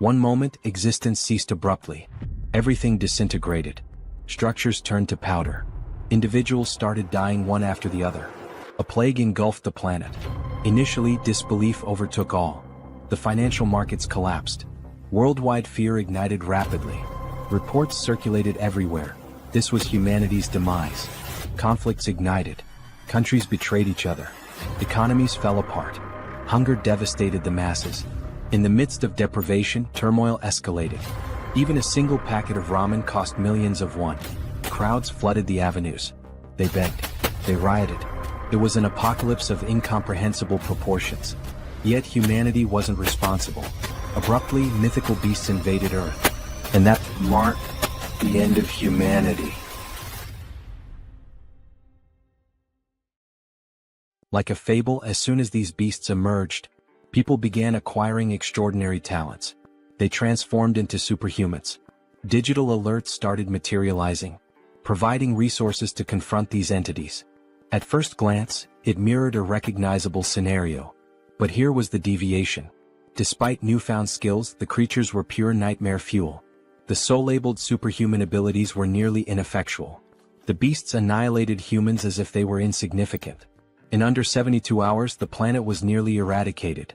One moment, existence ceased abruptly. Everything disintegrated. Structures turned to powder. Individuals started dying one after the other. A plague engulfed the planet. Initially, disbelief overtook all. The financial markets collapsed. Worldwide fear ignited rapidly. Reports circulated everywhere. This was humanity's demise. Conflicts ignited. Countries betrayed each other. Economies fell apart. Hunger devastated the masses. In the midst of deprivation, turmoil escalated. Even a single packet of ramen cost millions of won. Crowds flooded the avenues. They begged. They rioted. It was an apocalypse of incomprehensible proportions. Yet humanity wasn't responsible. Abruptly, mythical beasts invaded Earth. And that marked the end of humanity. Like a fable, as soon as these beasts emerged, people began acquiring extraordinary talents. They transformed into superhumans. Digital alerts started materializing, providing resources to confront these entities. At first glance, it mirrored a recognizable scenario. But here was the deviation. Despite newfound skills, the creatures were pure nightmare fuel. The so-labeled superhuman abilities were nearly ineffectual. The beasts annihilated humans as if they were insignificant. In under 72 hours, the planet was nearly eradicated.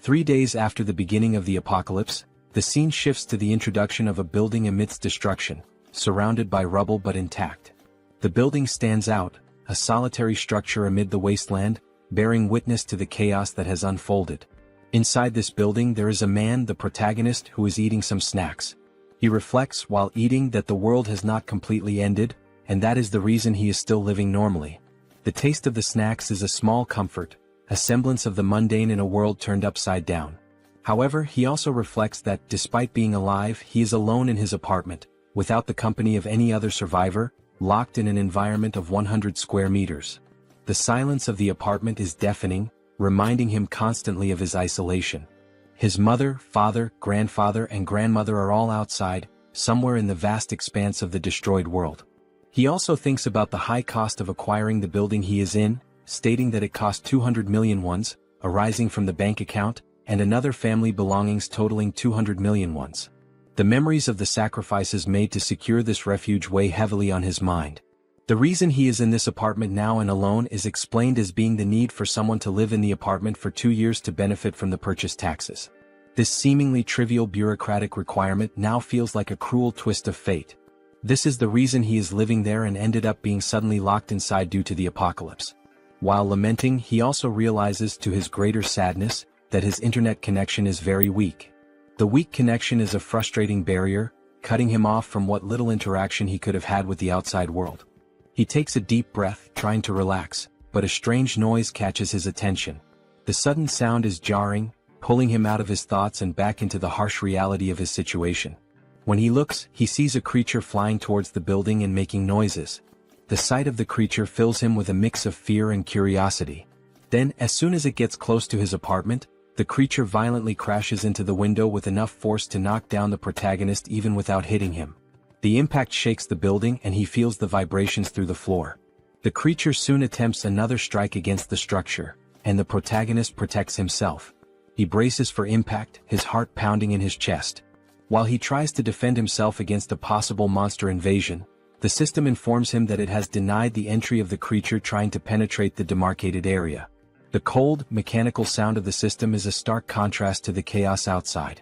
3 days after the beginning of the apocalypse, the scene shifts to the introduction of a building amidst destruction, surrounded by rubble but intact. The building stands out, a solitary structure amid the wasteland, bearing witness to the chaos that has unfolded. Inside this building there is a man, the protagonist, who is eating some snacks. He reflects while eating that the world has not completely ended, and that is the reason he is still living normally. The taste of the snacks is a small comfort, a semblance of the mundane in a world turned upside down. However, he also reflects that, despite being alive, he is alone in his apartment, without the company of any other survivor, locked in an environment of 100 square meters. The silence of the apartment is deafening, reminding him constantly of his isolation. His mother, father, grandfather, and grandmother are all outside, somewhere in the vast expanse of the destroyed world. He also thinks about the high cost of acquiring the building he is in, stating that it cost 200 million wons, arising from the bank account, and another family belongings totaling 200 million wons. The memories of the sacrifices made to secure this refuge weigh heavily on his mind. The reason he is in this apartment now and alone is explained as being the need for someone to live in the apartment for 2 years to benefit from the purchase taxes. This seemingly trivial bureaucratic requirement now feels like a cruel twist of fate. This is the reason he is living there and ended up being suddenly locked inside due to the apocalypse. While lamenting, he also realizes, to his greater sadness, that his internet connection is very weak. The weak connection is a frustrating barrier, cutting him off from what little interaction he could have had with the outside world. He takes a deep breath, trying to relax, but a strange noise catches his attention. The sudden sound is jarring, pulling him out of his thoughts and back into the harsh reality of his situation. When he looks, he sees a creature flying towards the building and making noises. The sight of the creature fills him with a mix of fear and curiosity. Then, as soon as it gets close to his apartment, the creature violently crashes into the window with enough force to knock down the protagonist even without hitting him. The impact shakes the building and he feels the vibrations through the floor. The creature soon attempts another strike against the structure, and the protagonist protects himself. He braces for impact, his heart pounding in his chest. While he tries to defend himself against a possible monster invasion, the system informs him that it has denied the entry of the creature trying to penetrate the demarcated area. The cold, mechanical sound of the system is a stark contrast to the chaos outside.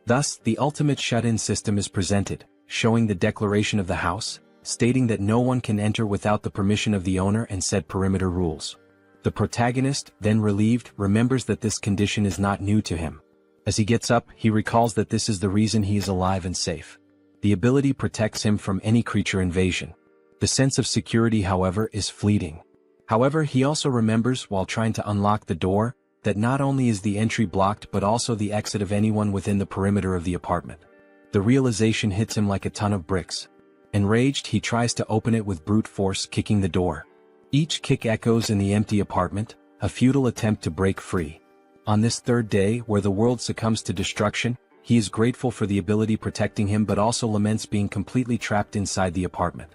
Thus, the ultimate shut-in system is presented, showing the declaration of the house, stating that no one can enter without the permission of the owner and set perimeter rules. The protagonist, then relieved, remembers that this condition is not new to him. As he gets up, he recalls that this is the reason he is alive and safe. The ability protects him from any creature invasion. The sense of security, however, is fleeting. However, he also remembers, while trying to unlock the door, that not only is the entry blocked but also the exit of anyone within the perimeter of the apartment. The realization hits him like a ton of bricks. Enraged, he tries to open it with brute force, kicking the door. Each kick echoes in the empty apartment, a futile attempt to break free. On this third day, where the world succumbs to destruction, he is grateful for the ability protecting him but also laments being completely trapped inside the apartment.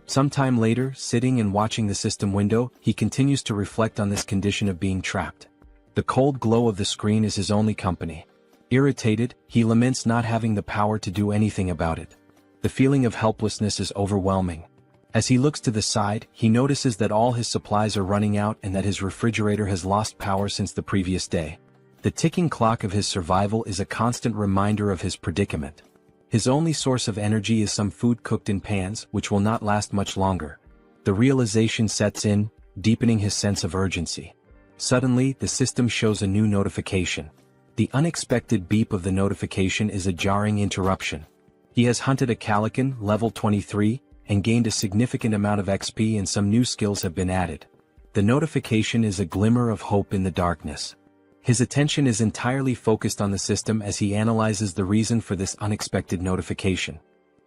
Sometime later, sitting and watching the system window, he continues to reflect on this condition of being trapped. The cold glow of the screen is his only company. Irritated, he laments not having the power to do anything about it. The feeling of helplessness is overwhelming. As he looks to the side, he notices that all his supplies are running out and that his refrigerator has lost power since the previous day. The ticking clock of his survival is a constant reminder of his predicament. His only source of energy is some food cooked in pans, which will not last much longer. The realization sets in, deepening his sense of urgency. Suddenly, the system shows a new notification. The unexpected beep of the notification is a jarring interruption. He has hunted a Calican, level 23, and gained a significant amount of XP, and some new skills have been added. The notification is a glimmer of hope in the darkness. His attention is entirely focused on the system as he analyzes the reason for this unexpected notification.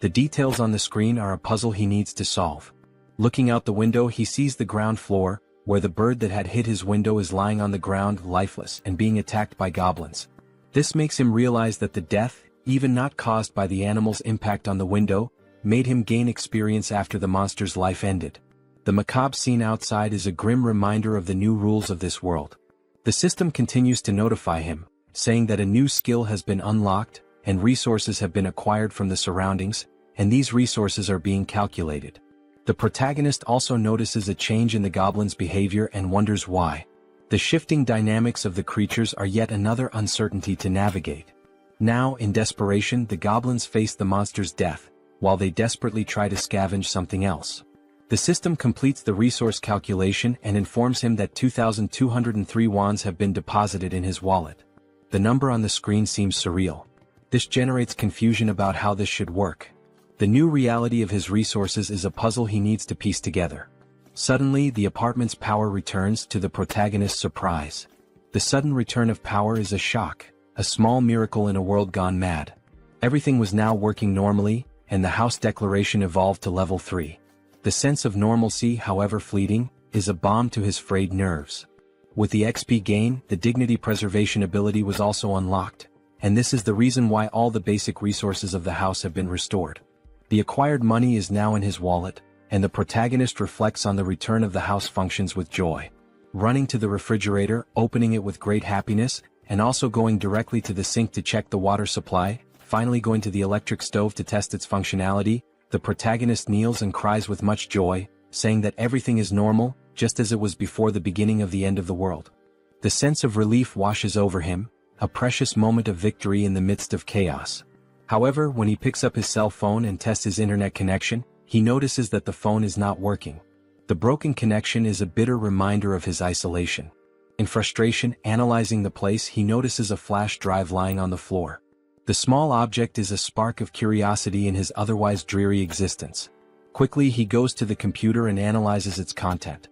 The details on the screen are a puzzle he needs to solve. Looking out the window, he sees the ground floor, where the bird that had hit his window is lying on the ground lifeless and being attacked by goblins. This makes him realize that the death, even not caused by the animal's impact on the window, made him gain experience after the monster's life ended. The macabre scene outside is a grim reminder of the new rules of this world. The system continues to notify him, saying that a new skill has been unlocked, and resources have been acquired from the surroundings, and these resources are being calculated. The protagonist also notices a change in the goblin's behavior and wonders why. The shifting dynamics of the creatures are yet another uncertainty to navigate. Now, in desperation, the goblins face the monster's death, while they desperately try to scavenge something else. The system completes the resource calculation and informs him that 2,203 wands have been deposited in his wallet. The number on the screen seems surreal. This generates confusion about how this should work. The new reality of his resources is a puzzle he needs to piece together. Suddenly, the apartment's power returns, to the protagonist's surprise. The sudden return of power is a shock, a small miracle in a world gone mad. Everything was now working normally, and the house declaration evolved to level 3. The sense of normalcy, however fleeting, is a balm to his frayed nerves. With the XP gain, the dignity preservation ability was also unlocked, and this is the reason why all the basic resources of the house have been restored. The acquired money is now in his wallet, and the protagonist reflects on the return of the house functions with joy. Running to the refrigerator, opening it with great happiness, and also going directly to the sink to check the water supply, finally going to the electric stove to test its functionality, the protagonist kneels and cries with much joy, saying that everything is normal, just as it was before the beginning of the end of the world. The sense of relief washes over him, a precious moment of victory in the midst of chaos. However, when he picks up his cell phone and tests his internet connection, he notices that the phone is not working. The broken connection is a bitter reminder of his isolation. In frustration, analyzing the place, he notices a flash drive lying on the floor. The small object is a spark of curiosity in his otherwise dreary existence. Quickly, he goes to the computer and analyzes its content.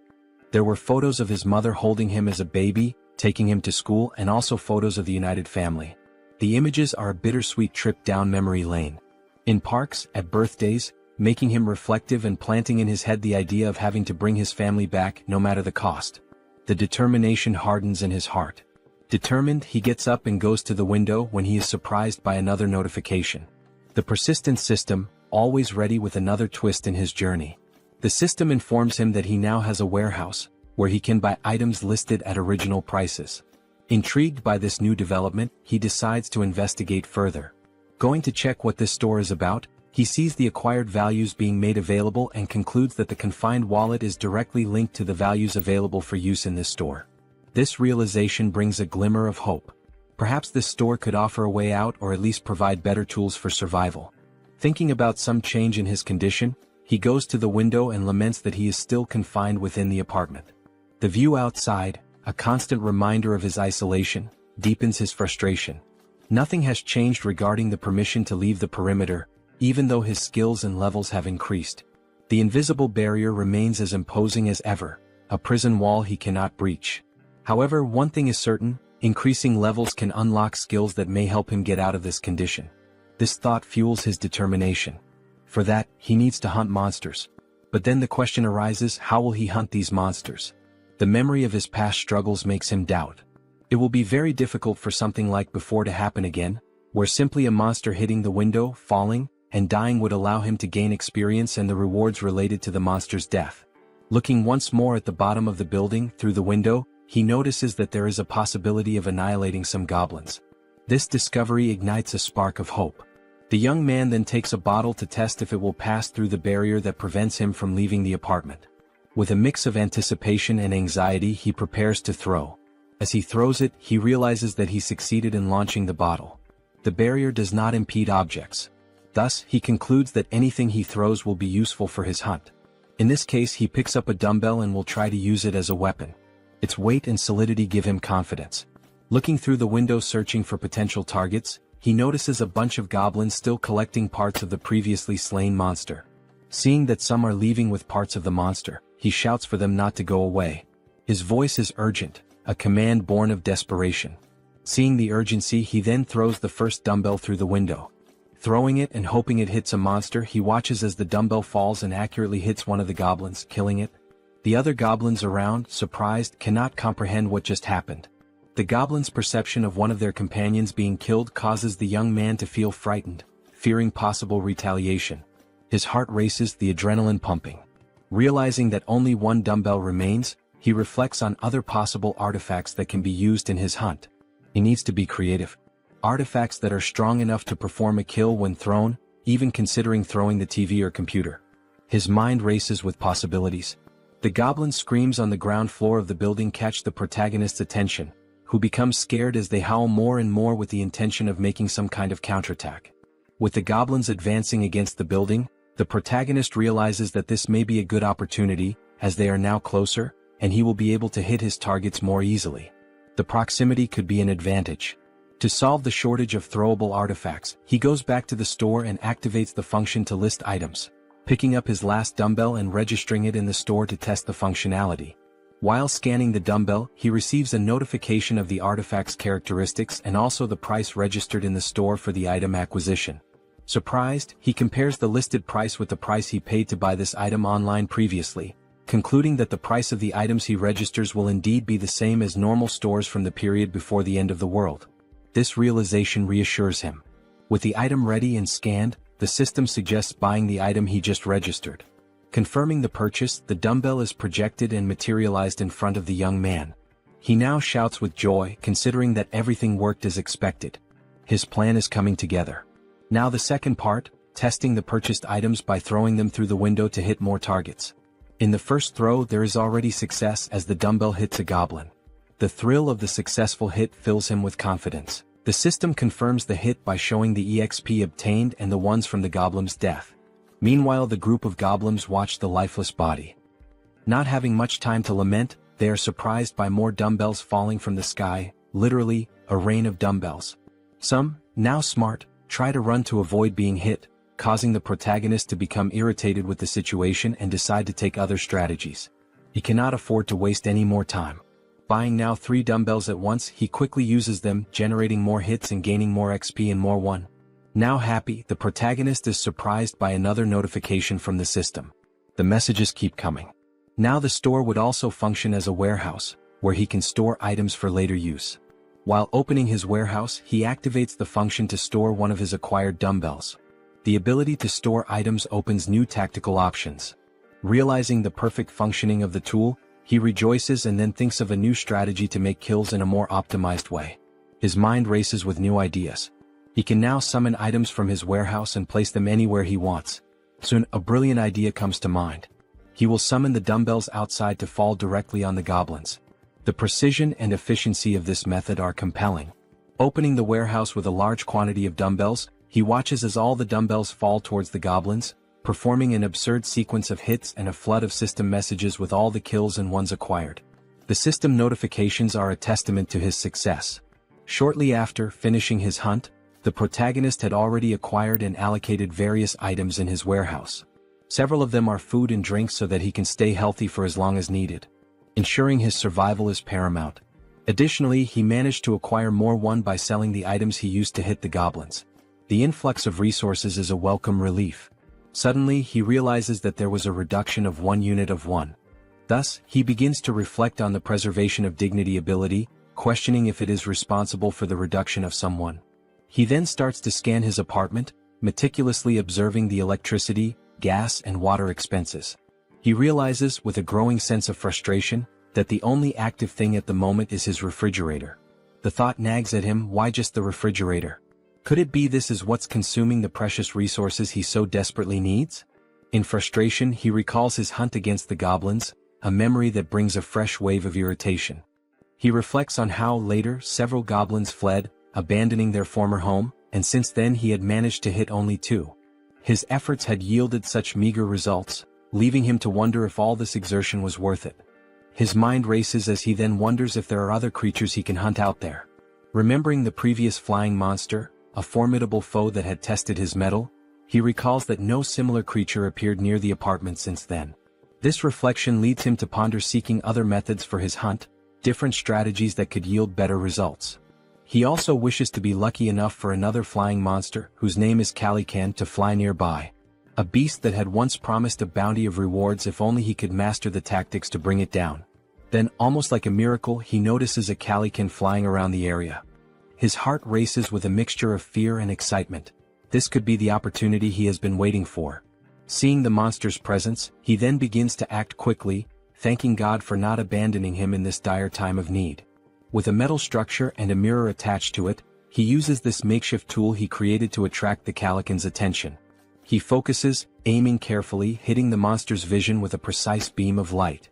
There were photos of his mother holding him as a baby, taking him to school, and also photos of the united family. The images are a bittersweet trip down memory lane. In parks, at birthdays, making him reflective and planting in his head the idea of having to bring his family back no matter the cost. The determination hardens in his heart. Determined, he gets up and goes to the window when he is surprised by another notification. The persistent system, always ready with another twist in his journey. The system informs him that he now has a warehouse, where he can buy items listed at original prices. Intrigued by this new development, he decides to investigate further. Going to check what this store is about, he sees the acquired values being made available and concludes that the confined wallet is directly linked to the values available for use in this store. This realization brings a glimmer of hope. Perhaps this store could offer a way out, or at least provide better tools for survival. Thinking about some change in his condition, he goes to the window and laments that he is still confined within the apartment. The view outside, a constant reminder of his isolation, deepens his frustration. Nothing has changed regarding the permission to leave the perimeter, even though his skills and levels have increased. The invisible barrier remains as imposing as ever, a prison wall he cannot breach. However, one thing is certain, increasing levels can unlock skills that may help him get out of this condition. This thought fuels his determination. For that, he needs to hunt monsters. But then the question arises, how will he hunt these monsters? The memory of his past struggles makes him doubt. It will be very difficult for something like before to happen again, where simply a monster hitting the window, falling, and dying would allow him to gain experience and the rewards related to the monster's death. Looking once more at the bottom of the building through the window, he notices that there is a possibility of annihilating some goblins. This discovery ignites a spark of hope. The young man then takes a bottle to test if it will pass through the barrier that prevents him from leaving the apartment. With a mix of anticipation and anxiety, he prepares to throw. As he throws it, he realizes that he succeeded in launching the bottle. The barrier does not impede objects. Thus, he concludes that anything he throws will be useful for his hunt. In this case, he picks up a dumbbell and will try to use it as a weapon. Its weight and solidity give him confidence. Looking through the window searching for potential targets, he notices a bunch of goblins still collecting parts of the previously slain monster. Seeing that some are leaving with parts of the monster, he shouts for them not to go away. His voice is urgent, a command born of desperation. Seeing the urgency, he then throws the first dumbbell through the window. Throwing it and hoping it hits a monster, he watches as the dumbbell falls and accurately hits one of the goblins, killing it. The other goblins around, surprised, cannot comprehend what just happened. The goblins' perception of one of their companions being killed causes the young man to feel frightened, fearing possible retaliation. His heart races, the adrenaline pumping. Realizing that only one dumbbell remains, he reflects on other possible artifacts that can be used in his hunt. He needs to be creative. Artifacts that are strong enough to perform a kill when thrown, even considering throwing the TV or computer. His mind races with possibilities. The goblin screams on the ground floor of the building catch the protagonist's attention, who becomes scared as they howl more and more with the intention of making some kind of counterattack. With the goblins advancing against the building, the protagonist realizes that this may be a good opportunity, as they are now closer, and he will be able to hit his targets more easily. The proximity could be an advantage. To solve the shortage of throwable artifacts, he goes back to the store and activates the function to list items, picking up his last dumbbell and registering it in the store to test the functionality. While scanning the dumbbell, he receives a notification of the artifact's characteristics and also the price registered in the store for the item acquisition. Surprised, he compares the listed price with the price he paid to buy this item online previously, concluding that the price of the items he registers will indeed be the same as normal stores from the period before the end of the world. This realization reassures him. With the item ready and scanned, the system suggests buying the item he just registered. Confirming the purchase, the dumbbell is projected and materialized in front of the young man. He now shouts with joy, considering that everything worked as expected. His plan is coming together. Now the second part, testing the purchased items by throwing them through the window to hit more targets. In the first throw, there is already success as the dumbbell hits a goblin. The thrill of the successful hit fills him with confidence. The system confirms the hit by showing the EXP obtained and the ones from the goblin's death. Meanwhile, the group of goblins watch the lifeless body. Not having much time to lament, they are surprised by more dumbbells falling from the sky, literally, a rain of dumbbells. Some, now smart, try to run to avoid being hit, causing the protagonist to become irritated with the situation and decide to take other strategies. He cannot afford to waste any more time. Buying now 3 dumbbells at once, he quickly uses them, generating more hits and gaining more XP and more one. Now happy, the protagonist is surprised by another notification from the system. The messages keep coming. Now the store would also function as a warehouse, where he can store items for later use. While opening his warehouse, he activates the function to store one of his acquired dumbbells. The ability to store items opens new tactical options. Realizing the perfect functioning of the tool, he rejoices and then thinks of a new strategy to make kills in a more optimized way. His mind races with new ideas. He can now summon items from his warehouse and place them anywhere he wants. Soon, a brilliant idea comes to mind. He will summon the dumbbells outside to fall directly on the goblins. The precision and efficiency of this method are compelling. Opening the warehouse with a large quantity of dumbbells, he watches as all the dumbbells fall towards the goblins, performing an absurd sequence of hits and a flood of system messages with all the kills and ones acquired. The system notifications are a testament to his success. Shortly after finishing his hunt, the protagonist had already acquired and allocated various items in his warehouse. Several of them are food and drinks so that he can stay healthy for as long as needed. Ensuring his survival is paramount. Additionally, he managed to acquire more one by selling the items he used to hit the goblins. The influx of resources is a welcome relief. Suddenly, he realizes that there was a reduction of 1 unit of one. Thus, he begins to reflect on the preservation of dignity ability, questioning if it is responsible for the reduction of someone. He then starts to scan his apartment, meticulously observing the electricity, gas and water expenses. He realizes, with a growing sense of frustration, that the only active thing at the moment is his refrigerator. The thought nags at him, why just the refrigerator? Could it be this is what's consuming the precious resources he so desperately needs? In frustration, he recalls his hunt against the goblins, a memory that brings a fresh wave of irritation. He reflects on how, later, several goblins fled, abandoning their former home, and since then he had managed to hit only 2. His efforts had yielded such meager results, leaving him to wonder if all this exertion was worth it. His mind races as he then wonders if there are other creatures he can hunt out there. Remembering the previous flying monster, a formidable foe that had tested his mettle, he recalls that no similar creature appeared near the apartment since then. This reflection leads him to ponder seeking other methods for his hunt, different strategies that could yield better results. He also wishes to be lucky enough for another flying monster, whose name is Calican, to fly nearby. A beast that had once promised a bounty of rewards if only he could master the tactics to bring it down. Then, almost like a miracle, he notices a Calican flying around the area. His heart races with a mixture of fear and excitement. This could be the opportunity he has been waiting for. Seeing the monster's presence, he then begins to act quickly, thanking God for not abandoning him in this dire time of need. With a metal structure and a mirror attached to it, he uses this makeshift tool he created to attract the Calican's attention. He focuses, aiming carefully, hitting the monster's vision with a precise beam of light.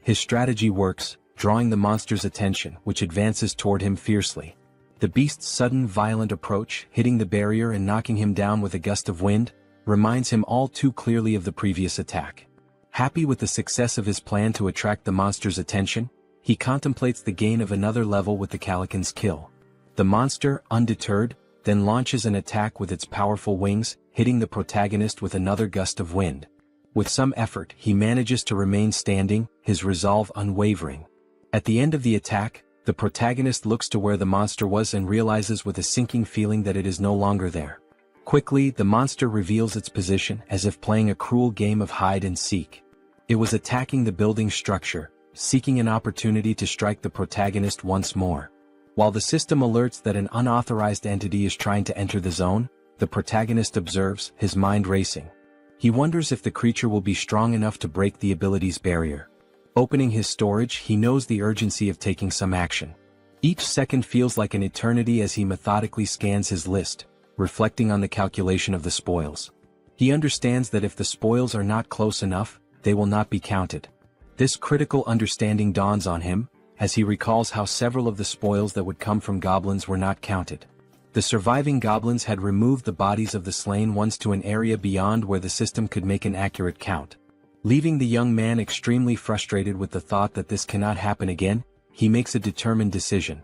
His strategy works, drawing the monster's attention, which advances toward him fiercely. The beast's sudden violent approach, hitting the barrier and knocking him down with a gust of wind, reminds him all too clearly of the previous attack. Happy with the success of his plan to attract the monster's attention, he contemplates the gain of another level with the Calican's kill. The monster, undeterred, then launches an attack with its powerful wings, hitting the protagonist with another gust of wind. With some effort, he manages to remain standing, his resolve unwavering. At the end of the attack, the protagonist looks to where the monster was and realizes with a sinking feeling that it is no longer there. Quickly, the monster reveals its position, as if playing a cruel game of hide and seek. It was attacking the building's structure, seeking an opportunity to strike the protagonist once more. While the system alerts that an unauthorized entity is trying to enter the zone, the protagonist observes, his mind racing. He wonders if the creature will be strong enough to break the ability's barrier. Opening his storage, he knows the urgency of taking some action. Each second feels like an eternity as he methodically scans his list, reflecting on the calculation of the spoils. He understands that if the spoils are not close enough, they will not be counted. This critical understanding dawns on him, as he recalls how several of the spoils that would come from goblins were not counted. The surviving goblins had removed the bodies of the slain ones to an area beyond where the system could make an accurate count. Leaving the young man extremely frustrated with the thought that this cannot happen again, he makes a determined decision.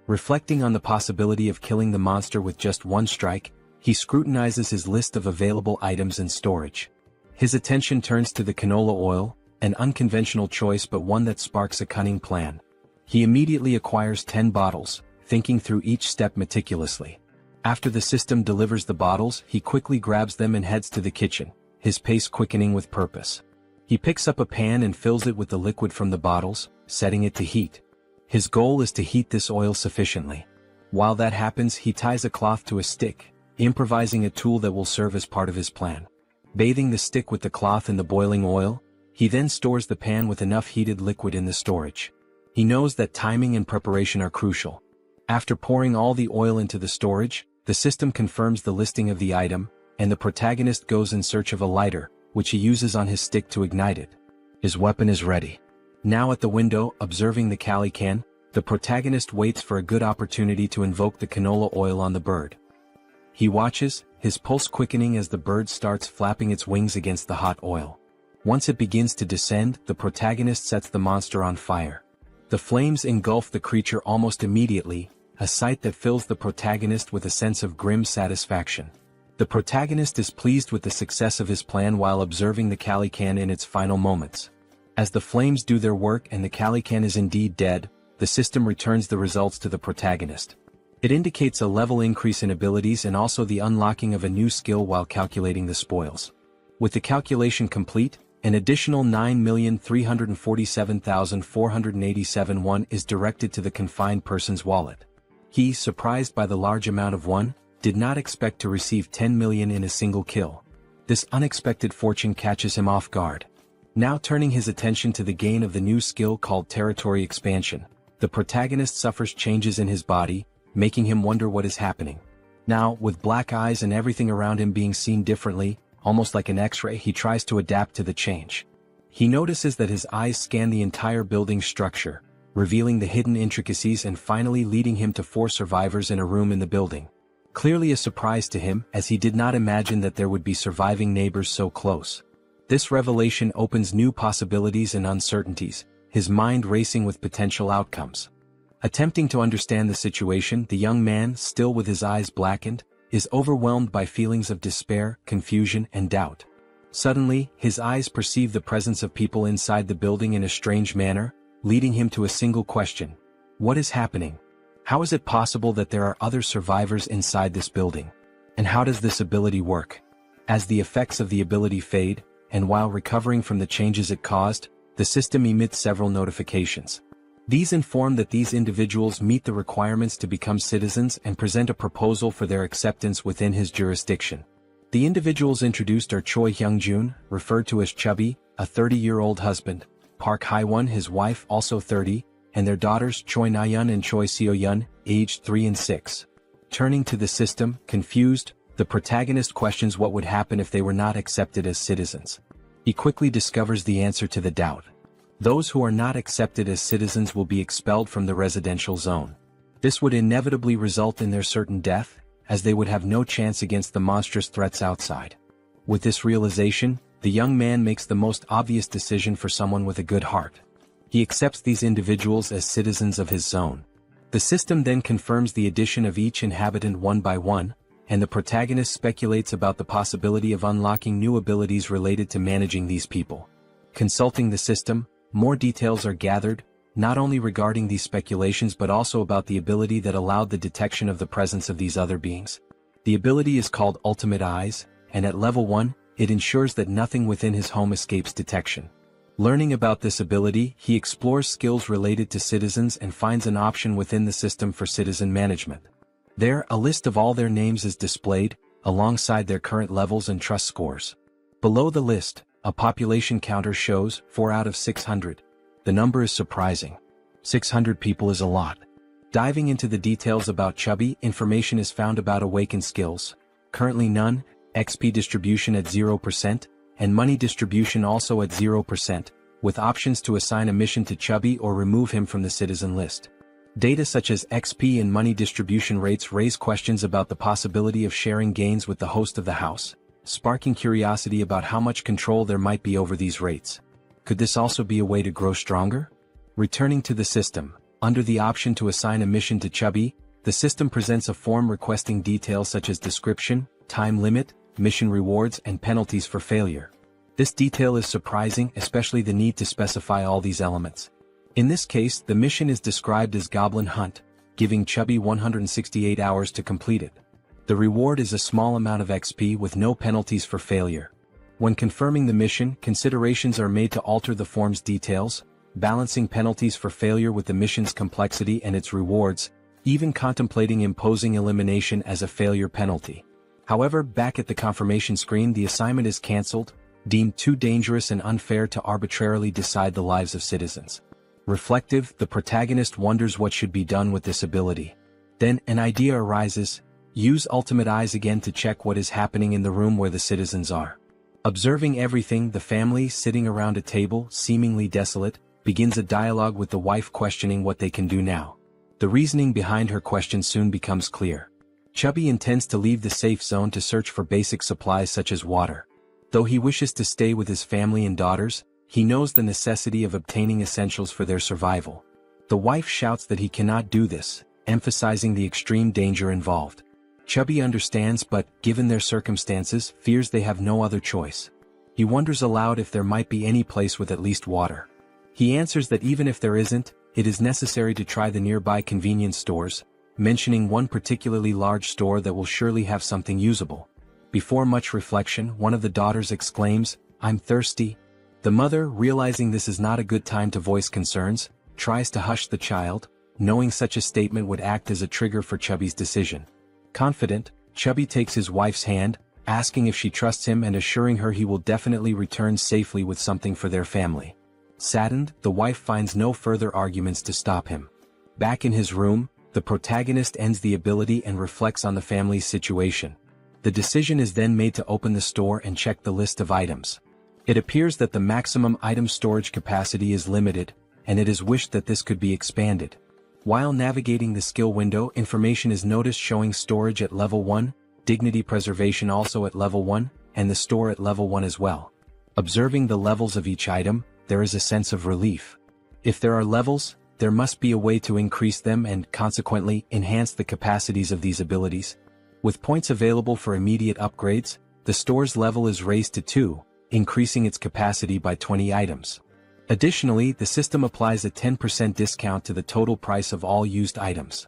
Reflecting on the possibility of killing the monster with just one strike, he scrutinizes his list of available items in storage. His attention turns to the canola oil, an unconventional choice but one that sparks a cunning plan. He immediately acquires 10 bottles, thinking through each step meticulously. After the system delivers the bottles, he quickly grabs them and heads to the kitchen, his pace quickening with purpose. He picks up a pan and fills it with the liquid from the bottles, setting it to heat. His goal is to heat this oil sufficiently. While that happens, he ties a cloth to a stick, improvising a tool that will serve as part of his plan. Bathing the stick with the cloth in the boiling oil, he then stores the pan with enough heated liquid in the storage. He knows that timing and preparation are crucial. After pouring all the oil into the storage, the system confirms the listing of the item, and the protagonist goes in search of a lighter, which he uses on his stick to ignite it. His weapon is ready. Now at the window, observing the Calican, the protagonist waits for a good opportunity to invoke the canola oil on the bird. He watches, his pulse quickening as the bird starts flapping its wings against the hot oil. Once it begins to descend, the protagonist sets the monster on fire. The flames engulf the creature almost immediately, a sight that fills the protagonist with a sense of grim satisfaction. The protagonist is pleased with the success of his plan while observing the Calican in its final moments. As the flames do their work and the Calican is indeed dead, the system returns the results to the protagonist. It indicates a level increase in abilities and also the unlocking of a new skill while calculating the spoils. With the calculation complete, an additional 9,347,487 won is directed to the confined person's wallet. He, surprised by the large amount of won, did not expect to receive 10 million in a single kill. This unexpected fortune catches him off guard. Now turning his attention to the gain of the new skill called territory expansion, the protagonist suffers changes in his body, making him wonder what is happening. Now, with black eyes and everything around him being seen differently, almost like an X-ray, he tries to adapt to the change. He notices that his eyes scan the entire building structure, revealing the hidden intricacies and finally leading him to 4 survivors in a room in the building. Clearly a surprise to him, as he did not imagine that there would be surviving neighbors so close. This revelation opens new possibilities and uncertainties, his mind racing with potential outcomes. Attempting to understand the situation, the young man, still with his eyes blackened, is overwhelmed by feelings of despair, confusion, and doubt. Suddenly, his eyes perceive the presence of people inside the building in a strange manner, leading him to a single question. What is happening? How is it possible that there are other survivors inside this building? And how does this ability work? As the effects of the ability fade, and while recovering from the changes it caused, the system emits several notifications. These inform that these individuals meet the requirements to become citizens and present a proposal for their acceptance within his jurisdiction. The individuals introduced are Choi Hyung-jun, referred to as Chubby, a 30-year-old husband, Park Hae-won, his wife, also 30, and their daughters Choi Na-yeon and Choi Seo-yeon, aged 3 and 6. Turning to the system, confused, the protagonist questions what would happen if they were not accepted as citizens. He quickly discovers the answer to the doubt. Those who are not accepted as citizens will be expelled from the residential zone. This would inevitably result in their certain death, as they would have no chance against the monstrous threats outside. With this realization, the young man makes the most obvious decision for someone with a good heart. He accepts these individuals as citizens of his zone. The system then confirms the addition of each inhabitant one by one, and the protagonist speculates about the possibility of unlocking new abilities related to managing these people. Consulting the system, more details are gathered, not only regarding these speculations but also about the ability that allowed the detection of the presence of these other beings. The ability is called Ultimate Eyes, and at level 1, it ensures that nothing within his home escapes detection. Learning about this ability, he explores skills related to citizens and finds an option within the system for citizen management. There, a list of all their names is displayed, alongside their current levels and trust scores. Below the list, a population counter shows 4 out of 600. The number is surprising. 600 people is a lot. Diving into the details about Chubby, information is found about awakened skills. Currently none, XP distribution at 0%, and money distribution also at 0%, with options to assign a mission to Chubby or remove him from the citizen list. Data such as XP and money distribution rates raise questions about the possibility of sharing gains with the host of the house, sparking curiosity about how much control there might be over these rates. Could this also be a way to grow stronger? Returning to the system, under the option to assign a mission to Chubby, the system presents a form requesting details such as description, time limit, mission rewards, and penalties for failure. This detail is surprising, especially the need to specify all these elements. In this case, the mission is described as Goblin Hunt, giving Chubby 168 hours to complete it. The reward is a small amount of XP with no penalties for failure. When confirming the mission, considerations are made to alter the form's details, balancing penalties for failure with the mission's complexity and its rewards, even contemplating imposing elimination as a failure penalty. However, back at the confirmation screen, the assignment is cancelled, deemed too dangerous and unfair to arbitrarily decide the lives of citizens. Reflective, the protagonist wonders what should be done with this ability. Then, an idea arises: use Ultimate Eyes again to check what is happening in the room where the citizens are. Observing everything, the family, sitting around a table, seemingly desolate, begins a dialogue with the wife questioning what they can do now. The reasoning behind her question soon becomes clear. Chubby intends to leave the safe zone to search for basic supplies such as water. Though he wishes to stay with his family and daughters, he knows the necessity of obtaining essentials for their survival. The wife shouts that he cannot do this, emphasizing the extreme danger involved. Chubby understands but, given their circumstances, fears they have no other choice. He wonders aloud if there might be any place with at least water. He answers that even if there isn't, it is necessary to try the nearby convenience stores, mentioning one particularly large store that will surely have something usable. Before much reflection, one of the daughters exclaims, "I'm thirsty." The mother, realizing this is not a good time to voice concerns, tries to hush the child, knowing such a statement would act as a trigger for Chubby's decision. Confident, Chubby takes his wife's hand, asking if she trusts him and assuring her he will definitely return safely with something for their family. Saddened, the wife finds no further arguments to stop him. Back in his room, the protagonist ends the ability and reflects on the family's situation. The decision is then made to open the store and check the list of items. It appears that the maximum item storage capacity is limited, and it is wished that this could be expanded. While navigating the skill window, information is noticed showing storage at level 1, dignity preservation also at level 1, and the store at level 1 as well. Observing the levels of each item, there is a sense of relief. If there are levels, there must be a way to increase them and, consequently, enhance the capacities of these abilities. With points available for immediate upgrades, the store's level is raised to 2, increasing its capacity by 20 items. Additionally, the system applies a 10% discount to the total price of all used items.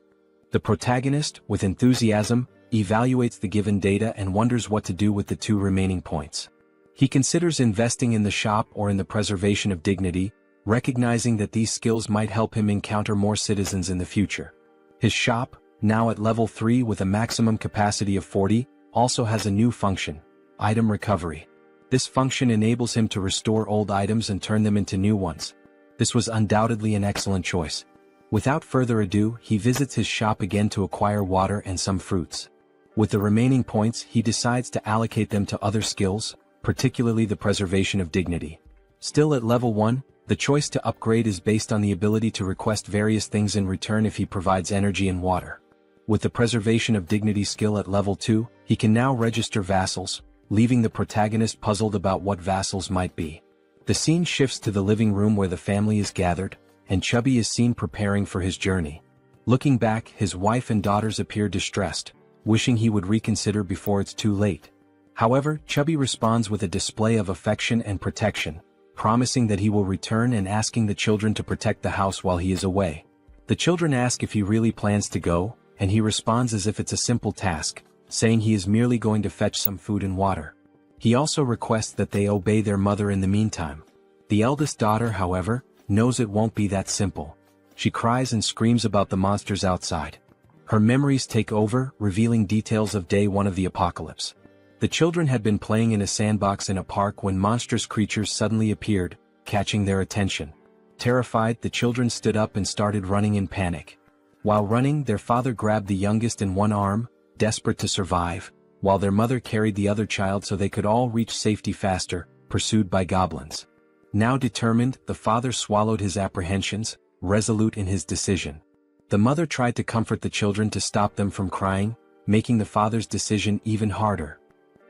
The protagonist, with enthusiasm, evaluates the given data and wonders what to do with the 2 remaining points. He considers investing in the shop or in the preservation of dignity, recognizing that these skills might help him encounter more citizens in the future. His shop, now at level 3 with a maximum capacity of 40, also has a new function: item recovery. This function enables him to restore old items and turn them into new ones. This was undoubtedly an excellent choice. Without further ado, he visits his shop again to acquire water and some fruits. With the remaining points, he decides to allocate them to other skills, particularly the preservation of dignity. Still at level 1, the choice to upgrade is based on the ability to request various things in return if he provides energy and water. With the preservation of dignity skill at level 2, he can now register vassals, leaving the protagonist puzzled about what vassals might be. The scene shifts to the living room where the family is gathered, and Chubby is seen preparing for his journey. Looking back, his wife and daughters appear distressed, wishing he would reconsider before it's too late. However, Chubby responds with a display of affection and protection, promising that he will return and asking the children to protect the house while he is away. The children ask if he really plans to go, and he responds as if it's a simple task, saying he is merely going to fetch some food and water. He also requests that they obey their mother in the meantime. The eldest daughter, however, knows it won't be that simple. She cries and screams about the monsters outside. Her memories take over, revealing details of day 1 of the apocalypse. The children had been playing in a sandbox in a park when monstrous creatures suddenly appeared, catching their attention. Terrified, the children stood up and started running in panic. While running, their father grabbed the youngest in one arm, desperate to survive, while their mother carried the other child so they could all reach safety faster, pursued by goblins. Now determined, the father swallowed his apprehensions, resolute in his decision. The mother tried to comfort the children to stop them from crying, making the father's decision even harder.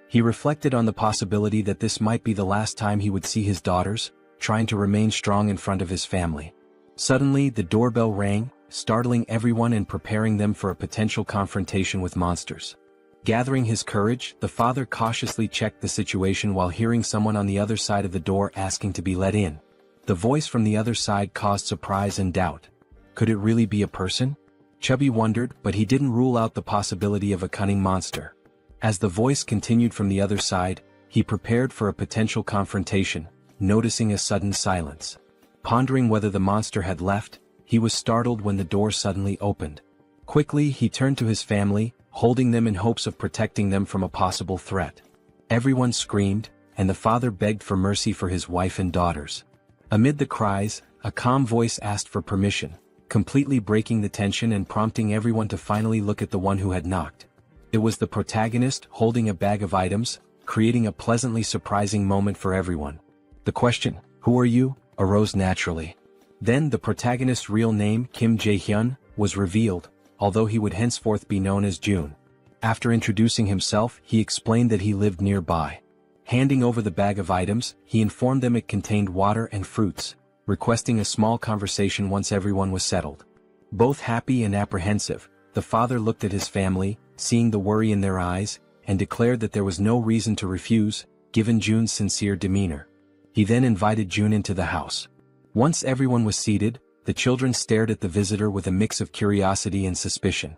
He reflected on the possibility that this might be the last time he would see his daughters, trying to remain strong in front of his family. Suddenly, the doorbell rang, startling everyone and preparing them for a potential confrontation with monsters. Gathering his courage, the father cautiously checked the situation while hearing someone on the other side of the door asking to be let in. The voice from the other side caused surprise and doubt. Could it really be a person? Chubby wondered, but he didn't rule out the possibility of a cunning monster. As the voice continued from the other side, he prepared for a potential confrontation, noticing a sudden silence. Pondering whether the monster had left, he was startled when the door suddenly opened. Quickly, he turned to his family, holding them in hopes of protecting them from a possible threat. Everyone screamed, and the father begged for mercy for his wife and daughters. Amid the cries, a calm voice asked for permission, completely breaking the tension and prompting everyone to finally look at the one who had knocked. It was the protagonist, holding a bag of items, creating a pleasantly surprising moment for everyone. The question, "Who are you?" arose naturally. Then the protagonist's real name, Kim Jae-hyun, was revealed, although he would henceforth be known as June. After introducing himself, he explained that he lived nearby. Handing over the bag of items, he informed them it contained water and fruits, requesting a small conversation once everyone was settled. Both happy and apprehensive, the father looked at his family, seeing the worry in their eyes, and declared that there was no reason to refuse, given June's sincere demeanor. He then invited June into the house. Once everyone was seated, the children stared at the visitor with a mix of curiosity and suspicion.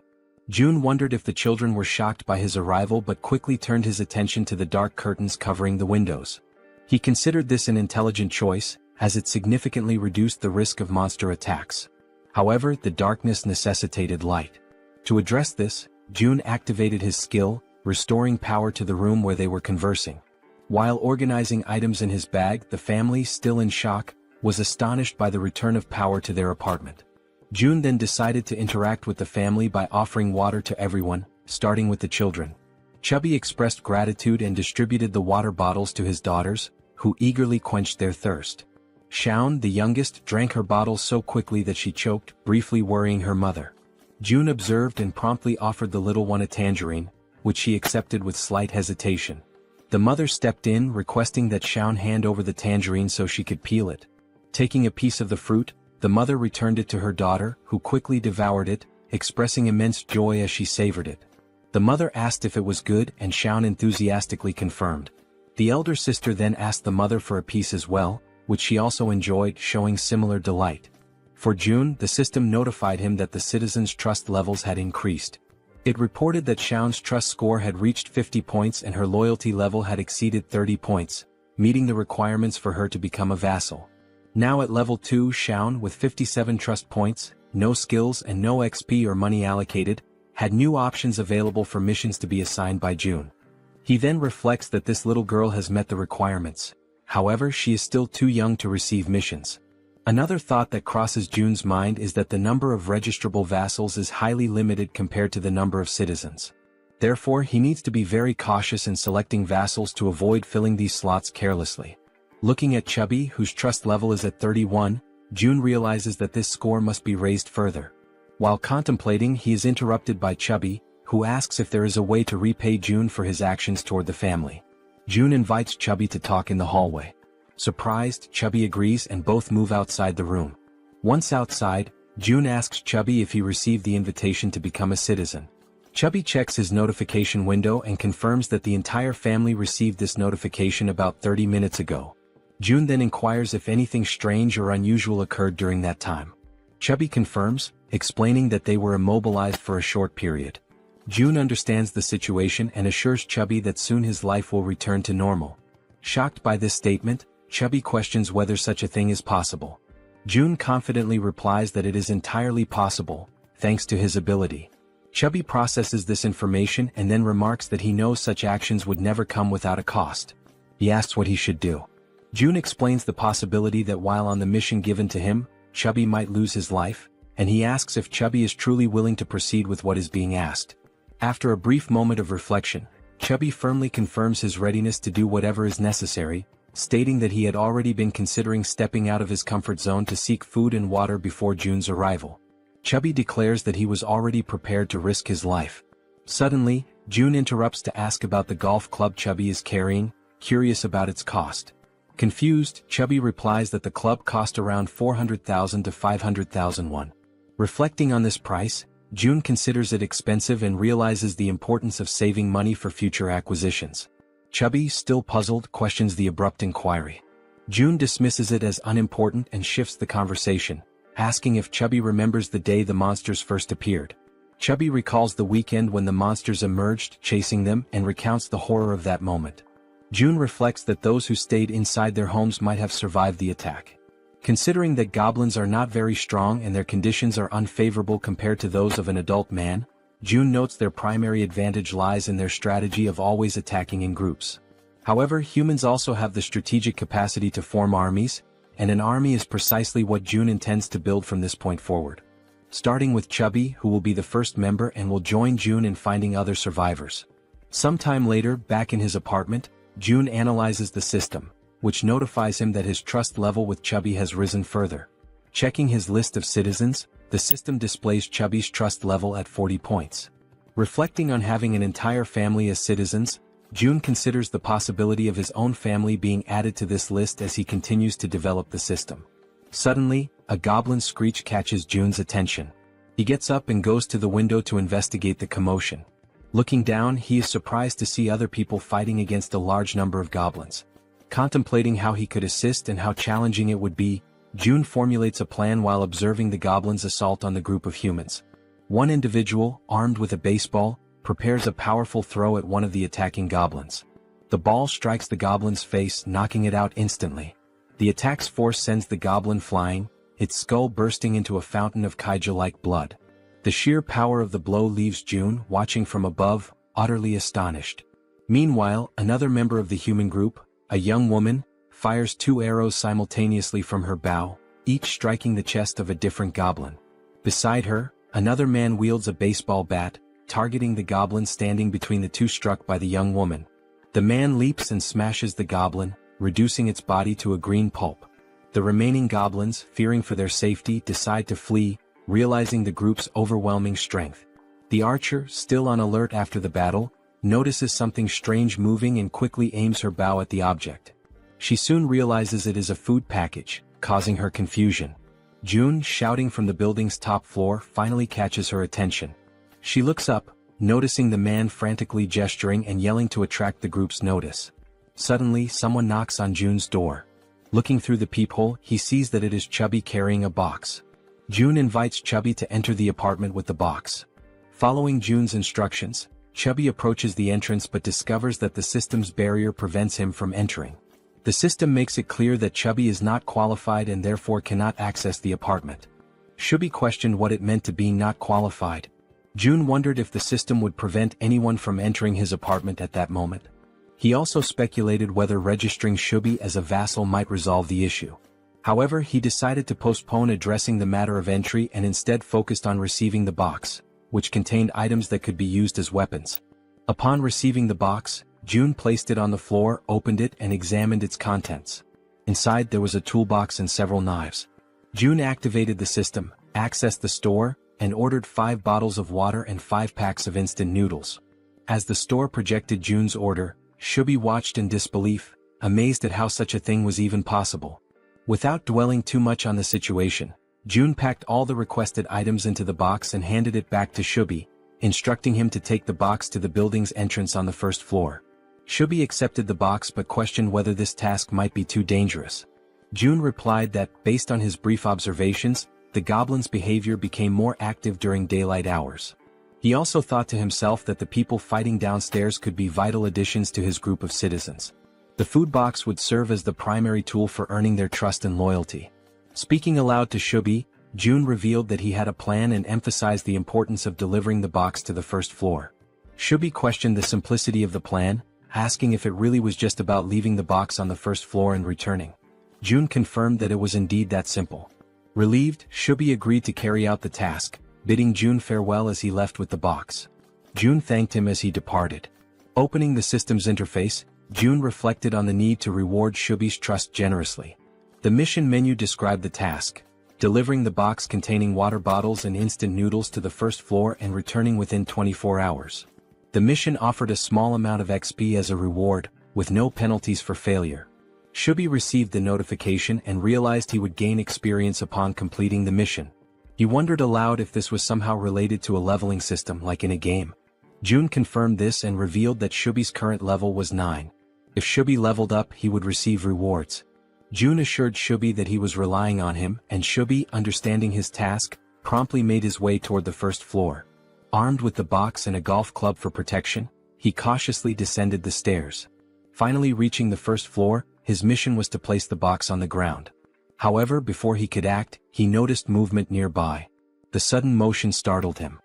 June wondered if the children were shocked by his arrival but quickly turned his attention to the dark curtains covering the windows. He considered this an intelligent choice, as it significantly reduced the risk of monster attacks. However, the darkness necessitated light. To address this, June activated his skill, restoring power to the room where they were conversing. While organizing items in his bag, the family, still in shock, was astonished by the return of power to their apartment. June then decided to interact with the family by offering water to everyone, starting with the children. Chubby expressed gratitude and distributed the water bottles to his daughters, who eagerly quenched their thirst. Shaun, the youngest, drank her bottle so quickly that she choked, briefly worrying her mother. June observed and promptly offered the little one a tangerine, which she accepted with slight hesitation. The mother stepped in, requesting that Shaun hand over the tangerine so she could peel it. Taking a piece of the fruit, the mother returned it to her daughter, who quickly devoured it, expressing immense joy as she savored it. The mother asked if it was good, and Shaun enthusiastically confirmed. The elder sister then asked the mother for a piece as well, which she also enjoyed, showing similar delight. For June, the system notified him that the citizens' trust levels had increased. It reported that Shaun's trust score had reached 50 points and her loyalty level had exceeded 30 points, meeting the requirements for her to become a vassal. Now at level 2, Shaun, with 57 trust points, no skills and no XP or money allocated, had new options available for missions to be assigned by June. He then reflects that this little girl has met the requirements. However, she is still too young to receive missions. Another thought that crosses June's mind is that the number of registrable vassals is highly limited compared to the number of citizens. Therefore, he needs to be very cautious in selecting vassals to avoid filling these slots carelessly. Looking at Chubby, whose trust level is at 31, June realizes that this score must be raised further. While contemplating, he is interrupted by Chubby, who asks if there is a way to repay June for his actions toward the family. June invites Chubby to talk in the hallway. Surprised, Chubby agrees and both move outside the room. Once outside, June asks Chubby if he received the invitation to become a citizen. Chubby checks his notification window and confirms that the entire family received this notification about 30 minutes ago. June then inquires if anything strange or unusual occurred during that time. Chubby confirms, explaining that they were immobilized for a short period. June understands the situation and assures Chubby that soon his life will return to normal. Shocked by this statement, Chubby questions whether such a thing is possible. June confidently replies that it is entirely possible, thanks to his ability. Chubby processes this information and then remarks that he knows such actions would never come without a cost. He asks what he should do. June explains the possibility that while on the mission given to him, Chubby might lose his life, and he asks if Chubby is truly willing to proceed with what is being asked. After a brief moment of reflection, Chubby firmly confirms his readiness to do whatever is necessary, stating that he had already been considering stepping out of his comfort zone to seek food and water before June's arrival. Chubby declares that he was already prepared to risk his life. Suddenly, June interrupts to ask about the golf club Chubby is carrying, curious about its cost. Confused, Chubby replies that the club cost around 400,000 to 500,000 won. Reflecting on this price, June considers it expensive and realizes the importance of saving money for future acquisitions. Chubby, still puzzled, questions the abrupt inquiry. June dismisses it as unimportant and shifts the conversation, asking if Chubby remembers the day the monsters first appeared. Chubby recalls the weekend when the monsters emerged, chasing them, and recounts the horror of that moment. June reflects that those who stayed inside their homes might have survived the attack. Considering that goblins are not very strong and their conditions are unfavorable compared to those of an adult man, June notes their primary advantage lies in their strategy of always attacking in groups. However, humans also have the strategic capacity to form armies, and an army is precisely what June intends to build from this point forward. Starting with Chubby, who will be the first member and will join June in finding other survivors. Sometime later, back in his apartment, June analyzes the system, which notifies him that his trust level with Chubby has risen further. Checking his list of citizens, the system displays Chubby's trust level at 40 points. Reflecting on having an entire family as citizens, June considers the possibility of his own family being added to this list as he continues to develop the system. Suddenly, a goblin screech catches June's attention. He gets up and goes to the window to investigate the commotion. Looking down, he is surprised to see other people fighting against a large number of goblins. Contemplating how he could assist and how challenging it would be, June formulates a plan while observing the goblins' assault on the group of humans. One individual, armed with a baseball, prepares a powerful throw at one of the attacking goblins. The ball strikes the goblin's face, knocking it out instantly. The attack's force sends the goblin flying, its skull bursting into a fountain of kaiju-like blood. The sheer power of the blow leaves June, watching from above, utterly astonished. Meanwhile, another member of the human group, a young woman, fires 2 arrows simultaneously from her bow, each striking the chest of a different goblin. Beside her, another man wields a baseball bat, targeting the goblin standing between the 2 struck by the young woman. The man leaps and smashes the goblin, reducing its body to a green pulp. The remaining goblins, fearing for their safety, decide to flee, realizing the group's overwhelming strength. The archer, still on alert after the battle, notices something strange moving and quickly aims her bow at the object. She soon realizes it is a food package, causing her confusion. June, shouting from the building's top floor, finally catches her attention. She looks up, noticing the man frantically gesturing and yelling to attract the group's notice. Suddenly, someone knocks on June's door. Looking through the peephole, he sees that it is Chubby carrying a box. June invites Chubby to enter the apartment with the box. Following June's instructions, Chubby approaches the entrance but discovers that the system's barrier prevents him from entering. The system makes it clear that Chubby is not qualified and therefore cannot access the apartment. Chubby questioned what it meant to be not qualified. June wondered if the system would prevent anyone from entering his apartment at that moment. He also speculated whether registering Chubby as a vassal might resolve the issue. However, he decided to postpone addressing the matter of entry and instead focused on receiving the box, which contained items that could be used as weapons. Upon receiving the box, June placed it on the floor, opened it and examined its contents. Inside there was a toolbox and several knives. June activated the system, accessed the store, and ordered 5 bottles of water and 5 packs of instant noodles. As the store projected June's order, Chubby watched in disbelief, amazed at how such a thing was even possible. Without dwelling too much on the situation, June packed all the requested items into the box and handed it back to Chubby, instructing him to take the box to the building's entrance on the 1st floor. Chubby accepted the box but questioned whether this task might be too dangerous. June replied that, based on his brief observations, the goblin's behavior became more active during daylight hours. He also thought to himself that the people fighting downstairs could be vital additions to his group of citizens. The food box would serve as the primary tool for earning their trust and loyalty. Speaking aloud to Chubby, June revealed that he had a plan and emphasized the importance of delivering the box to the 1st floor. Chubby questioned the simplicity of the plan, asking if it really was just about leaving the box on the 1st floor and returning. June confirmed that it was indeed that simple. Relieved, Chubby agreed to carry out the task, bidding June farewell as he left with the box. June thanked him as he departed. Opening the system's interface, June reflected on the need to reward Chubby's trust generously. The mission menu described the task: delivering the box containing water bottles and instant noodles to the 1st floor and returning within 24 hours. The mission offered a small amount of XP as a reward, with no penalties for failure. Chubby received the notification and realized he would gain experience upon completing the mission. He wondered aloud if this was somehow related to a leveling system like in a game. June confirmed this and revealed that Chubby's current level was 9. If Chubby leveled up, he would receive rewards. June assured Chubby that he was relying on him, and Chubby, understanding his task, promptly made his way toward the 1st floor. Armed with the box and a golf club for protection, he cautiously descended the stairs. Finally reaching the 1st floor, his mission was to place the box on the ground. However, before he could act, he noticed movement nearby. The sudden motion startled him.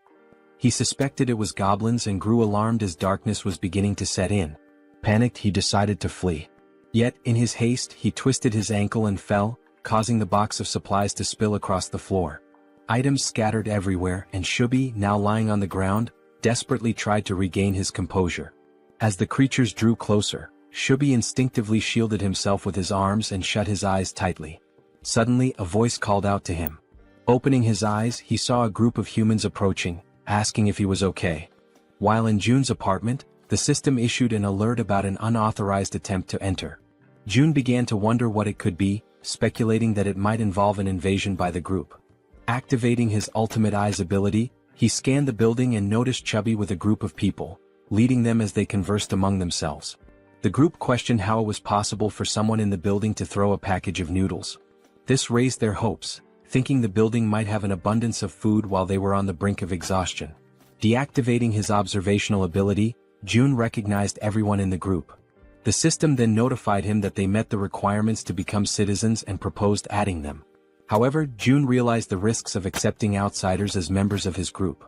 He suspected it was goblins and grew alarmed as darkness was beginning to set in. Panicked, he decided to flee. Yet, in his haste, he twisted his ankle and fell, causing the box of supplies to spill across the floor. Items scattered everywhere, and Chubby, now lying on the ground, desperately tried to regain his composure. As the creatures drew closer, Chubby instinctively shielded himself with his arms and shut his eyes tightly. Suddenly, a voice called out to him. Opening his eyes, he saw a group of humans approaching, asking if he was okay. While in June's apartment, the system issued an alert about an unauthorized attempt to enter. June began to wonder what it could be, speculating that it might involve an invasion by the group. Activating his ultimate eyes ability, he scanned the building and noticed Chubby with a group of people, leading them as they conversed among themselves. The group questioned how it was possible for someone in the building to throw a package of noodles. This raised their hopes, thinking the building might have an abundance of food while they were on the brink of exhaustion. Deactivating his observational ability, June recognized everyone in the group. The system then notified him that they met the requirements to become citizens and proposed adding them. However, June realized the risks of accepting outsiders as members of his group.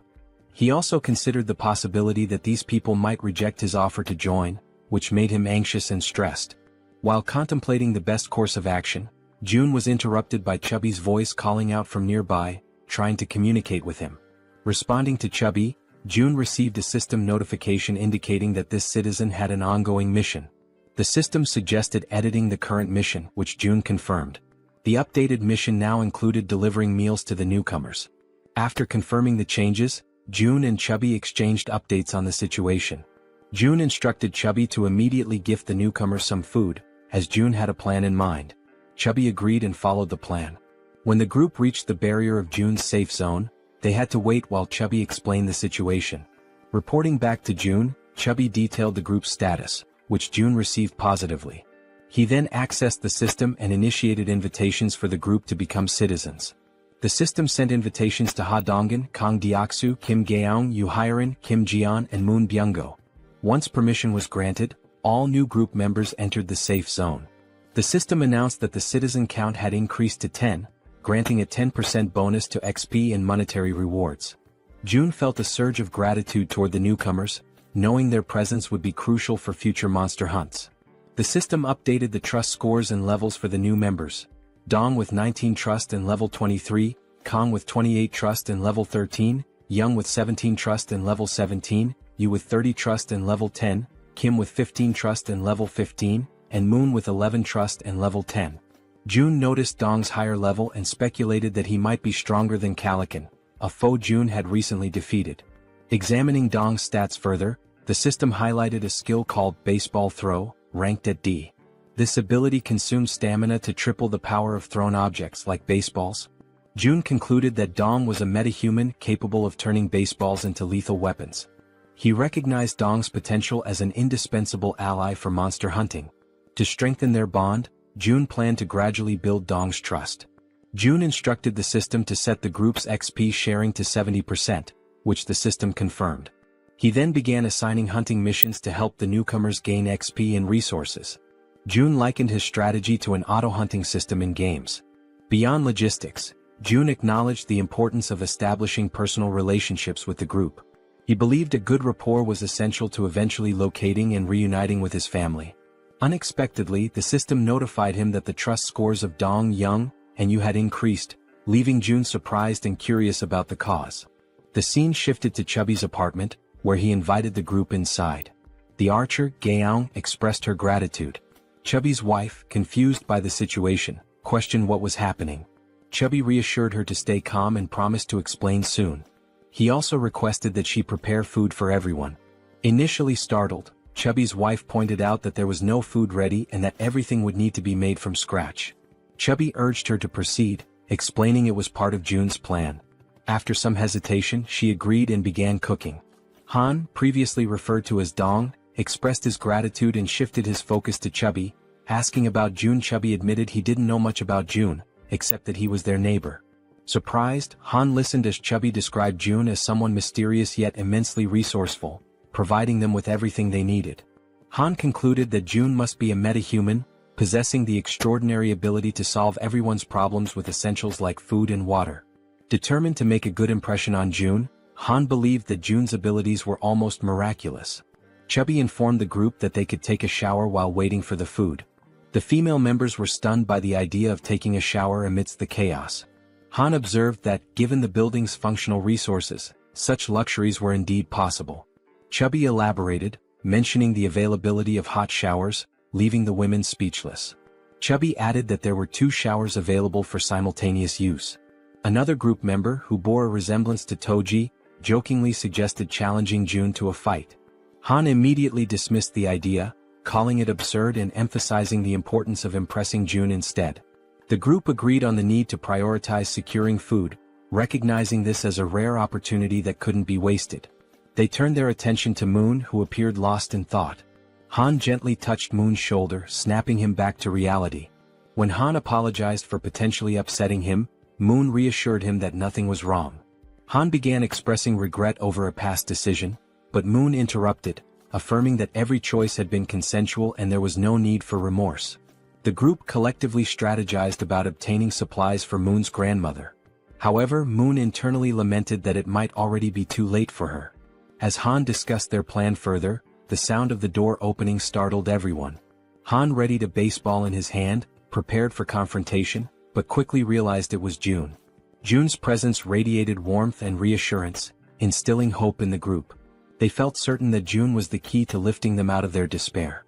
He also considered the possibility that these people might reject his offer to join, which made him anxious and stressed. While contemplating the best course of action, June was interrupted by Chubby's voice calling out from nearby, trying to communicate with him. Responding to Chubby, June received a system notification indicating that this citizen had an ongoing mission. The system suggested editing the current mission, which June confirmed. The updated mission now included delivering meals to the newcomers. After confirming the changes, June and Chubby exchanged updates on the situation. June instructed Chubby to immediately gift the newcomers some food, as June had a plan in mind. Chubby agreed and followed the plan. When the group reached the barrier of June's safe zone, they had to wait while Chubby explained the situation. Reporting back to June, Chubby detailed the group's status, which June received positively. He then accessed the system and initiated invitations for the group to become citizens. The system sent invitations to Ha Donggan, Kang Deoksu, Kim Gaeong, Yu Hyerin, Kim Jian, and Moon Byung-go. Once permission was granted, all new group members entered the safe zone. The system announced that the citizen count had increased to 10, granting a 10% bonus to XP and monetary rewards. June felt a surge of gratitude toward the newcomers, knowing their presence would be crucial for future monster hunts. The system updated the trust scores and levels for the new members. Dong with 19 trust and level 23, Kong with 28 trust and level 13, Young with 17 trust and level 17, Yu with 30 trust and level 10, Kim with 15 trust and level 15, and Moon with 11 trust and level 10. June noticed Dong's higher level and speculated that he might be stronger than Calican, a foe June had recently defeated. Examining Dong's stats further, the system highlighted a skill called baseball throw, ranked at D. This ability consumes stamina to triple the power of thrown objects like baseballs. June concluded that Dong was a metahuman capable of turning baseballs into lethal weapons. He recognized Dong's potential as an indispensable ally for monster hunting. To strengthen their bond, June planned to gradually build Dong's trust. June instructed the system to set the group's XP sharing to 70%, which the system confirmed. He then began assigning hunting missions to help the newcomers gain XP and resources. June likened his strategy to an auto-hunting system in games. Beyond logistics, June acknowledged the importance of establishing personal relationships with the group. He believed a good rapport was essential to eventually locating and reuniting with his family. Unexpectedly, the system notified him that the trust scores of Dong, Young, and Yu had increased, leaving June surprised and curious about the cause. The scene shifted to Chubby's apartment, where he invited the group inside. The archer, Gaeong, expressed her gratitude. Chubby's wife, confused by the situation, questioned what was happening. Chubby reassured her to stay calm and promised to explain soon. He also requested that she prepare food for everyone. Initially startled, Chubby's wife pointed out that there was no food ready and that everything would need to be made from scratch. Chubby urged her to proceed, explaining it was part of June's plan. After some hesitation, she agreed and began cooking. Han, previously referred to as Dong, expressed his gratitude and shifted his focus to Chubby, asking about June. Chubby admitted he didn't know much about June, except that he was their neighbor. Surprised, Han listened as Chubby described June as someone mysterious yet immensely resourceful, providing them with everything they needed. Han concluded that June must be a metahuman, possessing the extraordinary ability to solve everyone's problems with essentials like food and water. Determined to make a good impression on June, Han believed that June's abilities were almost miraculous. Chubby informed the group that they could take a shower while waiting for the food. The female members were stunned by the idea of taking a shower amidst the chaos. Han observed that, given the building's functional resources, such luxuries were indeed possible. Chubby elaborated, mentioning the availability of hot showers, leaving the women speechless. Chubby added that there were 2 showers available for simultaneous use. Another group member, who bore a resemblance to Toji, jokingly suggested challenging June to a fight. Han immediately dismissed the idea, calling it absurd and emphasizing the importance of impressing June instead. The group agreed on the need to prioritize securing food, recognizing this as a rare opportunity that couldn't be wasted. They turned their attention to Moon, who appeared lost in thought. Han gently touched Moon's shoulder, snapping him back to reality. When Han apologized for potentially upsetting him, Moon reassured him that nothing was wrong. Han began expressing regret over a past decision, but Moon interrupted, affirming that every choice had been consensual and there was no need for remorse. The group collectively strategized about obtaining supplies for Moon's grandmother. However, Moon internally lamented that it might already be too late for her. As Han discussed their plan further, the sound of the door opening startled everyone. Han readied a baseball in his hand, prepared for confrontation, but quickly realized it was June. June's presence radiated warmth and reassurance, instilling hope in the group. They felt certain that June was the key to lifting them out of their despair.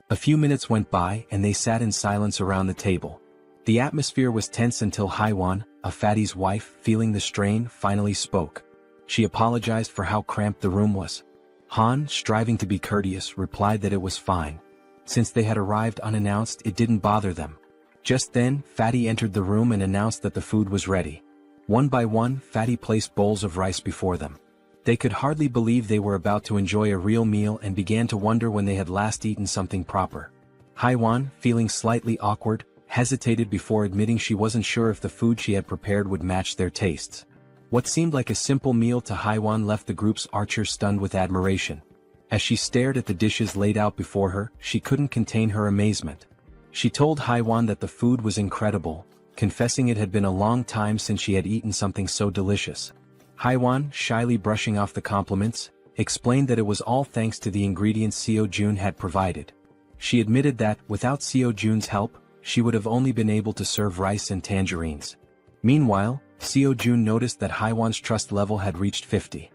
A few minutes went by and they sat in silence around the table. The atmosphere was tense until Haiwan, a fatty's wife, feeling the strain, finally spoke. She apologized for how cramped the room was. Han, striving to be courteous, replied that it was fine. Since they had arrived unannounced, it didn't bother them. Just then, Fatty entered the room and announced that the food was ready. One by one, Fatty placed bowls of rice before them. They could hardly believe they were about to enjoy a real meal and began to wonder when they had last eaten something proper. Haiwan, feeling slightly awkward, hesitated before admitting she wasn't sure if the food she had prepared would match their tastes. What seemed like a simple meal to Haiwan left the group's archer stunned with admiration. As she stared at the dishes laid out before her, she couldn't contain her amazement. She told Haiwan that the food was incredible, confessing it had been a long time since she had eaten something so delicious. Haiwan, shyly brushing off the compliments, explained that it was all thanks to the ingredients Seo Jun had provided. She admitted that, without Seo Jun's help, she would have only been able to serve rice and tangerines. Meanwhile, Seo Jun noticed that Haiwan's trust level had reached 50.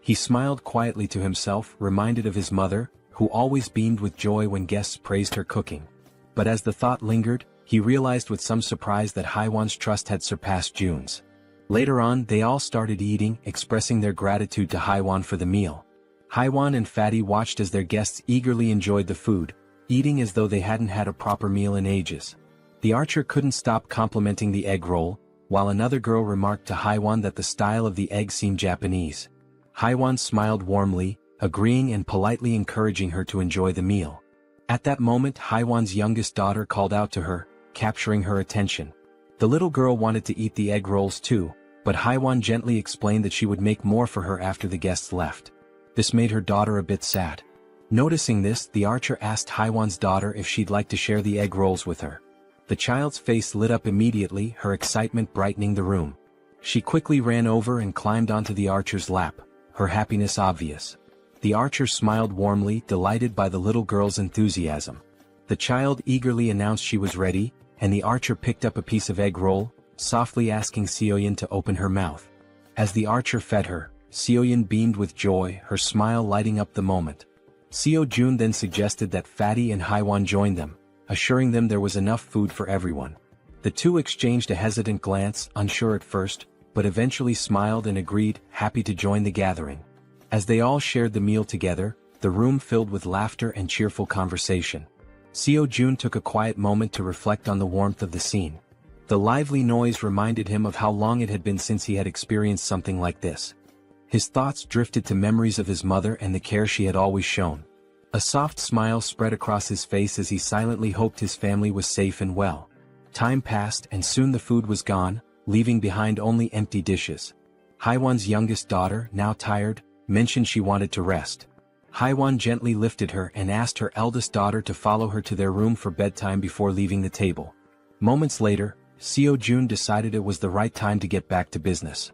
He smiled quietly to himself, reminded of his mother, who always beamed with joy when guests praised her cooking. But as the thought lingered, he realized with some surprise that Haiwan's trust had surpassed Jun's. Later on, they all started eating, expressing their gratitude to Haiwan for the meal. Haiwan and Fatty watched as their guests eagerly enjoyed the food, eating as though they hadn't had a proper meal in ages. The archer couldn't stop complimenting the egg roll, while another girl remarked to Haiwan that the style of the egg seemed Japanese. Haiwan smiled warmly, agreeing and politely encouraging her to enjoy the meal. At that moment, Haiwan's youngest daughter called out to her, capturing her attention. The little girl wanted to eat the egg rolls too, but Haiwan gently explained that she would make more for her after the guests left. This made her daughter a bit sad. Noticing this, the archer asked Haiwan's daughter if she'd like to share the egg rolls with her. The child's face lit up immediately, her excitement brightening the room. She quickly ran over and climbed onto the archer's lap, her happiness obvious. The archer smiled warmly, delighted by the little girl's enthusiasm. The child eagerly announced she was ready, and the archer picked up a piece of egg roll, softly asking Seoyin to open her mouth. As the archer fed her, Seoyin beamed with joy, her smile lighting up the moment. Seo Jun then suggested that Fatty and Haiwan join them, assuring them there was enough food for everyone. The two exchanged a hesitant glance, unsure at first, but eventually smiled and agreed, happy to join the gathering. As they all shared the meal together, the room filled with laughter and cheerful conversation. Seo Jun took a quiet moment to reflect on the warmth of the scene. The lively noise reminded him of how long it had been since he had experienced something like this. His thoughts drifted to memories of his mother and the care she had always shown. A soft smile spread across his face as he silently hoped his family was safe and well. Time passed and soon the food was gone, leaving behind only empty dishes. Haiwan's youngest daughter, now tired, mentioned she wanted to rest. Haiwan gently lifted her and asked her eldest daughter to follow her to their room for bedtime before leaving the table. Moments later, Seo Jun decided it was the right time to get back to business.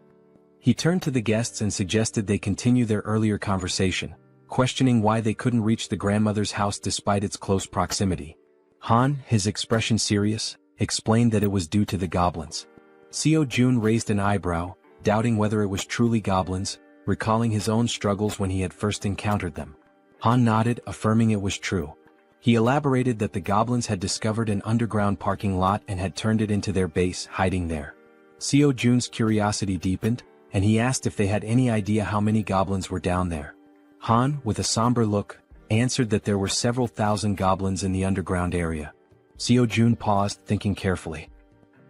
He turned to the guests and suggested they continue their earlier conversation, questioning why they couldn't reach the grandmother's house despite its close proximity. Han, his expression serious, explained that it was due to the goblins. Seo Jun raised an eyebrow, doubting whether it was truly goblins, recalling his own struggles when he had first encountered them. Han nodded, affirming it was true. He elaborated that the goblins had discovered an underground parking lot and had turned it into their base, hiding there. Seo Jun's curiosity deepened, and he asked if they had any idea how many goblins were down there. Han, with a somber look, answered that there were several thousand goblins in the underground area. Seo Jun paused, thinking carefully.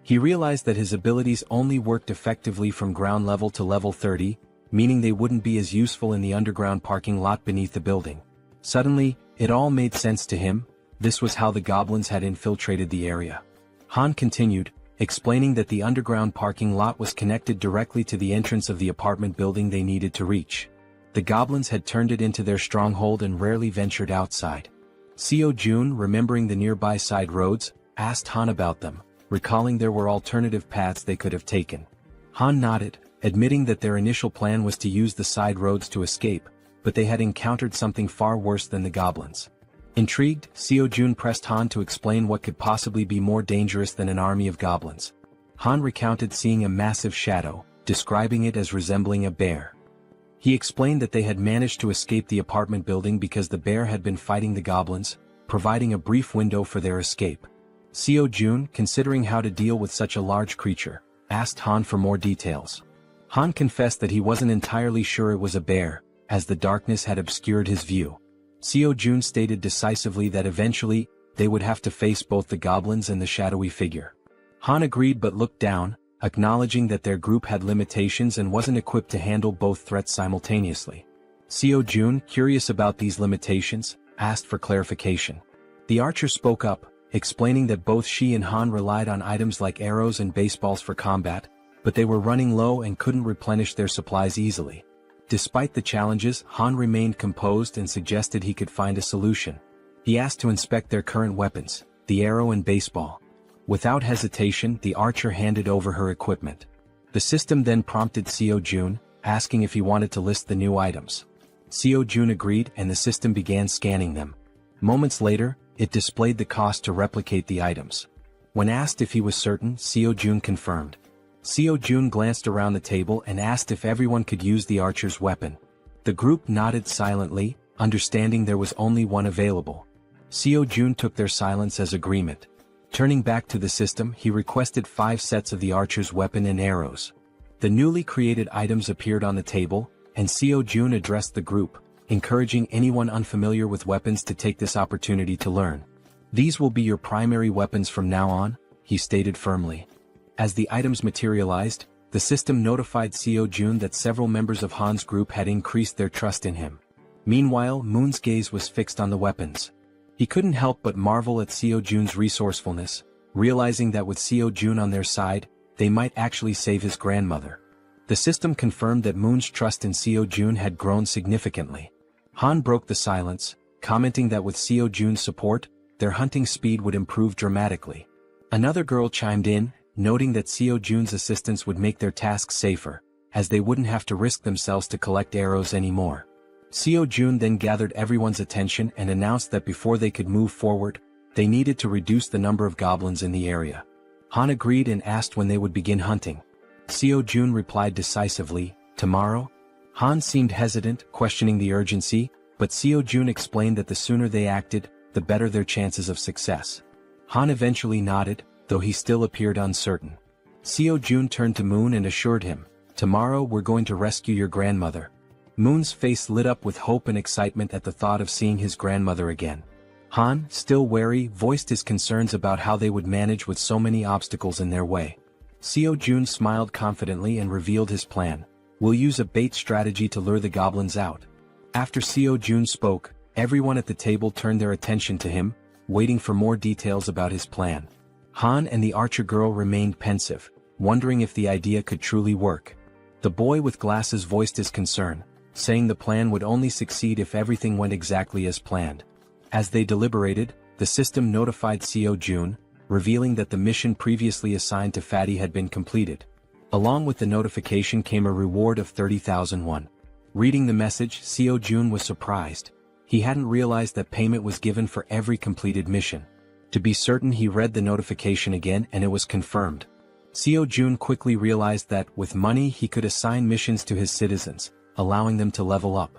He realized that his abilities only worked effectively from ground level to level 30, meaning they wouldn't be as useful in the underground parking lot beneath the building. Suddenly, it all made sense to him. This was how the goblins had infiltrated the area. Han continued, explaining that the underground parking lot was connected directly to the entrance of the apartment building they needed to reach. The goblins had turned it into their stronghold and rarely ventured outside. Seo Jun, remembering the nearby side roads, asked Han about them, recalling there were alternative paths they could have taken. Han nodded, admitting that their initial plan was to use the side roads to escape, but they had encountered something far worse than the goblins. Intrigued, Seo-jun pressed Han to explain what could possibly be more dangerous than an army of goblins. Han recounted seeing a massive shadow, describing it as resembling a bear. He explained that they had managed to escape the apartment building because the bear had been fighting the goblins, providing a brief window for their escape. Seo-jun, considering how to deal with such a large creature, asked Han for more details. Han confessed that he wasn't entirely sure it was a bear, as the darkness had obscured his view. Seo-jun stated decisively that eventually, they would have to face both the goblins and the shadowy figure. Han agreed but looked down, acknowledging that their group had limitations and wasn't equipped to handle both threats simultaneously. Seo-jun, curious about these limitations, asked for clarification. The archer spoke up, explaining that both she and Han relied on items like arrows and baseballs for combat, but they were running low and couldn't replenish their supplies easily. Despite the challenges, Han remained composed and suggested he could find a solution. He asked to inspect their current weapons, the arrow and baseball. Without hesitation, the archer handed over her equipment. The system then prompted Seo-jun, asking if he wanted to list the new items. Seo-jun agreed and the system began scanning them. Moments later, it displayed the cost to replicate the items. When asked if he was certain, Seo-jun confirmed. Seo-jun glanced around the table and asked if everyone could use the archer's weapon. The group nodded silently, understanding there was only one available. Seo-jun took their silence as agreement. Turning back to the system, he requested 5 sets of the archer's weapon and arrows. The newly created items appeared on the table, and Seo-jun addressed the group, encouraging anyone unfamiliar with weapons to take this opportunity to learn. "These will be your primary weapons from now on," he stated firmly. As the items materialized, the system notified Seo-jun that several members of Han's group had increased their trust in him. Meanwhile, Moon's gaze was fixed on the weapons. He couldn't help but marvel at Seo-jun's resourcefulness, realizing that with Seo-jun on their side, they might actually save his grandmother. The system confirmed that Moon's trust in Seo-jun had grown significantly. Han broke the silence, commenting that with Seo-jun's support, their hunting speed would improve dramatically. Another girl chimed in, noting that Seo-jun's assistance would make their tasks safer, as they wouldn't have to risk themselves to collect arrows anymore. Seo-jun then gathered everyone's attention and announced that before they could move forward, they needed to reduce the number of goblins in the area. Han agreed and asked when they would begin hunting. Seo-jun replied decisively, "Tomorrow?" Han seemed hesitant, questioning the urgency, but Seo-jun explained that the sooner they acted, the better their chances of success. Han eventually nodded, though he still appeared uncertain. Seo-jun turned to Moon and assured him, "Tomorrow we're going to rescue your grandmother." Moon's face lit up with hope and excitement at the thought of seeing his grandmother again. Han, still wary, voiced his concerns about how they would manage with so many obstacles in their way. Seo-jun smiled confidently and revealed his plan. "We'll use a bait strategy to lure the goblins out." After Seo-jun spoke, everyone at the table turned their attention to him, waiting for more details about his plan. Han and the archer girl remained pensive, wondering if the idea could truly work. The boy with glasses voiced his concern, saying the plan would only succeed if everything went exactly as planned. As they deliberated, the system notified Seo-jun, revealing that the mission previously assigned to Fatty had been completed. Along with the notification came a reward of 30,000 won. Reading the message, Seo-jun was surprised. He hadn't realized that payment was given for every completed mission. To be certain, he read the notification again and it was confirmed. Seo-jun quickly realized that, with money, he could assign missions to his citizens, allowing them to level up.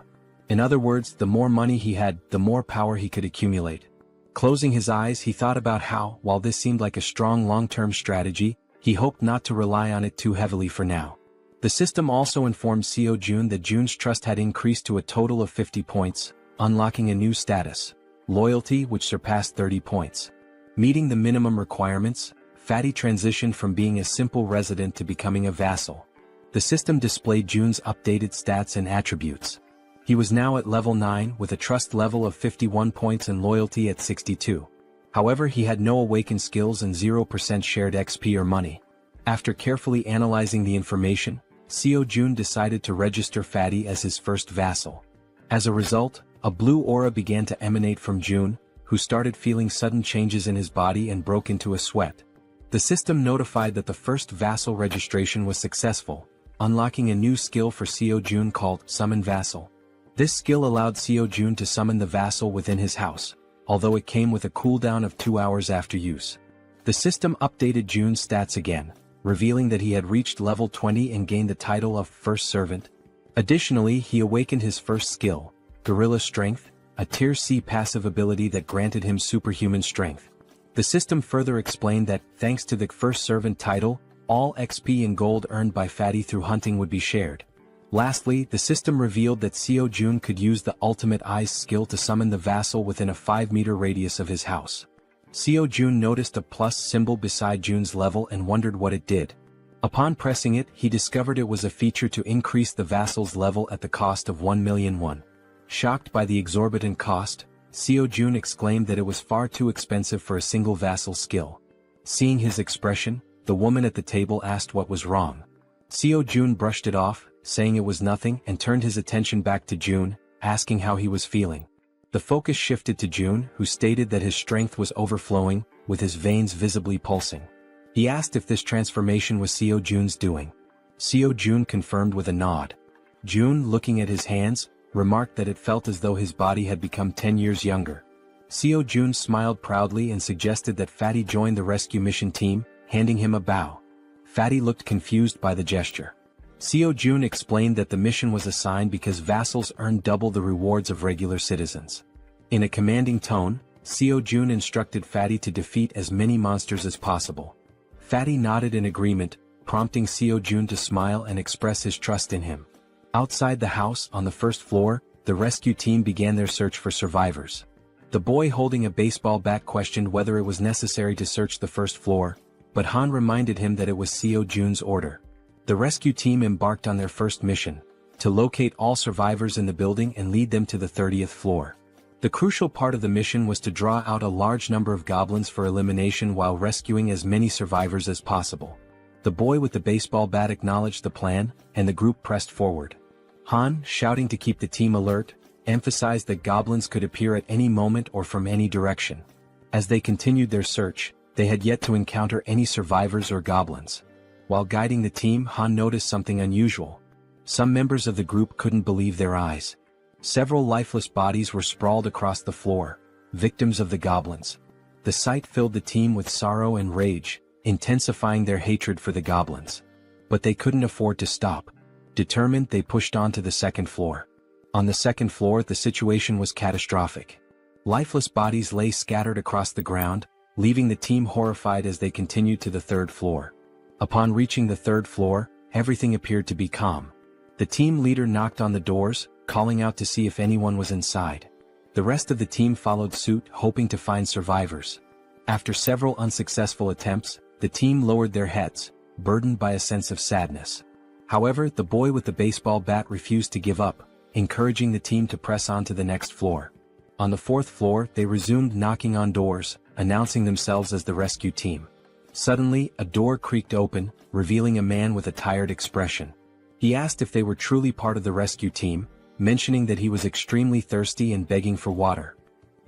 In other words, the more money he had, the more power he could accumulate. Closing his eyes, he thought about how, while this seemed like a strong long-term strategy, he hoped not to rely on it too heavily for now. The system also informed Seo-jun that Jun's trust had increased to a total of 50 points, unlocking a new status, loyalty, which surpassed 30 points. Meeting the minimum requirements, Fatty transitioned from being a simple resident to becoming a vassal. The system displayed Jun's updated stats and attributes. He was now at level 9 with a trust level of 51 points and loyalty at 62. However, he had no awakened skills and 0% shared XP or money. After carefully analyzing the information, Seo-jun decided to register Fatty as his first vassal. As a result, a blue aura began to emanate from Jun, who started feeling sudden changes in his body and broke into a sweat. The system notified that the first Vassal registration was successful, unlocking a new skill for Seo Jun called Summon Vassal. This skill allowed Seo Jun to summon the Vassal within his house, although it came with a cooldown of 2 hours after use. The system updated Jun's stats again, revealing that he had reached level 20 and gained the title of First Servant. Additionally, he awakened his first skill, Gorilla Strength, a Tier C passive ability that granted him superhuman strength. The system further explained that, thanks to the First Servant title, all XP and gold earned by Fatty through hunting would be shared. Lastly, the system revealed that Seo Jun could use the Ultimate Eyes skill to summon the Vassal within a 5-meter radius of his house. Seo Jun noticed a plus symbol beside Jun's level and wondered what it did. Upon pressing it, he discovered it was a feature to increase the Vassal's level at the cost of 1 million won. Shocked by the exorbitant cost, Seo Jun exclaimed that it was far too expensive for a single Vassal skill. Seeing his expression, the woman at the table asked what was wrong. Seo Jun brushed it off, saying it was nothing, and turned his attention back to Jun, asking how he was feeling. The focus shifted to Jun, who stated that his strength was overflowing, with his veins visibly pulsing. He asked if this transformation was Seo Jun's doing. Seo Jun confirmed with a nod. Jun, looking at his hands, remarked that it felt as though his body had become 10 years younger. Seo Jun smiled proudly and suggested that Fatty join the rescue mission team, handing him a bow. Fatty looked confused by the gesture. Seo Jun explained that the mission was assigned because Vassals earned double the rewards of regular citizens. In a commanding tone, Seo Jun instructed Fatty to defeat as many monsters as possible. Fatty nodded in agreement, prompting Seo Jun to smile and express his trust in him. Outside the house, on the first floor, the rescue team began their search for survivors. The boy holding a baseball bat questioned whether it was necessary to search the first floor, but Han reminded him that it was Seo Jun's order. The rescue team embarked on their first mission, to locate all survivors in the building and lead them to the 30th floor. The crucial part of the mission was to draw out a large number of goblins for elimination while rescuing as many survivors as possible. The boy with the baseball bat acknowledged the plan, and the group pressed forward. Han, shouting to keep the team alert, emphasized that goblins could appear at any moment or from any direction. As they continued their search, they had yet to encounter any survivors or goblins. While guiding the team, Han noticed something unusual. Some members of the group couldn't believe their eyes. Several lifeless bodies were sprawled across the floor, victims of the goblins. The sight filled the team with sorrow and rage, intensifying their hatred for the goblins. But they couldn't afford to stop. Determined, they pushed on to the second floor. On the second floor, the situation was catastrophic. Lifeless bodies lay scattered across the ground, leaving the team horrified as they continued to the third floor. Upon reaching the third floor, everything appeared to be calm. The team leader knocked on the doors, calling out to see if anyone was inside. The rest of the team followed suit, hoping to find survivors. After several unsuccessful attempts, the team lowered their heads, burdened by a sense of sadness. However, the boy with the baseball bat refused to give up, encouraging the team to press on to the next floor. On the fourth floor, they resumed knocking on doors, announcing themselves as the rescue team. Suddenly, a door creaked open, revealing a man with a tired expression. He asked if they were truly part of the rescue team, mentioning that he was extremely thirsty and begging for water.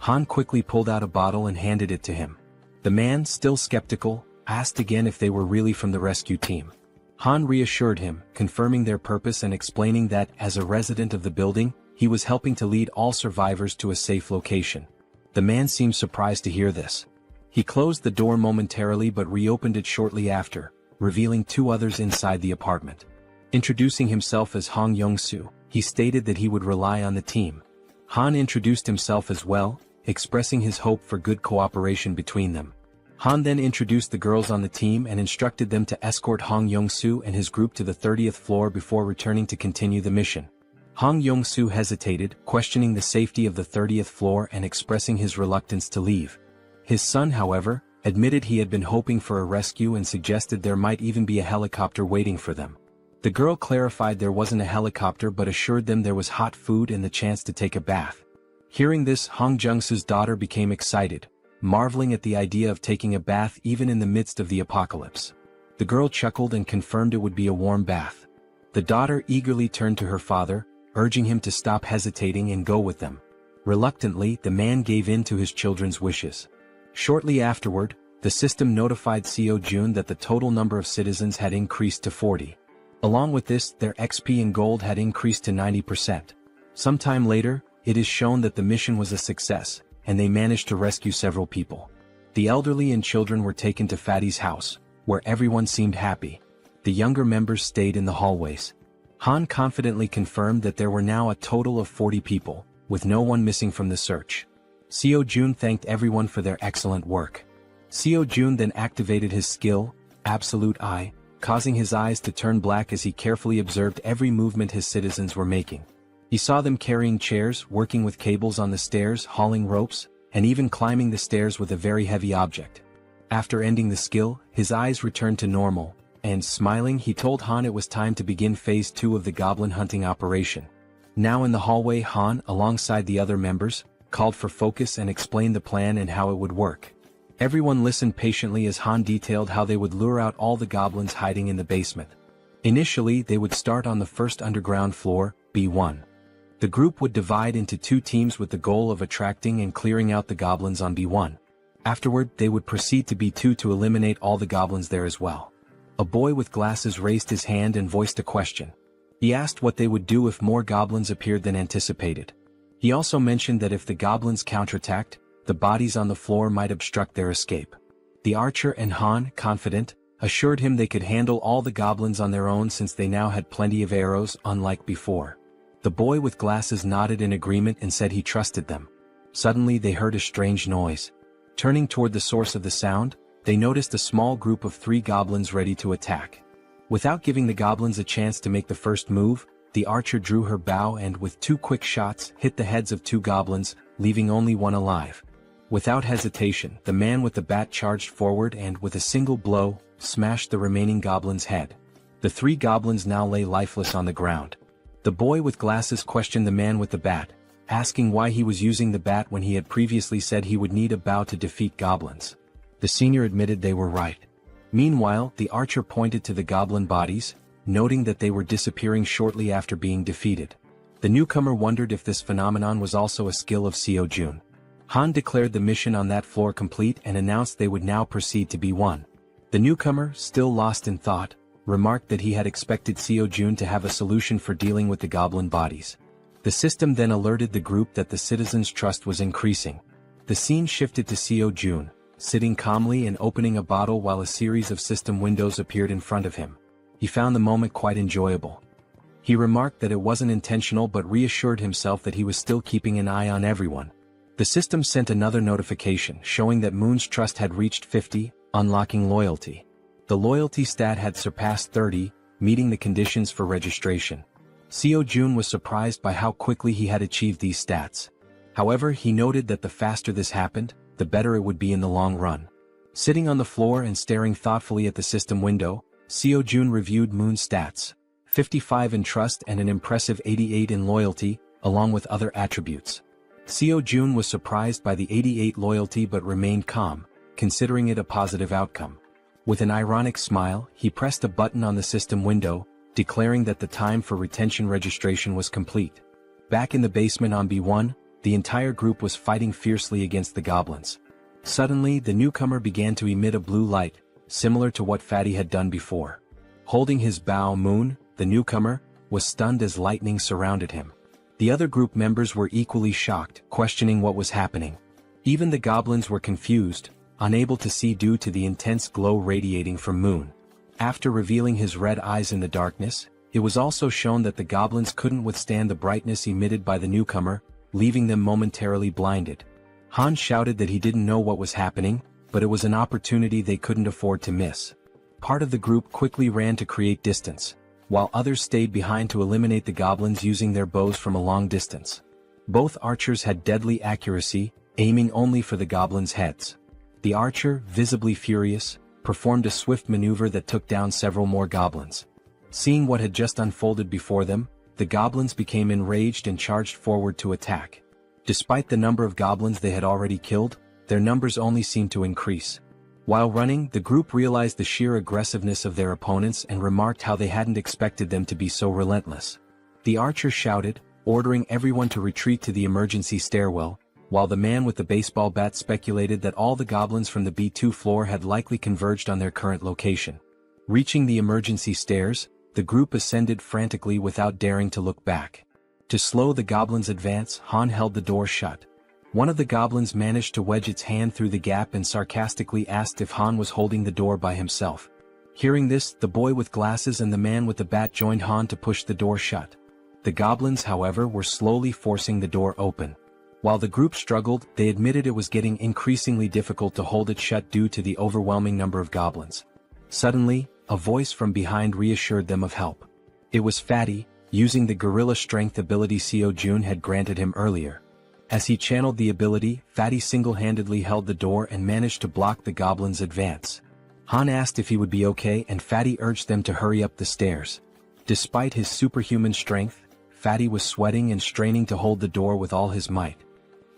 Han quickly pulled out a bottle and handed it to him. The man, still skeptical, asked again if they were really from the rescue team. Han reassured him, confirming their purpose and explaining that, as a resident of the building, he was helping to lead all survivors to a safe location. The man seemed surprised to hear this. He closed the door momentarily but reopened it shortly after, revealing 2 others inside the apartment. Introducing himself as Hong Young-soo, he stated that he would rely on the team. Han introduced himself as well, expressing his hope for good cooperation between them. Han then introduced the girls on the team and instructed them to escort Hong Young-soo and his group to the 30th floor before returning to continue the mission. Hong Young-soo hesitated, questioning the safety of the 30th floor and expressing his reluctance to leave. His son, however, admitted he had been hoping for a rescue and suggested there might even be a helicopter waiting for them. The girl clarified there wasn't a helicopter but assured them there was hot food and the chance to take a bath. Hearing this, Hong Jung-soo's daughter became excited, marveling at the idea of taking a bath even in the midst of the apocalypse. The girl chuckled and confirmed it would be a warm bath. The daughter eagerly turned to her father, urging him to stop hesitating and go with them. Reluctantly, the man gave in to his children's wishes. Shortly afterward, The system notified Seo Jun that the total number of citizens had increased to 40. Along with this, their XP and gold had increased to 90%. Sometime later, it is shown that the mission was a success, and they managed to rescue several people. The elderly and children were taken to Fatty's house, where everyone seemed happy. The younger members stayed in the hallways. Han confidently confirmed that there were now a total of 40 people, with no one missing from the search. Seo Jun thanked everyone for their excellent work. Seo Jun then activated his skill, Absolute Eye, causing his eyes to turn black as he carefully observed every movement his citizens were making. He saw them carrying chairs, working with cables on the stairs, hauling ropes, and even climbing the stairs with a very heavy object. After ending the skill, his eyes returned to normal, and smiling he told Han it was time to begin phase 2 of the goblin hunting operation. Now in the hallway, Han, alongside the other members, called for focus and explained the plan and how it would work. Everyone listened patiently as Han detailed how they would lure out all the goblins hiding in the basement. Initially, they would start on the first underground floor, B1. The group would divide into 2 teams with the goal of attracting and clearing out the goblins on B1. Afterward, they would proceed to B2 to eliminate all the goblins there as well. A boy with glasses raised his hand and voiced a question. He asked what they would do if more goblins appeared than anticipated. He also mentioned that if the goblins counterattacked, the bodies on the floor might obstruct their escape. The archer and Han, confident, assured him they could handle all the goblins on their own since they now had plenty of arrows, unlike before. The boy with glasses nodded in agreement and said he trusted them. Suddenly they heard a strange noise. Turning toward the source of the sound, they noticed a small group of 3 goblins ready to attack. Without giving the goblins a chance to make the first move, the archer drew her bow and with 2 quick shots hit the heads of 2 goblins, leaving only one alive. Without hesitation, the man with the bat charged forward and, with a single blow, smashed the remaining goblin's head. The 3 goblins now lay lifeless on the ground. The boy with glasses questioned the man with the bat, asking why he was using the bat when he had previously said he would need a bow to defeat goblins. The senior admitted they were right. Meanwhile, the archer pointed to the goblin bodies, noting that they were disappearing shortly after being defeated. The newcomer wondered if this phenomenon was also a skill of Seo Jun. Han declared the mission on that floor complete and announced they would now proceed to B1. The newcomer, still lost in thought, remarked that he had expected Seo Jun to have a solution for dealing with the goblin bodies. The system then alerted the group that the citizens' trust was increasing. The scene shifted to Seo Jun, sitting calmly and opening a bottle while a series of system windows appeared in front of him. He found the moment quite enjoyable. He remarked that it wasn't intentional but reassured himself that he was still keeping an eye on everyone. The system sent another notification showing that Moon's trust had reached 50, unlocking loyalty. The loyalty stat had surpassed 30, meeting the conditions for registration. Seo Jun was surprised by how quickly he had achieved these stats. However, he noted that the faster this happened, the better it would be in the long run. Sitting on the floor and staring thoughtfully at the system window, Seo Jun reviewed Moon's stats: 55 in trust and an impressive 88 in loyalty, along with other attributes. Seo Jun was surprised by the 88 loyalty but remained calm, considering it a positive outcome. With an ironic smile, he pressed a button on the system window, declaring that the time for retention registration was complete. Back in the basement on B1, the entire group was fighting fiercely against the goblins. Suddenly, the newcomer began to emit a blue light, similar to what Fatty had done before. Holding his bow, Moon, the newcomer, was stunned as lightning surrounded him. The other group members were equally shocked, questioning what was happening. Even the goblins were confused, unable to see due to the intense glow radiating from Moon. After revealing his red eyes in the darkness, it was also shown that the goblins couldn't withstand the brightness emitted by the newcomer, leaving them momentarily blinded. Han shouted that he didn't know what was happening, but it was an opportunity they couldn't afford to miss. Part of the group quickly ran to create distance, while others stayed behind to eliminate the goblins using their bows from a long distance. Both archers had deadly accuracy, aiming only for the goblins' heads. The archer, visibly furious, performed a swift maneuver that took down several more goblins. Seeing what had just unfolded before them, the goblins became enraged and charged forward to attack. Despite the number of goblins they had already killed, their numbers only seemed to increase. While running, the group realized the sheer aggressiveness of their opponents and remarked how they hadn't expected them to be so relentless. The archer shouted, ordering everyone to retreat to the emergency stairwell, while the man with the baseball bat speculated that all the goblins from the B2 floor had likely converged on their current location. Reaching the emergency stairs, the group ascended frantically without daring to look back. To slow the goblins' advance, Han held the door shut. One of the goblins managed to wedge its hand through the gap and sarcastically asked if Han was holding the door by himself. Hearing this, the boy with glasses and the man with the bat joined Han to push the door shut. The goblins, however, were slowly forcing the door open. While the group struggled, they admitted it was getting increasingly difficult to hold it shut due to the overwhelming number of goblins. Suddenly, a voice from behind reassured them of help. It was Fatty, using the gorilla strength ability Seo Jun had granted him earlier. As he channeled the ability, Fatty single-handedly held the door and managed to block the goblins' advance. Han asked if he would be okay and Fatty urged them to hurry up the stairs. Despite his superhuman strength, Fatty was sweating and straining to hold the door with all his might.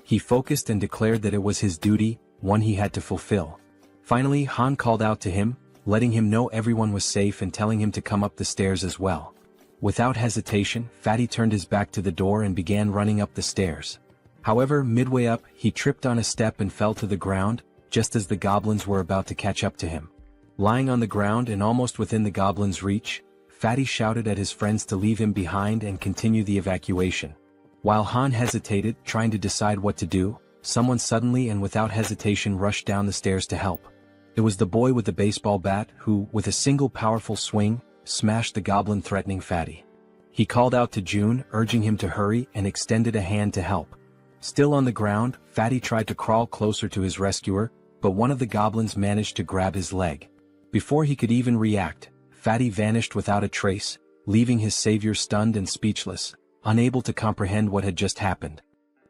He focused and declared that it was his duty, one he had to fulfill. Finally, Han called out to him, letting him know everyone was safe and telling him to come up the stairs as well. Without hesitation, Fatty turned his back to the door and began running up the stairs. However, midway up, he tripped on a step and fell to the ground, just as the goblins were about to catch up to him. Lying on the ground and almost within the goblins' reach, Fatty shouted at his friends to leave him behind and continue the evacuation. While Han hesitated, trying to decide what to do, someone suddenly and without hesitation rushed down the stairs to help. It was the boy with the baseball bat who, with a single powerful swing, smashed the goblin threatening Fatty. He called out to Jun, urging him to hurry, and extended a hand to help. Still on the ground, Fatty tried to crawl closer to his rescuer, but one of the goblins managed to grab his leg. Before he could even react, Fatty vanished without a trace, leaving his savior stunned and speechless, unable to comprehend what had just happened.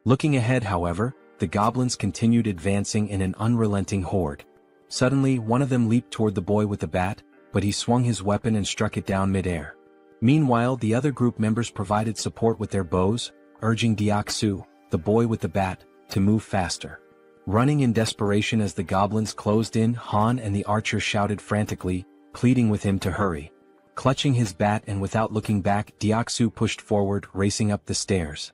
Looking ahead, however, the goblins continued advancing in an unrelenting horde. Suddenly, one of them leaped toward the boy with the bat, but he swung his weapon and struck it down mid-air. Meanwhile, the other group members provided support with their bows, urging Deok-su, the boy with the bat, to move faster. Running in desperation as the goblins closed in, Han and the archer shouted frantically, pleading with him to hurry. Clutching his bat and without looking back, Deok-su pushed forward, racing up the stairs.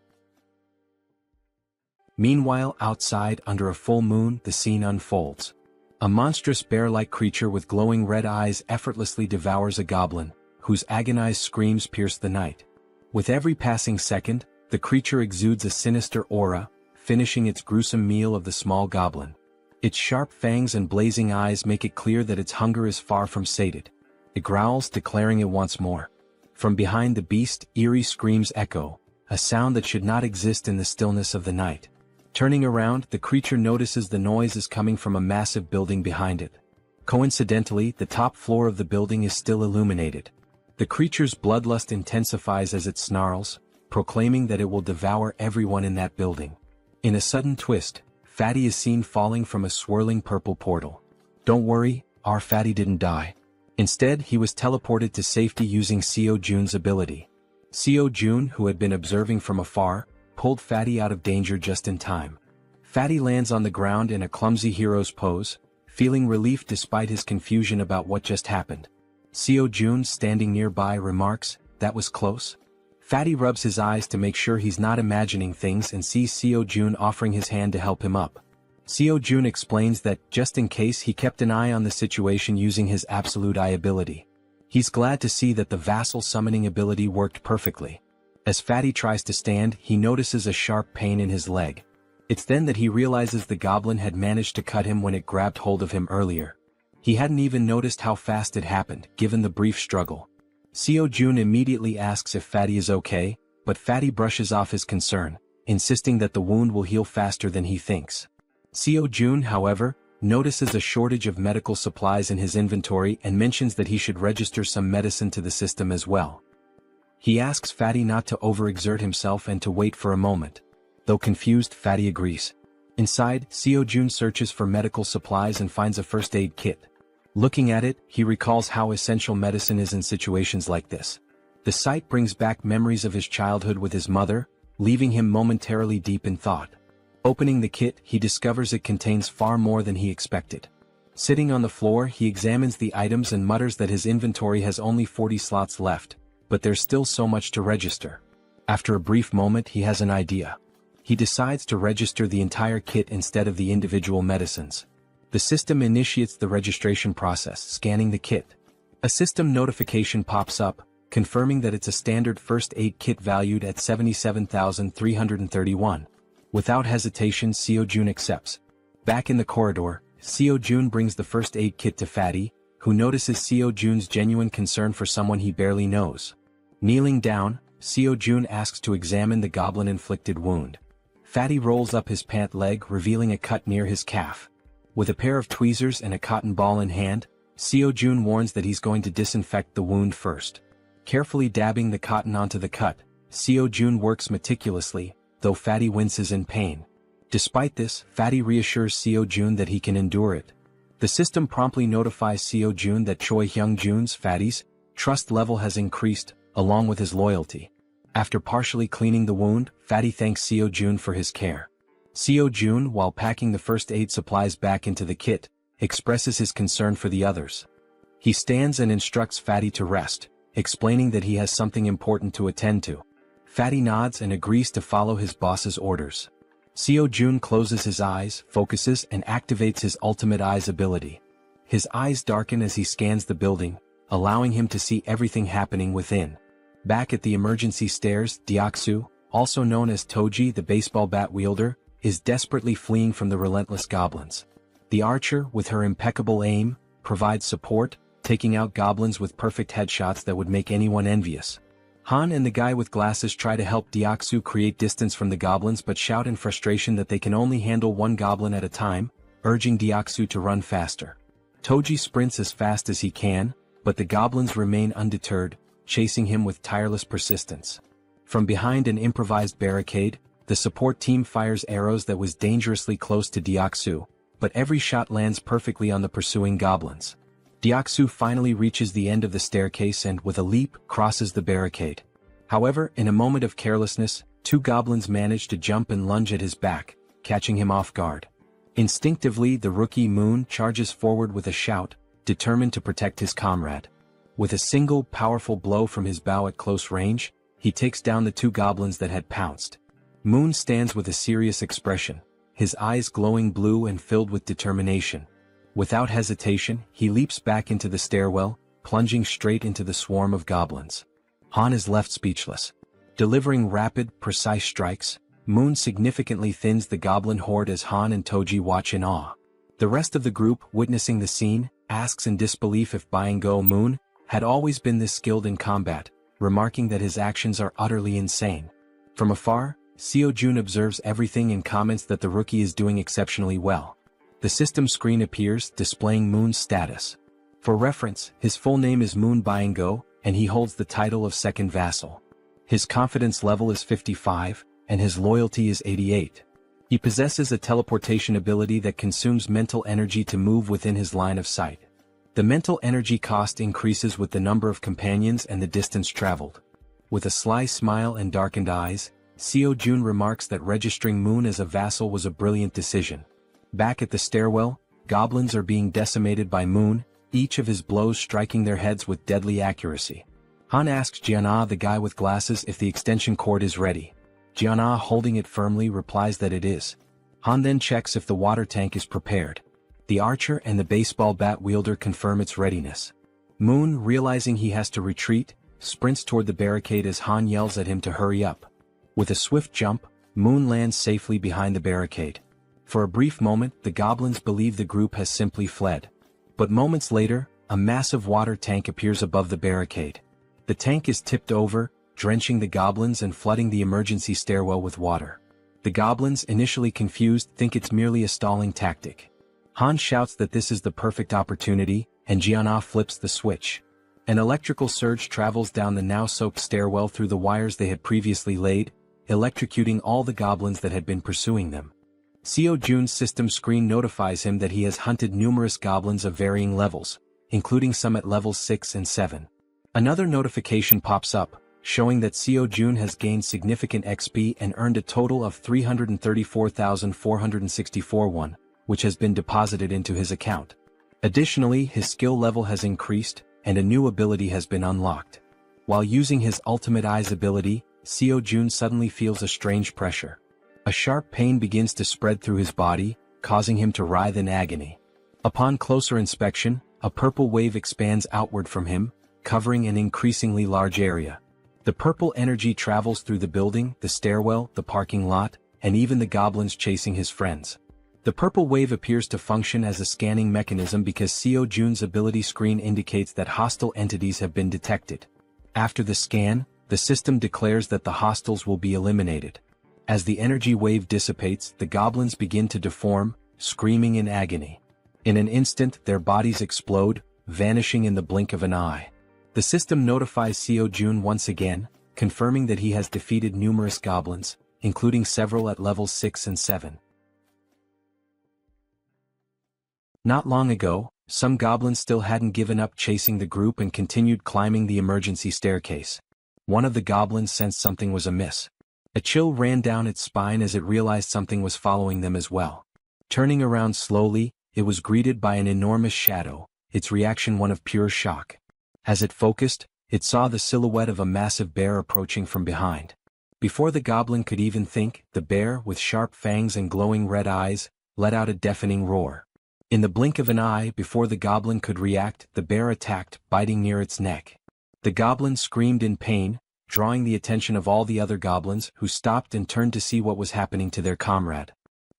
Meanwhile, outside, under a full moon, the scene unfolds. A monstrous bear-like creature with glowing red eyes effortlessly devours a goblin, whose agonized screams pierce the night. With every passing second, the creature exudes a sinister aura, finishing its gruesome meal of the small goblin. Its sharp fangs and blazing eyes make it clear that its hunger is far from sated. It growls, declaring it wants more. From behind the beast, eerie screams echo, a sound that should not exist in the stillness of the night. Turning around, the creature notices the noise is coming from a massive building behind it. Coincidentally, the top floor of the building is still illuminated. The creature's bloodlust intensifies as it snarls, proclaiming that it will devour everyone in that building. In a sudden twist, Fatty is seen falling from a swirling purple portal. Don't worry, our Fatty didn't die. Instead, he was teleported to safety using Seo Jun's ability. Seo Jun, who had been observing from afar, pulled Fatty out of danger just in time. Fatty lands on the ground in a clumsy hero's pose, feeling relief despite his confusion about what just happened. Seo Jun, standing nearby, remarks, "That was close." Fatty rubs his eyes to make sure he's not imagining things and sees Seo Jun offering his hand to help him up. Seo Jun explains that, just in case, he kept an eye on the situation using his absolute eye ability. He's glad to see that the Vassal summoning ability worked perfectly. As Fatty tries to stand, he notices a sharp pain in his leg. It's then that he realizes the goblin had managed to cut him when it grabbed hold of him earlier. He hadn't even noticed how fast it happened, given the brief struggle. Seo Jun immediately asks if Fatty is okay, but Fatty brushes off his concern, insisting that the wound will heal faster than he thinks. Seo Jun, however, notices a shortage of medical supplies in his inventory and mentions that he should register some medicine to the system as well. He asks Fatty not to overexert himself and to wait for a moment. Though confused, Fatty agrees. Inside, Seo Jun searches for medical supplies and finds a first aid kit. Looking at it, he recalls how essential medicine is in situations like this. The sight brings back memories of his childhood with his mother, leaving him momentarily deep in thought. Opening the kit, he discovers it contains far more than he expected. Sitting on the floor, he examines the items and mutters that his inventory has only 40 slots left, but there's still so much to register. After a brief moment, he has an idea. He decides to register the entire kit instead of the individual medicines. The system initiates the registration process, scanning the kit. A system notification pops up, confirming that it's a standard first aid kit valued at 77,331. Without hesitation, Seo-jun accepts. Back in the corridor, Seo-jun brings the first aid kit to Fatty, who notices Seo-jun's genuine concern for someone he barely knows. Kneeling down, Seo-jun asks to examine the goblin-inflicted wound. Fatty rolls up his pant leg, revealing a cut near his calf. With a pair of tweezers and a cotton ball in hand, Seo-jun warns that he's going to disinfect the wound first. Carefully dabbing the cotton onto the cut, Seo-jun works meticulously, though Fatty winces in pain. Despite this, Fatty reassures Seo-jun that he can endure it. The system promptly notifies Seo-jun that Choi Hyung-jun's, Fatty's, trust level has increased, along with his loyalty. After partially cleaning the wound, Fatty thanks Seo-jun for his care. Seo-jun, while packing the first aid supplies back into the kit, expresses his concern for the others. He stands and instructs Fatty to rest, explaining that he has something important to attend to. Fatty nods and agrees to follow his boss's orders. Seo-jun closes his eyes, focuses, and activates his ultimate eyes ability. His eyes darken as he scans the building, allowing him to see everything happening within. Back at the emergency stairs, Deoksu, also known as Toji the baseball bat wielder, is desperately fleeing from the relentless goblins. The archer, with her impeccable aim, provides support, taking out goblins with perfect headshots that would make anyone envious. Han and the guy with glasses try to help Deoksu create distance from the goblins but shout in frustration that they can only handle one goblin at a time, urging Deoksu to run faster. Toji sprints as fast as he can, but the goblins remain undeterred, chasing him with tireless persistence. From behind an improvised barricade, the support team fires arrows that was dangerously close to Deoksu, but every shot lands perfectly on the pursuing goblins. Deoksu finally reaches the end of the staircase and, with a leap, crosses the barricade. However, in a moment of carelessness, two goblins manage to jump and lunge at his back, catching him off guard. Instinctively, the rookie Moon charges forward with a shout, determined to protect his comrade. With a single powerful blow from his bow at close range, he takes down the two goblins that had pounced. Moon stands with a serious expression, his eyes glowing blue and filled with determination. Without hesitation, he leaps back into the stairwell, plunging straight into the swarm of goblins. Han is left speechless. Delivering rapid, precise strikes, Moon significantly thins the goblin horde as Han and Toji watch in awe. The rest of the group, witnessing the scene, asks in disbelief if Byung-go Moon had always been this skilled in combat, remarking that his actions are utterly insane. From afar, Seo-jun observes everything and comments that the rookie is doing exceptionally well. The system screen appears, displaying Moon's status. For reference, his full name is Moon Byung-go, and he holds the title of second Vassal. His confidence level is 55, and his loyalty is 88. He possesses a teleportation ability that consumes mental energy to move within his line of sight. The mental energy cost increases with the number of companions and the distance traveled. With a sly smile and darkened eyes, Seo-jun remarks that registering Moon as a vassal was a brilliant decision. Back at the stairwell, goblins are being decimated by Moon, each of his blows striking their heads with deadly accuracy. Han asks Jiana, the guy with glasses, if the extension cord is ready. Jiana, holding it firmly, replies that it is. Han then checks if the water tank is prepared. The archer and the baseball bat wielder confirm its readiness. Moon, realizing he has to retreat, sprints toward the barricade as Han yells at him to hurry up. With a swift jump, Moon lands safely behind the barricade. For a brief moment, the goblins believe the group has simply fled. But moments later, a massive water tank appears above the barricade. The tank is tipped over, drenching the goblins and flooding the emergency stairwell with water. The goblins, initially confused, think it's merely a stalling tactic. Han shouts that this is the perfect opportunity, and Jiana flips the switch. An electrical surge travels down the now soaked stairwell through the wires they had previously laid, electrocuting all the goblins that had been pursuing them. Seo-jun's system screen notifies him that he has hunted numerous goblins of varying levels, including some at levels 6 and 7. Another notification pops up, showing that Seo-jun has gained significant XP and earned a total of 334,464 won, which has been deposited into his account. Additionally, his skill level has increased, and a new ability has been unlocked. While using his ultimate eyes ability, Seo-jun suddenly feels a strange pressure. A sharp pain begins to spread through his body, causing him to writhe in agony. Upon closer inspection, a purple wave expands outward from him, covering an increasingly large area. The purple energy travels through the building, the stairwell, the parking lot, and even the goblins chasing his friends. The purple wave appears to function as a scanning mechanism because Seo Jun's ability screen indicates that hostile entities have been detected. After the scan, the system declares that the hostiles will be eliminated. As the energy wave dissipates, the goblins begin to deform, screaming in agony. In an instant, their bodies explode, vanishing in the blink of an eye. The system notifies Seo Jun once again, confirming that he has defeated numerous goblins, including several at levels 6 and 7. Not long ago, some goblins still hadn't given up chasing the group and continued climbing the emergency staircase. One of the goblins sensed something was amiss. A chill ran down its spine as it realized something was following them as well. Turning around slowly, it was greeted by an enormous shadow, its reaction one of pure shock. As it focused, it saw the silhouette of a massive bear approaching from behind. Before the goblin could even think, the bear, with sharp fangs and glowing red eyes, let out a deafening roar. In the blink of an eye, before the goblin could react, the bear attacked, biting near its neck. The goblin screamed in pain, drawing the attention of all the other goblins, who stopped and turned to see what was happening to their comrade.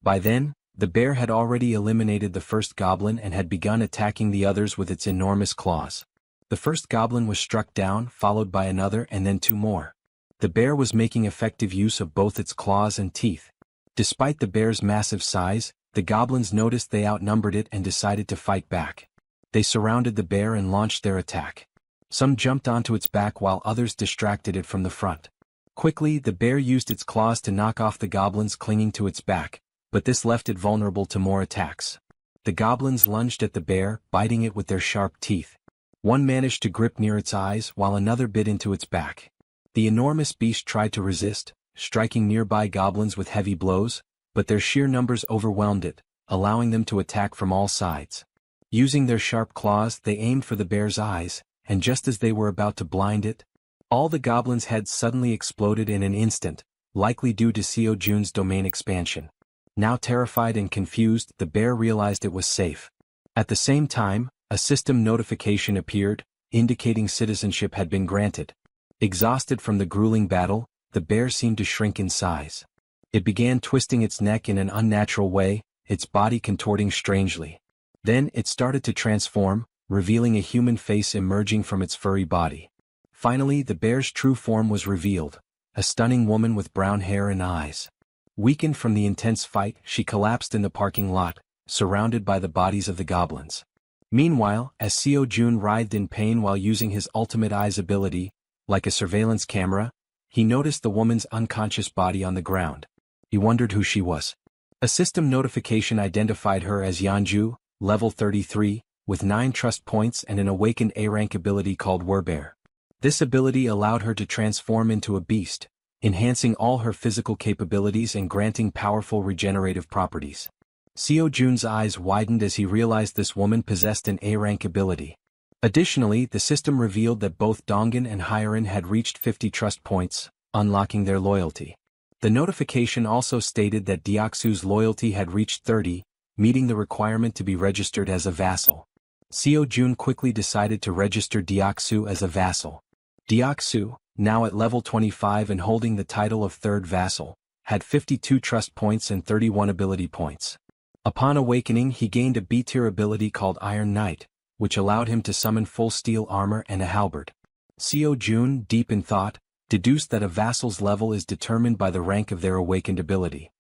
By then, the bear had already eliminated the first goblin and had begun attacking the others with its enormous claws. The first goblin was struck down, followed by another and then 2 more. The bear was making effective use of both its claws and teeth. Despite the bear's massive size, the goblins noticed they outnumbered it and decided to fight back. They surrounded the bear and launched their attack. Some jumped onto its back while others distracted it from the front. Quickly, the bear used its claws to knock off the goblins clinging to its back, but this left it vulnerable to more attacks. The goblins lunged at the bear, biting it with their sharp teeth. One managed to grip near its eyes while another bit into its back. The enormous beast tried to resist, striking nearby goblins with heavy blows, but their sheer numbers overwhelmed it, allowing them to attack from all sides. Using their sharp claws, they aimed for the bear's eyes, and just as they were about to blind it, all the goblins' heads suddenly exploded in an instant, likely due to Seo Jun's domain expansion. Now terrified and confused, the bear realized it was safe. At the same time, a system notification appeared, indicating citizenship had been granted. Exhausted from the grueling battle, the bear seemed to shrink in size. It began twisting its neck in an unnatural way, its body contorting strangely. Then it started to transform, revealing a human face emerging from its furry body. Finally, the bear's true form was revealed, a stunning woman with brown hair and eyes. Weakened from the intense fight, she collapsed in the parking lot, surrounded by the bodies of the goblins. Meanwhile, as Seo Jun writhed in pain while using his ultimate eyes ability, like a surveillance camera, he noticed the woman's unconscious body on the ground. He wondered who she was. A system notification identified her as Yanju, level 33, with 9 trust points and an awakened A-rank ability called werebear. This ability allowed her to transform into a beast, enhancing all her physical capabilities and granting powerful regenerative properties. Seo Jun's eyes widened as he realized this woman possessed an A-rank ability. Additionally, the system revealed that both Dongan and Hyerin had reached 50 trust points, unlocking their loyalty. The notification also stated that Deoksu's loyalty had reached 30, meeting the requirement to be registered as a vassal. Seo Jun quickly decided to register Deoksu as a vassal. Deoksu, now at level 25 and holding the title of 3rd vassal, had 52 trust points and 31 ability points. Upon awakening, he gained a B-tier ability called Iron Knight, which allowed him to summon full steel armor and a halberd. Seo Jun, deep in thought, deduced that a vassal's level is determined by the rank of their awakened ability.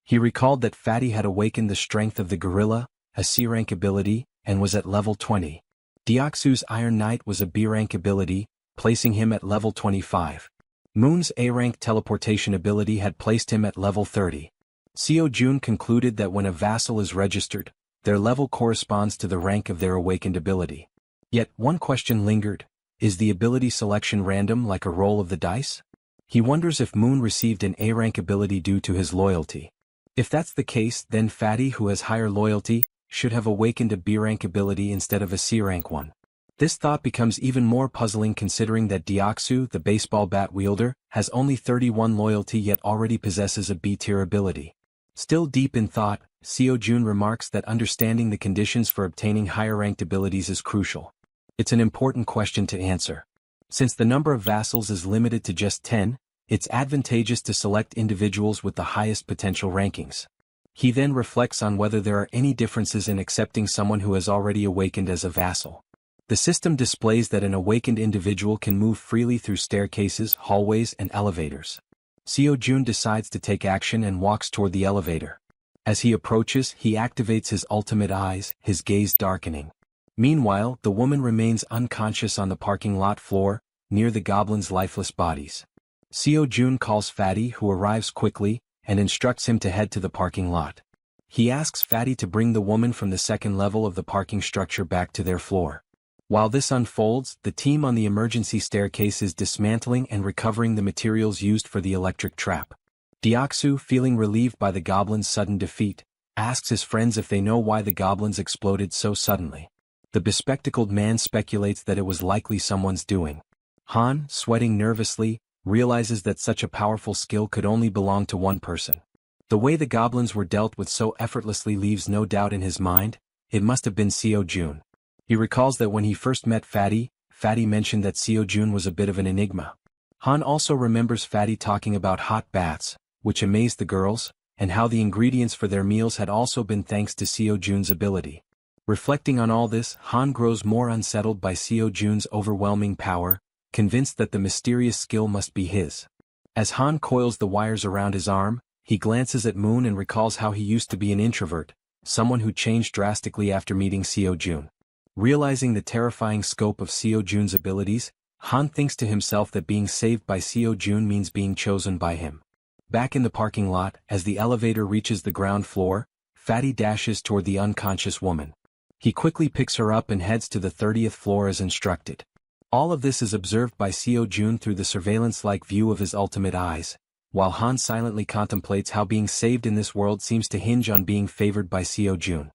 He recalled that Fatty had awakened the strength of the gorilla, a C-rank ability, and was at level 20. Deoksu's Iron Knight was a B-rank ability, placing him at level 25. Moon's A-rank teleportation ability had placed him at level 30. Seo Jun concluded that when a vassal is registered, their level corresponds to the rank of their awakened ability. Yet, one question lingered: is the ability selection random like a roll of the dice? He wonders if Moon received an A-rank ability due to his loyalty. If that's the case, then Fatty, who has higher loyalty, should have awakened a B-rank ability instead of a C-rank one. This thought becomes even more puzzling considering that Deoksu, the baseball bat wielder, has only 31 loyalty yet already possesses a B-tier ability. Still deep in thought, Seo-jun remarks that understanding the conditions for obtaining higher-ranked abilities is crucial. It's an important question to answer. Since the number of vassals is limited to just 10, it's advantageous to select individuals with the highest potential rankings. He then reflects on whether there are any differences in accepting someone who has already awakened as a vassal. The system displays that an awakened individual can move freely through staircases, hallways, and elevators. Seo-jun decides to take action and walks toward the elevator. As he approaches, he activates his ultimate eyes, his gaze darkening. Meanwhile, the woman remains unconscious on the parking lot floor, near the goblin's lifeless bodies. Seo-jun calls Fatty, who arrives quickly, and instructs him to head to the parking lot. He asks Fatty to bring the woman from the second level of the parking structure back to their floor. While this unfolds, the team on the emergency staircase is dismantling and recovering the materials used for the electric trap. Deoksu, feeling relieved by the goblin's sudden defeat, asks his friends if they know why the goblins exploded so suddenly. The bespectacled man speculates that it was likely someone's doing. Han, sweating nervously, realizes that such a powerful skill could only belong to one person. The way the goblins were dealt with so effortlessly leaves no doubt in his mind. It must have been Seo-jun. He recalls that when he first met Fatty, Fatty mentioned that Seo-jun was a bit of an enigma. Han also remembers Fatty talking about hot baths, which amazed the girls, and how the ingredients for their meals had also been thanks to Seo-jun's ability. Reflecting on all this, Han grows more unsettled by Seo-jun's overwhelming power, convinced that the mysterious skill must be his. As Han coils the wires around his arm, he glances at Moon and recalls how he used to be an introvert, someone who changed drastically after meeting Seo-jun. Realizing the terrifying scope of Seo-jun's abilities, Han thinks to himself that being saved by Seo-jun means being chosen by him. Back in the parking lot, as the elevator reaches the ground floor, Fatty dashes toward the unconscious woman. He quickly picks her up and heads to the 30th floor as instructed. All of this is observed by Seo-jun through the surveillance-like view of his ultimate eyes, while Han silently contemplates how being saved in this world seems to hinge on being favored by Seo-jun.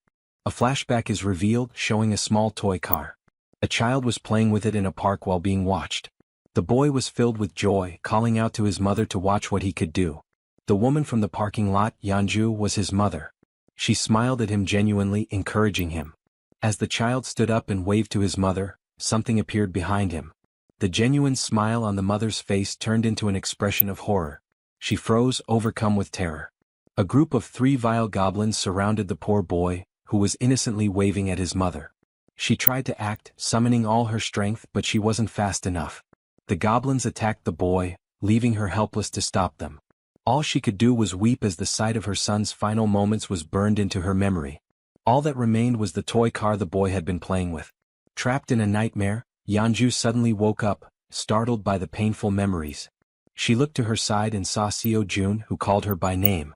A flashback is revealed, showing a small toy car. A child was playing with it in a park while being watched. The boy was filled with joy, calling out to his mother to watch what he could do. The woman from the parking lot, Yeonju, was his mother. She smiled at him genuinely, encouraging him. As the child stood up and waved to his mother, something appeared behind him. The genuine smile on the mother's face turned into an expression of horror. She froze, overcome with terror. A group of 3 vile goblins surrounded the poor boy, who was innocently waving at his mother. She tried to act, summoning all her strength, but she wasn't fast enough. The goblins attacked the boy, leaving her helpless to stop them. All she could do was weep as the sight of her son's final moments was burned into her memory. All that remained was the toy car the boy had been playing with. Trapped in a nightmare, Yeonju suddenly woke up, startled by the painful memories. She looked to her side and saw Seo-jun, who called her by name.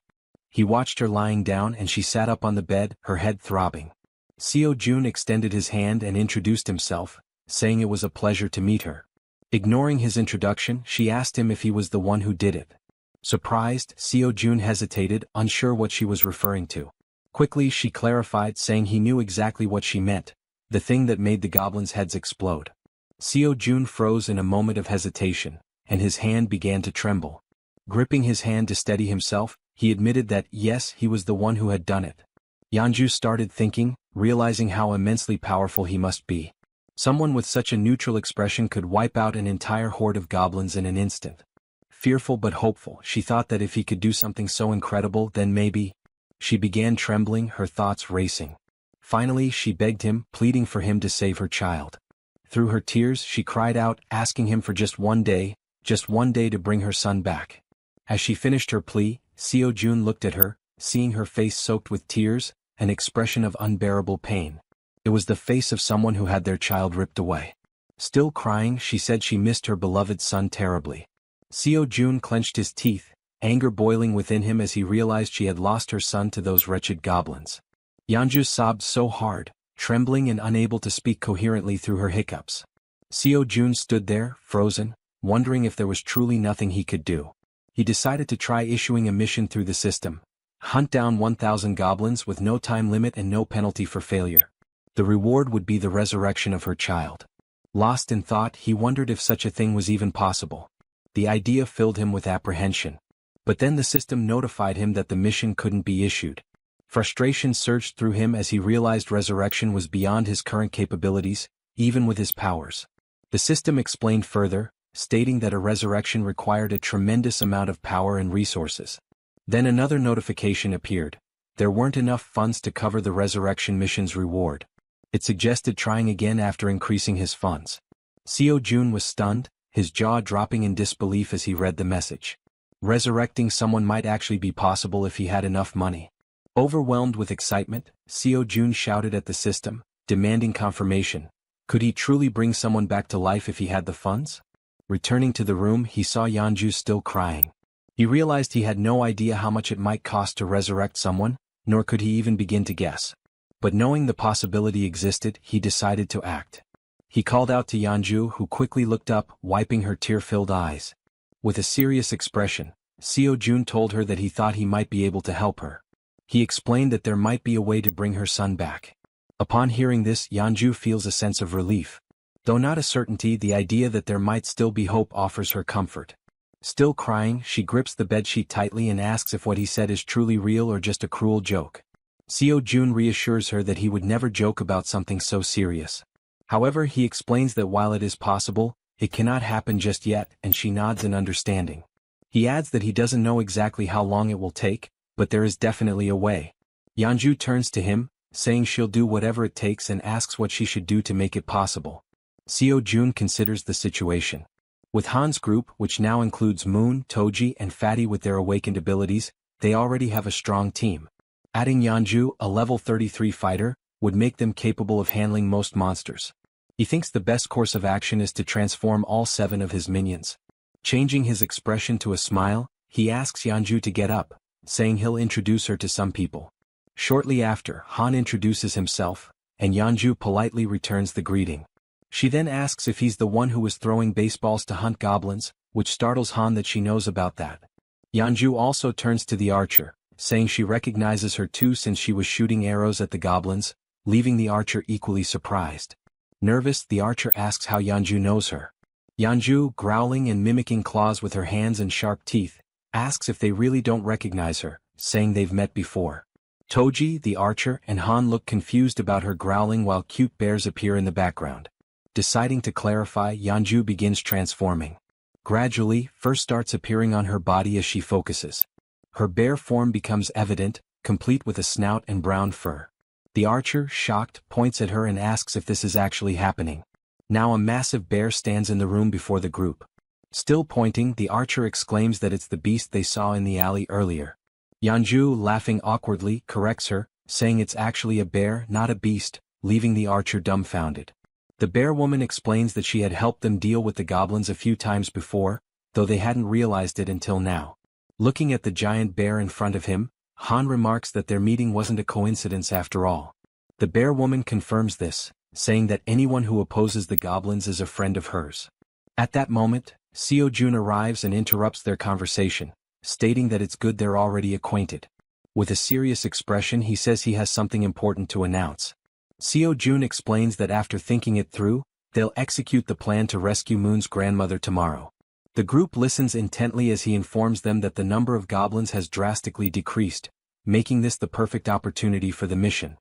He watched her lying down and she sat up on the bed, her head throbbing. Seo-jun extended his hand and introduced himself, saying it was a pleasure to meet her. Ignoring his introduction, she asked him if he was the one who did it. Surprised, Seo-jun hesitated, unsure what she was referring to. Quickly she clarified, saying he knew exactly what she meant, the thing that made the goblins' heads explode. Seo-jun froze in a moment of hesitation, and his hand began to tremble. Gripping his hand to steady himself, he admitted that, yes, he was the one who had done it. Yeonju started thinking, realizing how immensely powerful he must be. Someone with such a neutral expression could wipe out an entire horde of goblins in an instant. Fearful but hopeful, she thought that if he could do something so incredible, then maybe. She began trembling, her thoughts racing. Finally, she begged him, pleading for him to save her child. Through her tears, she cried out, asking him for just one day to bring her son back. As she finished her plea, Seo-jun looked at her, seeing her face soaked with tears, an expression of unbearable pain. It was the face of someone who had their child ripped away. Still crying, she said she missed her beloved son terribly. Seo-jun clenched his teeth, anger boiling within him as he realized she had lost her son to those wretched goblins. Yeonju sobbed so hard, trembling and unable to speak coherently through her hiccups. Seo-jun stood there, frozen, wondering if there was truly nothing he could do. He decided to try issuing a mission through the system. Hunt down 1,000 goblins with no time limit and no penalty for failure. The reward would be the resurrection of her child. Lost in thought, he wondered if such a thing was even possible. The idea filled him with apprehension. But then the system notified him that the mission couldn't be issued. Frustration surged through him as he realized resurrection was beyond his current capabilities, even with his powers. The system explained further, stating that a resurrection required a tremendous amount of power and resources. Then another notification appeared. There weren't enough funds to cover the resurrection mission's reward. It suggested trying again after increasing his funds. Seo Jun was stunned, his jaw dropping in disbelief as he read the message. Resurrecting someone might actually be possible if he had enough money. Overwhelmed with excitement, Seo Jun shouted at the system, demanding confirmation. Could he truly bring someone back to life if he had the funds? Returning to the room, he saw Yeonju still crying. He realized he had no idea how much it might cost to resurrect someone, nor could he even begin to guess. But knowing the possibility existed, he decided to act. He called out to Yeonju, who quickly looked up, wiping her tear-filled eyes. With a serious expression, Seo Jun told her that he thought he might be able to help her. He explained that there might be a way to bring her son back. Upon hearing this, Yeonju feels a sense of relief. Though not a certainty, the idea that there might still be hope offers her comfort. Still crying, she grips the bedsheet tightly and asks if what he said is truly real or just a cruel joke. Seo Jun reassures her that he would never joke about something so serious. However, he explains that while it is possible, it cannot happen just yet, and she nods in understanding. He adds that he doesn't know exactly how long it will take, but there is definitely a way. Yeonju turns to him, saying she'll do whatever it takes and asks what she should do to make it possible. Seo Jun considers the situation. With Han's group, which now includes Moon, Toji and Fatty with their awakened abilities, they already have a strong team. Adding Yeonju, a level 33 fighter, would make them capable of handling most monsters. He thinks the best course of action is to transform all 7 of his minions. Changing his expression to a smile, he asks Yeonju to get up, saying he'll introduce her to some people. Shortly after, Han introduces himself, and Yeonju politely returns the greeting. She then asks if he's the one who was throwing baseballs to hunt goblins, which startles Han that she knows about that. Yeonju also turns to the archer, saying she recognizes her too since she was shooting arrows at the goblins, leaving the archer equally surprised. Nervous, the archer asks how Yeonju knows her. Yeonju, growling and mimicking claws with her hands and sharp teeth, asks if they really don't recognize her, saying they've met before. Toji, the archer, and Han look confused about her growling while cute bears appear in the background. Deciding to clarify, Yeonju begins transforming. Gradually, fur starts appearing on her body as she focuses. Her bear form becomes evident, complete with a snout and brown fur. The archer, shocked, points at her and asks if this is actually happening. Now a massive bear stands in the room before the group. Still pointing, the archer exclaims that it's the beast they saw in the alley earlier. Yeonju, laughing awkwardly, corrects her, saying it's actually a bear, not a beast, leaving the archer dumbfounded. The bear woman explains that she had helped them deal with the goblins a few times before, though they hadn't realized it until now. Looking at the giant bear in front of him, Han remarks that their meeting wasn't a coincidence after all. The bear woman confirms this, saying that anyone who opposes the goblins is a friend of hers. At that moment, Seo Jun arrives and interrupts their conversation, stating that it's good they're already acquainted. With a serious expression, he says he has something important to announce. Seo Jun explains that after thinking it through, they'll execute the plan to rescue Moon's grandmother tomorrow. The group listens intently as he informs them that the number of goblins has drastically decreased, making this the perfect opportunity for the mission.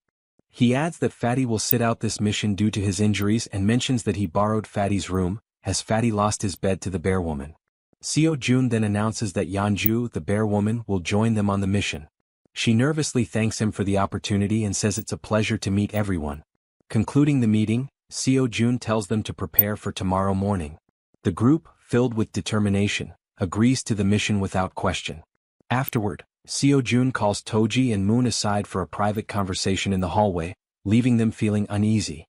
He adds that Fatty will sit out this mission due to his injuries and mentions that he borrowed Fatty's room, as Fatty lost his bed to the bear woman. Seo Jun then announces that Yeonju, the bear woman, will join them on the mission. She nervously thanks him for the opportunity and says it's a pleasure to meet everyone. Concluding the meeting, Seo Jun tells them to prepare for tomorrow morning. The group, filled with determination, agrees to the mission without question. Afterward, Seo Jun calls Toji and Moon aside for a private conversation in the hallway, leaving them feeling uneasy.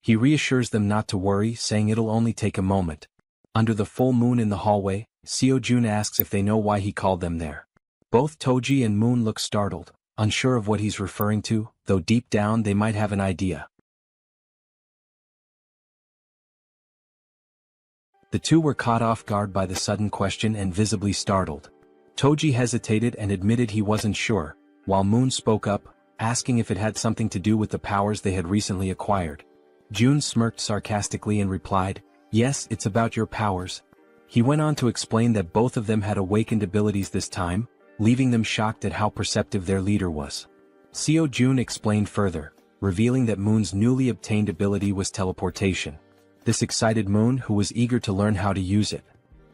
He reassures them not to worry, saying it'll only take a moment. Under the full moon in the hallway, Seo Jun asks if they know why he called them there. Both Toji and Moon look startled, unsure of what he's referring to, though deep down they might have an idea. The two were caught off guard by the sudden question and visibly startled. Toji hesitated and admitted he wasn't sure, while Moon spoke up, asking if it had something to do with the powers they had recently acquired. June smirked sarcastically and replied, "Yes, it's about your powers." He went on to explain that both of them had awakened abilities this time, leaving them shocked at how perceptive their leader was. Seo Jun explained further, revealing that Moon's newly obtained ability was teleportation. This excited Moon, who was eager to learn how to use it.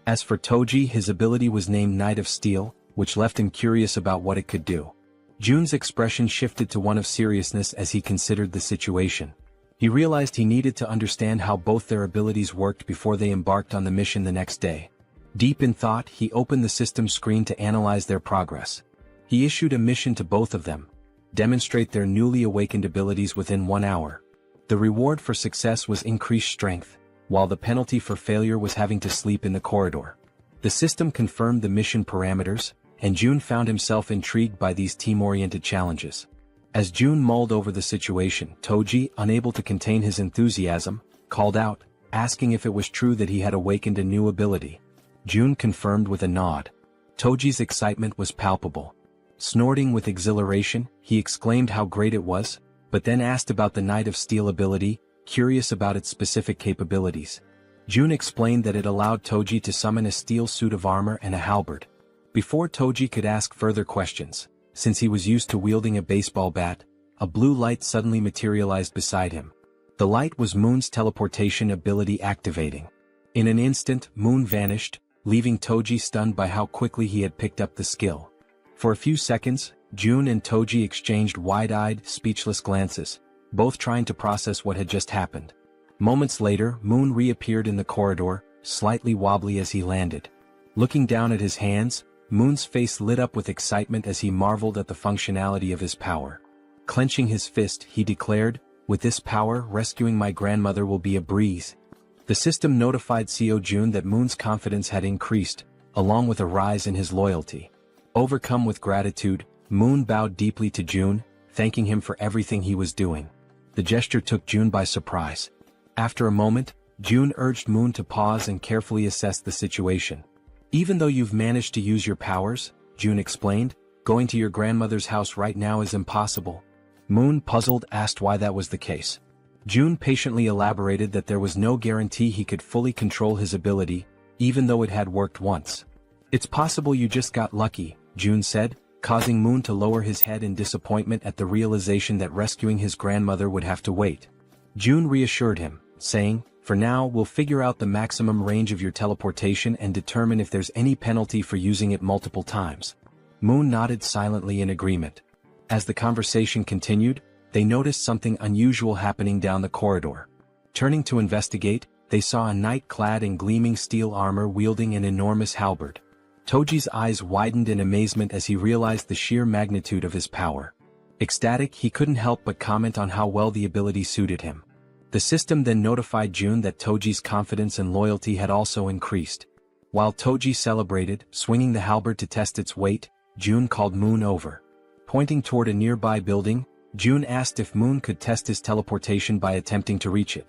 As for Toji, his ability was named Knight of Steel, which left him curious about what it could do. Jun's expression shifted to one of seriousness as he considered the situation. He realized he needed to understand how both their abilities worked before they embarked on the mission the next day. Deep in thought, he opened the system screen to analyze their progress. He issued a mission to both of them: demonstrate their newly awakened abilities within 1 hour. The reward for success was increased strength, while the penalty for failure was having to sleep in the corridor. The system confirmed the mission parameters, and Jun found himself intrigued by these team-oriented challenges. As Jun mulled over the situation, Toji, unable to contain his enthusiasm, called out, asking if it was true that he had awakened a new ability. Jun confirmed with a nod. Toji's excitement was palpable. Snorting with exhilaration, he exclaimed how great it was, but then asked about the Knight of Steel ability, curious about its specific capabilities. Jun explained that it allowed Toji to summon a steel suit of armor and a halberd. Before Toji could ask further questions, since he was used to wielding a baseball bat, a blue light suddenly materialized beside him. The light was Moon's teleportation ability activating. In an instant, Moon vanished, leaving Toji stunned by how quickly he had picked up the skill. For a few seconds, Jun and Toji exchanged wide-eyed, speechless glances, both trying to process what had just happened. Moments later, Moon reappeared in the corridor, slightly wobbly as he landed. Looking down at his hands, Moon's face lit up with excitement as he marveled at the functionality of his power. Clenching his fist, he declared, "With this power, rescuing my grandmother will be a breeze." The system notified Seo Jun that Moon's confidence had increased, along with a rise in his loyalty. Overcome with gratitude, Moon bowed deeply to Jun, thanking him for everything he was doing. The gesture took Jun by surprise. After a moment, Jun urged Moon to pause and carefully assess the situation. "Even though you've managed to use your powers," Jun explained, "going to your grandmother's house right now is impossible." Moon, puzzled, asked why that was the case. Jun patiently elaborated that there was no guarantee he could fully control his ability, even though it had worked once. "It's possible you just got lucky," Jun said, causing Moon to lower his head in disappointment at the realization that rescuing his grandmother would have to wait. Jun reassured him, saying, "For now, we'll figure out the maximum range of your teleportation and determine if there's any penalty for using it multiple times." Moon nodded silently in agreement. As the conversation continued, they noticed something unusual happening down the corridor. Turning to investigate, they saw a knight clad in gleaming steel armor wielding an enormous halberd. Toji's eyes widened in amazement as he realized the sheer magnitude of his power. Ecstatic, he couldn't help but comment on how well the ability suited him. The system then notified Jun that Toji's confidence and loyalty had also increased. While Toji celebrated, swinging the halberd to test its weight, Jun called Moon over. Pointing toward a nearby building, Jun asked if Moon could test his teleportation by attempting to reach it.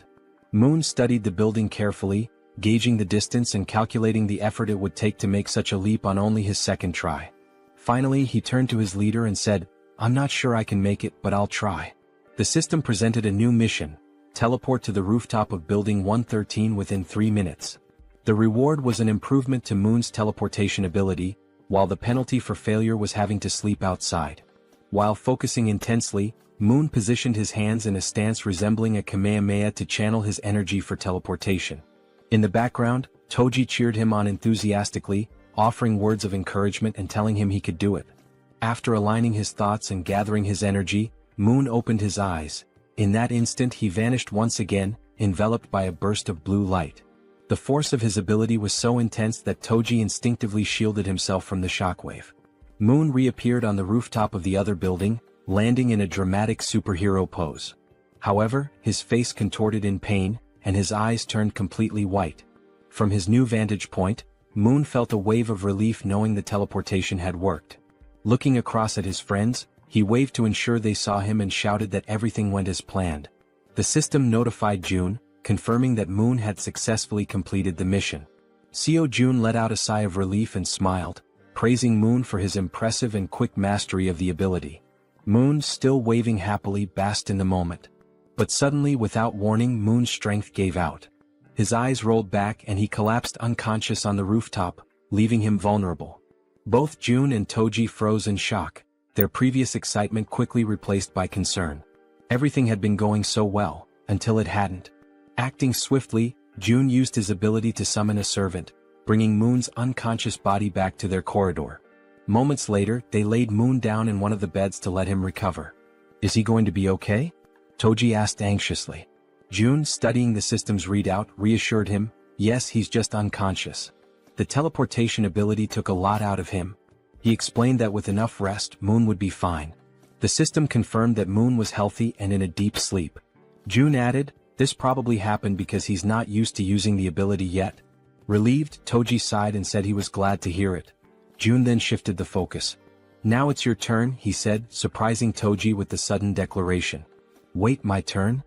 Moon studied the building carefully, gauging the distance and calculating the effort it would take to make such a leap on only his second try. Finally, he turned to his leader and said, "I'm not sure I can make it, but I'll try." The system presented a new mission: teleport to the rooftop of Building 113 within 3 minutes. The reward was an improvement to Moon's teleportation ability, while the penalty for failure was having to sleep outside. While focusing intensely, Moon positioned his hands in a stance resembling a Kamehameha to channel his energy for teleportation. In the background, Toji cheered him on enthusiastically, offering words of encouragement and telling him he could do it. After aligning his thoughts and gathering his energy, Moon opened his eyes. In that instant he vanished once again, enveloped by a burst of blue light. The force of his ability was so intense that Toji instinctively shielded himself from the shockwave. Moon reappeared on the rooftop of the other building, landing in a dramatic superhero pose. However, his face contorted in pain, and his eyes turned completely white. From his new vantage point, Moon felt a wave of relief knowing the teleportation had worked. Looking across at his friends, he waved to ensure they saw him and shouted that everything went as planned. The system notified Jun, confirming that Moon had successfully completed the mission. Seo Jun let out a sigh of relief and smiled, praising Moon for his impressive and quick mastery of the ability. Moon, still waving happily, basked in the moment. But suddenly, without warning, Moon's strength gave out. His eyes rolled back and he collapsed unconscious on the rooftop, leaving him vulnerable. Both June and Toji froze in shock, their previous excitement quickly replaced by concern. Everything had been going so well, until it hadn't. Acting swiftly, June used his ability to summon a servant, bringing Moon's unconscious body back to their corridor. Moments later, they laid Moon down in one of the beds to let him recover. "Is he going to be okay?" Toji asked anxiously. June, studying the system's readout, reassured him, "Yes, he's just unconscious. The teleportation ability took a lot out of him." He explained that with enough rest, Moon would be fine. The system confirmed that Moon was healthy and in a deep sleep. June added, "This probably happened because he's not used to using the ability yet." Relieved, Toji sighed and said he was glad to hear it. June then shifted the focus. "Now it's your turn," he said, surprising Toji with the sudden declaration. "Wait, my turn?"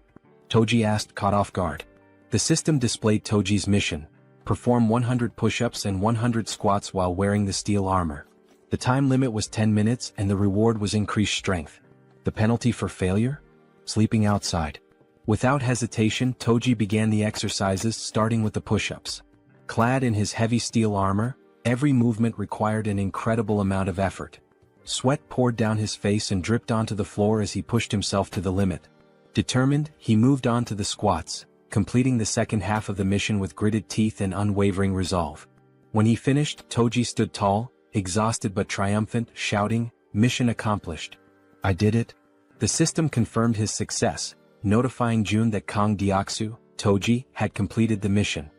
Toji asked, caught off guard. The system displayed Toji's mission: perform 100 push-ups and 100 squats while wearing the steel armor. The time limit was 10 minutes and the reward was increased strength. The penalty for failure? Sleeping outside. Without hesitation, Toji began the exercises, starting with the push-ups. Clad in his heavy steel armor, every movement required an incredible amount of effort. Sweat poured down his face and dripped onto the floor as he pushed himself to the limit. Determined, he moved on to the squats, completing the second half of the mission with gritted teeth and unwavering resolve. When he finished, Toji stood tall, exhausted but triumphant, shouting, "Mission accomplished. I did it." The system confirmed his success, notifying June that Kang Deoksu, Toji, had completed the mission.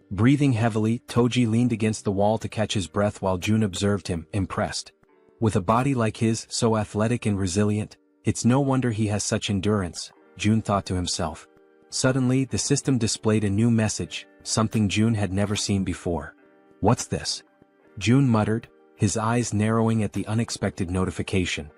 Breathing heavily, Toji leaned against the wall to catch his breath while June observed him, impressed. With a body like his, so athletic and resilient, it's no wonder he has such endurance, June thought to himself. Suddenly, the system displayed a new message, something June had never seen before. "What's this?" June muttered, his eyes narrowing at the unexpected notification.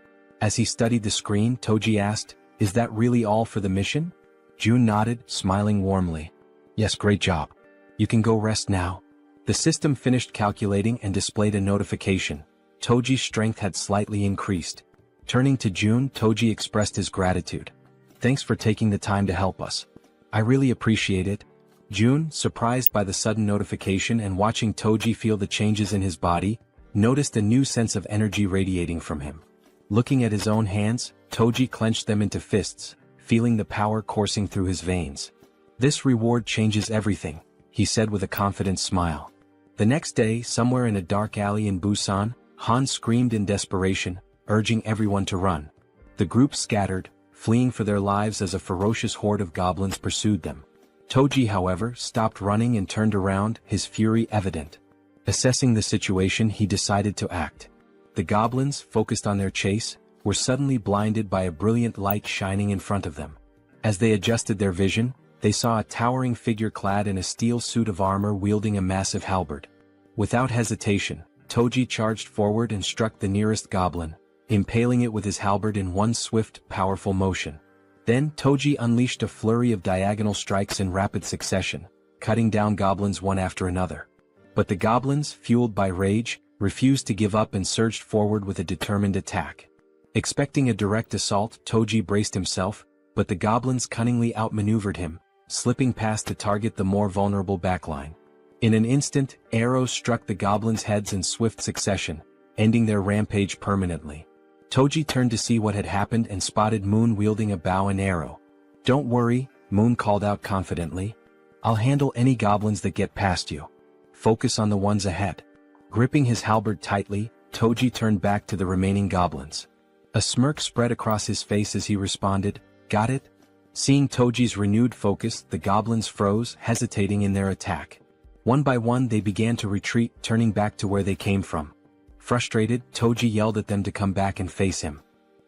As he studied the screen, Toji asked, "Is that really all for the mission?" June nodded, smiling warmly. "Yes, great job. You can go rest now." The system finished calculating and displayed a notification. Toji's strength had slightly increased. Turning to June, Toji expressed his gratitude. "Thanks for taking the time to help us. I really appreciate it." June, surprised by the sudden notification and watching Toji feel the changes in his body, noticed a new sense of energy radiating from him. Looking at his own hands, Toji clenched them into fists, feeling the power coursing through his veins. "This reward changes everything," he said with a confident smile. The next day, somewhere in a dark alley in Busan, Han screamed in desperation, urging everyone to run. The group scattered, fleeing for their lives as a ferocious horde of goblins pursued them. Toji, however, stopped running and turned around, his fury evident. Assessing the situation, he decided to act. The goblins, focused on their chase, were suddenly blinded by a brilliant light shining in front of them. As they adjusted their vision, they saw a towering figure clad in a steel suit of armor wielding a massive halberd. Without hesitation, Toji charged forward and struck the nearest goblin, impaling it with his halberd in one swift, powerful motion. Then Toji unleashed a flurry of diagonal strikes in rapid succession, cutting down goblins one after another. But the goblins, fueled by rage, refused to give up and surged forward with a determined attack. Expecting a direct assault, Toji braced himself, but the goblins cunningly outmaneuvered him, slipping past to target the more vulnerable backline. In an instant, arrows struck the goblins' heads in swift succession, ending their rampage permanently. Toji turned to see what had happened and spotted Moon wielding a bow and arrow. "Don't worry," Moon called out confidently. "I'll handle any goblins that get past you. Focus on the ones ahead." Gripping his halberd tightly, Toji turned back to the remaining goblins. A smirk spread across his face as he responded, "Got it?" Seeing Toji's renewed focus, the goblins froze, hesitating in their attack. One by one they began to retreat, turning back to where they came from. Frustrated, Toji yelled at them to come back and face him.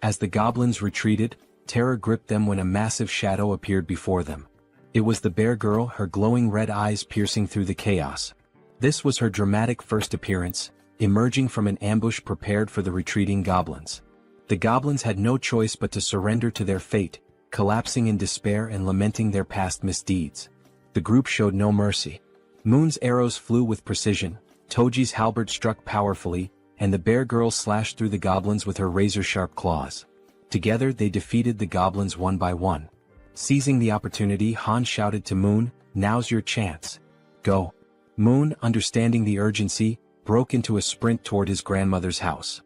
As the goblins retreated, terror gripped them when a massive shadow appeared before them. It was the bear girl, her glowing red eyes piercing through the chaos. This was her dramatic first appearance, emerging from an ambush prepared for the retreating goblins. The goblins had no choice but to surrender to their fate, collapsing in despair and lamenting their past misdeeds. The group showed no mercy. Moon's arrows flew with precision, Toji's halberd struck powerfully, and the bear girl slashed through the goblins with her razor-sharp claws. Together they defeated the goblins one by one. Seizing the opportunity, Han shouted to Moon, "Now's your chance. Go." Moon, understanding the urgency, broke into a sprint toward his grandmother's house.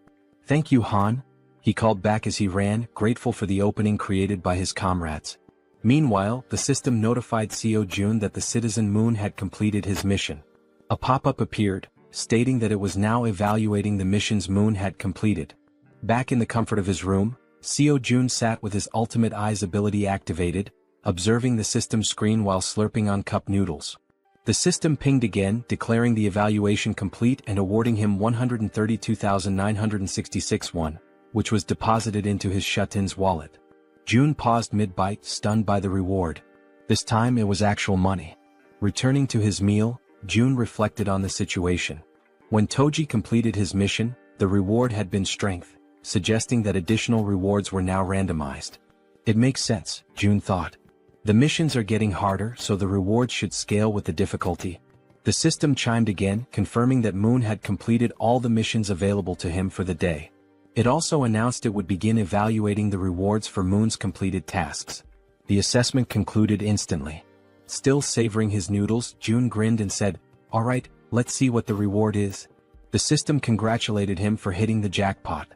"Thank you, Han," he called back as he ran, grateful for the opening created by his comrades. Meanwhile, the system notified Seo Jun that the citizen Moon had completed his mission. A pop-up appeared, stating that it was now evaluating the missions Moon had completed. Back in the comfort of his room, Seo Jun sat with his ultimate eyes ability activated, observing the system screen while slurping on cup noodles. The system pinged again, declaring the evaluation complete and awarding him 132,966 won, which was deposited into his Shutin's wallet. Jun paused mid-bite, stunned by the reward. This time it was actual money. Returning to his meal, Jun reflected on the situation. When Toji completed his mission, the reward had been strength, suggesting that additional rewards were now randomized. It makes sense, Jun thought. The missions are getting harder, so the rewards should scale with the difficulty. The system chimed again, confirming that Moon had completed all the missions available to him for the day. It also announced it would begin evaluating the rewards for Moon's completed tasks. The assessment concluded instantly. Still savoring his noodles, Jun grinned and said, "All right, let's see what the reward is." The system congratulated him for hitting the jackpot.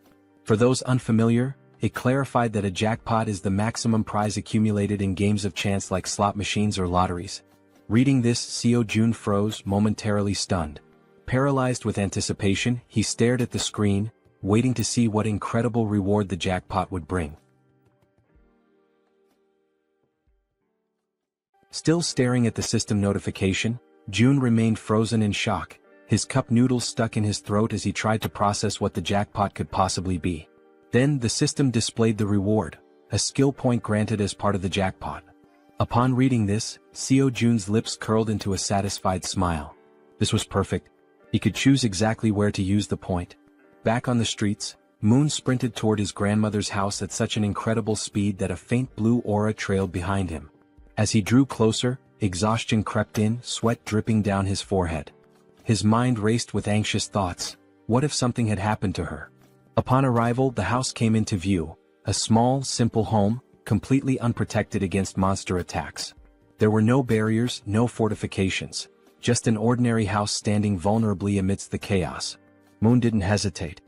For those unfamiliar, it clarified that a jackpot is the maximum prize accumulated in games of chance like slot machines or lotteries. Reading this, Seo Jun froze, momentarily stunned. Paralyzed with anticipation, he stared at the screen, waiting to see what incredible reward the jackpot would bring. Still staring at the system notification, Jun remained frozen in shock, his cup noodles stuck in his throat as he tried to process what the jackpot could possibly be. Then the system displayed the reward, a skill point granted as part of the jackpot. Upon reading this, Seo Jun's lips curled into a satisfied smile. This was perfect. He could choose exactly where to use the point. Back on the streets, Moon sprinted toward his grandmother's house at such an incredible speed that a faint blue aura trailed behind him. As he drew closer, exhaustion crept in, sweat dripping down his forehead. His mind raced with anxious thoughts. What if something had happened to her? Upon arrival, the house came into view, a small, simple home, completely unprotected against monster attacks. There were no barriers, no fortifications, just an ordinary house standing vulnerably amidst the chaos. Moon didn't hesitate.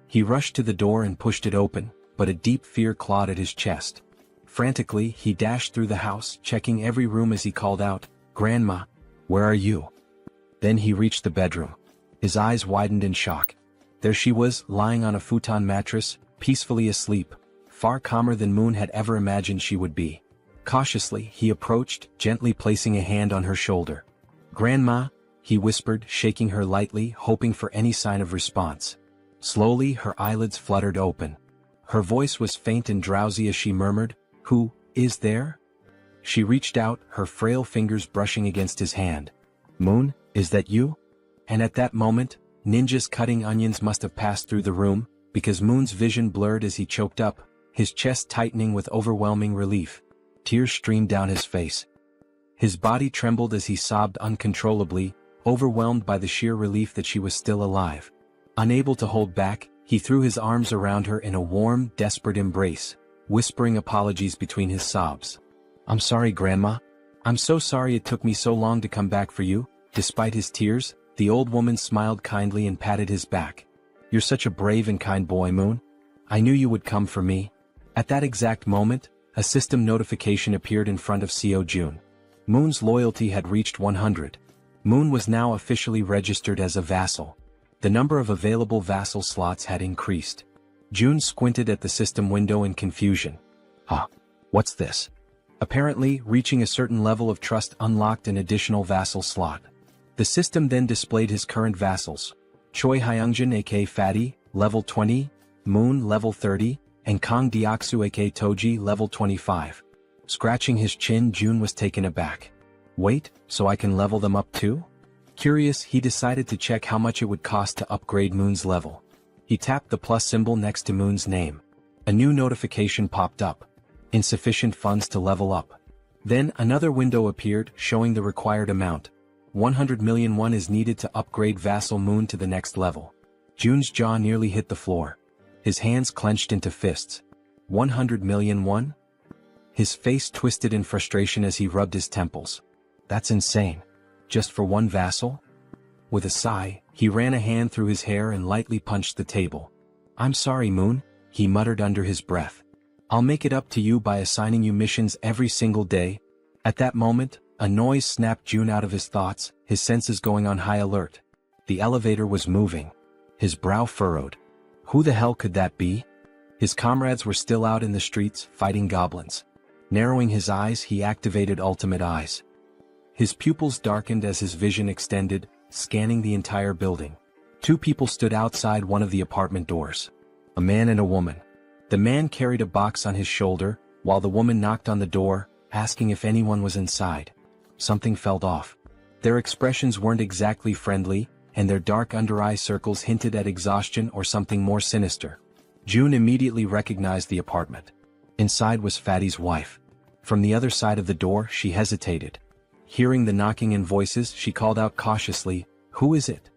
He rushed to the door and pushed it open, but a deep fear clawed at his chest. Frantically, he dashed through the house, checking every room as he called out, "Grandma, where are you?" Then he reached the bedroom. His eyes widened in shock. There she was, lying on a futon mattress, peacefully asleep, far calmer than Moon had ever imagined she would be. Cautiously, he approached, gently placing a hand on her shoulder. "Grandma," he whispered, shaking her lightly, hoping for any sign of response. Slowly, her eyelids fluttered open. Her voice was faint and drowsy as she murmured, "Who is there?" She reached out, her frail fingers brushing against his hand. "Moon, is that you?" And at that moment, ninjas cutting onions must have passed through the room, because Moon's vision blurred as he choked up, his chest tightening with overwhelming relief. Tears streamed down his face. His body trembled as he sobbed uncontrollably, overwhelmed by the sheer relief that she was still alive. Unable to hold back, he threw his arms around her in a warm, desperate embrace, whispering apologies between his sobs. "I'm sorry, Grandma. I'm so sorry it took me so long to come back for you." Despite his tears, the old woman smiled kindly and patted his back. "You're such a brave and kind boy, Moon. I knew you would come for me." At that exact moment, a system notification appeared in front of Seo Jun. Moon's loyalty had reached 100. Moon was now officially registered as a vassal. The number of available vassal slots had increased. Jun squinted at the system window in confusion. "Huh? What's this?" Apparently, reaching a certain level of trust unlocked an additional vassal slot. The system then displayed his current vassals. Choi Hyungjin aka Fatty, level 20, Moon level 30, and Kang Deoksu aka Toji level 25. Scratching his chin, Jun was taken aback. "Wait, so I can level them up too?" Curious, he decided to check how much it would cost to upgrade Moon's level. He tapped the plus symbol next to Moon's name. A new notification popped up. Insufficient funds to level up. Then another window appeared, showing the required amount. 100 million won is needed to upgrade Vassal Moon to the next level. Jun's jaw nearly hit the floor. His hands clenched into fists. 100 million won? His face twisted in frustration as he rubbed his temples. That's insane. Just for one vassal? With a sigh, he ran a hand through his hair and lightly punched the table. I'm sorry, Moon, he muttered under his breath. I'll make it up to you by assigning you missions every single day. At that moment, a noise snapped June out of his thoughts, his senses going on high alert. The elevator was moving. His brow furrowed. Who the hell could that be? His comrades were still out in the streets, fighting goblins. Narrowing his eyes, he activated Ultimate Eyes. His pupils darkened as his vision extended, scanning the entire building. Two people stood outside one of the apartment doors. A man and a woman. The man carried a box on his shoulder, while the woman knocked on the door, asking if anyone was inside. Something felt off. Their expressions weren't exactly friendly, and their dark under-eye circles hinted at exhaustion or something more sinister. June immediately recognized the apartment. Inside was Fatty's wife. From the other side of the door, she hesitated. Hearing the knocking and voices, she called out cautiously, "Who is it?"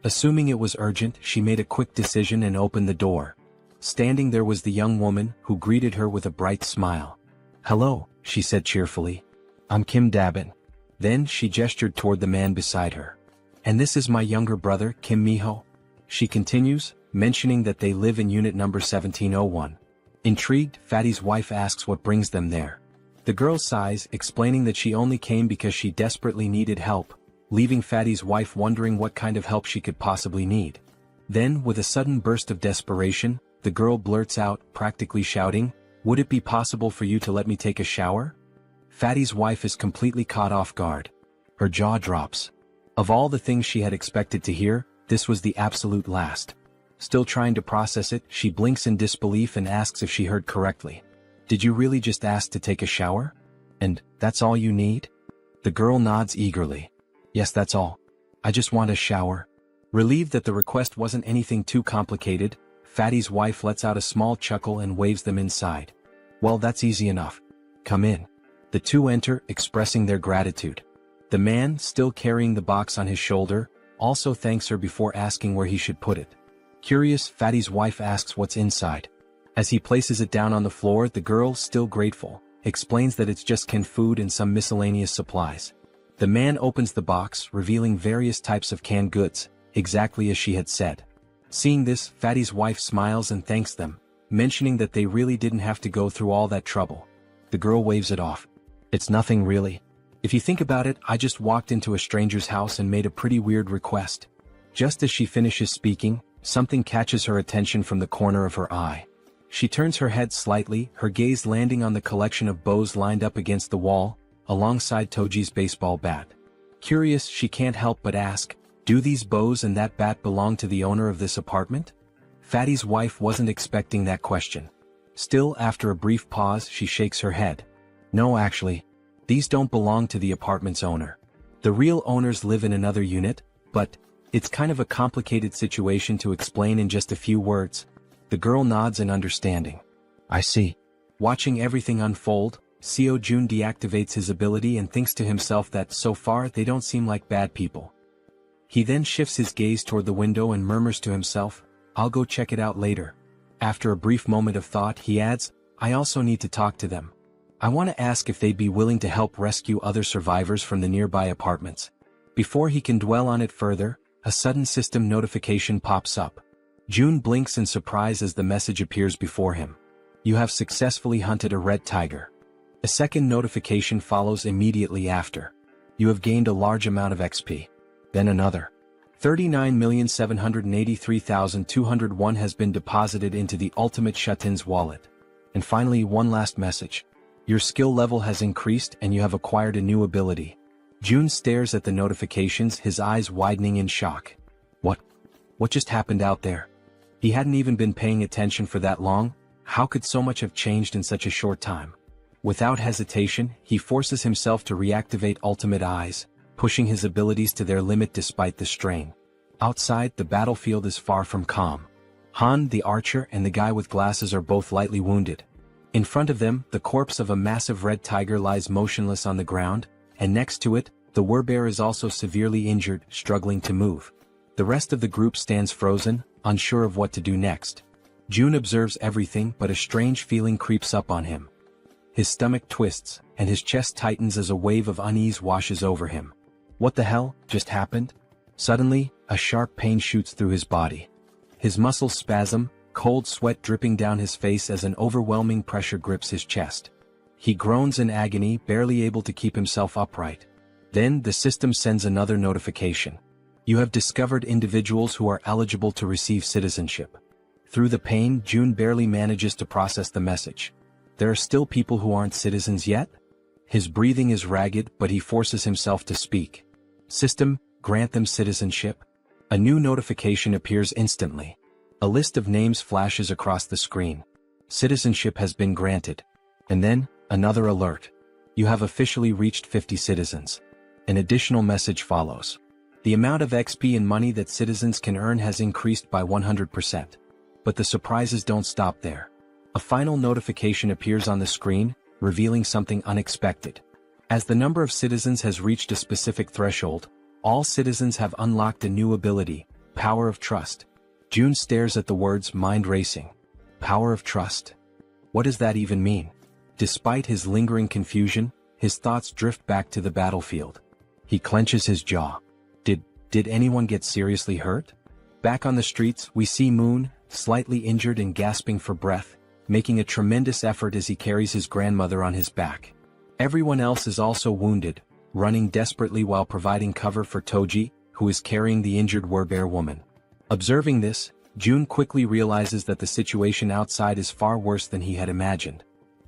Assuming it was urgent, she made a quick decision and opened the door. Standing there was the young woman, who greeted her with a bright smile. "Hello," she said cheerfully. "I'm Kim Dabin." Then she gestured toward the man beside her. "And this is my younger brother, Kim Miho." She continues, mentioning that they live in unit number 1701. Intrigued, Fatty's wife asks what brings them there. The girl sighs, explaining that she only came because she desperately needed help, leaving Fatty's wife wondering what kind of help she could possibly need. Then, with a sudden burst of desperation, the girl blurts out, practically shouting, "Would it be possible for you to let me take a shower?" Fatty's wife is completely caught off guard. Her jaw drops. Of all the things she had expected to hear, this was the absolute last. Still trying to process it, she blinks in disbelief and asks if she heard correctly. "Did you really just ask to take a shower? And that's all you need?" The girl nods eagerly. "Yes, that's all. I just want a shower." Relieved that the request wasn't anything too complicated, Fatty's wife lets out a small chuckle and waves them inside. "Well, that's easy enough. Come in." The two enter, expressing their gratitude. The man, still carrying the box on his shoulder, also thanks her before asking where he should put it. Curious, Fatty's wife asks what's inside. As he places it down on the floor, the girl, still grateful, explains that it's just canned food and some miscellaneous supplies. The man opens the box, revealing various types of canned goods, exactly as she had said. Seeing this, Fatty's wife smiles and thanks them, mentioning that they really didn't have to go through all that trouble. The girl waves it off. "It's nothing really. If you think about it, I just walked into a stranger's house and made a pretty weird request." Just as she finishes speaking, something catches her attention from the corner of her eye. She turns her head slightly, her gaze landing on the collection of bows lined up against the wall, alongside Toji's baseball bat. Curious, she can't help but ask, "Do these bows and that bat belong to the owner of this apartment?" Fatty's wife wasn't expecting that question. Still, after a brief pause, she shakes her head. "No, actually. These don't belong to the apartment's owner. The real owners live in another unit, but it's kind of a complicated situation to explain in just a few words." The girl nods in understanding. "I see." Watching everything unfold, Seo Jun deactivates his ability and thinks to himself that so far they don't seem like bad people. He then shifts his gaze toward the window and murmurs to himself, "I'll go check it out later." After a brief moment of thought, he adds, "I also need to talk to them. I want to ask if they'd be willing to help rescue other survivors from the nearby apartments." Before he can dwell on it further, a sudden system notification pops up. June blinks in surprise as the message appears before him. "You have successfully hunted a red tiger." A second notification follows immediately after. "You have gained a large amount of XP." Then another. 39,783,201 has been deposited into the Ultimate Shut-in's wallet. And finally, one last message. "Your skill level has increased and you have acquired a new ability." June stares at the notifications, his eyes widening in shock. What just happened out there? He hadn't even been paying attention for that long. How could so much have changed in such a short time? Without hesitation, he forces himself to reactivate Ultimate Eyes, pushing his abilities to their limit despite the strain. Outside, the battlefield is far from calm. Han, the archer, and the guy with glasses are both lightly wounded. In front of them, the corpse of a massive red tiger lies motionless on the ground, and next to it, the werebear is also severely injured, struggling to move. The rest of the group stands frozen, unsure of what to do next. June observes everything, but a strange feeling creeps up on him. His stomach twists, and his chest tightens as a wave of unease washes over him. What the hell just happened? Suddenly, a sharp pain shoots through his body. His muscles spasm, cold sweat dripping down his face as an overwhelming pressure grips his chest. He groans in agony, barely able to keep himself upright. Then the system sends another notification. You have discovered individuals who are eligible to receive citizenship. Through the pain, June barely manages to process the message. There are still people who aren't citizens yet? His breathing is ragged, but he forces himself to speak. System, grant them citizenship. A new notification appears instantly. A list of names flashes across the screen. Citizenship has been granted. And then, another alert. You have officially reached 50 citizens. An additional message follows. The amount of XP and money that citizens can earn has increased by 100%. But the surprises don't stop there. A final notification appears on the screen, revealing something unexpected. As the number of citizens has reached a specific threshold, all citizens have unlocked a new ability, Power of Trust. June stares at the words, mind racing. Power of Trust. What does that even mean? Despite his lingering confusion, his thoughts drift back to the battlefield. He clenches his jaw. Did anyone get seriously hurt? Back on the streets, we see Moon, slightly injured and gasping for breath, making a tremendous effort as he carries his grandmother on his back. Everyone else is also wounded, running desperately while providing cover for Toji, who is carrying the injured werebear woman. Observing this, June quickly realizes that the situation outside is far worse than he had imagined.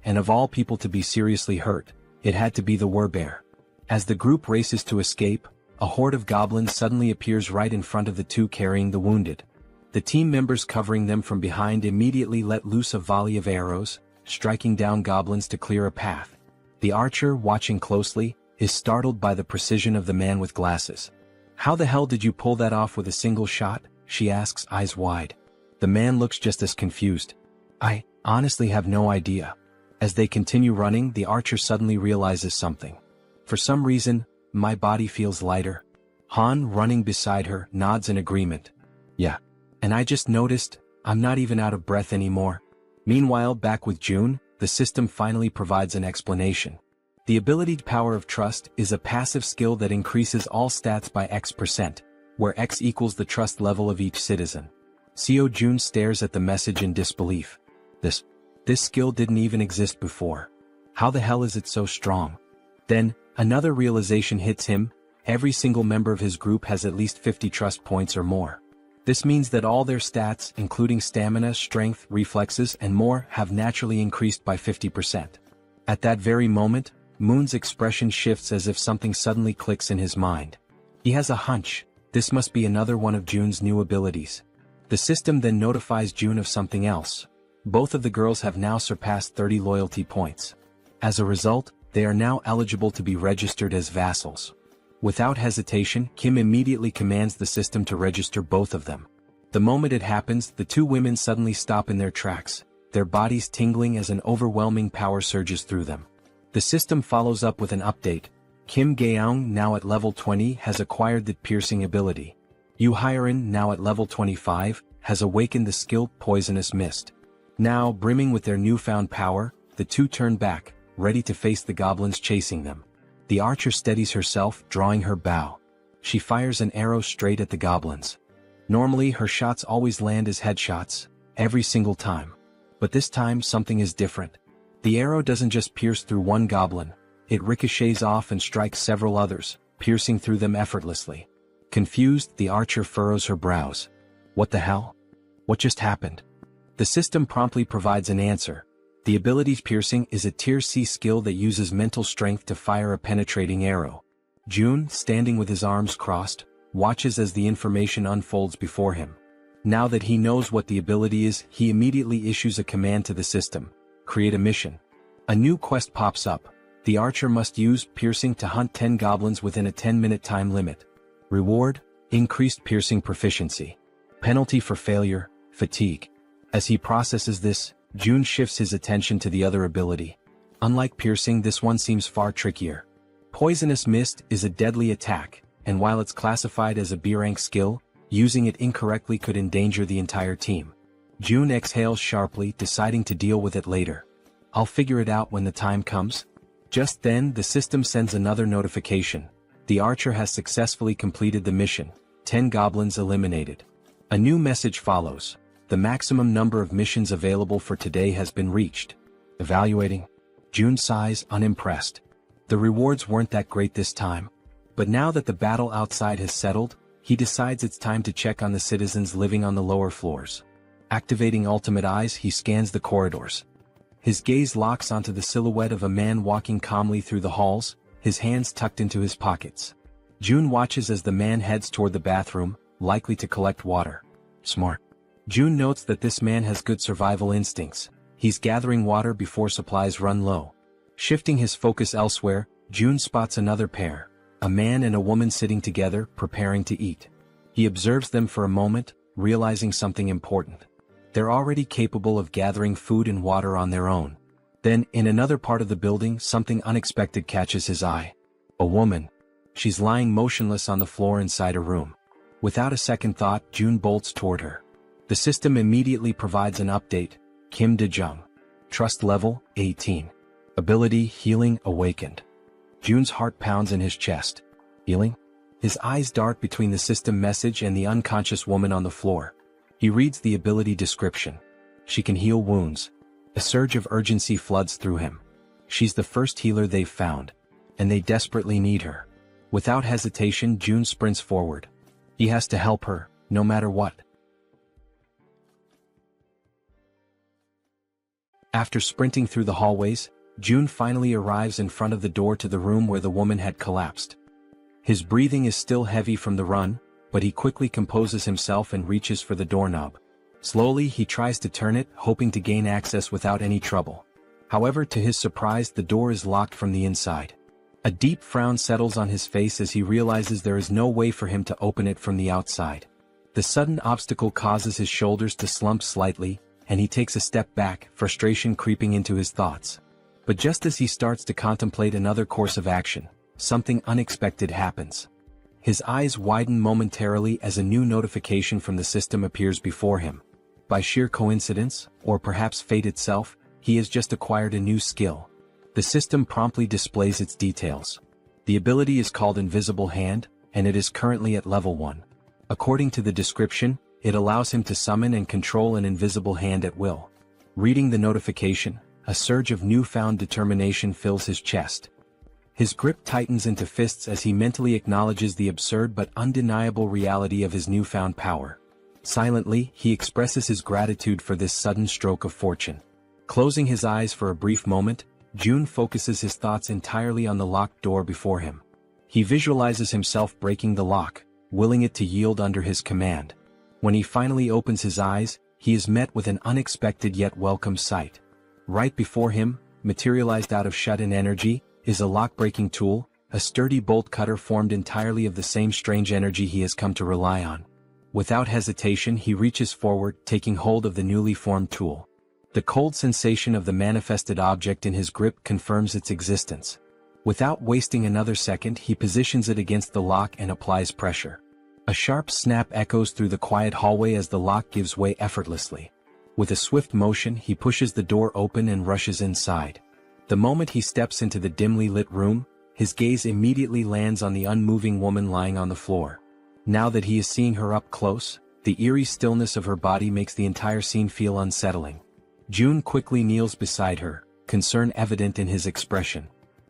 And of all people to be seriously hurt, it had to be the werebear. As the group races to escape, a horde of goblins suddenly appears right in front of the two carrying the wounded. The team members covering them from behind immediately let loose a volley of arrows, striking down goblins to clear a path. The archer, watching closely, is startled by the precision of the man with glasses. How the hell did you pull that off with a single shot? She asks, eyes wide. The man looks just as confused. I honestly have no idea. As they continue running, the archer suddenly realizes something. For some reason, my body feels lighter. Han, running beside her, nods in agreement. Yeah. And I just noticed, I'm not even out of breath anymore. Meanwhile, back with June, the system finally provides an explanation. The ability Power of Trust is a passive skill that increases all stats by X%, where X equals the trust level of each citizen. Seo June stares at the message in disbelief. This skill didn't even exist before. How the hell is it so strong? Then, another realization hits him. Every single member of his group has at least 50 trust points or more. This means that all their stats, including stamina, strength, reflexes, and more, have naturally increased by 50%. At that very moment, Moon's expression shifts as if something suddenly clicks in his mind. He has a hunch. This must be another one of June's new abilities. The system then notifies June of something else. Both of the girls have now surpassed 30 loyalty points. As a result, they are now eligible to be registered as vassals. Without hesitation, Kim immediately commands the system to register both of them. The moment it happens, the two women suddenly stop in their tracks, their bodies tingling as an overwhelming power surges through them. The system follows up with an update. Kim Gaeong, now at level 20, has acquired the piercing ability. Yu Hyerin, now at level 25, has awakened the skill Poisonous Mist. Now, brimming with their newfound power, the two turn back, ready to face the goblins chasing them. The archer steadies herself, drawing her bow. She fires an arrow straight at the goblins. Normally, her shots always land as headshots, every single time. But this time, something is different. The arrow doesn't just pierce through one goblin, it ricochets off and strikes several others, piercing through them effortlessly. Confused, the archer furrows her brows. What the hell? What just happened? The system promptly provides an answer. The ability Piercing is a tier C skill that uses mental strength to fire a penetrating arrow. June, standing with his arms crossed, watches as the information unfolds before him. Now that he knows what the ability is, he immediately issues a command to the system. Create a mission. A new quest pops up. The archer must use Piercing to hunt 10 goblins within a 10-minute time limit. Reward, increased piercing proficiency. Penalty for failure, fatigue. As he processes this, June shifts his attention to the other ability. Unlike piercing, this one seems far trickier. Poisonous Mist is a deadly attack, and while it's classified as a B-rank skill, using it incorrectly could endanger the entire team. June exhales sharply, deciding to deal with it later. I'll figure it out when the time comes. Just then, the system sends another notification. The archer has successfully completed the mission. 10 goblins eliminated. A new message follows. The maximum number of missions available for today has been reached. Evaluating. June sighs, unimpressed. The rewards weren't that great this time. But now that the battle outside has settled, he decides it's time to check on the citizens living on the lower floors. Activating ultimate eyes, he scans the corridors. His gaze locks onto the silhouette of a man walking calmly through the halls, his hands tucked into his pockets. June watches as the man heads toward the bathroom, likely to collect water. Smart. June notes that this man has good survival instincts. He's gathering water before supplies run low. Shifting his focus elsewhere, June spots another pair, a man and a woman sitting together, preparing to eat. He observes them for a moment, realizing something important. They're already capable of gathering food and water on their own. Then, in another part of the building, something unexpected catches his eye. A woman. She's lying motionless on the floor inside a room. Without a second thought, June bolts toward her. The system immediately provides an update. Kim De-jung. Trust level, 18. Ability, healing, awakened. June's heart pounds in his chest. Healing? His eyes dart between the system message and the unconscious woman on the floor. He reads the ability description. She can heal wounds. A surge of urgency floods through him. She's the first healer they've found, and they desperately need her. Without hesitation, June sprints forward. He has to help her, no matter what. After sprinting through the hallways, June finally arrives in front of the door to the room where the woman had collapsed. His breathing is still heavy from the run, but he quickly composes himself and reaches for the doorknob. Slowly, he tries to turn it, hoping to gain access without any trouble. However, to his surprise, the door is locked from the inside. A deep frown settles on his face as he realizes there is no way for him to open it from the outside. The sudden obstacle causes his shoulders to slump slightly, and he takes a step back, frustration creeping into his thoughts. But just as he starts to contemplate another course of action, something unexpected happens. His eyes widen momentarily as a new notification from the system appears before him. By sheer coincidence, or perhaps fate itself, he has just acquired a new skill. The system promptly displays its details. The ability is called Invisible Hand, and it is currently at level 1. According to the description, it allows him to summon and control an invisible hand at will. Reading the notification, a surge of newfound determination fills his chest. His grip tightens into fists as he mentally acknowledges the absurd but undeniable reality of his newfound power. Silently, he expresses his gratitude for this sudden stroke of fortune. Closing his eyes for a brief moment, June focuses his thoughts entirely on the locked door before him. He visualizes himself breaking the lock, willing it to yield under his command. When he finally opens his eyes, he is met with an unexpected yet welcome sight. Right before him, materialized out of shut-in energy, is a lock-breaking tool, a sturdy bolt cutter formed entirely of the same strange energy he has come to rely on. Without hesitation, he reaches forward, taking hold of the newly formed tool. The cold sensation of the manifested object in his grip confirms its existence. Without wasting another second, he positions it against the lock and applies pressure. A sharp snap echoes through the quiet hallway as the lock gives way effortlessly. With a swift motion, he pushes the door open and rushes inside. The moment he steps into the dimly lit room, his gaze immediately lands on the unmoving woman lying on the floor. Now that he is seeing her up close, the eerie stillness of her body makes the entire scene feel unsettling. June quickly kneels beside her, concern evident in his expression.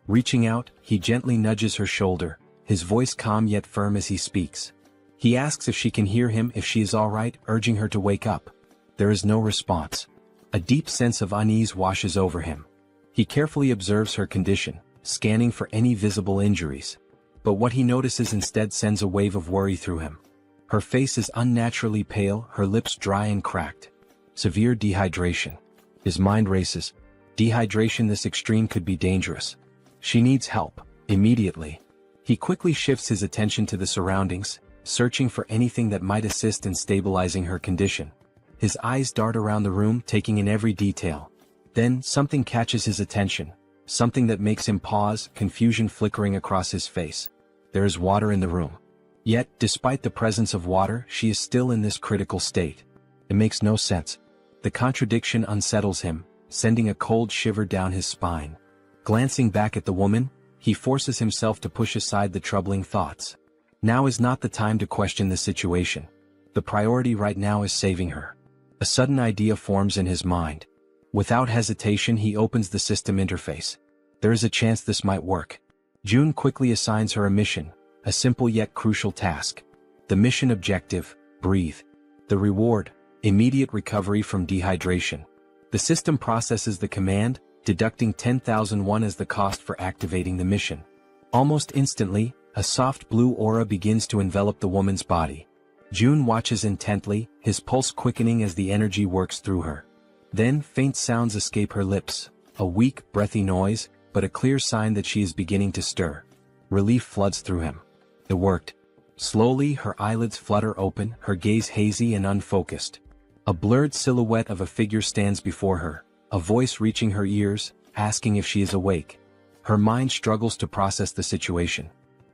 Reaching out, he gently nudges her shoulder, his voice calm yet firm as he speaks. He asks if she can hear him, if she is all right, urging her to wake up. There is no response. A deep sense of unease washes over him. He carefully observes her condition, scanning for any visible injuries. But what he notices instead sends a wave of worry through him. Her face is unnaturally pale, her lips dry and cracked. Severe dehydration. His mind races. Dehydration this extreme could be dangerous. She needs help, immediately. He quickly shifts his attention to the surroundings, searching for anything that might assist in stabilizing her condition. His eyes dart around the room, taking in every detail. Then, something catches his attention, something that makes him pause, confusion flickering across his face. There is water in the room. Yet, despite the presence of water, she is still in this critical state. It makes no sense. The contradiction unsettles him, sending a cold shiver down his spine. Glancing back at the woman, he forces himself to push aside the troubling thoughts. Now is not the time to question the situation. The priority right now is saving her. A sudden idea forms in his mind. Without hesitation, he opens the system interface. There is a chance this might work. June quickly assigns her a mission, a simple yet crucial task. The mission objective: breathe. The reward: immediate recovery from dehydration. The system processes the command, deducting 10,001 as the cost for activating the mission. Almost instantly, a soft blue aura begins to envelop the woman's body. June watches intently, his pulse quickening as the energy works through her. Then faint sounds escape her lips, a weak, breathy noise, but a clear sign that she is beginning to stir. Relief floods through him. It worked. Slowly, her eyelids flutter open, her gaze hazy and unfocused. A blurred silhouette of a figure stands before her, a voice reaching her ears, asking if she is awake. Her mind struggles to process the situation.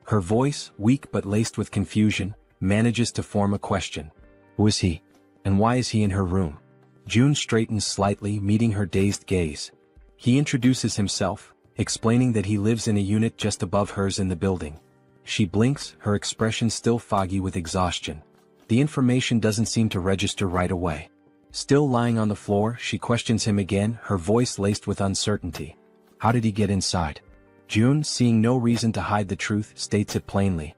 Her voice, weak but laced with confusion, manages to form a question. Who is he? And why is he in her room? June straightens slightly, meeting her dazed gaze. He introduces himself, explaining that he lives in a unit just above hers in the building. She blinks, her expression still foggy with exhaustion. The information doesn't seem to register right away. Still lying on the floor, she questions him again, her voice laced with uncertainty. How did he get inside? June, seeing no reason to hide the truth, states it plainly.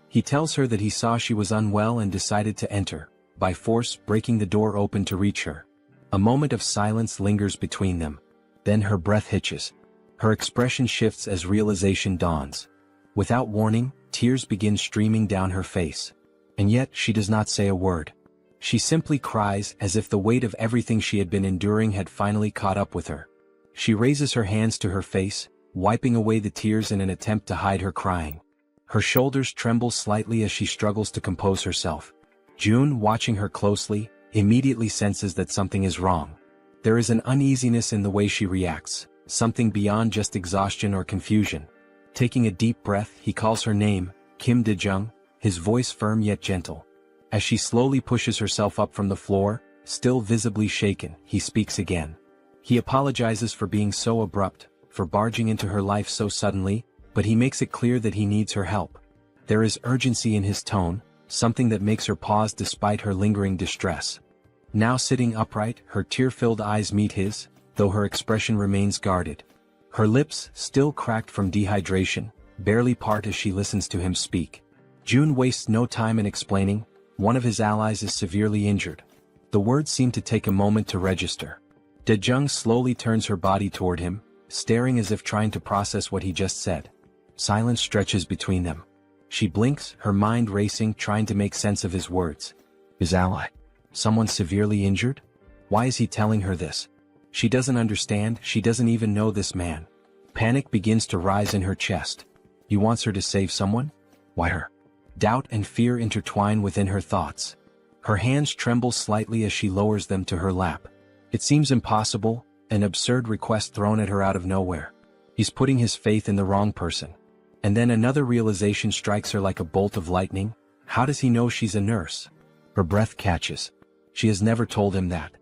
He tells her that he saw she was unwell and decided to enter, by force breaking the door open to reach her. A moment of silence lingers between them. Then her breath hitches. Her expression shifts as realization dawns. Without warning, tears begin streaming down her face. And yet she does not say a word. She simply cries as if the weight of everything she had been enduring had finally caught up with her. She raises her hands to her face, wiping away the tears in an attempt to hide her crying. Her shoulders tremble slightly as she struggles to compose herself. June, watching her closely, immediately senses that something is wrong. There is an uneasiness in the way she reacts, something beyond just exhaustion or confusion. Taking a deep breath, he calls her name, Kim De-jung, his voice firm yet gentle. As she slowly pushes herself up from the floor, still visibly shaken, he speaks again. He apologizes for being so abrupt, for barging into her life so suddenly, but he makes it clear that he needs her help. There is urgency in his tone, something that makes her pause despite her lingering distress. Now sitting upright, her tear-filled eyes meet his, though her expression remains guarded. Her lips, still cracked from dehydration, barely part as she listens to him speak. June wastes no time in explaining, one of his allies is severely injured. The words seem to take a moment to register. De-jung slowly turns her body toward him, staring as if trying to process what he just said. Silence stretches between them. She blinks, her mind racing, trying to make sense of his words. His ally? Someone severely injured? Why is he telling her this? She doesn't understand, she doesn't even know this man. Panic begins to rise in her chest. He wants her to save someone? Why her? Doubt and fear intertwine within her thoughts. Her hands tremble slightly as she lowers them to her lap. It seems impossible, an absurd request thrown at her out of nowhere. He's putting his faith in the wrong person. And then another realization strikes her like a bolt of lightning. How does he know she's a nurse? Her breath catches. She has never told him that.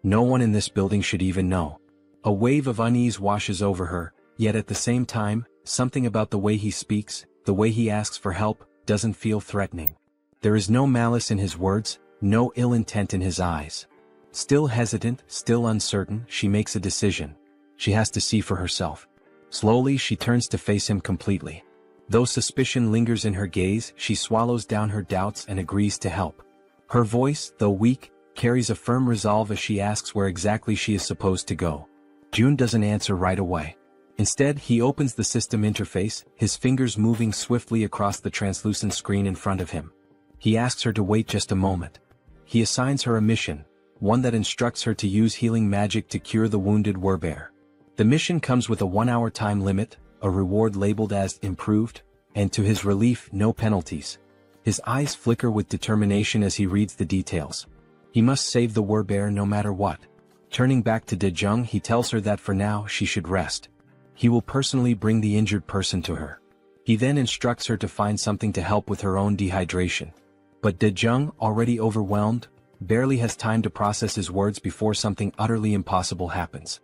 No one in this building should even know. A wave of unease washes over her, yet at the same time, something about the way he speaks, the way he asks for help, doesn't feel threatening. There is no malice in his words, no ill intent in his eyes. Still hesitant, still uncertain, she makes a decision. She has to see for herself. Slowly she turns to face him completely. Though suspicion lingers in her gaze, she swallows down her doubts and agrees to help. Her voice, though weak, carries a firm resolve as she asks where exactly she is supposed to go. June doesn't answer right away. Instead, he opens the system interface, his fingers moving swiftly across the translucent screen in front of him. He asks her to wait just a moment. He assigns her a mission, one that instructs her to use healing magic to cure the wounded werebear. The mission comes with a 1-hour time limit, a reward labeled as improved, and to his relief, no penalties. His eyes flicker with determination as he reads the details. He must save the werebear no matter what. Turning back to De-jung, he tells her that for now she should rest. He will personally bring the injured person to her. He then instructs her to find something to help with her own dehydration. But De-jung, already overwhelmed, barely has time to process his words before something utterly impossible happens.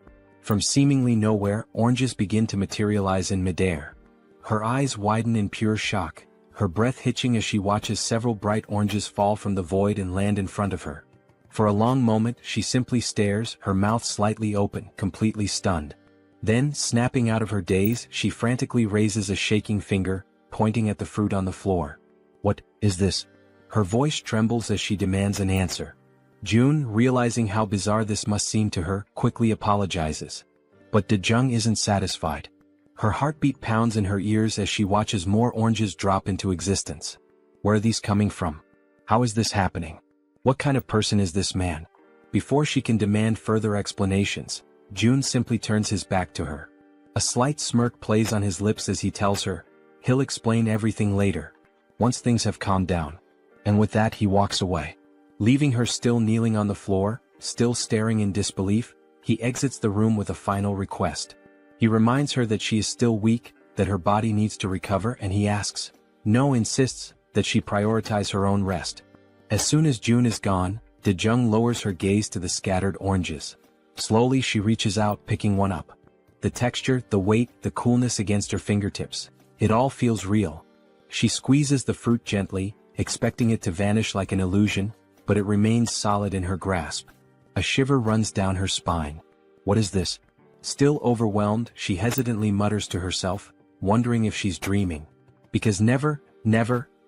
From seemingly nowhere, oranges begin to materialize in midair. Her eyes widen in pure shock, her breath hitching as she watches several bright oranges fall from the void and land in front of her. For a long moment she simply stares, her mouth slightly open, completely stunned. Then, snapping out of her daze, she frantically raises a shaking finger, pointing at the fruit on the floor. "What is this?" Her voice trembles as she demands an answer. June, realizing how bizarre this must seem to her, quickly apologizes. But Dejung isn't satisfied. Her heartbeat pounds in her ears as she watches more oranges drop into existence. Where are these coming from? How is this happening? What kind of person is this man? Before she can demand further explanations, June simply turns his back to her. A slight smirk plays on his lips as he tells her, he'll explain everything later, once things have calmed down. And with that he walks away. Leaving her still kneeling on the floor, still staring in disbelief, he exits the room with a final request. He reminds her that she is still weak, that her body needs to recover, and he asks, no, insists, that she prioritize her own rest. As soon as June is gone, Dejung lowers her gaze to the scattered oranges. Slowly she reaches out, picking one up. The texture, the weight, the coolness against her fingertips. It all feels real. She squeezes the fruit gently, expecting it to vanish like an illusion, but it remains solid in her grasp. A shiver runs down her spine. What is this? Still overwhelmed, she hesitantly mutters to herself, wondering if she's dreaming. Because never,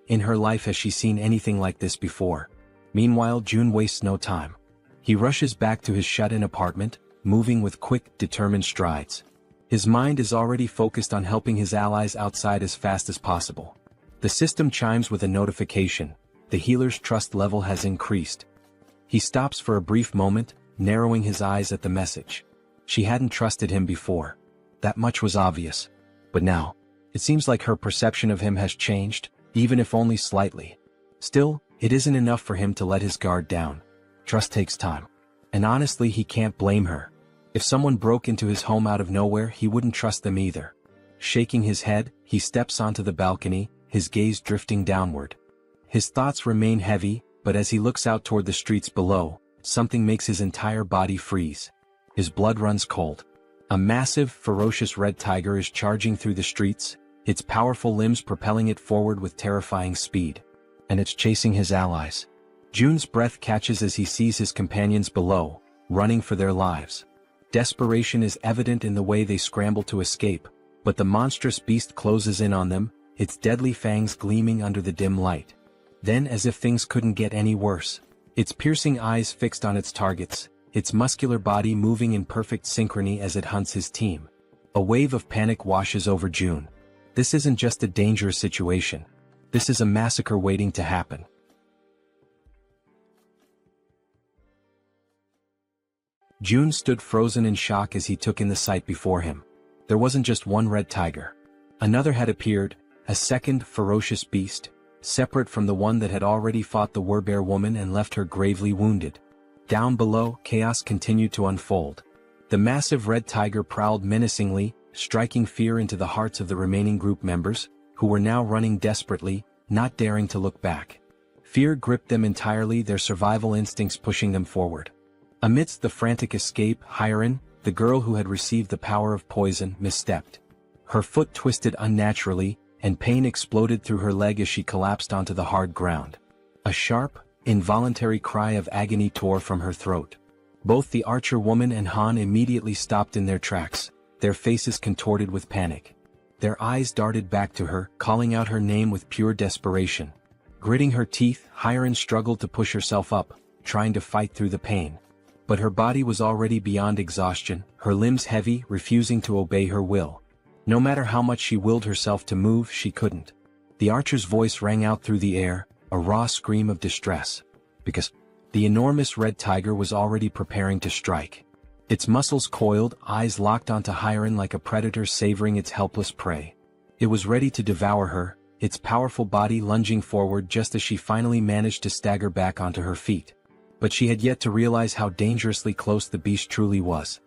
in her life has she seen anything like this before. Meanwhile, June wastes no time. He rushes back to his shut-in apartment, moving with quick, determined strides. His mind is already focused on helping his allies outside as fast as possible. The system chimes with a notification. The healer's trust level has increased. He stops for a brief moment, narrowing his eyes at the message. She hadn't trusted him before. That much was obvious. But now, it seems like her perception of him has changed, even if only slightly. Still, it isn't enough for him to let his guard down. Trust takes time. And honestly, he can't blame her. If someone broke into his home out of nowhere, he wouldn't trust them either. Shaking his head, he steps onto the balcony, his gaze drifting downward. His thoughts remain heavy, but as he looks out toward the streets below, something makes his entire body freeze. His blood runs cold. A massive, ferocious red tiger is charging through the streets, its powerful limbs propelling it forward with terrifying speed. And it's chasing his allies. June's breath catches as he sees his companions below, running for their lives. Desperation is evident in the way they scramble to escape, but the monstrous beast closes in on them, its deadly fangs gleaming under the dim light. Then, as if things couldn't get any worse, its piercing eyes fixed on its targets, its muscular body moving in perfect synchrony as it hunts his team. A wave of panic washes over June. This isn't just a dangerous situation. This is a massacre waiting to happen. June stood frozen in shock as he took in the sight before him. There wasn't just one red tiger. Another had appeared, a second ferocious beast, separate from the one that had already fought the werebear woman and left her gravely wounded. Down below, chaos continued to unfold. The massive red tiger prowled menacingly, striking fear into the hearts of the remaining group members, who were now running desperately, not daring to look back. Fear gripped them entirely, their survival instincts pushing them forward. Amidst the frantic escape, Hyren, the girl who had received the power of poison, misstepped. Her foot twisted unnaturally, and pain exploded through her leg as she collapsed onto the hard ground. A sharp, involuntary cry of agony tore from her throat. Both the archer woman and Han immediately stopped in their tracks, their faces contorted with panic. Their eyes darted back to her, calling out her name with pure desperation. Gritting her teeth, Hyren struggled to push herself up, trying to fight through the pain. But her body was already beyond exhaustion, her limbs heavy, refusing to obey her will. No matter how much she willed herself to move, she couldn't. The archer's voice rang out through the air, a raw scream of distress. Because the enormous red tiger was already preparing to strike. Its muscles coiled, eyes locked onto Hyren like a predator savoring its helpless prey. It was ready to devour her, its powerful body lunging forward just as she finally managed to stagger back onto her feet. But she had yet to realize how dangerously close the beast truly was.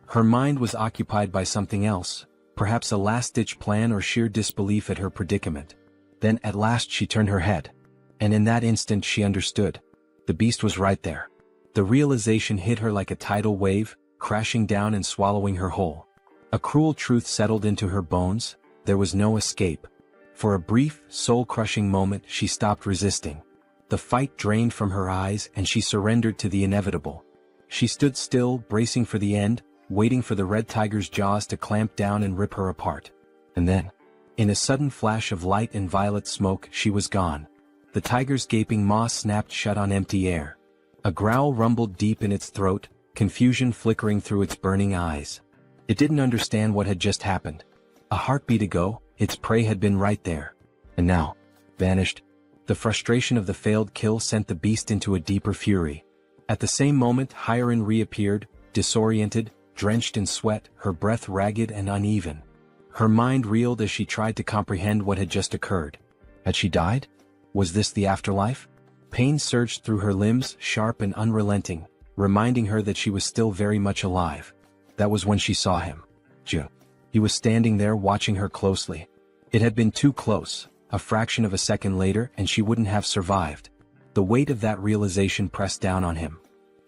Her mind was occupied by something else, perhaps a last-ditch plan or sheer disbelief at her predicament. Then at last she turned her head. And in that instant she understood. The beast was right there. The realization hit her like a tidal wave, crashing down and swallowing her whole. A cruel truth settled into her bones: there was no escape. For a brief, soul-crushing moment she stopped resisting. The fight drained from her eyes and she surrendered to the inevitable. She stood still, bracing for the end, waiting for the red tiger's jaws to clamp down and rip her apart. And then, in a sudden flash of light and violet smoke, she was gone. The tiger's gaping maw snapped shut on empty air. A growl rumbled deep in its throat, confusion flickering through its burning eyes. It didn't understand what had just happened. A heartbeat ago, its prey had been right there. And now, vanished. The frustration of the failed kill sent the beast into a deeper fury. At the same moment, Hiren reappeared, disoriented, drenched in sweat, her breath ragged and uneven. Her mind reeled as she tried to comprehend what had just occurred. Had she died? Was this the afterlife? Pain surged through her limbs, sharp and unrelenting, reminding her that she was still very much alive. That was when she saw him. June. He was standing there watching her closely. It had been too close. A fraction of a second later and she wouldn't have survived. The weight of that realization pressed down on him.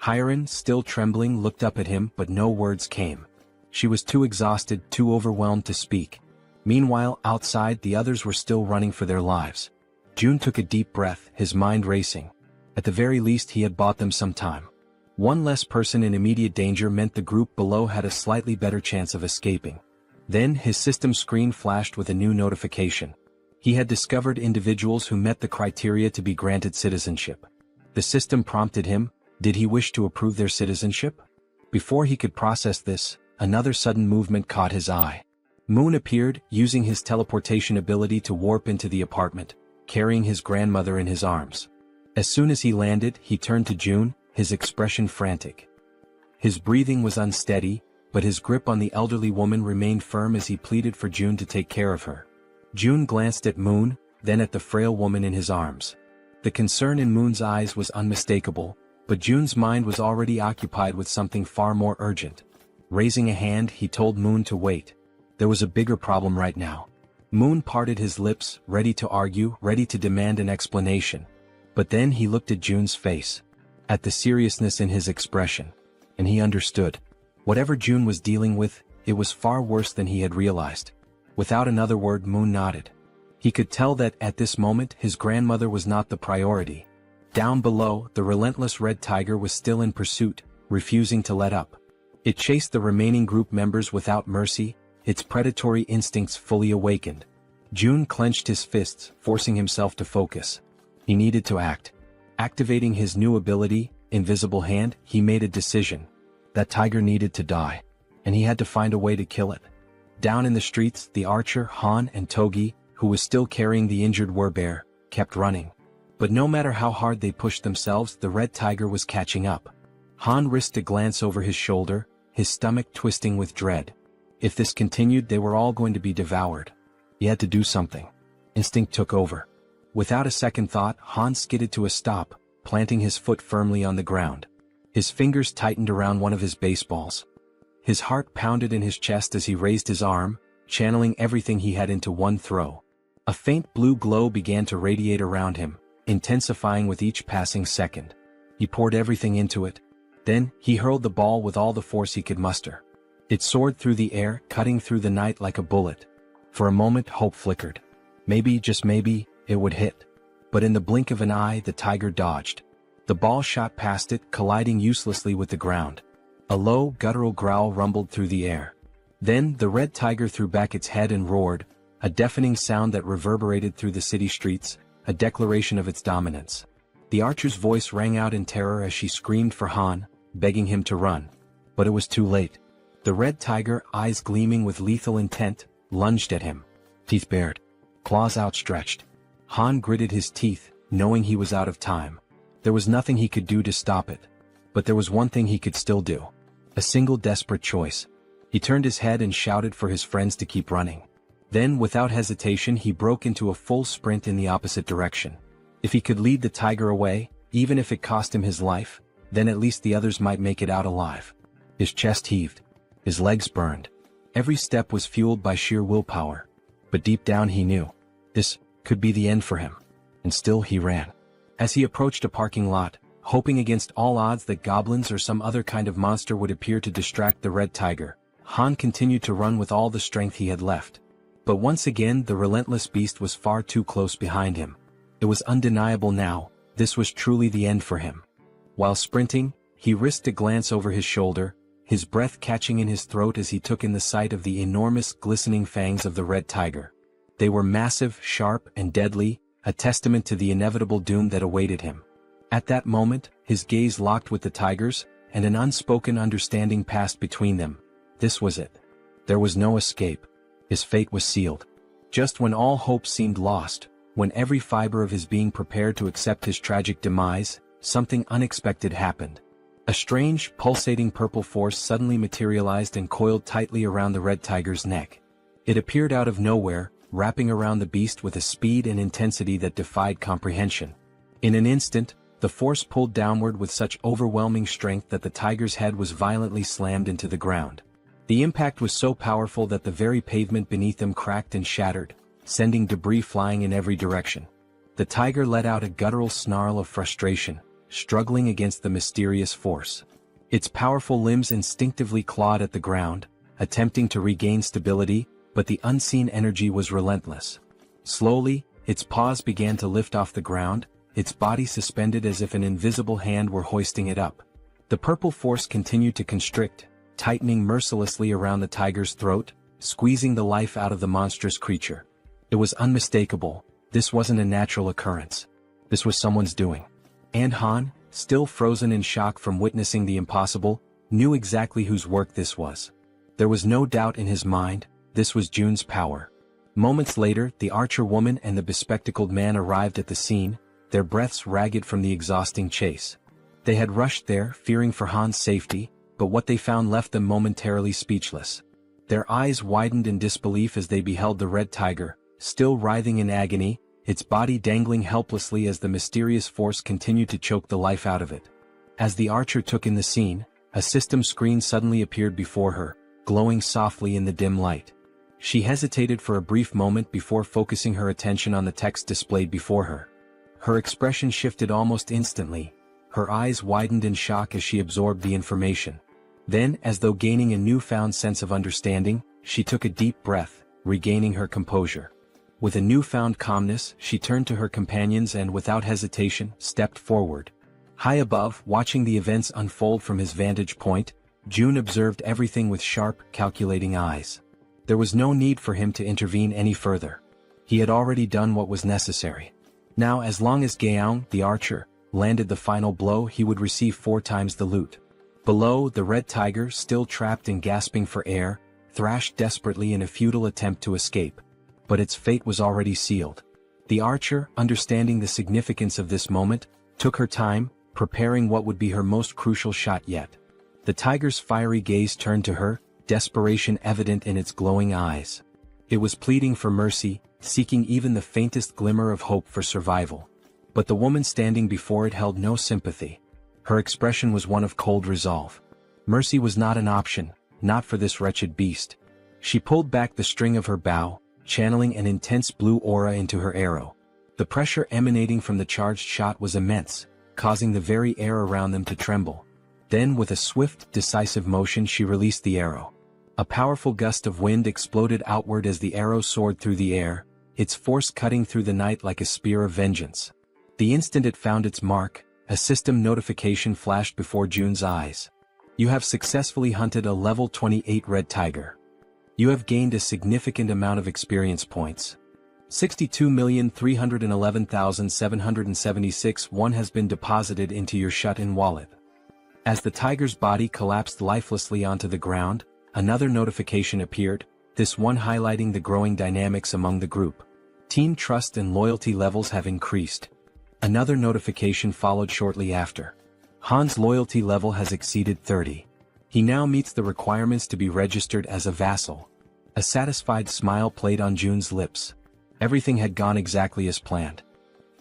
Hiren, still trembling, looked up at him, but no words came. She was too exhausted, too overwhelmed to speak. Meanwhile, outside, the others were still running for their lives. June took a deep breath, his mind racing. At the very least, he had bought them some time. One less person in immediate danger meant the group below had a slightly better chance of escaping. Then his system screen flashed with a new notification. He had discovered individuals who met the criteria to be granted citizenship. The system prompted him, did he wish to approve their citizenship? Before he could process this, another sudden movement caught his eye. Moon appeared, using his teleportation ability to warp into the apartment, carrying his grandmother in his arms. As soon as he landed, he turned to June, his expression frantic. His breathing was unsteady, but his grip on the elderly woman remained firm as he pleaded for June to take care of her. June glanced at Moon, then at the frail woman in his arms. The concern in Moon's eyes was unmistakable, but June's mind was already occupied with something far more urgent. Raising a hand, he told Moon to wait. There was a bigger problem right now. Moon parted his lips, ready to argue, ready to demand an explanation. But then he looked at June's face, at the seriousness in his expression, and he understood. Whatever June was dealing with, it was far worse than he had realized. Without another word, Moon nodded. He could tell that, at this moment, his grandmother was not the priority. Down below, the relentless red tiger was still in pursuit, refusing to let up. It chased the remaining group members without mercy, its predatory instincts fully awakened. June clenched his fists, forcing himself to focus. He needed to act. Activating his new ability, Invisible Hand, he made a decision. That tiger needed to die, and he had to find a way to kill it. Down in the streets, the archer, Han, and Togi, who was still carrying the injured werebear, kept running. But no matter how hard they pushed themselves, the red tiger was catching up. Han risked a glance over his shoulder, his stomach twisting with dread. If this continued, they were all going to be devoured. He had to do something. Instinct took over. Without a second thought, Han skidded to a stop, planting his foot firmly on the ground. His fingers tightened around one of his baseballs. His heart pounded in his chest as he raised his arm, channeling everything he had into one throw. A faint blue glow began to radiate around him, intensifying with each passing second. He poured everything into it. Then, he hurled the ball with all the force he could muster. It soared through the air, cutting through the night like a bullet. For a moment, hope flickered. Maybe, just maybe, it would hit. But in the blink of an eye, the tiger dodged. The ball shot past it, colliding uselessly with the ground. A low, guttural growl rumbled through the air. Then, the red tiger threw back its head and roared, a deafening sound that reverberated through the city streets, a declaration of its dominance. The archer's voice rang out in terror as she screamed for Han, begging him to run. But it was too late. The red tiger, eyes gleaming with lethal intent, lunged at him. Teeth bared, claws outstretched. Han gritted his teeth, knowing he was out of time. There was nothing he could do to stop it. But there was one thing he could still do. A single desperate choice. He turned his head and shouted for his friends to keep running. Then, without hesitation, he broke into a full sprint in the opposite direction. If he could lead the tiger away, even if it cost him his life, then at least the others might make it out alive. His chest heaved. His legs burned. Every step was fueled by sheer willpower. But deep down he knew. This could be the end for him. And still he ran. As he approached a parking lot, hoping against all odds that goblins or some other kind of monster would appear to distract the red tiger. Han continued to run with all the strength he had left. But once again the relentless beast was far too close behind him. It was undeniable now, this was truly the end for him. While sprinting, he risked a glance over his shoulder, his breath catching in his throat as he took in the sight of the enormous glistening fangs of the red tiger. They were massive, sharp, and deadly, a testament to the inevitable doom that awaited him. At that moment, his gaze locked with the tiger's, and an unspoken understanding passed between them. This was it. There was no escape. His fate was sealed. Just when all hope seemed lost, when every fiber of his being prepared to accept his tragic demise, something unexpected happened. A strange, pulsating purple force suddenly materialized and coiled tightly around the red tiger's neck. It appeared out of nowhere, wrapping around the beast with a speed and intensity that defied comprehension. In an instant, the force pulled downward with such overwhelming strength that the tiger's head was violently slammed into the ground. The impact was so powerful that the very pavement beneath them cracked and shattered, sending debris flying in every direction. The tiger let out a guttural snarl of frustration, struggling against the mysterious force. Its powerful limbs instinctively clawed at the ground, attempting to regain stability, but the unseen energy was relentless. Slowly, its paws began to lift off the ground, its body suspended as if an invisible hand were hoisting it up. The purple force continued to constrict, tightening mercilessly around the tiger's throat, squeezing the life out of the monstrous creature. It was unmistakable. This wasn't a natural occurrence. This was someone's doing. And Han, still frozen in shock from witnessing the impossible, knew exactly whose work this was. There was no doubt in his mind, this was Jun's power. Moments later, the archer woman and the bespectacled man arrived at the scene, their breaths ragged from the exhausting chase. They had rushed there, fearing for Han's safety, but what they found left them momentarily speechless. Their eyes widened in disbelief as they beheld the red tiger, still writhing in agony, its body dangling helplessly as the mysterious force continued to choke the life out of it. As the archer took in the scene, a system screen suddenly appeared before her, glowing softly in the dim light. She hesitated for a brief moment before focusing her attention on the text displayed before her. Her expression shifted almost instantly. Her eyes widened in shock as she absorbed the information. Then, as though gaining a newfound sense of understanding, she took a deep breath, regaining her composure. With a newfound calmness, she turned to her companions and without hesitation, stepped forward. High above, watching the events unfold from his vantage point, Jun observed everything with sharp, calculating eyes. There was no need for him to intervene any further. He had already done what was necessary. Now, as long as Gaoung, the archer, landed the final blow, he would receive 4 times the loot. Below, the red tiger, still trapped and gasping for air, thrashed desperately in a futile attempt to escape. But its fate was already sealed. The archer, understanding the significance of this moment, took her time, preparing what would be her most crucial shot yet. The tiger's fiery gaze turned to her, desperation evident in its glowing eyes. It was pleading for mercy, seeking even the faintest glimmer of hope for survival. But the woman standing before it held no sympathy. Her expression was one of cold resolve. Mercy was not an option, not for this wretched beast. She pulled back the string of her bow, channeling an intense blue aura into her arrow. The pressure emanating from the charged shot was immense, causing the very air around them to tremble. Then with a swift, decisive motion she released the arrow. A powerful gust of wind exploded outward as the arrow soared through the air, its force cutting through the night like a spear of vengeance. The instant it found its mark, a system notification flashed before Jun's eyes. You have successfully hunted a level 28 red tiger. You have gained a significant amount of experience points. 62,311,776 one has been deposited into your shut-in wallet. As the tiger's body collapsed lifelessly onto the ground, another notification appeared, this one highlighting the growing dynamics among the group. Team trust and loyalty levels have increased. Another notification followed shortly after. Han's loyalty level has exceeded 30. He now meets the requirements to be registered as a vassal. A satisfied smile played on Jun's lips. Everything had gone exactly as planned.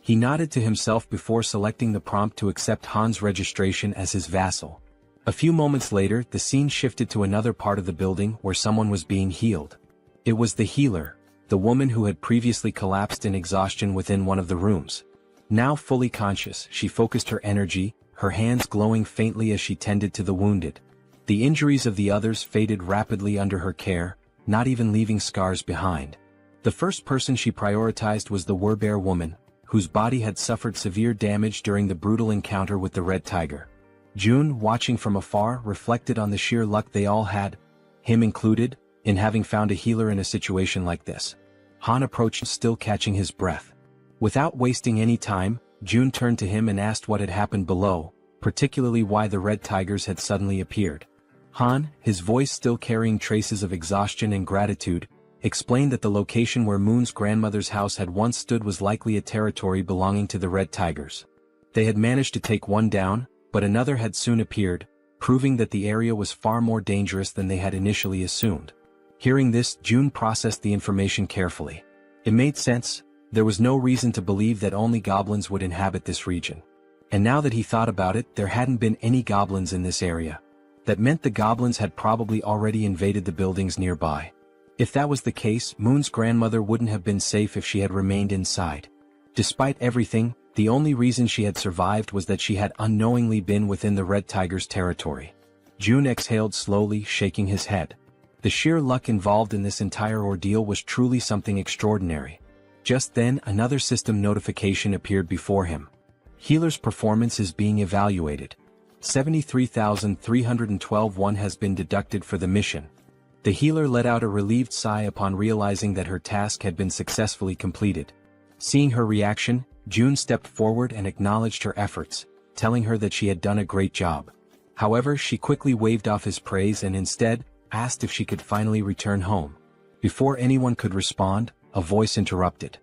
He nodded to himself before selecting the prompt to accept Han's registration as his vassal. A few moments later, the scene shifted to another part of the building where someone was being healed. It was the healer, the woman who had previously collapsed in exhaustion within one of the rooms. Now fully conscious, she focused her energy, her hands glowing faintly as she tended to the wounded. The injuries of the others faded rapidly under her care, not even leaving scars behind. The first person she prioritized was the werebear woman, whose body had suffered severe damage during the brutal encounter with the red tiger. June, watching from afar, reflected on the sheer luck they all had, him included, in having found a healer in a situation like this. Han approached, still catching his breath. Without wasting any time, June turned to him and asked what had happened below, particularly why the red tigers had suddenly appeared. Han, his voice still carrying traces of exhaustion and gratitude, explained that the location where Moon's grandmother's house had once stood was likely a territory belonging to the red tigers. They had managed to take one down, but another had soon appeared, proving that the area was far more dangerous than they had initially assumed. Hearing this, June processed the information carefully. It made sense. There was no reason to believe that only goblins would inhabit this region. And now that he thought about it, there hadn't been any goblins in this area. That meant the goblins had probably already invaded the buildings nearby. If that was the case, Moon's grandmother wouldn't have been safe if she had remained inside. Despite everything, the only reason she had survived was that she had unknowingly been within the red tiger's territory. June exhaled slowly, shaking his head. The sheer luck involved in this entire ordeal was truly something extraordinary. Just then, another system notification appeared before him. Healer's performance is being evaluated. 73,312 has been deducted for the mission. The healer let out a relieved sigh upon realizing that her task had been successfully completed. Seeing her reaction, June stepped forward and acknowledged her efforts, telling her that she had done a great job. However, she quickly waved off his praise and instead asked if she could finally return home. Before anyone could respond, a voice interrupted.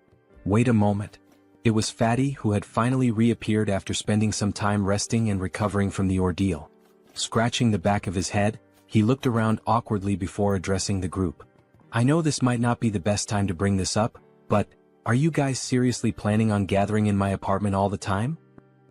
Wait a moment. It was Fatty, who had finally reappeared after spending some time resting and recovering from the ordeal. Scratching the back of his head, he looked around awkwardly before addressing the group. I know this might not be the best time to bring this up, but are you guys seriously planning on gathering in my apartment all the time?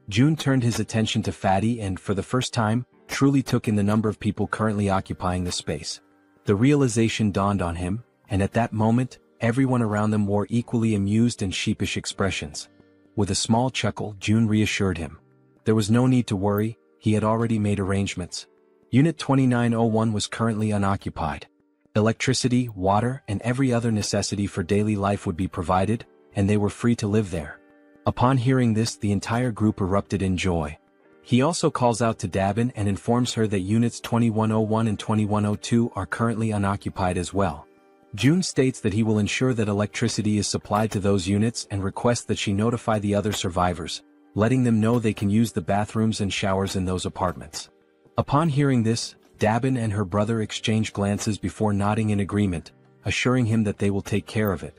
June turned his attention to Fatty and, for the first time, truly took in the number of people currently occupying the space. The realization dawned on him, and at that moment, everyone around them wore equally amused and sheepish expressions. With a small chuckle, June reassured him. There was no need to worry, he had already made arrangements. Unit 2901 was currently unoccupied. Electricity, water, and every other necessity for daily life would be provided, and they were free to live there. Upon hearing this, the entire group erupted in joy. He also calls out to Dabin and informs her that Units 2101 and 2102 are currently unoccupied as well. June states that he will ensure that electricity is supplied to those units and requests that she notify the other survivors, letting them know they can use the bathrooms and showers in those apartments. Upon hearing this, Dabin and her brother exchange glances before nodding in agreement, assuring him that they will take care of it.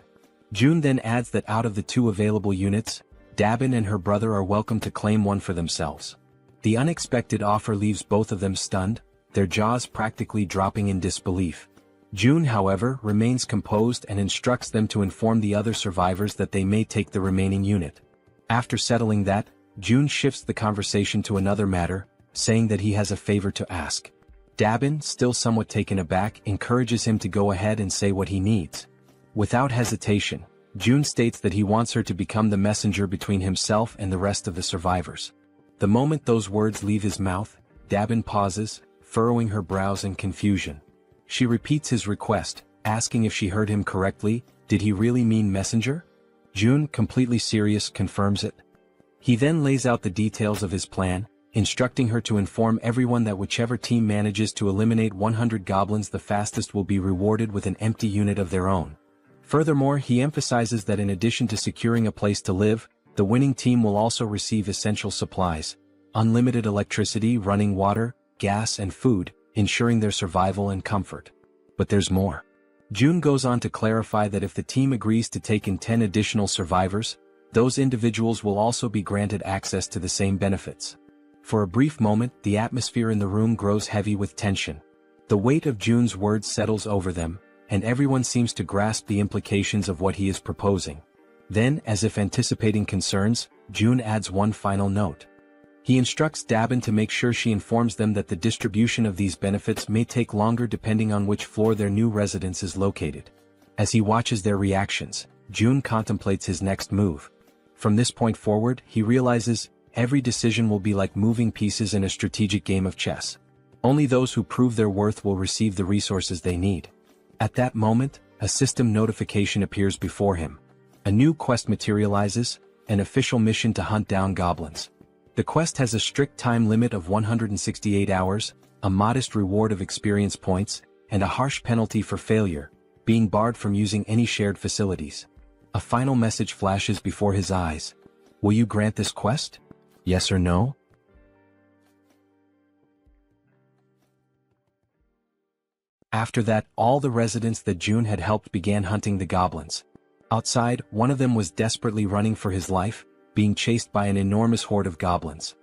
June then adds that out of the two available units, Dabin and her brother are welcome to claim one for themselves. The unexpected offer leaves both of them stunned, their jaws practically dropping in disbelief. June, however, remains composed and instructs them to inform the other survivors that they may take the remaining unit. After settling that, June shifts the conversation to another matter, saying that he has a favor to ask. Dabin, still somewhat taken aback, encourages him to go ahead and say what he needs. Without hesitation, June states that he wants her to become the messenger between himself and the rest of the survivors. The moment those words leave his mouth, Dabin pauses, furrowing her brows in confusion. She repeats his request, asking if she heard him correctly. Did he really mean messenger? June, completely serious, confirms it. He then lays out the details of his plan, instructing her to inform everyone that whichever team manages to eliminate 100 goblins the fastest will be rewarded with an empty unit of their own. Furthermore, he emphasizes that in addition to securing a place to live, the winning team will also receive essential supplies, unlimited electricity, running water, gas, and food, ensuring their survival and comfort. But there's more. June goes on to clarify that if the team agrees to take in 10 additional survivors, those individuals will also be granted access to the same benefits. For a brief moment, the atmosphere in the room grows heavy with tension. The weight of June's words settles over them, and everyone seems to grasp the implications of what he is proposing. Then, as if anticipating concerns, June adds one final note. He instructs Dabin to make sure she informs them that the distribution of these benefits may take longer depending on which floor their new residence is located. As he watches their reactions, June contemplates his next move. From this point forward, he realizes, every decision will be like moving pieces in a strategic game of chess. Only those who prove their worth will receive the resources they need. At that moment, a system notification appears before him. A new quest materializes, an official mission to hunt down goblins. The quest has a strict time limit of 168 hours, a modest reward of experience points, and a harsh penalty for failure, being barred from using any shared facilities. A final message flashes before his eyes. Will you grant this quest? Yes or no? After that, all the residents that June had helped began hunting the goblins. Outside, one of them was desperately running for his life, being chased by an enormous horde of goblins.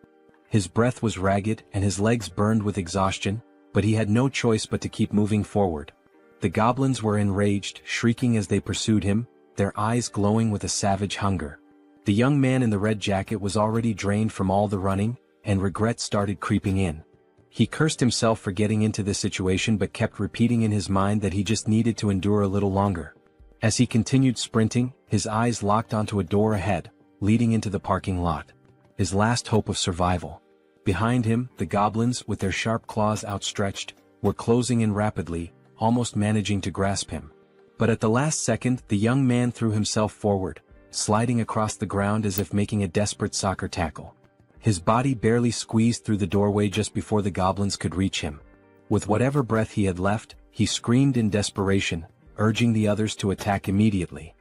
His breath was ragged and his legs burned with exhaustion, but he had no choice but to keep moving forward. The goblins were enraged, shrieking as they pursued him, their eyes glowing with a savage hunger. The young man in the red jacket was already drained from all the running, and regret started creeping in. He cursed himself for getting into this situation but kept repeating in his mind that he just needed to endure a little longer. As he continued sprinting, his eyes locked onto a door ahead, leading into the parking lot. His last hope of survival. Behind him, the goblins, with their sharp claws outstretched, were closing in rapidly, almost managing to grasp him. But at the last second, the young man threw himself forward, sliding across the ground as if making a desperate soccer tackle. His body barely squeezed through the doorway just before the goblins could reach him. With whatever breath he had left, he screamed in desperation, urging the others to attack immediately.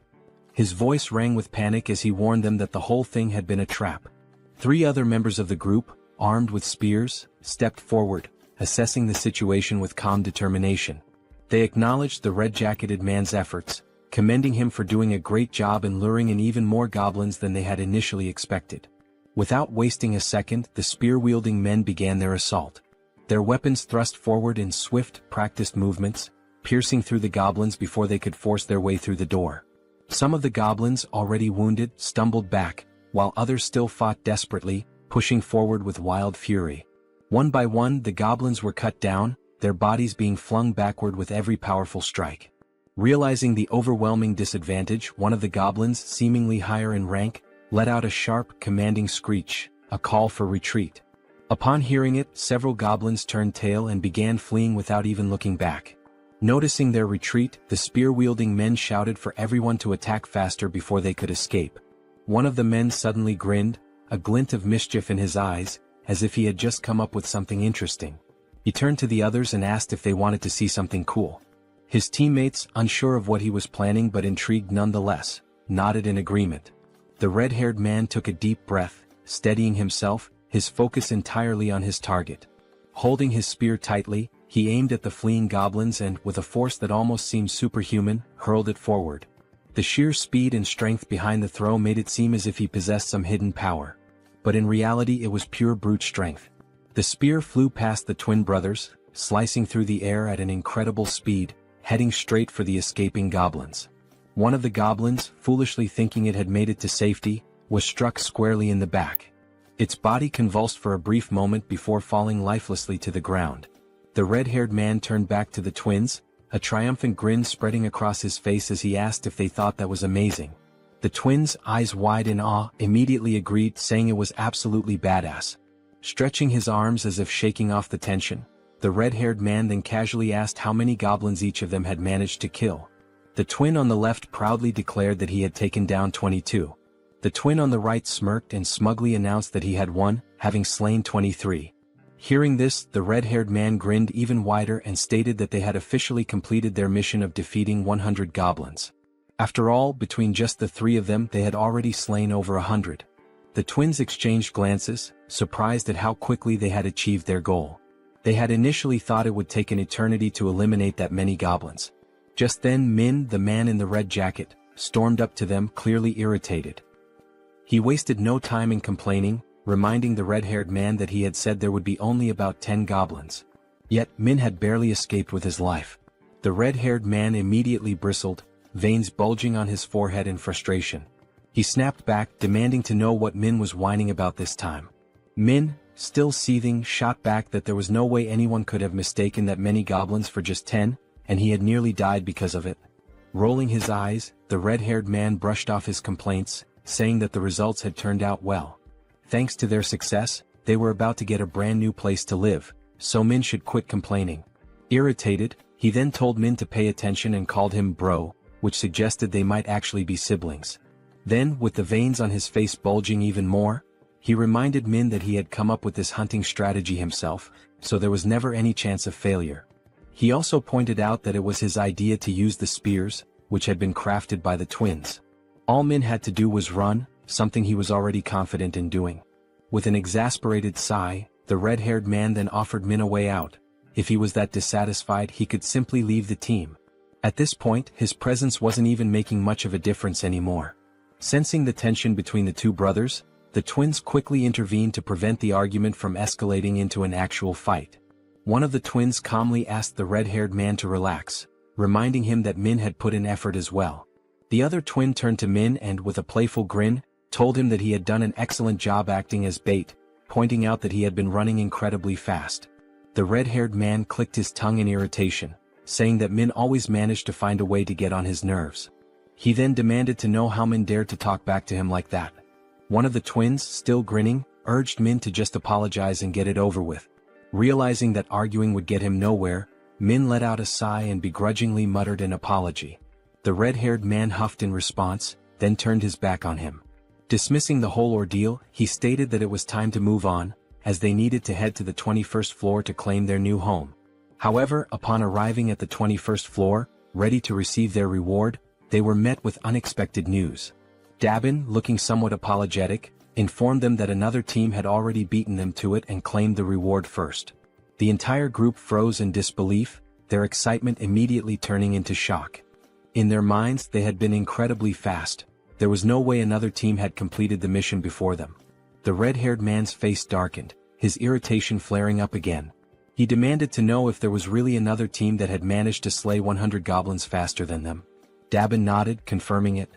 His voice rang with panic as he warned them that the whole thing had been a trap. 3 other members of the group, armed with spears, stepped forward, assessing the situation with calm determination. They acknowledged the red-jacketed man's efforts, commending him for doing a great job in luring in even more goblins than they had initially expected. Without wasting a second, the spear-wielding men began their assault. Their weapons thrust forward in swift, practiced movements, piercing through the goblins before they could force their way through the door. Some of the goblins, already wounded, stumbled back, while others still fought desperately, pushing forward with wild fury. One by one, the goblins were cut down, their bodies being flung backward with every powerful strike. Realizing the overwhelming disadvantage, one of the goblins, seemingly higher in rank, let out a sharp, commanding screech, a call for retreat. Upon hearing it, several goblins turned tail and began fleeing without even looking back. Noticing their retreat, the spear-wielding men shouted for everyone to attack faster before they could escape. One of the men suddenly grinned, a glint of mischief in his eyes, as if he had just come up with something interesting. He turned to the others and asked if they wanted to see something cool. His teammates, unsure of what he was planning but intrigued nonetheless, nodded in agreement. The red-haired man took a deep breath, steadying himself, his focus entirely on his target. Holding his spear tightly, he aimed at the fleeing goblins and, with a force that almost seemed superhuman, hurled it forward. The sheer speed and strength behind the throw made it seem as if he possessed some hidden power. But in reality it was pure brute strength. The spear flew past the twin brothers, slicing through the air at an incredible speed, heading straight for the escaping goblins. One of the goblins, foolishly thinking it had made it to safety, was struck squarely in the back. Its body convulsed for a brief moment before falling lifelessly to the ground. The red-haired man turned back to the twins, a triumphant grin spreading across his face as he asked if they thought that was amazing. The twins, eyes wide in awe, immediately agreed, saying it was absolutely badass. Stretching his arms as if shaking off the tension, the red-haired man then casually asked how many goblins each of them had managed to kill. The twin on the left proudly declared that he had taken down 22. The twin on the right smirked and smugly announced that he had won, having slain 23. Hearing this, the red-haired man grinned even wider and stated that they had officially completed their mission of defeating 100 goblins. After all, between just the 3 of them they had already slain over 100. The twins exchanged glances, surprised at how quickly they had achieved their goal. They had initially thought it would take an eternity to eliminate that many goblins. Just then Min, the man in the red jacket, stormed up to them, clearly irritated. He wasted no time in complaining, reminding the red-haired man that he had said there would be only about 10 goblins. Yet Min had barely escaped with his life. The red-haired man immediately bristled, veins bulging on his forehead in frustration. He snapped back, demanding to know what Min was whining about this time. Min, still seething, shot back that there was no way anyone could have mistaken that many goblins for just 10, and he had nearly died because of it. Rolling his eyes, the red-haired man brushed off his complaints, saying that the results had turned out well. Thanks to their success, they were about to get a brand new place to live, so Min should quit complaining. Irritated, he then told Min to pay attention and called him bro, which suggested they might actually be siblings. Then, with the veins on his face bulging even more, he reminded Min that he had come up with this hunting strategy himself, so there was never any chance of failure. He also pointed out that it was his idea to use the spears, which had been crafted by the twins. All Min had to do was run, something he was already confident in doing. With an exasperated sigh, the red-haired man then offered Min a way out. If he was that dissatisfied, he could simply leave the team. At this point, his presence wasn't even making much of a difference anymore. Sensing the tension between the two brothers, the twins quickly intervened to prevent the argument from escalating into an actual fight. One of the twins calmly asked the red-haired man to relax, reminding him that Min had put in effort as well. The other twin turned to Min and, with a playful grin, told him that he had done an excellent job acting as bait, pointing out that he had been running incredibly fast. The red-haired man clicked his tongue in irritation, saying that Min always managed to find a way to get on his nerves. He then demanded to know how Min dared to talk back to him like that. One of the twins, still grinning, urged Min to just apologize and get it over with. Realizing that arguing would get him nowhere, Min let out a sigh and begrudgingly muttered an apology. The red-haired man huffed in response, then turned his back on him. Dismissing the whole ordeal, he stated that it was time to move on, as they needed to head to the 21st floor to claim their new home. However, upon arriving at the 21st floor, ready to receive their reward, they were met with unexpected news. Dabin, looking somewhat apologetic, informed them that another team had already beaten them to it and claimed the reward first. The entire group froze in disbelief, their excitement immediately turning into shock. In their minds, they had been incredibly fast. There was no way another team had completed the mission before them. The red-haired man's face darkened, his irritation flaring up again. He demanded to know if there was really another team that had managed to slay 100 goblins faster than them. Dabin nodded, confirming it.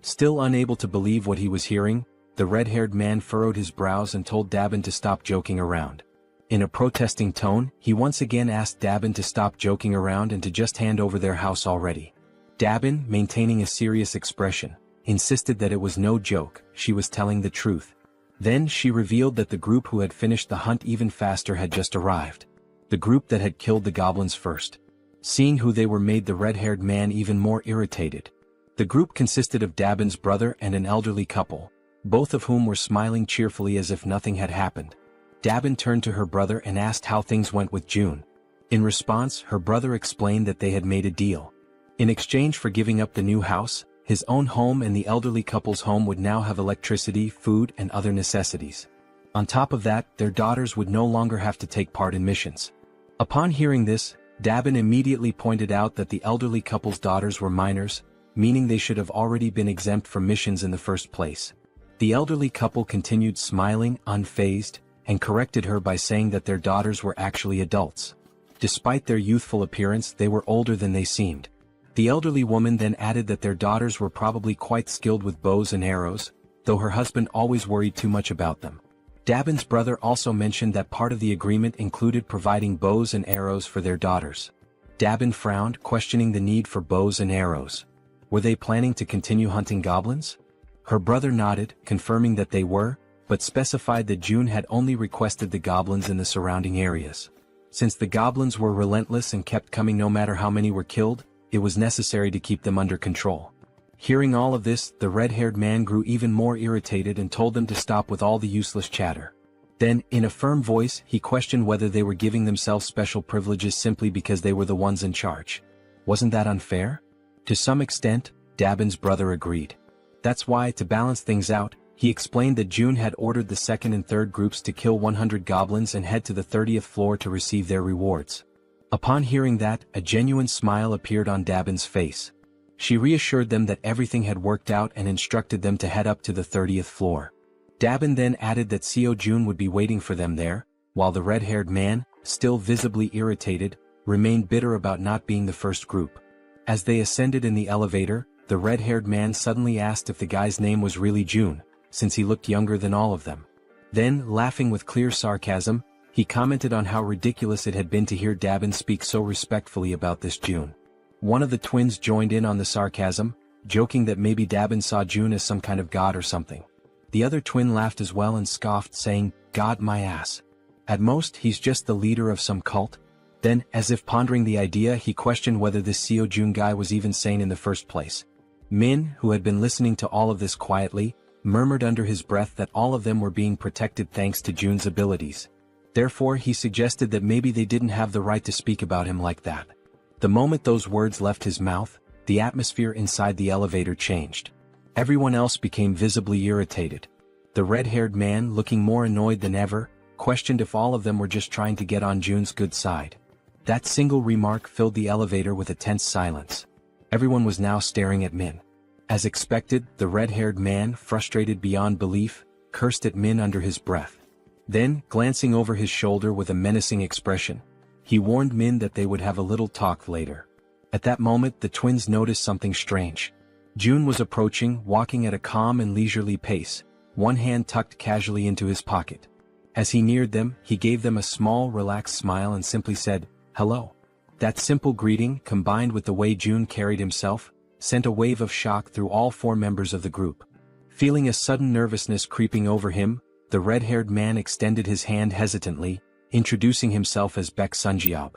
Still unable to believe what he was hearing, the red-haired man furrowed his brows and told Dabin to stop joking around. In a protesting tone, he once again asked Dabin to stop joking around and to just hand over their house already. Dabin, maintaining a serious expression, insisted that it was no joke, she was telling the truth. Then she revealed that the group who had finished the hunt even faster had just arrived. The group that had killed the goblins first. Seeing who they were made the red-haired man even more irritated. The group consisted of Dabin's brother and an elderly couple, both of whom were smiling cheerfully as if nothing had happened. Dabin turned to her brother and asked how things went with June. In response, her brother explained that they had made a deal. In exchange for giving up the new house, his own home and the elderly couple's home would now have electricity, food, and other necessities. On top of that, their daughters would no longer have to take part in missions. Upon hearing this, Dabin immediately pointed out that the elderly couple's daughters were minors, meaning they should have already been exempt from missions in the first place. The elderly couple continued smiling, unfazed, and corrected her by saying that their daughters were actually adults. Despite their youthful appearance, they were older than they seemed. The elderly woman then added that their daughters were probably quite skilled with bows and arrows, though her husband always worried too much about them. Dabin's brother also mentioned that part of the agreement included providing bows and arrows for their daughters. Dabin frowned, questioning the need for bows and arrows. Were they planning to continue hunting goblins? Her brother nodded, confirming that they were, but specified that June had only requested the goblins in the surrounding areas. Since the goblins were relentless and kept coming no matter how many were killed, it was necessary to keep them under control. Hearing all of this, the red-haired man grew even more irritated and told them to stop with all the useless chatter. Then, in a firm voice, he questioned whether they were giving themselves special privileges simply because they were the ones in charge. Wasn't that unfair? To some extent, Dabin's brother agreed. That's why, to balance things out, he explained that June had ordered the second and third groups to kill 100 goblins and head to the 30th floor to receive their rewards. Upon hearing that, a genuine smile appeared on Dabin's face. She reassured them that everything had worked out and instructed them to head up to the 30th floor. Dabin then added that Seo Jun would be waiting for them there, while the red-haired man, still visibly irritated, remained bitter about not being the first group. As they ascended in the elevator, the red-haired man suddenly asked if the guy's name was really June, since he looked younger than all of them. Then, laughing with clear sarcasm, he commented on how ridiculous it had been to hear Dabin speak so respectfully about this June. One of the twins joined in on the sarcasm, joking that maybe Dabin saw June as some kind of god or something. The other twin laughed as well and scoffed, saying, "God my ass. At most he's just the leader of some cult." Then, as if pondering the idea, he questioned whether this Seo Jun guy was even sane in the first place. Min, who had been listening to all of this quietly, murmured under his breath that all of them were being protected thanks to Jun's abilities. Therefore he suggested that maybe they didn't have the right to speak about him like that. The moment those words left his mouth, the atmosphere inside the elevator changed. Everyone else became visibly irritated. The red-haired man, looking more annoyed than ever, questioned if all of them were just trying to get on Jun's good side. That single remark filled the elevator with a tense silence. Everyone was now staring at Min. As expected, the red-haired man, frustrated beyond belief, cursed at Min under his breath. Then, glancing over his shoulder with a menacing expression, he warned Min that they would have a little talk later. At that moment the twins noticed something strange. Jun was approaching, walking at a calm and leisurely pace, one hand tucked casually into his pocket. As he neared them, he gave them a small, relaxed smile and simply said, "Hello." That simple greeting, combined with the way Jun carried himself, sent a wave of shock through all four members of the group. Feeling a sudden nervousness creeping over him, the red-haired man extended his hand hesitantly, introducing himself as Baek Sunjiob.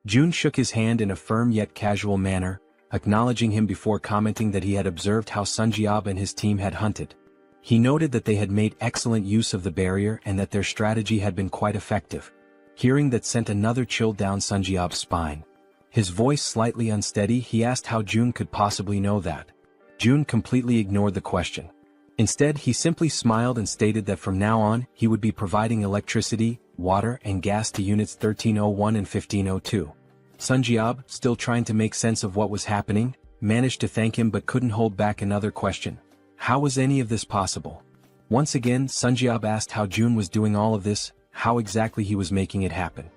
Jun shook his hand in a firm yet casual manner, acknowledging him before commenting that he had observed how Sunjiob and his team had hunted. He noted that they had made excellent use of the barrier and that their strategy had been quite effective. Hearing that sent another chill down Sunjiob's spine. His voice slightly unsteady, he asked how Jun could possibly know that. Jun completely ignored the question. Instead, he simply smiled and stated that from now on, he would be providing electricity, water and gas to units 1301 and 1502. Sunjiob, still trying to make sense of what was happening, managed to thank him but couldn't hold back another question. How was any of this possible? Once again, Sunjiob asked how Jun was doing all of this, how exactly he was making it happen.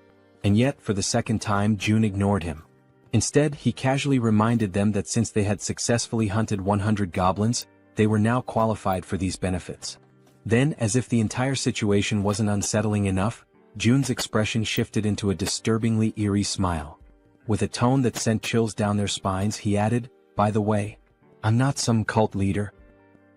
And yet, for the second time, Jun ignored him. Instead, he casually reminded them that since they had successfully hunted 100 goblins, they were now qualified for these benefits. Then, as if the entire situation wasn't unsettling enough, Jun's expression shifted into a disturbingly eerie smile. With a tone that sent chills down their spines, he added, "By the way, I'm not some cult leader."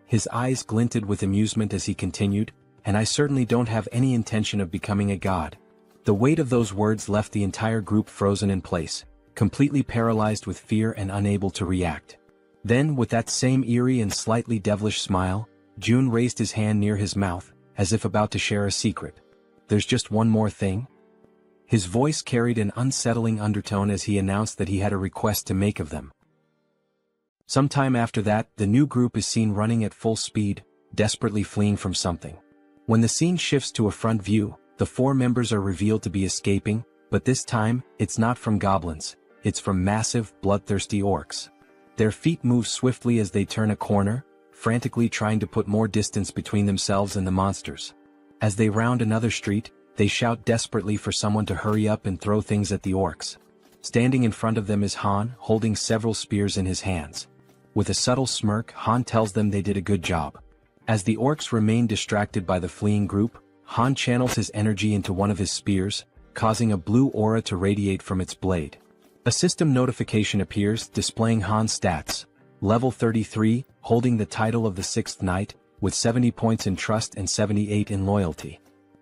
His eyes glinted with amusement as he continued, "And I certainly don't have any intention of becoming a god." The weight of those words left the entire group frozen in place, completely paralyzed with fear and unable to react. Then, with that same eerie and slightly devilish smile, Jun raised his hand near his mouth, as if about to share a secret. "There's just one more thing." His voice carried an unsettling undertone as he announced that he had a request to make of them. Sometime after that, the new group is seen running at full speed, desperately fleeing from something. When the scene shifts to a front view, the four members are revealed to be escaping, but this time, it's not from goblins, it's from massive, bloodthirsty orcs. Their feet move swiftly as they turn a corner, frantically trying to put more distance between themselves and the monsters. As they round another street, they shout desperately for someone to hurry up and throw things at the orcs. Standing in front of them is Han, holding several spears in his hands. With a subtle smirk, Han tells them they did a good job. As the orcs remain distracted by the fleeing group, Han channels his energy into one of his spears, causing a blue aura to radiate from its blade. A system notification appears, displaying Han's stats. Level 33, holding the title of the 6th Knight, with 70 points in trust and 78 in loyalty.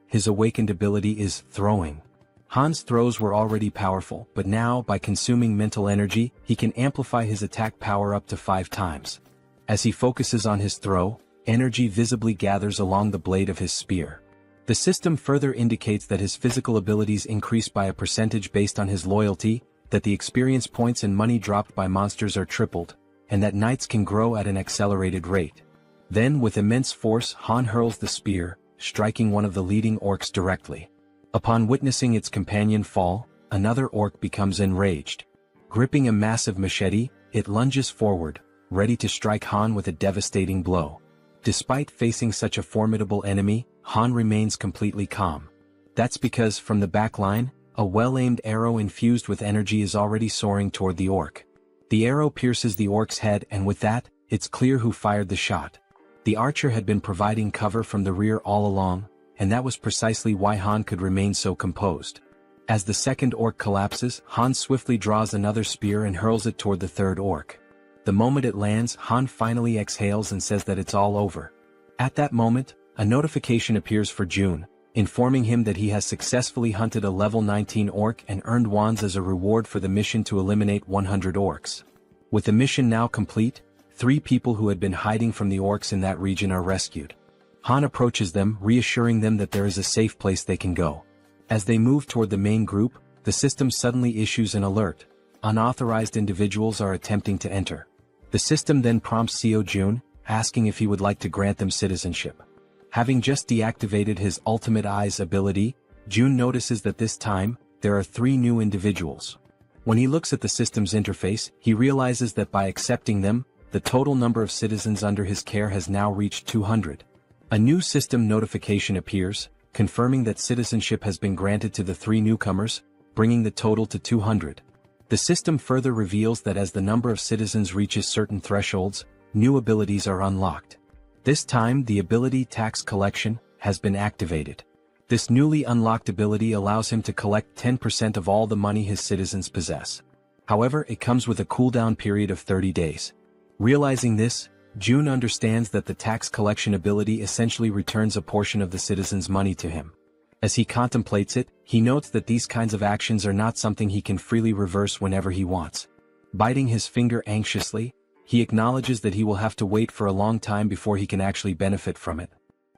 His awakened ability is throwing. Han's throws were already powerful, but now, by consuming mental energy, he can amplify his attack power up to 5 times. As he focuses on his throw, energy visibly gathers along the blade of his spear. The system further indicates that his physical abilities increase by a percentage based on his loyalty, that the experience points and money dropped by monsters are tripled, and that knights can grow at an accelerated rate. Then, with immense force, Han hurls the spear, striking one of the leading orcs directly. Upon witnessing its companion fall, another orc becomes enraged. Gripping a massive machete, it lunges forward, ready to strike Han with a devastating blow. Despite facing such a formidable enemy, Han remains completely calm. That's because, from the back line, a well-aimed arrow infused with energy is already soaring toward the orc. The arrow pierces the orc's head, and with that, it's clear who fired the shot. The archer had been providing cover from the rear all along, and that was precisely why Han could remain so composed. As the second orc collapses, Han swiftly draws another spear and hurls it toward the third orc. The moment it lands, Han finally exhales and says that it's all over. At that moment, a notification appears for June, informing him that he has successfully hunted a level 19 orc and earned wands as a reward for the mission to eliminate 100 orcs. With the mission now complete, 3 people who had been hiding from the orcs in that region are rescued. Han approaches them, reassuring them that there is a safe place they can go. As they move toward the main group, the system suddenly issues an alert. Unauthorized individuals are attempting to enter. The system then prompts Seo Jun, asking if he would like to grant them citizenship. Having just deactivated his Ultimate Eyes ability, Jun notices that this time, there are 3 new individuals. When he looks at the system's interface, he realizes that by accepting them, the total number of citizens under his care has now reached 200. A new system notification appears, confirming that citizenship has been granted to the 3 newcomers, bringing the total to 200. The system further reveals that as the number of citizens reaches certain thresholds, new abilities are unlocked. This time the ability Tax Collection has been activated. This newly unlocked ability allows him to collect 10% of all the money his citizens possess. However, it comes with a cooldown period of 30 days. Realizing this, Jun understands that the tax collection ability essentially returns a portion of the citizens' money to him. As he contemplates it, he notes that these kinds of actions are not something he can freely reverse whenever he wants. Biting his finger anxiously, he acknowledges that he will have to wait for a long time before he can actually benefit from it.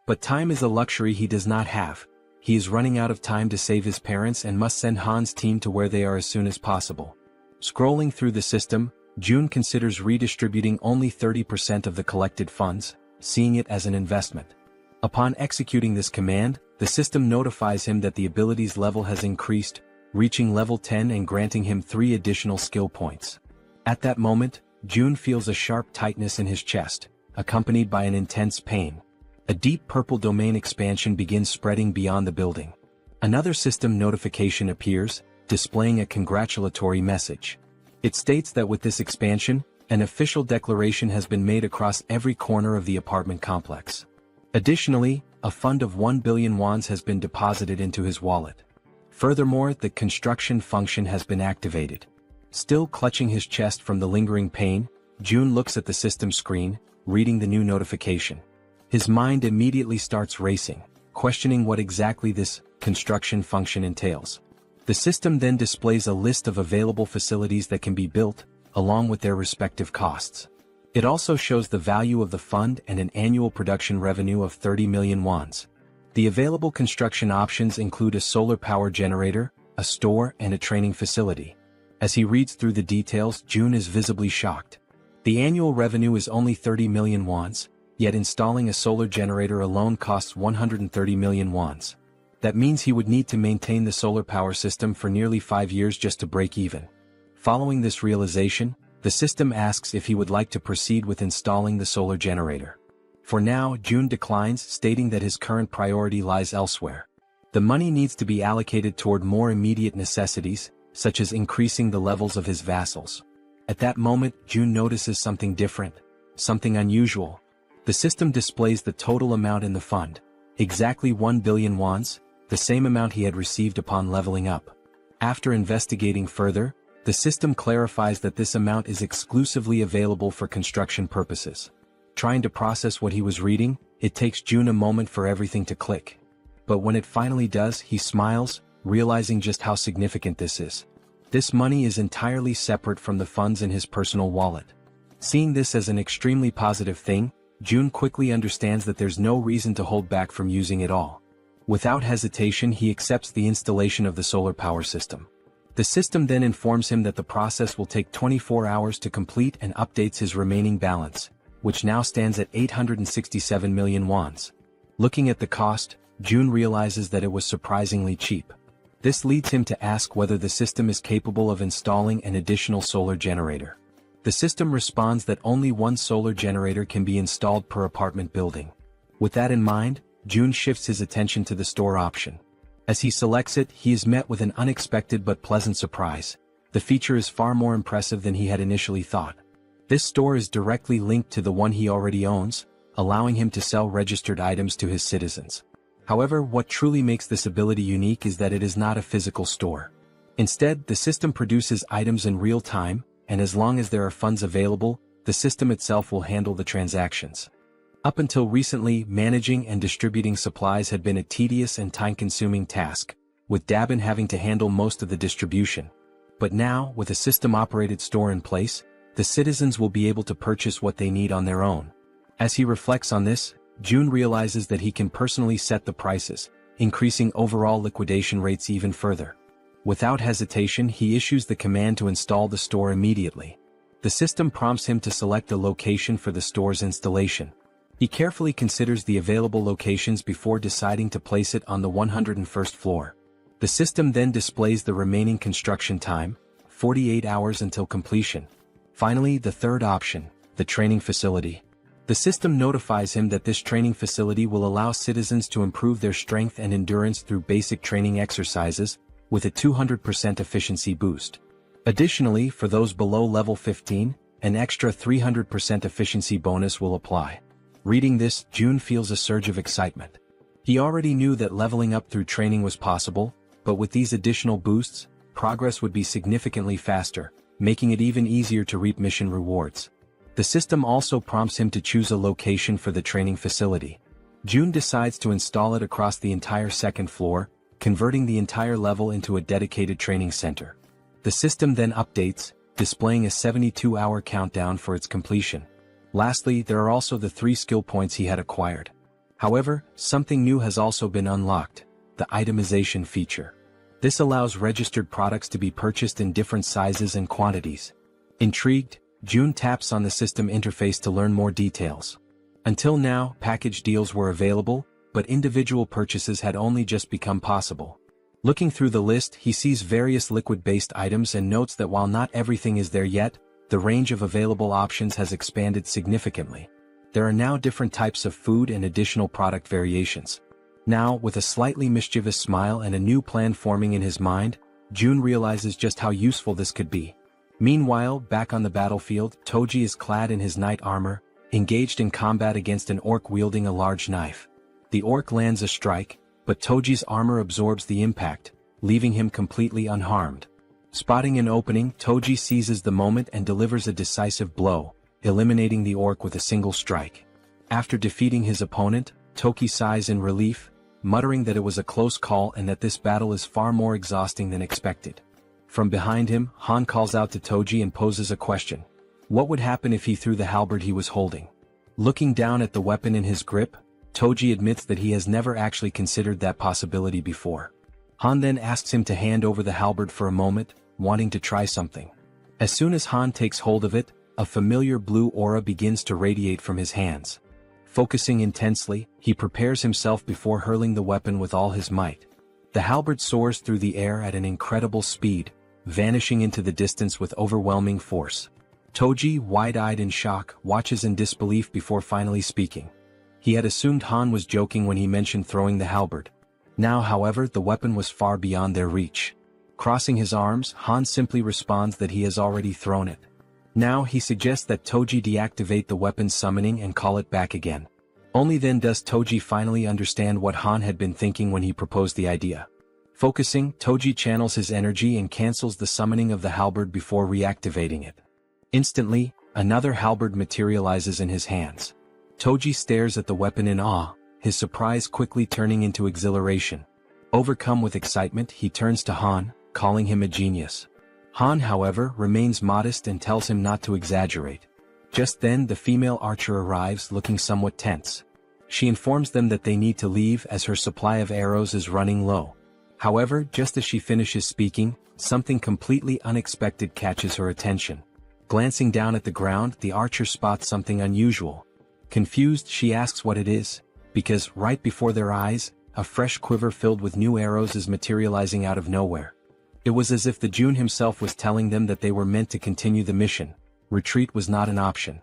But time is a luxury he does not have. He is running out of time to save his parents and must send Han's team to where they are as soon as possible. Scrolling through the system, Jun considers redistributing only 30% of the collected funds, seeing it as an investment. Upon executing this command, the system notifies him that the ability's level has increased, reaching level 10 and granting him 3 additional skill points. At that moment, Jun feels a sharp tightness in his chest, accompanied by an intense pain. A deep purple domain expansion begins spreading beyond the building. Another system notification appears, displaying a congratulatory message. It states that with this expansion, an official declaration has been made across every corner of the apartment complex. Additionally, a fund of 1 billion wands has been deposited into his wallet. Furthermore, the construction function has been activated. Still clutching his chest from the lingering pain, Jun looks at the system screen, reading the new notification. His mind immediately starts racing, questioning what exactly this construction function entails. The system then displays a list of available facilities that can be built, along with their respective costs. It also shows the value of the fund and an annual production revenue of 30 million wands. The available construction options include a solar power generator, a store, and a training facility. As he reads through the details, Jun is visibly shocked. The annual revenue is only 30 million wands, yet installing a solar generator alone costs 130 million wands. That means he would need to maintain the solar power system for nearly 5 years just to break even. Following this realization, the system asks if he would like to proceed with installing the solar generator. For now, Jun declines, stating that his current priority lies elsewhere. The money needs to be allocated toward more immediate necessities, such as increasing the levels of his vassals. At that moment, Jun notices something different, something unusual. The system displays the total amount in the fund, exactly 1 billion wands, the same amount he had received upon leveling up. After investigating further, the system clarifies that this amount is exclusively available for construction purposes. Trying to process what he was reading, it takes Jun a moment for everything to click. But when it finally does, he smiles, realizing just how significant this is. This money is entirely separate from the funds in his personal wallet. Seeing this as an extremely positive thing, Jun quickly understands that there's no reason to hold back from using it all. Without hesitation, he accepts the installation of the solar power system. The system then informs him that the process will take 24 hours to complete and updates his remaining balance, which now stands at 867 million wands. Looking at the cost, Jun realizes that it was surprisingly cheap. This leads him to ask whether the system is capable of installing an additional solar generator. The system responds that only 1 solar generator can be installed per apartment building. With that in mind, Jun shifts his attention to the store option. As he selects it, he is met with an unexpected but pleasant surprise. The feature is far more impressive than he had initially thought. This store is directly linked to the one he already owns, allowing him to sell registered items to his citizens. However, what truly makes this ability unique is that it is not a physical store. Instead, the system produces items in real time, and as long as there are funds available, the system itself will handle the transactions. Up until recently, managing and distributing supplies had been a tedious and time-consuming task, with Dabin having to handle most of the distribution. But now, with a system-operated store in place, the citizens will be able to purchase what they need on their own. As he reflects on this, June realizes that he can personally set the prices, increasing overall liquidation rates even further. Without hesitation, he issues the command to install the store immediately. The system prompts him to select the location for the store's installation. He carefully considers the available locations before deciding to place it on the 101st floor. The system then displays the remaining construction time, 48 hours until completion. Finally, the third option, the training facility. The system notifies him that this training facility will allow citizens to improve their strength and endurance through basic training exercises, with a 200% efficiency boost. Additionally, for those below level 15, an extra 300% efficiency bonus will apply. Reading this, June feels a surge of excitement. He already knew that leveling up through training was possible, but with these additional boosts, progress would be significantly faster, making it even easier to reap mission rewards. The system also prompts him to choose a location for the training facility. June decides to install it across the entire second floor, converting the entire level into a dedicated training center. The system then updates, displaying a 72-hour countdown for its completion. Lastly, there are also the 3 skill points he had acquired. However, something new has also been unlocked, the itemization feature. This allows registered products to be purchased in different sizes and quantities. Intrigued, June taps on the system interface to learn more details. Until now, package deals were available, but individual purchases had only just become possible. Looking through the list, he sees various liquid-based items and notes that while not everything is there yet, the range of available options has expanded significantly. There are now different types of food and additional product variations. Now, with a slightly mischievous smile and a new plan forming in his mind, June realizes just how useful this could be. Meanwhile, back on the battlefield, Toji is clad in his knight armor, engaged in combat against an orc wielding a large knife. The orc lands a strike, but Toji's armor absorbs the impact, leaving him completely unharmed. Spotting an opening, Toji seizes the moment and delivers a decisive blow, eliminating the orc with a single strike. After defeating his opponent, Toki sighs in relief, muttering that it was a close call and that this battle is far more exhausting than expected. From behind him, Han calls out to Toji and poses a question. What would happen if he threw the halberd he was holding? Looking down at the weapon in his grip, Toji admits that he has never actually considered that possibility before. Han then asks him to hand over the halberd for a moment, wanting to try something. As soon as Han takes hold of it, a familiar blue aura begins to radiate from his hands. Focusing intensely, he prepares himself before hurling the weapon with all his might. The halberd soars through the air at an incredible speed, vanishing into the distance with overwhelming force. Toji, wide-eyed in shock, watches in disbelief before finally speaking. He had assumed Han was joking when he mentioned throwing the halberd. Now, however, the weapon was far beyond their reach. Crossing his arms, Han simply responds that he has already thrown it. Now he suggests that Toji deactivate the weapon's summoning and call it back again. Only then does Toji finally understand what Han had been thinking when he proposed the idea. Focusing, Toji channels his energy and cancels the summoning of the halberd before reactivating it. Instantly, another halberd materializes in his hands. Toji stares at the weapon in awe, his surprise quickly turning into exhilaration. Overcome with excitement, he turns to Han, calling him a genius. Han, however, remains modest and tells him not to exaggerate. Just then, the female archer arrives looking somewhat tense. She informs them that they need to leave as her supply of arrows is running low. However, just as she finishes speaking, something completely unexpected catches her attention. Glancing down at the ground, the archer spots something unusual. Confused, she asks what it is, because right before their eyes, a fresh quiver filled with new arrows is materializing out of nowhere. It was as if the June himself was telling them that they were meant to continue the mission. Retreat was not an option.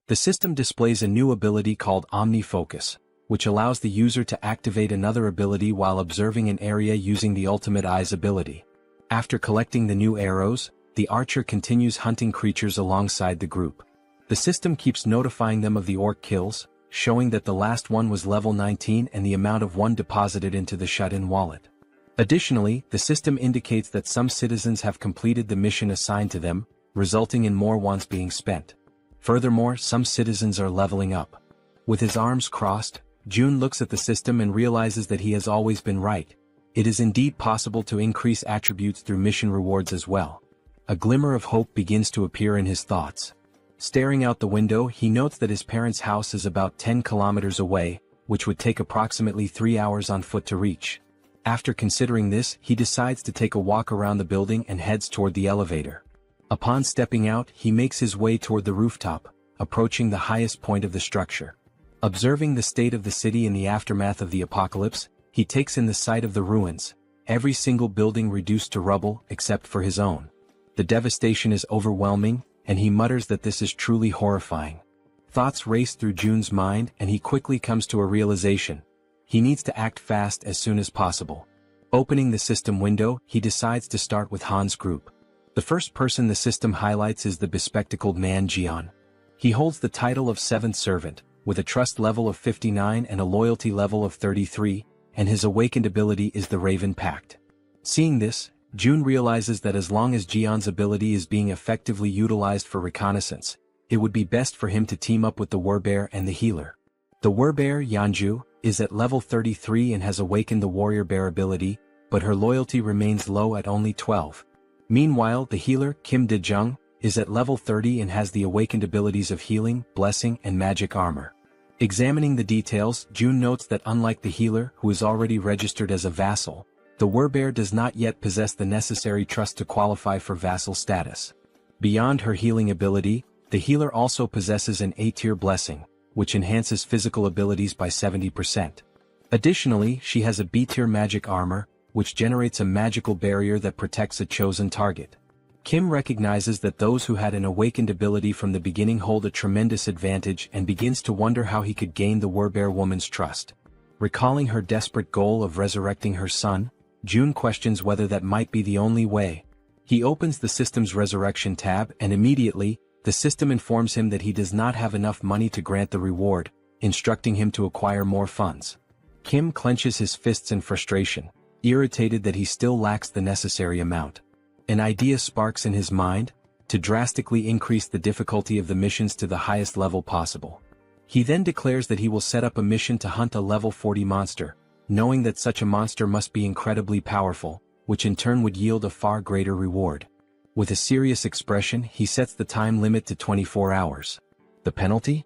The system displays a new ability called Omni-Focus, which allows the user to activate another ability while observing an area using the Ultimate Eyes ability. After collecting the new arrows, the archer continues hunting creatures alongside the group. The system keeps notifying them of the orc kills, showing that the last one was level 19 and the amount of one deposited into the shut-in wallet. Additionally, the system indicates that some citizens have completed the mission assigned to them, resulting in more ones being spent. Furthermore, some citizens are leveling up. With his arms crossed, June looks at the system and realizes that he has always been right. It is indeed possible to increase attributes through mission rewards as well. A glimmer of hope begins to appear in his thoughts. Staring out the window, he notes that his parents' house is about 10 kilometers away, which would take approximately 3 hours on foot to reach. After considering this, he decides to take a walk around the building and heads toward the elevator. Upon stepping out, he makes his way toward the rooftop, approaching the highest point of the structure. Observing the state of the city in the aftermath of the apocalypse, he takes in the sight of the ruins, every single building reduced to rubble except for his own. The devastation is overwhelming, and he mutters that this is truly horrifying. Thoughts race through June's mind and he quickly comes to a realization. He needs to act fast as soon as possible. Opening the system window, he decides to start with Han's group. The first person the system highlights is the bespectacled man Jian. He holds the title of 7th servant, with a trust level of 59 and a loyalty level of 33, and his awakened ability is the Raven Pact. Seeing this, June realizes that as long as Jian's ability is being effectively utilized for reconnaissance, it would be best for him to team up with the werebear and the healer. The werebear Yanju is at level 33 and has awakened the warrior bear ability, but her loyalty remains low at only 12. Meanwhile, the healer Kim Dejung is at level 30 and has the awakened abilities of healing, blessing, and magic armor. Examining the details, June notes that unlike the healer who is already registered as a vassal, the werebear does not yet possess the necessary trust to qualify for vassal status. Beyond her healing ability, the healer also possesses an A-tier blessing, which enhances physical abilities by 70%. Additionally, she has a B-tier magic armor, which generates a magical barrier that protects a chosen target. Kim recognizes that those who had an awakened ability from the beginning hold a tremendous advantage and begins to wonder how he could gain the werebear woman's trust. Recalling her desperate goal of resurrecting her son, June questions whether that might be the only way. He opens the system's resurrection tab and immediately, the system informs him that he does not have enough money to grant the reward, instructing him to acquire more funds. Kim clenches his fists in frustration, irritated that he still lacks the necessary amount. An idea sparks in his mind, to drastically increase the difficulty of the missions to the highest level possible. He then declares that he will set up a mission to hunt a level 40 monster, knowing that such a monster must be incredibly powerful, which in turn would yield a far greater reward. With a serious expression, he sets the time limit to 24 hours. The penalty?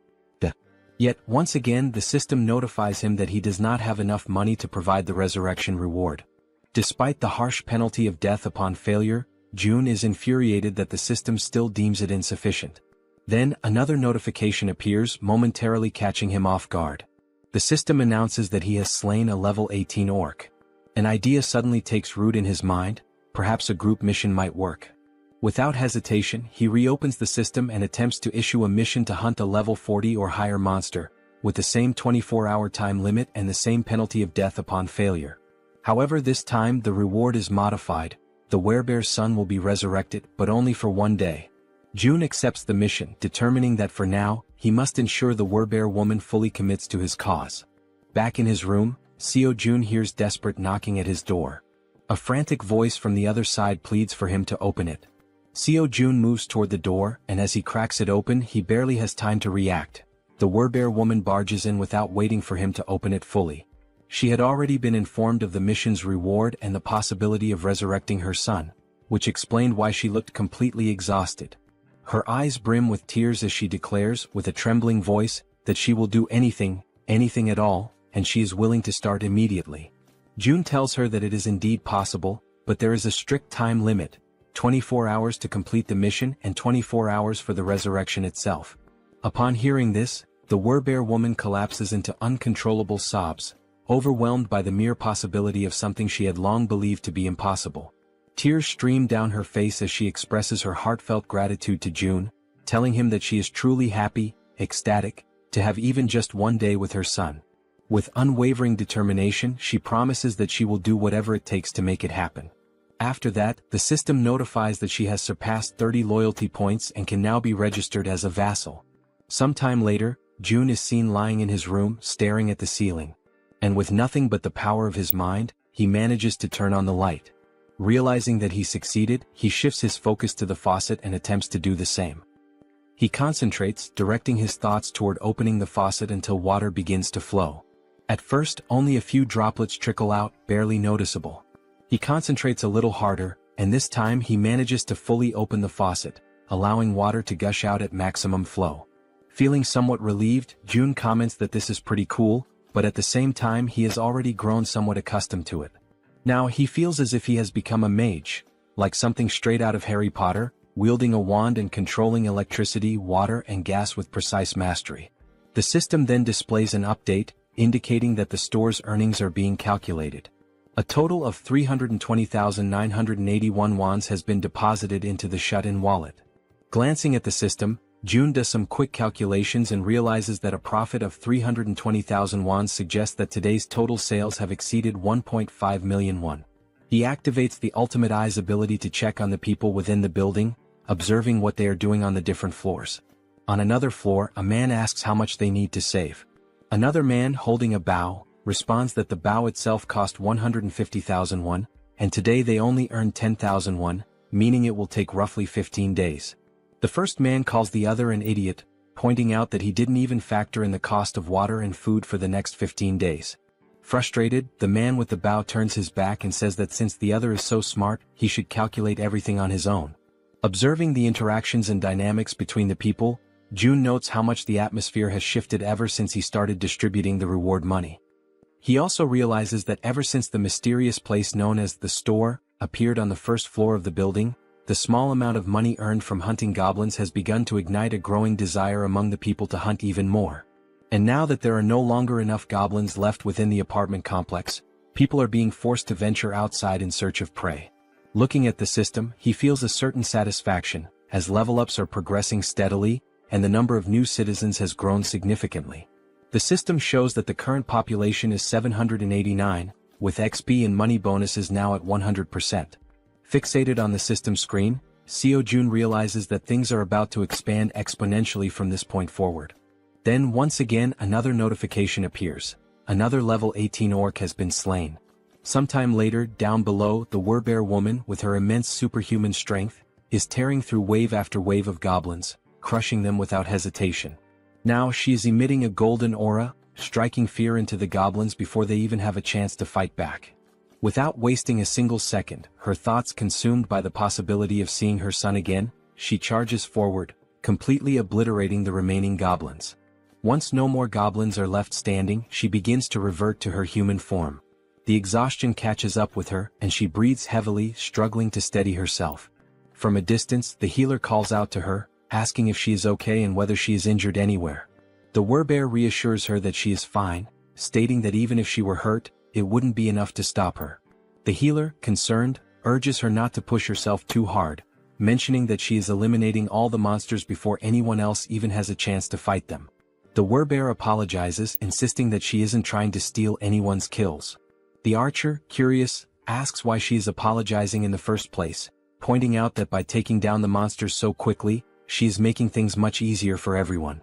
Yet, once again the system notifies him that he does not have enough money to provide the resurrection reward. Despite the harsh penalty of death upon failure, June is infuriated that the system still deems it insufficient. Then, another notification appears, momentarily catching him off guard. The system announces that he has slain a level 18 orc. An idea suddenly takes root in his mind, perhaps a group mission might work. Without hesitation, he reopens the system and attempts to issue a mission to hunt a level 40 or higher monster, with the same 24-hour time limit and the same penalty of death upon failure. However, this time the reward is modified. The werebear's son will be resurrected, but only for 1 day. June accepts the mission, determining that for now, he must ensure the werebear woman fully commits to his cause. Back in his room, Seo Jun hears desperate knocking at his door. A frantic voice from the other side pleads for him to open it. Seo Jun moves toward the door, and as he cracks it open, he barely has time to react. The werebear woman barges in without waiting for him to open it fully. She had already been informed of the mission's reward and the possibility of resurrecting her son, which explained why she looked completely exhausted. Her eyes brim with tears as she declares, with a trembling voice, that she will do anything, anything at all, and she is willing to start immediately. June tells her that it is indeed possible, but there is a strict time limit, 24 hours to complete the mission and 24 hours for the resurrection itself. Upon hearing this, the werebear woman collapses into uncontrollable sobs, overwhelmed by the mere possibility of something she had long believed to be impossible. Tears stream down her face as she expresses her heartfelt gratitude to June, telling him that she is truly happy, ecstatic, to have even just 1 day with her son. With unwavering determination, she promises that she will do whatever it takes to make it happen. After that, the system notifies that she has surpassed 30 loyalty points and can now be registered as a vassal. Sometime later, June is seen lying in his room, staring at the ceiling. And with nothing but the power of his mind, he manages to turn on the light. Realizing that he succeeded, he shifts his focus to the faucet and attempts to do the same. He concentrates, directing his thoughts toward opening the faucet until water begins to flow. At first, only a few droplets trickle out, barely noticeable. He concentrates a little harder, and this time he manages to fully open the faucet, allowing water to gush out at maximum flow. Feeling somewhat relieved, June comments that this is pretty cool, but at the same time he has already grown somewhat accustomed to it. Now he feels as if he has become a mage, like something straight out of Harry Potter, wielding a wand and controlling electricity, water and gas with precise mastery. The system then displays an update, indicating that the store's earnings are being calculated. A total of 320,981 wons has been deposited into the shut-in wallet. Glancing at the system, June does some quick calculations and realizes that a profit of 320,000 wons suggests that today's total sales have exceeded 1.5 million won. He activates the ultimate eye's ability to check on the people within the building, observing what they are doing on the different floors. On another floor, a man asks how much they need to save. Another man, holding a bow, responds that the bow itself cost 150,000 won, and today they only earn 10,000 won, meaning it will take roughly 15 days. The first man calls the other an idiot, pointing out that he didn't even factor in the cost of water and food for the next 15 days. Frustrated, the man with the bow turns his back and says that since the other is so smart, he should calculate everything on his own. Observing the interactions and dynamics between the people, June notes how much the atmosphere has shifted ever since he started distributing the reward money. He also realizes that ever since the mysterious place known as the store appeared on the first floor of the building, the small amount of money earned from hunting goblins has begun to ignite a growing desire among the people to hunt even more. And now that there are no longer enough goblins left within the apartment complex, people are being forced to venture outside in search of prey. Looking at the system, he feels a certain satisfaction, as level-ups are progressing steadily, and the number of new citizens has grown significantly. The system shows that the current population is 789, with XP and money bonuses now at 100%. Fixated on the system screen, Seo Jun realizes that things are about to expand exponentially from this point forward. Then once again another notification appears. Another level 18 orc has been slain. Sometime later, down below, the werebear woman, with her immense superhuman strength, is tearing through wave after wave of goblins, crushing them without hesitation. Now she is emitting a golden aura, striking fear into the goblins before they even have a chance to fight back. Without wasting a single second, her thoughts consumed by the possibility of seeing her son again, she charges forward, completely obliterating the remaining goblins. Once no more goblins are left standing, she begins to revert to her human form. The exhaustion catches up with her, and she breathes heavily, struggling to steady herself. From a distance, the healer calls out to her, asking if she is okay and whether she is injured anywhere. The werebear reassures her that she is fine, stating that even if she were hurt, it wouldn't be enough to stop her. The healer, concerned, urges her not to push herself too hard, mentioning that she is eliminating all the monsters before anyone else even has a chance to fight them. The werebear apologizes, insisting that she isn't trying to steal anyone's kills. The archer, curious, asks why she is apologizing in the first place, pointing out that by taking down the monsters so quickly, she is making things much easier for everyone.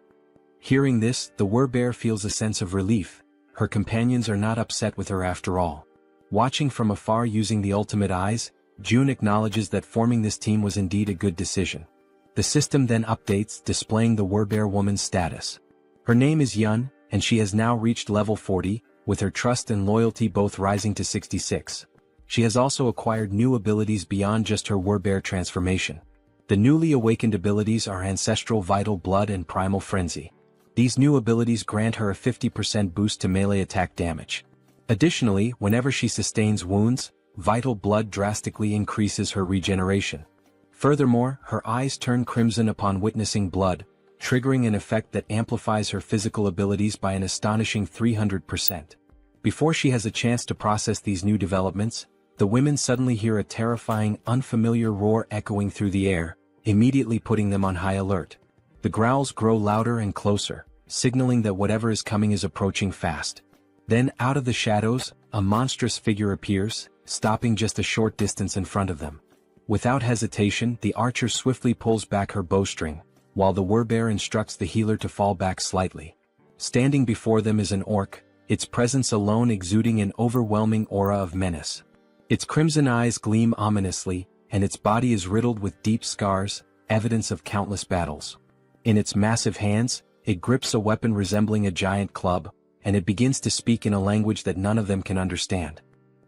Hearing this, the werebear feels a sense of relief. Her companions are not upset with her after all. Watching from afar using the ultimate eyes, June acknowledges that forming this team was indeed a good decision. The system then updates, displaying the werebear woman's status. Her name is Yun, and she has now reached level 40, with her trust and loyalty both rising to 66. She has also acquired new abilities beyond just her werebear transformation. The newly awakened abilities are Ancestral Vital Blood and Primal Frenzy. These new abilities grant her a 50% boost to melee attack damage. Additionally, whenever she sustains wounds, Vital Blood drastically increases her regeneration. Furthermore, her eyes turn crimson upon witnessing blood, triggering an effect that amplifies her physical abilities by an astonishing 300%. Before she has a chance to process these new developments, the women suddenly hear a terrifying, unfamiliar roar echoing through the air, immediately putting them on high alert. The growls grow louder and closer, signaling that whatever is coming is approaching fast. Then, out of the shadows, a monstrous figure appears, stopping just a short distance in front of them. Without hesitation, the archer swiftly pulls back her bowstring, while the werebear instructs the healer to fall back slightly. Standing before them is an orc, its presence alone exuding an overwhelming aura of menace. Its crimson eyes gleam ominously, and its body is riddled with deep scars, evidence of countless battles. In its massive hands, it grips a weapon resembling a giant club, and it begins to speak in a language that none of them can understand.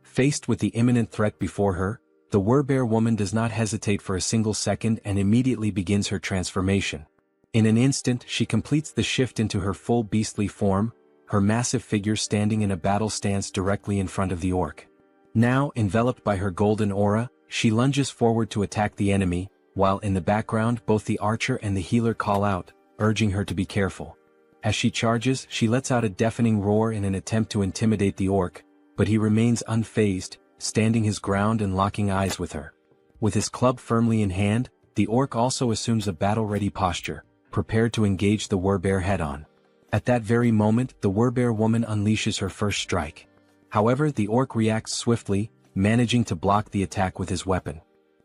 Faced with the imminent threat before her, the werebear woman does not hesitate for a single second and immediately begins her transformation. In an instant she completes the shift into her full beastly form, her massive figure standing in a battle stance directly in front of the orc. Now, enveloped by her golden aura, she lunges forward to attack the enemy, while in the background both the archer and the healer call out, urging her to be careful. As she charges, she lets out a deafening roar in an attempt to intimidate the orc, but he remains unfazed, standing his ground and locking eyes with her. With his club firmly in hand, the orc also assumes a battle-ready posture, prepared to engage the werebear head-on. At that very moment, the werebear woman unleashes her first strike. However, the orc reacts swiftly, managing to block the attack with his weapon.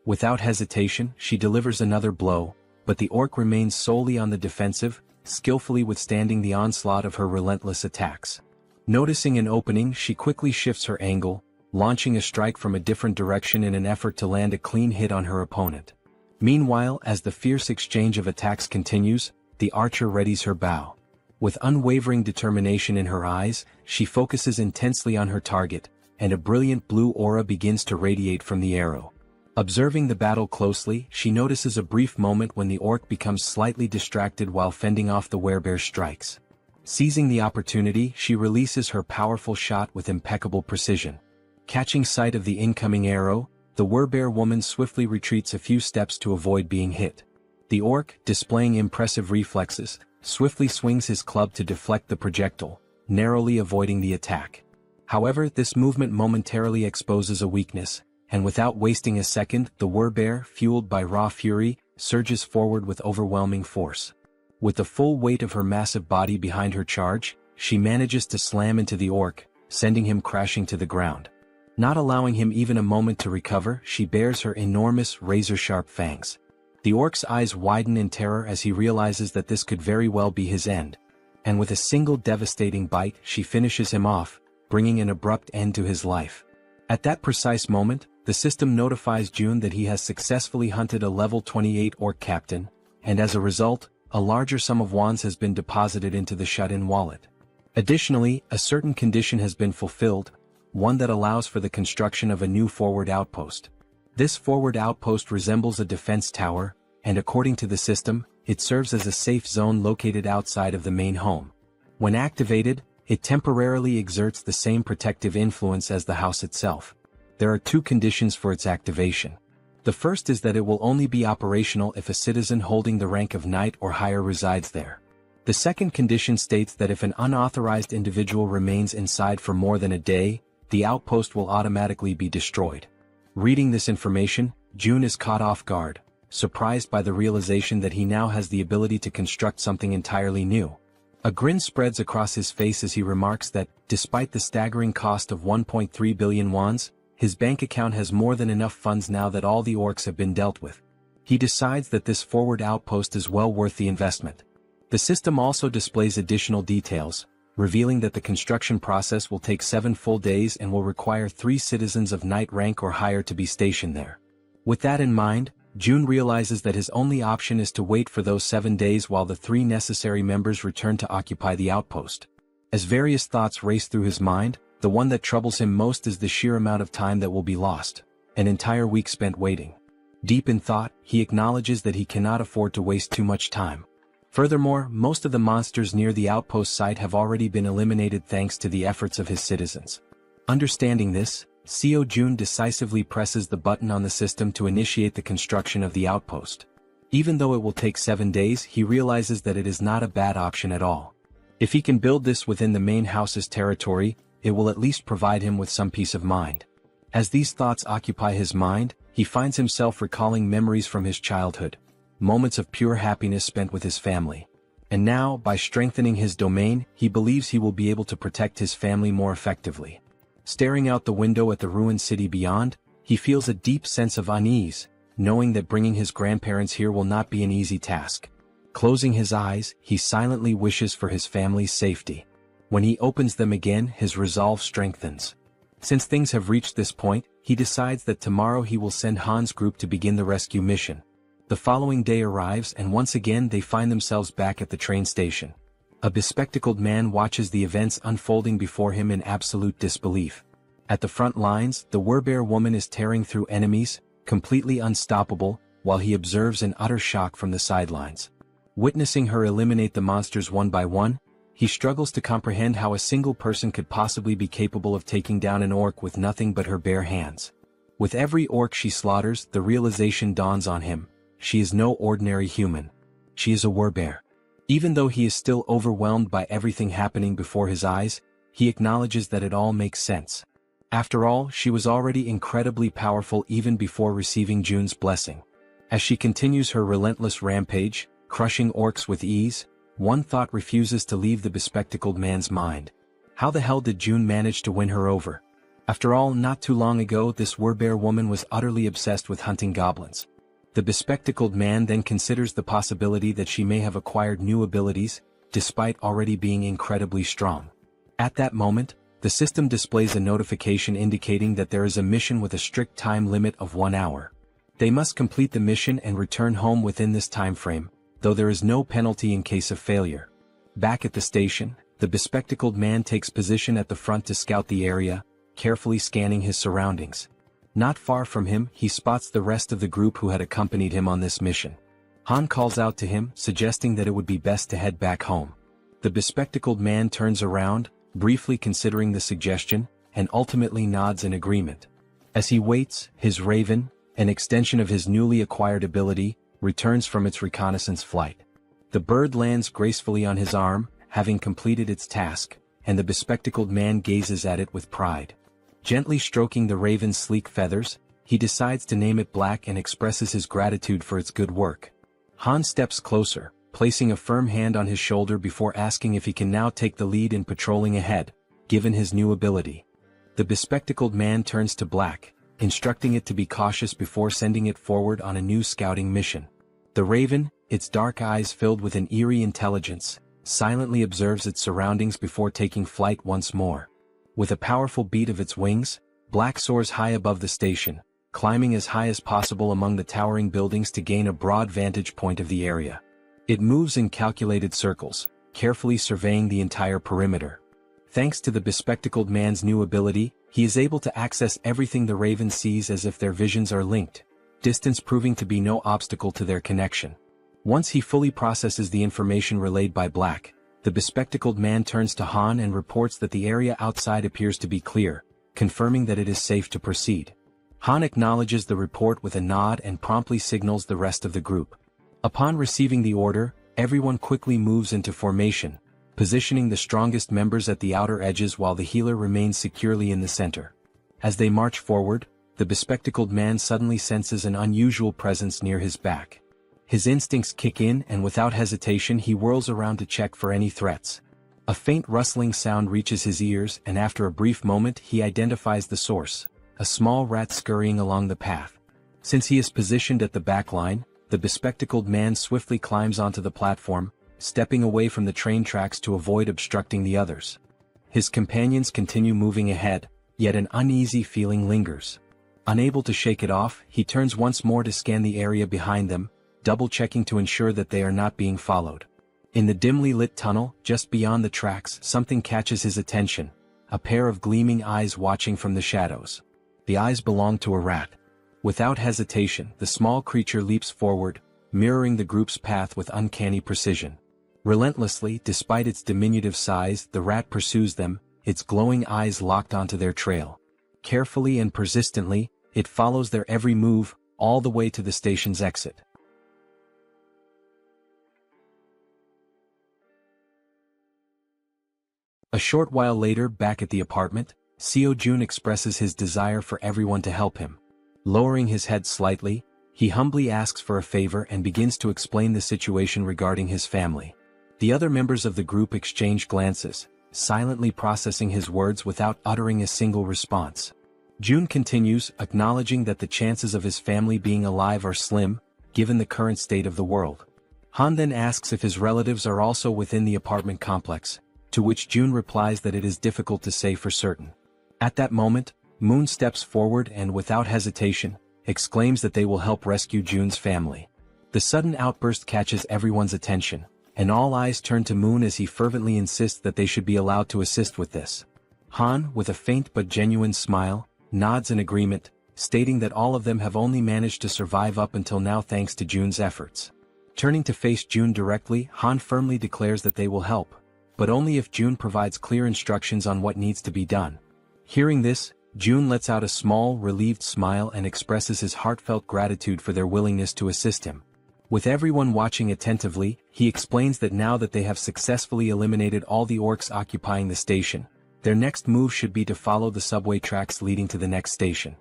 Without hesitation, she delivers another blow, but the orc remains solely on the defensive, skillfully withstanding the onslaught of her relentless attacks. Noticing an opening, she quickly shifts her angle, launching a strike from a different direction in an effort to land a clean hit on her opponent. Meanwhile, as the fierce exchange of attacks continues, the archer readies her bow. With unwavering determination in her eyes, she focuses intensely on her target, and a brilliant blue aura begins to radiate from the arrow. Observing the battle closely, she notices a brief moment when the orc becomes slightly distracted while fending off the werebear's strikes. Seizing the opportunity, she releases her powerful shot with impeccable precision. Catching sight of the incoming arrow, the werebear woman swiftly retreats a few steps to avoid being hit. The orc, displaying impressive reflexes, swiftly swings his club to deflect the projectile, narrowly avoiding the attack. However, this movement momentarily exposes a weakness, and without wasting a second, the werebear, fueled by raw fury, surges forward with overwhelming force. With the full weight of her massive body behind her charge, she manages to slam into the orc, sending him crashing to the ground. Not allowing him even a moment to recover, she bares her enormous, razor-sharp fangs. The orc's eyes widen in terror as he realizes that this could very well be his end. And with a single devastating bite, she finishes him off, bringing an abrupt end to his life. At that precise moment, the system notifies June that he has successfully hunted a level 28 orc captain, and as a result, a larger sum of wands has been deposited into the shut-in wallet. Additionally, a certain condition has been fulfilled, one that allows for the construction of a new forward outpost. This forward outpost resembles a defense tower, and according to the system, it serves as a safe zone located outside of the main home. When activated, it temporarily exerts the same protective influence as the house itself. There are two conditions for its activation. The first is that it will only be operational if a citizen holding the rank of knight or higher resides there. The second condition states that if an unauthorized individual remains inside for more than a day, the outpost will automatically be destroyed. Reading this information, June is caught off guard, surprised by the realization that he now has the ability to construct something entirely new. A grin spreads across his face as he remarks that, despite the staggering cost of 1.3 billion wands, his bank account has more than enough funds now that all the orcs have been dealt with. He decides that this forward outpost is well worth the investment. The system also displays additional details, revealing that the construction process will take 7 full days and will require 3 citizens of knight rank or higher to be stationed there. With that in mind, June realizes that his only option is to wait for those 7 days while the 3 necessary members return to occupy the outpost. As various thoughts race through his mind, the one that troubles him most is the sheer amount of time that will be lost, an entire week spent waiting. Deep in thought, he acknowledges that he cannot afford to waste too much time. Furthermore, most of the monsters near the outpost site have already been eliminated thanks to the efforts of his citizens. Understanding this, Seo Jun decisively presses the button on the system to initiate the construction of the outpost. Even though it will take 7 days, he realizes that it is not a bad option at all. If he can build this within the main house's territory, it will at least provide him with some peace of mind. As these thoughts occupy his mind, he finds himself recalling memories from his childhood, moments of pure happiness spent with his family. And now, by strengthening his domain, he believes he will be able to protect his family more effectively. Staring out the window at the ruined city beyond, he feels a deep sense of unease, knowing that bringing his grandparents here will not be an easy task. Closing his eyes, he silently wishes for his family's safety. When he opens them again, his resolve strengthens. Since things have reached this point, he decides that tomorrow he will send Han's group to begin the rescue mission. The following day arrives and once again they find themselves back at the train station. A bespectacled man watches the events unfolding before him in absolute disbelief. At the front lines, the werebear woman is tearing through enemies, completely unstoppable, while he observes in utter shock from the sidelines. Witnessing her eliminate the monsters one by one, he struggles to comprehend how a single person could possibly be capable of taking down an orc with nothing but her bare hands. With every orc she slaughters, the realization dawns on him: she is no ordinary human. She is a werebear. Even though he is still overwhelmed by everything happening before his eyes, he acknowledges that it all makes sense. After all, she was already incredibly powerful even before receiving June's blessing. As she continues her relentless rampage, crushing orcs with ease, one thought refuses to leave the bespectacled man's mind. How the hell did June manage to win her over? After all, not too long ago this werebear woman was utterly obsessed with hunting goblins. The bespectacled man then considers the possibility that she may have acquired new abilities, despite already being incredibly strong. At that moment, the system displays a notification indicating that there is a mission with a strict time limit of 1 hour. They must complete the mission and return home within this time frame, though there is no penalty in case of failure. Back at the station, the bespectacled man takes position at the front to scout the area, carefully scanning his surroundings. Not far from him, he spots the rest of the group who had accompanied him on this mission. Han calls out to him, suggesting that it would be best to head back home. The bespectacled man turns around, briefly considering the suggestion, and ultimately nods in agreement. As he waits, his raven, an extension of his newly acquired ability, returns from its reconnaissance flight. The bird lands gracefully on his arm, having completed its task, and the bespectacled man gazes at it with pride. Gently stroking the raven's sleek feathers, he decides to name it Black and expresses his gratitude for its good work. Han steps closer, placing a firm hand on his shoulder before asking if he can now take the lead in patrolling ahead, given his new ability. The bespectacled man turns to Black, instructing it to be cautious before sending it forward on a new scouting mission. The raven, its dark eyes filled with an eerie intelligence, silently observes its surroundings before taking flight once more. With a powerful beat of its wings, Black soars high above the station, climbing as high as possible among the towering buildings to gain a broad vantage point of the area. It moves in calculated circles, carefully surveying the entire perimeter. Thanks to the bespectacled man's new ability, he is able to access everything the raven sees as if their visions are linked, distance proving to be no obstacle to their connection. Once he fully processes the information relayed by Black, the bespectacled man turns to Han and reports that the area outside appears to be clear, confirming that it is safe to proceed. Han acknowledges the report with a nod and promptly signals the rest of the group. Upon receiving the order, everyone quickly moves into formation, positioning the strongest members at the outer edges while the healer remains securely in the center. As they march forward, the bespectacled man suddenly senses an unusual presence near his back. His instincts kick in and without hesitation he whirls around to check for any threats. A faint rustling sound reaches his ears and after a brief moment he identifies the source, a small rat scurrying along the path. Since he is positioned at the back line, the bespectacled man swiftly climbs onto the platform, stepping away from the train tracks to avoid obstructing the others. His companions continue moving ahead, yet an uneasy feeling lingers. Unable to shake it off, he turns once more to scan the area behind them, double-checking to ensure that they are not being followed. In the dimly lit tunnel, just beyond the tracks, something catches his attention, a pair of gleaming eyes watching from the shadows. The eyes belong to a rat. Without hesitation, the small creature leaps forward, mirroring the group's path with uncanny precision. Relentlessly, despite its diminutive size, the rat pursues them, its glowing eyes locked onto their trail. Carefully and persistently, it follows their every move, all the way to the station's exit. A short while later, back at the apartment, Seo Jun expresses his desire for everyone to help him. Lowering his head slightly, he humbly asks for a favor and begins to explain the situation regarding his family. The other members of the group exchange glances, silently processing his words without uttering a single response. Jun continues, acknowledging that the chances of his family being alive are slim, given the current state of the world. Han then asks if his relatives are also within the apartment complex, to which Jun replies that it is difficult to say for certain. At that moment, Moon steps forward and without hesitation, exclaims that they will help rescue Jun's family. The sudden outburst catches everyone's attention, and all eyes turn to Moon as he fervently insists that they should be allowed to assist with this. Han, with a faint but genuine smile, nods in agreement, stating that all of them have only managed to survive up until now thanks to Jun's efforts. Turning to face Jun directly, Han firmly declares that they will help, but only if Jun provides clear instructions on what needs to be done. Hearing this, Jun lets out a small, relieved smile and expresses his heartfelt gratitude for their willingness to assist him. With everyone watching attentively, he explains that now that they have successfully eliminated all the orcs occupying the station, their next move should be to follow the subway tracks leading to the next station.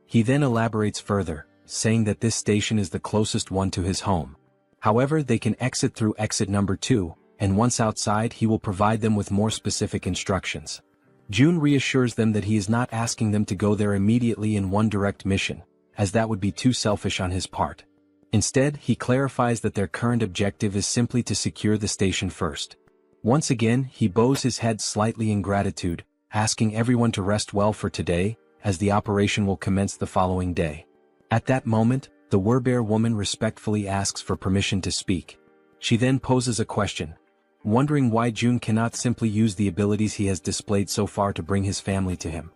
He then elaborates further, saying that this station is the closest one to his home. However, they can exit through exit number 2, and once outside he will provide them with more specific instructions. Jun reassures them that he is not asking them to go there immediately in one direct mission, as that would be too selfish on his part. Instead, he clarifies that their current objective is simply to secure the station first. Once again, he bows his head slightly in gratitude, asking everyone to rest well for today, as the operation will commence the following day. At that moment, the werebear woman respectfully asks for permission to speak. She then poses a question, wondering why Jun cannot simply use the abilities he has displayed so far to bring his family to him.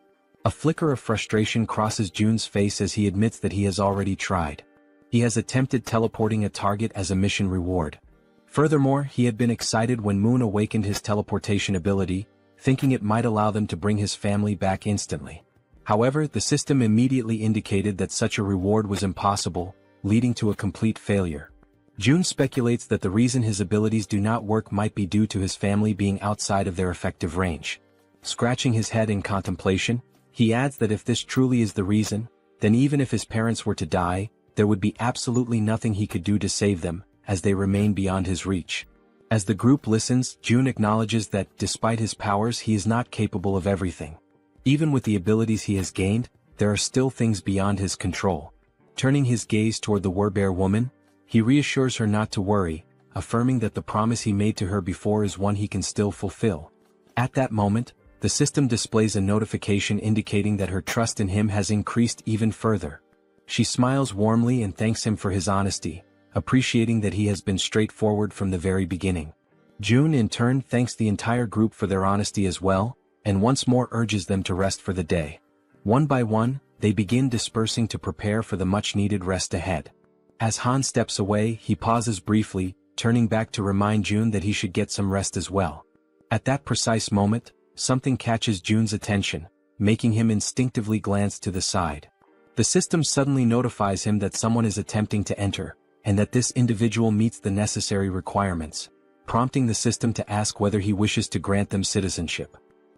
A flicker of frustration crosses Jun's face as he admits that he has already tried. He has attempted teleporting a target as a mission reward. Furthermore, he had been excited when Moon awakened his teleportation ability, thinking it might allow them to bring his family back instantly. However, the system immediately indicated that such a reward was impossible, leading to a complete failure. Jun speculates that the reason his abilities do not work might be due to his family being outside of their effective range. Scratching his head in contemplation, he adds that if this truly is the reason, then even if his parents were to die, there would be absolutely nothing he could do to save them, as they remain beyond his reach. As the group listens, Jun acknowledges that, despite his powers, he is not capable of everything. Even with the abilities he has gained, there are still things beyond his control. Turning his gaze toward the werebear woman, he reassures her not to worry, affirming that the promise he made to her before is one he can still fulfill. At that moment, the system displays a notification indicating that her trust in him has increased even further. She smiles warmly and thanks him for his honesty, appreciating that he has been straightforward from the very beginning. Jun in turn thanks the entire group for their honesty as well, and once more urges them to rest for the day. One by one, they begin dispersing to prepare for the much-needed rest ahead. As Han steps away, he pauses briefly, turning back to remind Jun that he should get some rest as well. At that precise moment, something catches Jun's attention, making him instinctively glance to the side. The system suddenly notifies him that someone is attempting to enter, and that this individual meets the necessary requirements, prompting the system to ask whether he wishes to grant them citizenship.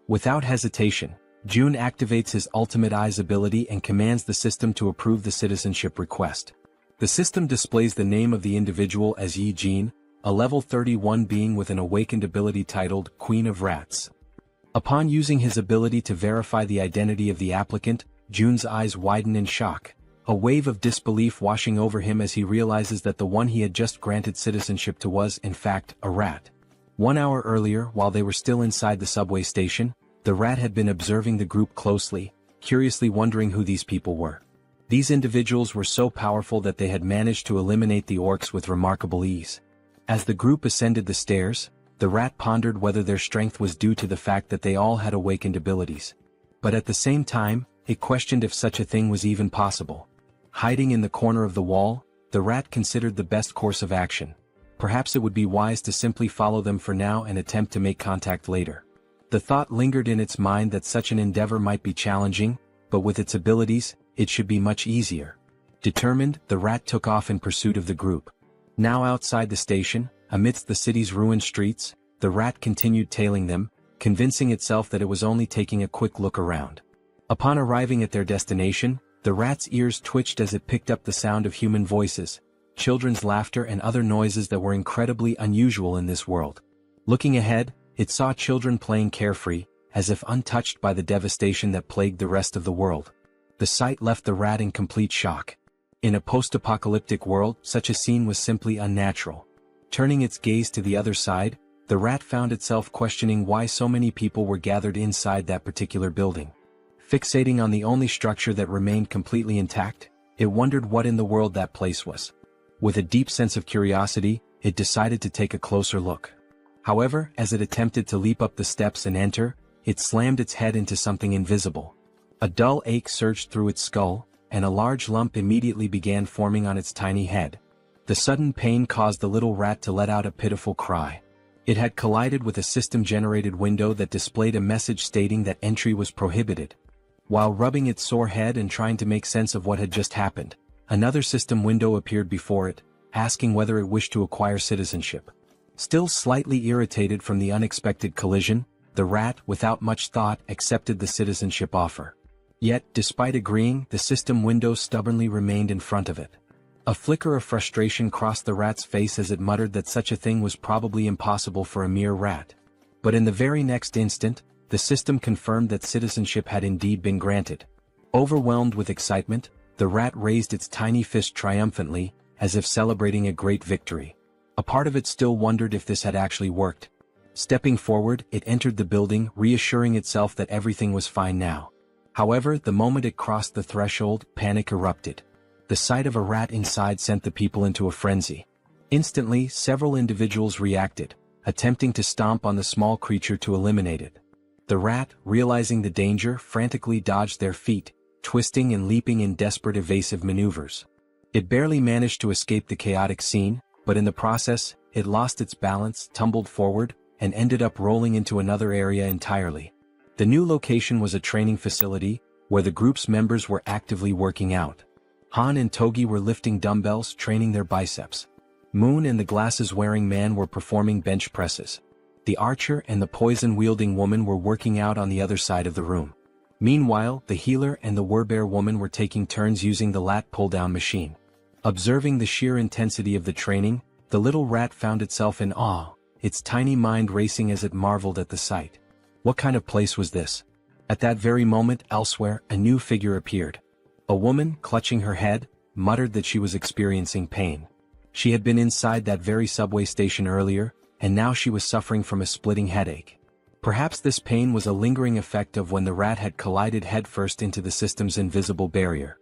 Without hesitation, Jun activates his ultimate eyes ability and commands the system to approve the citizenship request. The system displays the name of the individual as Yi Jin, a level 31 being with an awakened ability titled Queen of Rats. Upon using his ability to verify the identity of the applicant, Jun's eyes widen in shock, a wave of disbelief washing over him as he realizes that the one he had just granted citizenship to was, in fact, a rat. 1 hour earlier, while they were still inside the subway station, the rat had been observing the group closely, curiously wondering who these people were. These individuals were so powerful that they had managed to eliminate the orcs with remarkable ease. As the group ascended the stairs, the rat pondered whether their strength was due to the fact that they all had awakened abilities. But at the same time, it questioned if such a thing was even possible. Hiding in the corner of the wall, the rat considered the best course of action. Perhaps it would be wise to simply follow them for now and attempt to make contact later. The thought lingered in its mind that such an endeavor might be challenging, but with its abilities, it should be much easier. Determined, the rat took off in pursuit of the group. Now outside the station, amidst the city's ruined streets, the rat continued tailing them, convincing itself that it was only taking a quick look around. Upon arriving at their destination, the rat's ears twitched as it picked up the sound of human voices, children's laughter and other noises that were incredibly unusual in this world. Looking ahead, it saw children playing carefree, as if untouched by the devastation that plagued the rest of the world. The sight left the rat in complete shock. In a post-apocalyptic world, such a scene was simply unnatural. Turning its gaze to the other side, the rat found itself questioning why so many people were gathered inside that particular building. Fixating on the only structure that remained completely intact, it wondered what in the world that place was. With a deep sense of curiosity, it decided to take a closer look. However, as it attempted to leap up the steps and enter, it slammed its head into something invisible. A dull ache surged through its skull, and a large lump immediately began forming on its tiny head. The sudden pain caused the little rat to let out a pitiful cry. It had collided with a system-generated window that displayed a message stating that entry was prohibited. While rubbing its sore head and trying to make sense of what had just happened, another system window appeared before it, asking whether it wished to acquire citizenship. Still slightly irritated from the unexpected collision, the rat, without much thought, accepted the citizenship offer. Yet, despite agreeing, the system window stubbornly remained in front of it. A flicker of frustration crossed the rat's face as it muttered that such a thing was probably impossible for a mere rat. But in the very next instant, the system confirmed that citizenship had indeed been granted. Overwhelmed with excitement, the rat raised its tiny fist triumphantly, as if celebrating a great victory. A part of it still wondered if this had actually worked. Stepping forward, it entered the building, reassuring itself that everything was fine now. However, the moment it crossed the threshold, panic erupted. The sight of a rat inside sent the people into a frenzy. Instantly, several individuals reacted, attempting to stomp on the small creature to eliminate it. The rat, realizing the danger, frantically dodged their feet, twisting and leaping in desperate evasive maneuvers. It barely managed to escape the chaotic scene, but in the process, it lost its balance, tumbled forward, and ended up rolling into another area entirely. The new location was a training facility, where the group's members were actively working out. Han and Togi were lifting dumbbells, training their biceps. Moon and the glasses-wearing man were performing bench presses. The archer and the poison-wielding woman were working out on the other side of the room. Meanwhile, the healer and the werebear woman were taking turns using the lat pull-down machine. Observing the sheer intensity of the training, the little rat found itself in awe, its tiny mind racing as it marveled at the sight. What kind of place was this? At that very moment, elsewhere, a new figure appeared. A woman, clutching her head, muttered that she was experiencing pain. She had been inside that very subway station earlier, and now she was suffering from a splitting headache. Perhaps this pain was a lingering effect of when the rat had collided headfirst into the system's invisible barrier.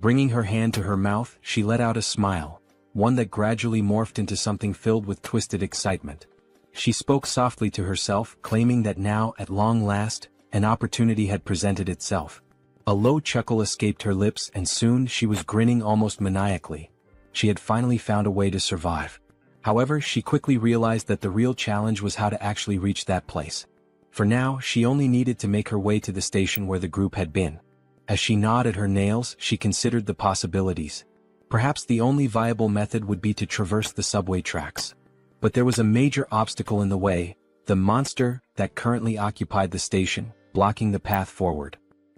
Bringing her hand to her mouth, she let out a smile, one that gradually morphed into something filled with twisted excitement. She spoke softly to herself, claiming that now, at long last, an opportunity had presented itself. A low chuckle escaped her lips and soon she was grinning almost maniacally. She had finally found a way to survive. However, she quickly realized that the real challenge was how to actually reach that place. For now, she only needed to make her way to the station where the group had been. As she gnawed at her nails, she considered the possibilities. Perhaps the only viable method would be to traverse the subway tracks. But there was a major obstacle in the way, the monster that currently occupied the station, blocking the path forward.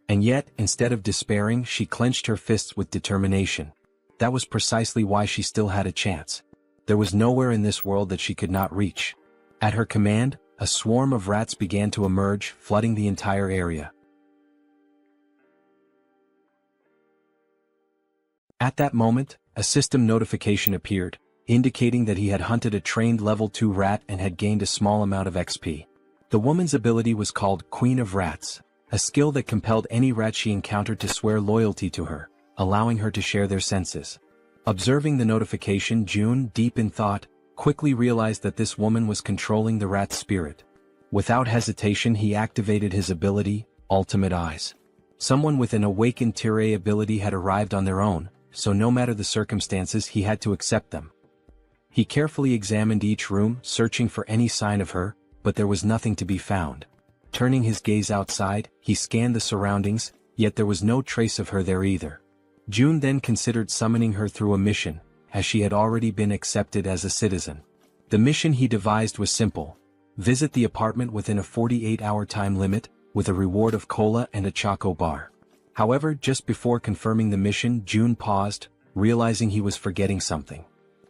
And yet, instead of despairing, she clenched her fists with determination. That was precisely why she still had a chance. There was nowhere in this world that she could not reach. At her command, a swarm of rats began to emerge, flooding the entire area. At that moment, a system notification appeared, indicating that he had hunted a trained level 2 rat and had gained a small amount of XP. The woman's ability was called Queen of Rats, a skill that compelled any rat she encountered to swear loyalty to her, allowing her to share their senses. Observing the notification, June, deep in thought, quickly realized that this woman was controlling the rat's spirit. Without hesitation, he activated his ability, Ultimate Eyes. Someone with an awakened Tirei ability had arrived on their own, so no matter the circumstances, he had to accept them. He carefully examined each room, searching for any sign of her, but there was nothing to be found. Turning his gaze outside, he scanned the surroundings, yet there was no trace of her there either. June then considered summoning her through a mission, as she had already been accepted as a citizen. The mission he devised was simple: visit the apartment within a 48-hour time limit, with a reward of cola and a choco bar. However, just before confirming the mission, June paused, realizing he was forgetting something.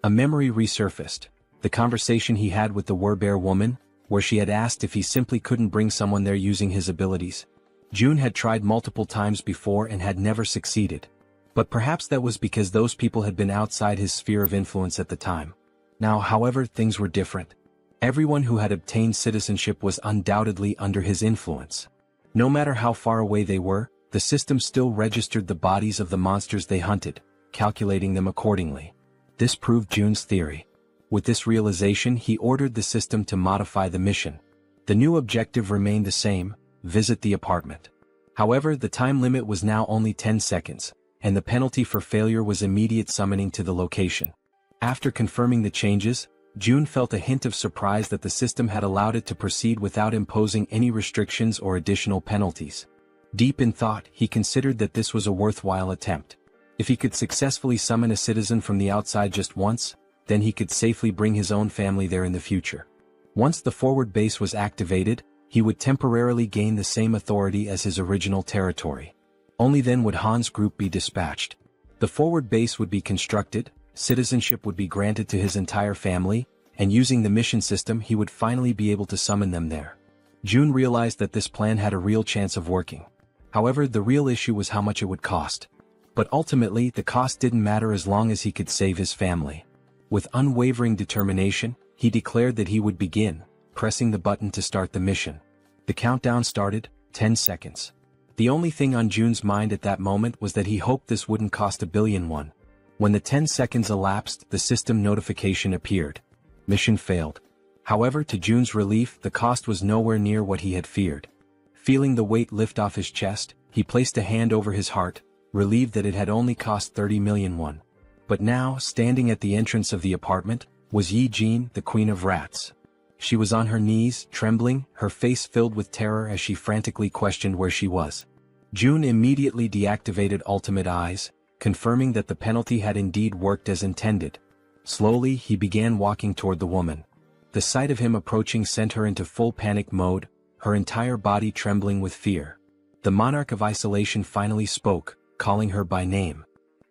A memory resurfaced, the conversation he had with the werebear woman, where she had asked if he simply couldn't bring someone there using his abilities. June had tried multiple times before and had never succeeded. But perhaps that was because those people had been outside his sphere of influence at the time. Now, however, things were different. Everyone who had obtained citizenship was undoubtedly under his influence. No matter how far away they were, the system still registered the bodies of the monsters they hunted, calculating them accordingly. This proved Jun's theory. With this realization, he ordered the system to modify the mission. The new objective remained the same: visit the apartment. However, the time limit was now only 10 seconds, and the penalty for failure was immediate summoning to the location. After confirming the changes, Jun felt a hint of surprise that the system had allowed it to proceed without imposing any restrictions or additional penalties. Deep in thought, he considered that this was a worthwhile attempt. If he could successfully summon a citizen from the outside just once, then he could safely bring his own family there in the future. Once the forward base was activated, he would temporarily gain the same authority as his original territory. Only then would Han's group be dispatched. The forward base would be constructed, citizenship would be granted to his entire family, and using the mission system he would finally be able to summon them there. Jun realized that this plan had a real chance of working. However, the real issue was how much it would cost. But ultimately, the cost didn't matter as long as he could save his family. With unwavering determination, he declared that he would begin, pressing the button to start the mission. The countdown started, 10 seconds. The only thing on Jun's mind at that moment was that he hoped this wouldn't cost $1 billion. When the 10 seconds elapsed, the system notification appeared. Mission failed. However, to Jun's relief, the cost was nowhere near what he had feared. Feeling the weight lift off his chest, he placed a hand over his heart, relieved that it had only cost 30 million. But now, standing at the entrance of the apartment, was Yi Jin, the Queen of Rats. She was on her knees, trembling, her face filled with terror as she frantically questioned where she was. Jun immediately deactivated Ultimate Eyes, confirming that the penalty had indeed worked as intended. Slowly, he began walking toward the woman. The sight of him approaching sent her into full panic mode, her entire body trembling with fear. The monarch of isolation finally spoke, calling her by name.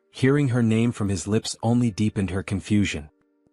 Hearing her name from his lips only deepened her confusion.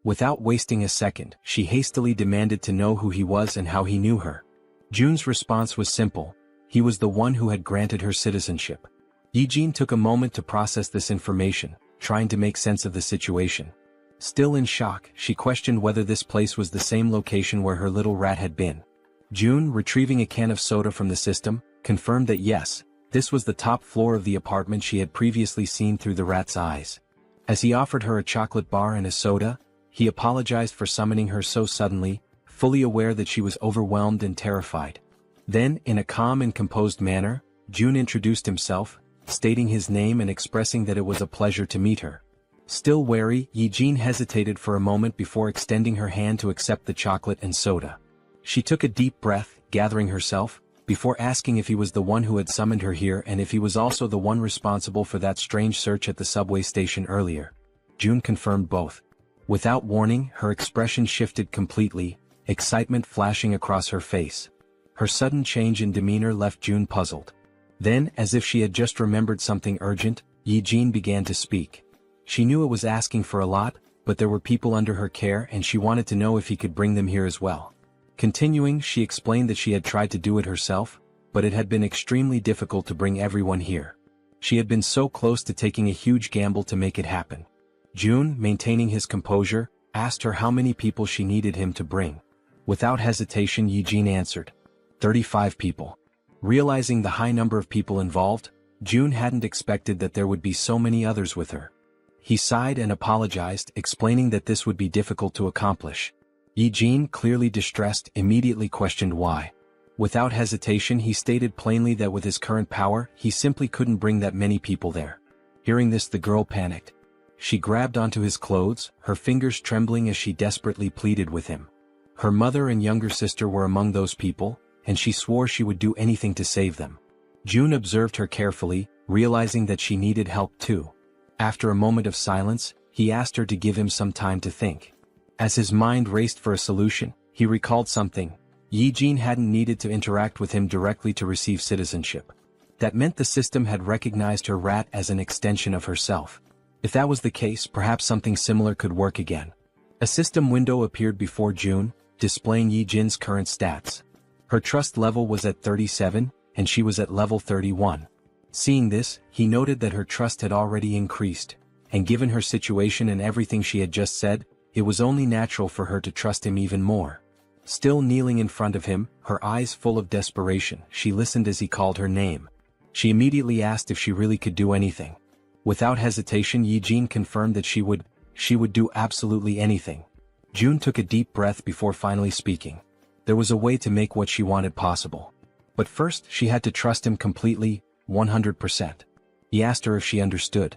Without wasting a second, she hastily demanded to know who he was and how he knew her. Jun's response was simple: he was the one who had granted her citizenship. Yi Jin took a moment to process this information, trying to make sense of the situation. Still in shock, she questioned whether this place was the same location where her little rat had been. Jun, retrieving a can of soda from the system, confirmed that yes, this was the top floor of the apartment she had previously seen through the rat's eyes. As he offered her a chocolate bar and a soda, he apologized for summoning her so suddenly, fully aware that she was overwhelmed and terrified. Then, in a calm and composed manner, Jun introduced himself, stating his name and expressing that it was a pleasure to meet her. Still wary, Yi Jin hesitated for a moment before extending her hand to accept the chocolate and soda. She took a deep breath, gathering herself, before asking if he was the one who had summoned her here and if he was also the one responsible for that strange search at the subway station earlier. Jun confirmed both. Without warning, her expression shifted completely, excitement flashing across her face. Her sudden change in demeanor left Jun puzzled. Then, as if she had just remembered something urgent, Yi Jin began to speak. She knew it was asking for a lot, but there were people under her care and she wanted to know if he could bring them here as well. Continuing, she explained that she had tried to do it herself, but it had been extremely difficult to bring everyone here. She had been so close to taking a huge gamble to make it happen. Jun, maintaining his composure, asked her how many people she needed him to bring. Without hesitation, Yi Jin answered, 35 people. Realizing the high number of people involved, Jun hadn't expected that there would be so many others with her. He sighed and apologized, explaining that this would be difficult to accomplish. Yi Jin, clearly distressed, immediately questioned why. Without hesitation, he stated plainly that with his current power, he simply couldn't bring that many people there. Hearing this, the girl panicked. She grabbed onto his clothes, her fingers trembling as she desperately pleaded with him. Her mother and younger sister were among those people, and she swore she would do anything to save them. Jun observed her carefully, realizing that she needed help too. After a moment of silence, he asked her to give him some time to think. As his mind raced for a solution, he recalled something. Yi Jin hadn't needed to interact with him directly to receive citizenship. That meant the system had recognized her rat as an extension of herself. If that was the case, perhaps something similar could work again. A system window appeared before Jun, displaying Yi Jin's current stats. Her trust level was at 37, and she was at level 31. Seeing this, he noted that her trust had already increased, and given her situation and everything she had just said, it was only natural for her to trust him even more. Still kneeling in front of him, her eyes full of desperation, she listened as he called her name. She immediately asked if she really could do anything. Without hesitation, Yi Jin confirmed that she would, She would do absolutely anything. June took a deep breath before finally speaking. There was a way to make what she wanted possible. But first she had to trust him completely, 100%. He asked her if she understood.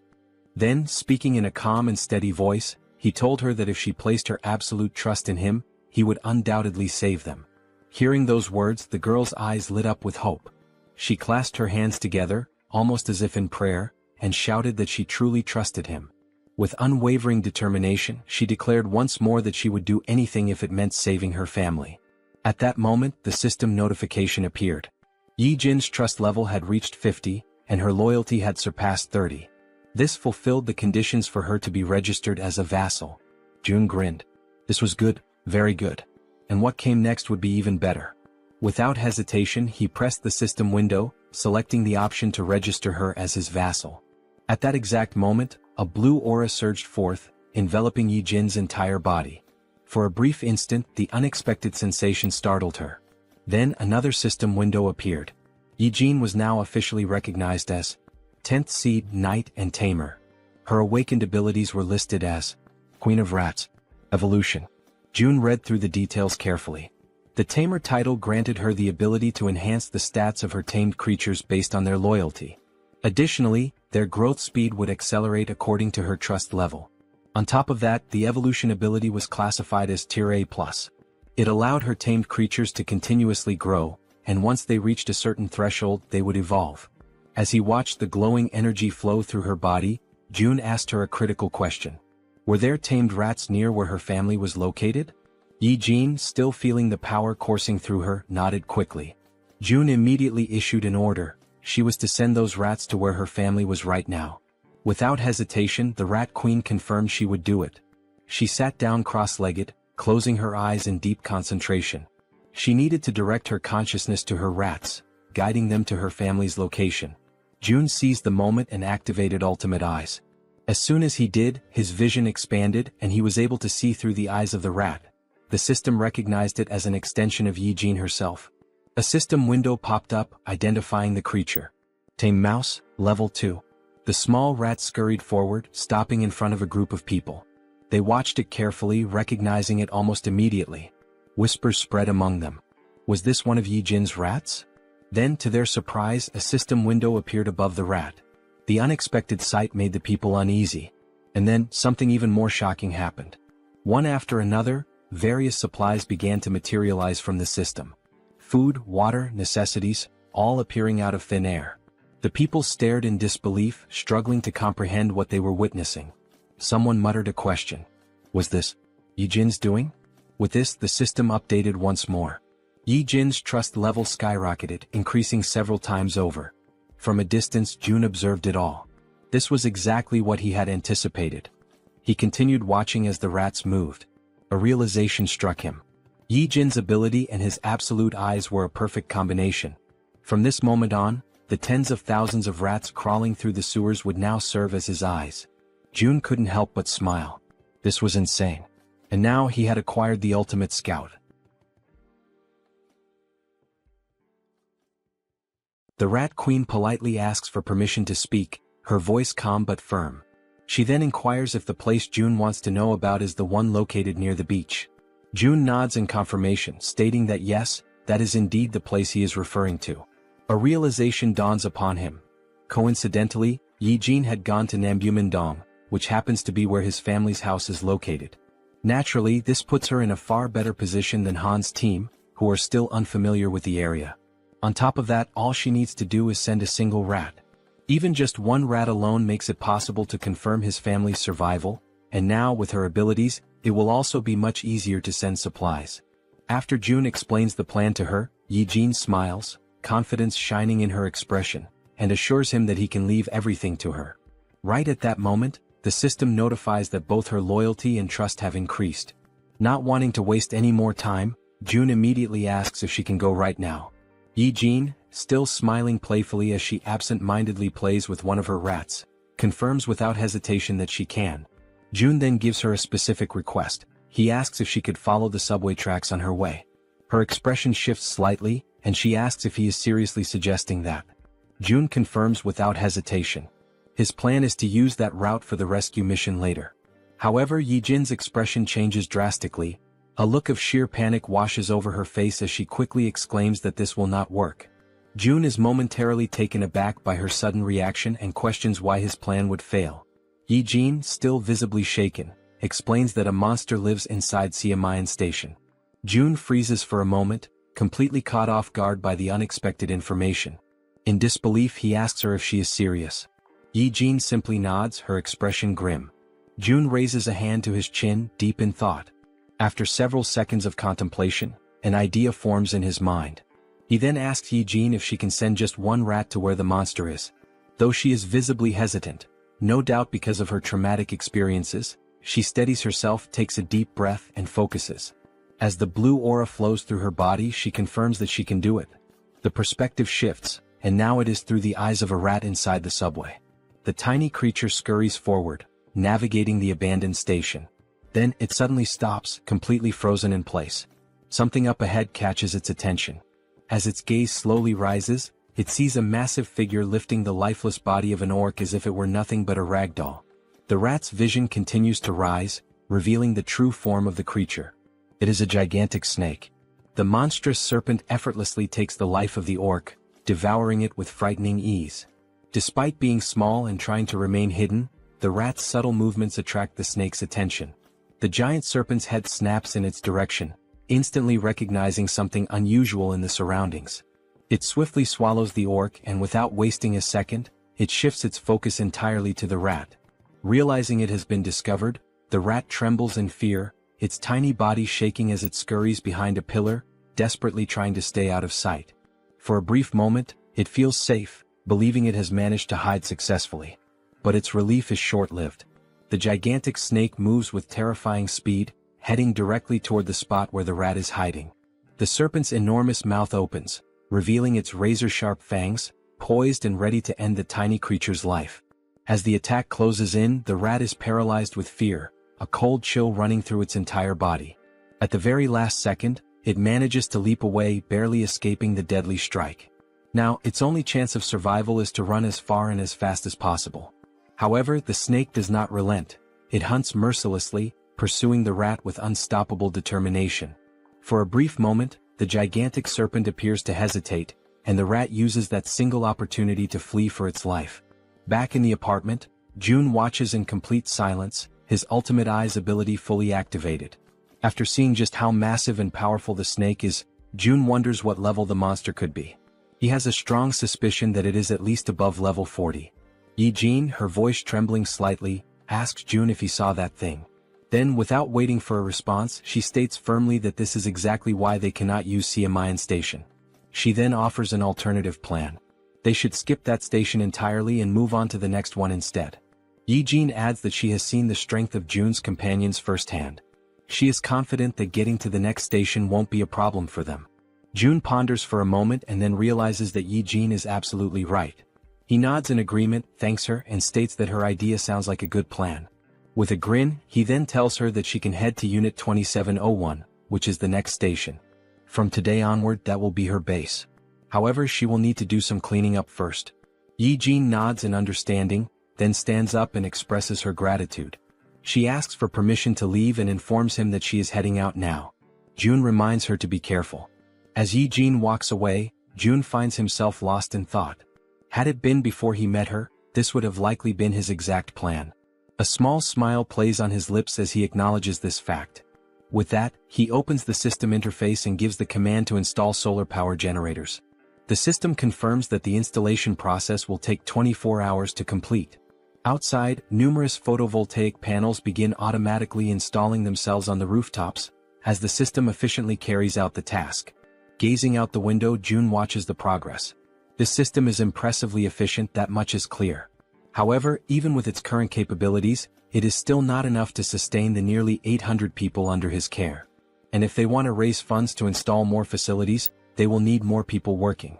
Then, speaking in a calm and steady voice, he told her that if she placed her absolute trust in him, he would undoubtedly save them. Hearing those words, the girl's eyes lit up with hope. She clasped her hands together, almost as if in prayer, and shouted that she truly trusted him. With unwavering determination, she declared once more that she would do anything if it meant saving her family. At that moment, the system notification appeared. Yi Jin's trust level had reached 50, and her loyalty had surpassed 30. This fulfilled the conditions for her to be registered as a vassal. June grinned. This was good, very good. And what came next would be even better. Without hesitation, he pressed the system window, selecting the option to register her as his vassal. At that exact moment, a blue aura surged forth, enveloping Yi Jin's entire body. For a brief instant, the unexpected sensation startled her. Then another system window appeared. Yi Jin was now officially recognized as 10th Seed, Knight and Tamer. Her awakened abilities were listed as Queen of Rats, Evolution. June read through the details carefully. The Tamer title granted her the ability to enhance the stats of her tamed creatures based on their loyalty. Additionally, their growth speed would accelerate according to her trust level. On top of that, the evolution ability was classified as Tier A+. It allowed her tamed creatures to continuously grow, and once they reached a certain threshold, they would evolve. As he watched the glowing energy flow through her body, June asked her a critical question. Were there tamed rats near where her family was located? Yi Jin, still feeling the power coursing through her, nodded quickly. June immediately issued an order. She was to send those rats to where her family was right now. Without hesitation, the Rat Queen confirmed she would do it. She sat down cross-legged, closing her eyes in deep concentration. She needed to direct her consciousness to her rats, guiding them to her family's location. June seized the moment and activated Ultimate Eyes. As soon as he did, his vision expanded and he was able to see through the eyes of the rat. The system recognized it as an extension of Yi Jin herself. A system window popped up, identifying the creature. Tame Mouse, Level 2. The small rat scurried forward, stopping in front of a group of people. They watched it carefully, recognizing it almost immediately. Whispers spread among them. Was this one of Yi Jin's rats? Then, to their surprise, a system window appeared above the rat. The unexpected sight made the people uneasy. And then, something even more shocking happened. One after another, various supplies began to materialize from the system. Food, water, necessities, all appearing out of thin air. The people stared in disbelief, struggling to comprehend what they were witnessing. Someone muttered a question. Was this Yi Jin's doing? With this, the system updated once more. Yi Jin's trust level skyrocketed, increasing several times over. From a distance, June observed it all. This was exactly what he had anticipated. He continued watching as the rats moved. A realization struck him. Yi Jin's ability and his absolute eyes were a perfect combination. From this moment on, the tens of thousands of rats crawling through the sewers would now serve as his eyes. June couldn't help but smile. This was insane. And now he had acquired the ultimate scout. The Rat Queen politely asks for permission to speak, her voice calm but firm. She then inquires if the place June wants to know about is the one located near the beach. June nods in confirmation, stating that yes, that is indeed the place he is referring to. A realization dawns upon him. Coincidentally, Yi Jin had gone to Nambumindong, which happens to be where his family's house is located. Naturally, this puts her in a far better position than Han's team, who are still unfamiliar with the area. On top of that, all she needs to do is send a single rat. Even just one rat alone makes it possible to confirm his family's survival, and now with her abilities, it will also be much easier to send supplies. After June explains the plan to her, Yi Jin smiles, confidence shining in her expression, and assures him that he can leave everything to her. Right at that moment, the system notifies that both her loyalty and trust have increased. Not wanting to waste any more time, June immediately asks if she can go right now. Yi Jin, still smiling playfully as she absent-mindedly plays with one of her rats, confirms without hesitation that she can. June then gives her a specific request. He asks if she could follow the subway tracks on her way. Her expression shifts slightly, and she asks if he is seriously suggesting that. June confirms without hesitation. His plan is to use that route for the rescue mission later. However, Yijin's expression changes drastically. A look of sheer panic washes over her face as she quickly exclaims that this will not work. June is momentarily taken aback by her sudden reaction and questions why his plan would fail. Yijin, still visibly shaken, explains that a monster lives inside Siamayan Station. June freezes for a moment, completely caught off guard by the unexpected information. In disbelief, he asks her if she is serious. Yijin simply nods, her expression grim. June raises a hand to his chin, deep in thought. After several seconds of contemplation, an idea forms in his mind. He then asks Yijin if she can send just one rat to where the monster is. Though she is visibly hesitant, no doubt because of her traumatic experiences, she steadies herself, takes a deep breath, and focuses. As the blue aura flows through her body, she confirms that she can do it. The perspective shifts, and now it is through the eyes of a rat inside the subway. The tiny creature scurries forward, navigating the abandoned station. Then, it suddenly stops, completely frozen in place. Something up ahead catches its attention. As its gaze slowly rises, it sees a massive figure lifting the lifeless body of an orc as if it were nothing but a rag doll. The rat's vision continues to rise, revealing the true form of the creature. It is a gigantic snake. The monstrous serpent effortlessly takes the life of the orc, devouring it with frightening ease. Despite being small and trying to remain hidden, the rat's subtle movements attract the snake's attention. The giant serpent's head snaps in its direction, instantly recognizing something unusual in the surroundings. It swiftly swallows the orc, and without wasting a second, it shifts its focus entirely to the rat. Realizing it has been discovered, the rat trembles in fear, its tiny body shaking as it scurries behind a pillar, desperately trying to stay out of sight. For a brief moment, it feels safe, believing it has managed to hide successfully. But its relief is short-lived. The gigantic snake moves with terrifying speed, heading directly toward the spot where the rat is hiding. The serpent's enormous mouth opens, revealing its razor-sharp fangs, poised and ready to end the tiny creature's life. As the attack closes in, the rat is paralyzed with fear, a cold chill running through its entire body. At the very last second, it manages to leap away, barely escaping the deadly strike. Now, its only chance of survival is to run as far and as fast as possible. However, the snake does not relent. It hunts mercilessly, pursuing the rat with unstoppable determination. For a brief moment, the gigantic serpent appears to hesitate, and the rat uses that single opportunity to flee for its life. Back in the apartment, June watches in complete silence, his ultimate eyes ability fully activated. After seeing just how massive and powerful the snake is, June wonders what level the monster could be. He has a strong suspicion that it is at least above level 40. Yijin, her voice trembling slightly, asks June if he saw that thing. Then, without waiting for a response, she states firmly that this is exactly why they cannot use Siamayan Station. She then offers an alternative plan. They should skip that station entirely and move on to the next one instead. Yijin adds that she has seen the strength of June's companions firsthand. She is confident that getting to the next station won't be a problem for them. June ponders for a moment and then realizes that Yijin is absolutely right. He nods in agreement, thanks her, and states that her idea sounds like a good plan. With a grin, he then tells her that she can head to Unit 2701, which is the next station. From today onward, that will be her base. However, she will need to do some cleaning up first. Yijin nods in understanding, then stands up and expresses her gratitude. She asks for permission to leave and informs him that she is heading out now. June reminds her to be careful. As Yijin walks away, June finds himself lost in thought. Had it been before he met her, this would have likely been his exact plan. A small smile plays on his lips as he acknowledges this fact. With that, he opens the system interface and gives the command to install solar power generators. The system confirms that the installation process will take 24 hours to complete. Outside, numerous photovoltaic panels begin automatically installing themselves on the rooftops, as the system efficiently carries out the task. Gazing out the window, June watches the progress. This system is impressively efficient, that much is clear. However, even with its current capabilities, it is still not enough to sustain the nearly 800 people under his care. And if they want to raise funds to install more facilities, they will need more people working.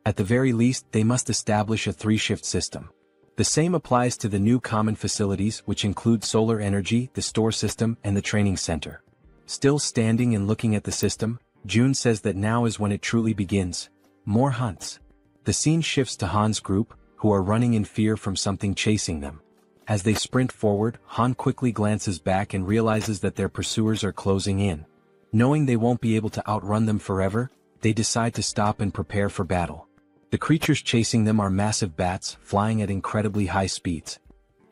At the very least, they must establish a 3-shift system. The same applies to the new common facilities, which include solar energy, the store system, and the training center. Still standing and looking at the system, June says that now is when it truly begins. More hunts. The scene shifts to Han's group, who are running in fear from something chasing them. As they sprint forward, Han quickly glances back and realizes that their pursuers are closing in. Knowing they won't be able to outrun them forever, they decide to stop and prepare for battle. The creatures chasing them are massive bats, flying at incredibly high speeds.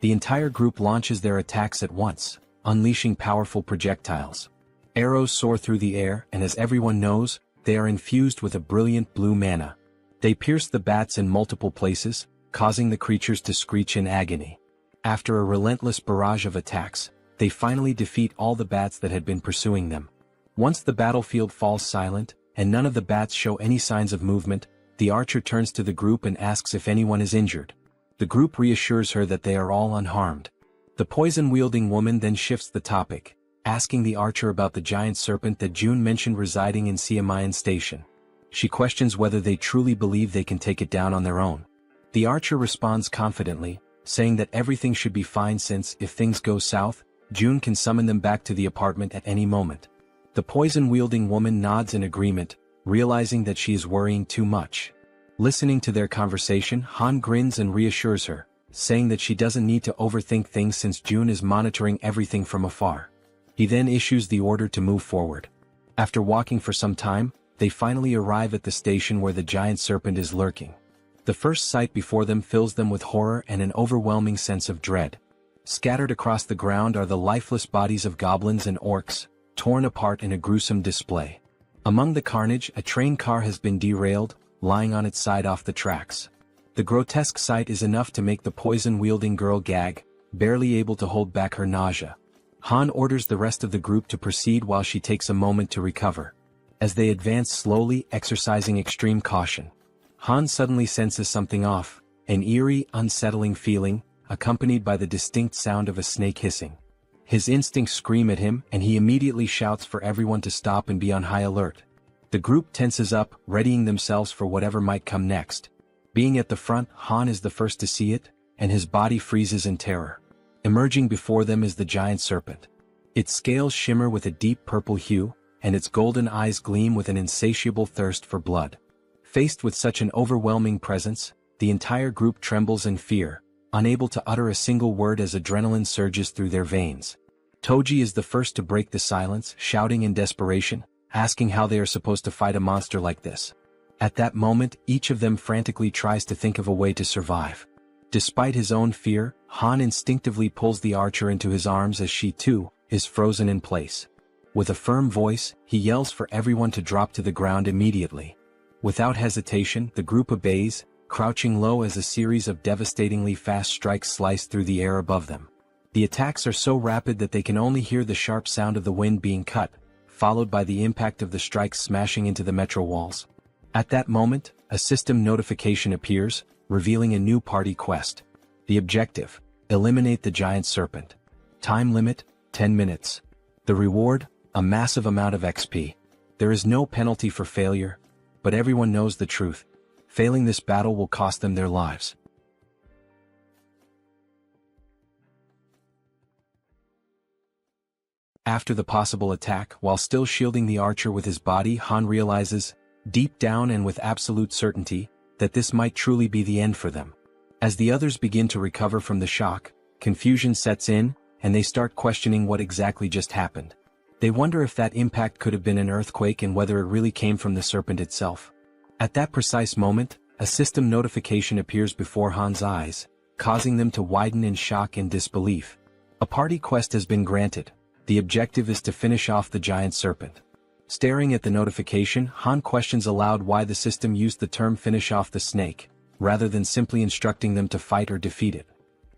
The entire group launches their attacks at once, unleashing powerful projectiles. Arrows soar through the air, and as everyone knows, they are infused with a brilliant blue mana. They pierce the bats in multiple places, causing the creatures to screech in agony. After a relentless barrage of attacks, they finally defeat all the bats that had been pursuing them. Once the battlefield falls silent, and none of the bats show any signs of movement, the archer turns to the group and asks if anyone is injured. The group reassures her that they are all unharmed. The poison-wielding woman then shifts the topic, asking the archer about the giant serpent that June mentioned residing in Siamayan Station. She questions whether they truly believe they can take it down on their own. The archer responds confidently, saying that everything should be fine since, if things go south, June can summon them back to the apartment at any moment. The poison-wielding woman nods in agreement, realizing that she is worrying too much. Listening to their conversation, Han grins and reassures her, saying that she doesn't need to overthink things since June is monitoring everything from afar. He then issues the order to move forward. After walking for some time, they finally arrive at the station where the giant serpent is lurking. The first sight before them fills them with horror and an overwhelming sense of dread. Scattered across the ground are the lifeless bodies of goblins and orcs, torn apart in a gruesome display. Among the carnage, a train car has been derailed, lying on its side off the tracks. The grotesque sight is enough to make the poison-wielding girl gag, barely able to hold back her nausea. Han orders the rest of the group to proceed while she takes a moment to recover. As they advance slowly, exercising extreme caution, Han suddenly senses something off, an eerie, unsettling feeling, accompanied by the distinct sound of a snake hissing. His instincts scream at him, and he immediately shouts for everyone to stop and be on high alert. The group tenses up, readying themselves for whatever might come next. Being at the front, Han is the first to see it, and his body freezes in terror. Emerging before them is the giant serpent. Its scales shimmer with a deep purple hue, and its golden eyes gleam with an insatiable thirst for blood. Faced with such an overwhelming presence, the entire group trembles in fear, unable to utter a single word as adrenaline surges through their veins. Toji is the first to break the silence, shouting in desperation, asking how they are supposed to fight a monster like this. At that moment, each of them frantically tries to think of a way to survive. Despite his own fear, Han instinctively pulls the archer into his arms as she, too, is frozen in place. With a firm voice, he yells for everyone to drop to the ground immediately. Without hesitation, the group obeys, crouching low as a series of devastatingly fast strikes slice through the air above them. The attacks are so rapid that they can only hear the sharp sound of the wind being cut, followed by the impact of the strikes smashing into the metro walls. At that moment, a system notification appears, revealing a new party quest. The objective: eliminate the giant serpent. Time limit: 10 minutes. The reward: a massive amount of XP. There is no penalty for failure, but everyone knows the truth. Failing this battle will cost them their lives. After the possible attack, while still shielding the archer with his body, Han realizes, deep down and with absolute certainty, that this might truly be the end for them. As the others begin to recover from the shock, confusion sets in, and they start questioning what exactly just happened. They wonder if that impact could have been an earthquake and whether it really came from the serpent itself. At that precise moment, a system notification appears before Han's eyes, causing them to widen in shock and disbelief. A party quest has been granted. The objective is to finish off the giant serpent. Staring at the notification, Han questions aloud why the system used the term finish off the snake, rather than simply instructing them to fight or defeat it.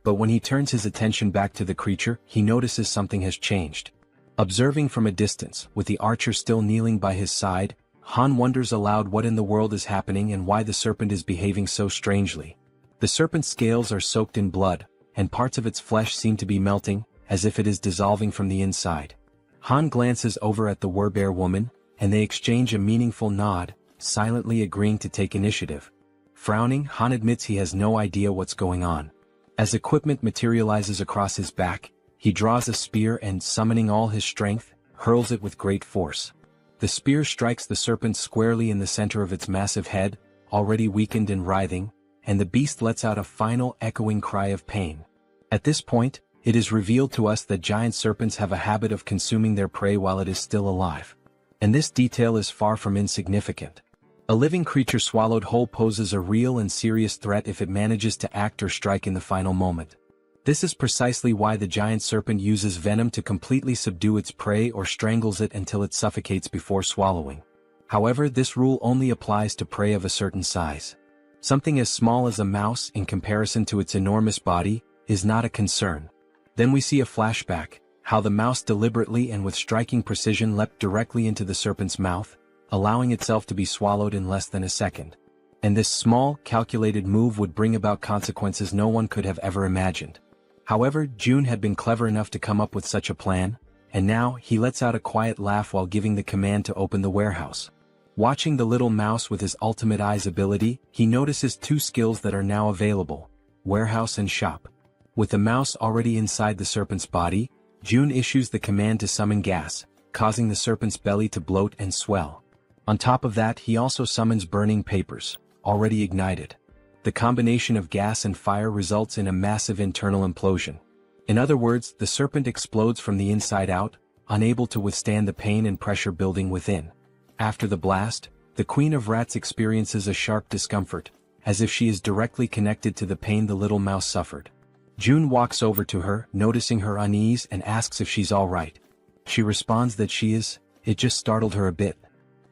But when he turns his attention back to the creature, he notices something has changed. Observing from a distance, with the archer still kneeling by his side, Han wonders aloud what in the world is happening and why the serpent is behaving so strangely. The serpent's scales are soaked in blood, and parts of its flesh seem to be melting, as if it is dissolving from the inside. Han glances over at the werebear woman, and they exchange a meaningful nod, silently agreeing to take initiative. Frowning, Han admits he has no idea what's going on. As equipment materializes across his back, he draws a spear and, summoning all his strength, hurls it with great force. The spear strikes the serpent squarely in the center of its massive head, already weakened and writhing, and the beast lets out a final echoing cry of pain. At this point, it is revealed to us that giant serpents have a habit of consuming their prey while it is still alive. And this detail is far from insignificant. A living creature swallowed whole poses a real and serious threat if it manages to act or strike in the final moment. This is precisely why the giant serpent uses venom to completely subdue its prey or strangles it until it suffocates before swallowing. However, this rule only applies to prey of a certain size. Something as small as a mouse in comparison to its enormous body is not a concern. Then we see a flashback, how the mouse deliberately and with striking precision leapt directly into the serpent's mouth, allowing itself to be swallowed in less than a second. And this small, calculated move would bring about consequences no one could have ever imagined. However, June had been clever enough to come up with such a plan, and now he lets out a quiet laugh while giving the command to open the warehouse. Watching the little mouse with his ultimate eyes ability, he notices two skills that are now available: warehouse and shop. With the mouse already inside the serpent's body, June issues the command to summon gas, causing the serpent's belly to bloat and swell. On top of that, he also summons burning papers, already ignited. The combination of gas and fire results in a massive internal implosion. In other words, the serpent explodes from the inside out, unable to withstand the pain and pressure building within. After the blast, the Queen of Rats experiences a sharp discomfort, as if she is directly connected to the pain the little mouse suffered. June walks over to her, noticing her unease, and asks if she's all right. She responds that she is. It just startled her a bit.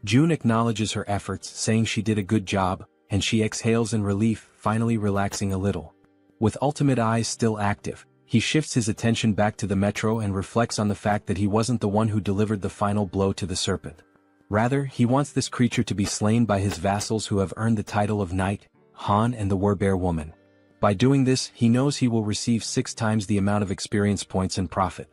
June acknowledges her efforts, saying she did a good job, and she exhales in relief, finally relaxing a little. With ultimate eyes still active, he shifts his attention back to the metro and reflects on the fact that he wasn't the one who delivered the final blow to the serpent. Rather, he wants this creature to be slain by his vassals who have earned the title of Knight, Han and the werebear woman. By doing this, he knows he will receive 6 times the amount of experience points and profit.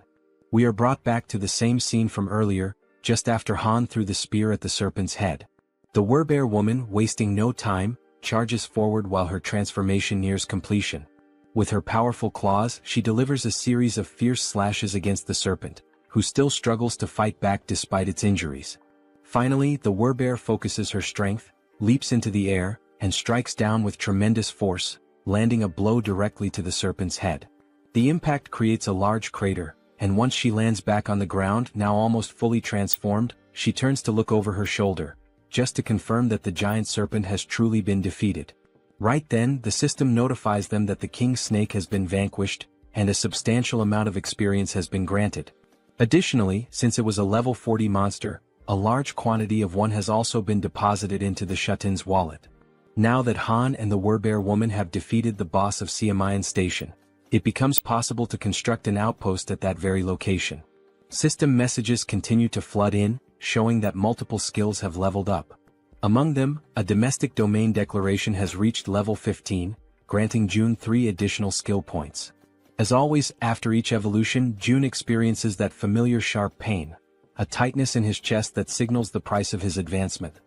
We are brought back to the same scene from earlier, just after Han threw the spear at the serpent's head. The werebear woman, wasting no time, charges forward while her transformation nears completion. With her powerful claws, she delivers a series of fierce slashes against the serpent, who still struggles to fight back despite its injuries. Finally, the werebear focuses her strength, leaps into the air, and strikes down with tremendous force, landing a blow directly to the serpent's head. The impact creates a large crater, and once she lands back on the ground, now almost fully transformed, she turns to look over her shoulder, just to confirm that the giant serpent has truly been defeated. Right then, the system notifies them that the king snake has been vanquished, and a substantial amount of experience has been granted. Additionally, since it was a level 40 monster, a large quantity of one has also been deposited into the Shutin's wallet. Now that Han and the werebear woman have defeated the boss of Siamayan Station, it becomes possible to construct an outpost at that very location. System messages continue to flood in, showing that multiple skills have leveled up. Among them, a domestic domain declaration has reached level 15, granting June 3 additional skill points. As always, after each evolution, June experiences that familiar sharp pain, a tightness in his chest that signals the price of his advancement.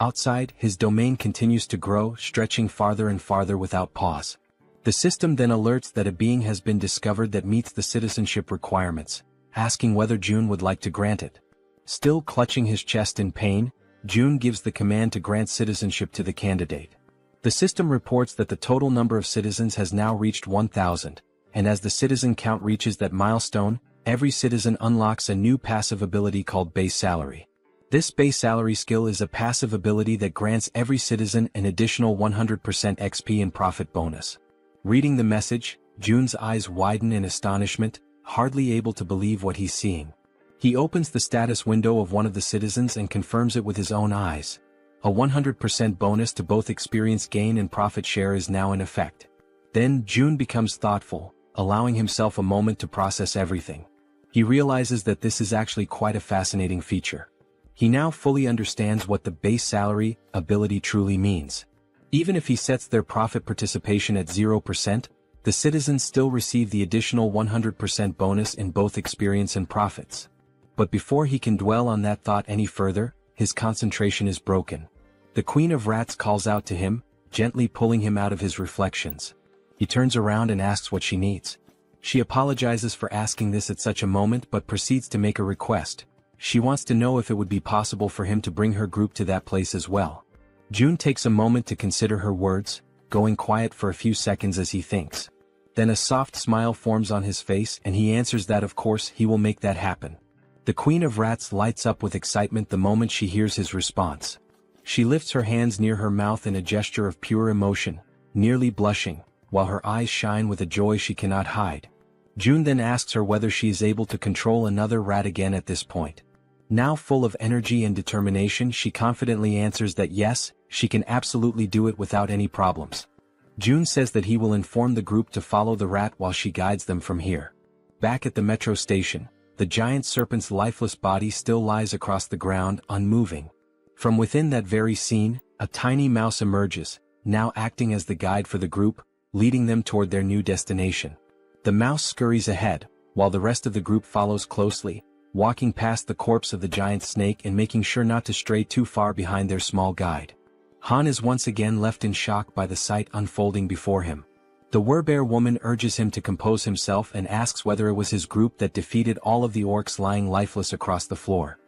Outside, his domain continues to grow, stretching farther and farther without pause. The system then alerts that a being has been discovered that meets the citizenship requirements, asking whether June would like to grant it. Still clutching his chest in pain, June gives the command to grant citizenship to the candidate. The system reports that the total number of citizens has now reached 1,000, and as the citizen count reaches that milestone, every citizen unlocks a new passive ability called base salary. This base salary skill is a passive ability that grants every citizen an additional 100% XP and profit bonus. Reading the message, June's eyes widen in astonishment, hardly able to believe what he's seeing. He opens the status window of one of the citizens and confirms it with his own eyes. A 100% bonus to both experience gain and profit share is now in effect. Then June becomes thoughtful, allowing himself a moment to process everything. He realizes that this is actually quite a fascinating feature. He now fully understands what the base salary ability truly means. Even if he sets their profit participation at 0%, the citizens still receive the additional 100% bonus in both experience and profits. But before he can dwell on that thought any further, his concentration is broken. The Queen of Rats calls out to him, gently pulling him out of his reflections. He turns around and asks what she needs. She apologizes for asking this at such a moment but proceeds to make a request. She wants to know if it would be possible for him to bring her group to that place as well. June takes a moment to consider her words, going quiet for a few seconds as he thinks. Then a soft smile forms on his face and he answers that of course he will make that happen. The Queen of Rats lights up with excitement the moment she hears his response. She lifts her hands near her mouth in a gesture of pure emotion, nearly blushing, while her eyes shine with a joy she cannot hide. June then asks her whether she is able to control another rat again at this point. Now full of energy and determination, she confidently answers that yes, she can absolutely do it without any problems. June says that he will inform the group to follow the rat while she guides them from here. Back at the metro station, the giant serpent's lifeless body still lies across the ground, unmoving. From within that very scene, a tiny mouse emerges, now acting as the guide for the group, leading them toward their new destination. The mouse scurries ahead, while the rest of the group follows closely, walking past the corpse of the giant snake and making sure not to stray too far behind their small guide. Han is once again left in shock by the sight unfolding before him. The werebear woman urges him to compose himself and asks whether it was his group that defeated all of the orcs lying lifeless across the floor.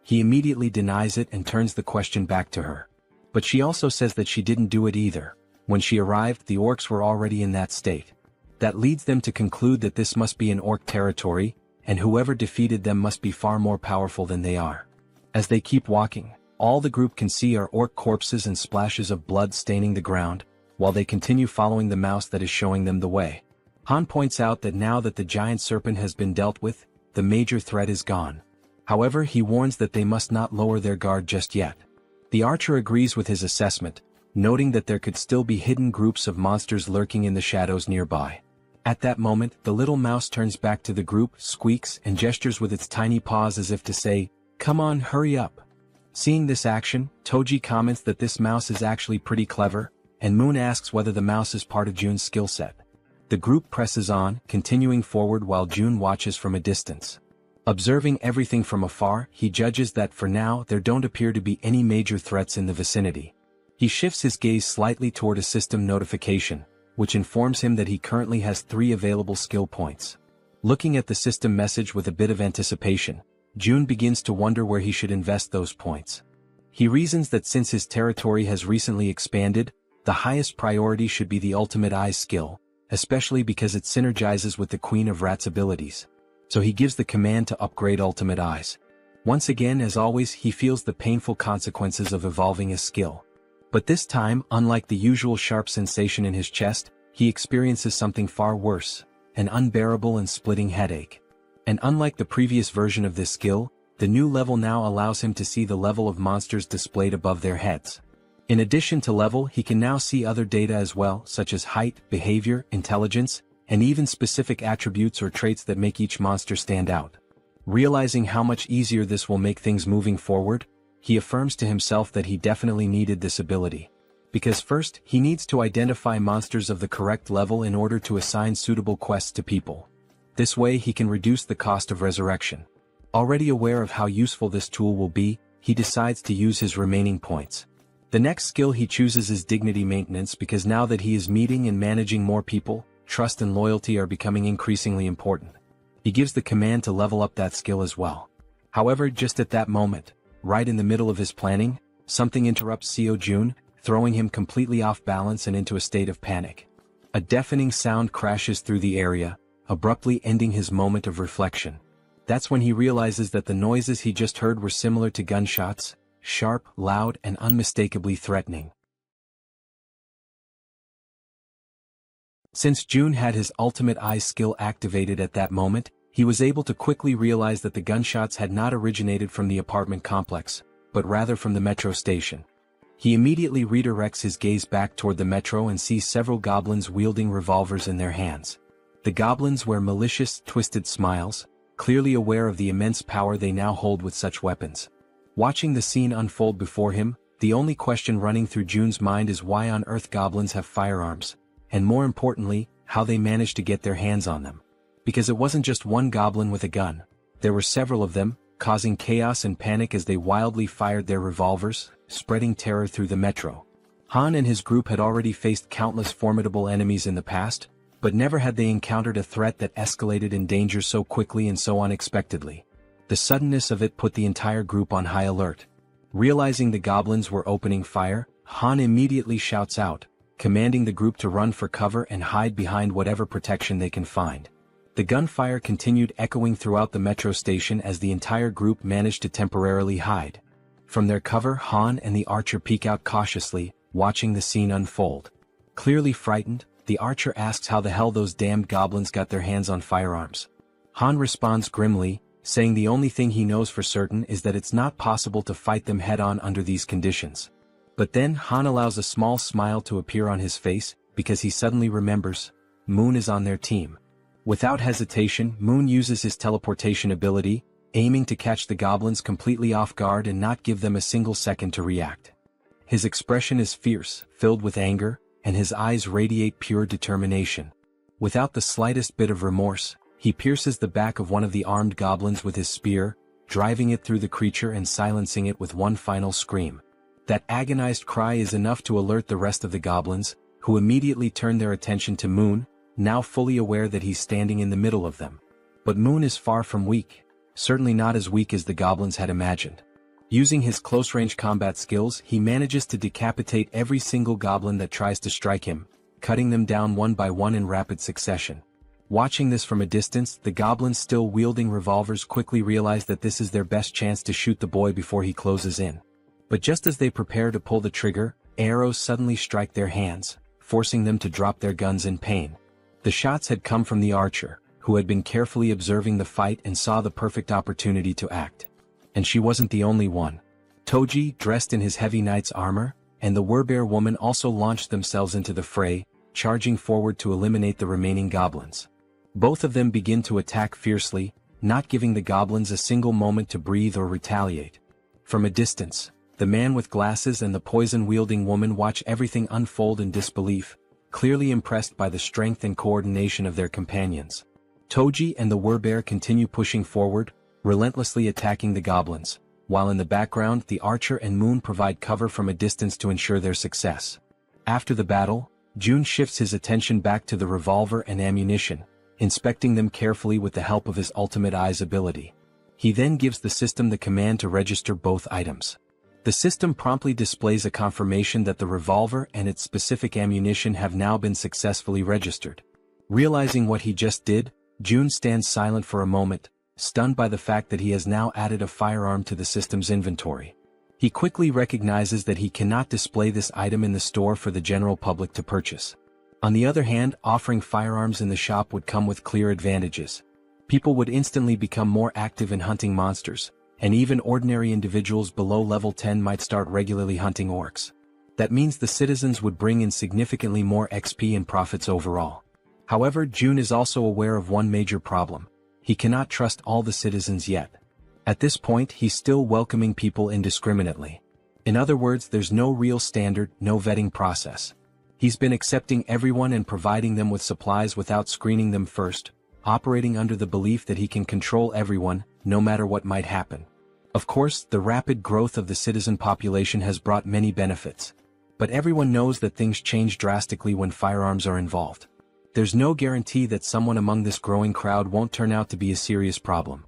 He immediately denies it and turns the question back to her. But she also says that she didn't do it either. When she arrived, the orcs were already in that state. That leads them to conclude that this must be an orc territory, and whoever defeated them must be far more powerful than they are. As they keep walking, all the group can see are orc corpses and splashes of blood staining the ground, while they continue following the mouse that is showing them the way. Han points out that now that the giant serpent has been dealt with, the major threat is gone. However, he warns that they must not lower their guard just yet. The archer agrees with his assessment, noting that there could still be hidden groups of monsters lurking in the shadows nearby. At that moment, the little mouse turns back to the group, squeaks, and gestures with its tiny paws as if to say, "Come on, hurry up." Seeing this action, Toji comments that this mouse is actually pretty clever, and Moon asks whether the mouse is part of June's skill set. The group presses on, continuing forward while June watches from a distance. Observing everything from afar, he judges that for now there don't appear to be any major threats in the vicinity. He shifts his gaze slightly toward a system notification, which informs him that he currently has 3 available skill points. Looking at the system message with a bit of anticipation, June begins to wonder where he should invest those points. He reasons that since his territory has recently expanded, the highest priority should be the ultimate eyes skill, especially because it synergizes with the Queen of Rats' abilities. So he gives the command to upgrade ultimate eyes. Once again, as always, he feels the painful consequences of evolving his skill. But this time, unlike the usual sharp sensation in his chest, he experiences something far worse, an unbearable and splitting headache. And unlike the previous version of this skill, the new level now allows him to see the level of monsters displayed above their heads. In addition to level, he can now see other data as well, such as height, behavior, intelligence, and even specific attributes or traits that make each monster stand out. Realizing how much easier this will make things moving forward, he affirms to himself that he definitely needed this ability. Because first, he needs to identify monsters of the correct level in order to assign suitable quests to people. This way he can reduce the cost of resurrection. Already aware of how useful this tool will be, he decides to use his remaining points. The next skill he chooses is dignity maintenance because now that he is meeting and managing more people, trust and loyalty are becoming increasingly important. He gives the command to level up that skill as well. However, just at that moment, right in the middle of his planning, something interrupts Seo Jun, throwing him completely off balance and into a state of panic. A deafening sound crashes through the area, abruptly ending his moment of reflection. That's when he realizes that the noises he just heard were similar to gunshots, sharp, loud, and unmistakably threatening. Since June had his ultimate eyes skill activated at that moment, he was able to quickly realize that the gunshots had not originated from the apartment complex, but rather from the metro station. He immediately redirects his gaze back toward the metro and sees several goblins wielding revolvers in their hands. The goblins wear malicious, twisted smiles, clearly aware of the immense power they now hold with such weapons. Watching the scene unfold before him, the only question running through June's mind is why on earth goblins have firearms, and more importantly, how they managed to get their hands on them. Because it wasn't just one goblin with a gun. There were several of them, causing chaos and panic as they wildly fired their revolvers, spreading terror through the metro. Han and his group had already faced countless formidable enemies in the past, but never had they encountered a threat that escalated in danger so quickly and so unexpectedly. The suddenness of it put the entire group on high alert. Realizing the goblins were opening fire, Han immediately shouts out, commanding the group to run for cover and hide behind whatever protection they can find. The gunfire continued echoing throughout the metro station as the entire group managed to temporarily hide. From their cover, Han and the archer peek out cautiously, watching the scene unfold. Clearly frightened, the archer asks how the hell those damned goblins got their hands on firearms. Han responds grimly, saying the only thing he knows for certain is that it's not possible to fight them head-on under these conditions. But then Han allows a small smile to appear on his face, because he suddenly remembers, Moon is on their team. Without hesitation, Moon uses his teleportation ability, aiming to catch the goblins completely off guard and not give them a single second to react. His expression is fierce, filled with anger, and his eyes radiate pure determination. Without the slightest bit of remorse, he pierces the back of one of the armed goblins with his spear, driving it through the creature and silencing it with one final scream. That agonized cry is enough to alert the rest of the goblins, who immediately turn their attention to Moon, now fully aware that he's standing in the middle of them. But Moon is far from weak, certainly not as weak as the goblins had imagined. Using his close-range combat skills, he manages to decapitate every single goblin that tries to strike him, cutting them down one by one in rapid succession. Watching this from a distance, the goblins still wielding revolvers quickly realize that this is their best chance to shoot the boy before he closes in. But just as they prepare to pull the trigger, arrows suddenly strike their hands, forcing them to drop their guns in pain. The shots had come from the archer, who had been carefully observing the fight and saw the perfect opportunity to act. And she wasn't the only one. Toji, dressed in his heavy knight's armor, and the werebear woman also launched themselves into the fray, charging forward to eliminate the remaining goblins. Both of them begin to attack fiercely, not giving the goblins a single moment to breathe or retaliate. From a distance, the man with glasses and the poison-wielding woman watch everything unfold in disbelief, clearly impressed by the strength and coordination of their companions. Toji and the werebear continue pushing forward, relentlessly attacking the goblins, while in the background the archer and Moon provide cover from a distance to ensure their success. After the battle, Jun shifts his attention back to the revolver and ammunition, inspecting them carefully with the help of his ultimate eyes ability. He then gives the system the command to register both items. The system promptly displays a confirmation that the revolver and its specific ammunition have now been successfully registered. Realizing what he just did, Jun stands silent for a moment, stunned by the fact that he has now added a firearm to the system's inventory. He quickly recognizes that he cannot display this item in the store for the general public to purchase. On the other hand, offering firearms in the shop would come with clear advantages. People would instantly become more active in hunting monsters, and even ordinary individuals below level 10 might start regularly hunting orcs. That means the citizens would bring in significantly more XP and profits overall. However, Jun is also aware of one major problem. He cannot trust all the citizens yet. At this point, he's still welcoming people indiscriminately. In other words, there's no real standard, no vetting process. He's been accepting everyone and providing them with supplies without screening them first, operating under the belief that he can control everyone, no matter what might happen. Of course, the rapid growth of the citizen population has brought many benefits. But everyone knows that things change drastically when firearms are involved. There's no guarantee that someone among this growing crowd won't turn out to be a serious problem.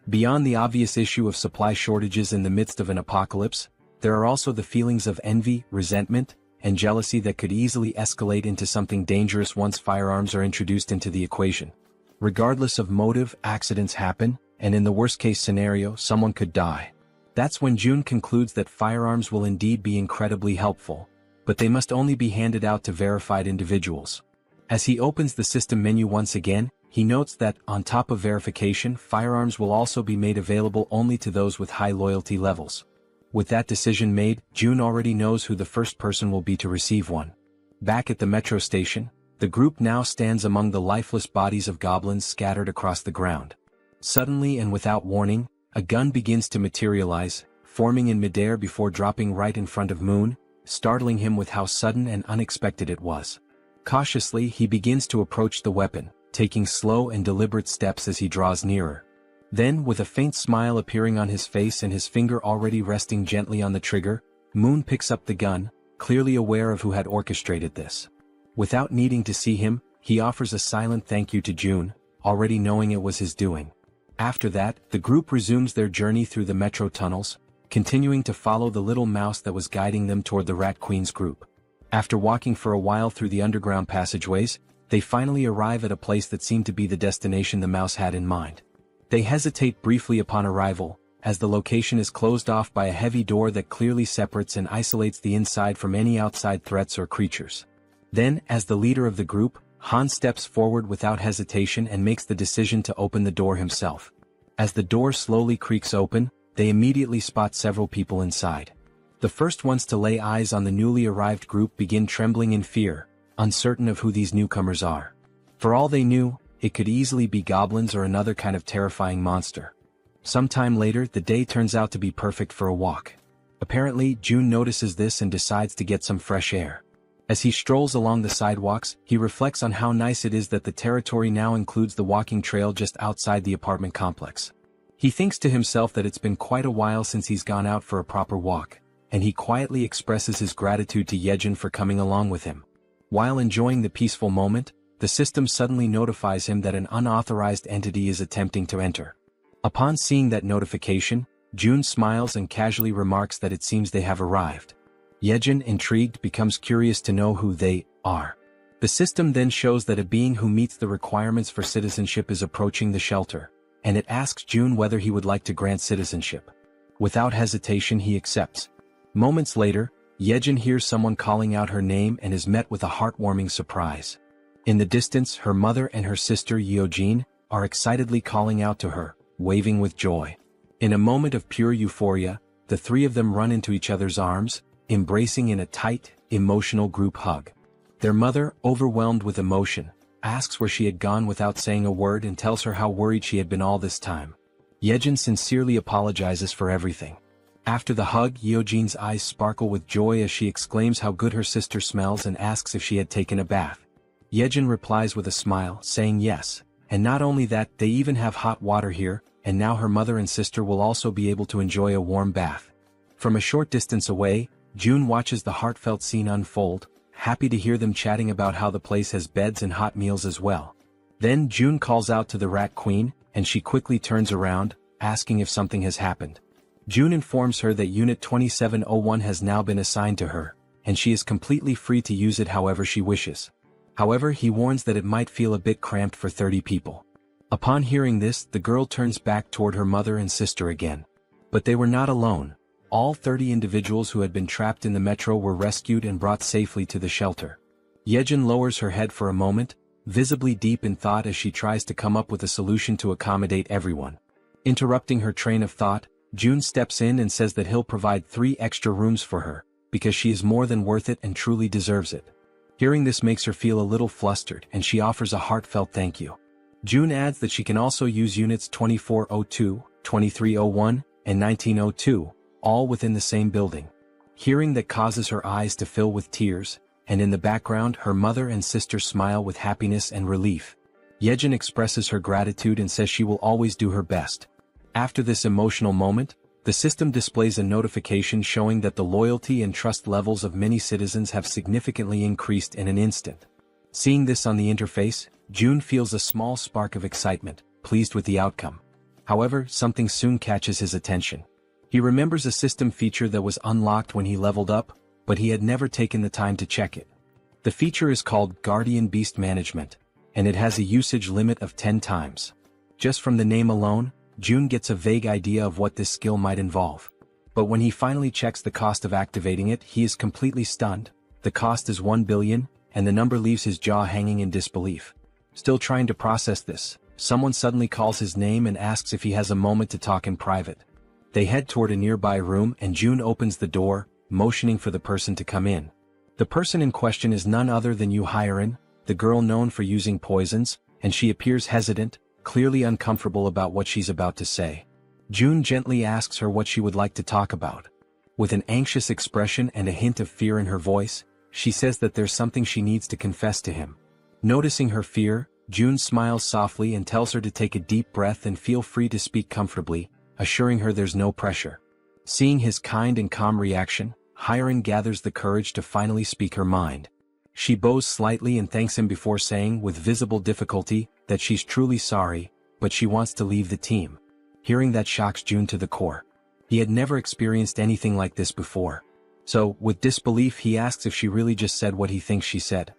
Beyond the obvious issue of supply shortages in the midst of an apocalypse, there are also the feelings of envy, resentment, and jealousy that could easily escalate into something dangerous once firearms are introduced into the equation. Regardless of motive, accidents happen, and in the worst-case scenario, someone could die. That's when Jun concludes that firearms will indeed be incredibly helpful, but they must only be handed out to verified individuals. As he opens the system menu once again, he notes that, on top of verification, firearms will also be made available only to those with high loyalty levels. With that decision made, Jun already knows who the first person will be to receive one. Back at the metro station, the group now stands among the lifeless bodies of goblins scattered across the ground. Suddenly and without warning, a gun begins to materialize, forming in midair before dropping right in front of Moon, startling him with how sudden and unexpected it was. Cautiously, he begins to approach the weapon, taking slow and deliberate steps as he draws nearer. Then, with a faint smile appearing on his face and his finger already resting gently on the trigger, Moon picks up the gun, clearly aware of who had orchestrated this. Without needing to see him, he offers a silent thank you to Jun, already knowing it was his doing. After that, the group resumes their journey through the metro tunnels, continuing to follow the little mouse that was guiding them toward the Rat Queen's group. After walking for a while through the underground passageways, they finally arrive at a place that seemed to be the destination the mouse had in mind. They hesitate briefly upon arrival, as the location is closed off by a heavy door that clearly separates and isolates the inside from any outside threats or creatures. Then, as the leader of the group, Han steps forward without hesitation and makes the decision to open the door himself. As the door slowly creaks open, they immediately spot several people inside. The first ones to lay eyes on the newly arrived group begin trembling in fear, uncertain of who these newcomers are. For all they knew, it could easily be goblins or another kind of terrifying monster. Sometime later, the day turns out to be perfect for a walk. Apparently, June notices this and decides to get some fresh air. As he strolls along the sidewalks, he reflects on how nice it is that the territory now includes the walking trail just outside the apartment complex. He thinks to himself that it's been quite a while since he's gone out for a proper walk, and he quietly expresses his gratitude to Yejin for coming along with him. While enjoying the peaceful moment, the system suddenly notifies him that an unauthorized entity is attempting to enter. Upon seeing that notification, June smiles and casually remarks that it seems they have arrived. Yejin, intrigued, becomes curious to know who they are. The system then shows that a being who meets the requirements for citizenship is approaching the shelter, and it asks June whether he would like to grant citizenship. Without hesitation, he accepts. Moments later, Yejin hears someone calling out her name and is met with a heartwarming surprise. In the distance, her mother and her sister Yeojin are excitedly calling out to her, waving with joy. In a moment of pure euphoria, the three of them run into each other's arms, embracing in a tight, emotional group hug. Their mother, overwhelmed with emotion, asks where she had gone without saying a word and tells her how worried she had been all this time. Yejin sincerely apologizes for everything. After the hug, Yeojin's eyes sparkle with joy as she exclaims how good her sister smells and asks if she had taken a bath. Yejin replies with a smile, saying yes, and not only that, they even have hot water here, and now her mother and sister will also be able to enjoy a warm bath. From a short distance away, June watches the heartfelt scene unfold, happy to hear them chatting about how the place has beds and hot meals as well. Then June calls out to the Rat Queen, and she quickly turns around, asking if something has happened. June informs her that Unit 2701 has now been assigned to her, and she is completely free to use it however she wishes. However, he warns that it might feel a bit cramped for 30 people. Upon hearing this, the girl turns back toward her mother and sister again. But they were not alone. All 30 individuals who had been trapped in the metro were rescued and brought safely to the shelter. Yejin lowers her head for a moment, visibly deep in thought as she tries to come up with a solution to accommodate everyone. Interrupting her train of thought, June steps in and says that he'll provide 3 extra rooms for her, because she is more than worth it and truly deserves it. Hearing this makes her feel a little flustered, and she offers a heartfelt thank you. June adds that she can also use units 2402, 2301, and 1902, all within the same building. Hearing that causes her eyes to fill with tears, and in the background her mother and sister smile with happiness and relief. Yejin expresses her gratitude and says she will always do her best. After this emotional moment, the system displays a notification showing that the loyalty and trust levels of many citizens have significantly increased in an instant. Seeing this on the interface, June feels a small spark of excitement, pleased with the outcome. However, something soon catches his attention. He remembers a system feature that was unlocked when he leveled up, but he had never taken the time to check it. The feature is called Guardian Beast Management, and it has a usage limit of 10 times. Just from the name alone, June gets a vague idea of what this skill might involve. But when he finally checks the cost of activating it, he is completely stunned. The cost is 1 billion, and the number leaves his jaw hanging in disbelief. Still trying to process this, someone suddenly calls his name and asks if he has a moment to talk in private. They head toward a nearby room and June opens the door, motioning for the person to come in. The person in question is none other than Yu Hyerin, the girl known for using poisons, and she appears hesitant, clearly uncomfortable about what she's about to say. June gently asks her what she would like to talk about. With an anxious expression and a hint of fear in her voice, she says that there's something she needs to confess to him. Noticing her fear, June smiles softly and tells her to take a deep breath and feel free to speak comfortably, assuring her there's no pressure. Seeing his kind and calm reaction, Hyerin gathers the courage to finally speak her mind. She bows slightly and thanks him before saying, with visible difficulty, that she's truly sorry, but she wants to leave the team. Hearing that shocks June to the core. He had never experienced anything like this before. So, with disbelief he asks if she really just said what he thinks she said.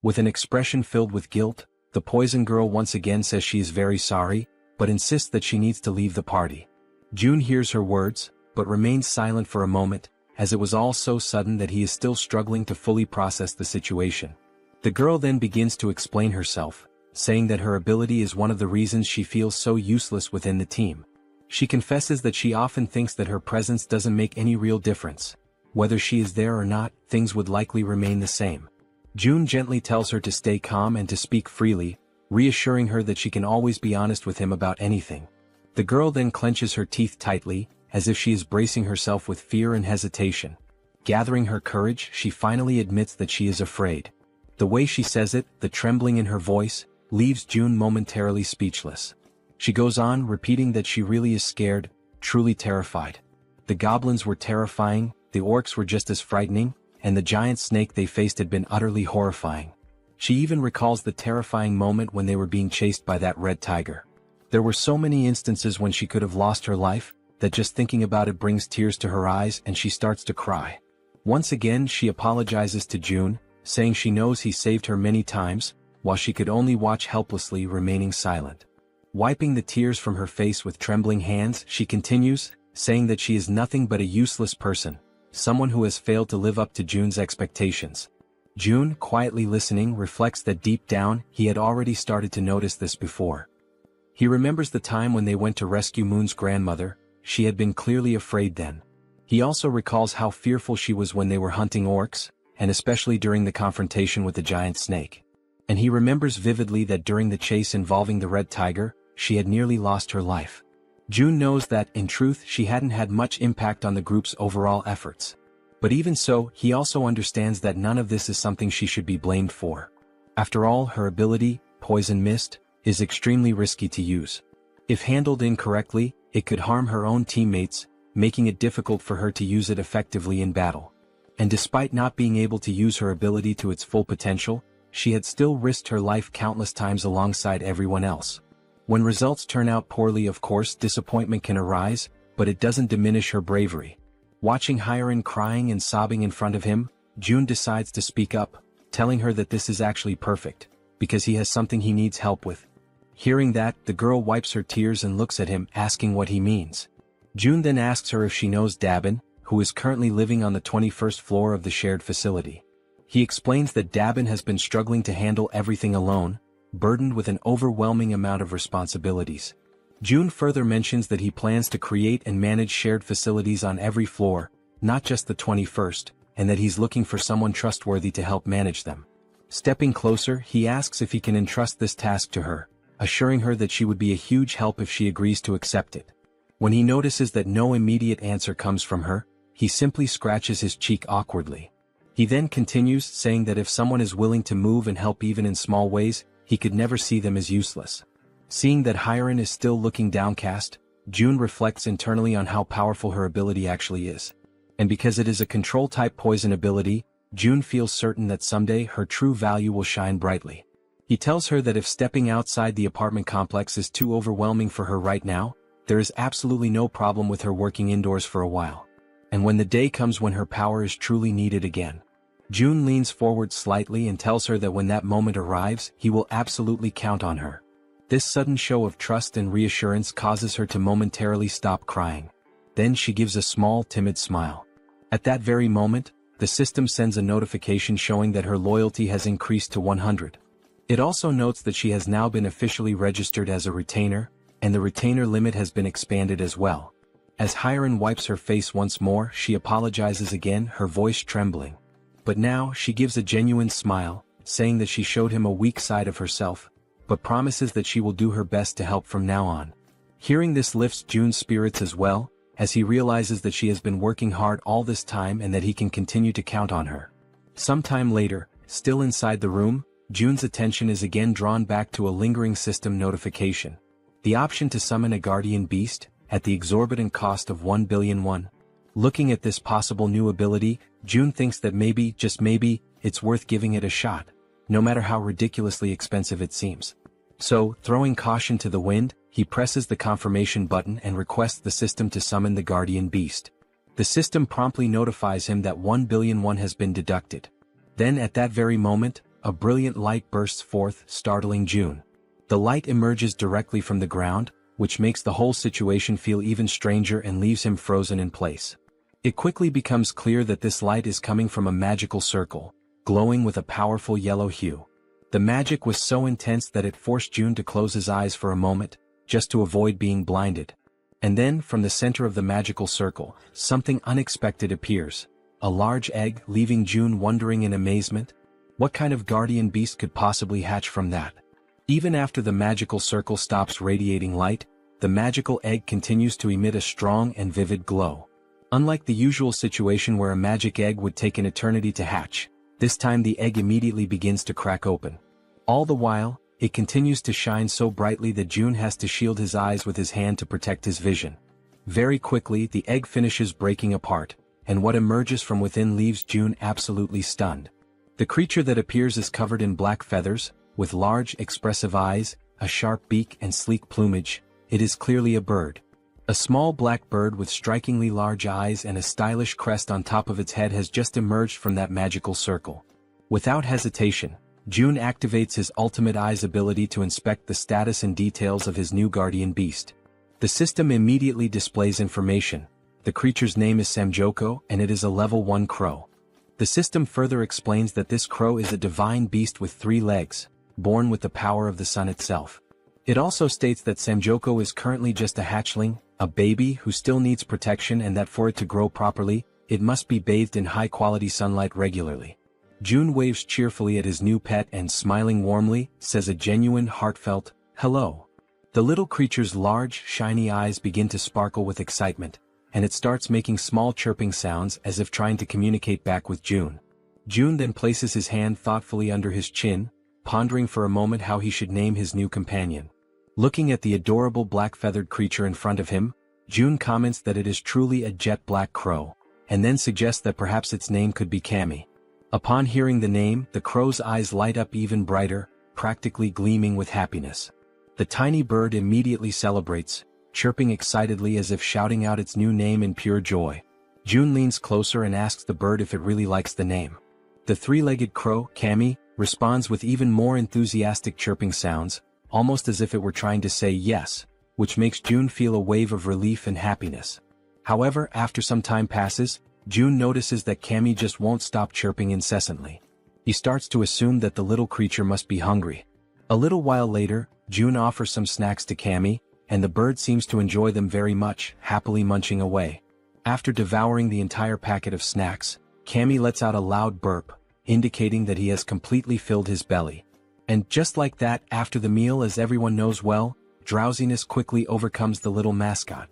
With an expression filled with guilt, the poison girl once again says she is very sorry, but insists that she needs to leave the party. June hears her words, but remains silent for a moment, as it was all so sudden that he is still struggling to fully process the situation. The girl then begins to explain herself, saying that her ability is one of the reasons she feels so useless within the team. She confesses that she often thinks that her presence doesn't make any real difference. Whether she is there or not, things would likely remain the same. June gently tells her to stay calm and to speak freely, reassuring her that she can always be honest with him about anything. The girl then clenches her teeth tightly, as if she is bracing herself with fear and hesitation. Gathering her courage, she finally admits that she is afraid. The way she says it, the trembling in her voice, leaves June momentarily speechless. She goes on, repeating that she really is scared, truly terrified. The goblins were terrifying, the orcs were just as frightening, and the giant snake they faced had been utterly horrifying. She even recalls the terrifying moment when they were being chased by that red tiger. There were so many instances when she could have lost her life, that just thinking about it brings tears to her eyes and she starts to cry. Once again she apologizes to June, saying she knows he saved her many times, while she could only watch helplessly, remaining silent. Wiping the tears from her face with trembling hands, she continues, saying that she is nothing but a useless person, someone who has failed to live up to June's expectations. June, quietly listening, reflects that deep down, he had already started to notice this before. He remembers the time when they went to rescue Moon's grandmother. She had been clearly afraid then. He also recalls how fearful she was when they were hunting orcs, and especially during the confrontation with the giant snake. And he remembers vividly that during the chase involving the red tiger, she had nearly lost her life. June knows that, in truth, she hadn't had much impact on the group's overall efforts. But even so, he also understands that none of this is something she should be blamed for. After all, her ability, Poison Mist, is extremely risky to use. If handled incorrectly, it could harm her own teammates, making it difficult for her to use it effectively in battle. And despite not being able to use her ability to its full potential, she had still risked her life countless times alongside everyone else. When results turn out poorly, of course, disappointment can arise, but it doesn't diminish her bravery. Watching Hiren crying and sobbing in front of him, June decides to speak up, telling her that this is actually perfect, because he has something he needs help with. Hearing that, the girl wipes her tears and looks at him, asking what he means. June then asks her if she knows Dabin, who is currently living on the 21st floor of the shared facility. He explains that Dabin has been struggling to handle everything alone, burdened with an overwhelming amount of responsibilities. June further mentions that he plans to create and manage shared facilities on every floor, not just the 21st, and that he's looking for someone trustworthy to help manage them. Stepping closer, he asks if he can entrust this task to her, assuring her that she would be a huge help if she agrees to accept it. When he notices that no immediate answer comes from her, he simply scratches his cheek awkwardly. He then continues, saying that if someone is willing to move and help even in small ways, he could never see them as useless. Seeing that Hiren is still looking downcast, June reflects internally on how powerful her ability actually is. And because it is a control-type poison ability, June feels certain that someday her true value will shine brightly. He tells her that if stepping outside the apartment complex is too overwhelming for her right now, there is absolutely no problem with her working indoors for a while. And when the day comes when her power is truly needed again. June leans forward slightly and tells her that when that moment arrives, he will absolutely count on her. This sudden show of trust and reassurance causes her to momentarily stop crying. Then she gives a small, timid smile. At that very moment, the system sends a notification showing that her loyalty has increased to 100. It also notes that she has now been officially registered as a retainer, and the retainer limit has been expanded as well. As Hiren wipes her face once more, she apologizes again, her voice trembling. But now, she gives a genuine smile, saying that she showed him a weak side of herself, but promises that she will do her best to help from now on. Hearing this lifts June's spirits as well, as he realizes that she has been working hard all this time and that he can continue to count on her. Sometime later, still inside the room, June's attention is again drawn back to a lingering system notification. The option to summon a guardian beast, at the exorbitant cost of 1 billion won. Looking at this possible new ability, June thinks that maybe, just maybe, it's worth giving it a shot, no matter how ridiculously expensive it seems. So, throwing caution to the wind, he presses the confirmation button and requests the system to summon the guardian beast. The system promptly notifies him that 1,000,000,000 has been deducted. Then at that very moment, a brilliant light bursts forth, startling June. The light emerges directly from the ground, which makes the whole situation feel even stranger and leaves him frozen in place. It quickly becomes clear that this light is coming from a magical circle, glowing with a powerful yellow hue. The magic was so intense that it forced June to close his eyes for a moment, just to avoid being blinded. And then, from the center of the magical circle, something unexpected appears. A large egg, leaving June wondering in amazement. What kind of guardian beast could possibly hatch from that? Even after the magical circle stops radiating light, the magical egg continues to emit a strong and vivid glow. Unlike the usual situation where a magic egg would take an eternity to hatch, this time the egg immediately begins to crack open. All the while, it continues to shine so brightly that June has to shield his eyes with his hand to protect his vision. Very quickly, the egg finishes breaking apart, and what emerges from within leaves June absolutely stunned. The creature that appears is covered in black feathers, with large, expressive eyes, a sharp beak and sleek plumage. It is clearly a bird. A small black bird with strikingly large eyes and a stylish crest on top of its head has just emerged from that magical circle. Without hesitation, June activates his ultimate eyes ability to inspect the status and details of his new guardian beast. The system immediately displays information. The creature's name is Samjoko and it is a level 1 crow. The system further explains that this crow is a divine beast with 3 legs, born with the power of the sun itself. It also states that Samjoko is currently just a hatchling, a baby who still needs protection, and that for it to grow properly, it must be bathed in high-quality sunlight regularly. June waves cheerfully at his new pet and, smiling warmly, says a genuine, heartfelt, "Hello." The little creature's large, shiny eyes begin to sparkle with excitement, and it starts making small chirping sounds as if trying to communicate back with June. June then places his hand thoughtfully under his chin, pondering for a moment how he should name his new companion. Looking at the adorable black-feathered creature in front of him, June comments that it is truly a jet-black crow, and then suggests that perhaps its name could be Cami. Upon hearing the name, the crow's eyes light up even brighter, practically gleaming with happiness. The tiny bird immediately celebrates, chirping excitedly as if shouting out its new name in pure joy. June leans closer and asks the bird if it really likes the name. The 3-legged crow, Cami, responds with even more enthusiastic chirping sounds, almost as if it were trying to say yes, which makes June feel a wave of relief and happiness. However, after some time passes, June notices that Cami just won't stop chirping incessantly. He starts to assume that the little creature must be hungry. A little while later, June offers some snacks to Cami, and the bird seems to enjoy them very much, happily munching away. After devouring the entire packet of snacks, Cami lets out a loud burp, indicating that he has completely filled his belly. And just like that, after the meal, as everyone knows well, drowsiness quickly overcomes the little mascot.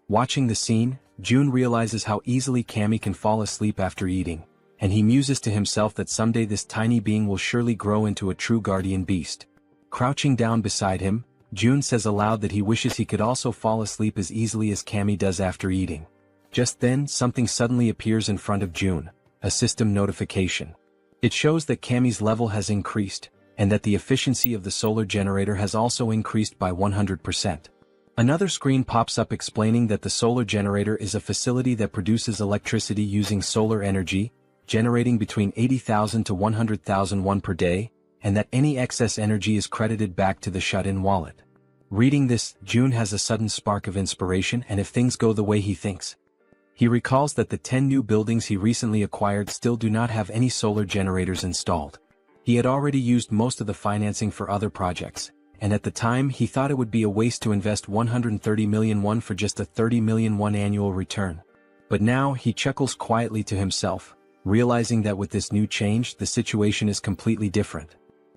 Watching the scene, June realizes how easily Cami can fall asleep after eating, and he muses to himself that someday this tiny being will surely grow into a true guardian beast. Crouching down beside him, June says aloud that he wishes he could also fall asleep as easily as Cami does after eating. Just then, something suddenly appears in front of June, a system notification. It shows that Cami's level has increased, and that the efficiency of the solar generator has also increased by 100%. Another screen pops up explaining that the solar generator is a facility that produces electricity using solar energy, generating between 80,000 to 100,000 won per day, and that any excess energy is credited back to the shut-in wallet. Reading this, June has a sudden spark of inspiration, and if things go the way he thinks. He recalls that the 10 new buildings he recently acquired still do not have any solar generators installed. He had already used most of the financing for other projects, and at the time he thought it would be a waste to invest 130 million won for just a 30 million won annual return. But now he chuckles quietly to himself, realizing that with this new change the situation is completely different.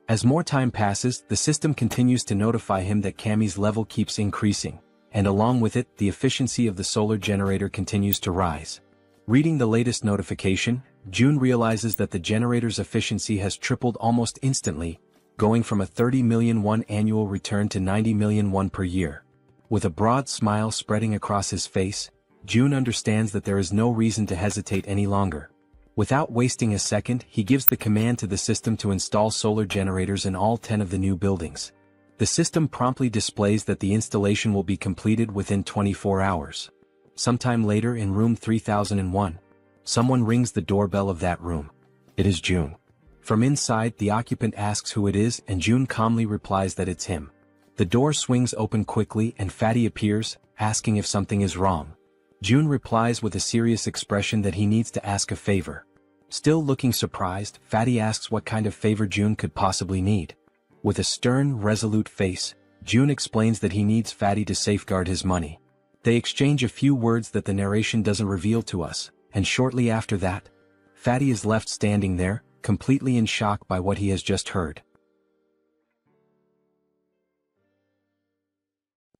As more time passes, the system continues to notify him that Cami's level keeps increasing, and along with it, the efficiency of the solar generator continues to rise. Reading the latest notification, June realizes that the generator's efficiency has tripled almost instantly, going from a 30 million won annual return to 90 million won per year. With a broad smile spreading across his face, June understands that there is no reason to hesitate any longer. Without wasting a second, he gives the command to the system to install solar generators in all 10 of the new buildings. The system promptly displays that the installation will be completed within 24 hours. Sometime later in room 3001, someone rings the doorbell of that room. It is June. From inside, the occupant asks who it is, and June calmly replies that it's him. The door swings open quickly and Fatty appears, asking if something is wrong. June replies with a serious expression that he needs to ask a favor. Still looking surprised, Fatty asks what kind of favor June could possibly need. With a stern, resolute face, June explains that he needs Fatty to safeguard his money. They exchange a few words that the narration doesn't reveal to us, and shortly after that, Fatty is left standing there, completely in shock by what he has just heard.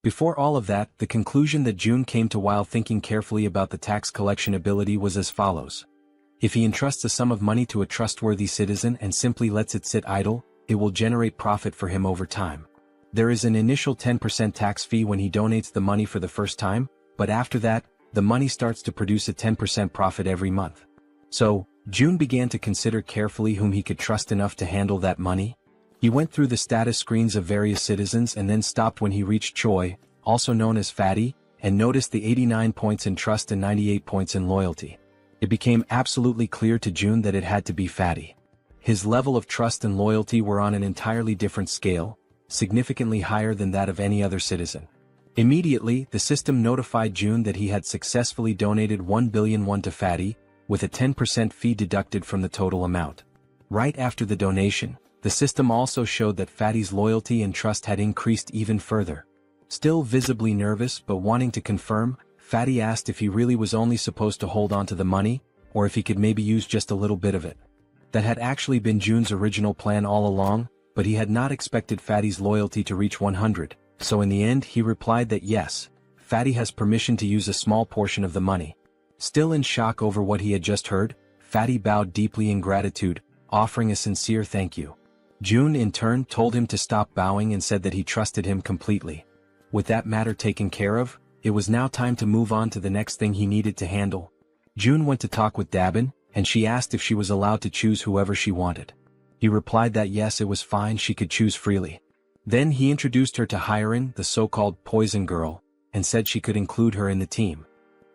Before all of that, the conclusion that June came to while thinking carefully about the tax collection ability was as follows. If he entrusts a sum of money to a trustworthy citizen and simply lets it sit idle, it will generate profit for him over time. There is an initial 10% tax fee when he donates the money for the first time, but after that, the money starts to produce a 10% profit every month. So, June began to consider carefully whom he could trust enough to handle that money. He went through the status screens of various citizens and then stopped when he reached Choi, also known as Fatty, and noticed the 89 points in trust and 98 points in loyalty. It became absolutely clear to June that it had to be Fatty. His level of trust and loyalty were on an entirely different scale, significantly higher than that of any other citizen. Immediately, the system notified June that he had successfully donated 1 billion won to Fatty, with a 10% fee deducted from the total amount. Right after the donation, the system also showed that Fatty's loyalty and trust had increased even further. Still visibly nervous but wanting to confirm, Fatty asked if he really was only supposed to hold on to the money, or if he could maybe use just a little bit of it. That had actually been June's original plan all along, but he had not expected Fatty's loyalty to reach 100, so in the end he replied that yes, Fatty has permission to use a small portion of the money. Still in shock over what he had just heard, Fatty bowed deeply in gratitude, offering a sincere thank you. June in turn told him to stop bowing and said that he trusted him completely. With that matter taken care of, it was now time to move on to the next thing he needed to handle. June went to talk with Dabin, and she asked if she was allowed to choose whoever she wanted. He replied that yes, it was fine, she could choose freely. Then he introduced her to Hiren, the so-called poison girl, and said she could include her in the team.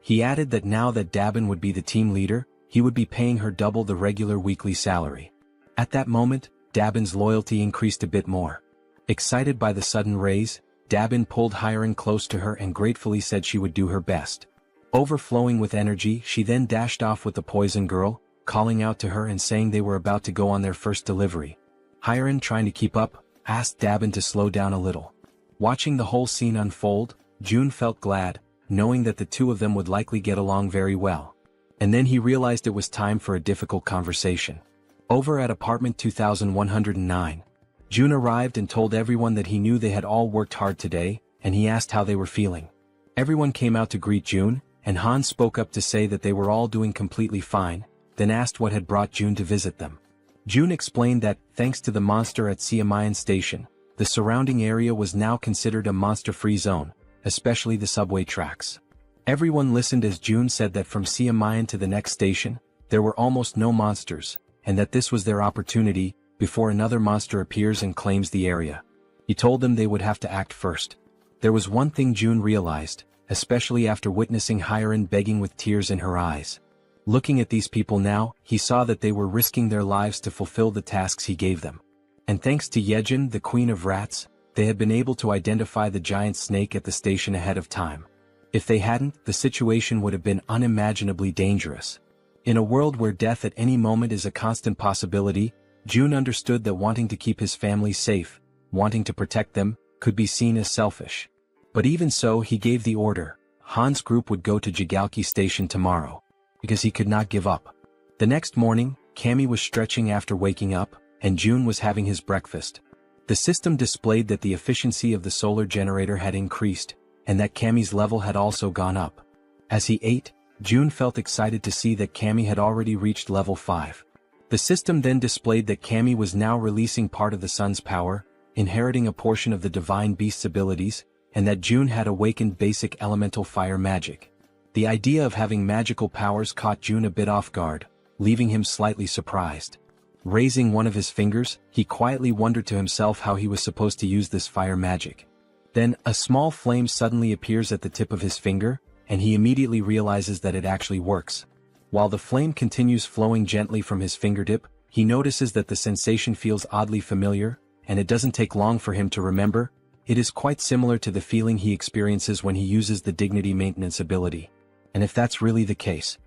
He added that now that Dabin would be the team leader, he would be paying her double the regular weekly salary. At that moment, Dabin's loyalty increased a bit more. Excited by the sudden raise, Dabin pulled Hiren close to her and gratefully said she would do her best. Overflowing with energy, she then dashed off with the poison girl, calling out to her and saying they were about to go on their first delivery. Hiren, trying to keep up, asked Dabin to slow down a little. Watching the whole scene unfold, June felt glad, knowing that the two of them would likely get along very well. And then he realized it was time for a difficult conversation. Over at apartment 2109, June arrived and told everyone that he knew they had all worked hard today, and he asked how they were feeling. Everyone came out to greet June, and Han spoke up to say that they were all doing completely fine, then asked what had brought June to visit them. June explained that, thanks to the monster at Siamayan Station, the surrounding area was now considered a monster-free zone, especially the subway tracks. Everyone listened as June said that from Siamayan to the next station, there were almost no monsters, and that this was their opportunity, before another monster appears and claims the area. He told them they would have to act first. There was one thing June realized, especially after witnessing Hiren begging with tears in her eyes. Looking at these people now, he saw that they were risking their lives to fulfill the tasks he gave them. And thanks to Yejin, the queen of rats, they had been able to identify the giant snake at the station ahead of time. If they hadn't, the situation would have been unimaginably dangerous. In a world where death at any moment is a constant possibility, June understood that wanting to keep his family safe, wanting to protect them, could be seen as selfish. But even so, he gave the order. Han's group would go to Jigalki Station tomorrow, because he could not give up. The next morning, Cammy was stretching after waking up, and June was having his breakfast. The system displayed that the efficiency of the solar generator had increased, and that Cammy's level had also gone up. As he ate, June felt excited to see that Cammy had already reached level 5. The system then displayed that Cammy was now releasing part of the sun's power, inheriting a portion of the divine beast's abilities, and that June had awakened basic elemental fire magic. The idea of having magical powers caught June a bit off guard, leaving him slightly surprised. Raising one of his fingers, he quietly wondered to himself how he was supposed to use this fire magic. Then, a small flame suddenly appears at the tip of his finger, and he immediately realizes that it actually works. While the flame continues flowing gently from his fingertip, he notices that the sensation feels oddly familiar, and it doesn't take long for him to remember. It is quite similar to the feeling he experiences when he uses the dignity maintenance ability. And if that's really the case,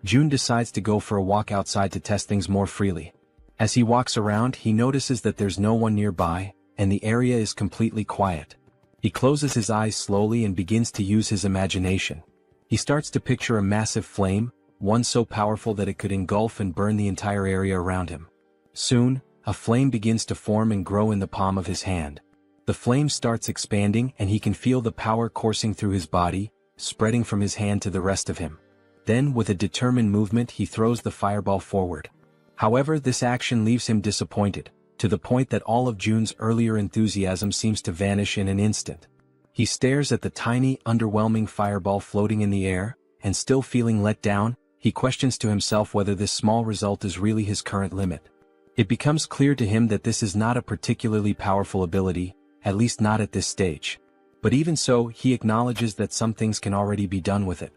June decides to go for a walk outside to test things more freely. As he walks around, he notices that there's no one nearby, and the area is completely quiet. He closes his eyes slowly and begins to use his imagination. He starts to picture a massive flame, one so powerful that it could engulf and burn the entire area around him. Soon, a flame begins to form and grow in the palm of his hand. The flame starts expanding and he can feel the power coursing through his body, spreading from his hand to the rest of him. Then, with a determined movement, he throws the fireball forward. However, this action leaves him disappointed, to the point that all of June's earlier enthusiasm seems to vanish in an instant. He stares at the tiny, underwhelming fireball floating in the air, and still feeling let down, he questions to himself whether this small result is really his current limit. It becomes clear to him that this is not a particularly powerful ability, at least not at this stage. But even so, he acknowledges that some things can already be done with it.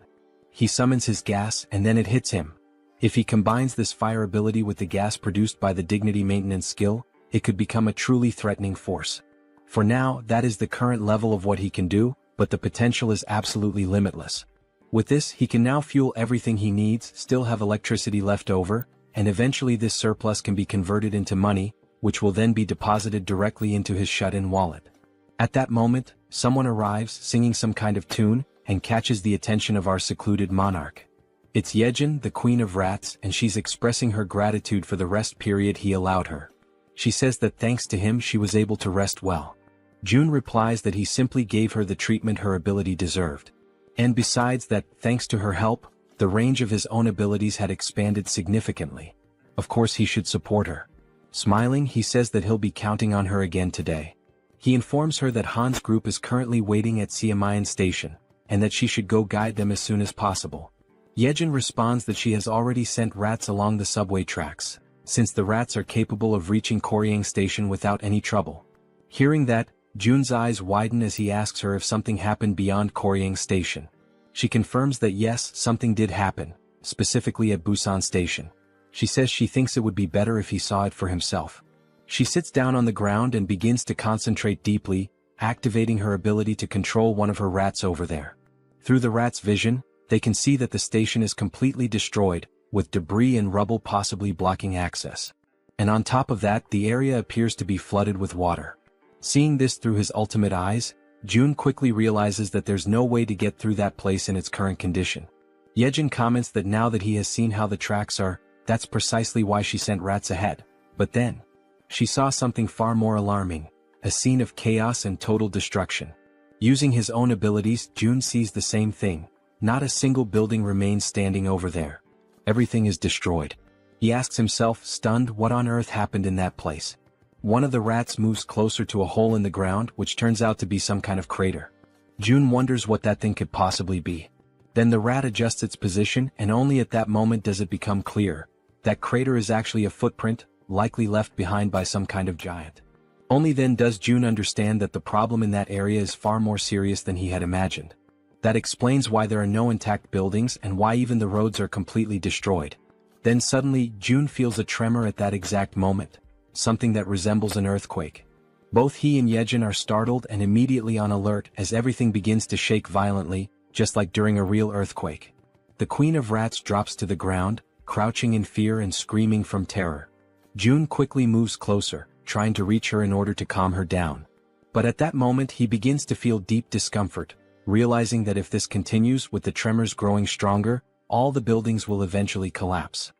He summons his gas and then it hits him. If he combines this fire ability with the gas produced by the dignity maintenance skill, it could become a truly threatening force. For now, that is the current level of what he can do, but the potential is absolutely limitless. With this, he can now fuel everything he needs, still have electricity left over, and eventually this surplus can be converted into money, which will then be deposited directly into his shut-in wallet. At that moment, someone arrives singing some kind of tune, and catches the attention of our secluded monarch. It's Yejin, the Queen of Rats, and she's expressing her gratitude for the rest period he allowed her. She says that thanks to him she was able to rest well. June replies that he simply gave her the treatment her ability deserved. And besides that, thanks to her help, the range of his own abilities had expanded significantly. Of course he should support her. Smiling, he says that he'll be counting on her again today. He informs her that Han's group is currently waiting at Siamayan Station, and that she should go guide them as soon as possible. Yejin responds that she has already sent rats along the subway tracks, since the rats are capable of reaching Koryang Station without any trouble. Hearing that, June's eyes widen as he asks her if something happened beyond Koryang Station. She confirms that yes, something did happen, specifically at Busan Station. She says she thinks it would be better if he saw it for himself. She sits down on the ground and begins to concentrate deeply, activating her ability to control one of her rats over there. Through the rat's vision, they can see that the station is completely destroyed, with debris and rubble possibly blocking access. And on top of that, the area appears to be flooded with water. Seeing this through his ultimate eyes, June quickly realizes that there's no way to get through that place in its current condition. Yejin comments that now that he has seen how the tracks are, that's precisely why she sent rats ahead. But then, she saw something far more alarming, a scene of chaos and total destruction. Using his own abilities, June sees the same thing. Not a single building remains standing over there. Everything is destroyed. He asks himself, stunned, what on earth happened in that place. One of the rats moves closer to a hole in the ground, which turns out to be some kind of crater. June wonders what that thing could possibly be. Then the rat adjusts its position, and only at that moment does it become clear. That crater is actually a footprint, likely left behind by some kind of giant. Only then does June understand that the problem in that area is far more serious than he had imagined. That explains why there are no intact buildings and why even the roads are completely destroyed. Then suddenly, June feels a tremor at that exact moment, something that resembles an earthquake. Both he and Yejin are startled and immediately on alert as everything begins to shake violently, just like during a real earthquake. The Queen of Rats drops to the ground, crouching in fear and screaming from terror. June quickly moves closer, trying to reach her in order to calm her down. But at that moment he begins to feel deep discomfort, realizing that if this continues with the tremors growing stronger, all the buildings will eventually collapse.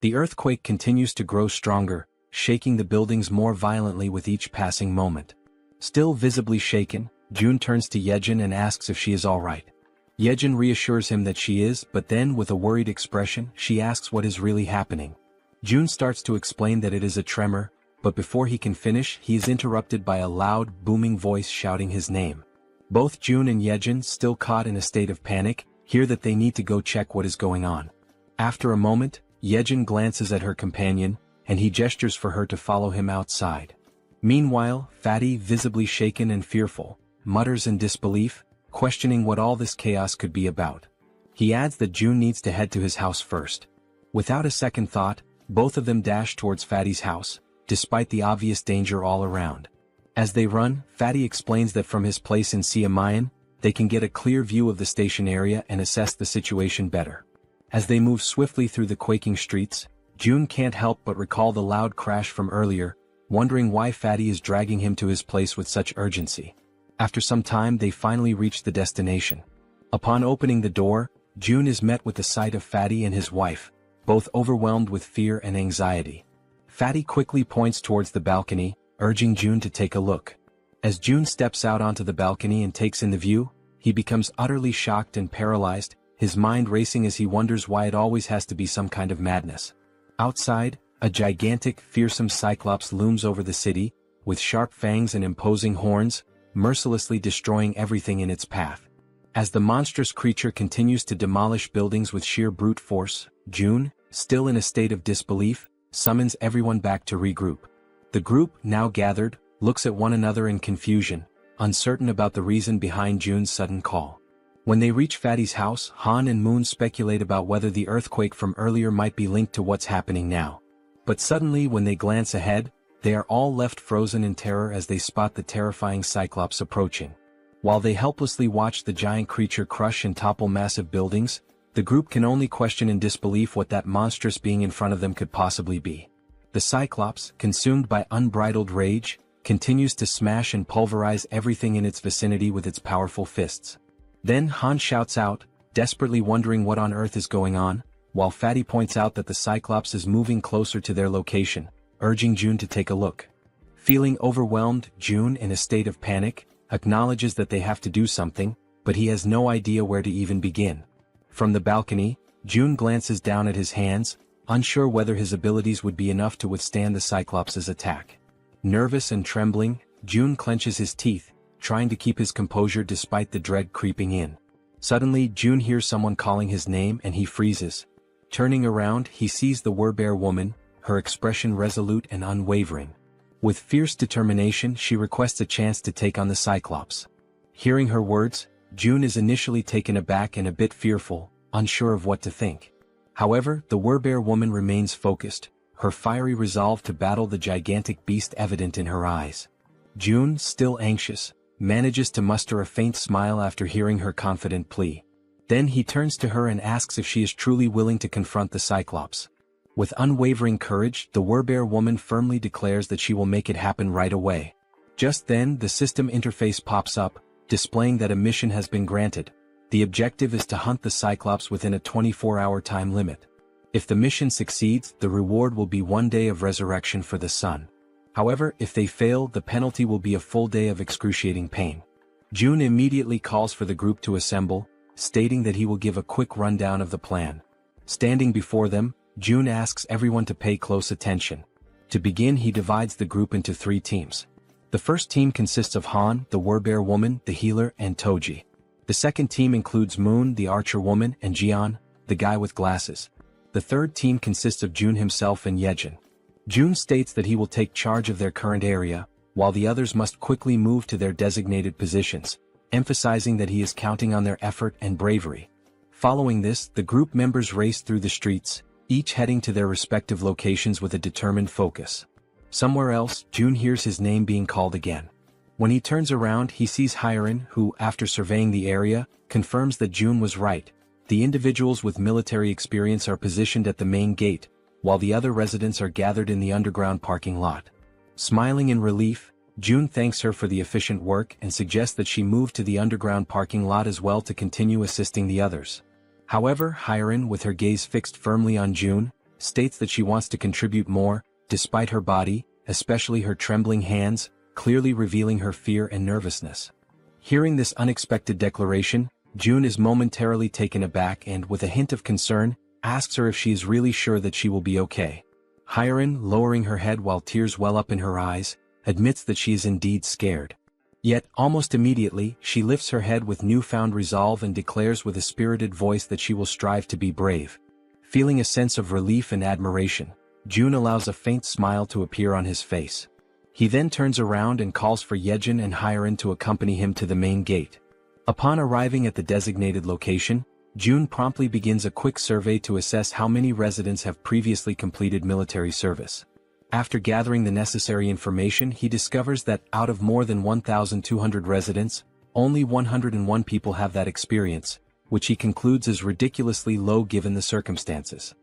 The earthquake continues to grow stronger, shaking the buildings more violently with each passing moment. Still visibly shaken, June turns to Yejin and asks if she is all right. Yejin reassures him that she is, but then with a worried expression, she asks what is really happening. June starts to explain that it is a tremor, but before he can finish, he is interrupted by a loud, booming voice shouting his name. Both June and Yejin, still caught in a state of panic, hear that they need to go check what is going on. After a moment, Yejin glances at her companion, and he gestures for her to follow him outside. Meanwhile, Fatty, visibly shaken and fearful, mutters in disbelief, questioning what all this chaos could be about. He adds that June needs to head to his house first. Without a second thought, both of them dash towards Fatty's house, despite the obvious danger all around. As they run, Fatty explains that from his place in Siamayan, they can get a clear view of the station area and assess the situation better. As they move swiftly through the quaking streets, June can't help but recall the loud crash from earlier, wondering why Fatty is dragging him to his place with such urgency. After some time they finally reach the destination. Upon opening the door, June is met with the sight of Fatty and his wife, both overwhelmed with fear and anxiety. Fatty quickly points towards the balcony, urging June to take a look. As June steps out onto the balcony and takes in the view, he becomes utterly shocked and paralyzed, his mind racing as he wonders why it always has to be some kind of madness. Outside, a gigantic, fearsome cyclops looms over the city, with sharp fangs and imposing horns, mercilessly destroying everything in its path. As the monstrous creature continues to demolish buildings with sheer brute force, June, still in a state of disbelief, summons everyone back to regroup. The group, now gathered, looks at one another in confusion, uncertain about the reason behind June's sudden call. When they reach Fatty's house, Han and Moon speculate about whether the earthquake from earlier might be linked to what's happening now. But suddenly when they glance ahead, they are all left frozen in terror as they spot the terrifying Cyclops approaching. While they helplessly watch the giant creature crush and topple massive buildings, the group can only question in disbelief what that monstrous being in front of them could possibly be. The Cyclops, consumed by unbridled rage, continues to smash and pulverize everything in its vicinity with its powerful fists. Then Han shouts out, desperately wondering what on earth is going on, while Fatty points out that the Cyclops is moving closer to their location, urging June to take a look. Feeling overwhelmed, June, in a state of panic, acknowledges that they have to do something, but he has no idea where to even begin. From the balcony, June glances down at his hands, unsure whether his abilities would be enough to withstand the Cyclops' attack. Nervous and trembling, June clenches his teeth, trying to keep his composure despite the dread creeping in. Suddenly, June hears someone calling his name and he freezes. Turning around, he sees the werebear woman, her expression resolute and unwavering. With fierce determination, she requests a chance to take on the Cyclops. Hearing her words, June is initially taken aback and a bit fearful, unsure of what to think. However, the werebear woman remains focused, her fiery resolve to battle the gigantic beast evident in her eyes. June, still anxious, manages to muster a faint smile after hearing her confident plea. Then he turns to her and asks if she is truly willing to confront the Cyclops. With unwavering courage, the werebear woman firmly declares that she will make it happen right away. Just then, the system interface pops up, displaying that a mission has been granted. The objective is to hunt the Cyclops within a 24-hour time limit. If the mission succeeds, the reward will be 1 day of resurrection for the sun. However, if they fail, the penalty will be a full day of excruciating pain. June immediately calls for the group to assemble, stating that he will give a quick rundown of the plan. Standing before them, June asks everyone to pay close attention. To begin, he divides the group into 3 teams. The first team consists of Han, the werebear woman, the healer, and Toji. The second team includes Moon, the archer woman, and Jian, the guy with glasses. The third team consists of June himself and Yejin. June states that he will take charge of their current area, while the others must quickly move to their designated positions, emphasizing that he is counting on their effort and bravery. Following this, the group members race through the streets, each heading to their respective locations with a determined focus. Somewhere else, June hears his name being called again. When he turns around, he sees Hiren, who, after surveying the area, confirms that June was right. The individuals with military experience are positioned at the main gate, while the other residents are gathered in the underground parking lot. Smiling in relief, June thanks her for the efficient work and suggests that she move to the underground parking lot as well to continue assisting the others. However, Hiren, with her gaze fixed firmly on June, states that she wants to contribute more, despite her body, especially her trembling hands, clearly revealing her fear and nervousness. Hearing this unexpected declaration, June is momentarily taken aback and, with a hint of concern, asks her if she is really sure that she will be okay. Hiren, lowering her head while tears well up in her eyes, admits that she is indeed scared. Yet, almost immediately, she lifts her head with newfound resolve and declares with a spirited voice that she will strive to be brave. Feeling a sense of relief and admiration, June allows a faint smile to appear on his face. He then turns around and calls for Yejin and Hyerin to accompany him to the main gate. Upon arriving at the designated location, June promptly begins a quick survey to assess how many residents have previously completed military service. After gathering the necessary information, he discovers that out of more than 1,200 residents, only 101 people have that experience, which he concludes is ridiculously low given the circumstances.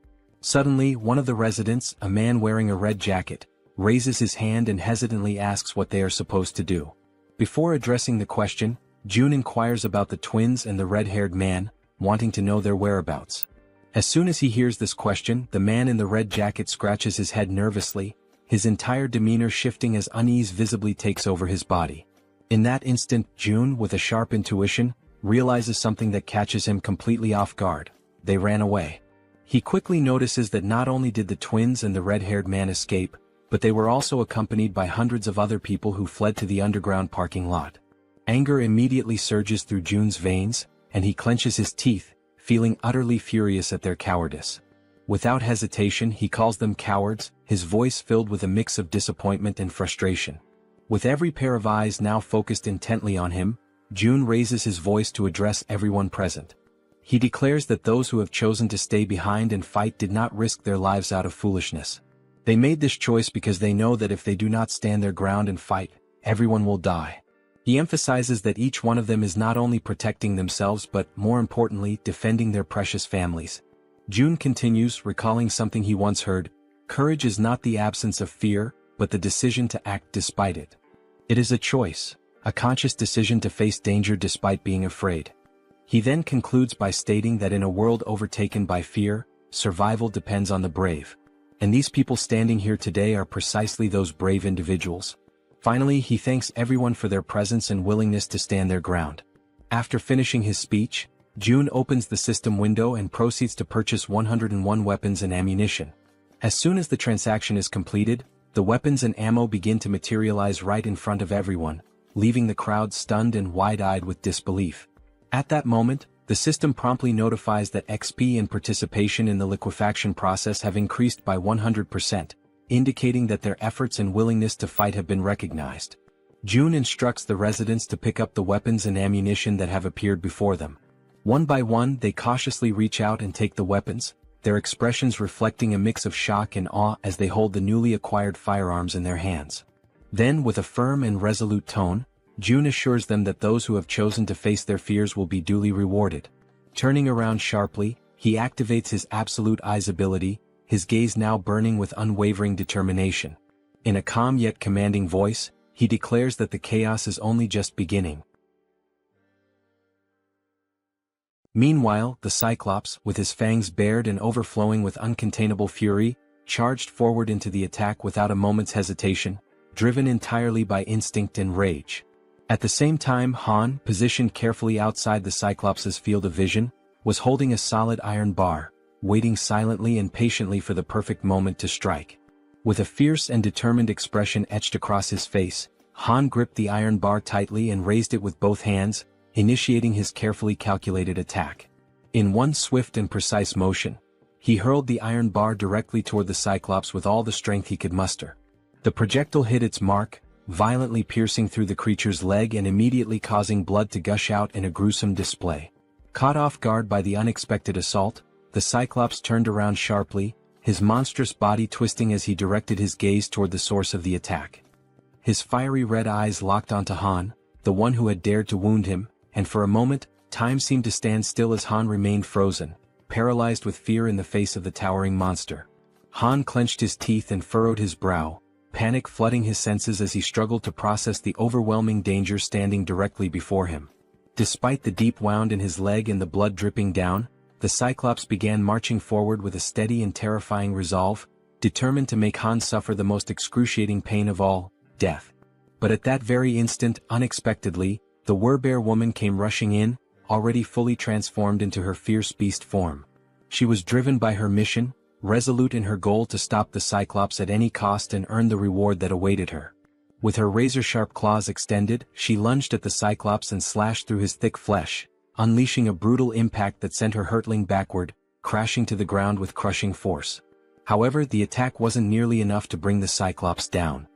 Suddenly, one of the residents, a man wearing a red jacket, raises his hand and hesitantly asks what they are supposed to do. Before addressing the question, June inquires about the twins and the red-haired man, wanting to know their whereabouts. As soon as he hears this question, the man in the red jacket scratches his head nervously, his entire demeanor shifting as unease visibly takes over his body. In that instant, June, with a sharp intuition, realizes something that catches him completely off guard. They ran away. He quickly notices that not only did the twins and the red-haired man escape, but they were also accompanied by hundreds of other people who fled to the underground parking lot. Anger immediately surges through June's veins, and he clenches his teeth, feeling utterly furious at their cowardice. Without hesitation, he calls them cowards, his voice filled with a mix of disappointment and frustration. With every pair of eyes now focused intently on him, June raises his voice to address everyone present. He declares that those who have chosen to stay behind and fight did not risk their lives out of foolishness. They made this choice because they know that if they do not stand their ground and fight, everyone will die. He emphasizes that each one of them is not only protecting themselves but, more importantly, defending their precious families. June continues, recalling something he once heard: courage is not the absence of fear, but the decision to act despite it. It is a choice, a conscious decision to face danger despite being afraid. He then concludes by stating that in a world overtaken by fear, survival depends on the brave. And these people standing here today are precisely those brave individuals. Finally, he thanks everyone for their presence and willingness to stand their ground. After finishing his speech, June opens the system window and proceeds to purchase 101 weapons and ammunition. As soon as the transaction is completed, the weapons and ammo begin to materialize right in front of everyone, leaving the crowd stunned and wide-eyed with disbelief. At that moment, the system promptly notifies that XP and participation in the liquefaction process have increased by 100%, indicating that their efforts and willingness to fight have been recognized. June instructs the residents to pick up the weapons and ammunition that have appeared before them. One by one, they cautiously reach out and take the weapons, their expressions reflecting a mix of shock and awe as they hold the newly acquired firearms in their hands. Then, with a firm and resolute tone, June assures them that those who have chosen to face their fears will be duly rewarded. Turning around sharply, he activates his absolute eyes ability, his gaze now burning with unwavering determination. In a calm yet commanding voice, he declares that the chaos is only just beginning. Meanwhile, the Cyclops, with his fangs bared and overflowing with uncontainable fury, charged forward into the attack without a moment's hesitation, driven entirely by instinct and rage. At the same time, Han, positioned carefully outside the Cyclops' field of vision, was holding a solid iron bar, waiting silently and patiently for the perfect moment to strike. With a fierce and determined expression etched across his face, Han gripped the iron bar tightly and raised it with both hands, initiating his carefully calculated attack. In one swift and precise motion, he hurled the iron bar directly toward the Cyclops with all the strength he could muster. The projectile hit its mark, violently piercing through the creature's leg and immediately causing blood to gush out in a gruesome display. Caught off guard by the unexpected assault, the Cyclops turned around sharply, his monstrous body twisting as he directed his gaze toward the source of the attack. His fiery red eyes locked onto Han, the one who had dared to wound him, and for a moment, time seemed to stand still as Han remained frozen, paralyzed with fear in the face of the towering monster. Han clenched his teeth and furrowed his brow, panic flooding his senses as he struggled to process the overwhelming danger standing directly before him. Despite the deep wound in his leg and the blood dripping down, the Cyclops began marching forward with a steady and terrifying resolve, determined to make Han suffer the most excruciating pain of all, death. But at that very instant, unexpectedly, the werebear woman came rushing in, already fully transformed into her fierce beast form. She was driven by her mission, resolute in her goal to stop the Cyclops at any cost and earn the reward that awaited her. With her razor-sharp claws extended, she lunged at the Cyclops and slashed through his thick flesh, unleashing a brutal impact that sent her hurtling backward, crashing to the ground with crushing force. However, the attack wasn't nearly enough to bring the Cyclops down.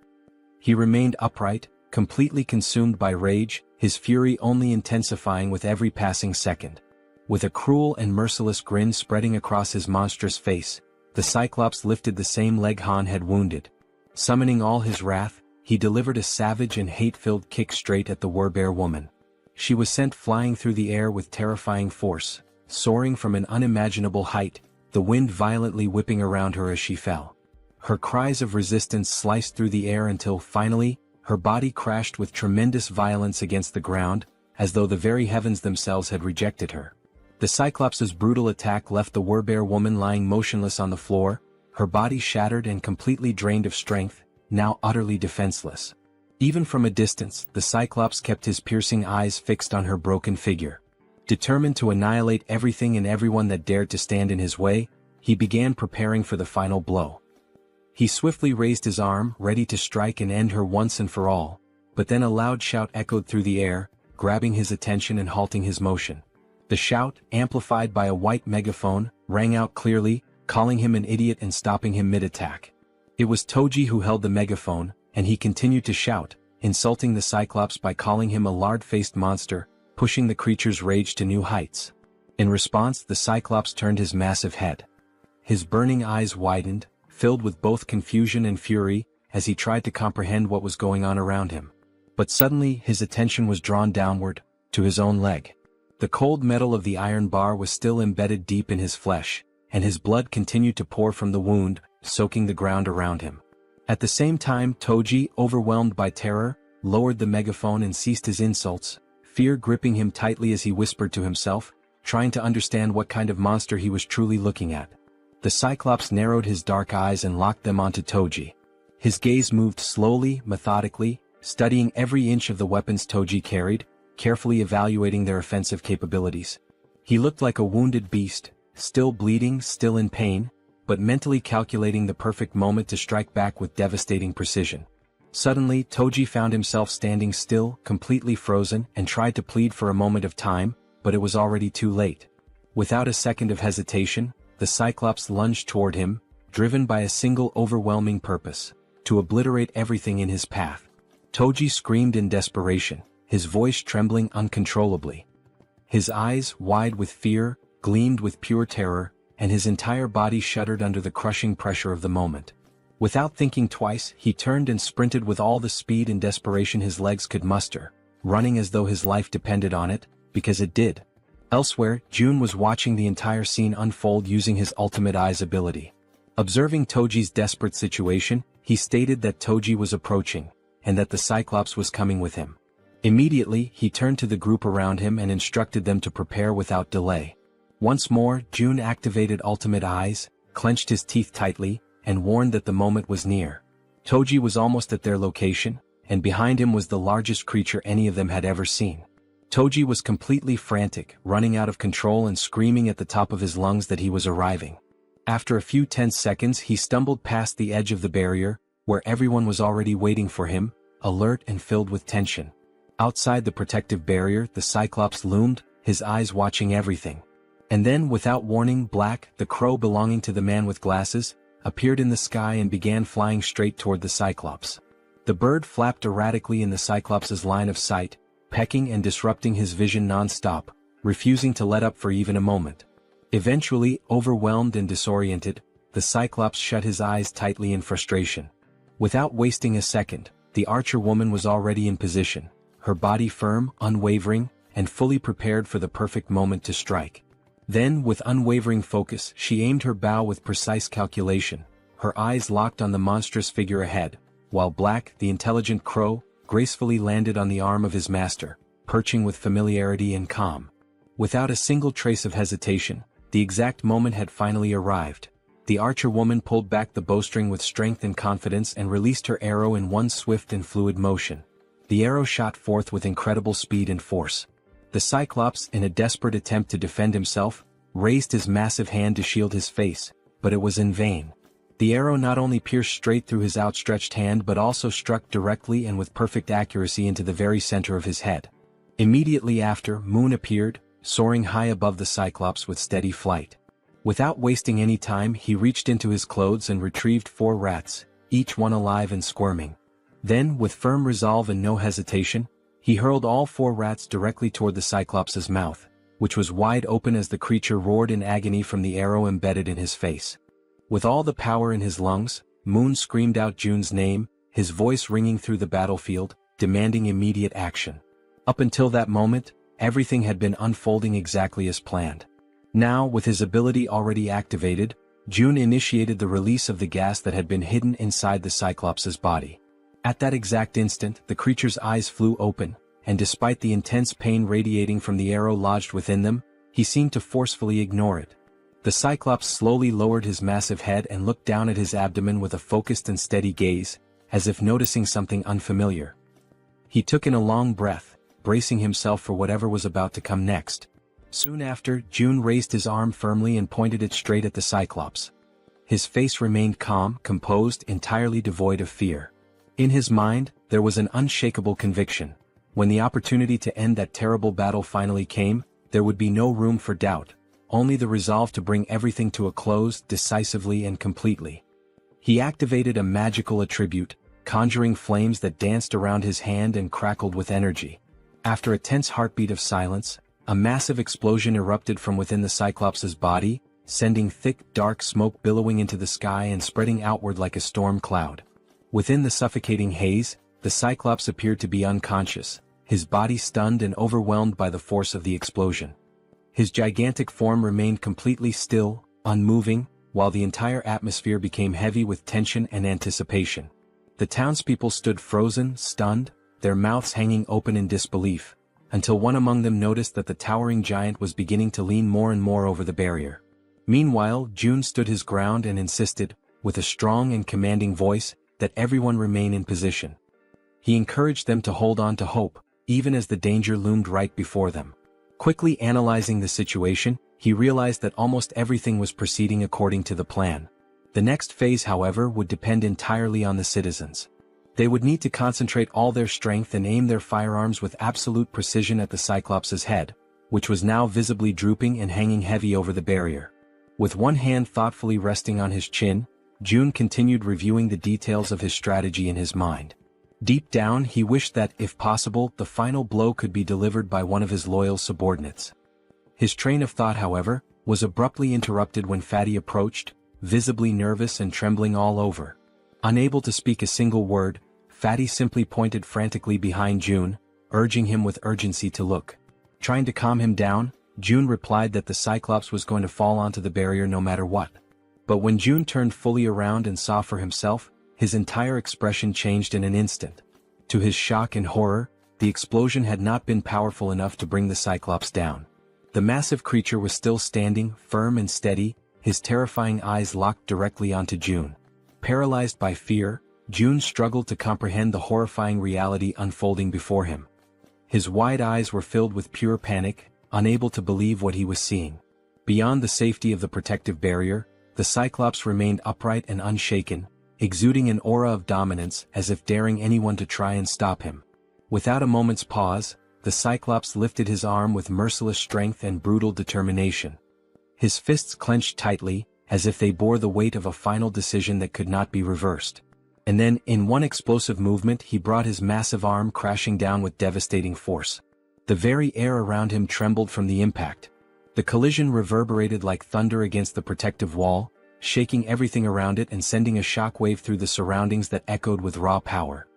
He remained upright, completely consumed by rage, his fury only intensifying with every passing second. With a cruel and merciless grin spreading across his monstrous face, the Cyclops lifted the same leg Han had wounded. Summoning all his wrath, he delivered a savage and hate-filled kick straight at the werebear woman. She was sent flying through the air with terrifying force, soaring from an unimaginable height, the wind violently whipping around her as she fell. Her cries of resistance sliced through the air until, finally, her body crashed with tremendous violence against the ground, as though the very heavens themselves had rejected her. The Cyclops' brutal attack left the werebear woman lying motionless on the floor, her body shattered and completely drained of strength, now utterly defenseless. Even from a distance, the Cyclops kept his piercing eyes fixed on her broken figure. Determined to annihilate everything and everyone that dared to stand in his way, he began preparing for the final blow. He swiftly raised his arm, ready to strike and end her once and for all, but then a loud shout echoed through the air, grabbing his attention and halting his motion. The shout, amplified by a white megaphone, rang out clearly, calling him an idiot and stopping him mid-attack. It was Toji who held the megaphone, and he continued to shout, insulting the Cyclops by calling him a lard-faced monster, pushing the creature's rage to new heights. In response, the Cyclops turned his massive head. His burning eyes widened, filled with both confusion and fury, as he tried to comprehend what was going on around him. But suddenly his attention was drawn downward, to his own leg. The cold metal of the iron bar was still embedded deep in his flesh, and his blood continued to pour from the wound, soaking the ground around him. At the same time, Toji, overwhelmed by terror, lowered the megaphone and ceased his insults, fear gripping him tightly as he whispered to himself, trying to understand what kind of monster he was truly looking at. The Cyclops narrowed his dark eyes and locked them onto Toji. His gaze moved slowly, methodically, studying every inch of the weapons Toji carried, carefully evaluating their offensive capabilities. He looked like a wounded beast, still bleeding, still in pain, but mentally calculating the perfect moment to strike back with devastating precision. Suddenly, Toji found himself standing still, completely frozen, and tried to plead for a moment of time, but it was already too late. Without a second of hesitation, the Cyclops lunged toward him, driven by a single overwhelming purpose: to obliterate everything in his path. Toji screamed in desperation, his voice trembling uncontrollably. His eyes, wide with fear, gleamed with pure terror, and his entire body shuddered under the crushing pressure of the moment. Without thinking twice, he turned and sprinted with all the speed and desperation his legs could muster, running as though his life depended on it, because it did. Elsewhere, Jun was watching the entire scene unfold using his ultimate eyes ability. Observing Toji's desperate situation, he stated that Toji was approaching, and that the Cyclops was coming with him. Immediately, he turned to the group around him and instructed them to prepare without delay. Once more, Jun activated ultimate eyes, clenched his teeth tightly, and warned that the moment was near. Toji was almost at their location, and behind him was the largest creature any of them had ever seen. Toji was completely frantic, running out of control and screaming at the top of his lungs that he was arriving. After a few tense seconds, he stumbled past the edge of the barrier, where everyone was already waiting for him, alert and filled with tension. Outside the protective barrier, the Cyclops loomed, his eyes watching everything. And then, without warning, Black, the crow belonging to the man with glasses, appeared in the sky and began flying straight toward the Cyclops. The bird flapped erratically in the Cyclops' line of sight, pecking and disrupting his vision non-stop, refusing to let up for even a moment. Eventually, overwhelmed and disoriented, the Cyclops shut his eyes tightly in frustration. Without wasting a second, the archer woman was already in position, her body firm, unwavering, and fully prepared for the perfect moment to strike. Then, with unwavering focus, she aimed her bow with precise calculation, her eyes locked on the monstrous figure ahead, while Black, the intelligent crow, gracefully landed on the arm of his master, perching with familiarity and calm. Without a single trace of hesitation, the exact moment had finally arrived. The archer woman pulled back the bowstring with strength and confidence and released her arrow in one swift and fluid motion. The arrow shot forth with incredible speed and force. The Cyclops, in a desperate attempt to defend himself, raised his massive hand to shield his face, but it was in vain. The arrow not only pierced straight through his outstretched hand but also struck directly and with perfect accuracy into the very center of his head. Immediately after, Moon appeared, soaring high above the Cyclops with steady flight. Without wasting any time, he reached into his clothes and retrieved 4 rats, each one alive and squirming. Then, with firm resolve and no hesitation, he hurled all 4 rats directly toward the Cyclops' mouth, which was wide open as the creature roared in agony from the arrow embedded in his face. With all the power in his lungs, Moon screamed out June's name, his voice ringing through the battlefield, demanding immediate action. Up until that moment, everything had been unfolding exactly as planned. Now, with his ability already activated, June initiated the release of the gas that had been hidden inside the Cyclops' body. At that exact instant, the creature's eyes flew open, and despite the intense pain radiating from the arrow lodged within them, he seemed to forcefully ignore it. The Cyclops slowly lowered his massive head and looked down at his abdomen with a focused and steady gaze, as if noticing something unfamiliar. He took in a long breath, bracing himself for whatever was about to come next. Soon after, June raised his arm firmly and pointed it straight at the Cyclops. His face remained calm, composed, entirely devoid of fear. In his mind, there was an unshakable conviction. When the opportunity to end that terrible battle finally came, there would be no room for doubt, only the resolve to bring everything to a close decisively and completely. He activated a magical attribute, conjuring flames that danced around his hand and crackled with energy. After a tense heartbeat of silence, a massive explosion erupted from within the Cyclops' body, sending thick, dark smoke billowing into the sky and spreading outward like a storm cloud. Within the suffocating haze, the Cyclops appeared to be unconscious, his body stunned and overwhelmed by the force of the explosion. His gigantic form remained completely still, unmoving, while the entire atmosphere became heavy with tension and anticipation. The townspeople stood frozen, stunned, their mouths hanging open in disbelief, until one among them noticed that the towering giant was beginning to lean more and more over the barrier. Meanwhile, June stood his ground and insisted, with a strong and commanding voice, that everyone remain in position. He encouraged them to hold on to hope, even as the danger loomed right before them. Quickly analyzing the situation, he realized that almost everything was proceeding according to the plan. The next phase, however, would depend entirely on the citizens. They would need to concentrate all their strength and aim their firearms with absolute precision at the Cyclops' head, which was now visibly drooping and hanging heavy over the barrier. With one hand thoughtfully resting on his chin, June continued reviewing the details of his strategy in his mind. Deep down, he wished that, if possible, the final blow could be delivered by one of his loyal subordinates. His train of thought, however, was abruptly interrupted when Fatty approached, visibly nervous and trembling all over. Unable to speak a single word, Fatty simply pointed frantically behind June, urging him with urgency to look. Trying to calm him down, June replied that the Cyclops was going to fall onto the barrier no matter what. But when June turned fully around and saw for himself, his entire expression changed in an instant. To his shock and horror, the explosion had not been powerful enough to bring the Cyclops down. The massive creature was still standing, firm and steady, his terrifying eyes locked directly onto June. Paralyzed by fear, June struggled to comprehend the horrifying reality unfolding before him. His wide eyes were filled with pure panic, unable to believe what he was seeing. Beyond the safety of the protective barrier, the Cyclops remained upright and unshaken, exuding an aura of dominance as if daring anyone to try and stop him. Without a moment's pause, the Cyclops lifted his arm with merciless strength and brutal determination. His fists clenched tightly, as if they bore the weight of a final decision that could not be reversed. And then, in one explosive movement, he brought his massive arm crashing down with devastating force. The very air around him trembled from the impact. The collision reverberated like thunder against the protective wall, shaking everything around it and sending a shockwave through the surroundings that echoed with raw power.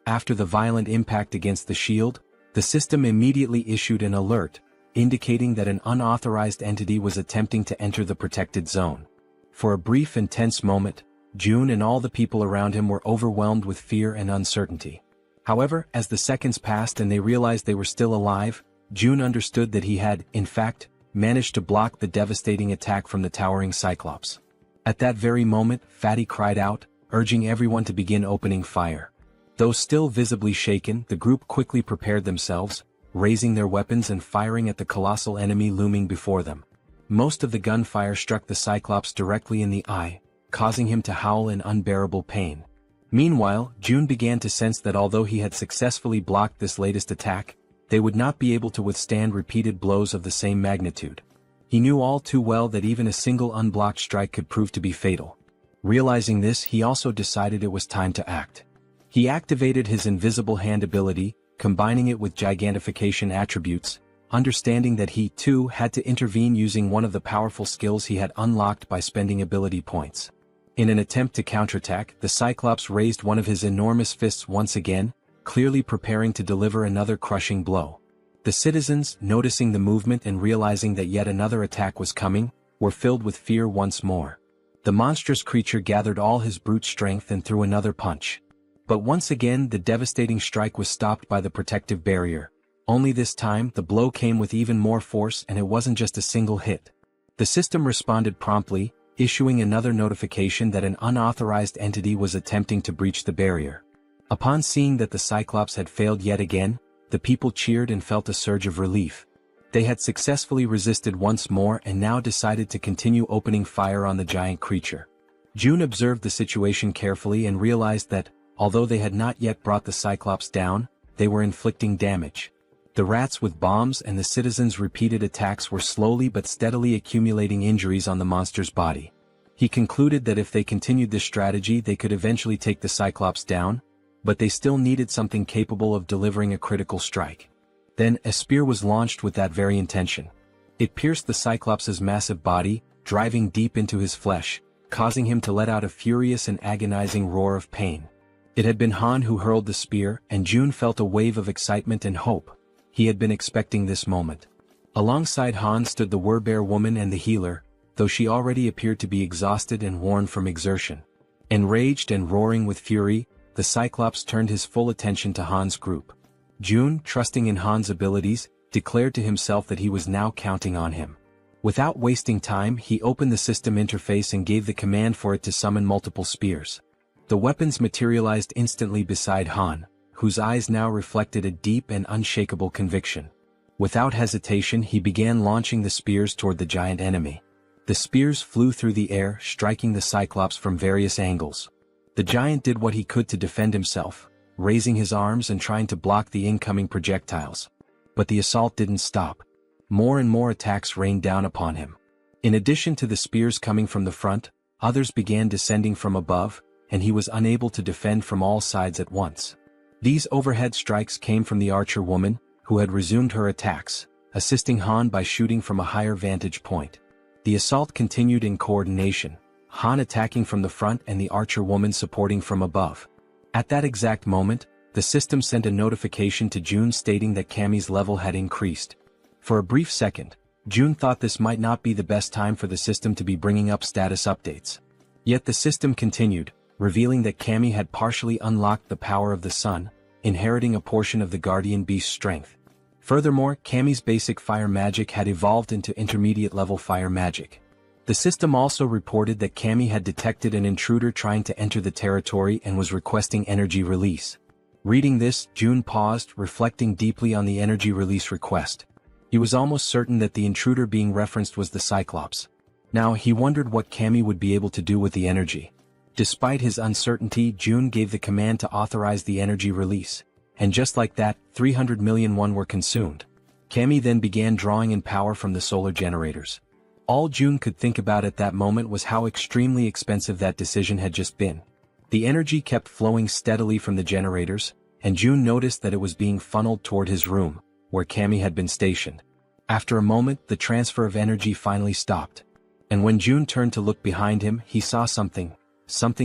After the violent impact against the shield, the system immediately issued an alert, indicating that an unauthorized entity was attempting to enter the protected zone. For a brief and tense moment, June and all the people around him were overwhelmed with fear and uncertainty. However, as the seconds passed and they realized they were still alive, June understood that he had, in fact, managed to block the devastating attack from the towering Cyclops. At that very moment, Fatty cried out, urging everyone to begin opening fire. Though still visibly shaken, the group quickly prepared themselves, raising their weapons and firing at the colossal enemy looming before them. Most of the gunfire struck the Cyclops directly in the eye, causing him to howl in unbearable pain. Meanwhile, June began to sense that although he had successfully blocked this latest attack, they would not be able to withstand repeated blows of the same magnitude. He knew all too well that even a single unblocked strike could prove to be fatal. Realizing this, he also decided it was time to act. He activated his invisible hand ability, combining it with gigantification attributes, understanding that he, too, had to intervene using one of the powerful skills he had unlocked by spending ability points. In an attempt to counterattack, the Cyclops raised one of his enormous fists once again, clearly preparing to deliver another crushing blow. The citizens, noticing the movement and realizing that yet another attack was coming, were filled with fear once more. The monstrous creature gathered all his brute strength and threw another punch. But once again the devastating strike was stopped by the protective barrier. Only this time the blow came with even more force, and it wasn't just a single hit. The system responded promptly, issuing another notification that an unauthorized entity was attempting to breach the barrier. Upon seeing that the Cyclops had failed yet again, the people cheered and felt a surge of relief. They had successfully resisted once more and now decided to continue opening fire on the giant creature. June observed the situation carefully and realized that, although they had not yet brought the Cyclops down, they were inflicting damage. The rats with bombs and the citizens' repeated attacks were slowly but steadily accumulating injuries on the monster's body. He concluded that if they continued this strategy they could eventually take the Cyclops down, but they still needed something capable of delivering a critical strike. Then, a spear was launched with that very intention. It pierced the Cyclops' massive body, driving deep into his flesh, causing him to let out a furious and agonizing roar of pain. It had been Han who hurled the spear, and June felt a wave of excitement and hope. He had been expecting this moment. Alongside Han stood the werebear woman and the healer, though she already appeared to be exhausted and worn from exertion. Enraged and roaring with fury, the Cyclops turned his full attention to Han's group. June, trusting in Han's abilities, declared to himself that he was now counting on him. Without wasting time, he opened the system interface and gave the command for it to summon multiple spears. The weapons materialized instantly beside Han, whose eyes now reflected a deep and unshakable conviction. Without hesitation he began launching the spears toward the giant enemy. The spears flew through the air, striking the Cyclops from various angles. The giant did what he could to defend himself, raising his arms and trying to block the incoming projectiles. But the assault didn't stop. More and more attacks rained down upon him. In addition to the spears coming from the front, others began descending from above, and he was unable to defend from all sides at once. These overhead strikes came from the archer woman, who had resumed her attacks, assisting Han by shooting from a higher vantage point. The assault continued in coordination, Han attacking from the front and the archer woman supporting from above. At that exact moment, the system sent a notification to June stating that Cammy's level had increased. For a brief second, June thought this might not be the best time for the system to be bringing up status updates. Yet the system continued, revealing that Cammy had partially unlocked the power of the sun, inheriting a portion of the guardian beast's strength. Furthermore, Cammy's basic fire magic had evolved into intermediate level fire magic. The system also reported that Cammy had detected an intruder trying to enter the territory and was requesting energy release. Reading this, June paused, reflecting deeply on the energy release request. He was almost certain that the intruder being referenced was the Cyclops. Now he wondered what Cammy would be able to do with the energy. Despite his uncertainty, June gave the command to authorize the energy release, and just like that, 300 million won were consumed. Cammy then began drawing in power from the solar generators. All June could think about at that moment was how extremely expensive that decision had just been. The energy kept flowing steadily from the generators, and June noticed that it was being funneled toward his room, where Cammy had been stationed. After a moment, the transfer of energy finally stopped. And when June turned to look behind him, he saw something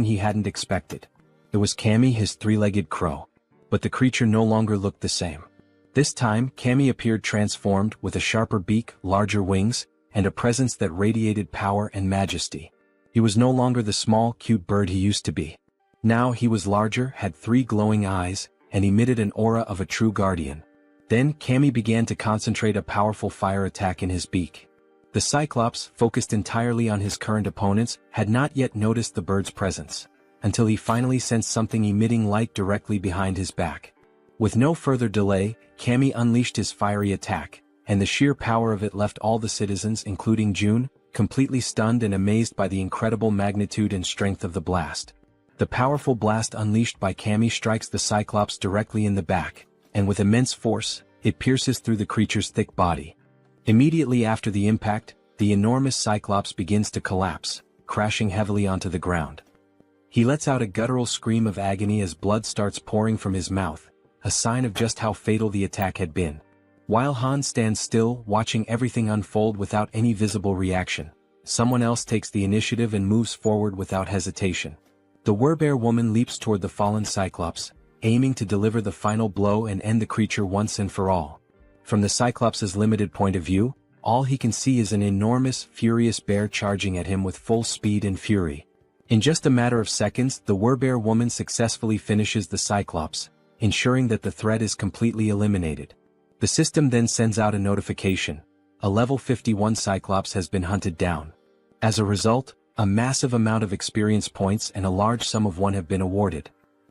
he hadn't expected. It was Cammy, his three-legged crow. But the creature no longer looked the same. This time, Cammy appeared transformed, with a sharper beak, larger wings, and a presence that radiated power and majesty. He was no longer the small, cute bird he used to be. Now he was larger, had 3 glowing eyes, and emitted an aura of a true guardian. Then Cammy began to concentrate a powerful fire attack in his beak. The Cyclops, focused entirely on his current opponents, had not yet noticed the bird's presence, until he finally sensed something emitting light directly behind his back. With no further delay, Cammy unleashed his fiery attack, and the sheer power of it left all the citizens, including June, completely stunned and amazed by the incredible magnitude and strength of the blast. The powerful blast unleashed by Cammy strikes the Cyclops directly in the back, and with immense force, it pierces through the creature's thick body. Immediately after the impact, the enormous Cyclops begins to collapse, crashing heavily onto the ground. He lets out a guttural scream of agony as blood starts pouring from his mouth, a sign of just how fatal the attack had been. While Han stands still, watching everything unfold without any visible reaction, someone else takes the initiative and moves forward without hesitation. The werebear woman leaps toward the fallen Cyclops, aiming to deliver the final blow and end the creature once and for all. From the Cyclops' limited point of view, all he can see is an enormous, furious bear charging at him with full speed and fury. In just a matter of seconds, the werebear woman successfully finishes the Cyclops, ensuring that the threat is completely eliminated. The system then sends out a notification: a level 51 Cyclops has been hunted down. As a result, a massive amount of experience points and a large sum of one have been awarded.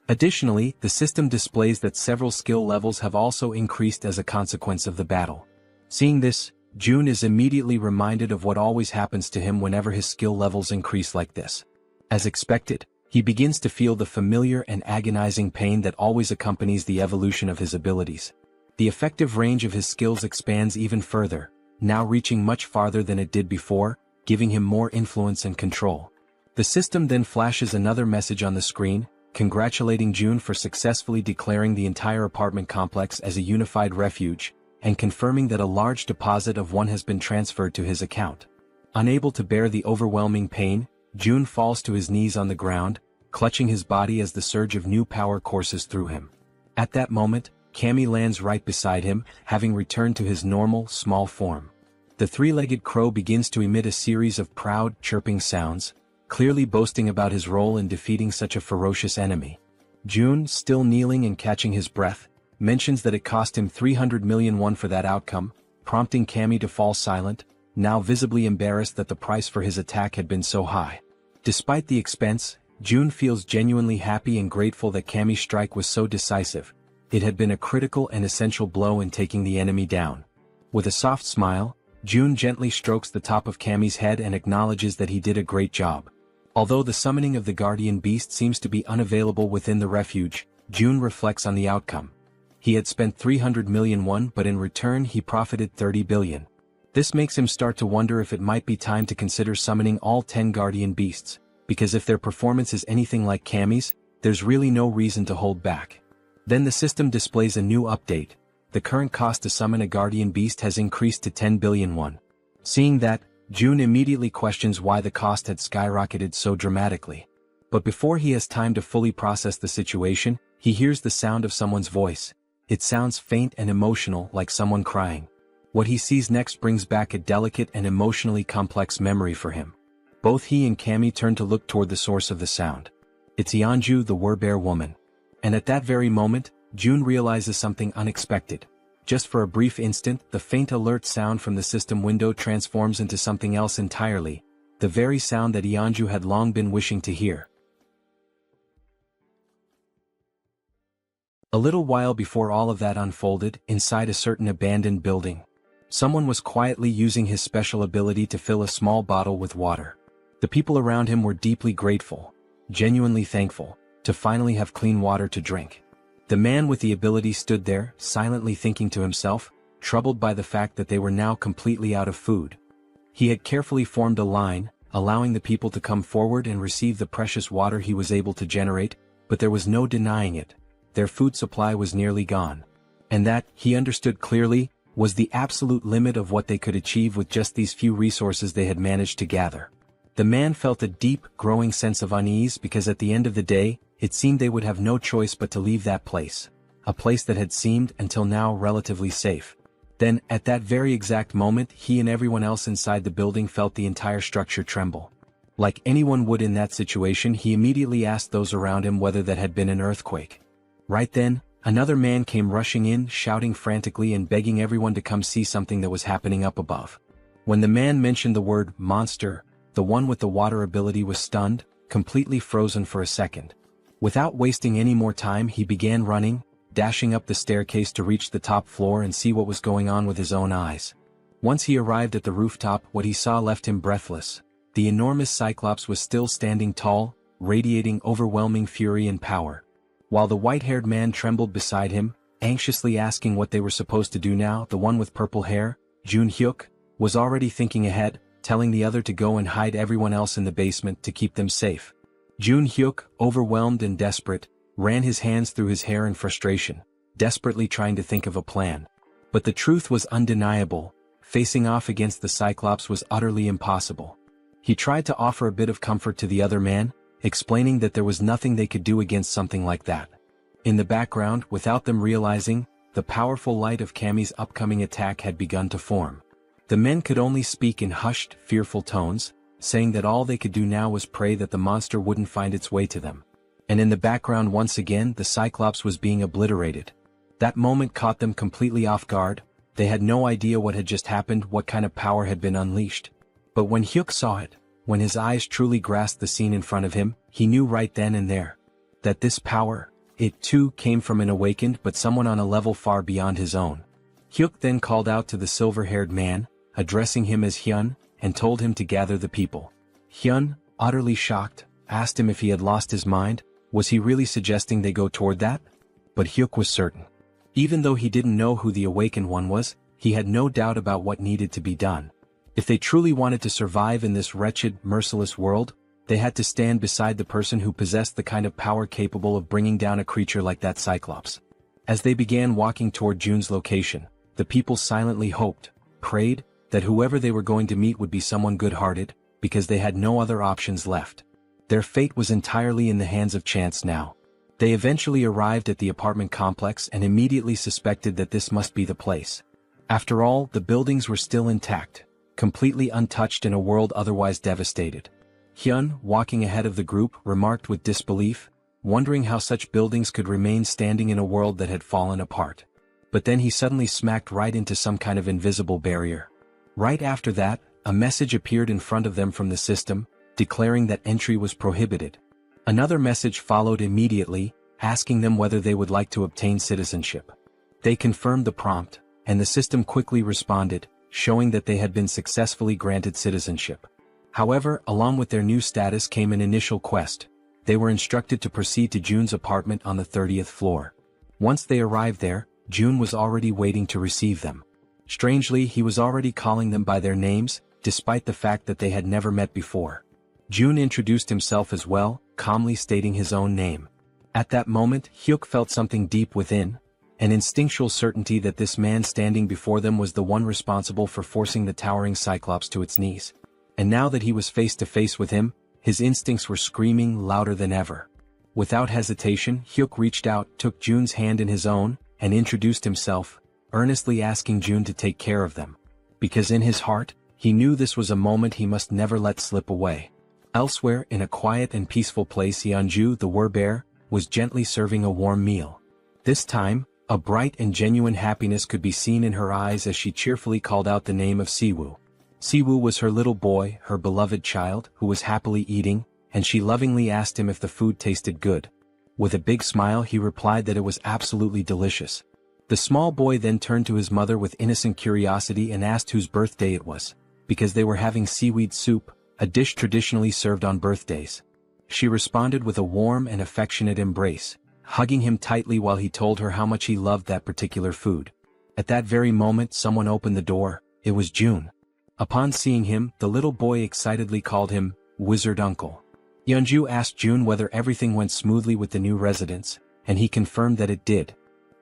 Additionally, the system displays that several skill levels have also increased as a consequence of the battle. Seeing this, Jun is immediately reminded of what always happens to him whenever his skill levels increase like this. As expected, he begins to feel the familiar and agonizing pain that always accompanies the evolution of his abilities. The effective range of his skills expands even further, now reaching much farther than it did before, giving him more influence and control. The system then flashes another message on the screen, congratulating Jun for successfully declaring the entire apartment complex as a unified refuge, and confirming that a large deposit of one has been transferred to his account. Unable to bear the overwhelming pain, Jun falls to his knees on the ground, clutching his body as the surge of new power courses through him. At that moment, Cammy lands right beside him, having returned to his normal, small form. The three-legged crow begins to emit a series of proud, chirping sounds, clearly boasting about his role in defeating such a ferocious enemy. Jun, still kneeling and catching his breath, mentions that it cost him 300 million won for that outcome, prompting Cammy to fall silent, now visibly embarrassed that the price for his attack had been so high. Despite the expense, Jun feels genuinely happy and grateful that Cammy's strike was so decisive. It had been a critical and essential blow in taking the enemy down. With a soft smile, Jun gently strokes the top of Cammy's head and acknowledges that he did a great job. Although the summoning of the guardian beast seems to be unavailable within the refuge, Jun reflects on the outcome. He had spent 300 million won, but in return he profited 30 billion. This makes him start to wonder if it might be time to consider summoning all 10 guardian beasts, because if their performance is anything like Cammy's, there's really no reason to hold back. Then the system displays a new update. The current cost to summon a guardian beast has increased to 10 billion won. Seeing that, Jun immediately questions why the cost had skyrocketed so dramatically. But before he has time to fully process the situation, he hears the sound of someone's voice. It sounds faint and emotional, like someone crying. What he sees next brings back a delicate and emotionally complex memory for him. Both he and Cammy turn to look toward the source of the sound. It's Yeonju, the werebear woman. And at that very moment, Jun realizes something unexpected. Just for a brief instant, the faint alert sound from the system window transforms into something else entirely, the very sound that Yeonju had long been wishing to hear. A little while before all of that unfolded, inside a certain abandoned building, someone was quietly using his special ability to fill a small bottle with water. The people around him were deeply grateful, genuinely thankful, to finally have clean water to drink. The man with the ability stood there, silently thinking to himself, troubled by the fact that they were now completely out of food. He had carefully formed a line, allowing the people to come forward and receive the precious water he was able to generate, but there was no denying it. Their food supply was nearly gone. And that, he understood clearly, was the absolute limit of what they could achieve with just these few resources they had managed to gather. The man felt a deep, growing sense of unease because at the end of the day, it seemed they would have no choice but to leave that place. A place that had seemed, until now, relatively safe. Then, at that very exact moment, he and everyone else inside the building felt the entire structure tremble. Like anyone would in that situation, he immediately asked those around him whether that had been an earthquake. Right then, another man came rushing in, shouting frantically and begging everyone to come see something that was happening up above. When the man mentioned the word monster, the one with the water ability was stunned, completely frozen for a second. Without wasting any more time, he began running, dashing up the staircase to reach the top floor and see what was going on with his own eyes. Once he arrived at the rooftop, what he saw left him breathless. The enormous Cyclops was still standing tall, radiating overwhelming fury and power. While the white-haired man trembled beside him, anxiously asking what they were supposed to do now, the one with purple hair, Jun Hyuk, was already thinking ahead, telling the other to go and hide everyone else in the basement to keep them safe. Jun-hyuk, overwhelmed and desperate, ran his hands through his hair in frustration, desperately trying to think of a plan. But the truth was undeniable: facing off against the Cyclops was utterly impossible. He tried to offer a bit of comfort to the other man, explaining that there was nothing they could do against something like that. In the background, without them realizing, the powerful light of Cammy's upcoming attack had begun to form. The men could only speak in hushed, fearful tones, saying that all they could do now was pray that the monster wouldn't find its way to them. And in the background once again the Cyclops was being obliterated. That moment caught them completely off guard. They had no idea what had just happened, what kind of power had been unleashed. But when Hyuk saw it, when his eyes truly grasped the scene in front of him, he knew right then and there that this power, it too came from an awakened but someone on a level far beyond his own. Hyuk then called out to the silver-haired man, addressing him as Hyun, and told him to gather the people. Hyun, utterly shocked, asked him if he had lost his mind. Was he really suggesting they go toward that? But Hyuk was certain. Even though he didn't know who the awakened one was, he had no doubt about what needed to be done. If they truly wanted to survive in this wretched, merciless world, they had to stand beside the person who possessed the kind of power capable of bringing down a creature like that Cyclops. As they began walking toward Jun's location, the people silently hoped, prayed, that whoever they were going to meet would be someone good-hearted, because they had no other options left. Their fate was entirely in the hands of chance now. They eventually arrived at the apartment complex and immediately suspected that this must be the place. After all, the buildings were still intact, completely untouched in a world otherwise devastated. Hyun, walking ahead of the group, remarked with disbelief, wondering how such buildings could remain standing in a world that had fallen apart. But then he suddenly smacked right into some kind of invisible barrier. Right after that, a message appeared in front of them from the system, declaring that entry was prohibited. Another message followed immediately, asking them whether they would like to obtain citizenship. They confirmed the prompt, and the system quickly responded, showing that they had been successfully granted citizenship. However, along with their new status came an initial quest. They were instructed to proceed to Jun's apartment on the 30th floor. Once they arrived there, Jun was already waiting to receive them. Strangely, he was already calling them by their names, despite the fact that they had never met before. Jun introduced himself as well, calmly stating his own name. At that moment, Hyuk felt something deep within, an instinctual certainty that this man standing before them was the one responsible for forcing the towering Cyclops to its knees. And now that he was face to face with him, his instincts were screaming louder than ever. Without hesitation, Hyuk reached out, took Jun's hand in his own, and introduced himself, earnestly asking Jun to take care of them. Because in his heart, he knew this was a moment he must never let slip away. Elsewhere, in a quiet and peaceful place, Yeonju, the werebear, was gently serving a warm meal. This time, a bright and genuine happiness could be seen in her eyes as she cheerfully called out the name of Siwoo. Siwoo was her little boy, her beloved child, who was happily eating, and she lovingly asked him if the food tasted good. With a big smile he replied that it was absolutely delicious. The small boy then turned to his mother with innocent curiosity and asked whose birthday it was, because they were having seaweed soup, a dish traditionally served on birthdays. She responded with a warm and affectionate embrace, hugging him tightly while he told her how much he loved that particular food. At that very moment someone opened the door. It was Jun. Upon seeing him, the little boy excitedly called him Wizard Uncle. Yeonju asked Jun whether everything went smoothly with the new residents, and he confirmed that it did.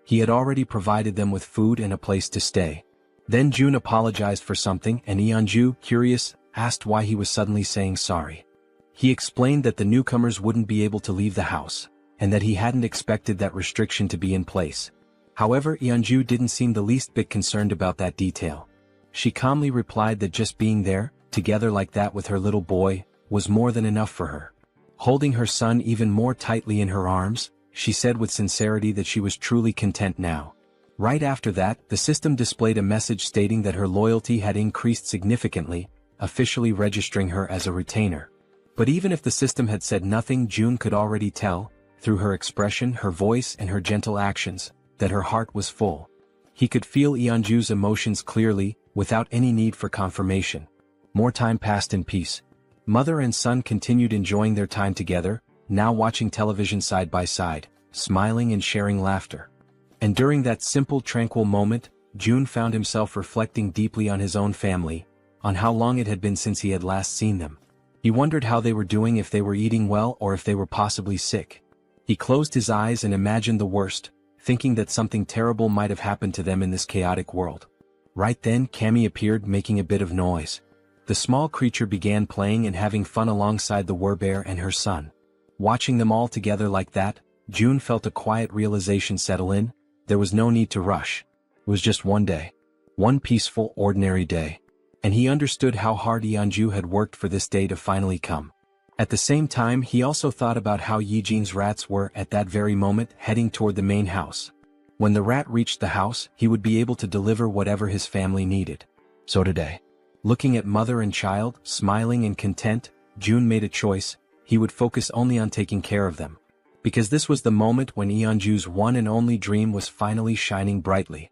He had already provided them with food and a place to stay. Then Jun apologized for something, and Yeonju, curious, asked why he was suddenly saying sorry. He explained that the newcomers wouldn't be able to leave the house, and that he hadn't expected that restriction to be in place. However, Yeonju didn't seem the least bit concerned about that detail. She calmly replied that just being there, together like that with her little boy, was more than enough for her. Holding her son even more tightly in her arms, she said with sincerity that she was truly content now. Right after that, the system displayed a message stating that her loyalty had increased significantly, officially registering her as a retainer. But even if the system had said nothing, Jun could already tell, through her expression, her voice and her gentle actions, that her heart was full. He could feel Yeonju's emotions clearly, without any need for confirmation. More time passed in peace. Mother and son continued enjoying their time together, now watching television side by side, smiling and sharing laughter. And during that simple, tranquil moment, Jun found himself reflecting deeply on his own family, on how long it had been since he had last seen them. He wondered how they were doing, if they were eating well or if they were possibly sick. He closed his eyes and imagined the worst, thinking that something terrible might have happened to them in this chaotic world. Right then Cammy appeared, making a bit of noise. The small creature began playing and having fun alongside the werebear and her son. Watching them all together like that, June felt a quiet realization settle in. There was no need to rush. It was just one day. One peaceful, ordinary day. And he understood how hard Yeonju had worked for this day to finally come. At the same time, he also thought about how Yijin's rats were, at that very moment, heading toward the main house. When the rat reached the house, he would be able to deliver whatever his family needed. So today, looking at mother and child, smiling and content, June made a choice. He would focus only on taking care of them. Because this was the moment when Yeonju's one and only dream was finally shining brightly.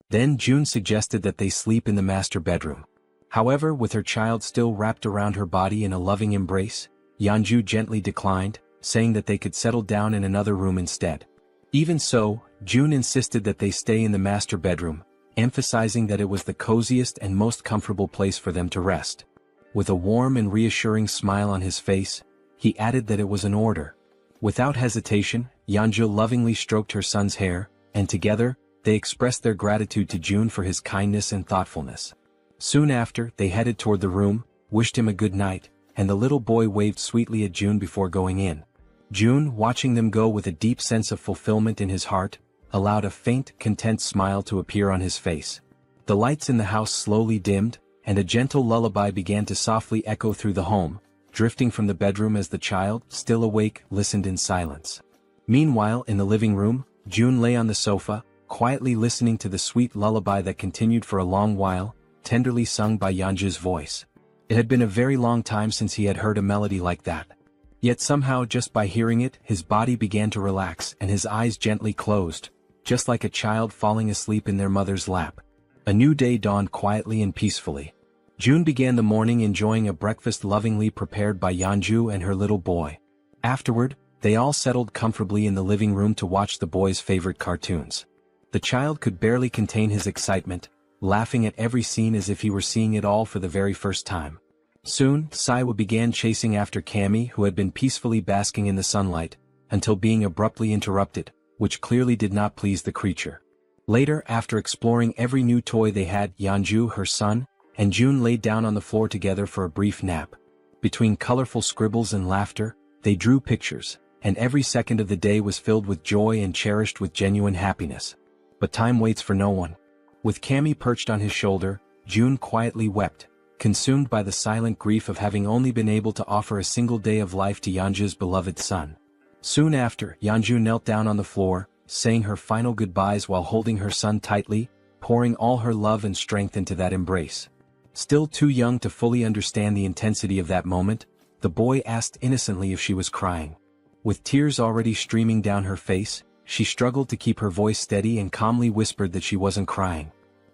Then June suggested that they sleep in the master bedroom. However, with her child still wrapped around her body in a loving embrace, Yeonju gently declined, saying that they could settle down in another room instead. Even so, June insisted that they stay in the master bedroom, emphasizing that it was the coziest and most comfortable place for them to rest. With a warm and reassuring smile on his face, he added that it was an order. Without hesitation, Yeonju lovingly stroked her son's hair, and together, they expressed their gratitude to June for his kindness and thoughtfulness. Soon after, they headed toward the room, wished him a good night, and the little boy waved sweetly at June before going in. June, watching them go with a deep sense of fulfillment in his heart, allowed a faint, content smile to appear on his face. The lights in the house slowly dimmed, and a gentle lullaby began to softly echo through the home, drifting from the bedroom as the child, still awake, listened in silence. Meanwhile, in the living room, June lay on the sofa, quietly listening to the sweet lullaby that continued for a long while, tenderly sung by Yeonju's voice. It had been a very long time since he had heard a melody like that. Yet somehow, just by hearing it, his body began to relax and his eyes gently closed, just like a child falling asleep in their mother's lap. A new day dawned quietly and peacefully. June began the morning enjoying a breakfast lovingly prepared by Yeonju and her little boy. Afterward, they all settled comfortably in the living room to watch the boy's favorite cartoons. The child could barely contain his excitement, laughing at every scene as if he were seeing it all for the very first time. Soon, Saiwa began chasing after Cammy, who had been peacefully basking in the sunlight, until being abruptly interrupted, which clearly did not please the creature. Later, after exploring every new toy they had, Yeonju, her son, and June laid down on the floor together for a brief nap. Between colorful scribbles and laughter, they drew pictures, and every second of the day was filled with joy and cherished with genuine happiness. But time waits for no one. With Cammy perched on his shoulder, June quietly wept, consumed by the silent grief of having only been able to offer a single day of life to Yeonju's beloved son. Soon after, Yeonju knelt down on the floor, saying her final goodbyes while holding her son tightly, pouring all her love and strength into that embrace. Still too young to fully understand the intensity of that moment, the boy asked innocently if she was crying. With tears already streaming down her face, she struggled to keep her voice steady and calmly whispered that she wasn't crying.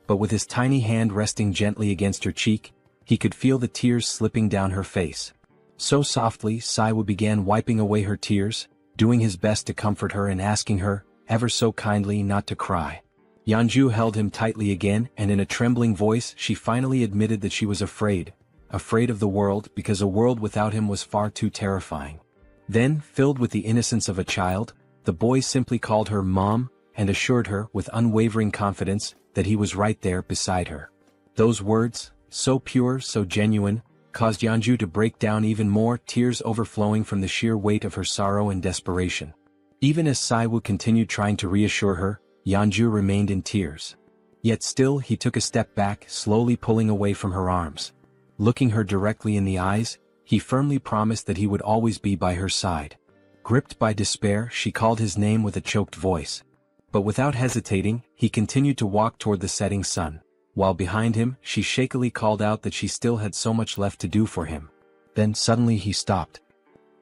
But with his tiny hand resting gently against her cheek, he could feel the tears slipping down her face. So softly, Saiwa began wiping away her tears, doing his best to comfort her and asking her, ever so kindly, not to cry. Yeonju held him tightly again, and in a trembling voice she finally admitted that she was afraid of the world, because a world without him was far too terrifying. Then, filled with the innocence of a child, the boy simply called her Mom, and assured her, with unwavering confidence, that he was right there beside her. Those words, so pure, so genuine, caused Yeonju to break down even more, tears overflowing from the sheer weight of her sorrow and desperation. Even as Saiwoo continued trying to reassure her, Yeonju remained in tears. Yet still he took a step back, slowly pulling away from her arms. Looking her directly in the eyes, he firmly promised that he would always be by her side. Gripped by despair, she called his name with a choked voice. But without hesitating, he continued to walk toward the setting sun, while behind him, she shakily called out that she still had so much left to do for him. Then suddenly he stopped.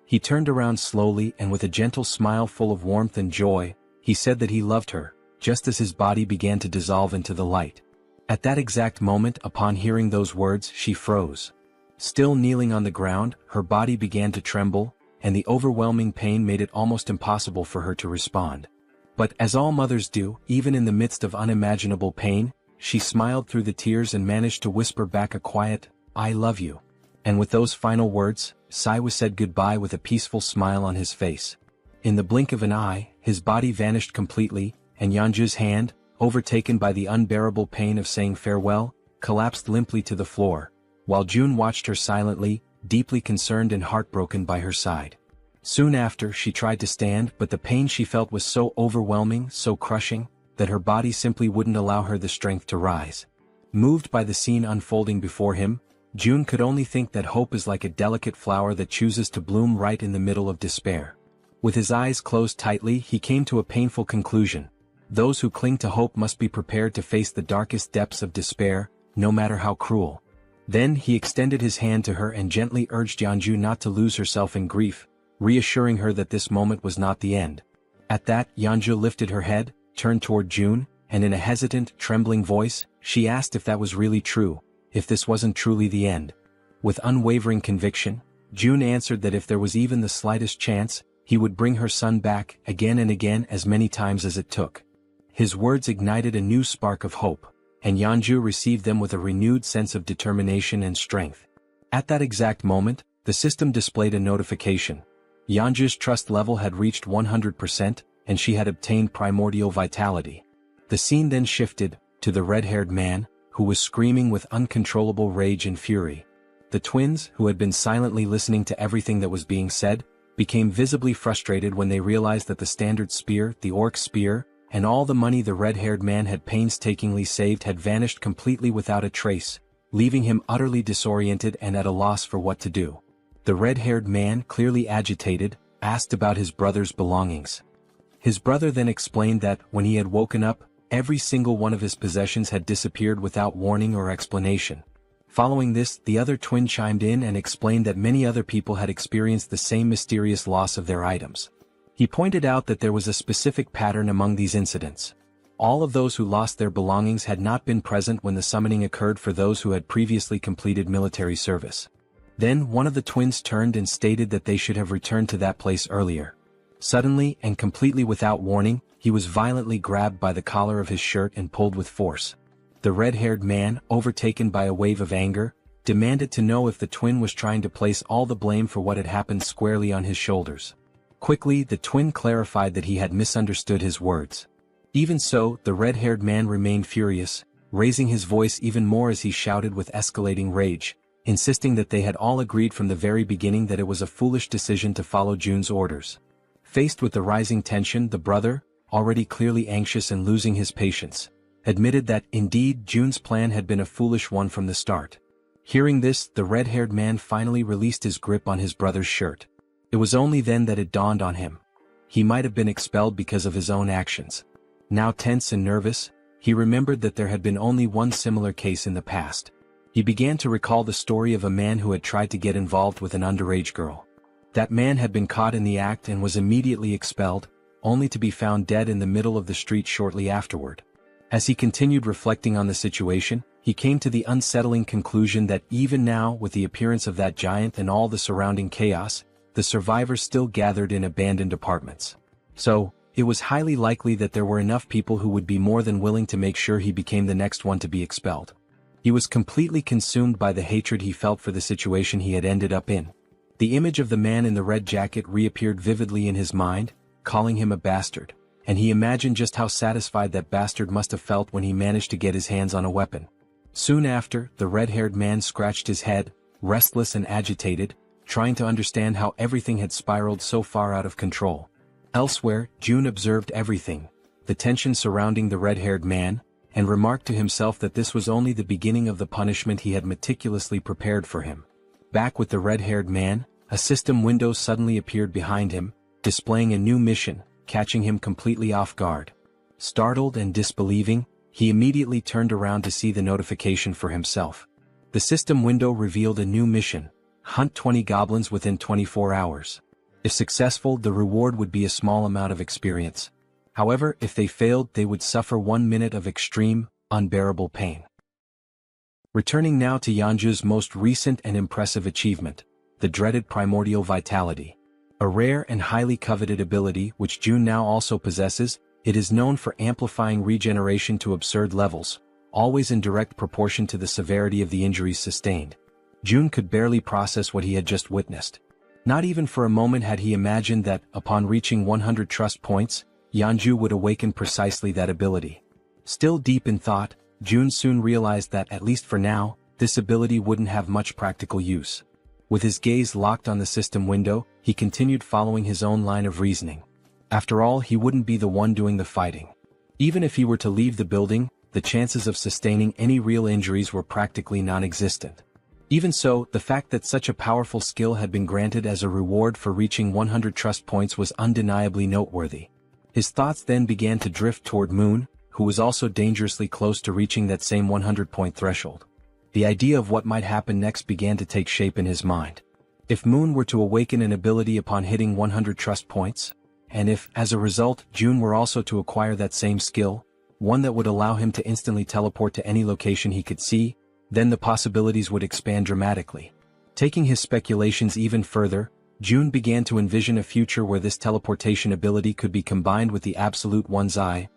He turned around slowly, and with a gentle smile full of warmth and joy, he said that he loved her, just as his body began to dissolve into the light. At that exact moment, upon hearing those words, she froze. Still kneeling on the ground, her body began to tremble, and the overwhelming pain made it almost impossible for her to respond. But as all mothers do, even in the midst of unimaginable pain, she smiled through the tears and managed to whisper back a quiet, "I love you." And with those final words, Saiwa said goodbye with a peaceful smile on his face. In the blink of an eye, his body vanished completely, and Yeonju's hand, overtaken by the unbearable pain of saying farewell, collapsed limply to the floor, while June watched her silently, deeply concerned and heartbroken by her side. Soon after, she tried to stand, but the pain she felt was so overwhelming, so crushing, that her body simply wouldn't allow her the strength to rise. Moved by the scene unfolding before him, June could only think that hope is like a delicate flower that chooses to bloom right in the middle of despair. With his eyes closed tightly, he came to a painful conclusion. Those who cling to hope must be prepared to face the darkest depths of despair, no matter how cruel. Then he extended his hand to her and gently urged Yeonju not to lose herself in grief, reassuring her that this moment was not the end. At that, Yeonju lifted her head, turned toward June, and in a hesitant, trembling voice, she asked if that was really true, if this wasn't truly the end. With unwavering conviction, June answered that if there was even the slightest chance, he would bring her son back, again and again, as many times as it took. His words ignited a new spark of hope, and Yeonju received them with a renewed sense of determination and strength. At that exact moment, the system displayed a notification. Yeonju's trust level had reached 100%, and she had obtained primordial vitality. The scene then shifted to the red-haired man, who was screaming with uncontrollable rage and fury. The twins, who had been silently listening to everything that was being said, became visibly frustrated when they realized that the standard spear, the orc spear, and all the money the red-haired man had painstakingly saved had vanished completely without a trace, leaving him utterly disoriented and at a loss for what to do. The red-haired man, clearly agitated, asked about his brother's belongings. His brother then explained that, when he had woken up, every single one of his possessions had disappeared without warning or explanation. Following this, the other twin chimed in and explained that many other people had experienced the same mysterious loss of their items. He pointed out that there was a specific pattern among these incidents. All of those who lost their belongings had not been present when the summoning occurred for those who had previously completed military service. Then one of the twins turned and stated that they should have returned to that place earlier. Suddenly, and completely without warning, he was violently grabbed by the collar of his shirt and pulled with force. The red-haired man, overtaken by a wave of anger, demanded to know if the twin was trying to place all the blame for what had happened squarely on his shoulders. Quickly, the twin clarified that he had misunderstood his words. Even so, the red-haired man remained furious, raising his voice even more as he shouted with escalating rage, insisting that they had all agreed from the very beginning that it was a foolish decision to follow June's orders. Faced with the rising tension, the brother, already clearly anxious and losing his patience, admitted that, indeed, June's plan had been a foolish one from the start. Hearing this, the red-haired man finally released his grip on his brother's shirt. It was only then that it dawned on him. He might have been expelled because of his own actions. Now tense and nervous, he remembered that there had been only one similar case in the past. He began to recall the story of a man who had tried to get involved with an underage girl. That man had been caught in the act and was immediately expelled, only to be found dead in the middle of the street shortly afterward. As he continued reflecting on the situation, he came to the unsettling conclusion that even now, with the appearance of that giant and all the surrounding chaos, the survivors still gathered in abandoned apartments. So, it was highly likely that there were enough people who would be more than willing to make sure he became the next one to be expelled. He was completely consumed by the hatred he felt for the situation he had ended up in. The image of the man in the red jacket reappeared vividly in his mind, calling him a bastard, and he imagined just how satisfied that bastard must have felt when he managed to get his hands on a weapon. Soon after, the red-haired man scratched his head, restless and agitated, trying to understand how everything had spiraled so far out of control. Elsewhere, June observed everything, the tension surrounding the red-haired man, and remarked to himself that this was only the beginning of the punishment he had meticulously prepared for him. Back with the red-haired man, a system window suddenly appeared behind him, displaying a new mission, catching him completely off guard. Startled and disbelieving, he immediately turned around to see the notification for himself. The system window revealed a new mission: hunt 20 goblins within 24 hours. If successful, the reward would be a small amount of experience. However, if they failed, they would suffer 1 minute of extreme, unbearable pain. Returning now to Yeonju's most recent and impressive achievement, the dreaded primordial vitality. A rare and highly coveted ability which June now also possesses, it is known for amplifying regeneration to absurd levels, always in direct proportion to the severity of the injuries sustained. June could barely process what he had just witnessed. Not even for a moment had he imagined that, upon reaching 100 trust points, Yanju would awaken precisely that ability. Still deep in thought, June soon realized that, at least for now, this ability wouldn't have much practical use. With his gaze locked on the system window, he continued following his own line of reasoning. After all, he wouldn't be the one doing the fighting. Even if he were to leave the building, the chances of sustaining any real injuries were practically non-existent. Even so, the fact that such a powerful skill had been granted as a reward for reaching 100 trust points was undeniably noteworthy. His thoughts then began to drift toward Moon, who was also dangerously close to reaching that same 100-point threshold. The idea of what might happen next began to take shape in his mind. If Moon were to awaken an ability upon hitting 100 trust points, and if, as a result, June were also to acquire that same skill, one that would allow him to instantly teleport to any location he could see, then the possibilities would expand dramatically. Taking his speculations even further, June began to envision a future where this teleportation ability could be combined with the absolute one's eye,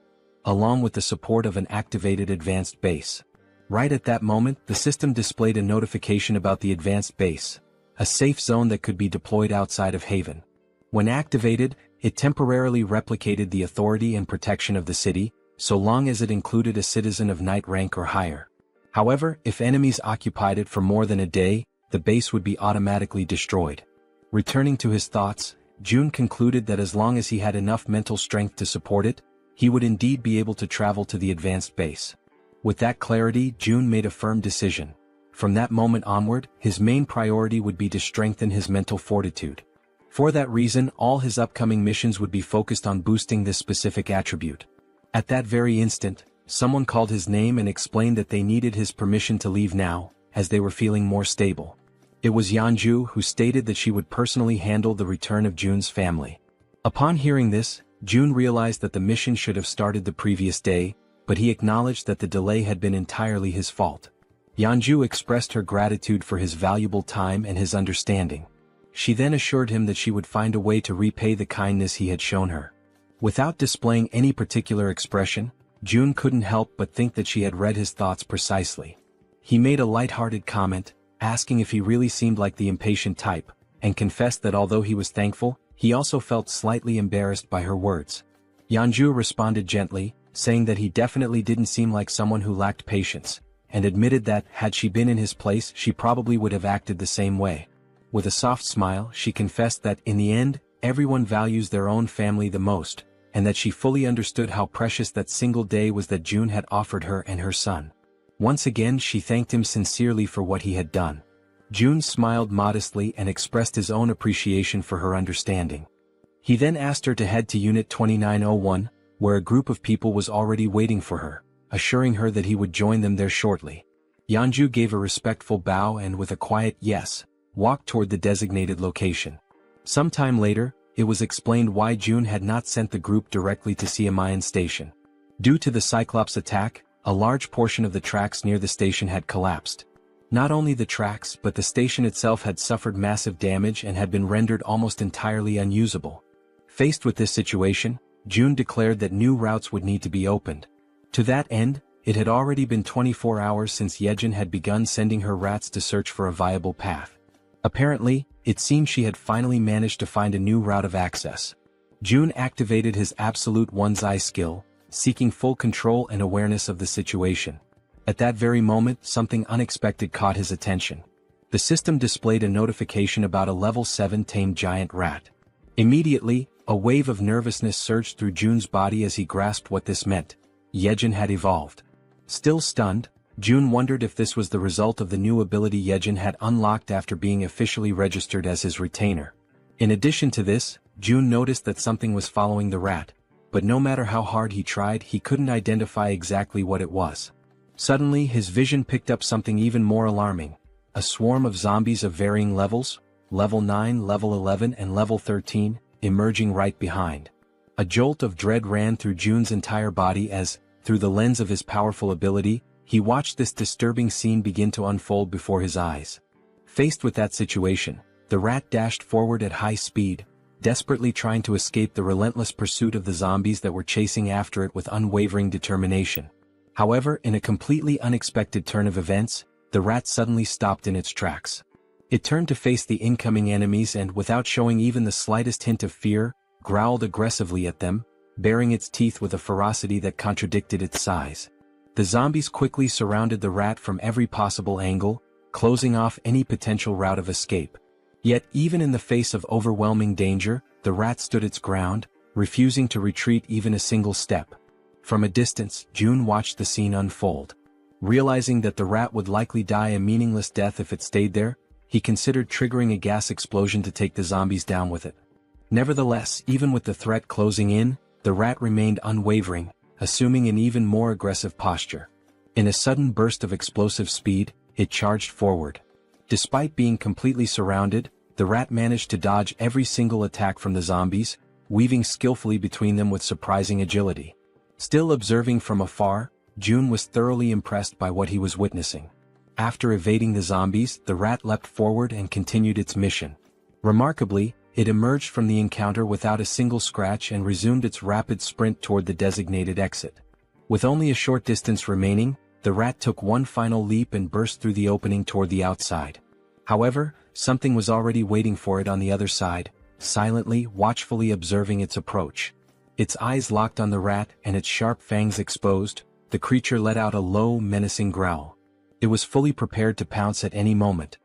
along with the support of an activated advanced base. Right at that moment, the system displayed a notification about the advanced base, a safe zone that could be deployed outside of Haven. When activated, it temporarily replicated the authority and protection of the city, so long as it included a citizen of knight rank or higher. However, if enemies occupied it for more than a day, the base would be automatically destroyed. Returning to his thoughts, June concluded that as long as he had enough mental strength to support it, he would indeed be able to travel to the advanced base. With that clarity, June made a firm decision. From that moment onward, his main priority would be to strengthen his mental fortitude. For that reason, all his upcoming missions would be focused on boosting this specific attribute. At that very instant, someone called his name and explained that they needed his permission to leave now, as they were feeling more stable. It was Yanju, who stated that she would personally handle the return of June's family. Upon hearing this, June realized that the mission should have started the previous day, but he acknowledged that the delay had been entirely his fault. Yanju expressed her gratitude for his valuable time and his understanding. She then assured him that she would find a way to repay the kindness he had shown her. Without displaying any particular expression, June couldn't help but think that she had read his thoughts precisely. He made a light-hearted comment, asking if he really seemed like the impatient type, and confessed that although he was thankful, he also felt slightly embarrassed by her words. Yanju responded gently, saying that he definitely didn't seem like someone who lacked patience, and admitted that, had she been in his place, she probably would have acted the same way. With a soft smile, she confessed that, in the end, everyone values their own family the most, and that she fully understood how precious that single day was that June had offered her and her son. Once again she thanked him sincerely for what he had done. June smiled modestly and expressed his own appreciation for her understanding. He then asked her to head to Unit 2901, where a group of people was already waiting for her, assuring her that he would join them there shortly. Yanju gave a respectful bow and, with a quiet yes, walked toward the designated location. Sometime later, it was explained why June had not sent the group directly to Siamayan Station. Due to the Cyclops attack, a large portion of the tracks near the station had collapsed. Not only the tracks but the station itself had suffered massive damage and had been rendered almost entirely unusable. Faced with this situation, June declared that new routes would need to be opened. To that end, it had already been 24 hours since Yejin had begun sending her rats to search for a viable path. Apparently, it seemed she had finally managed to find a new route of access. June activated his absolute one's eye skill, seeking full control and awareness of the situation. At that very moment, something unexpected caught his attention. The system displayed a notification about a level 7 tamed giant rat. Immediately, a wave of nervousness surged through June's body as he grasped what this meant. Yejin had evolved. Still stunned, June wondered if this was the result of the new ability Yejin had unlocked after being officially registered as his retainer. In addition to this, June noticed that something was following the rat, but no matter how hard he tried, he couldn't identify exactly what it was. Suddenly, his vision picked up something even more alarming: a swarm of zombies of varying levels, level 9, level 11 and level 13, emerging right behind. A jolt of dread ran through June's entire body as, through the lens of his powerful ability, he watched this disturbing scene begin to unfold before his eyes. Faced with that situation, the rat dashed forward at high speed, desperately trying to escape the relentless pursuit of the zombies that were chasing after it with unwavering determination. However, in a completely unexpected turn of events, the rat suddenly stopped in its tracks. It turned to face the incoming enemies and, without showing even the slightest hint of fear, growled aggressively at them, baring its teeth with a ferocity that contradicted its size. The zombies quickly surrounded the rat from every possible angle, closing off any potential route of escape. Yet, even in the face of overwhelming danger, the rat stood its ground, refusing to retreat even a single step. From a distance, June watched the scene unfold. Realizing that the rat would likely die a meaningless death if it stayed there, he considered triggering a gas explosion to take the zombies down with it. Nevertheless, even with the threat closing in, the rat remained unwavering, assuming an even more aggressive posture. In a sudden burst of explosive speed, it charged forward. Despite being completely surrounded, the rat managed to dodge every single attack from the zombies, weaving skillfully between them with surprising agility. Still observing from afar, June was thoroughly impressed by what he was witnessing. After evading the zombies, the rat leapt forward and continued its mission. Remarkably, it emerged from the encounter without a single scratch and resumed its rapid sprint toward the designated exit. With only a short distance remaining, the rat took one final leap and burst through the opening toward the outside. However, something was already waiting for it on the other side, silently, watchfully observing its approach. Its eyes locked on the rat and its sharp fangs exposed, the creature let out a low, menacing growl. It was fully prepared to pounce at any moment.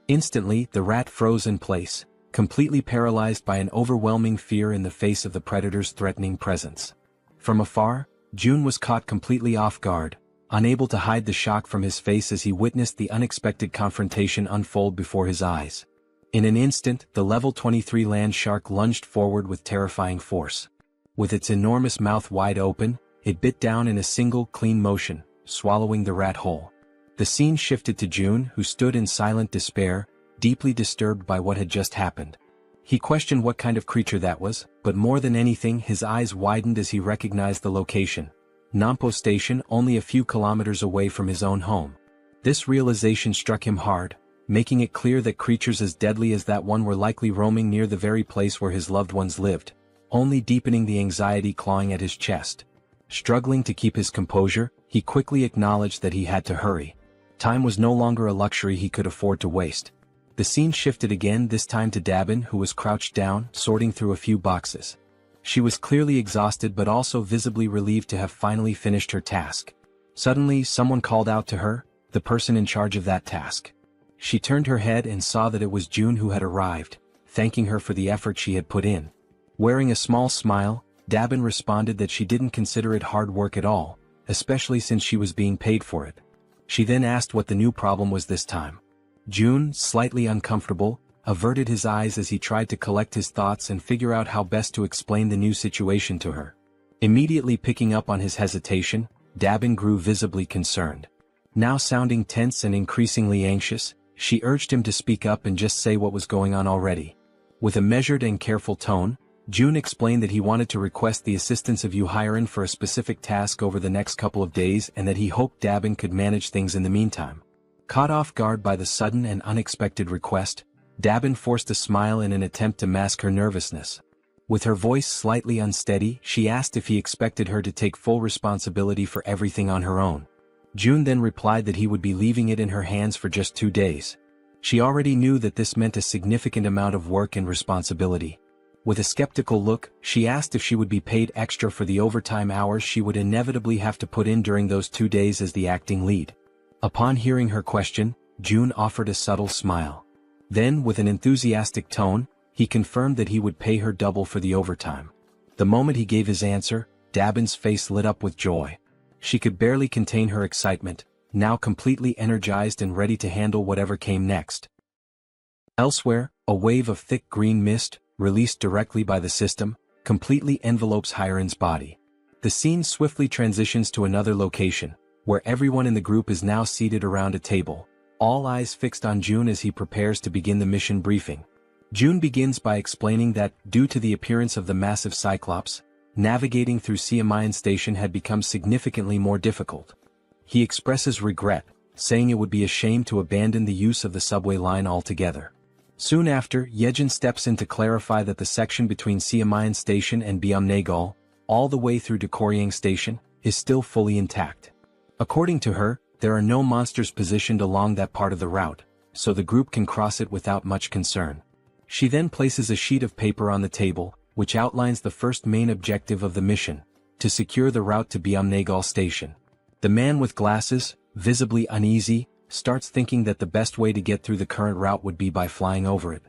Instantly, the rat froze in place, completely paralyzed by an overwhelming fear in the face of the predator's threatening presence. From afar, June was caught completely off guard, unable to hide the shock from his face as he witnessed the unexpected confrontation unfold before his eyes. In an instant, the level 23 land shark lunged forward with terrifying force. With its enormous mouth wide open, it bit down in a single, clean motion, swallowing the rat whole. The scene shifted to June, who stood in silent despair, deeply disturbed by what had just happened. He questioned what kind of creature that was, but more than anything his eyes widened as he recognized the location. Nampo Station, only a few kilometers away from his own home. This realization struck him hard, making it clear that creatures as deadly as that one were likely roaming near the very place where his loved ones lived, only deepening the anxiety clawing at his chest. Struggling to keep his composure, he quickly acknowledged that he had to hurry. Time was no longer a luxury he could afford to waste. The scene shifted again, this time to Dabin, who was crouched down, sorting through a few boxes. She was clearly exhausted but also visibly relieved to have finally finished her task. Suddenly, someone called out to her, the person in charge of that task. She turned her head and saw that it was June who had arrived, thanking her for the effort she had put in. Wearing a small smile, Dabin responded that she didn't consider it hard work at all, especially since she was being paid for it. She then asked what the new problem was this time. June, slightly uncomfortable, averted his eyes as he tried to collect his thoughts and figure out how best to explain the new situation to her. Immediately picking up on his hesitation, Dabin grew visibly concerned. Now sounding tense and increasingly anxious, she urged him to speak up and just say what was going on already. With a measured and careful tone, June explained that he wanted to request the assistance of Yuhiren for a specific task over the next couple of days and that he hoped Dabin could manage things in the meantime. Caught off guard by the sudden and unexpected request, Dabin forced a smile in an attempt to mask her nervousness. With her voice slightly unsteady, she asked if he expected her to take full responsibility for everything on her own. June then replied that he would be leaving it in her hands for just 2 days. She already knew that this meant a significant amount of work and responsibility. With a skeptical look, she asked if she would be paid extra for the overtime hours she would inevitably have to put in during those 2 days as the acting lead. Upon hearing her question, June offered a subtle smile. Then, with an enthusiastic tone, he confirmed that he would pay her double for the overtime. The moment he gave his answer, Dabin's face lit up with joy. She could barely contain her excitement, now completely energized and ready to handle whatever came next. Elsewhere, a wave of thick green mist, released directly by the system, completely envelopes Hiren's body. The scene swiftly transitions to another location, where everyone in the group is now seated around a table, all eyes fixed on June as he prepares to begin the mission briefing. June begins by explaining that, due to the appearance of the massive Cyclops, navigating through Siamayan Station had become significantly more difficult. He expresses regret, saying it would be a shame to abandon the use of the subway line altogether. Soon after, Yejin steps in to clarify that the section between Siamayan Station and Byumnagal, all the way through to Koryang Station, is still fully intact. According to her, there are no monsters positioned along that part of the route, so the group can cross it without much concern. She then places a sheet of paper on the table, which outlines the first main objective of the mission: to secure the route to Byumnagal station. The man with glasses, visibly uneasy, starts thinking that the best way to get through the current route would be by flying over it.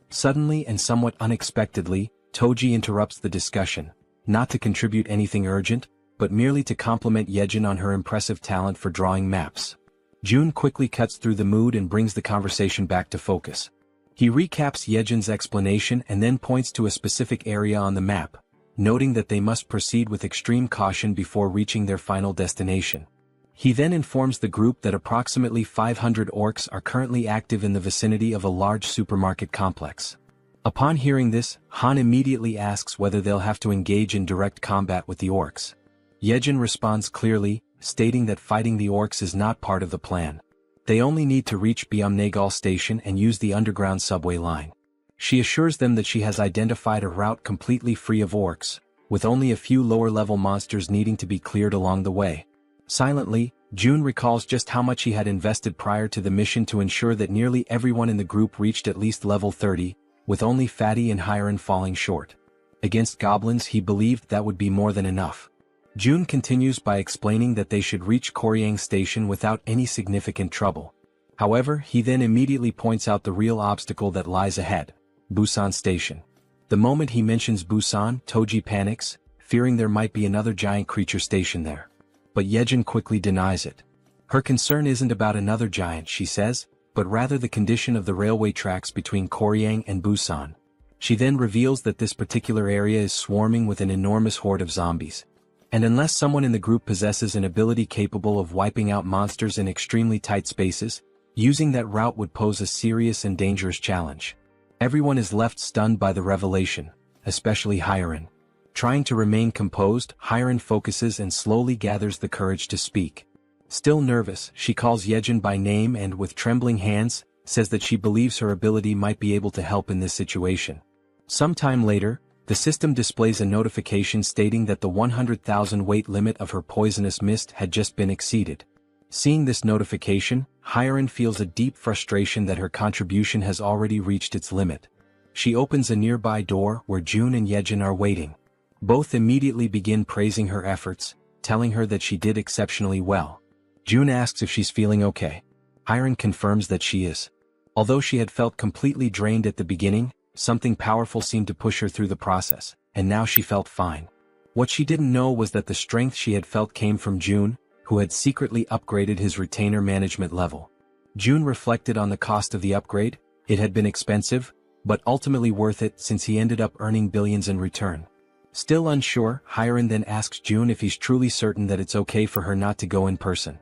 Suddenly and somewhat unexpectedly, Toji interrupts the discussion, not to contribute anything urgent, but merely to compliment Yejin on her impressive talent for drawing maps. June quickly cuts through the mood and brings the conversation back to focus. He recaps Yejin's explanation and then points to a specific area on the map, noting that they must proceed with extreme caution before reaching their final destination. He then informs the group that approximately 500 orcs are currently active in the vicinity of a large supermarket complex. Upon hearing this, Han immediately asks whether they'll have to engage in direct combat with the orcs. Yejin responds clearly, stating that fighting the orcs is not part of the plan. They only need to reach Byumnagal station and use the underground subway line. She assures them that she has identified a route completely free of orcs, with only a few lower-level monsters needing to be cleared along the way. Silently, June recalls just how much he had invested prior to the mission to ensure that nearly everyone in the group reached at least level 30, with only Fatty and Hiren falling short. Against goblins, he believed that would be more than enough. June continues by explaining that they should reach Koryang Station without any significant trouble. However, he then immediately points out the real obstacle that lies ahead: Busan Station. The moment he mentions Busan, Toji panics, fearing there might be another giant creature stationed there. But Yejin quickly denies it. Her concern isn't about another giant, she says, but rather the condition of the railway tracks between Koryang and Busan. She then reveals that this particular area is swarming with an enormous horde of zombies. And unless someone in the group possesses an ability capable of wiping out monsters in extremely tight spaces, using that route would pose a serious and dangerous challenge. Everyone is left stunned by the revelation, especially Hiren. Trying to remain composed, Hiren focuses and slowly gathers the courage to speak. Still nervous, she calls Yejin by name and, with trembling hands, says that she believes her ability might be able to help in this situation. Sometime later, the system displays a notification stating that the 100,000 weight limit of her poisonous mist had just been exceeded. Seeing this notification, Hiren feels a deep frustration that her contribution has already reached its limit. She opens a nearby door where June and Yejin are waiting. Both immediately begin praising her efforts, telling her that she did exceptionally well. June asks if she's feeling okay. Hiren confirms that she is. Although she had felt completely drained at the beginning, something powerful seemed to push her through the process, and now she felt fine. What she didn't know was that the strength she had felt came from June, who had secretly upgraded his retainer management level. June reflected on the cost of the upgrade. It had been expensive, but ultimately worth it since he ended up earning billions in return. Still unsure, Hiren then asks June if he's truly certain that it's okay for her not to go in person.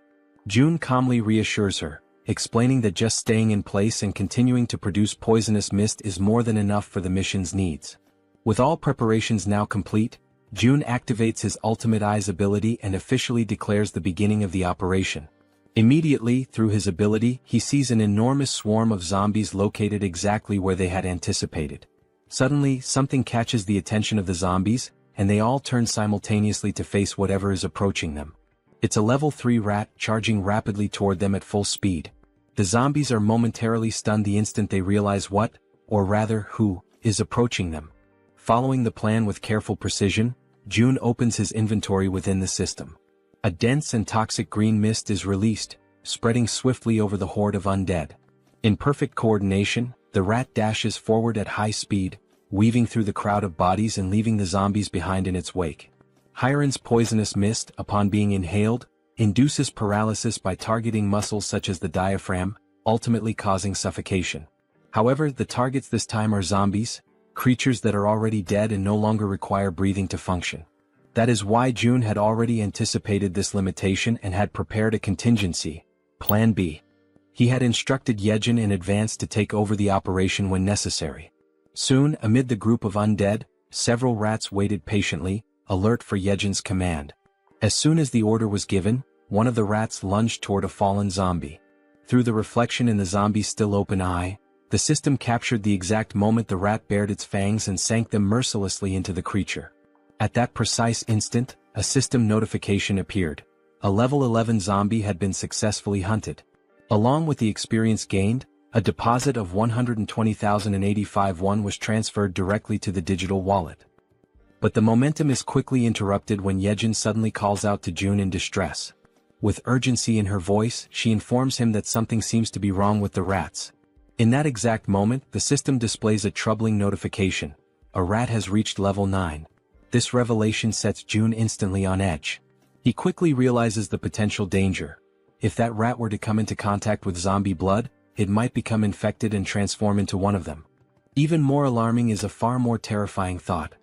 June calmly reassures her, explaining that just staying in place and continuing to produce poisonous mist is more than enough for the mission's needs. With all preparations now complete, June activates his ultimate eyes ability and officially declares the beginning of the operation. Immediately, through his ability, he sees an enormous swarm of zombies located exactly where they had anticipated. Suddenly, something catches the attention of the zombies, and they all turn simultaneously to face whatever is approaching them. It's a level 3 rat charging rapidly toward them at full speed. The zombies are momentarily stunned the instant they realize what, or rather who, is approaching them. Following the plan with careful precision, June opens his inventory within the system. A dense and toxic green mist is released, spreading swiftly over the horde of undead. In perfect coordination, the rat dashes forward at high speed, weaving through the crowd of bodies and leaving the zombies behind in its wake. Hiren's poisonous mist, upon being inhaled, induces paralysis by targeting muscles such as the diaphragm, ultimately causing suffocation. However, the targets this time are zombies, creatures that are already dead and no longer require breathing to function. That is why June had already anticipated this limitation and had prepared a contingency, Plan B. He had instructed Yejin in advance to take over the operation when necessary. Soon, amid the group of undead, several rats waited patiently, alert for Yejin's command. As soon as the order was given, one of the rats lunged toward a fallen zombie. Through the reflection in the zombie's still open eye, the system captured the exact moment the rat bared its fangs and sank them mercilessly into the creature. At that precise instant, a system notification appeared. A level 11 zombie had been successfully hunted. Along with the experience gained, a deposit of 120,085 won was transferred directly to the digital wallet. But the momentum is quickly interrupted when Yejin suddenly calls out to June in distress. With urgency in her voice, she informs him that something seems to be wrong with the rats. In that exact moment, the system displays a troubling notification. A rat has reached level 9. This revelation sets June instantly on edge. He quickly realizes the potential danger. If that rat were to come into contact with zombie blood, it might become infected and transform into one of them. Even more alarming is a far more terrifying thought.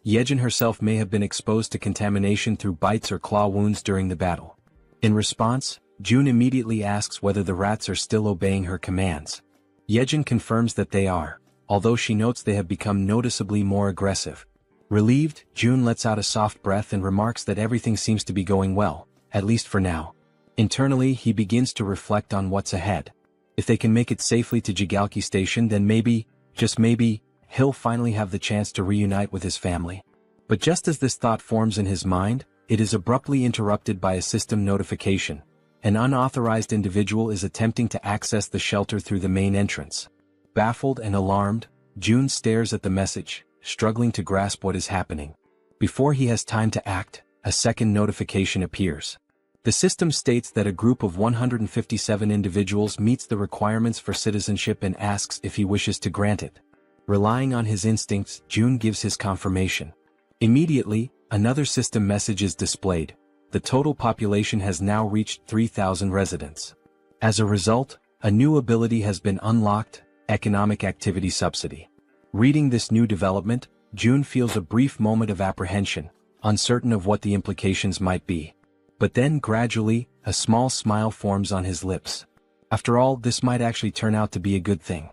Yejin herself may have been exposed to contamination through bites or claw wounds during the battle. In response, June immediately asks whether the rats are still obeying her commands. Yejin confirms that they are, although she notes they have become noticeably more aggressive. Relieved, June lets out a soft breath and remarks that everything seems to be going well, at least for now. Internally, he begins to reflect on what's ahead. If they can make it safely to Jigalki Station, then maybe, just maybe, he'll finally have the chance to reunite with his family. But just as this thought forms in his mind, it is abruptly interrupted by a system notification. An unauthorized individual is attempting to access the shelter through the main entrance. Baffled and alarmed, June stares at the message, struggling to grasp what is happening. Before he has time to act, a second notification appears. The system states that a group of 157 individuals meets the requirements for citizenship and asks if he wishes to grant it. Relying on his instincts, June gives his confirmation. Immediately, another system message is displayed. The total population has now reached 3,000 residents. As a result, a new ability has been unlocked, Economic Activity Subsidy. Reading this new development, June feels a brief moment of apprehension, uncertain of what the implications might be. But then gradually, a small smile forms on his lips. After all, this might actually turn out to be a good thing.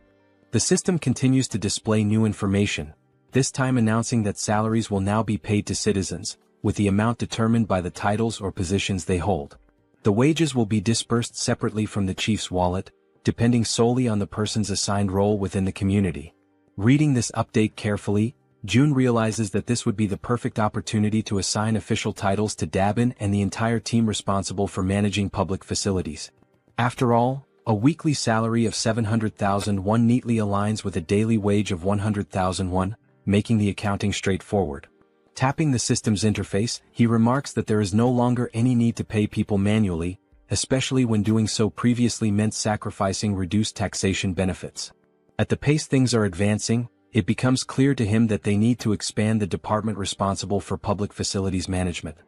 The system continues to display new information, this time announcing that salaries will now be paid to citizens, with the amount determined by the titles or positions they hold. The wages will be disbursed separately from the chief's wallet, depending solely on the person's assigned role within the community. Reading this update carefully, June realizes that this would be the perfect opportunity to assign official titles to Dabin and the entire team responsible for managing public facilities. After all, a weekly salary of 700,000 won neatly aligns with a daily wage of 100,000 won, making the accounting straightforward. Tapping the system's interface, he remarks that there is no longer any need to pay people manually, especially when doing so previously meant sacrificing reduced taxation benefits. At the pace things are advancing, it becomes clear to him that they need to expand the department responsible for public facilities management.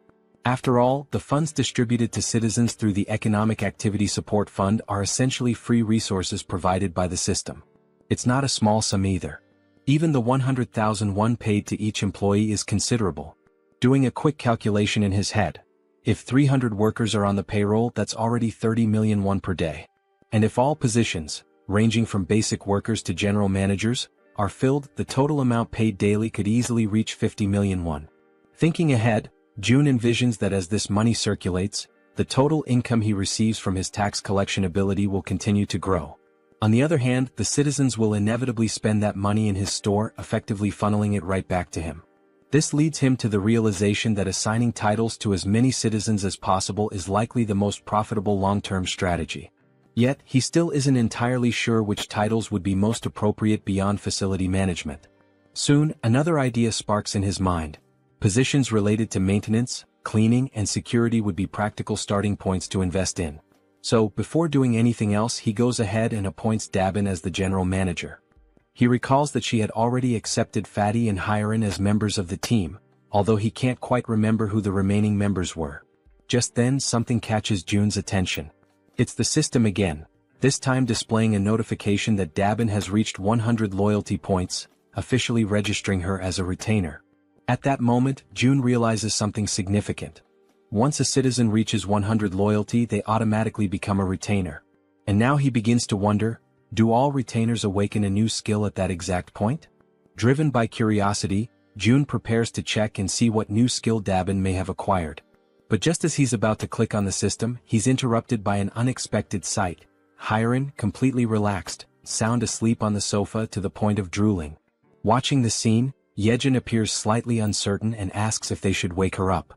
After all, the funds distributed to citizens through the Economic Activity Support Fund are essentially free resources provided by the system. It's not a small sum either. Even the 100,000 won paid to each employee is considerable. Doing a quick calculation in his head, if 300 workers are on the payroll, that's already 30 million won per day. And if all positions, ranging from basic workers to general managers, are filled, the total amount paid daily could easily reach 50 million won. Thinking ahead, June envisions that as this money circulates, the total income he receives from his tax collection ability will continue to grow. On the other hand, the citizens will inevitably spend that money in his store, effectively funneling it right back to him. This leads him to the realization that assigning titles to as many citizens as possible is likely the most profitable long-term strategy. Yet, he still isn't entirely sure which titles would be most appropriate beyond facility management. Soon, another idea sparks in his mind. Positions related to maintenance, cleaning, and security would be practical starting points to invest in. So, before doing anything else, he goes ahead and appoints Dabin as the general manager. He recalls that she had already accepted Fatty and Hiren as members of the team, although he can't quite remember who the remaining members were. Just then, something catches June's attention. It's the system again, this time displaying a notification that Dabin has reached 100 loyalty points, officially registering her as a retainer. At that moment, June realizes something significant. Once a citizen reaches 100 loyalty, they automatically become a retainer. And now he begins to wonder, do all retainers awaken a new skill at that exact point? Driven by curiosity, June prepares to check and see what new skill Dabin may have acquired. But just as he's about to click on the system, he's interrupted by an unexpected sight. Hiren, completely relaxed, sound asleep on the sofa to the point of drooling. Watching the scene, Yejin appears slightly uncertain and asks if they should wake her up.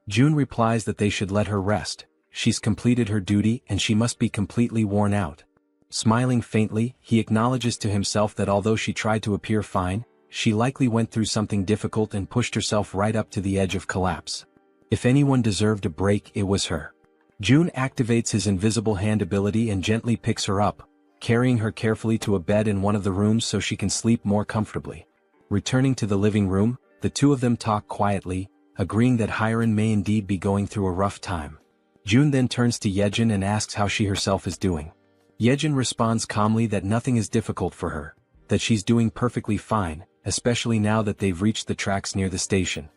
June replies that they should let her rest. She's completed her duty and she must be completely worn out. Smiling faintly, he acknowledges to himself that although she tried to appear fine, she likely went through something difficult and pushed herself right up to the edge of collapse. If anyone deserved a break, it was her. June activates his invisible hand ability and gently picks her up, carrying her carefully to a bed in one of the rooms so she can sleep more comfortably. Returning to the living room, the two of them talk quietly, agreeing that Hiren may indeed be going through a rough time. June then turns to Yejin and asks how she herself is doing. Yejin responds calmly that nothing is difficult for her, that she's doing perfectly fine, especially now that they've reached the tracks near the station.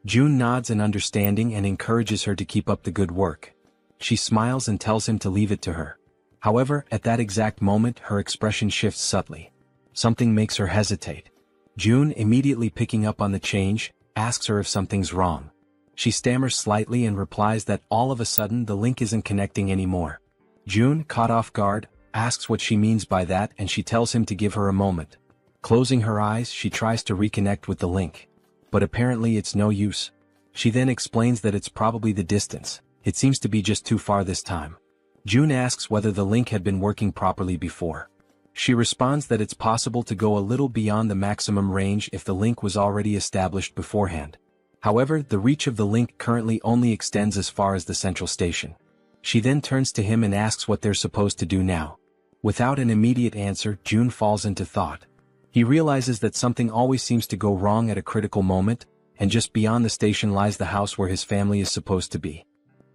June nods in understanding and encourages her to keep up the good work. She smiles and tells him to leave it to her. However, at that exact moment her expression shifts subtly. Something makes her hesitate. June, immediately picking up on the change, asks her if something's wrong. She stammers slightly and replies that all of a sudden the link isn't connecting anymore. June, caught off guard, asks what she means by that and she tells him to give her a moment. Closing her eyes, she tries to reconnect with the link. But apparently it's no use. She then explains that it's probably the distance. It seems to be just too far this time. June asks whether the link had been working properly before. She responds that it's possible to go a little beyond the maximum range if the link was already established beforehand. However, the reach of the link currently only extends as far as the central station. She then turns to him and asks what they're supposed to do now. Without an immediate answer, June falls into thought. He realizes that something always seems to go wrong at a critical moment, and just beyond the station lies the house where his family is supposed to be.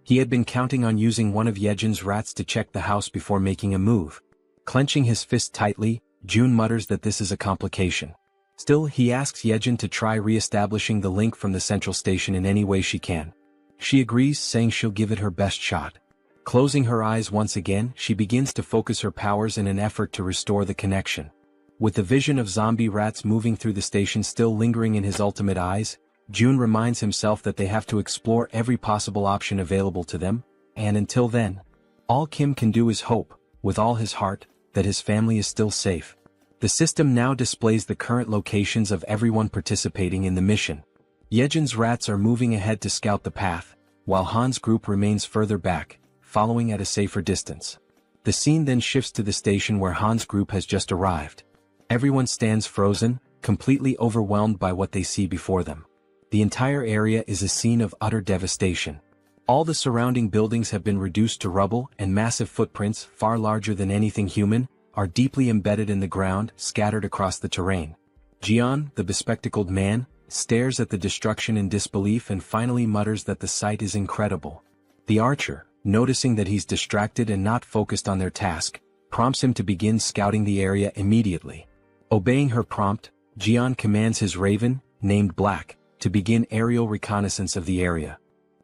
He had been counting on using one of Yejin's rats to check the house before making a move. Clenching his fist tightly, June mutters that this is a complication. Still, he asks Yejin to try re-establishing the link from the central station in any way she can. She agrees, saying she'll give it her best shot. Closing her eyes once again, she begins to focus her powers in an effort to restore the connection. With the vision of zombie rats moving through the station still lingering in his ultimate eyes, June reminds himself that they have to explore every possible option available to them, and until then, all Kim can do is hope, with all his heart, that his family is still safe. The system now displays the current locations of everyone participating in the mission. Yejin's rats are moving ahead to scout the path, while Han's group remains further back, following at a safer distance. The scene then shifts to the station where Han's group has just arrived. Everyone stands frozen, completely overwhelmed by what they see before them. The entire area is a scene of utter devastation. All the surrounding buildings have been reduced to rubble, and massive footprints, far larger than anything human, are deeply embedded in the ground, scattered across the terrain. Jian, the bespectacled man, stares at the destruction in disbelief and finally mutters that the sight is incredible. The archer, noticing that he's distracted and not focused on their task, prompts him to begin scouting the area immediately. Obeying her prompt, Jian commands his raven, named Black, to begin aerial reconnaissance of the area.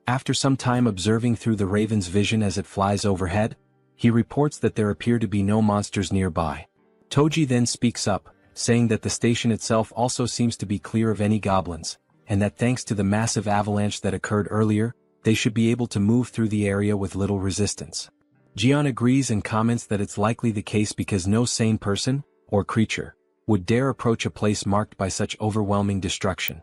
After some time observing through the raven's vision as it flies overhead, he reports that there appear to be no monsters nearby. Toji then speaks up, saying that the station itself also seems to be clear of any goblins, and that thanks to the massive avalanche that occurred earlier, they should be able to move through the area with little resistance. Jian agrees and comments that it's likely the case because no sane person, or creature, would dare approach a place marked by such overwhelming destruction.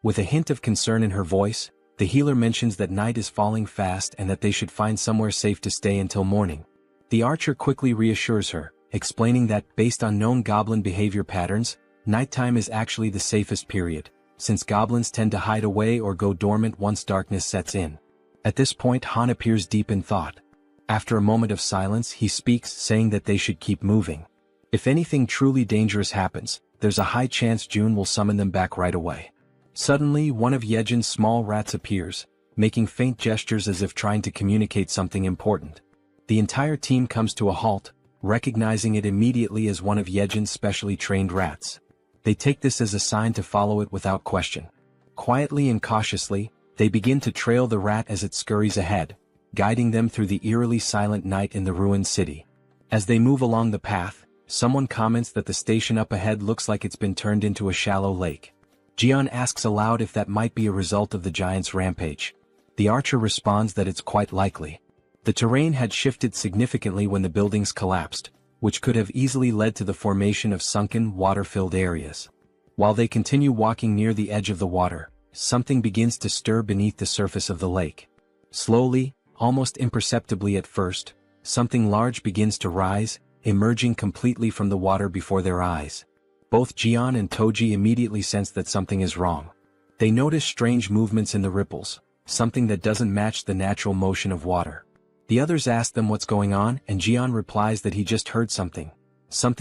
With a hint of concern in her voice, the healer mentions that night is falling fast and that they should find somewhere safe to stay until morning. The archer quickly reassures her, explaining that, based on known goblin behavior patterns, nighttime is actually the safest period, since goblins tend to hide away or go dormant once darkness sets in. At this point, Han appears deep in thought. After a moment of silence, he speaks, saying that they should keep moving. If anything truly dangerous happens, there's a high chance June will summon them back right away. Suddenly, one of Yejin's small rats appears, making faint gestures as if trying to communicate something important. The entire team comes to a halt, recognizing it immediately as one of Yejin's specially trained rats. They take this as a sign to follow it without question. Quietly and cautiously, they begin to trail the rat as it scurries ahead, guiding them through the eerily silent night in the ruined city. As they move along the path, someone comments that the station up ahead looks like it's been turned into a shallow lake. Jian asks aloud if that might be a result of the giant's rampage. The archer responds that it's quite likely. The terrain had shifted significantly when the buildings collapsed, which could have easily led to the formation of sunken, water-filled areas. While they continue walking near the edge of the water, something begins to stir beneath the surface of the lake. Slowly, almost imperceptibly at first, something large begins to rise, emerging completely from the water before their eyes. Both Jian and Toji immediately sense that something is wrong. They notice strange movements in the ripples, something that doesn't match the natural motion of water. The others ask them what's going on, and Jian replies that he just heard something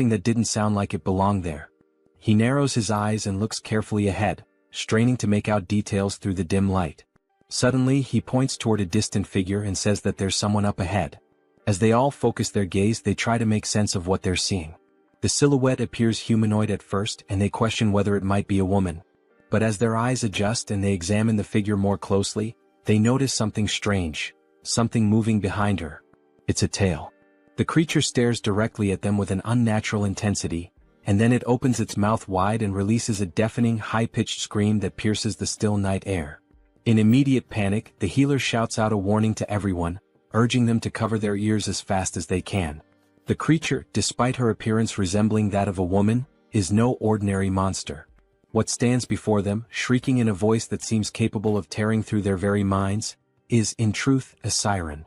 that didn't sound like it belonged there. He narrows his eyes and looks carefully ahead, straining to make out details through the dim light. Suddenly he points toward a distant figure and says that there's someone up ahead. As they all focus their gaze, they try to make sense of what they're seeing. The silhouette appears humanoid at first, and they question whether it might be a woman. But as their eyes adjust and they examine the figure more closely, they notice something strange, something moving behind her. It's a tail. The creature stares directly at them with an unnatural intensity, and then it opens its mouth wide and releases a deafening high-pitched scream that pierces the still night air. In immediate panic, the healer shouts out a warning to everyone, urging them to cover their ears as fast as they can. The creature, despite her appearance resembling that of a woman, is no ordinary monster. What stands before them, shrieking in a voice that seems capable of tearing through their very minds, is, in truth, a siren.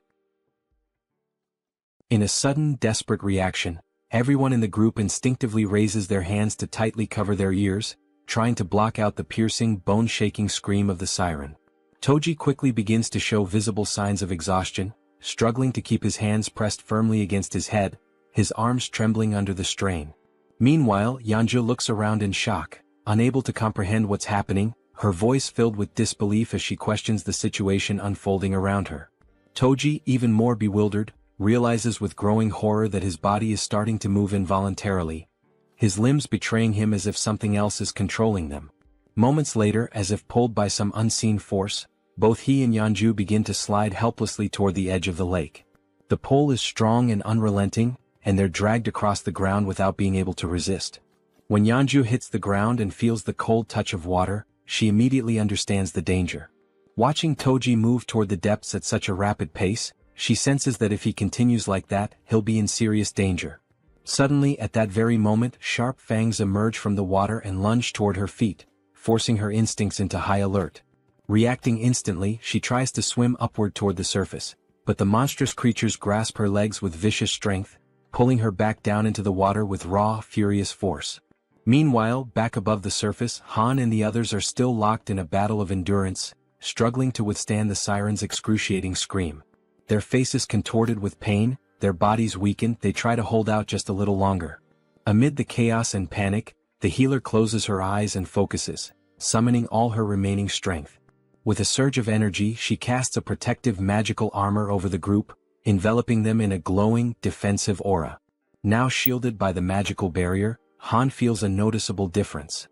In a sudden, desperate reaction, everyone in the group instinctively raises their hands to tightly cover their ears, trying to block out the piercing, bone-shaking scream of the siren. Toji quickly begins to show visible signs of exhaustion, struggling to keep his hands pressed firmly against his head, his arms trembling under the strain. Meanwhile, Yanju looks around in shock, unable to comprehend what's happening, her voice filled with disbelief as she questions the situation unfolding around her. Toji, even more bewildered, realizes with growing horror that his body is starting to move involuntarily, his limbs betraying him as if something else is controlling them. Moments later, as if pulled by some unseen force, both he and Yanju begin to slide helplessly toward the edge of the lake. The pull is strong and unrelenting, and they're dragged across the ground without being able to resist. When Yanju hits the ground and feels the cold touch of water, she immediately understands the danger. Watching Toji move toward the depths at such a rapid pace, she senses that if he continues like that, he'll be in serious danger. Suddenly, at that very moment, sharp fangs emerge from the water and lunge toward her feet, forcing her instincts into high alert. Reacting instantly, she tries to swim upward toward the surface, but the monstrous creatures grasp her legs with vicious strength, pulling her back down into the water with raw, furious force. Meanwhile, back above the surface, Han and the others are still locked in a battle of endurance, struggling to withstand the siren's excruciating scream. Their faces contorted with pain, their bodies weakened, they try to hold out just a little longer. Amid the chaos and panic, the healer closes her eyes and focuses, summoning all her remaining strength. With a surge of energy, she casts a protective magical armor over the group, enveloping them in a glowing, defensive aura. Now shielded by the magical barrier, Han feels a noticeable difference.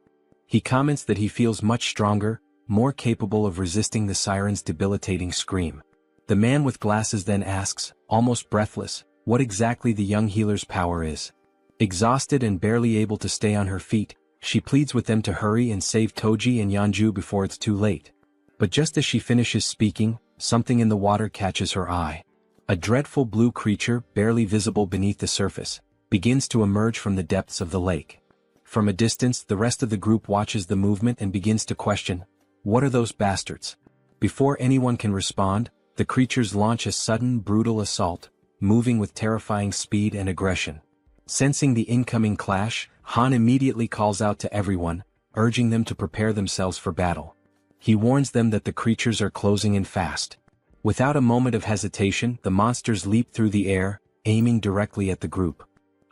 He comments that he feels much stronger, more capable of resisting the siren's debilitating scream. The man with glasses then asks, almost breathless, what exactly the young healer's power is. Exhausted and barely able to stay on her feet, she pleads with them to hurry and save Toji and Yanju before it's too late. But just as she finishes speaking, something in the water catches her eye. A dreadful blue creature, barely visible beneath the surface, begins to emerge from the depths of the lake. From a distance, the rest of the group watches the movement and begins to question, what are those bastards? Before anyone can respond, the creatures launch a sudden, brutal assault, moving with terrifying speed and aggression. Sensing the incoming clash, Han immediately calls out to everyone, urging them to prepare themselves for battle. He warns them that the creatures are closing in fast. Without a moment of hesitation, the monsters leap through the air, aiming directly at the group.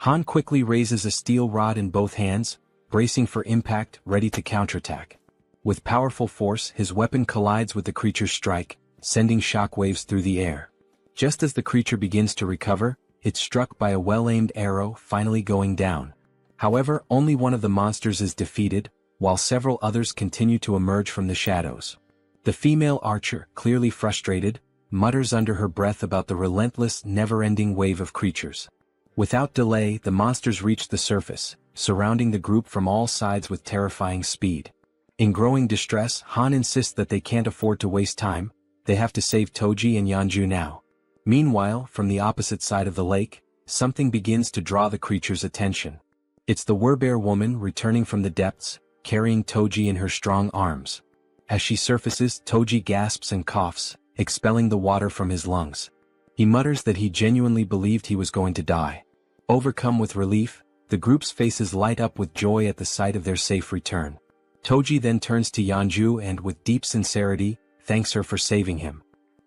Han quickly raises a steel rod in both hands, bracing for impact, ready to counterattack. With powerful force, his weapon collides with the creature's strike, sending shockwaves through the air. Just as the creature begins to recover, it's struck by a well-aimed arrow, finally going down. However, only one of the monsters is defeated, while several others continue to emerge from the shadows. The female archer, clearly frustrated, mutters under her breath about the relentless, never-ending wave of creatures. Without delay, the monsters reach the surface, surrounding the group from all sides with terrifying speed. In growing distress, Han insists that they can't afford to waste time, they have to save Toji and Yanju now. Meanwhile, from the opposite side of the lake, something begins to draw the creature's attention. It's the werebear woman returning from the depths, carrying Toji in her strong arms. As she surfaces, Toji gasps and coughs, expelling the water from his lungs. He mutters that he genuinely believed he was going to die. Overcome with relief, the group's faces light up with joy at the sight of their safe return. Toji then turns to Yeonju and, with deep sincerity, thanks her for saving him.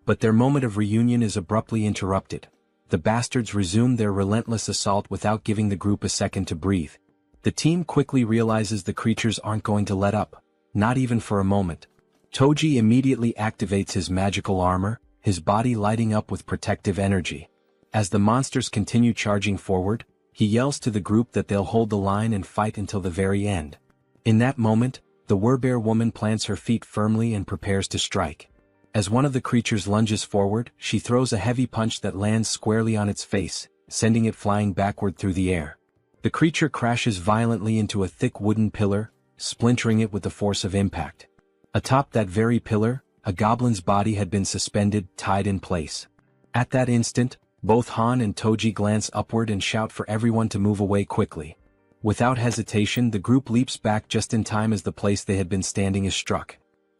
But their moment of reunion is abruptly interrupted. The bastards resume their relentless assault without giving the group a second to breathe. The team quickly realizes the creatures aren't going to let up, not even for a moment. Toji immediately activates his magical armor, his body lighting up with protective energy. As the monsters continue charging forward, he yells to the group that they'll hold the line and fight until the very end. In that moment, the werebear woman plants her feet firmly and prepares to strike. As one of the creatures lunges forward, she throws a heavy punch that lands squarely on its face, sending it flying backward through the air. The creature crashes violently into a thick wooden pillar, splintering it with the force of impact. Atop that very pillar, a goblin's body had been suspended, tied in place. At that instant, both Han and Toji glance upward and shout for everyone to move away quickly. Without hesitation, the group leaps back just in time as the place they had been standing is struck.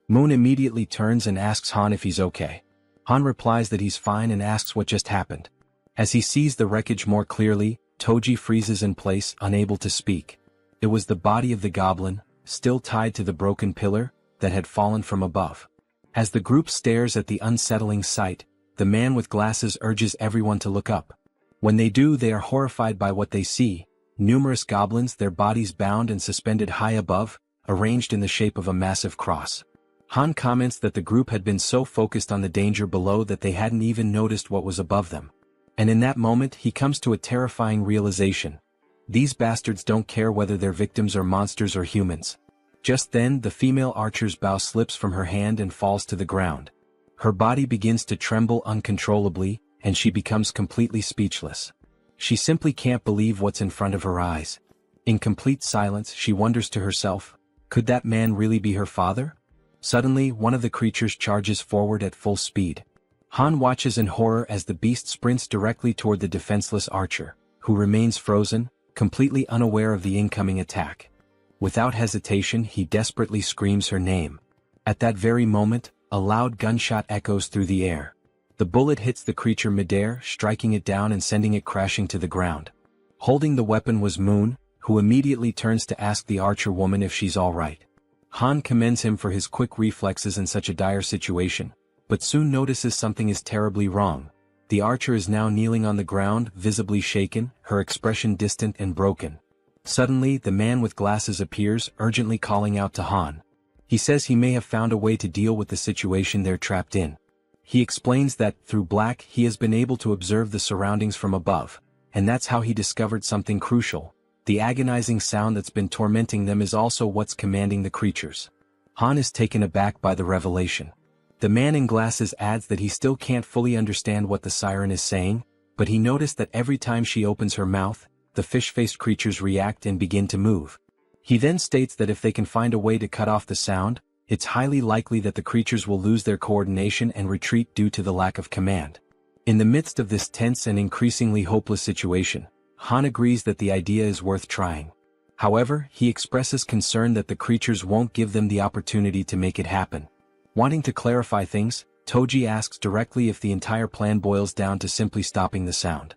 Moon immediately turns and asks Han if he's okay. Han replies that he's fine and asks what just happened. As he sees the wreckage more clearly, Toji freezes in place, unable to speak. It was the body of the goblin, still tied to the broken pillar, that had fallen from above. As the group stares at the unsettling sight, the man with glasses urges everyone to look up. When they do, they are horrified by what they see: numerous goblins, their bodies bound and suspended high above, arranged in the shape of a massive cross. Han comments that the group had been so focused on the danger below that they hadn't even noticed what was above them. And in that moment he comes to a terrifying realization. These bastards don't care whether their victims are monsters or humans. Just then, the female archer's bow slips from her hand and falls to the ground. Her body begins to tremble uncontrollably, and she becomes completely speechless. She simply can't believe what's in front of her eyes. In complete silence, she wonders to herself, could that man really be her father? Suddenly, one of the creatures charges forward at full speed. Han watches in horror as the beast sprints directly toward the defenseless archer, who remains frozen, completely unaware of the incoming attack. Without hesitation, he desperately screams her name. At that very moment, a loud gunshot echoes through the air. The bullet hits the creature midair, striking it down and sending it crashing to the ground. Holding the weapon was Moon, who immediately turns to ask the archer woman if she's all right. Han commends him for his quick reflexes in such a dire situation, but soon notices something is terribly wrong. The archer is now kneeling on the ground, visibly shaken, her expression distant and broken. Suddenly, the man with glasses appears, urgently calling out to Han. He says he may have found a way to deal with the situation they're trapped in. He explains that, through black, he has been able to observe the surroundings from above, and that's how he discovered something crucial. The agonizing sound that's been tormenting them is also what's commanding the creatures. Han is taken aback by the revelation. The man in glasses adds that he still can't fully understand what the siren is saying, but he noticed that every time she opens her mouth, the fish-faced creatures react and begin to move. He then states that if they can find a way to cut off the sound, it's highly likely that the creatures will lose their coordination and retreat due to the lack of command. In the midst of this tense and increasingly hopeless situation, Han agrees that the idea is worth trying. However, he expresses concern that the creatures won't give them the opportunity to make it happen. Wanting to clarify things, Toji asks directly if the entire plan boils down to simply stopping the sound.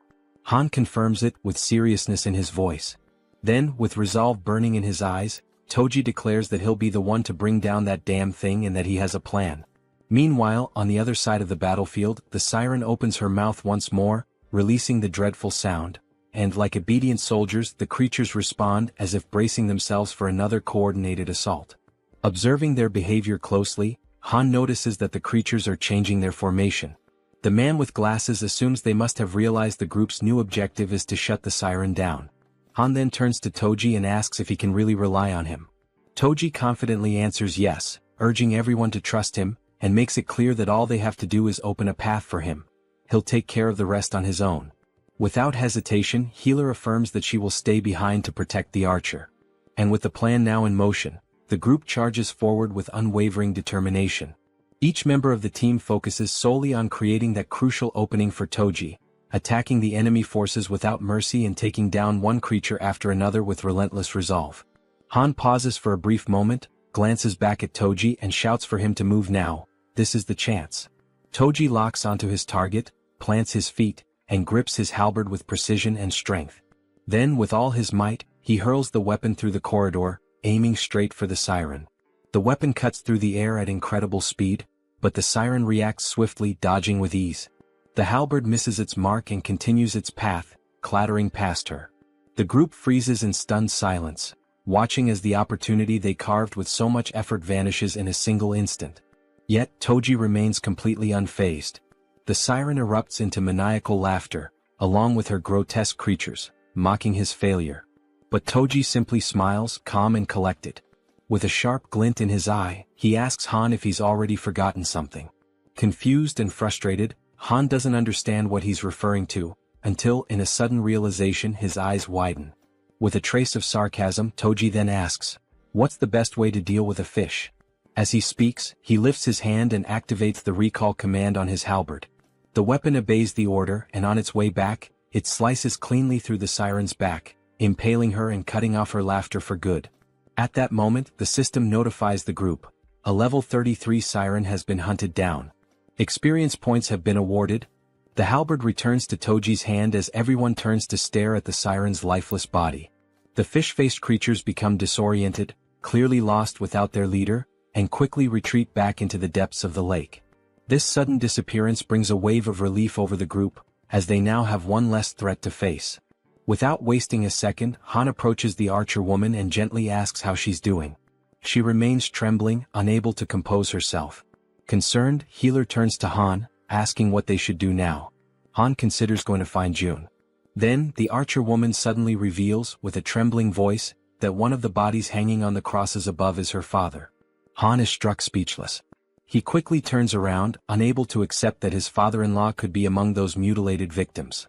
Han confirms it, with seriousness in his voice. Then, with resolve burning in his eyes, Toji declares that he'll be the one to bring down that damn thing and that he has a plan. Meanwhile, on the other side of the battlefield, the siren opens her mouth once more, releasing the dreadful sound, and like obedient soldiers, the creatures respond as if bracing themselves for another coordinated assault. Observing their behavior closely, Han notices that the creatures are changing their formation. The man with glasses assumes they must have realized the group's new objective is to shut the siren down. Han then turns to Toji and asks if he can really rely on him. Toji confidently answers yes, urging everyone to trust him, and makes it clear that all they have to do is open a path for him. He'll take care of the rest on his own. Without hesitation, Healer affirms that she will stay behind to protect the archer. And with the plan now in motion, the group charges forward with unwavering determination. Each member of the team focuses solely on creating that crucial opening for Toji, attacking the enemy forces without mercy and taking down one creature after another with relentless resolve. Han pauses for a brief moment, glances back at Toji and shouts for him to move now. This is the chance. Toji locks onto his target, plants his feet, and grips his halberd with precision and strength. Then with all his might, he hurls the weapon through the corridor, aiming straight for the siren. The weapon cuts through the air at incredible speed, but the siren reacts swiftly, dodging with ease. The halberd misses its mark and continues its path, clattering past her. The group freezes in stunned silence, watching as the opportunity they carved with so much effort vanishes in a single instant. Yet Toji remains completely unfazed. The siren erupts into maniacal laughter, along with her grotesque creatures, mocking his failure. But Toji simply smiles, calm and collected. With a sharp glint in his eye, he asks Han if he's already forgotten something. Confused and frustrated, Han doesn't understand what he's referring to, until in a sudden realization his eyes widen. With a trace of sarcasm, Toji then asks, "What's the best way to deal with a fish?" As he speaks, he lifts his hand and activates the recall command on his halberd. The weapon obeys the order, and on its way back, it slices cleanly through the siren's back, impaling her and cutting off her laughter for good. At that moment, the system notifies the group. A level 33 siren has been hunted down. Experience points have been awarded. The halberd returns to Toji's hand as everyone turns to stare at the siren's lifeless body. The fish-faced creatures become disoriented, clearly lost without their leader, and quickly retreat back into the depths of the lake. This sudden disappearance brings a wave of relief over the group, as they now have one less threat to face. Without wasting a second, Han approaches the archer woman and gently asks how she's doing. She remains trembling, unable to compose herself. Concerned, Healer turns to Han, asking what they should do now. Han considers going to find June. Then, the archer woman suddenly reveals, with a trembling voice, that one of the bodies hanging on the crosses above is her father. Han is struck speechless. He quickly turns around, unable to accept that his father-in-law could be among those mutilated victims.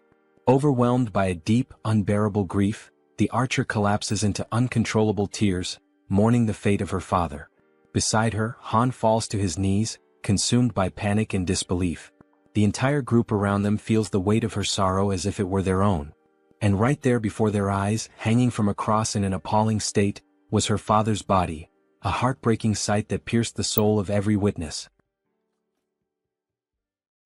Overwhelmed by a deep, unbearable grief, the archer collapses into uncontrollable tears, mourning the fate of her father. Beside her, Han falls to his knees, consumed by panic and disbelief. The entire group around them feels the weight of her sorrow as if it were their own. And right there before their eyes, hanging from a cross in an appalling state, was her father's body, a heartbreaking sight that pierced the soul of every witness.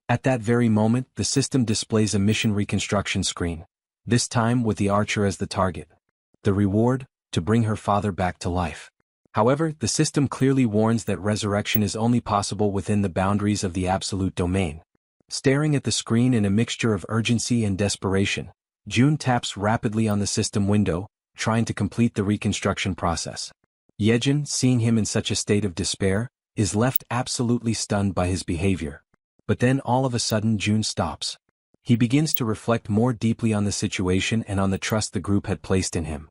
At that very moment, the system displays a mission reconstruction screen, this time with the archer as the target. The reward, to bring her father back to life. However, the system clearly warns that resurrection is only possible within the boundaries of the absolute domain. Staring at the screen in a mixture of urgency and desperation, June taps rapidly on the system window, trying to complete the reconstruction process. Yejin, seeing him in such a state of despair, is left absolutely stunned by his behavior. But then all of a sudden June stops. He begins to reflect more deeply on the situation and on the trust the group had placed in him.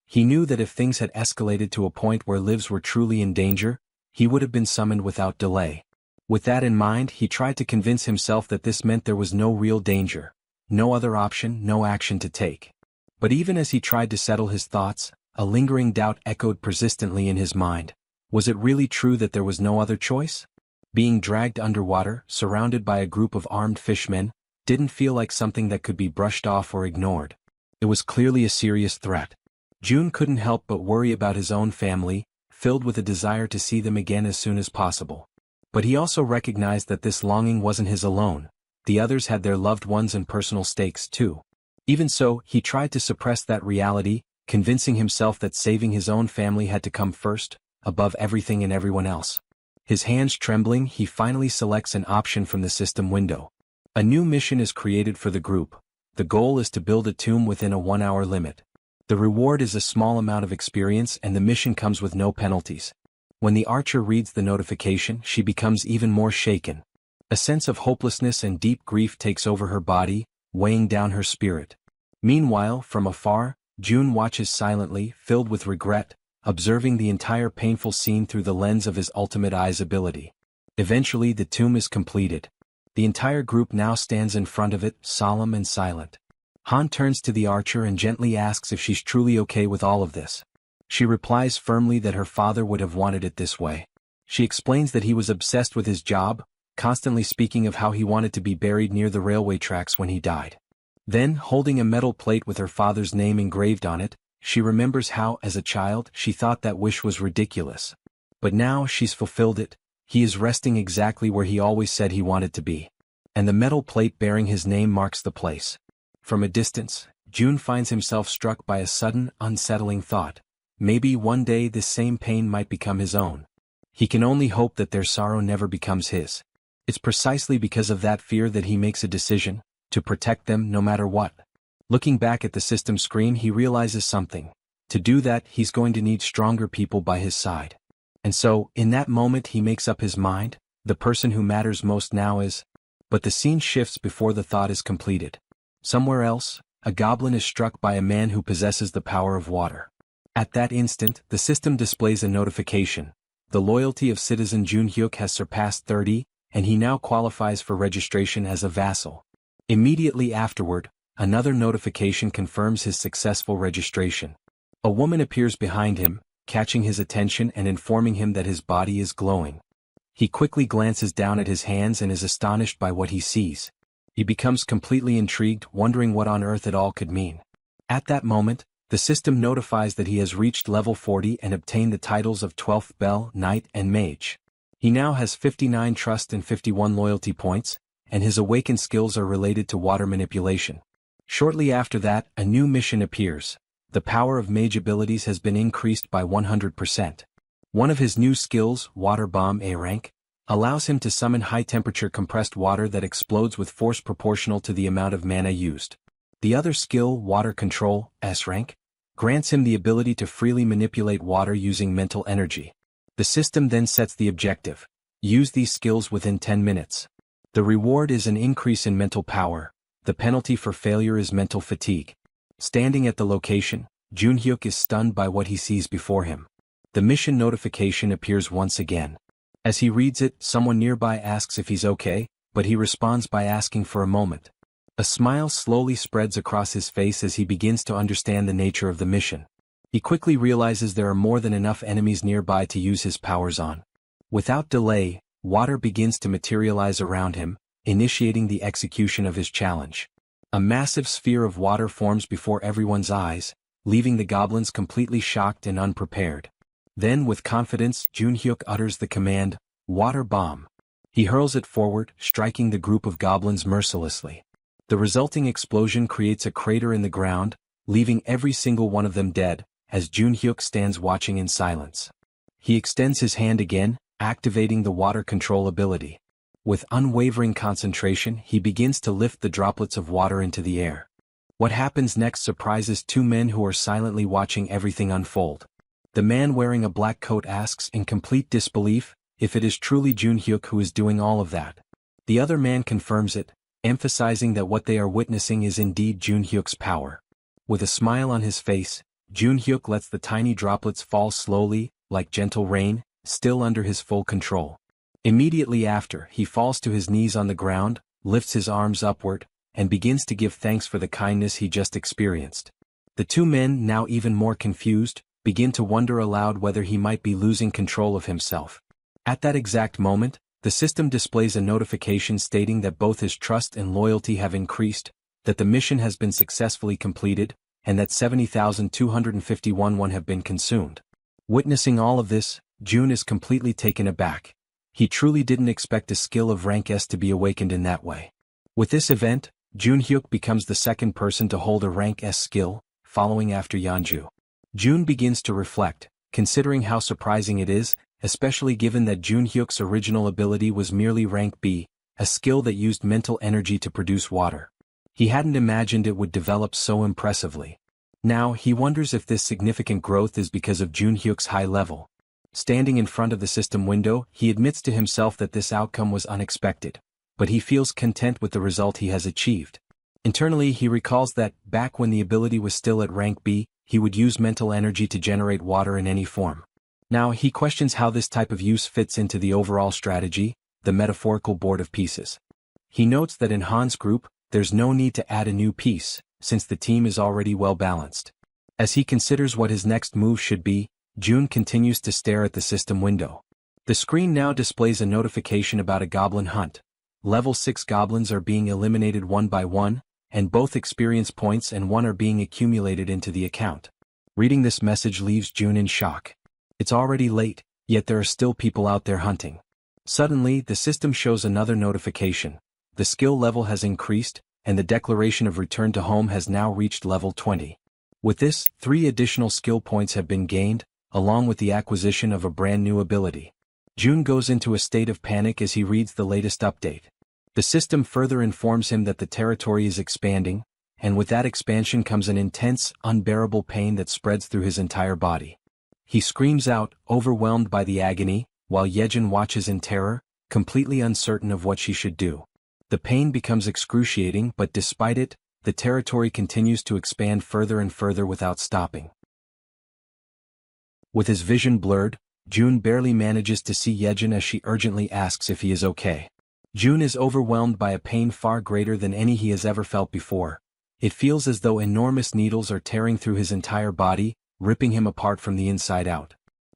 He knew that if things had escalated to a point where lives were truly in danger, he would have been summoned without delay. With that in mind, he tried to convince himself that this meant there was no real danger, no other option, no action to take. But even as he tried to settle his thoughts, a lingering doubt echoed persistently in his mind. Was it really true that there was no other choice? Being dragged underwater, surrounded by a group of armed fishmen, didn't feel like something that could be brushed off or ignored. It was clearly a serious threat. June couldn't help but worry about his own family, filled with a desire to see them again as soon as possible. But he also recognized that this longing wasn't his alone. The others had their loved ones and personal stakes too. Even so, he tried to suppress that reality, convincing himself that saving his own family had to come first, above everything and everyone else. His hands trembling, he finally selects an option from the system window. A new mission is created for the group. The goal is to build a tomb within a 1-hour limit. The reward is a small amount of experience and the mission comes with no penalties. When the archer reads the notification, she becomes even more shaken. A sense of hopelessness and deep grief takes over her body, weighing down her spirit. Meanwhile, from afar, June watches silently, filled with regret, observing the entire painful scene through the lens of his ultimate eye's ability. Eventually the tomb is completed. The entire group now stands in front of it, solemn and silent. Han turns to the archer and gently asks if she's truly okay with all of this. She replies firmly that her father would have wanted it this way. She explains that he was obsessed with his job, constantly speaking of how he wanted to be buried near the railway tracks when he died. Then, holding a metal plate with her father's name engraved on it, she remembers how, as a child, she thought that wish was ridiculous. But now she's fulfilled it. He is resting exactly where he always said he wanted to be. And the metal plate bearing his name marks the place. From a distance, June finds himself struck by a sudden, unsettling thought. Maybe one day this same pain might become his own. He can only hope that their sorrow never becomes his. It's precisely because of that fear that he makes a decision, to protect them no matter what. Looking back at the system screen, he realizes something. To do that, he's going to need stronger people by his side. And so, in that moment he makes up his mind, the person who matters most now is... But the scene shifts before the thought is completed. Somewhere else, a goblin is struck by a man who possesses the power of water. At that instant, the system displays a notification. The loyalty of citizen Jun Hyuk has surpassed 30, and he now qualifies for registration as a vassal. Immediately afterward, another notification confirms his successful registration. A woman appears behind him, catching his attention and informing him that his body is glowing. He quickly glances down at his hands and is astonished by what he sees. He becomes completely intrigued, wondering what on earth it all could mean. At that moment, the system notifies that he has reached level 40 and obtained the titles of 12th Bell, Knight and Mage. He now has 59 trust and 51 loyalty points, and his awakened skills are related to water manipulation. Shortly after that, a new mission appears. The power of mage abilities has been increased by 100%. One of his new skills, Water Bomb A rank, allows him to summon high-temperature compressed water that explodes with force proportional to the amount of mana used. The other skill, Water Control S rank, grants him the ability to freely manipulate water using mental energy. The system then sets the objective. Use these skills within 10 minutes. The reward is an increase in mental power. The penalty for failure is mental fatigue. Standing at the location, Jun Hyuk is stunned by what he sees before him. The mission notification appears once again. As he reads it, someone nearby asks if he's okay, but he responds by asking for a moment. A smile slowly spreads across his face as he begins to understand the nature of the mission. He quickly realizes there are more than enough enemies nearby to use his powers on. Without delay, water begins to materialize around him, initiating the execution of his challenge. A massive sphere of water forms before everyone's eyes, leaving the goblins completely shocked and unprepared. Then, with confidence, Jun Hyuk utters the command, Water Bomb. He hurls it forward, striking the group of goblins mercilessly. The resulting explosion creates a crater in the ground, leaving every single one of them dead, as Jun Hyuk stands watching in silence. He extends his hand again, activating the water control ability. With unwavering concentration, he begins to lift the droplets of water into the air. What happens next surprises two men who are silently watching everything unfold. The man wearing a black coat asks in complete disbelief if it is truly Jun Hyuk who is doing all of that. The other man confirms it, emphasizing that what they are witnessing is indeed Jun Hyuk's power. With a smile on his face, Jun Hyuk lets the tiny droplets fall slowly, like gentle rain, still under his full control. Immediately after, he falls to his knees on the ground, lifts his arms upward, and begins to give thanks for the kindness he just experienced. The two men, now even more confused, begin to wonder aloud whether he might be losing control of himself. At that exact moment, the system displays a notification stating that both his trust and loyalty have increased, that the mission has been successfully completed, and that 70,251 won have been consumed. Witnessing all of this, Jun is completely taken aback. He truly didn't expect a skill of rank S to be awakened in that way. With this event, Jun Hyuk becomes the second person to hold a rank S skill, following after Yeonju. Jun begins to reflect, considering how surprising it is, especially given that Jun Hyuk's original ability was merely rank B, a skill that used mental energy to produce water. He hadn't imagined it would develop so impressively. Now he wonders if this significant growth is because of Jun Hyuk's high level. Standing in front of the system window, he admits to himself that this outcome was unexpected, but he feels content with the result he has achieved. Internally he recalls that, back when the ability was still at rank B, he would use mental energy to generate water in any form. Now he questions how this type of use fits into the overall strategy, the metaphorical board of pieces. He notes that in Han's group, there's no need to add a new piece, since the team is already well balanced. As he considers what his next move should be, Jun continues to stare at the system window. The screen now displays a notification about a goblin hunt. Level 6 goblins are being eliminated one by one, and both experience points and one are being accumulated into the account. Reading this message leaves Jun in shock. It's already late, Yet there are still people out there hunting. Suddenly, the system shows another notification. The skill level has increased, and the declaration of return to home has now reached level 20. With this, 3 additional skill points have been gained, along with the acquisition of a brand new ability. June goes into a state of panic as he reads the latest update. The system further informs him that the territory is expanding, and with that expansion comes an intense, unbearable pain that spreads through his entire body. He screams out, overwhelmed by the agony, while Yejin watches in terror, completely uncertain of what she should do. The pain becomes excruciating, but despite it, the territory continues to expand further and further without stopping. With his vision blurred, June barely manages to see Yejin as she urgently asks if he is okay. June is overwhelmed by a pain far greater than any he has ever felt before. It feels as though enormous needles are tearing through his entire body, ripping him apart from the inside out.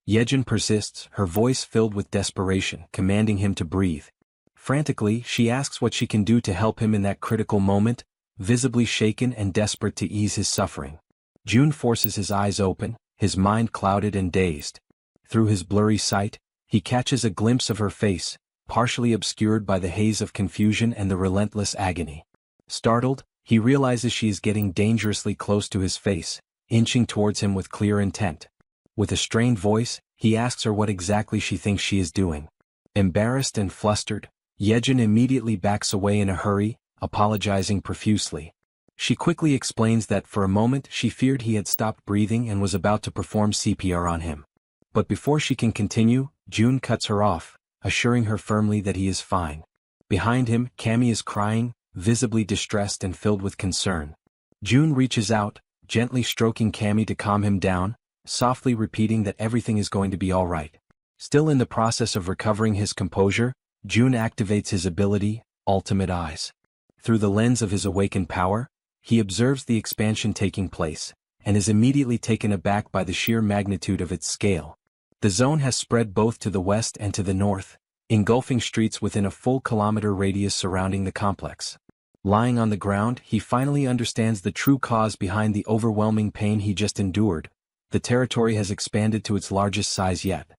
Yejin persists, her voice filled with desperation, commanding him to breathe. Frantically, she asks what she can do to help him in that critical moment, visibly shaken and desperate to ease his suffering. June forces his eyes open, his mind clouded and dazed. Through his blurry sight, he catches a glimpse of her face, partially obscured by the haze of confusion and the relentless agony. Startled, he realizes she is getting dangerously close to his face, inching towards him with clear intent. With a strained voice, he asks her what exactly she thinks she is doing. Embarrassed and flustered, Yejin immediately backs away in a hurry, apologizing profusely. She quickly explains that for a moment she feared he had stopped breathing and was about to perform CPR on him. But before she can continue, June cuts her off, assuring her firmly that he is fine. Behind him, Cammy is crying, visibly distressed and filled with concern. June reaches out, gently stroking Cammy to calm him down, softly repeating that everything is going to be all right. Still in the process of recovering his composure, June activates his ability, Ultimate Eyes. Through the lens of his awakened power, he observes the expansion taking place, and is immediately taken aback by the sheer magnitude of its scale. The zone has spread both to the west and to the north, engulfing streets within a full kilometer radius surrounding the complex. Lying on the ground, he finally understands the true cause behind the overwhelming pain he just endured. The territory has expanded to its largest size yet.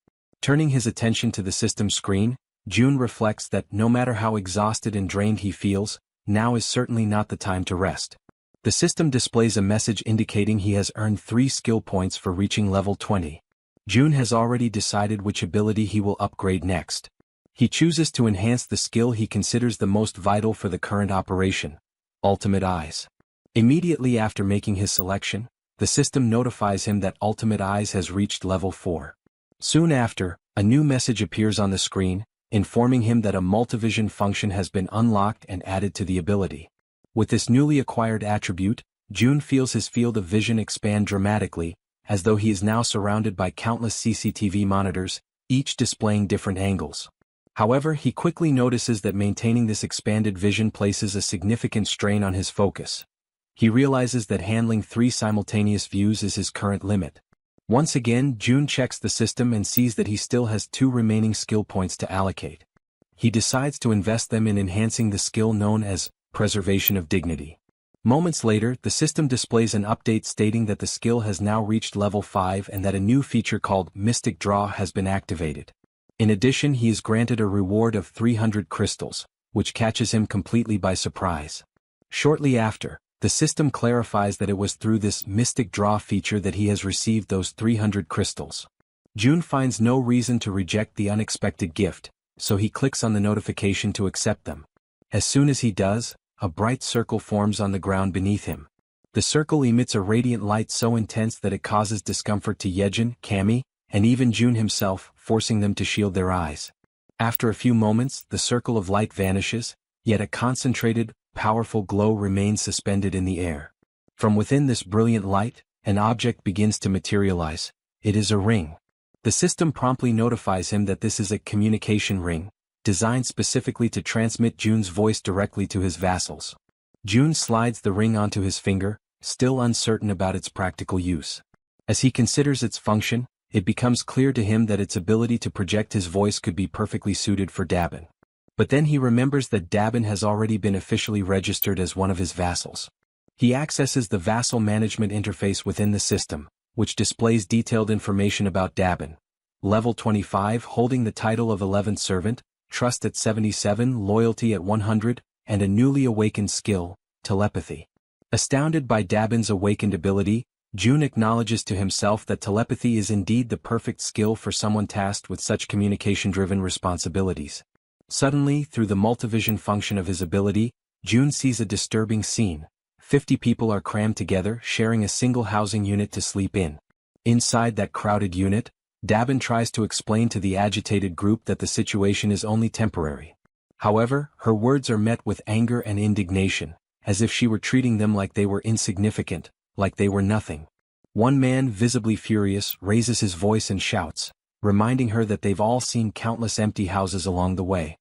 Turning his attention to the system screen, June reflects that no matter how exhausted and drained he feels, now is certainly not the time to rest. The system displays a message indicating he has earned 3 skill points for reaching level 20. June has already decided which ability he will upgrade next. He chooses to enhance the skill he considers the most vital for the current operation, Ultimate Eyes. Immediately after making his selection, the system notifies him that Ultimate Eyes has reached level 4. Soon after, a new message appears on the screen, informing him that a multivision function has been unlocked and added to the ability. With this newly acquired attribute, June feels his field of vision expand dramatically, as though he is now surrounded by countless CCTV monitors, each displaying different angles. However, he quickly notices that maintaining this expanded vision places a significant strain on his focus. He realizes that handling 3 simultaneous views is his current limit. Once again, June checks the system and sees that he still has 2 remaining skill points to allocate. He decides to invest them in enhancing the skill known as Preservation of Dignity. Moments later, the system displays an update stating that the skill has now reached level 5 and that a new feature called Mystic Draw has been activated. In addition, he is granted a reward of 300 crystals, which catches him completely by surprise. Shortly after, the system clarifies that it was through this Mystic Draw feature that he has received those 300 crystals. June finds no reason to reject the unexpected gift, so he clicks on the notification to accept them. As soon as he does, a bright circle forms on the ground beneath him. The circle emits a radiant light so intense that it causes discomfort to Yejin, Cammy, and even June himself, forcing them to shield their eyes. After a few moments, the circle of light vanishes, yet a concentrated, powerful glow remains suspended in the air. From within this brilliant light, an object begins to materialize. It is a ring. The system promptly notifies him that this is a communication ring, designed specifically to transmit June's voice directly to his vassals. June slides the ring onto his finger, still uncertain about its practical use. As he considers its function, it becomes clear to him that its ability to project his voice could be perfectly suited for Dabin. But then he remembers that Dabin has already been officially registered as one of his vassals. He accesses the vassal management interface within the system, which displays detailed information about Dabin. level 25 holding the title of 11th servant, trust at 77, loyalty at 100, and a newly awakened skill, telepathy. Astounded by Dabin's awakened ability, June acknowledges to himself that telepathy is indeed the perfect skill for someone tasked with such communication-driven responsibilities. Suddenly, through the multivision function of his ability, June sees a disturbing scene. 50 people are crammed together, sharing a single housing unit to sleep in. Inside that crowded unit, Dabin tries to explain to the agitated group that the situation is only temporary. However, her words are met with anger and indignation, as if she were treating them like they were insignificant, like they were nothing. One man, visibly furious, raises his voice and shouts, reminding her that they've all seen countless empty houses along the way.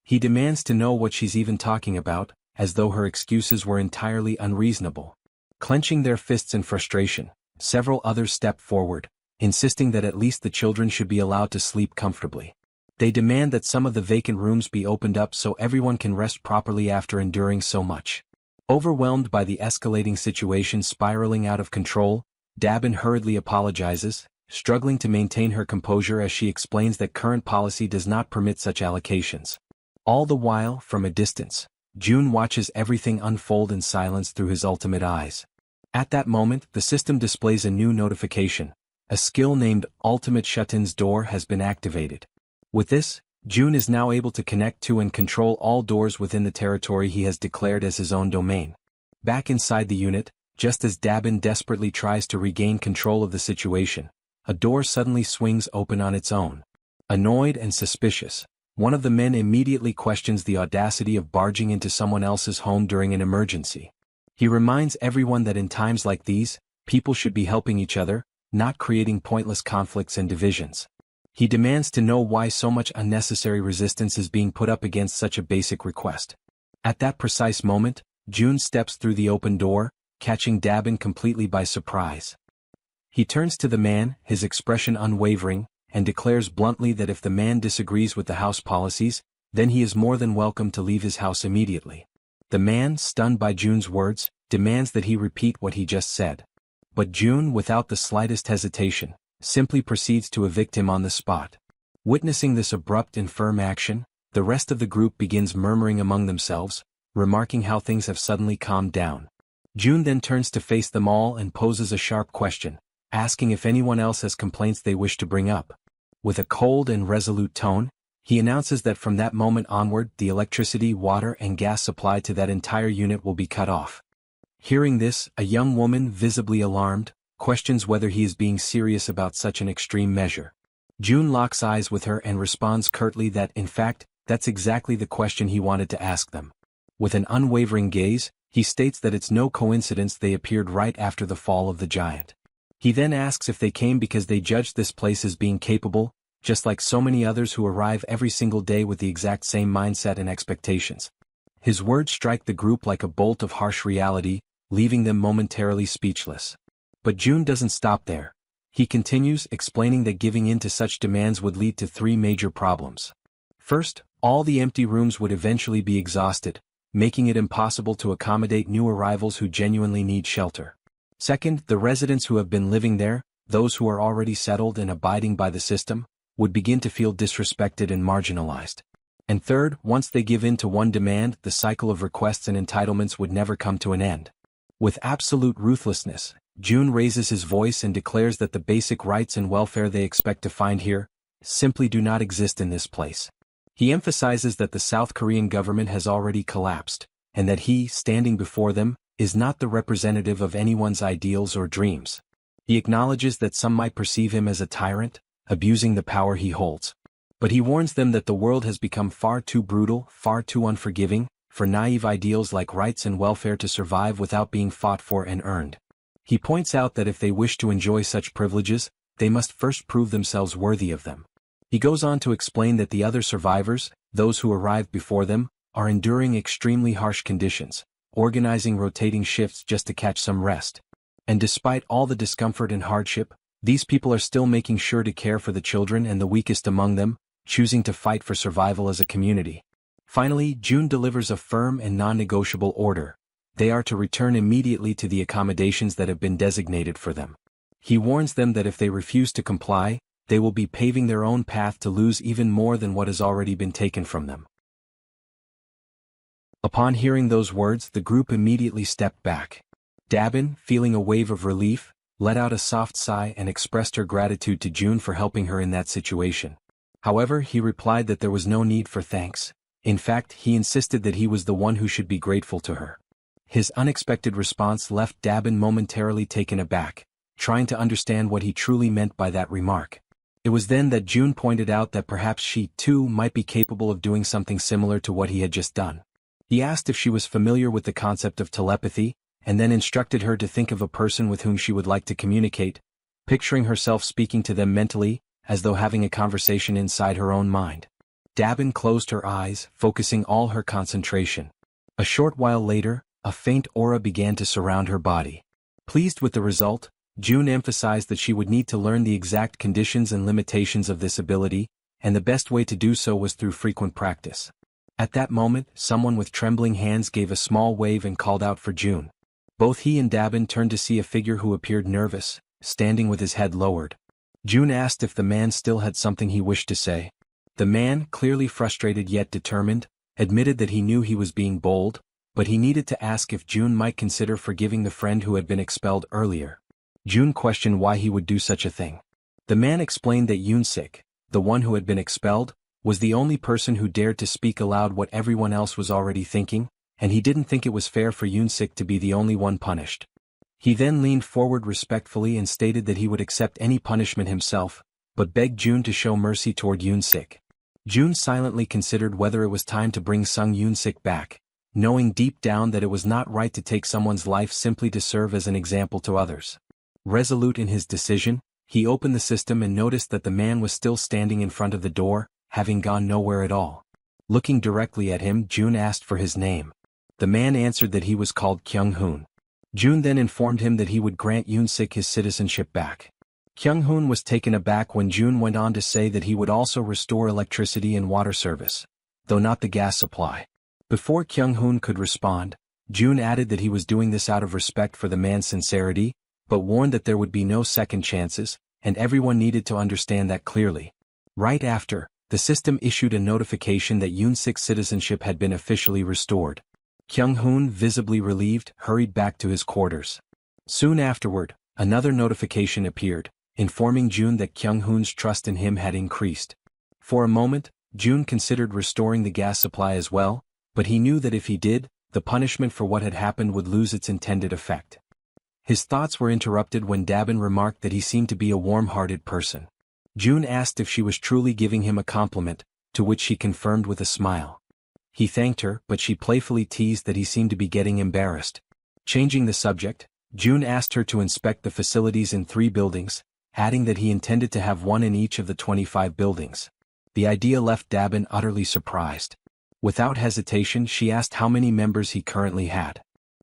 He demands to know what she's even talking about, as though her excuses were entirely unreasonable. Clenching their fists in frustration, several others step forward, insisting that at least the children should be allowed to sleep comfortably. They demand that some of the vacant rooms be opened up so everyone can rest properly after enduring so much. Overwhelmed by the escalating situation spiraling out of control, Dabin hurriedly apologizes, struggling to maintain her composure as she explains that current policy does not permit such allocations. All the while, from a distance, June watches everything unfold in silence through his ultimate eyes. At that moment, the system displays a new notification. A skill named Ultimate Shut-in's Door has been activated. With this, June is now able to connect to and control all doors within the territory he has declared as his own domain. Back inside the unit, just as Dabin desperately tries to regain control of the situation, a door suddenly swings open on its own. Annoyed and suspicious, one of the men immediately questions the audacity of barging into someone else's home during an emergency. He reminds everyone that in times like these, people should be helping each other, not creating pointless conflicts and divisions. He demands to know why so much unnecessary resistance is being put up against such a basic request. At that precise moment, June steps through the open door, catching Dabin completely by surprise. He turns to the man, his expression unwavering, and declares bluntly that if the man disagrees with the house policies, then he is more than welcome to leave his house immediately. The man, stunned by June's words, demands that he repeat what he just said. But June, without the slightest hesitation, simply proceeds to evict him on the spot. Witnessing this abrupt and firm action, the rest of the group begins murmuring among themselves, remarking how things have suddenly calmed down. June then turns to face them all and poses a sharp question, asking if anyone else has complaints they wish to bring up. With a cold and resolute tone, he announces that from that moment onward the electricity, water, and gas supply to that entire unit will be cut off. Hearing this, a young woman, visibly alarmed, questions whether he is being serious about such an extreme measure. June locks eyes with her and responds curtly that, in fact, that's exactly the question he wanted to ask them. With an unwavering gaze, he states that it's no coincidence they appeared right after the fall of the giant. He then asks if they came because they judged this place as being capable, just like so many others who arrive every single day with the exact same mindset and expectations. His words strike the group like a bolt of harsh reality, leaving them momentarily speechless. But June doesn't stop there. He continues, explaining that giving in to such demands would lead to 3 major problems. First, all the empty rooms would eventually be exhausted, making it impossible to accommodate new arrivals who genuinely need shelter. Second, the residents who have been living there, those who are already settled and abiding by the system, would begin to feel disrespected and marginalized. And third, once they give in to one demand, the cycle of requests and entitlements would never come to an end. With absolute ruthlessness, June raises his voice and declares that the basic rights and welfare they expect to find here simply do not exist in this place. He emphasizes that the South Korean government has already collapsed, and that he, standing before them, is not the representative of anyone's ideals or dreams. He acknowledges that some might perceive him as a tyrant, abusing the power he holds. But he warns them that the world has become far too brutal, far too unforgiving, for naive ideals like rights and welfare to survive without being fought for and earned. He points out that if they wish to enjoy such privileges, they must first prove themselves worthy of them. He goes on to explain that the other survivors, those who arrived before them, are enduring extremely harsh conditions, organizing rotating shifts just to catch some rest. And despite all the discomfort and hardship, these people are still making sure to care for the children and the weakest among them, choosing to fight for survival as a community. Finally, June delivers a firm and non-negotiable order. They are to return immediately to the accommodations that have been designated for them. He warns them that if they refuse to comply, they will be paving their own path to lose even more than what has already been taken from them. Upon hearing those words, the group immediately stepped back. Dabin, feeling a wave of relief, let out a soft sigh and expressed her gratitude to June for helping her in that situation. However, he replied that there was no need for thanks. In fact, he insisted that he was the one who should be grateful to her. His unexpected response left Dabin momentarily taken aback, trying to understand what he truly meant by that remark. It was then that June pointed out that perhaps she, too, might be capable of doing something similar to what he had just done. He asked if she was familiar with the concept of telepathy, and then instructed her to think of a person with whom she would like to communicate, picturing herself speaking to them mentally, as though having a conversation inside her own mind. Dabin closed her eyes, focusing all her concentration. A short while later, a faint aura began to surround her body. Pleased with the result, June emphasized that she would need to learn the exact conditions and limitations of this ability, and the best way to do so was through frequent practice. At that moment, someone with trembling hands gave a small wave and called out for June. Both he and Dabin turned to see a figure who appeared nervous, standing with his head lowered. June asked if the man still had something he wished to say. The man, clearly frustrated yet determined, admitted that he knew he was being bold, but he needed to ask if June might consider forgiving the friend who had been expelled earlier. June questioned why he would do such a thing. The man explained that Yoon-sik, the one who had been expelled, was the only person who dared to speak aloud what everyone else was already thinking, and he didn't think it was fair for Yoon-sik to be the only one punished. He then leaned forward respectfully and stated that he would accept any punishment himself, but begged June to show mercy toward Yoon-sik. June silently considered whether it was time to bring Sung Yoon-sik back, knowing deep down that it was not right to take someone's life simply to serve as an example to others. Resolute in his decision, he opened the system and noticed that the man was still standing in front of the door, having gone nowhere at all. Looking directly at him, June asked for his name. The man answered that he was called Kyung-hoon. June then informed him that he would grant Yoon-sik his citizenship back. Kyung-hoon was taken aback when June went on to say that he would also restore electricity and water service, though not the gas supply. Before Kyung-hoon could respond, June added that he was doing this out of respect for the man's sincerity, but warned that there would be no second chances, and everyone needed to understand that clearly. Right after, the system issued a notification that Yoon-sik's citizenship had been officially restored. Kyung-hoon, visibly relieved, hurried back to his quarters. Soon afterward, another notification appeared, informing June that Kyung-hoon's trust in him had increased. For a moment, June considered restoring the gas supply as well, but he knew that if he did, the punishment for what had happened would lose its intended effect. His thoughts were interrupted when Dabin remarked that he seemed to be a warm-hearted person. June asked if she was truly giving him a compliment, to which she confirmed with a smile. He thanked her, but she playfully teased that he seemed to be getting embarrassed. Changing the subject, June asked her to inspect the facilities in 3 buildings, adding that he intended to have one in each of the 25 buildings. The idea left Dabin utterly surprised. Without hesitation, she asked how many members he currently had.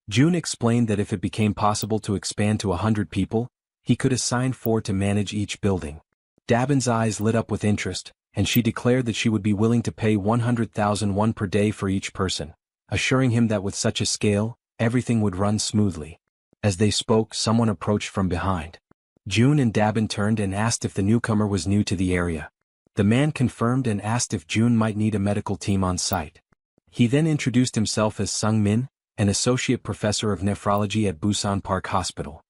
June explained that if it became possible to expand to 100 people, he could assign 4 to manage each building. Dabin's eyes lit up with interest, and she declared that she would be willing to pay 100,000 won per day for each person, assuring him that with such a scale, everything would run smoothly. As they spoke, someone approached from behind. June and Dabin turned and asked if the newcomer was new to the area. The man confirmed and asked if June might need a medical team on site. He then introduced himself as Sung Min, an associate professor of nephrology at Busan Park Hospital.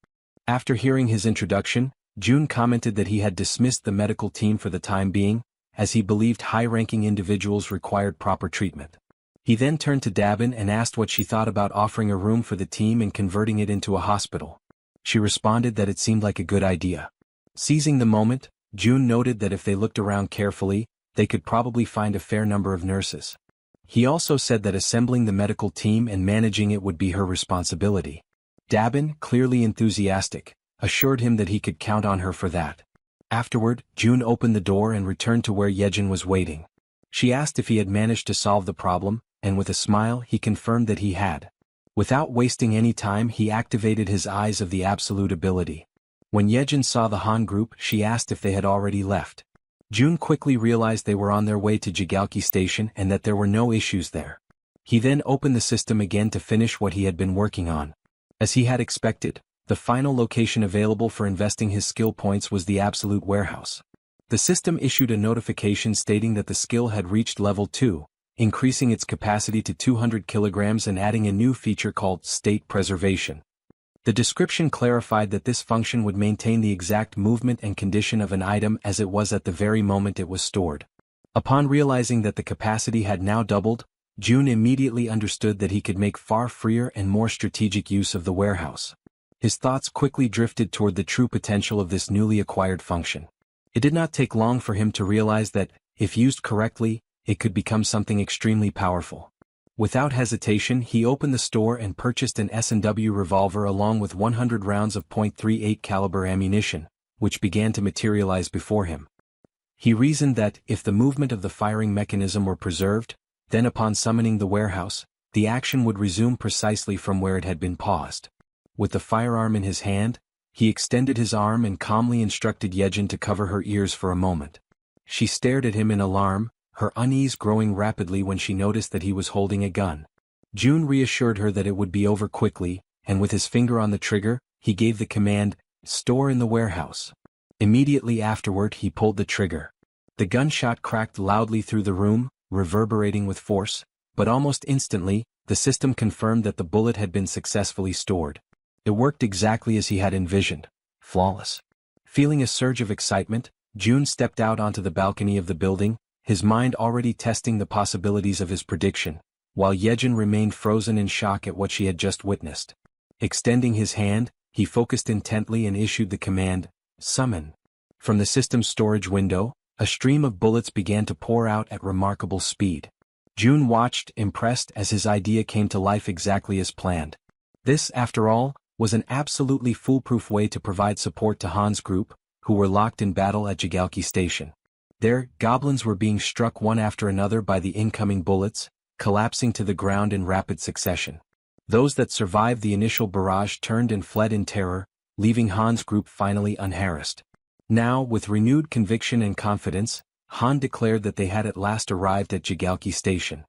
After hearing his introduction, June commented that he had dismissed the medical team for the time being, as he believed high-ranking individuals required proper treatment. He then turned to Dabin and asked what she thought about offering a room for the team and converting it into a hospital. She responded that it seemed like a good idea. Seizing the moment, June noted that if they looked around carefully, they could probably find a fair number of nurses. He also said that assembling the medical team and managing it would be her responsibility. Dabin, clearly enthusiastic, assured him that he could count on her for that. Afterward, June opened the door and returned to where Yejin was waiting. She asked if he had managed to solve the problem, and with a smile he confirmed that he had. Without wasting any time, he activated his Eyes of the Absolute ability. When Yejin saw the Han group, she asked if they had already left. June quickly realized they were on their way to Jigalki Station and that there were no issues there. He then opened the system again to finish what he had been working on. As he had expected, the final location available for investing his skill points was the Absolute Warehouse. The system issued a notification stating that the skill had reached level 2, increasing its capacity to 200 kilograms and adding a new feature called state preservation. The description clarified that this function would maintain the exact movement and condition of an item as it was at the very moment it was stored. Upon realizing that the capacity had now doubled, June immediately understood that he could make far freer and more strategic use of the warehouse. His thoughts quickly drifted toward the true potential of this newly acquired function. It did not take long for him to realize that, if used correctly, it could become something extremely powerful. Without hesitation, he opened the store and purchased an S&W revolver along with 100 rounds of .38 caliber ammunition, which began to materialize before him. He reasoned that, if the movement of the firing mechanism were preserved, then upon summoning the warehouse, the action would resume precisely from where it had been paused. With the firearm in his hand, he extended his arm and calmly instructed Yejin to cover her ears for a moment. She stared at him in alarm, her unease growing rapidly when she noticed that he was holding a gun. June reassured her that it would be over quickly, and with his finger on the trigger, he gave the command, "Store in the warehouse." Immediately afterward he pulled the trigger. The gunshot cracked loudly through the room, reverberating with force, but almost instantly, the system confirmed that the bullet had been successfully stored. It worked exactly as he had envisioned. Flawless. Feeling a surge of excitement, June stepped out onto the balcony of the building, his mind already testing the possibilities of his prediction, while Yejin remained frozen in shock at what she had just witnessed. Extending his hand, he focused intently and issued the command, "Summon." From the system's storage window, a stream of bullets began to pour out at remarkable speed. June watched, impressed, as his idea came to life exactly as planned. This, after all, was an absolutely foolproof way to provide support to Han's group, who were locked in battle at Jigalki Station. Their goblins were being struck one after another by the incoming bullets, collapsing to the ground in rapid succession. Those that survived the initial barrage turned and fled in terror, leaving Han's group finally unharassed. Now, with renewed conviction and confidence, Han declared that they had at last arrived at Jigalki Station.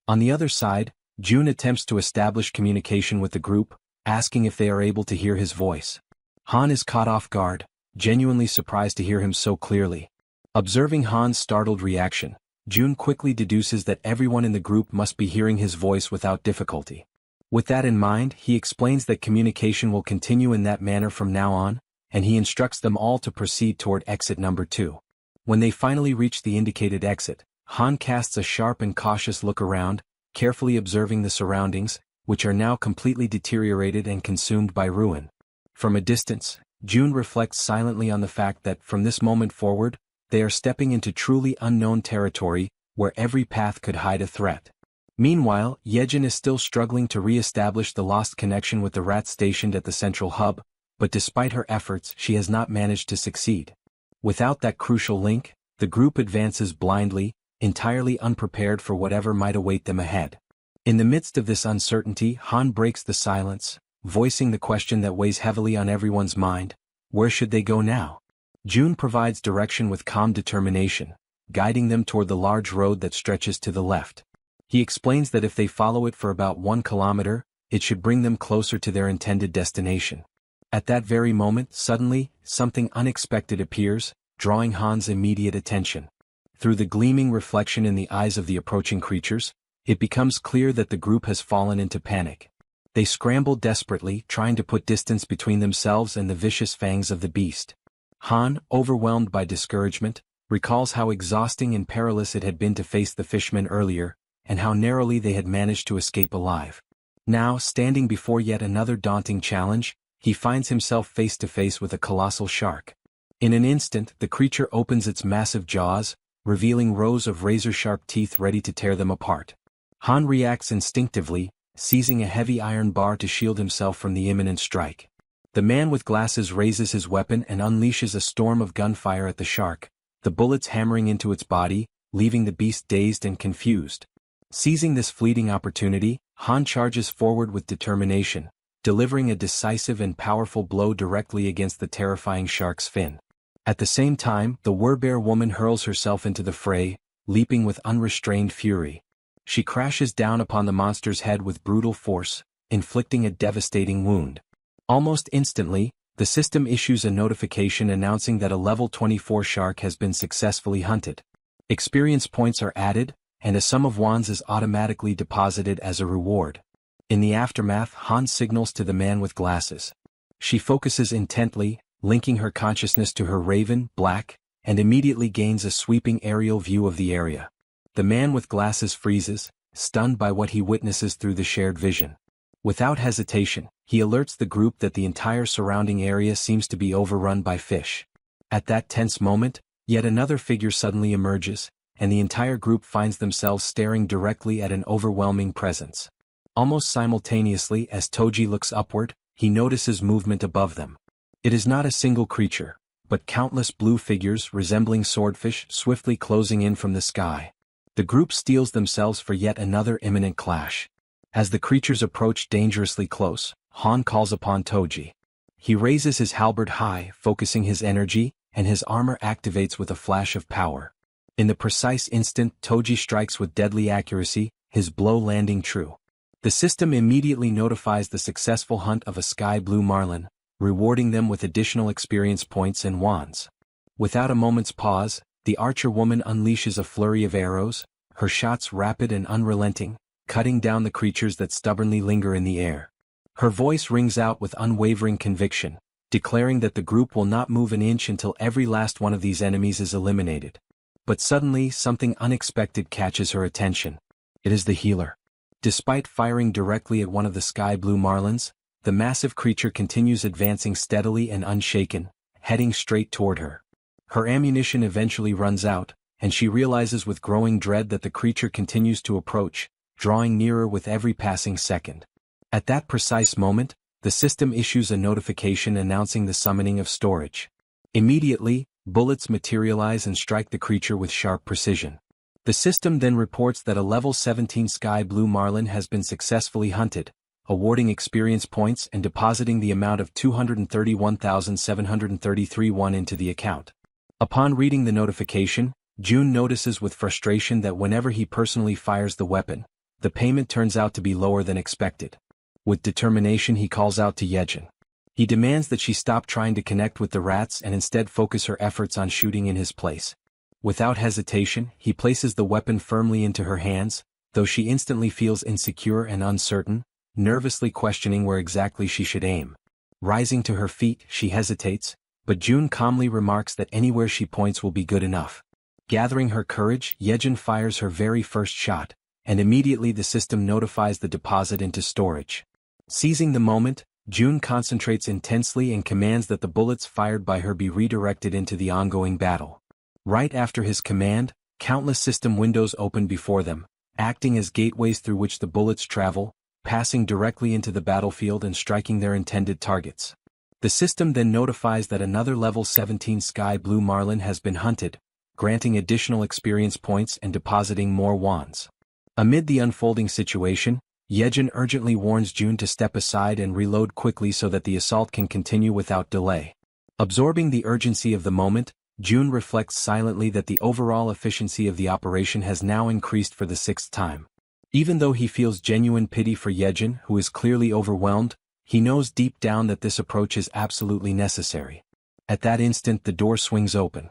On the other side, June attempts to establish communication with the group, asking if they are able to hear his voice. Han is caught off guard, genuinely surprised to hear him so clearly. Observing Han's startled reaction, June quickly deduces that everyone in the group must be hearing his voice without difficulty. With that in mind, he explains that communication will continue in that manner from now on, and he instructs them all to proceed toward exit number 2. When they finally reach the indicated exit, Han casts a sharp and cautious look around, carefully observing the surroundings, which are now completely deteriorated and consumed by ruin. From a distance, June reflects silently on the fact that from this moment forward, they are stepping into truly unknown territory, where every path could hide a threat. Meanwhile, Yejin is still struggling to re-establish the lost connection with the rats stationed at the central hub, but despite her efforts she has not managed to succeed. Without that crucial link, the group advances blindly, entirely unprepared for whatever might await them ahead. In the midst of this uncertainty, Han breaks the silence, voicing the question that weighs heavily on everyone's mind: where should they go now? June provides direction with calm determination, guiding them toward the large road that stretches to the left. He explains that if they follow it for about 1 kilometer, it should bring them closer to their intended destination. At that very moment, suddenly, something unexpected appears, drawing Han's immediate attention. Through the gleaming reflection in the eyes of the approaching creatures, it becomes clear that the group has fallen into panic. They scramble desperately, trying to put distance between themselves and the vicious fangs of the beast. Han, overwhelmed by discouragement, recalls how exhausting and perilous it had been to face the fishmen earlier, and how narrowly they had managed to escape alive. Now, standing before yet another daunting challenge, he finds himself face to face with a colossal shark. In an instant, the creature opens its massive jaws, revealing rows of razor-sharp teeth ready to tear them apart. Han reacts instinctively, seizing a heavy iron bar to shield himself from the imminent strike. The man with glasses raises his weapon and unleashes a storm of gunfire at the shark, the bullets hammering into its body, leaving the beast dazed and confused. Seizing this fleeting opportunity, Han charges forward with determination, delivering a decisive and powerful blow directly against the terrifying shark's fin. At the same time, the werebear woman hurls herself into the fray, leaping with unrestrained fury. She crashes down upon the monster's head with brutal force, inflicting a devastating wound. Almost instantly, The system issues a notification announcing that a level 24 shark has been successfully hunted. Experience points are added, and a sum of wands is automatically deposited as a reward. In the aftermath, Han signals to the man with glasses. She focuses intently, linking her consciousness to her raven, Black, and immediately gains a sweeping aerial view of the area. The man with glasses freezes, stunned by what he witnesses through the shared vision. Without hesitation, he alerts the group that the entire surrounding area seems to be overrun by fish. At that tense moment, yet another figure suddenly emerges, and the entire group finds themselves staring directly at an overwhelming presence. Almost simultaneously as Toji looks upward, he notices movement above them. It is not a single creature, but countless blue figures resembling swordfish swiftly closing in from the sky. The group steels themselves for yet another imminent clash. As the creatures approach dangerously close, Han calls upon Toji. He raises his halberd high, focusing his energy, and his armor activates with a flash of power. In the precise instant Toji strikes with deadly accuracy, his blow landing true. The system immediately notifies the successful hunt of a sky blue marlin, rewarding them with additional experience points and wands. Without a moment's pause, the archer woman unleashes a flurry of arrows, her shots rapid and unrelenting, cutting down the creatures that stubbornly linger in the air. Her voice rings out with unwavering conviction, declaring that the group will not move an inch until every last one of these enemies is eliminated. But suddenly something unexpected catches her attention. It is the healer. Despite firing directly at one of the sky blue marlins, the massive creature continues advancing steadily and unshaken, heading straight toward her. Her ammunition eventually runs out, and she realizes with growing dread that the creature continues to approach, drawing nearer with every passing second. At that precise moment, the system issues a notification announcing the summoning of storage. Immediately, bullets materialize and strike the creature with sharp precision. The system then reports that a level 17 sky blue marlin has been successfully hunted, awarding experience points and depositing the amount of 231,733 won into the account. Upon reading the notification, Jun notices with frustration that whenever he personally fires the weapon, the payment turns out to be lower than expected. With determination he calls out to Yejin. He demands that she stop trying to connect with the rats and instead focus her efforts on shooting in his place. Without hesitation, he places the weapon firmly into her hands, though she instantly feels insecure and uncertain, nervously questioning where exactly she should aim. Rising to her feet, she hesitates, but Jun calmly remarks that anywhere she points will be good enough. Gathering her courage, Yejin fires her very first shot, and immediately the system notifies the deposit into storage. Seizing the moment, Jun concentrates intensely and commands that the bullets fired by her be redirected into the ongoing battle. Right after his command, countless system windows open before them, acting as gateways through which the bullets travel, passing directly into the battlefield and striking their intended targets. The system then notifies that another level 17 sky blue marlin has been hunted, granting additional experience points and depositing more wands. Amid the unfolding situation, Yejin urgently warns Jun to step aside and reload quickly so that the assault can continue without delay. Absorbing the urgency of the moment, Jun reflects silently that the overall efficiency of the operation has now increased for the 6th time. Even though he feels genuine pity for Yejin, who is clearly overwhelmed, he knows deep down that this approach is absolutely necessary. At that instant the door swings open.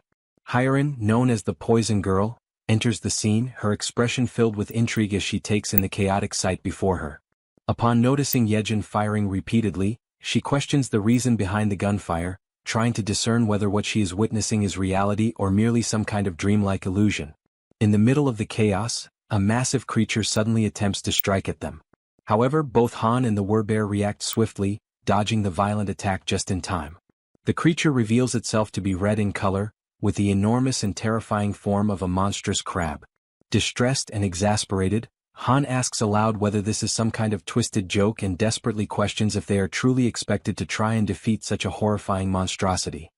Hyerin, known as the Poison Girl, enters the scene, her expression filled with intrigue as she takes in the chaotic sight before her. Upon noticing Yejin firing repeatedly, she questions the reason behind the gunfire, trying to discern whether what she is witnessing is reality or merely some kind of dreamlike illusion. In the middle of the chaos, a massive creature suddenly attempts to strike at them. However, both Han and the werebear react swiftly, dodging the violent attack just in time. The creature reveals itself to be red in color, with the enormous and terrifying form of a monstrous crab. Distressed and exasperated, Han asks aloud whether this is some kind of twisted joke and desperately questions if they are truly expected to try and defeat such a horrifying monstrosity.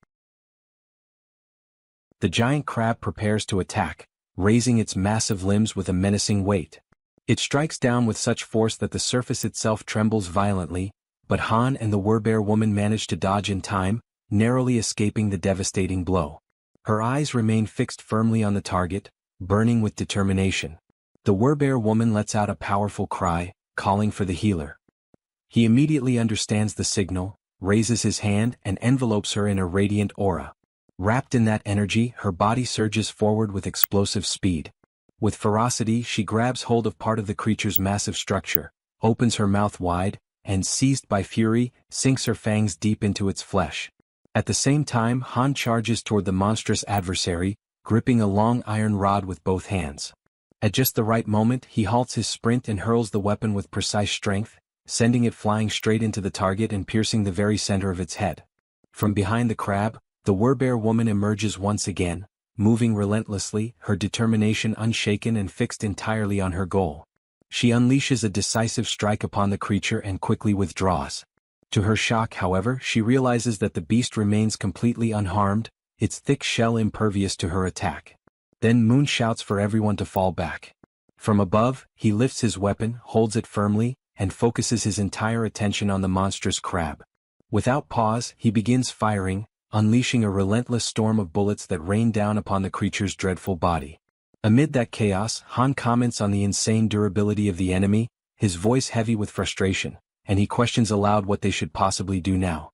The giant crab prepares to attack, raising its massive limbs with a menacing weight. It strikes down with such force that the surface itself trembles violently, but Han and the werebear woman manage to dodge in time, narrowly escaping the devastating blow. Her eyes remain fixed firmly on the target, burning with determination. The werebear woman lets out a powerful cry, calling for the healer. He immediately understands the signal, raises his hand and envelopes her in a radiant aura. Wrapped in that energy, her body surges forward with explosive speed. With ferocity, she grabs hold of part of the creature's massive structure, opens her mouth wide, and seized by fury, sinks her fangs deep into its flesh. At the same time, Han charges toward the monstrous adversary, gripping a long iron rod with both hands. At just the right moment, he halts his sprint and hurls the weapon with precise strength, sending it flying straight into the target and piercing the very center of its head. From behind the crab, the werebear woman emerges once again, moving relentlessly, her determination unshaken and fixed entirely on her goal. She unleashes a decisive strike upon the creature and quickly withdraws. To her shock, however, she realizes that the beast remains completely unharmed, its thick shell impervious to her attack. Then Moon shouts for everyone to fall back. From above, he lifts his weapon, holds it firmly, and focuses his entire attention on the monstrous crab. Without pause, he begins firing, unleashing a relentless storm of bullets that rain down upon the creature's dreadful body. Amid that chaos, Han comments on the insane durability of the enemy, his voice heavy with frustration, and he questions aloud what they should possibly do now.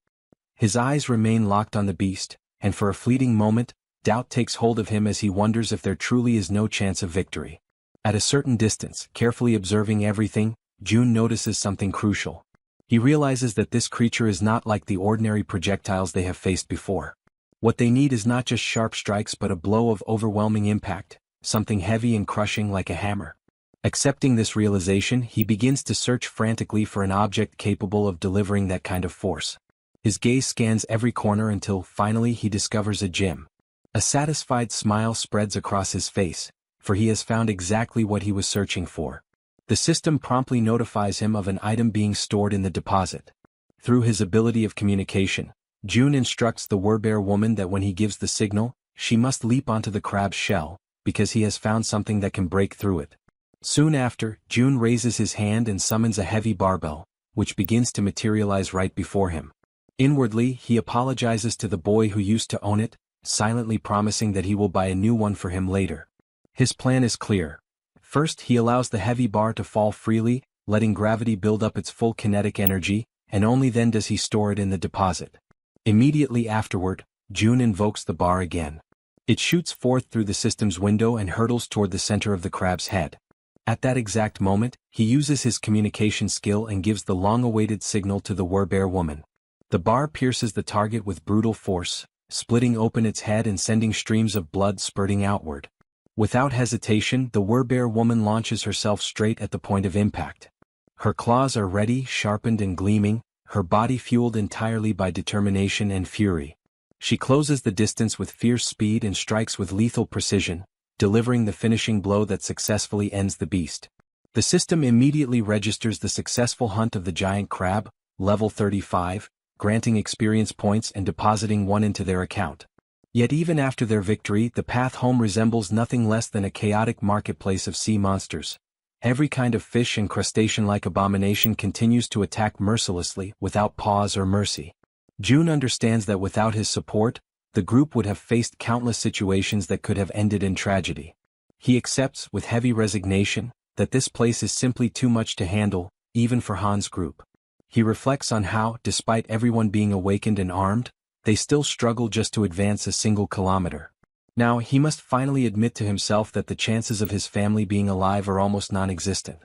His eyes remain locked on the beast, and for a fleeting moment, doubt takes hold of him as he wonders if there truly is no chance of victory. At a certain distance, carefully observing everything, June notices something crucial. He realizes that this creature is not like the ordinary projectiles they have faced before. What they need is not just sharp strikes but a blow of overwhelming impact, something heavy and crushing like a hammer. Accepting this realization, he begins to search frantically for an object capable of delivering that kind of force. His gaze scans every corner until, finally, he discovers a gem. A satisfied smile spreads across his face, for he has found exactly what he was searching for. The system promptly notifies him of an item being stored in the deposit. Through his ability of communication, June instructs the werebear woman that when he gives the signal, she must leap onto the crab's shell, because he has found something that can break through it. Soon after, June raises his hand and summons a heavy barbell, which begins to materialize right before him. Inwardly, he apologizes to the boy who used to own it, silently promising that he will buy a new one for him later. His plan is clear. First, he allows the heavy bar to fall freely, letting gravity build up its full kinetic energy, and only then does he store it in the deposit. Immediately afterward, June invokes the bar again. It shoots forth through the system's window and hurtles toward the center of the crab's head. At that exact moment, he uses his communication skill and gives the long-awaited signal to the werebear woman. The bar pierces the target with brutal force, splitting open its head and sending streams of blood spurting outward. Without hesitation, the werebear woman launches herself straight at the point of impact. Her claws are ready, sharpened and gleaming, her body fueled entirely by determination and fury. She closes the distance with fierce speed and strikes with lethal precision, delivering the finishing blow that successfully ends the beast. The system immediately registers the successful hunt of the giant crab, level 35, granting experience points and depositing one into their account. Yet even after their victory, the path home resembles nothing less than a chaotic marketplace of sea monsters. Every kind of fish and crustacean-like abomination continues to attack mercilessly, without pause or mercy. June understands that without his support, the group would have faced countless situations that could have ended in tragedy. He accepts, with heavy resignation, that this place is simply too much to handle, even for Han's group. He reflects on how, despite everyone being awakened and armed, they still struggle just to advance a single kilometer. Now, he must finally admit to himself that the chances of his family being alive are almost non-existent.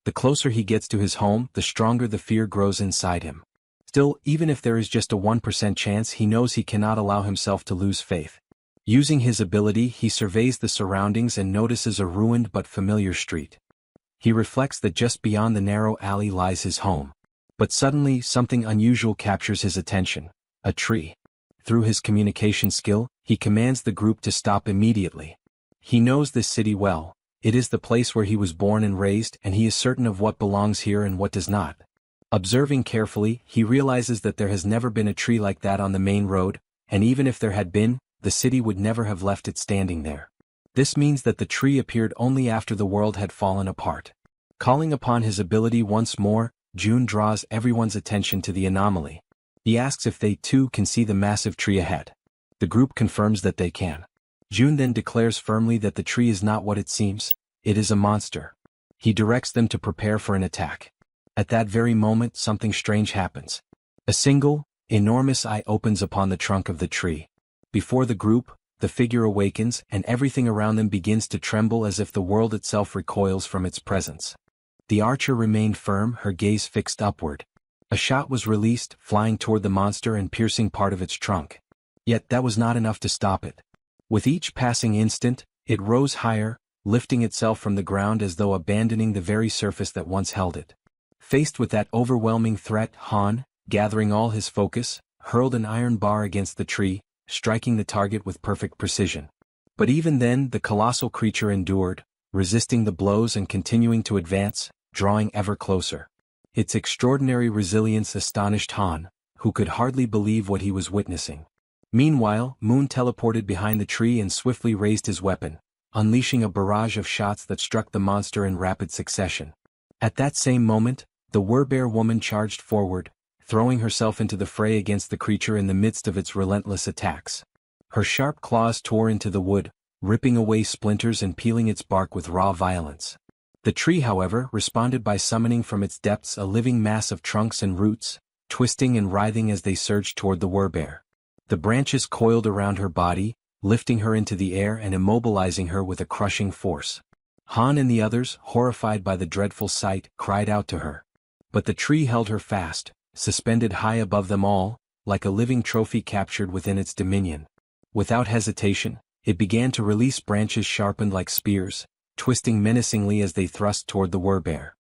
The closer he gets to his home, the stronger the fear grows inside him. Still, even if there is just a 1% chance, he knows he cannot allow himself to lose faith. Using his ability, he surveys the surroundings and notices a ruined but familiar street. He reflects that just beyond the narrow alley lies his home. But suddenly, something unusual captures his attention: a tree. Through his communication skill, he commands the group to stop immediately. He knows this city well. It is the place where he was born and raised, and he is certain of what belongs here and what does not. Observing carefully, he realizes that there has never been a tree like that on the main road, and even if there had been, the city would never have left it standing there. This means that the tree appeared only after the world had fallen apart. Calling upon his ability once more, June draws everyone's attention to the anomaly. He asks if they too can see the massive tree ahead. The group confirms that they can. June then declares firmly that the tree is not what it seems, it is a monster. He directs them to prepare for an attack. At that very moment, something strange happens. A single, enormous eye opens upon the trunk of the tree. Before the group, the figure awakens and everything around them begins to tremble as if the world itself recoils from its presence. The archer remained firm, her gaze fixed upward. A shot was released, flying toward the monster and piercing part of its trunk. Yet that was not enough to stop it. With each passing instant, it rose higher, lifting itself from the ground as though abandoning the very surface that once held it. Faced with that overwhelming threat, Han, gathering all his focus, hurled an iron bar against the tree, striking the target with perfect precision. But even then the colossal creature endured, resisting the blows and continuing to advance, drawing ever closer. Its extraordinary resilience astonished Han, who could hardly believe what he was witnessing. Meanwhile, Moon teleported behind the tree and swiftly raised his weapon, unleashing a barrage of shots that struck the monster in rapid succession. At that same moment, the werebear woman charged forward, throwing herself into the fray against the creature in the midst of its relentless attacks. Her sharp claws tore into the wood, ripping away splinters and peeling its bark with raw violence. The tree, however, responded by summoning from its depths a living mass of trunks and roots, twisting and writhing as they surged toward the werebear. The branches coiled around her body, lifting her into the air and immobilizing her with a crushing force. Han and the others, horrified by the dreadful sight, cried out to her. But the tree held her fast, suspended high above them all, like a living trophy captured within its dominion. Without hesitation, it began to release branches sharpened like spears, twisting menacingly as they thrust toward the werebear.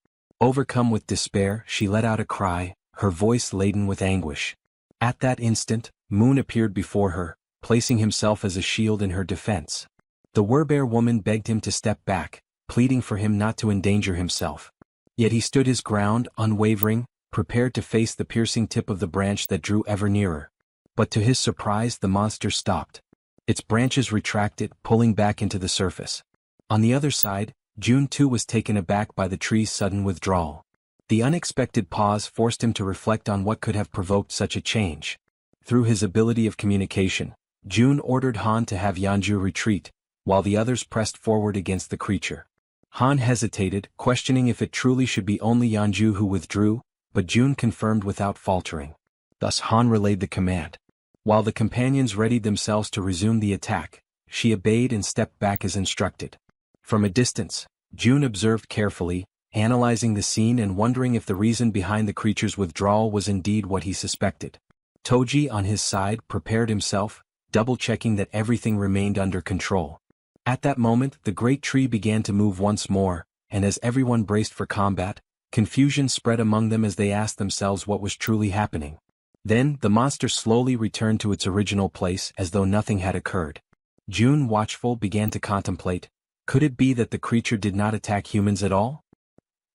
Overcome with despair, she let out a cry, her voice laden with anguish. At that instant, Moon appeared before her, placing himself as a shield in her defense. The werebear woman begged him to step back, pleading for him not to endanger himself. Yet he stood his ground, unwavering, prepared to face the piercing tip of the branch that drew ever nearer. But to his surprise the monster stopped. Its branches retracted, pulling back into the surface. On the other side, June too was taken aback by the tree's sudden withdrawal. The unexpected pause forced him to reflect on what could have provoked such a change. Through his ability of communication, June ordered Han to have Yanju retreat, while the others pressed forward against the creature. Han hesitated, questioning if it truly should be only Yanju who withdrew, but June confirmed without faltering. Thus Han relayed the command. While the companions readied themselves to resume the attack, she obeyed and stepped back as instructed. From a distance, June observed carefully, analyzing the scene and wondering if the reason behind the creature's withdrawal was indeed what he suspected. Toji, on his side, prepared himself, double-checking that everything remained under control. At that moment, the great tree began to move once more, and as everyone braced for combat, confusion spread among them as they asked themselves what was truly happening. Then, the monster slowly returned to its original place as though nothing had occurred. June, watchful, began to contemplate, could it be that the creature did not attack humans at all?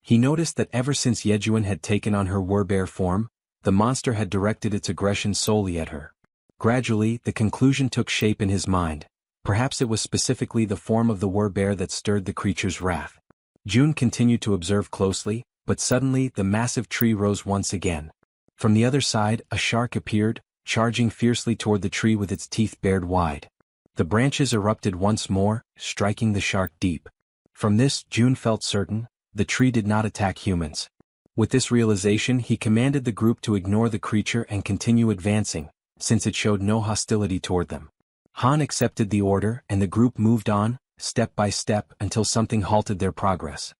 He noticed that ever since Yejuan had taken on her werebear form, the monster had directed its aggression solely at her. Gradually, the conclusion took shape in his mind. Perhaps it was specifically the form of the werebear that stirred the creature's wrath. June continued to observe closely, but suddenly the massive tree rose once again. From the other side, a shark appeared, charging fiercely toward the tree with its teeth bared wide. The branches erupted once more, striking the shark deep. From this, June felt certain, the tree did not attack humans. With this realization, he commanded the group to ignore the creature and continue advancing, since it showed no hostility toward them. Han accepted the order and the group moved on, step by step, until something halted their progress.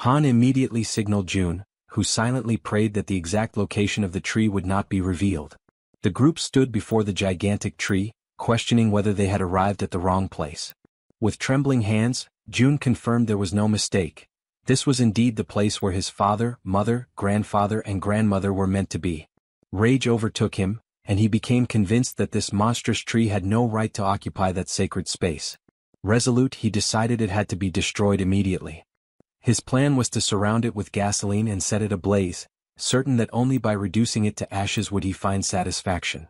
Han immediately signaled June, who silently prayed that the exact location of the tree would not be revealed. The group stood before the gigantic tree, questioning whether they had arrived at the wrong place. With trembling hands, June confirmed there was no mistake. This was indeed the place where his father, mother, grandfather and grandmother were meant to be. Rage overtook him, and he became convinced that this monstrous tree had no right to occupy that sacred space. Resolute, he decided it had to be destroyed immediately. His plan was to surround it with gasoline and set it ablaze, certain that only by reducing it to ashes would he find satisfaction.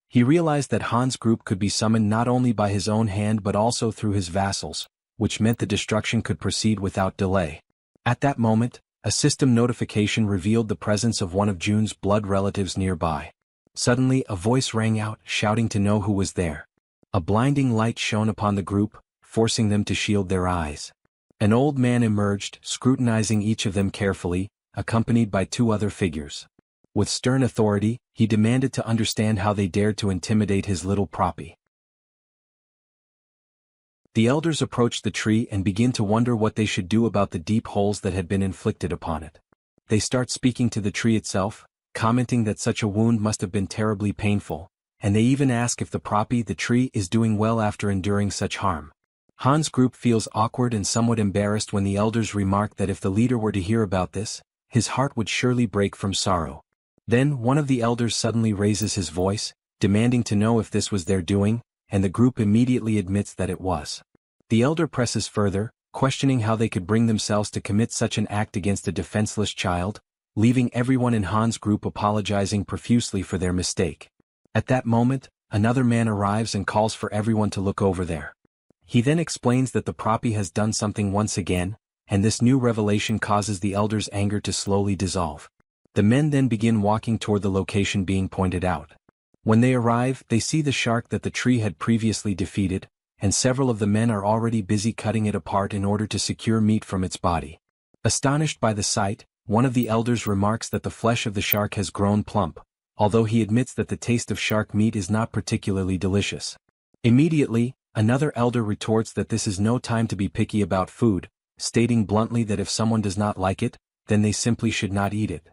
He realized that Han's group could be summoned not only by his own hand but also through his vassals, which meant the destruction could proceed without delay. At that moment, a system notification revealed the presence of one of June's blood relatives nearby. Suddenly, a voice rang out, shouting to know who was there. A blinding light shone upon the group, forcing them to shield their eyes. An old man emerged, scrutinizing each of them carefully, accompanied by two other figures. With stern authority, he demanded to understand how they dared to intimidate his little proppy. The elders approached the tree and begin to wonder what they should do about the deep holes that had been inflicted upon it. They start speaking to the tree itself, commenting that such a wound must have been terribly painful, and they even ask if the proppy, the tree, is doing well after enduring such harm. Han's group feels awkward and somewhat embarrassed when the elders remark that if the leader were to hear about this, his heart would surely break from sorrow. Then one of the elders suddenly raises his voice, demanding to know if this was their doing, and the group immediately admits that it was. The elder presses further, questioning how they could bring themselves to commit such an act against a defenseless child, leaving everyone in Han's group apologizing profusely for their mistake. At that moment, another man arrives and calls for everyone to look over there. He then explains that the proppy has done something once again, and this new revelation causes the elders' anger to slowly dissolve. The men then begin walking toward the location being pointed out. When they arrive, they see the shark that the tree had previously defeated, and several of the men are already busy cutting it apart in order to secure meat from its body. Astonished by the sight, one of the elders remarks that the flesh of the shark has grown plump, although he admits that the taste of shark meat is not particularly delicious. Immediately, another elder retorts that this is no time to be picky about food, stating bluntly that if someone does not like it, then they simply should not eat it.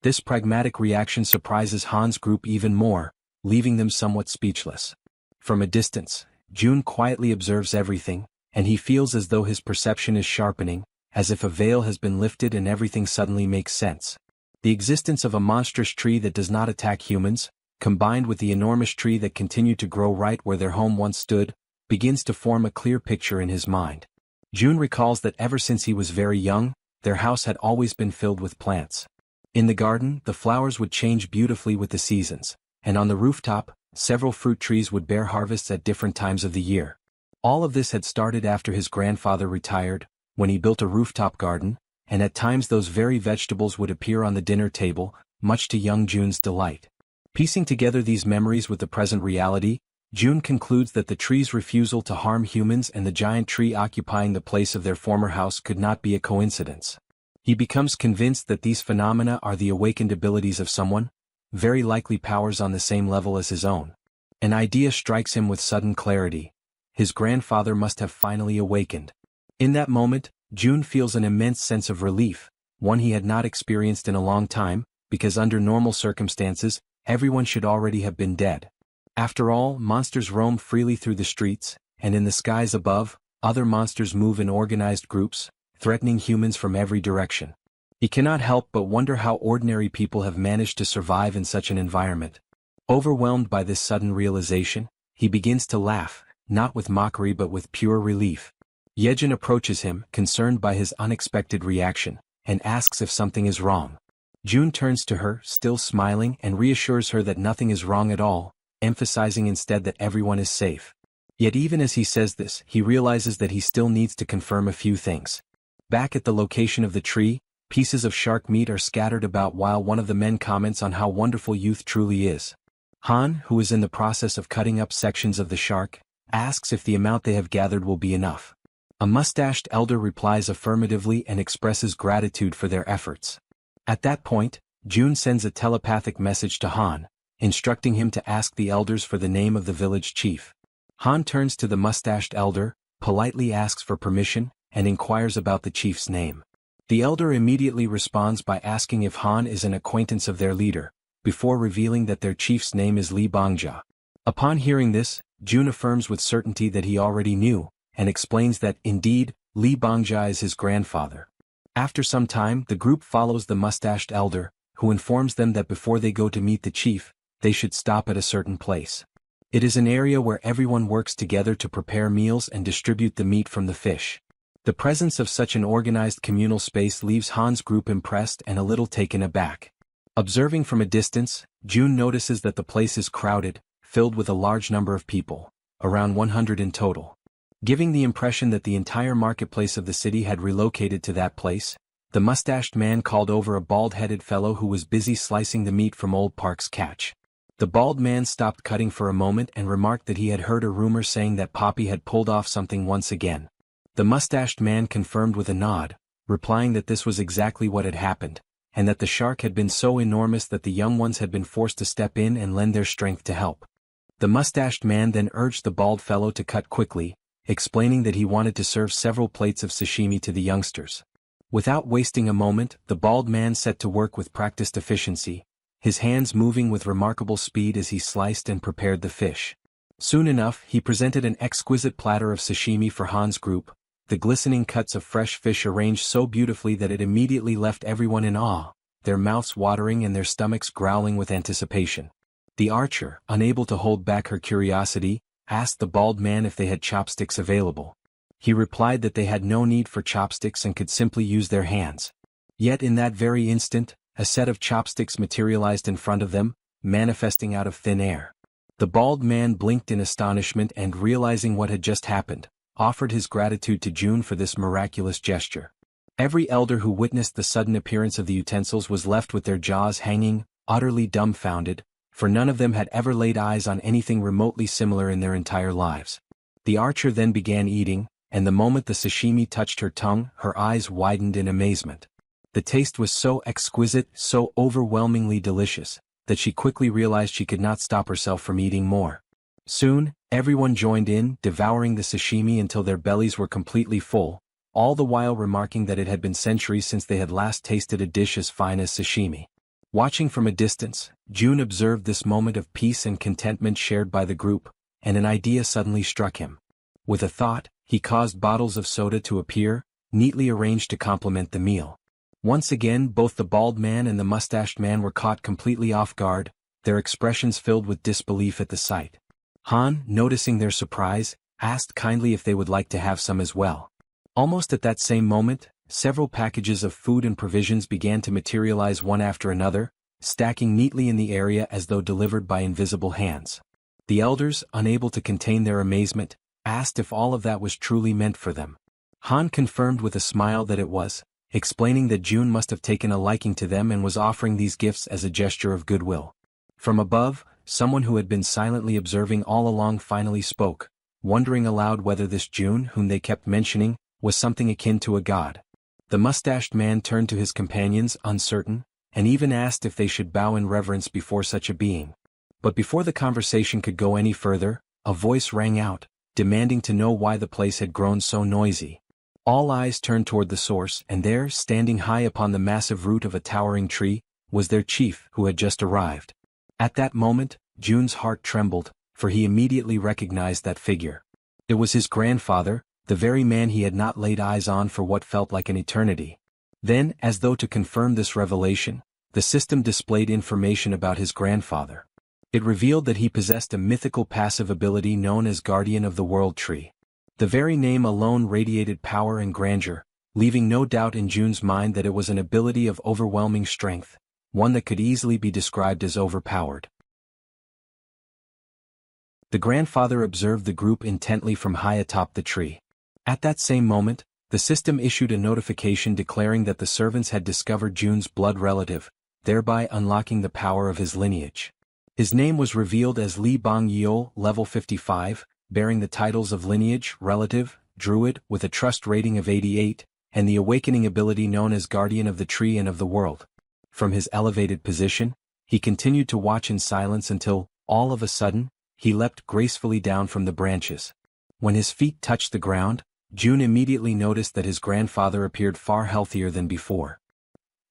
This pragmatic reaction surprises Han's group even more, leaving them somewhat speechless. From a distance, June quietly observes everything, and he feels as though his perception is sharpening, as if a veil has been lifted and everything suddenly makes sense. The existence of a monstrous tree that does not attack humans, combined with the enormous tree that continued to grow right where their home once stood, begins to form a clear picture in his mind. June recalls that ever since he was very young, their house had always been filled with plants. In the garden, the flowers would change beautifully with the seasons, and on the rooftop, several fruit trees would bear harvests at different times of the year. All of this had started after his grandfather retired, when he built a rooftop garden, and at times those very vegetables would appear on the dinner table, much to young June's delight. Piecing together these memories with the present reality, June concludes that the tree's refusal to harm humans and the giant tree occupying the place of their former house could not be a coincidence. He becomes convinced that these phenomena are the awakened abilities of someone, very likely powers on the same level as his own. An idea strikes him with sudden clarity. His grandfather must have finally awakened. In that moment, June feels an immense sense of relief, one he had not experienced in a long time, because under normal circumstances, everyone should already have been dead. After all, monsters roam freely through the streets, and in the skies above, other monsters move in organized groups, threatening humans from every direction. He cannot help but wonder how ordinary people have managed to survive in such an environment. Overwhelmed by this sudden realization, he begins to laugh, not with mockery but with pure relief. Yejin approaches him, concerned by his unexpected reaction, and asks if something is wrong. June turns to her, still smiling, and reassures her that nothing is wrong at all, emphasizing instead that everyone is safe. Yet even as he says this, he realizes that he still needs to confirm a few things. Back at the location of the tree, pieces of shark meat are scattered about while one of the men comments on how wonderful youth truly is. Han, who is in the process of cutting up sections of the shark, asks if the amount they have gathered will be enough. A mustached elder replies affirmatively and expresses gratitude for their efforts. At that point, June sends a telepathic message to Han, instructing him to ask the elders for the name of the village chief. Han turns to the mustached elder, politely asks for permission, and inquires about the chief's name. The elder immediately responds by asking if Han is an acquaintance of their leader, before revealing that their chief's name is Li Bangja. Upon hearing this, June affirms with certainty that he already knew, and explains that, indeed, Li Bangja is his grandfather. After some time, the group follows the mustached elder, who informs them that before they go to meet the chief, they should stop at a certain place. It is an area where everyone works together to prepare meals and distribute the meat from the fish. The presence of such an organized communal space leaves Han's group impressed and a little taken aback. Observing from a distance, June notices that the place is crowded, filled with a large number of people, around 100 in total. Giving the impression that the entire marketplace of the city had relocated to that place, the mustached man called over a bald-headed fellow who was busy slicing the meat from Old Park's catch. The bald man stopped cutting for a moment and remarked that he had heard a rumor saying that Poppy had pulled off something once again. The mustached man confirmed with a nod, replying that this was exactly what had happened, and that the shark had been so enormous that the young ones had been forced to step in and lend their strength to help. The mustached man then urged the bald fellow to cut quickly, explaining that he wanted to serve several plates of sashimi to the youngsters. Without wasting a moment, the bald man set to work with practiced efficiency, his hands moving with remarkable speed as he sliced and prepared the fish. Soon enough, he presented an exquisite platter of sashimi for Han's group, the glistening cuts of fresh fish arranged so beautifully that it immediately left everyone in awe, their mouths watering and their stomachs growling with anticipation. The archer, unable to hold back her curiosity, asked the bald man if they had chopsticks available. He replied that they had no need for chopsticks and could simply use their hands. Yet in that very instant, a set of chopsticks materialized in front of them, manifesting out of thin air. The bald man blinked in astonishment and, realizing what had just happened, offered his gratitude to June for this miraculous gesture. Every elder who witnessed the sudden appearance of the utensils was left with their jaws hanging, utterly dumbfounded, for none of them had ever laid eyes on anything remotely similar in their entire lives. The archer then began eating, and the moment the sashimi touched her tongue, her eyes widened in amazement. The taste was so exquisite, so overwhelmingly delicious, that she quickly realized she could not stop herself from eating more. Soon, everyone joined in, devouring the sashimi until their bellies were completely full, all the while remarking that it had been centuries since they had last tasted a dish as fine as sashimi. Watching from a distance, June observed this moment of peace and contentment shared by the group, and an idea suddenly struck him. With a thought, he caused bottles of soda to appear, neatly arranged to complement the meal. Once again, both the bald man and the mustached man were caught completely off guard, their expressions filled with disbelief at the sight. Han, noticing their surprise, asked kindly if they would like to have some as well. Almost at that same moment, several packages of food and provisions began to materialize one after another, stacking neatly in the area as though delivered by invisible hands. The elders, unable to contain their amazement, asked if all of that was truly meant for them. Han confirmed with a smile that it was, explaining that June must have taken a liking to them and was offering these gifts as a gesture of goodwill. From above, someone who had been silently observing all along finally spoke, wondering aloud whether this June, whom they kept mentioning, was something akin to a god. The mustached man turned to his companions, uncertain, and even asked if they should bow in reverence before such a being. But before the conversation could go any further, a voice rang out, demanding to know why the place had grown so noisy. All eyes turned toward the source, and there, standing high upon the massive root of a towering tree, was their chief, who had just arrived. At that moment, June's heart trembled, for he immediately recognized that figure. It was his grandfather, the very man he had not laid eyes on for what felt like an eternity. Then, as though to confirm this revelation, the system displayed information about his grandfather. It revealed that he possessed a mythical passive ability known as Guardian of the World Tree. The very name alone radiated power and grandeur, leaving no doubt in June's mind that it was an ability of overwhelming strength, one that could easily be described as overpowered. The grandfather observed the group intently from high atop the tree. At that same moment, the system issued a notification declaring that the servants had discovered June's blood relative, thereby unlocking the power of his lineage. His name was revealed as Li Bang Yeol, level 55, bearing the titles of lineage, relative, druid, with a trust rating of 88, and the awakening ability known as Guardian of the Tree and of the World. From his elevated position, he continued to watch in silence until, all of a sudden, he leapt gracefully down from the branches. When his feet touched the ground, June immediately noticed that his grandfather appeared far healthier than before.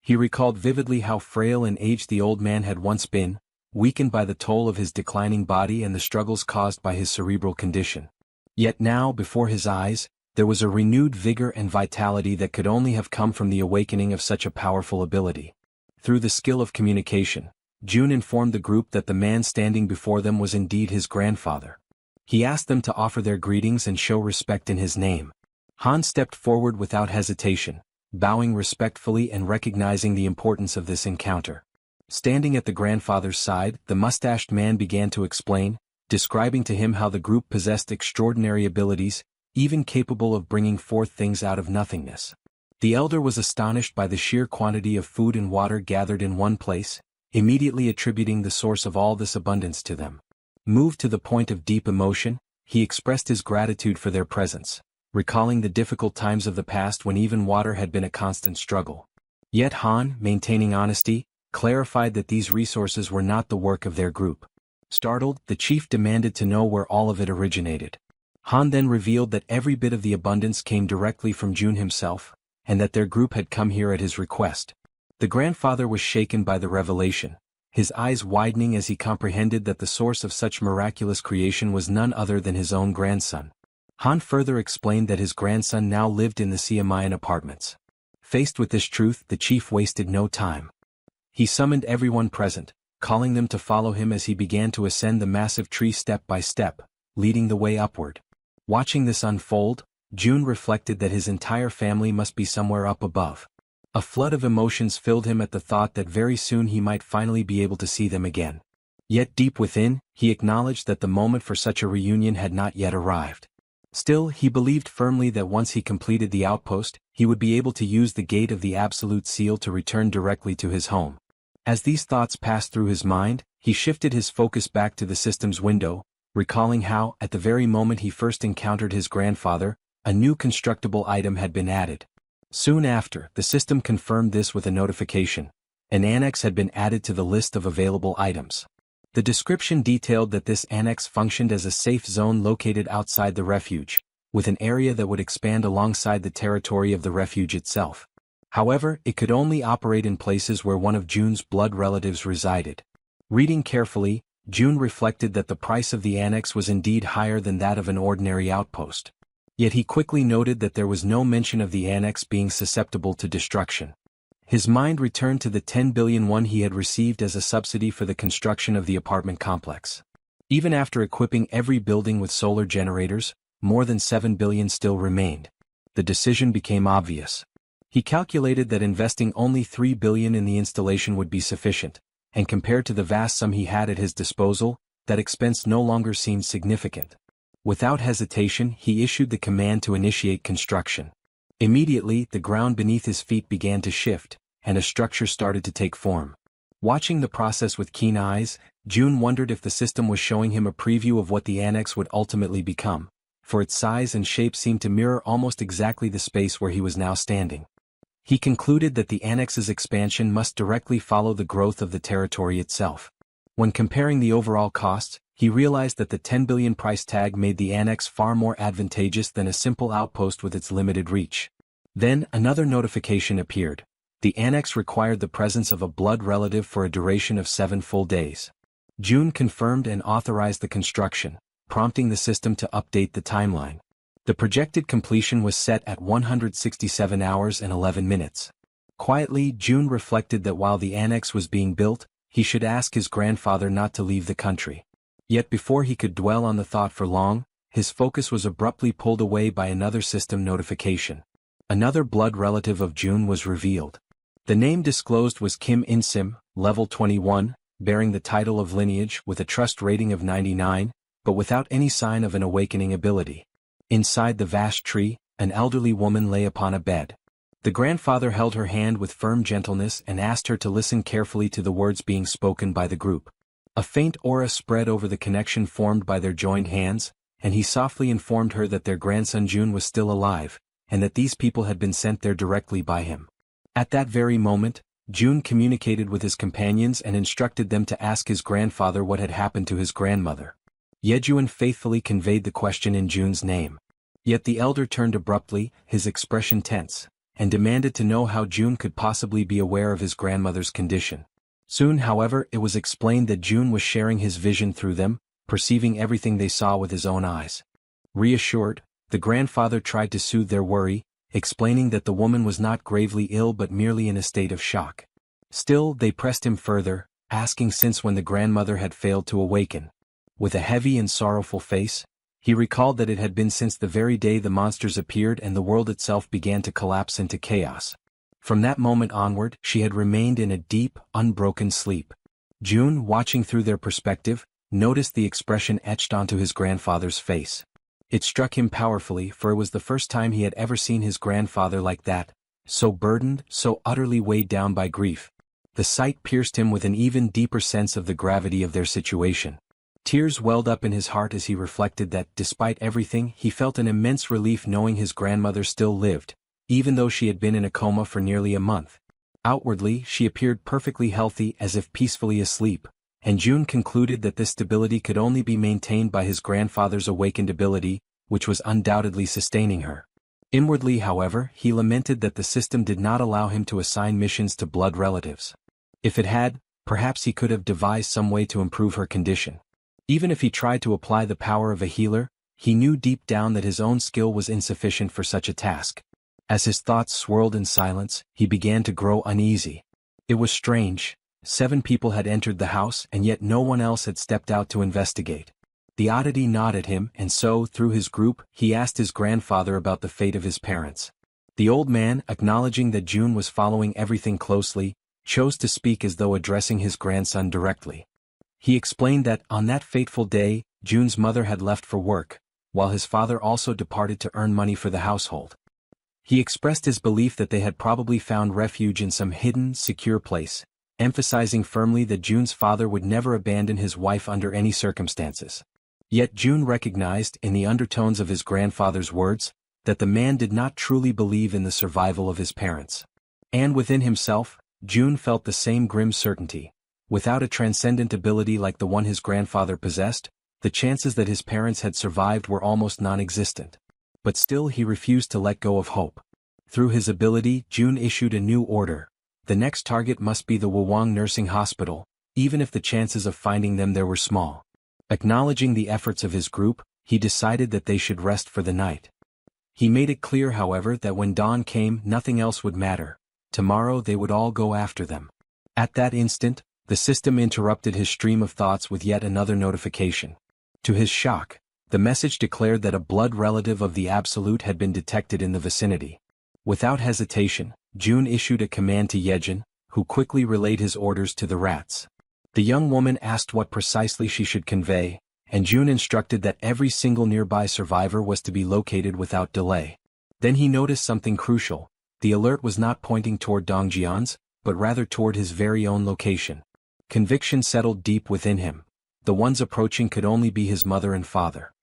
He recalled vividly how frail and aged the old man had once been, weakened by the toll of his declining body and the struggles caused by his cerebral condition. Yet now, before his eyes, there was a renewed vigor and vitality that could only have come from the awakening of such a powerful ability. Through the skill of communication, June informed the group that the man standing before them was indeed his grandfather. He asked them to offer their greetings and show respect in his name. Han stepped forward without hesitation, bowing respectfully and recognizing the importance of this encounter. Standing at the grandfather's side, the mustached man began to explain, describing to him how the group possessed extraordinary abilities, even capable of bringing forth things out of nothingness. The elder was astonished by the sheer quantity of food and water gathered in one place, immediately attributing the source of all this abundance to them. Moved to the point of deep emotion, he expressed his gratitude for their presence, recalling the difficult times of the past when even water had been a constant struggle. Yet Han, maintaining honesty, clarified that these resources were not the work of their group. Startled, the chief demanded to know where all of it originated. Han then revealed that every bit of the abundance came directly from Jun himself, and that their group had come here at his request. The grandfather was shaken by the revelation, his eyes widening as he comprehended that the source of such miraculous creation was none other than his own grandson. Han further explained that his grandson now lived in the Siamayan apartments. Faced with this truth, the chief wasted no time. He summoned everyone present, calling them to follow him as he began to ascend the massive tree step by step, leading the way upward. Watching this unfold, Jun reflected that his entire family must be somewhere up above. A flood of emotions filled him at the thought that very soon he might finally be able to see them again. Yet deep within, he acknowledged that the moment for such a reunion had not yet arrived. Still, he believed firmly that once he completed the outpost, he would be able to use the gate of the Absolute Seal to return directly to his home. As these thoughts passed through his mind, he shifted his focus back to the system's window, recalling how, at the very moment he first encountered his grandfather, a new constructible item had been added. Soon after, the system confirmed this with a notification. An annex had been added to the list of available items. The description detailed that this annex functioned as a safe zone located outside the refuge, with an area that would expand alongside the territory of the refuge itself. However, it could only operate in places where one of Jun's blood relatives resided. Reading carefully, Jun reflected that the price of the annex was indeed higher than that of an ordinary outpost. Yet he quickly noted that there was no mention of the annex being susceptible to destruction. His mind returned to the 10 billion won he had received as a subsidy for the construction of the apartment complex. Even after equipping every building with solar generators, more than 7 billion still remained. The decision became obvious. He calculated that investing only 3 billion in the installation would be sufficient, and compared to the vast sum he had at his disposal, that expense no longer seemed significant. Without hesitation, he issued the command to initiate construction. Immediately, the ground beneath his feet began to shift, and a structure started to take form. Watching the process with keen eyes, Jun wondered if the system was showing him a preview of what the annex would ultimately become, for its size and shape seemed to mirror almost exactly the space where he was now standing. He concluded that the annex's expansion must directly follow the growth of the territory itself. When comparing the overall costs, he realized that the 10 billion price tag made the annex far more advantageous than a simple outpost with its limited reach. Then, another notification appeared. The annex required the presence of a blood relative for a duration of 7 full days. Jun confirmed and authorized the construction, prompting the system to update the timeline. The projected completion was set at 167 hours and 11 minutes. Quietly, Jun reflected that while the annex was being built, he should ask his grandfather not to leave the country. Yet before he could dwell on the thought for long, his focus was abruptly pulled away by another system notification. Another blood relative of Jun was revealed. The name disclosed was Kim In-sim, level 21, bearing the title of lineage with a trust rating of 99, but without any sign of an awakening ability. Inside the vast tree, an elderly woman lay upon a bed. The grandfather held her hand with firm gentleness and asked her to listen carefully to the words being spoken by the group. A faint aura spread over the connection formed by their joined hands, and he softly informed her that their grandson Jun was still alive, and that these people had been sent there directly by him. At that very moment, Jun communicated with his companions and instructed them to ask his grandfather what had happened to his grandmother. Yejuan faithfully conveyed the question in Jun's name. Yet the elder turned abruptly, his expression tense, and demanded to know how Jun could possibly be aware of his grandmother's condition. Soon, however, it was explained that Jun was sharing his vision through them, perceiving everything they saw with his own eyes. Reassured, the grandfather tried to soothe their worry, explaining that the woman was not gravely ill but merely in a state of shock. Still, they pressed him further, asking since when the grandmother had failed to awaken. With a heavy and sorrowful face, he recalled that it had been since the very day the monsters appeared and the world itself began to collapse into chaos. From that moment onward, she had remained in a deep, unbroken sleep. Jun, watching through their perspective, noticed the expression etched onto his grandfather's face. It struck him powerfully, for it was the first time he had ever seen his grandfather like that, so burdened, so utterly weighed down by grief. The sight pierced him with an even deeper sense of the gravity of their situation. Tears welled up in his heart as he reflected that, despite everything, he felt an immense relief knowing his grandmother still lived, even though she had been in a coma for nearly a month. Outwardly, she appeared perfectly healthy as if peacefully asleep, and June concluded that this stability could only be maintained by his grandfather's awakened ability, which was undoubtedly sustaining her. Inwardly, however, he lamented that the system did not allow him to assign missions to blood relatives. If it had, perhaps he could have devised some way to improve her condition. Even if he tried to apply the power of a healer, he knew deep down that his own skill was insufficient for such a task. As his thoughts swirled in silence, he began to grow uneasy. It was strange. 7 people had entered the house and yet no one else had stepped out to investigate. The oddity gnawed at him, and so, through his group, he asked his grandfather about the fate of his parents. The old man, acknowledging that June was following everything closely, chose to speak as though addressing his grandson directly. He explained that, on that fateful day, June's mother had left for work, while his father also departed to earn money for the household. He expressed his belief that they had probably found refuge in some hidden, secure place, emphasizing firmly that June's father would never abandon his wife under any circumstances. Yet June recognized, in the undertones of his grandfather's words, that the man did not truly believe in the survival of his parents. And within himself, June felt the same grim certainty. Without a transcendent ability like the one his grandfather possessed, the chances that his parents had survived were almost non-existent. But still he refused to let go of hope. Through his ability, June issued a new order. The next target must be the Wawang Nursing Hospital, even if the chances of finding them there were small. Acknowledging the efforts of his group, he decided that they should rest for the night. He made it clear, however, that when dawn came, nothing else would matter. Tomorrow they would all go after them. At that instant, the system interrupted his stream of thoughts with yet another notification. To his shock, the message declared that a blood relative of the Absolute had been detected in the vicinity. Without hesitation, June issued a command to Yejin, who quickly relayed his orders to the rats. The young woman asked what precisely she should convey, and June instructed that every single nearby survivor was to be located without delay. Then he noticed something crucial. The alert was not pointing toward Dongjian's, but rather toward his very own location. Conviction settled deep within him. The ones approaching could only be his mother and father.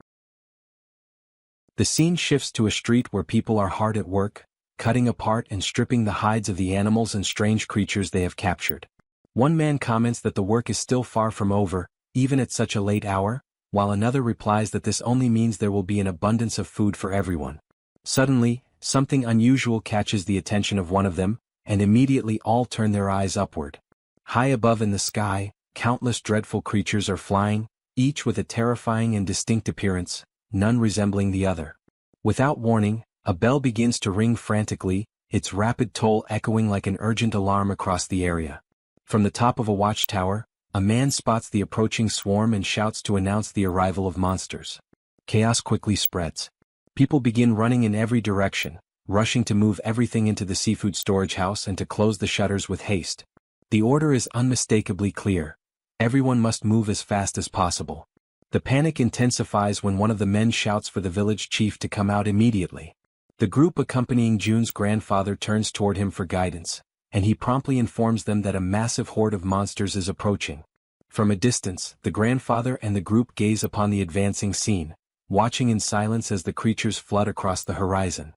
The scene shifts to a street where people are hard at work, cutting apart and stripping the hides of the animals and strange creatures they have captured. One man comments that the work is still far from over, even at such a late hour, while another replies that this only means there will be an abundance of food for everyone. Suddenly, something unusual catches the attention of one of them, and immediately all turn their eyes upward. High above in the sky, countless dreadful creatures are flying, each with a terrifying and distinct appearance, none resembling the other. Without warning, a bell begins to ring frantically, its rapid toll echoing like an urgent alarm across the area. From the top of a watchtower, a man spots the approaching swarm and shouts to announce the arrival of monsters. Chaos quickly spreads. People begin running in every direction, rushing to move everything into the seafood storage house and to close the shutters with haste. The order is unmistakably clear. Everyone must move as fast as possible. The panic intensifies when one of the men shouts for the village chief to come out immediately. The group accompanying June's grandfather turns toward him for guidance, and he promptly informs them that a massive horde of monsters is approaching. From a distance, the grandfather and the group gaze upon the advancing scene, watching in silence as the creatures flood across the horizon.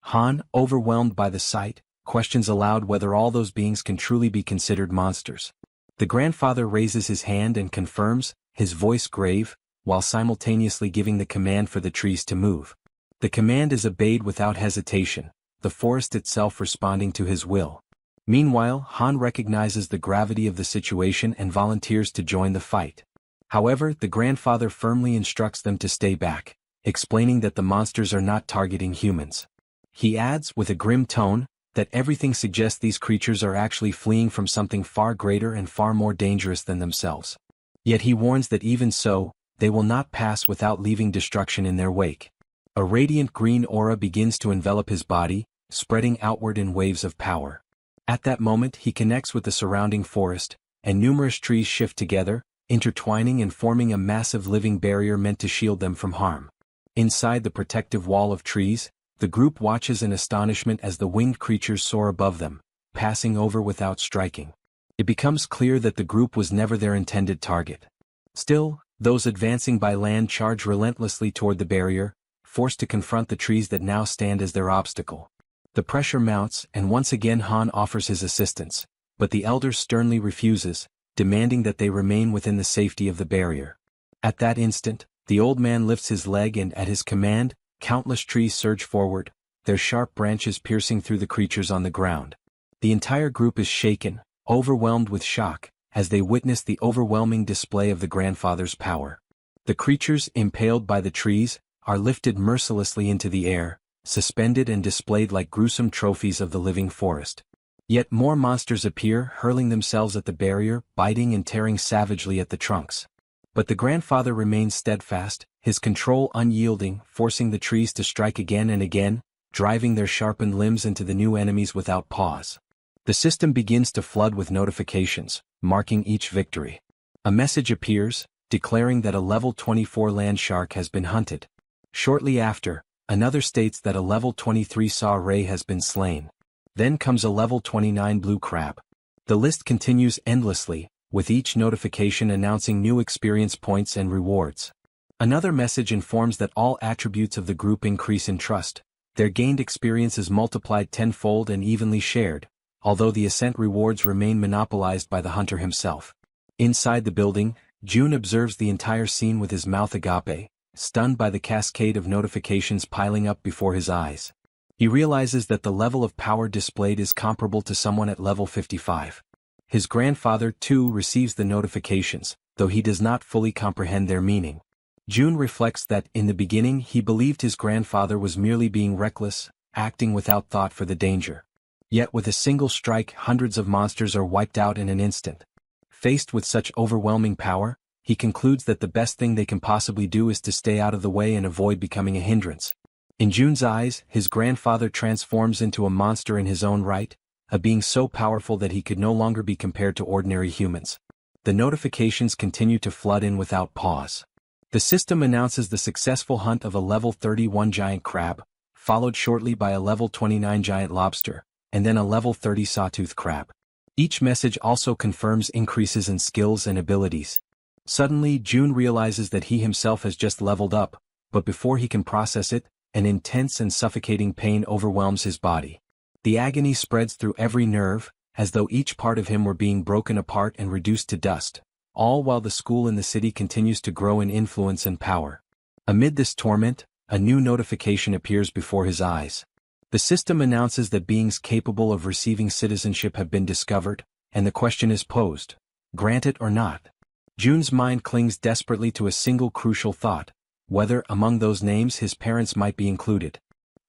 Han, overwhelmed by the sight, questions aloud whether all those beings can truly be considered monsters. The grandfather raises his hand and confirms, his voice grave, while simultaneously giving the command for the trees to move. The command is obeyed without hesitation, the forest itself responding to his will. Meanwhile, Han recognizes the gravity of the situation and volunteers to join the fight. However, the grandfather firmly instructs them to stay back, explaining that the monsters are not targeting humans. He adds, with a grim tone, that everything suggests these creatures are actually fleeing from something far greater and far more dangerous than themselves. Yet he warns that even so, they will not pass without leaving destruction in their wake. A radiant green aura begins to envelop his body, spreading outward in waves of power. At that moment he connects with the surrounding forest, and numerous trees shift together, intertwining and forming a massive living barrier meant to shield them from harm. Inside the protective wall of trees, the group watches in astonishment as the winged creatures soar above them, passing over without striking. It becomes clear that the group was never their intended target. Still, those advancing by land charge relentlessly toward the barrier, forced to confront the trees that now stand as their obstacle. The pressure mounts, and once again Han offers his assistance, but the elder sternly refuses, demanding that they remain within the safety of the barrier. At that instant, the old man lifts his leg and at his command, countless trees surge forward, their sharp branches piercing through the creatures on the ground. The entire group is shaken, overwhelmed with shock, as they witness the overwhelming display of the grandfather's power. The creatures, impaled by the trees, are lifted mercilessly into the air, suspended and displayed like gruesome trophies of the living forest. Yet more monsters appear, hurling themselves at the barrier, biting and tearing savagely at the trunks. But the grandfather remains steadfast, his control unyielding, forcing the trees to strike again and again, driving their sharpened limbs into the new enemies without pause. The system begins to flood with notifications, marking each victory. A message appears, declaring that a level 24 land shark has been hunted. Shortly after, another states that a level 23 saw ray has been slain. Then comes a level 29 blue crab. The list continues endlessly, with each notification announcing new experience points and rewards. Another message informs that all attributes of the group increase in trust. Their gained experience is multiplied tenfold and evenly shared, although the ascent rewards remain monopolized by the hunter himself. Inside the building, June observes the entire scene with his mouth agape, stunned by the cascade of notifications piling up before his eyes. He realizes that the level of power displayed is comparable to someone at level 55. His grandfather, too, receives the notifications, though he does not fully comprehend their meaning. June reflects that, in the beginning, he believed his grandfather was merely being reckless, acting without thought for the danger. Yet with a single strike, hundreds of monsters are wiped out in an instant. Faced with such overwhelming power, he concludes that the best thing they can possibly do is to stay out of the way and avoid becoming a hindrance. In June's eyes, his grandfather transforms into a monster in his own right, a being so powerful that he could no longer be compared to ordinary humans. The notifications continue to flood in without pause. The system announces the successful hunt of a level 31 giant crab, followed shortly by a level 29 giant lobster, and then a level 30 sawtooth crab. Each message also confirms increases in skills and abilities. Suddenly, June realizes that he himself has just leveled up, but before he can process it, an intense and suffocating pain overwhelms his body. The agony spreads through every nerve, as though each part of him were being broken apart and reduced to dust, all while the school in the city continues to grow in influence and power. Amid this torment, a new notification appears before his eyes. The system announces that beings capable of receiving citizenship have been discovered, and the question is posed: grant it or not? June's mind clings desperately to a single crucial thought: whether among those names his parents might be included.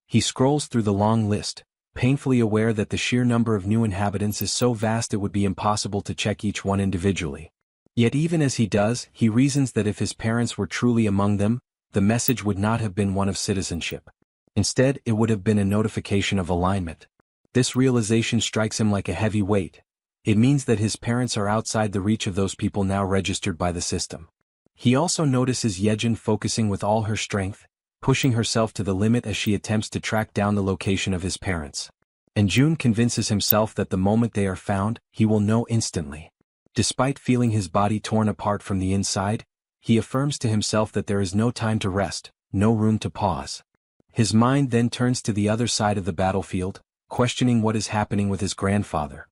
He scrolls through the long list, painfully aware that the sheer number of new inhabitants is so vast it would be impossible to check each one individually. Yet even as he does, he reasons that if his parents were truly among them, the message would not have been one of citizenship. Instead, it would have been a notification of alignment. This realization strikes him like a heavy weight. It means that his parents are outside the reach of those people now registered by the system. He also notices Yejin focusing with all her strength, pushing herself to the limit as she attempts to track down the location of his parents. And June convinces himself that the moment they are found, he will know instantly. Despite feeling his body torn apart from the inside, he affirms to himself that there is no time to rest, no room to pause. His mind then turns to the other side of the battlefield, questioning what is happening with his grandfather.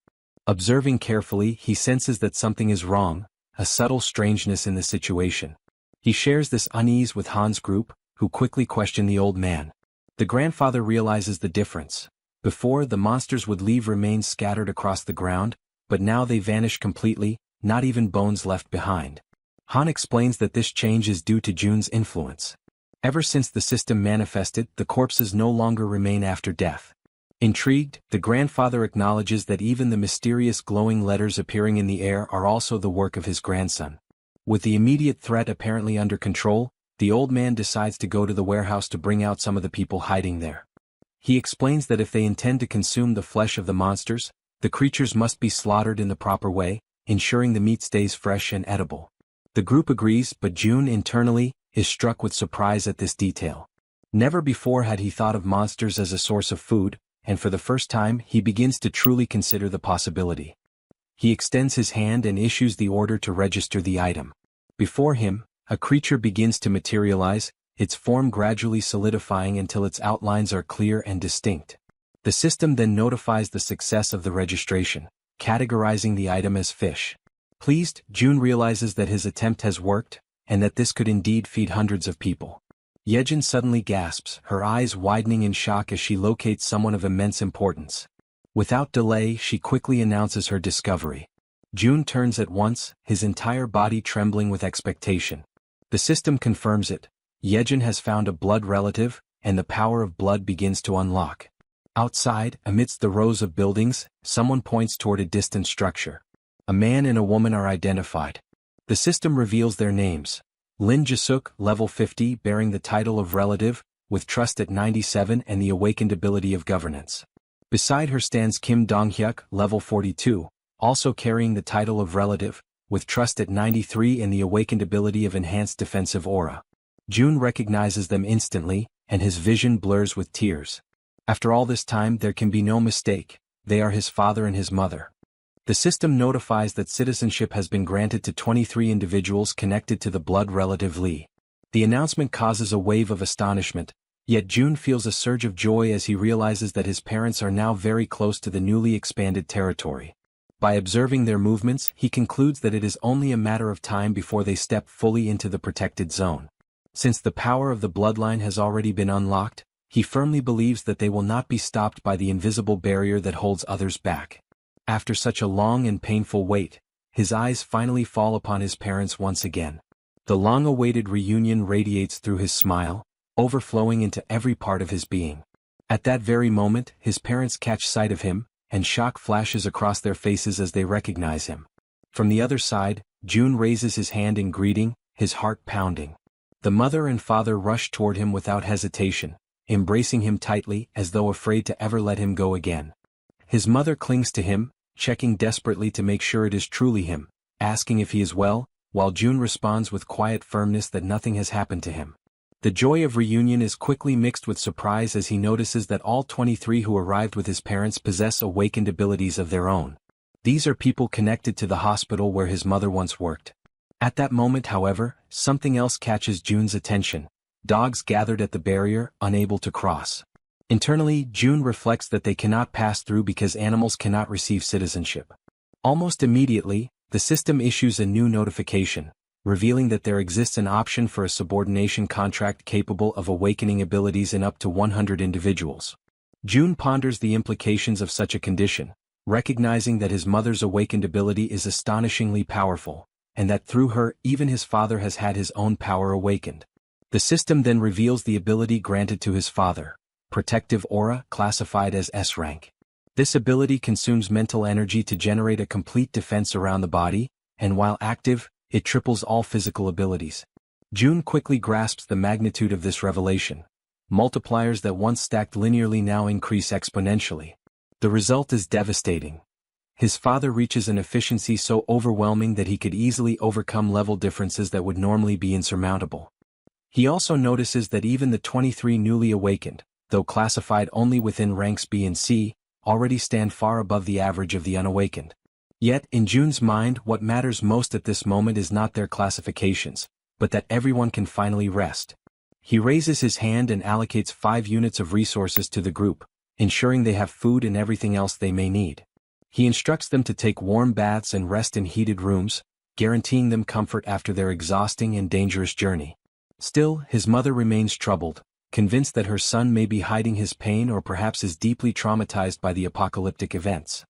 Observing carefully, he senses that something is wrong, a subtle strangeness in the situation. He shares this unease with Han's group, who quickly question the old man. The grandfather realizes the difference. Before, the monsters would leave remains scattered across the ground, but now they vanish completely, not even bones left behind. Han explains that this change is due to June's influence. Ever since the system manifested, the corpses no longer remain after death. Intrigued, the grandfather acknowledges that even the mysterious glowing letters appearing in the air are also the work of his grandson. With the immediate threat apparently under control, the old man decides to go to the warehouse to bring out some of the people hiding there. He explains that if they intend to consume the flesh of the monsters, the creatures must be slaughtered in the proper way, ensuring the meat stays fresh and edible. The group agrees, but June internally is struck with surprise at this detail. Never before had he thought of monsters as a source of food, and for the first time he begins to truly consider the possibility. He extends his hand and issues the order to register the item. Before him, a creature begins to materialize, its form gradually solidifying until its outlines are clear and distinct. The system then notifies the success of the registration, categorizing the item as fish. Pleased, June realizes that his attempt has worked, and that this could indeed feed hundreds of people. Yejin suddenly gasps, her eyes widening in shock as she locates someone of immense importance. Without delay, she quickly announces her discovery. June turns at once, his entire body trembling with expectation. The system confirms it. Yejin has found a blood relative, and the power of blood begins to unlock. Outside, amidst the rows of buildings, someone points toward a distant structure. A man and a woman are identified. The system reveals their names. Lin Jisuk, level 50, bearing the title of relative, with trust at 97 and the awakened ability of governance. Beside her stands Kim Donghyuk, level 42, also carrying the title of relative, with trust at 93 and the awakened ability of enhanced defensive aura. June recognizes them instantly, and his vision blurs with tears. After all this time, there can be no mistake, they are his father and his mother. The system notifies that citizenship has been granted to 23 individuals connected to the blood relative Lee. The announcement causes a wave of astonishment, yet June feels a surge of joy as he realizes that his parents are now very close to the newly expanded territory. By observing their movements, he concludes that it is only a matter of time before they step fully into the protected zone. Since the power of the bloodline has already been unlocked, he firmly believes that they will not be stopped by the invisible barrier that holds others back. After such a long and painful wait, his eyes finally fall upon his parents once again. The long-awaited reunion radiates through his smile, overflowing into every part of his being. At that very moment, his parents catch sight of him, and shock flashes across their faces as they recognize him. From the other side, June raises his hand in greeting, his heart pounding. The mother and father rush toward him without hesitation, embracing him tightly as though afraid to ever let him go again. His mother clings to him, checking desperately to make sure it is truly him, asking if he is well, while June responds with quiet firmness that nothing has happened to him. The joy of reunion is quickly mixed with surprise as he notices that all 23 who arrived with his parents possess awakened abilities of their own. These are people connected to the hospital where his mother once worked. At that moment, however, something else catches June's attention. Dogs gathered at the barrier, unable to cross. Internally, June reflects that they cannot pass through because animals cannot receive citizenship. Almost immediately, the system issues a new notification, revealing that there exists an option for a subordination contract capable of awakening abilities in up to 100 individuals. June ponders the implications of such a condition, recognizing that his mother's awakened ability is astonishingly powerful, and that through her, even his father has had his own power awakened. The system then reveals the ability granted to his father. Protective aura, classified as S rank. This ability consumes mental energy to generate a complete defense around the body, and while active, it triples all physical abilities. June quickly grasps the magnitude of this revelation. Multipliers that once stacked linearly now increase exponentially. The result is devastating. His father reaches an efficiency so overwhelming that he could easily overcome level differences that would normally be insurmountable. He also notices that even the 23 newly awakened, though classified only within ranks B and C, already stand far above the average of the unawakened. Yet, in June's mind, what matters most at this moment is not their classifications, but that everyone can finally rest. He raises his hand and allocates 5 units of resources to the group, ensuring they have food and everything else they may need. He instructs them to take warm baths and rest in heated rooms, guaranteeing them comfort after their exhausting and dangerous journey. Still, his mother remains troubled, convinced that her son may be hiding his pain or perhaps is deeply traumatized by the apocalyptic events.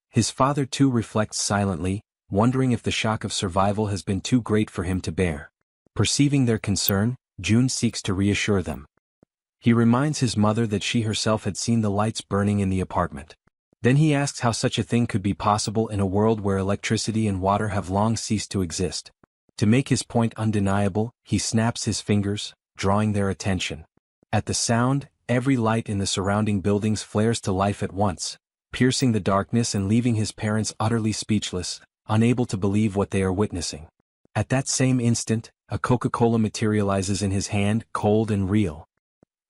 His father too reflects silently, wondering if the shock of survival has been too great for him to bear. Perceiving their concern, June seeks to reassure them. He reminds his mother that she herself had seen the lights burning in the apartment. Then he asks how such a thing could be possible in a world where electricity and water have long ceased to exist. To make his point undeniable, he snaps his fingers, drawing their attention. At the sound, every light in the surrounding buildings flares to life at once, piercing the darkness and leaving his parents utterly speechless, unable to believe what they are witnessing. At that same instant, a Coca-Cola materializes in his hand, cold and real.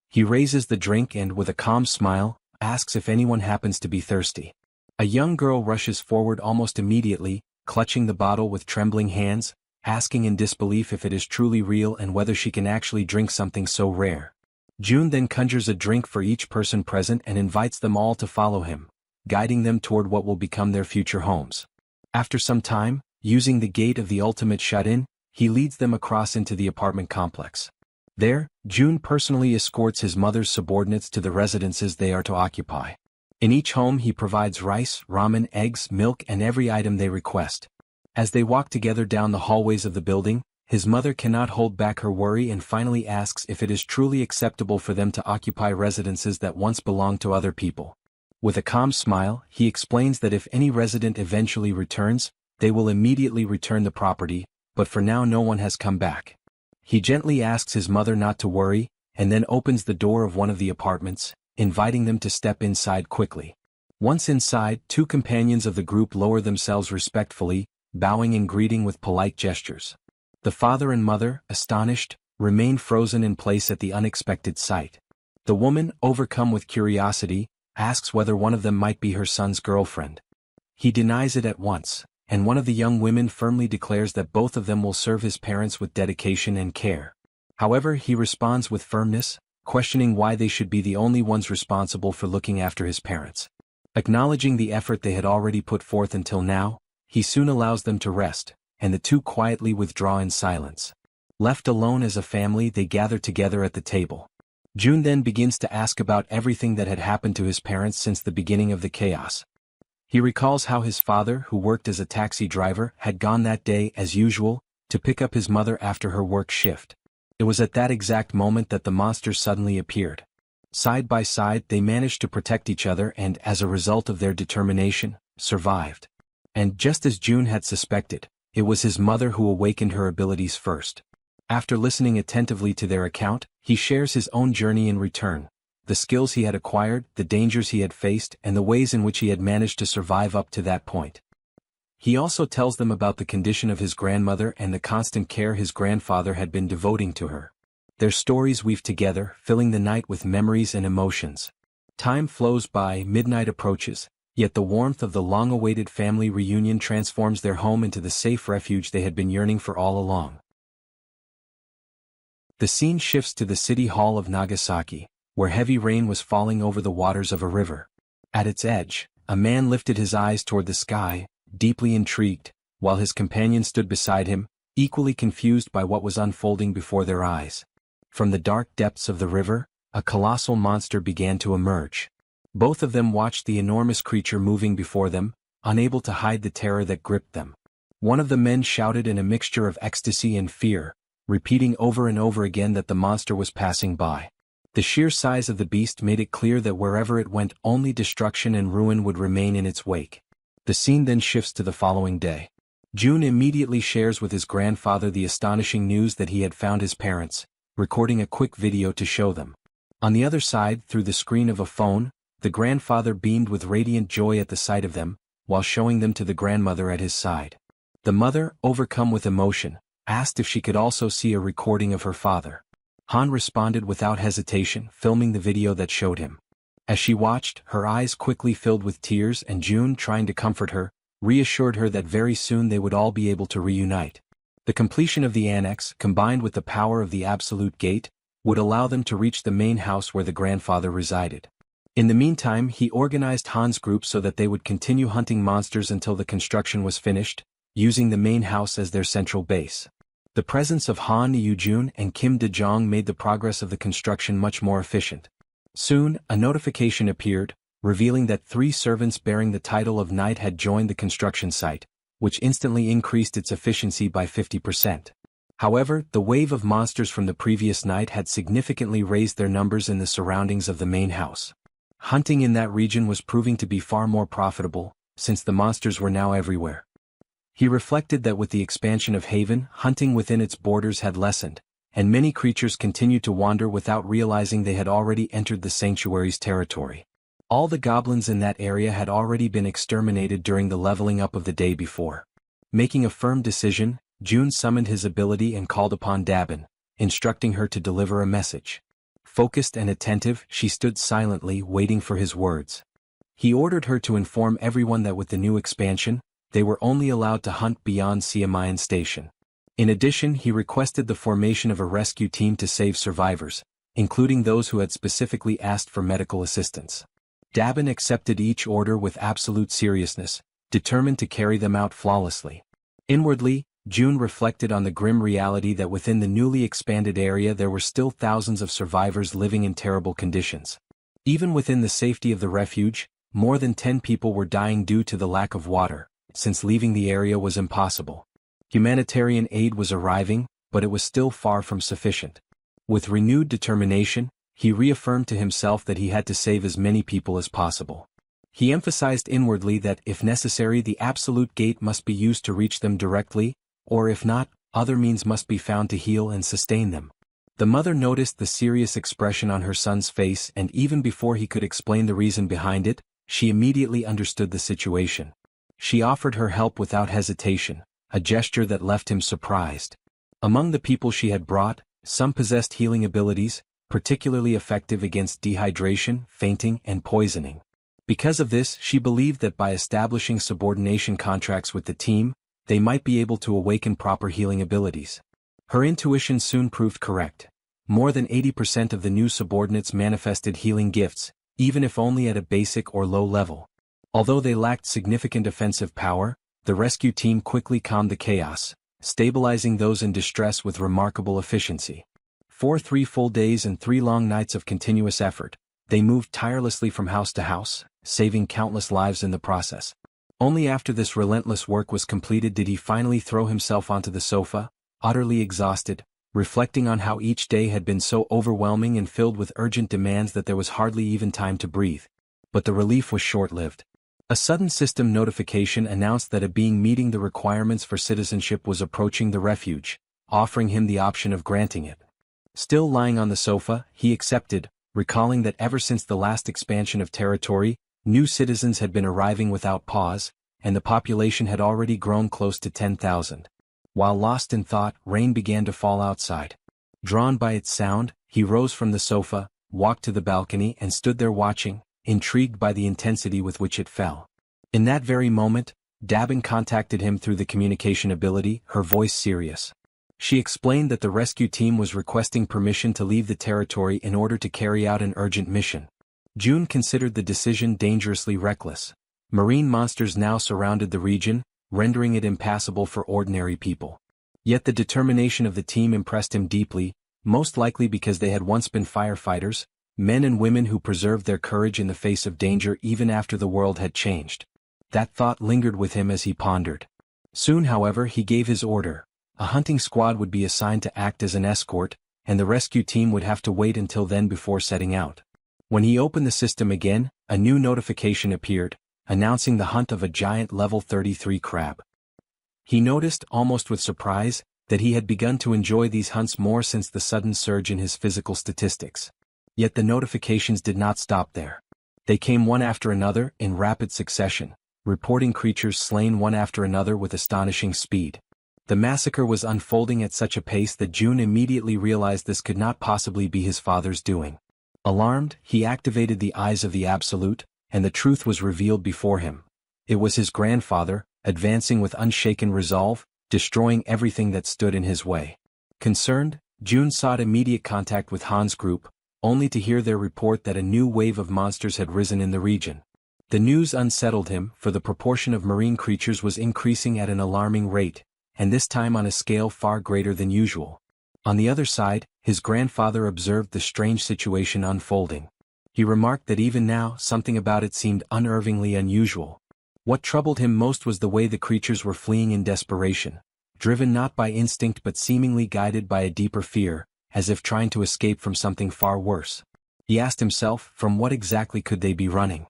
He raises the drink and, with a calm smile, asks if anyone happens to be thirsty. A young girl rushes forward almost immediately, clutching the bottle with trembling hands, asking in disbelief if it is truly real and whether she can actually drink something so rare. June then conjures a drink for each person present and invites them all to follow him, guiding them toward what will become their future homes. After some time, using the gate of the ultimate shut-in, he leads them across into the apartment complex. There, June personally escorts his mother's subordinates to the residences they are to occupy. In each home he provides rice, ramen, eggs, milk and every item they request. As they walk together down the hallways of the building, his mother cannot hold back her worry and finally asks if it is truly acceptable for them to occupy residences that once belonged to other people. With a calm smile, he explains that if any resident eventually returns, they will immediately return the property, but for now no one has come back. He gently asks his mother not to worry, and then opens the door of one of the apartments, inviting them to step inside quickly. Once inside, two companions of the group lower themselves respectfully, bowing in greeting with polite gestures. The father and mother, astonished, remain frozen in place at the unexpected sight. The woman, overcome with curiosity, asks whether one of them might be her son's girlfriend. He denies it at once, and one of the young women firmly declares that both of them will serve his parents with dedication and care. However, he responds with firmness, questioning why they should be the only ones responsible for looking after his parents. Acknowledging the effort they had already put forth until now, he soon allows them to rest, and the two quietly withdraw in silence. Left alone as a family, they gather together at the table. June then begins to ask about everything that had happened to his parents since the beginning of the chaos. He recalls how his father, who worked as a taxi driver, had gone that day, as usual, to pick up his mother after her work shift. It was at that exact moment that the monsters suddenly appeared. Side by side, they managed to protect each other and, as a result of their determination, survived. And just as June had suspected, it was his mother who awakened her abilities first. After listening attentively to their account, he shares his own journey in return, the skills he had acquired, the dangers he had faced, and the ways in which he had managed to survive up to that point. He also tells them about the condition of his grandmother and the constant care his grandfather had been devoting to her. Their stories weave together, filling the night with memories and emotions. Time flows by, midnight approaches, yet the warmth of the long-awaited family reunion transforms their home into the safe refuge they had been yearning for all along. The scene shifts to the city hall of Nagasaki, where heavy rain was falling over the waters of a river. At its edge, a man lifted his eyes toward the sky, deeply intrigued, while his companion stood beside him, equally confused by what was unfolding before their eyes. From the dark depths of the river, a colossal monster began to emerge. Both of them watched the enormous creature moving before them, unable to hide the terror that gripped them. One of the men shouted in a mixture of ecstasy and fear, repeating over and over again that the monster was passing by. The sheer size of the beast made it clear that wherever it went, only destruction and ruin would remain in its wake. The scene then shifts to the following day. June immediately shares with his grandfather the astonishing news that he had found his parents, recording a quick video to show them. On the other side, through the screen of a phone, the grandfather beamed with radiant joy at the sight of them, while showing them to the grandmother at his side. The mother, overcome with emotion, asked if she could also see a recording of her father. Han responded without hesitation, filming the video that showed him. As she watched, her eyes quickly filled with tears, and June, trying to comfort her, reassured her that very soon they would all be able to reunite. The completion of the annex, combined with the power of the absolute gate, would allow them to reach the main house where the grandfather resided. In the meantime, he organized Han's group so that they would continue hunting monsters until the construction was finished, using the main house as their central base. The presence of Han Yoo-jun and Kim De-jong made the progress of the construction much more efficient. Soon, a notification appeared, revealing that 3 servants bearing the title of knight had joined the construction site, which instantly increased its efficiency by 50%. However, the wave of monsters from the previous night had significantly raised their numbers in the surroundings of the main house. Hunting in that region was proving to be far more profitable, since the monsters were now everywhere. He reflected that with the expansion of Haven, hunting within its borders had lessened, and many creatures continued to wander without realizing they had already entered the sanctuary's territory. All the goblins in that area had already been exterminated during the leveling up of the day before. Making a firm decision, June summoned his ability and called upon Dabin, instructing her to deliver a message. Focused and attentive, she stood silently, waiting for his words. He ordered her to inform everyone that with the new expansion, they were only allowed to hunt beyond Siamayan Station. In addition, he requested the formation of a rescue team to save survivors, including those who had specifically asked for medical assistance. Dabin accepted each order with absolute seriousness, determined to carry them out flawlessly. Inwardly, June reflected on the grim reality that within the newly expanded area there were still thousands of survivors living in terrible conditions. Even within the safety of the refuge, more than 10 people were dying due to the lack of water, since leaving the area was impossible. Humanitarian aid was arriving, but it was still far from sufficient. With renewed determination, he reaffirmed to himself that he had to save as many people as possible. He emphasized inwardly that if necessary the absolute gate must be used to reach them directly, or if not, other means must be found to heal and sustain them. The mother noticed the serious expression on her son's face, and even before he could explain the reason behind it, she immediately understood the situation. She offered her help without hesitation, a gesture that left him surprised. Among the people she had brought, some possessed healing abilities, particularly effective against dehydration, fainting, and poisoning. Because of this, she believed that by establishing subordination contracts with the team, they might be able to awaken proper healing abilities. Her intuition soon proved correct. More than 80% of the new subordinates manifested healing gifts, even if only at a basic or low level. Although they lacked significant offensive power, the rescue team quickly calmed the chaos, stabilizing those in distress with remarkable efficiency. For 3 full days and 3 long nights of continuous effort, they moved tirelessly from house to house, saving countless lives in the process. Only after this relentless work was completed did he finally throw himself onto the sofa, utterly exhausted, reflecting on how each day had been so overwhelming and filled with urgent demands that there was hardly even time to breathe. But the relief was short-lived. A sudden system notification announced that a being meeting the requirements for citizenship was approaching the refuge, offering him the option of granting it. Still lying on the sofa, he accepted, recalling that ever since the last expansion of territory, new citizens had been arriving without pause, and the population had already grown close to 10,000. While lost in thought, rain began to fall outside. Drawn by its sound, he rose from the sofa, walked to the balcony and stood there watching, intrigued by the intensity with which it fell. In that very moment, Dabin contacted him through the communication ability, her voice serious. She explained that the rescue team was requesting permission to leave the territory in order to carry out an urgent mission. June considered the decision dangerously reckless. Marine monsters now surrounded the region, rendering it impassable for ordinary people. Yet the determination of the team impressed him deeply, most likely because they had once been firefighters, men and women who preserved their courage in the face of danger even after the world had changed. That thought lingered with him as he pondered. Soon, however, he gave his order. A hunting squad would be assigned to act as an escort, and the rescue team would have to wait until then before setting out. When he opened the system again, a new notification appeared, announcing the hunt of a giant level 33 crab. He noticed, almost with surprise, that he had begun to enjoy these hunts more since the sudden surge in his physical statistics. Yet the notifications did not stop there. They came one after another, in rapid succession, reporting creatures slain one after another with astonishing speed. The massacre was unfolding at such a pace that June immediately realized this could not possibly be his father's doing. Alarmed, he activated the eyes of the Absolute, and the truth was revealed before him. It was his grandfather, advancing with unshaken resolve, destroying everything that stood in his way. Concerned, June sought immediate contact with Han's group, only to hear their report that a new wave of monsters had risen in the region. The news unsettled him, for the proportion of marine creatures was increasing at an alarming rate, and this time on a scale far greater than usual. On the other side, his grandfather observed the strange situation unfolding. He remarked that even now something about it seemed unnervingly unusual. What troubled him most was the way the creatures were fleeing in desperation, driven not by instinct but seemingly guided by a deeper fear, as if trying to escape from something far worse. He asked himself, from what exactly could they be running?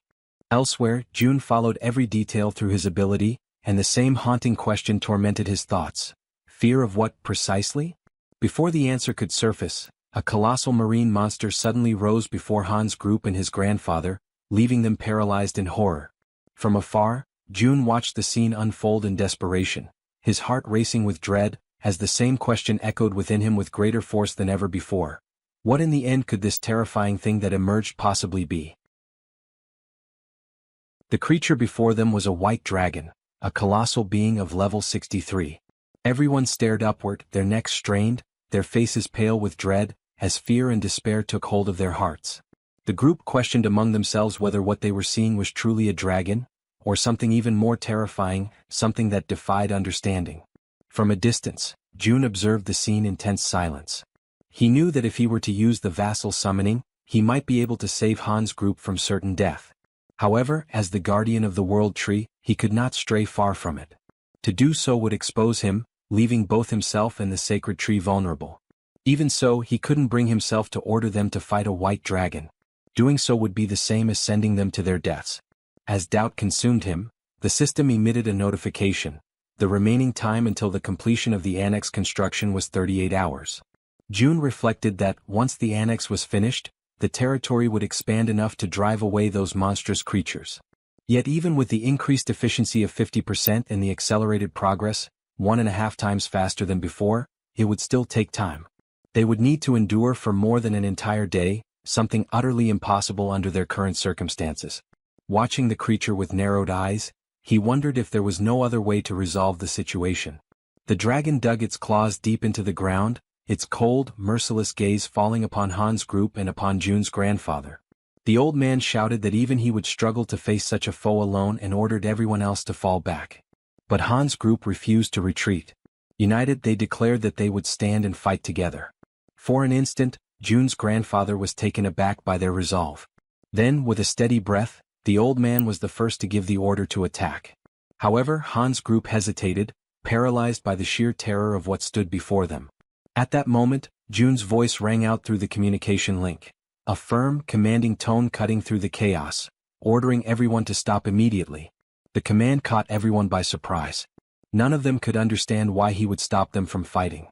Elsewhere, June followed every detail through his ability, and the same haunting question tormented his thoughts. Fear of what, precisely? Before the answer could surface, a colossal marine monster suddenly rose before Han's group and his grandfather, leaving them paralyzed in horror. From afar, June watched the scene unfold in desperation, his heart racing with dread, as the same question echoed within him with greater force than ever before. What in the end could this terrifying thing that emerged possibly be? The creature before them was a white dragon, a colossal being of level 63. Everyone stared upward, their necks strained, their faces pale with dread, as fear and despair took hold of their hearts. The group questioned among themselves whether what they were seeing was truly a dragon, or something even more terrifying, something that defied understanding. From a distance, June observed the scene in tense silence. He knew that if he were to use the Vassal summoning, he might be able to save Han's group from certain death. However, as the guardian of the World Tree, he could not stray far from it. To do so would expose him, leaving both himself and the sacred tree vulnerable. Even so, he couldn't bring himself to order them to fight a white dragon. Doing so would be the same as sending them to their deaths. As doubt consumed him, the system emitted a notification. The remaining time until the completion of the annex construction was 38 hours. June reflected that, once the annex was finished, the territory would expand enough to drive away those monstrous creatures. Yet even with the increased efficiency of 50% and the accelerated progress, 1.5 times faster than before, it would still take time. They would need to endure for more than an entire day, something utterly impossible under their current circumstances. Watching the creature with narrowed eyes, he wondered if there was no other way to resolve the situation. The dragon dug its claws deep into the ground, its cold, merciless gaze falling upon Han's group and upon June's grandfather. The old man shouted that even he would struggle to face such a foe alone and ordered everyone else to fall back. But Han's group refused to retreat. United, they declared that they would stand and fight together. For an instant, June's grandfather was taken aback by their resolve. Then, with a steady breath, the old man was the first to give the order to attack. However, Han's group hesitated, paralyzed by the sheer terror of what stood before them. At that moment, June's voice rang out through the communication link. A firm, commanding tone cutting through the chaos, ordering everyone to stop immediately. The command caught everyone by surprise. None of them could understand why he would stop them from fighting.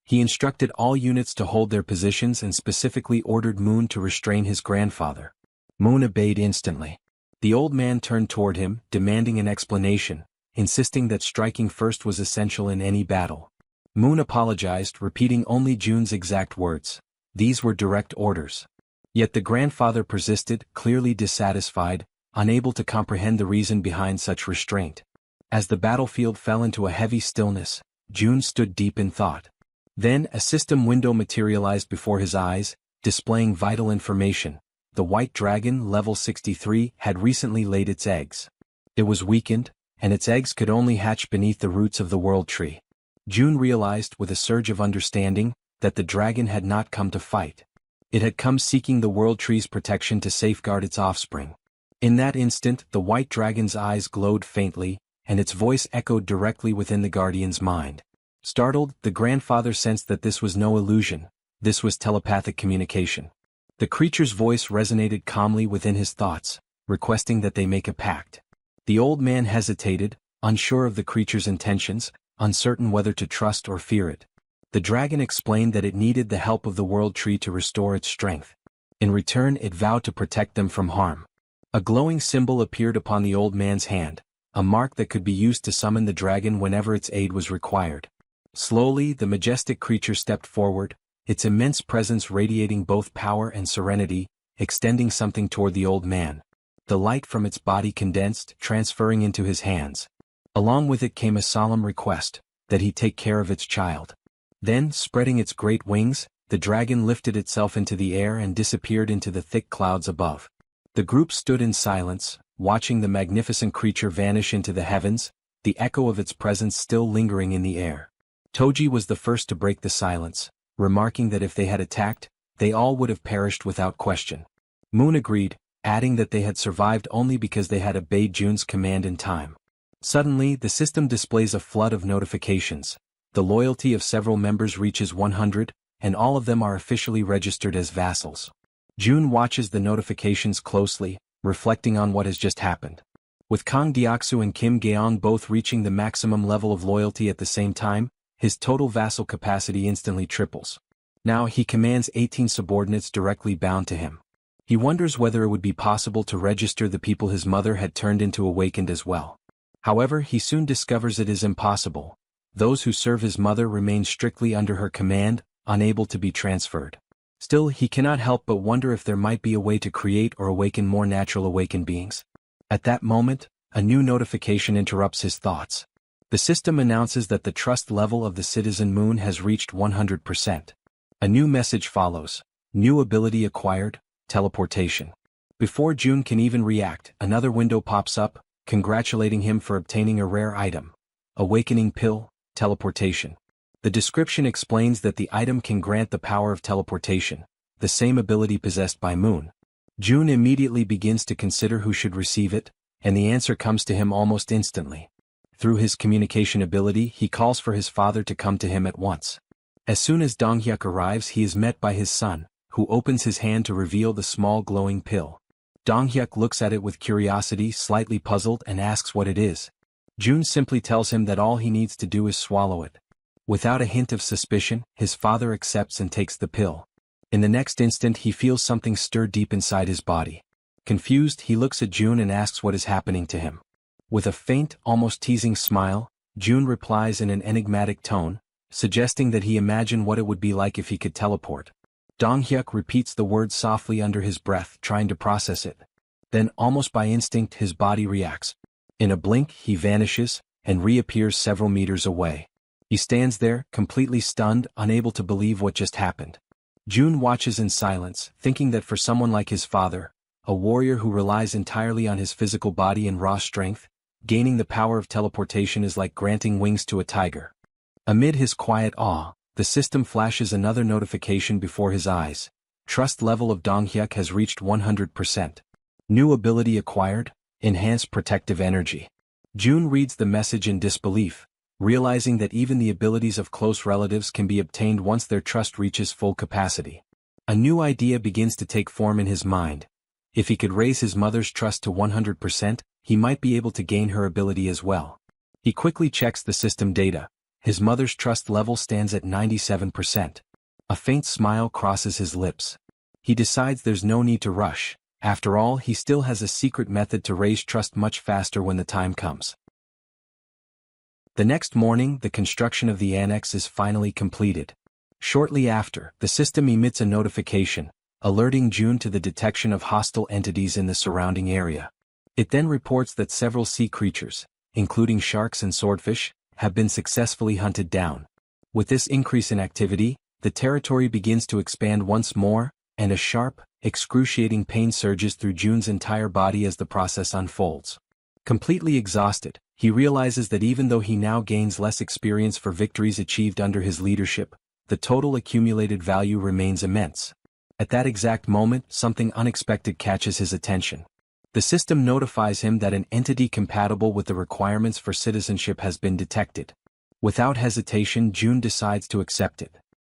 He instructed all units to hold their positions and specifically ordered Moon to restrain his grandfather. Moon obeyed instantly. The old man turned toward him, demanding an explanation, insisting that striking first was essential in any battle. Moon apologized, repeating only June's exact words. These were direct orders. Yet the grandfather persisted, clearly dissatisfied, unable to comprehend the reason behind such restraint. As the battlefield fell into a heavy stillness, June stood deep in thought. Then a system window materialized before his eyes, displaying vital information. The white dragon, level 63, had recently laid its eggs. It was weakened, and its eggs could only hatch beneath the roots of the World Tree. June realized, with a surge of understanding, that the dragon had not come to fight. It had come seeking the World Tree's protection to safeguard its offspring. In that instant, the white dragon's eyes glowed faintly, and its voice echoed directly within the guardian's mind. Startled, the grandfather sensed that this was no illusion. This was telepathic communication. The creature's voice resonated calmly within his thoughts, requesting that they make a pact. The old man hesitated, unsure of the creature's intentions, uncertain whether to trust or fear it. The dragon explained that it needed the help of the World Tree to restore its strength. In return, it vowed to protect them from harm. A glowing symbol appeared upon the old man's hand, a mark that could be used to summon the dragon whenever its aid was required. Slowly, the majestic creature stepped forward, its immense presence radiating both power and serenity, extending something toward the old man. The light from its body condensed, transferring into his hands. Along with it came a solemn request, that he take care of its child. Then, spreading its great wings, the dragon lifted itself into the air and disappeared into the thick clouds above. The group stood in silence, watching the magnificent creature vanish into the heavens, the echo of its presence still lingering in the air. Toji was the first to break the silence, remarking that if they had attacked, they all would have perished without question. Moon agreed, adding that they had survived only because they had obeyed June's command in time. Suddenly, the system displays a flood of notifications. The loyalty of several members reaches 100, and all of them are officially registered as vassals. June watches the notifications closely, reflecting on what has just happened. With Kang Deoksu and Kim Gaeong both reaching the maximum level of loyalty at the same time, his total vassal capacity instantly triples. Now he commands 18 subordinates directly bound to him. He wonders whether it would be possible to register the people his mother had turned into awakened as well. However, he soon discovers it is impossible. Those who serve his mother remain strictly under her command, unable to be transferred. Still, he cannot help but wonder if there might be a way to create or awaken more natural awakened beings. At that moment, a new notification interrupts his thoughts. The system announces that the trust level of the citizen Moon has reached 100%. A new message follows. New ability acquired, teleportation. Before June can even react, another window pops up, congratulating him for obtaining a rare item. Awakening pill, teleportation. The description explains that the item can grant the power of teleportation, the same ability possessed by Moon. June immediately begins to consider who should receive it, and the answer comes to him almost instantly. Through his communication ability, he calls for his father to come to him at once. As soon as Donghyuk arrives, he is met by his son, who opens his hand to reveal the small glowing pill. Donghyuk looks at it with curiosity, slightly puzzled, and asks what it is. June simply tells him that all he needs to do is swallow it. Without a hint of suspicion, his father accepts and takes the pill. In the next instant, he feels something stir deep inside his body. Confused, he looks at June and asks what is happening to him. With a faint, almost teasing smile, June replies in an enigmatic tone, suggesting that he imagine what it would be like if he could teleport. Donghyuk repeats the word softly under his breath, trying to process it. Then, almost by instinct, his body reacts. In a blink, he vanishes, and reappears several meters away. He stands there, completely stunned, unable to believe what just happened. June watches in silence, thinking that for someone like his father, a warrior who relies entirely on his physical body and raw strength, gaining the power of teleportation is like granting wings to a tiger. Amid his quiet awe, the system flashes another notification before his eyes. Trust level of Donghyuk has reached 100%. New ability acquired, enhanced protective energy. June reads the message in disbelief, realizing that even the abilities of close relatives can be obtained once their trust reaches full capacity. A new idea begins to take form in his mind. If he could raise his mother's trust to 100%, he might be able to gain her ability as well. He quickly checks the system data. His mother's trust level stands at 97%. A faint smile crosses his lips. He decides there's no need to rush. After all, he still has a secret method to raise trust much faster when the time comes. The next morning, the construction of the annex is finally completed. Shortly after, the system emits a notification, alerting June to the detection of hostile entities in the surrounding area. It then reports that several sea creatures, including sharks and swordfish, have been successfully hunted down. With this increase in activity, the territory begins to expand once more, and a sharp, excruciating pain surges through June's entire body as the process unfolds. Completely exhausted, he realizes that even though he now gains less experience for victories achieved under his leadership, the total accumulated value remains immense. At that exact moment, something unexpected catches his attention. The system notifies him that an entity compatible with the requirements for citizenship has been detected. Without hesitation, June decides to accept it.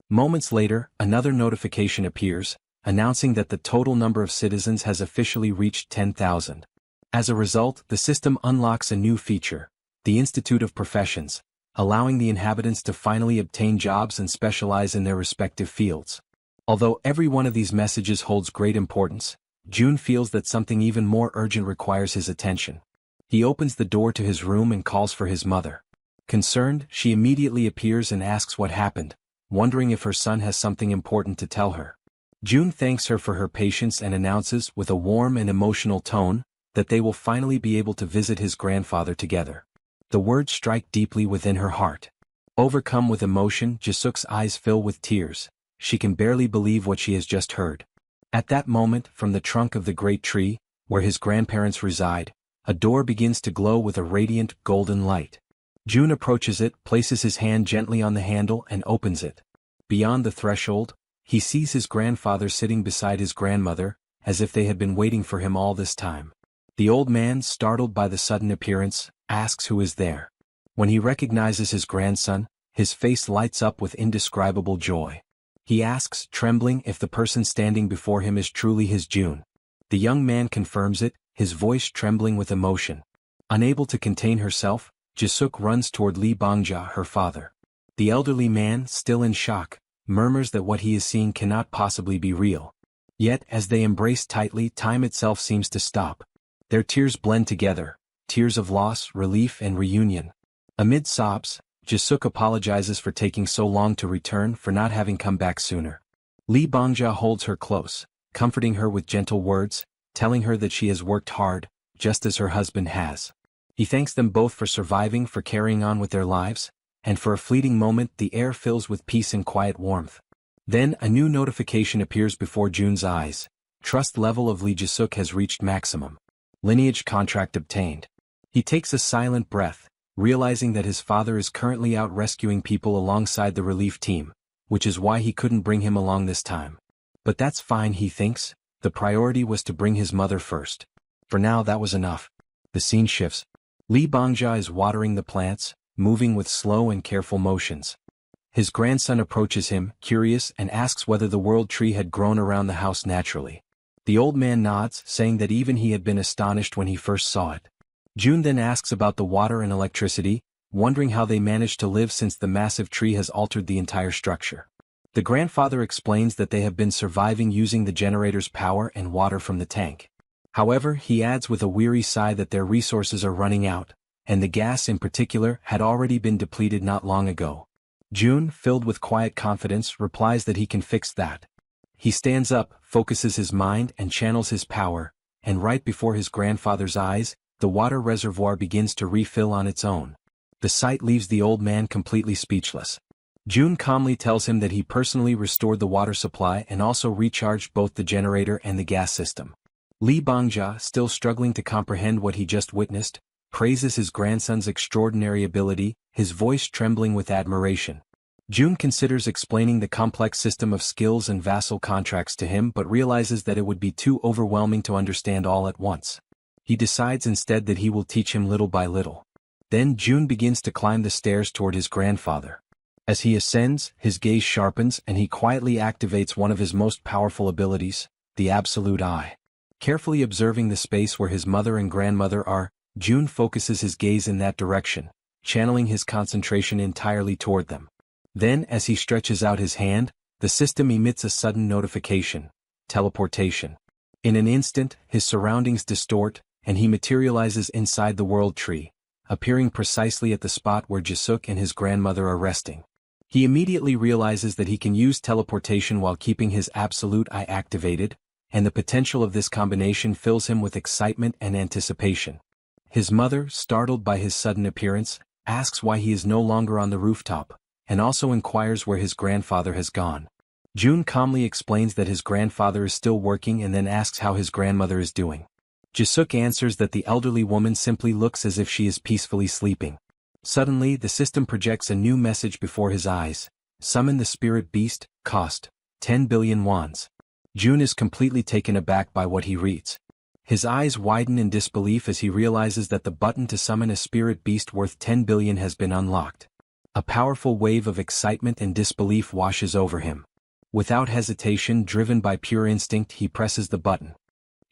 Moments later, another notification appears, announcing that the total number of citizens has officially reached 10,000. As a result, the system unlocks a new feature, the Institute of Professions, allowing the inhabitants to finally obtain jobs and specialize in their respective fields. Although every one of these messages holds great importance, June feels that something even more urgent requires his attention. He opens the door to his room and calls for his mother. Concerned, she immediately appears and asks what happened, wondering if her son has something important to tell her. June thanks her for her patience and announces, with a warm and emotional tone, that they will finally be able to visit his grandfather together. The words strike deeply within her heart. Overcome with emotion, Jisuk's eyes fill with tears. She can barely believe what she has just heard. At that moment, from the trunk of the great tree, where his grandparents reside, a door begins to glow with a radiant, golden light. June approaches it, places his hand gently on the handle and opens it. Beyond the threshold, he sees his grandfather sitting beside his grandmother, as if they had been waiting for him all this time. The old man, startled by the sudden appearance, asks who is there. When he recognizes his grandson, his face lights up with indescribable joy. He asks, trembling, if the person standing before him is truly his June. The young man confirms it, his voice trembling with emotion. Unable to contain herself, Jisuk runs toward Lee Bangja, her father. The elderly man, still in shock, murmurs that what he is seeing cannot possibly be real. Yet, as they embrace tightly, time itself seems to stop. Their tears blend together, tears of loss, relief, and reunion. Amid sobs, Jisuk apologizes for taking so long to return, for not having come back sooner. Lee Bangja holds her close, comforting her with gentle words, telling her that she has worked hard, just as her husband has. He thanks them both for surviving, for carrying on with their lives, and for a fleeting moment the air fills with peace and quiet warmth. Then a new notification appears before Jun's eyes. Trust level of Lee Ji-suk has reached maximum. Lineage contract obtained. He takes a silent breath, realizing that his father is currently out rescuing people alongside the relief team, which is why he couldn't bring him along this time. But that's fine, he thinks. The priority was to bring his mother first. For now that was enough. The scene shifts. Lee Bangja is watering the plants, moving with slow and careful motions. His grandson approaches him, curious, and asks whether the world tree had grown around the house naturally. The old man nods, saying that even he had been astonished when he first saw it. Jun then asks about the water and electricity, wondering how they managed to live since the massive tree has altered the entire structure. The grandfather explains that they have been surviving using the generator's power and water from the tank. However, he adds with a weary sigh that their resources are running out, and the gas in particular had already been depleted not long ago. Jun, filled with quiet confidence, replies that he can fix that. He stands up, focuses his mind and channels his power, and right before his grandfather's eyes, the water reservoir begins to refill on its own. The sight leaves the old man completely speechless. Jun calmly tells him that he personally restored the water supply and also recharged both the generator and the gas system. Lee Bangja, still struggling to comprehend what he just witnessed, praises his grandson's extraordinary ability, his voice trembling with admiration. Jun considers explaining the complex system of skills and vassal contracts to him but realizes that it would be too overwhelming to understand all at once. He decides instead that he will teach him little by little. Then Jun begins to climb the stairs toward his grandfather. As he ascends, his gaze sharpens and he quietly activates one of his most powerful abilities, the absolute eye. Carefully observing the space where his mother and grandmother are, Jun focuses his gaze in that direction, channeling his concentration entirely toward them. Then, as he stretches out his hand, the system emits a sudden notification: teleportation. In an instant, his surroundings distort, and he materializes inside the world tree, appearing precisely at the spot where Ji-suk and his grandmother are resting. He immediately realizes that he can use teleportation while keeping his absolute eye activated, and the potential of this combination fills him with excitement and anticipation. His mother, startled by his sudden appearance, asks why he is no longer on the rooftop, and also inquires where his grandfather has gone. Jun calmly explains that his grandfather is still working and then asks how his grandmother is doing. Ji-suk answers that the elderly woman simply looks as if she is peacefully sleeping. Suddenly, the system projects a new message before his eyes: summon the spirit beast, cost 10 billion wons. Jun is completely taken aback by what he reads. His eyes widen in disbelief as he realizes that the button to summon a spirit beast worth 10 billion has been unlocked. A powerful wave of excitement and disbelief washes over him. Without hesitation, driven by pure instinct, he presses the button.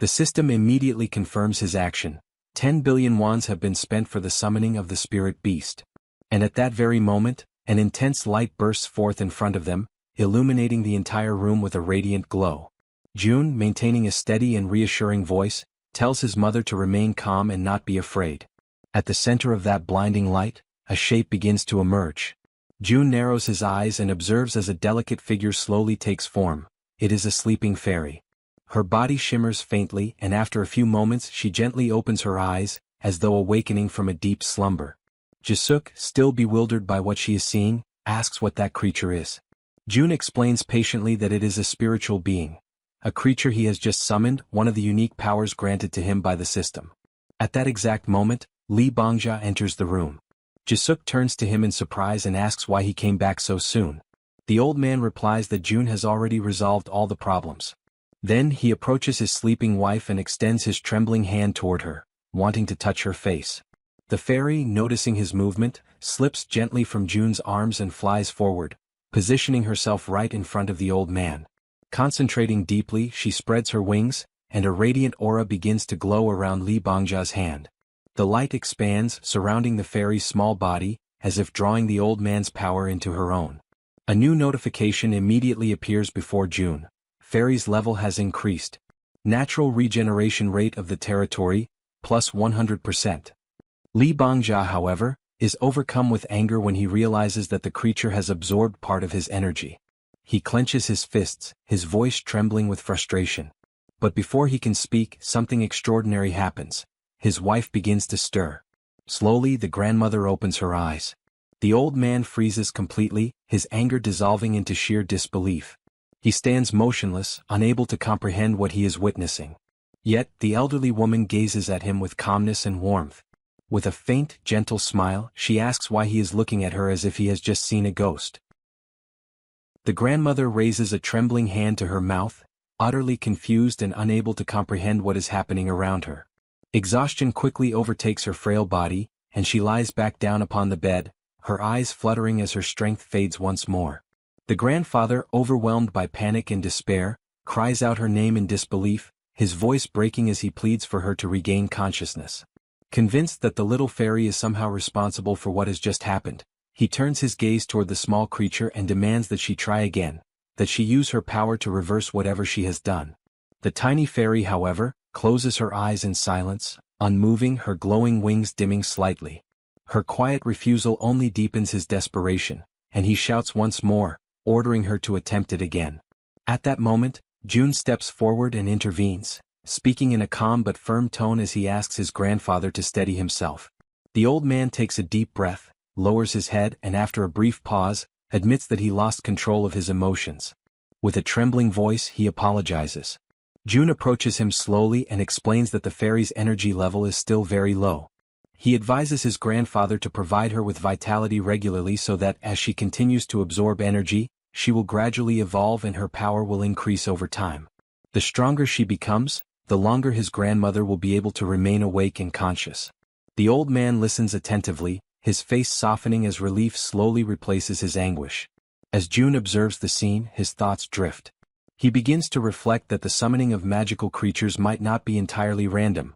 The system immediately confirms his action. 10 billion wons have been spent for the summoning of the spirit beast. And at that very moment, an intense light bursts forth in front of them, illuminating the entire room with a radiant glow. Jun, maintaining a steady and reassuring voice, tells his mother to remain calm and not be afraid. At the center of that blinding light, a shape begins to emerge. Jun narrows his eyes and observes as a delicate figure slowly takes form. It is a sleeping fairy. Her body shimmers faintly, and after a few moments she gently opens her eyes, as though awakening from a deep slumber. Ji-suk, still bewildered by what she is seeing, asks what that creature is. Jun explains patiently that it is a spiritual being. A creature he has just summoned, one of the unique powers granted to him by the system. At that exact moment, Lee Bangja enters the room. Ji-suk turns to him in surprise and asks why he came back so soon. The old man replies that Jun has already resolved all the problems. Then he approaches his sleeping wife and extends his trembling hand toward her, wanting to touch her face. The fairy, noticing his movement, slips gently from Jun's arms and flies forward, positioning herself right in front of the old man. Concentrating deeply, she spreads her wings, and a radiant aura begins to glow around Lee Bangja's hand. The light expands, surrounding the fairy's small body, as if drawing the old man's power into her own. A new notification immediately appears before Jun. Fairy's level has increased. Natural regeneration rate of the territory, plus 100%. Lee Bangja, however, is overcome with anger when he realizes that the creature has absorbed part of his energy. He clenches his fists, his voice trembling with frustration. But before he can speak, something extraordinary happens. His wife begins to stir. Slowly, the grandmother opens her eyes. The old man freezes completely, his anger dissolving into sheer disbelief. He stands motionless, unable to comprehend what he is witnessing. Yet, the elderly woman gazes at him with calmness and warmth. With a faint, gentle smile, she asks why he is looking at her as if he has just seen a ghost. The grandmother raises a trembling hand to her mouth, utterly confused and unable to comprehend what is happening around her. Exhaustion quickly overtakes her frail body, and she lies back down upon the bed, her eyes fluttering as her strength fades once more. The grandfather, overwhelmed by panic and despair, cries out her name in disbelief, his voice breaking as he pleads for her to regain consciousness. Convinced that the little fairy is somehow responsible for what has just happened, he turns his gaze toward the small creature and demands that she try again, that she use her power to reverse whatever she has done. The tiny fairy, however, closes her eyes in silence, unmoving, her glowing wings dimming slightly. Her quiet refusal only deepens his desperation, and he shouts once more, ordering her to attempt it again. At that moment, June steps forward and intervenes, speaking in a calm but firm tone as he asks his grandfather to steady himself. The old man takes a deep breath, lowers his head and after a brief pause, admits that he lost control of his emotions. With a trembling voice he apologizes. June approaches him slowly and explains that the fairy's energy level is still very low. He advises his grandfather to provide her with vitality regularly so that as she continues to absorb energy, she will gradually evolve and her power will increase over time. The stronger she becomes, the longer his grandmother will be able to remain awake and conscious. The old man listens attentively, his face softening as relief slowly replaces his anguish. As June observes the scene, his thoughts drift. He begins to reflect that the summoning of magical creatures might not be entirely random.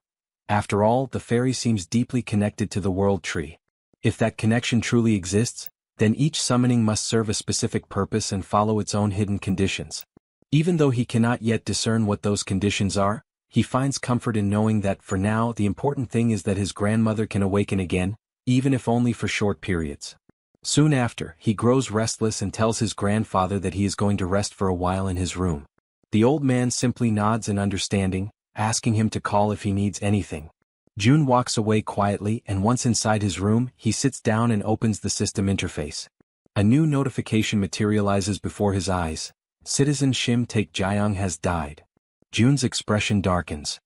After all, the fairy seems deeply connected to the world tree. If that connection truly exists, then each summoning must serve a specific purpose and follow its own hidden conditions. Even though he cannot yet discern what those conditions are, he finds comfort in knowing that for now the important thing is that his grandmother can awaken again, even if only for short periods. Soon after, he grows restless and tells his grandfather that he is going to rest for a while in his room. The old man simply nods in understanding, asking him to call if he needs anything. June walks away quietly and once inside his room, he sits down and opens the system interface. A new notification materializes before his eyes. Citizen Shim Taek-jyong has died. June's expression darkens.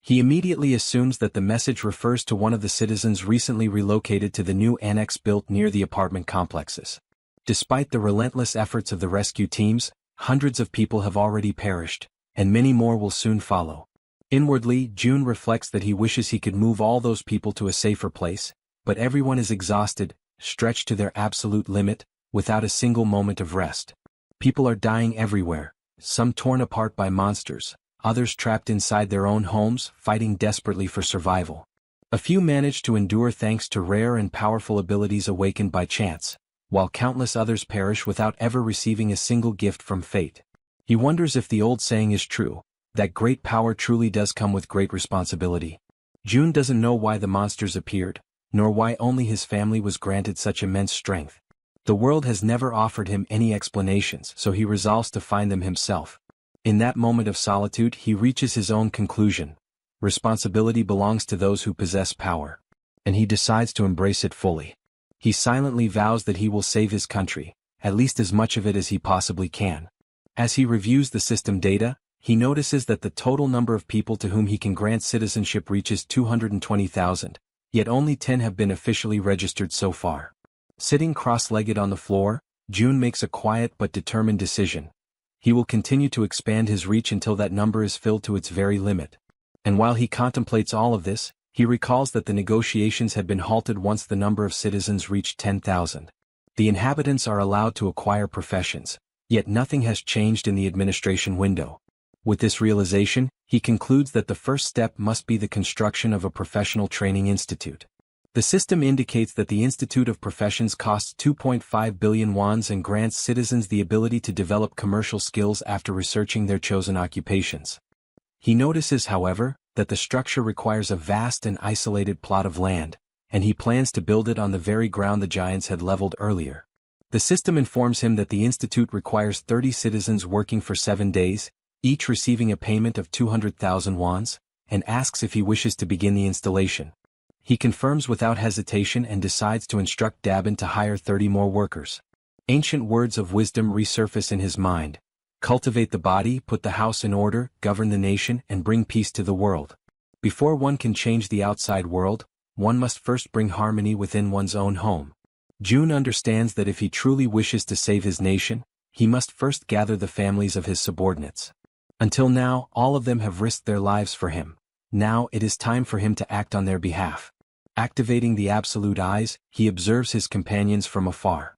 He immediately assumes that the message refers to one of the citizens recently relocated to the new annex built near the apartment complexes. Despite the relentless efforts of the rescue teams, hundreds of people have already perished, and many more will soon follow. Inwardly, June reflects that he wishes he could move all those people to a safer place, but everyone is exhausted, stretched to their absolute limit, without a single moment of rest. People are dying everywhere, some torn apart by monsters, others trapped inside their own homes, fighting desperately for survival. A few manage to endure thanks to rare and powerful abilities awakened by chance, while countless others perish without ever receiving a single gift from fate. He wonders if the old saying is true, that great power truly does come with great responsibility. June doesn't know why the monsters appeared, nor why only his family was granted such immense strength. The world has never offered him any explanations, so he resolves to find them himself. In that moment of solitude, he reaches his own conclusion. Responsibility belongs to those who possess power. And he decides to embrace it fully. He silently vows that he will save his country, at least as much of it as he possibly can. As he reviews the system data, he notices that the total number of people to whom he can grant citizenship reaches 220,000, yet only 10 have been officially registered so far. Sitting cross-legged on the floor, June makes a quiet but determined decision. He will continue to expand his reach until that number is filled to its very limit. And while he contemplates all of this, he recalls that the negotiations had been halted once the number of citizens reached 10,000. The inhabitants are allowed to acquire professions, yet nothing has changed in the administration window. With this realization, he concludes that the first step must be the construction of a professional training institute. The system indicates that the Institute of Professions costs 2.5 billion wons and grants citizens the ability to develop commercial skills after researching their chosen occupations. He notices, however, that the structure requires a vast and isolated plot of land, and he plans to build it on the very ground the giants had leveled earlier. The system informs him that the institute requires 30 citizens working for 7 days, each receiving a payment of 200,000 wons, and asks if he wishes to begin the installation. He confirms without hesitation and decides to instruct Dabin to hire 30 more workers. Ancient words of wisdom resurface in his mind. Cultivate the body, put the house in order, govern the nation, and bring peace to the world. Before one can change the outside world, one must first bring harmony within one's own home. June understands that if he truly wishes to save his nation, he must first gather the families of his subordinates. Until now, all of them have risked their lives for him. Now it is time for him to act on their behalf. Activating the absolute eyes, he observes his companions from afar.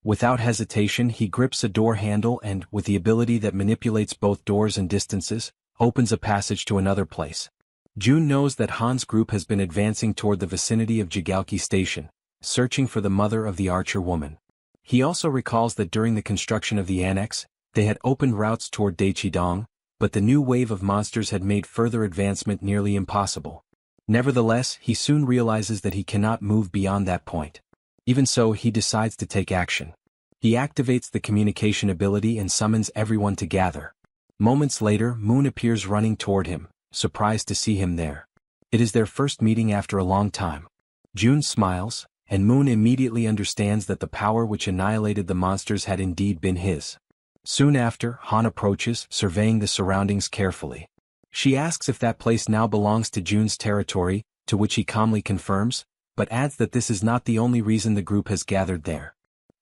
Without hesitation, he grips a door handle and, with the ability that manipulates both doors and distances, opens a passage to another place. June knows that Han's group has been advancing toward the vicinity of Jigalki Station, searching for the mother of the archer woman. He also recalls that during the construction of the annex, they had opened routes toward Daichidong, but the new wave of monsters had made further advancement nearly impossible. Nevertheless, he soon realizes that he cannot move beyond that point. Even so, he decides to take action. He activates the communication ability and summons everyone to gather. Moments later, Moon appears running toward him, surprised to see him there. It is their first meeting after a long time. June smiles, and Moon immediately understands that the power which annihilated the monsters had indeed been his. Soon after, Han approaches, surveying the surroundings carefully. She asks if that place now belongs to June's territory, to which he calmly confirms, but adds that this is not the only reason the group has gathered there.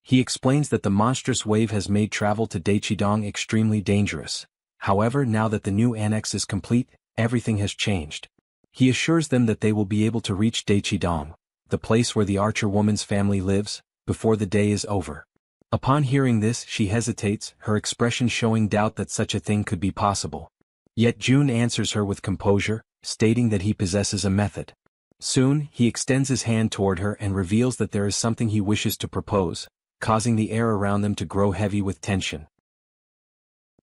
He explains that the monstrous wave has made travel to Daichidong extremely dangerous. However, now that the new annex is complete, everything has changed. He assures them that they will be able to reach Daichidong, the place where the archer woman's family lives, before the day is over. Upon hearing this, she hesitates, her expression showing doubt that such a thing could be possible. Yet June answers her with composure, stating that he possesses a method. Soon, he extends his hand toward her and reveals that there is something he wishes to propose, causing the air around them to grow heavy with tension.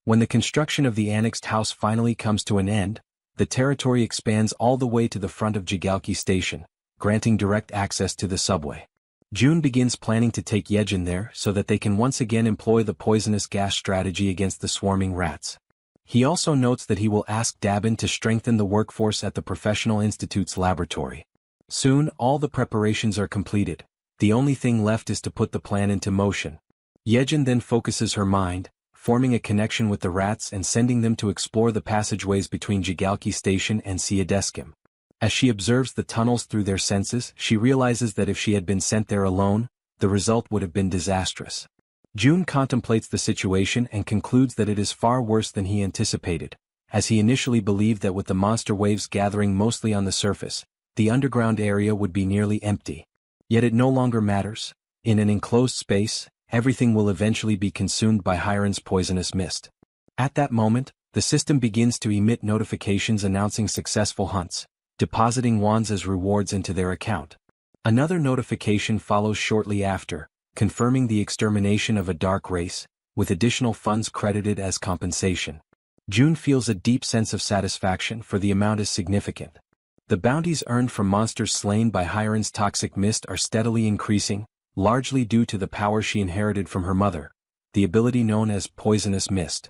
When the construction of the annexed house finally comes to an end, the territory expands all the way to the front of Jigalki Station, granting direct access to the subway. June begins planning to take Yejin there so that they can once again employ the poisonous gas strategy against the swarming rats. He also notes that he will ask Dabin to strengthen the workforce at the Professional Institute's laboratory. Soon, all the preparations are completed. The only thing left is to put the plan into motion. Yejin then focuses her mind, forming a connection with the rats and sending them to explore the passageways between Jigalki Station and Siadeskim. As she observes the tunnels through their senses, she realizes that if she had been sent there alone, the result would have been disastrous. June contemplates the situation and concludes that it is far worse than he anticipated, as he initially believed that with the monster waves gathering mostly on the surface, the underground area would be nearly empty. Yet it no longer matters. In an enclosed space, everything will eventually be consumed by Hiron's poisonous mist. At that moment, the system begins to emit notifications announcing successful hunts, depositing wands as rewards into their account. Another notification follows shortly after, confirming the extermination of a dark race, with additional funds credited as compensation. June feels a deep sense of satisfaction, for the amount is significant. The bounties earned from monsters slain by Hiron's toxic mist are steadily increasing, largely due to the power she inherited from her mother, the ability known as poisonous mist.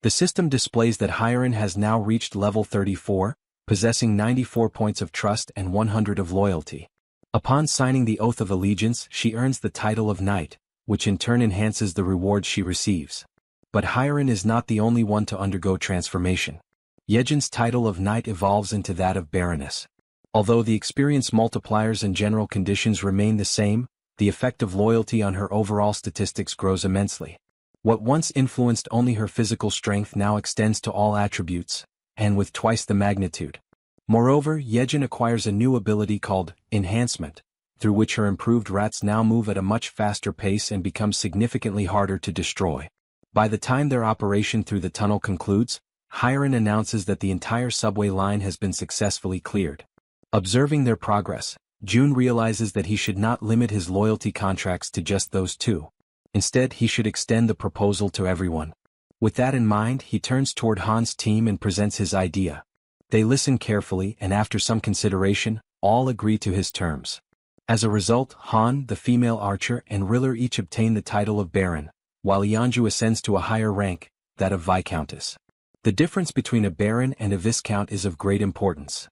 The system displays that Hiron has now reached level 34, possessing 94 points of trust and 100 of loyalty. Upon signing the Oath of Allegiance, she earns the title of Knight, which in turn enhances the rewards she receives. But Hiron is not the only one to undergo transformation. Yejin's title of Knight evolves into that of Baroness. Although the experience multipliers and general conditions remain the same, the effect of loyalty on her overall statistics grows immensely. What once influenced only her physical strength now extends to all attributes, and with twice the magnitude. Moreover, Yejin acquires a new ability called Enhancement, through which her improved rats now move at a much faster pace and become significantly harder to destroy. By the time their operation through the tunnel concludes, Hiron announces that the entire subway line has been successfully cleared. Observing their progress, June realizes that he should not limit his loyalty contracts to just those two. Instead, he should extend the proposal to everyone. With that in mind, he turns toward Han's team and presents his idea. They listen carefully, and after some consideration, all agree to his terms. As a result, Han, the female archer, and Riller each obtain the title of Baron, while Ianju ascends to a higher rank, that of Viscountess. The difference between a Baron and a Viscount is of great importance.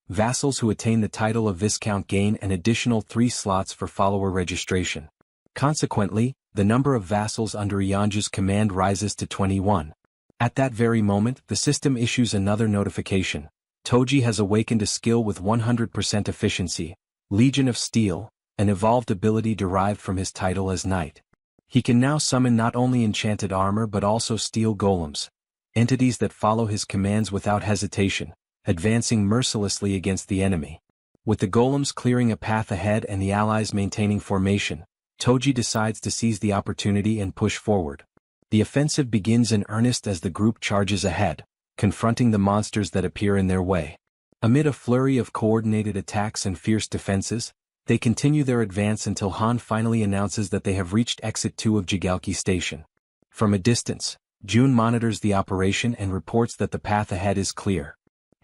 Vassals who attain the title of Viscount gain an additional 3 slots for follower registration. Consequently, the number of vassals under Ianju's command rises to 21. At that very moment, the system issues another notification. Toji has awakened a skill with 100% efficiency, Legion of Steel, an evolved ability derived from his title as knight. He can now summon not only enchanted armor but also steel golems, entities that follow his commands without hesitation, advancing mercilessly against the enemy. With the golems clearing a path ahead and the allies maintaining formation, Toji decides to seize the opportunity and push forward. The offensive begins in earnest as the group charges ahead, confronting the monsters that appear in their way. Amid a flurry of coordinated attacks and fierce defenses, they continue their advance until Han finally announces that they have reached Exit 2 of Jigalki Station. From a distance, Jun monitors the operation and reports that the path ahead is clear.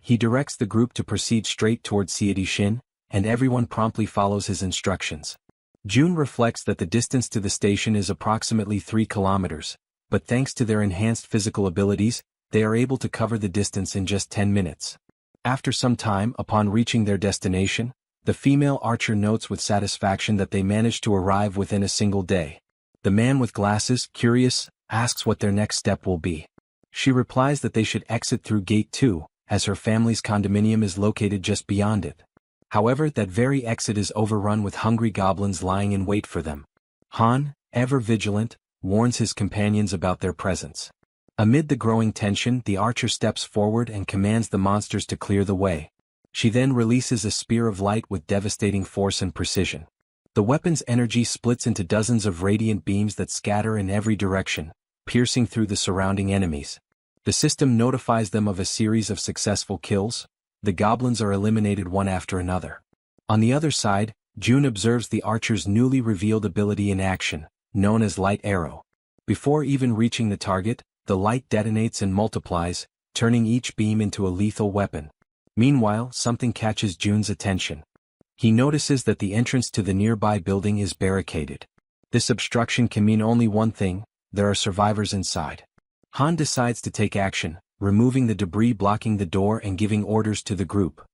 He directs the group to proceed straight towards Shin, and everyone promptly follows his instructions. Jun reflects that the distance to the station is approximately 3 kilometers, but thanks to their enhanced physical abilities, they are able to cover the distance in just 10 minutes. After some time, upon reaching their destination, the female archer notes with satisfaction that they managed to arrive within a single day. The man with glasses, curious, asks what their next step will be. She replies that they should exit through Gate 2, as her family's condominium is located just beyond it. However, that very exit is overrun with hungry goblins lying in wait for them. Han, ever vigilant, warns his companions about their presence. Amid the growing tension, the archer steps forward and commands the monsters to clear the way. She then releases a spear of light with devastating force and precision. The weapon's energy splits into dozens of radiant beams that scatter in every direction, piercing through the surrounding enemies. The system notifies them of a series of successful kills. The goblins are eliminated one after another. On the other side, Jun observes the archer's newly revealed ability in action, known as Light Arrow. Before even reaching the target, the light detonates and multiplies, turning each beam into a lethal weapon. Meanwhile, something catches Jun's attention. He notices that the entrance to the nearby building is barricaded. This obstruction can mean only one thing: there are survivors inside. Han decides to take action, removing the debris blocking the door and giving orders to the group.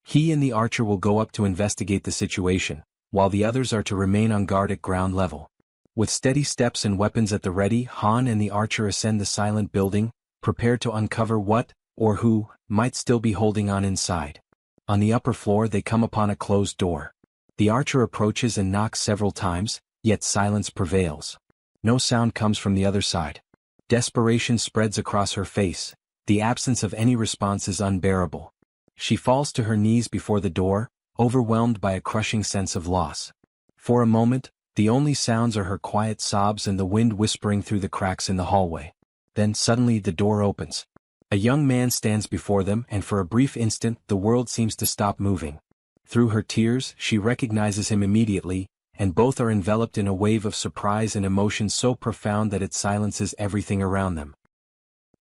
He and the archer will go up to investigate the situation, while the others are to remain on guard at ground level. With steady steps and weapons at the ready, Han and the archer ascend the silent building, prepared to uncover what, or who, might still be holding on inside. On the upper floor they come upon a closed door. The archer approaches and knocks several times, yet silence prevails. No sound comes from the other side. Desperation spreads across her face. The absence of any response is unbearable. She falls to her knees before the door, overwhelmed by a crushing sense of loss. For a moment, the only sounds are her quiet sobs and the wind whispering through the cracks in the hallway. Then suddenly the door opens. A young man stands before them, and for a brief instant the world seems to stop moving. Through her tears, she recognizes him immediately, and both are enveloped in a wave of surprise and emotion so profound that it silences everything around them.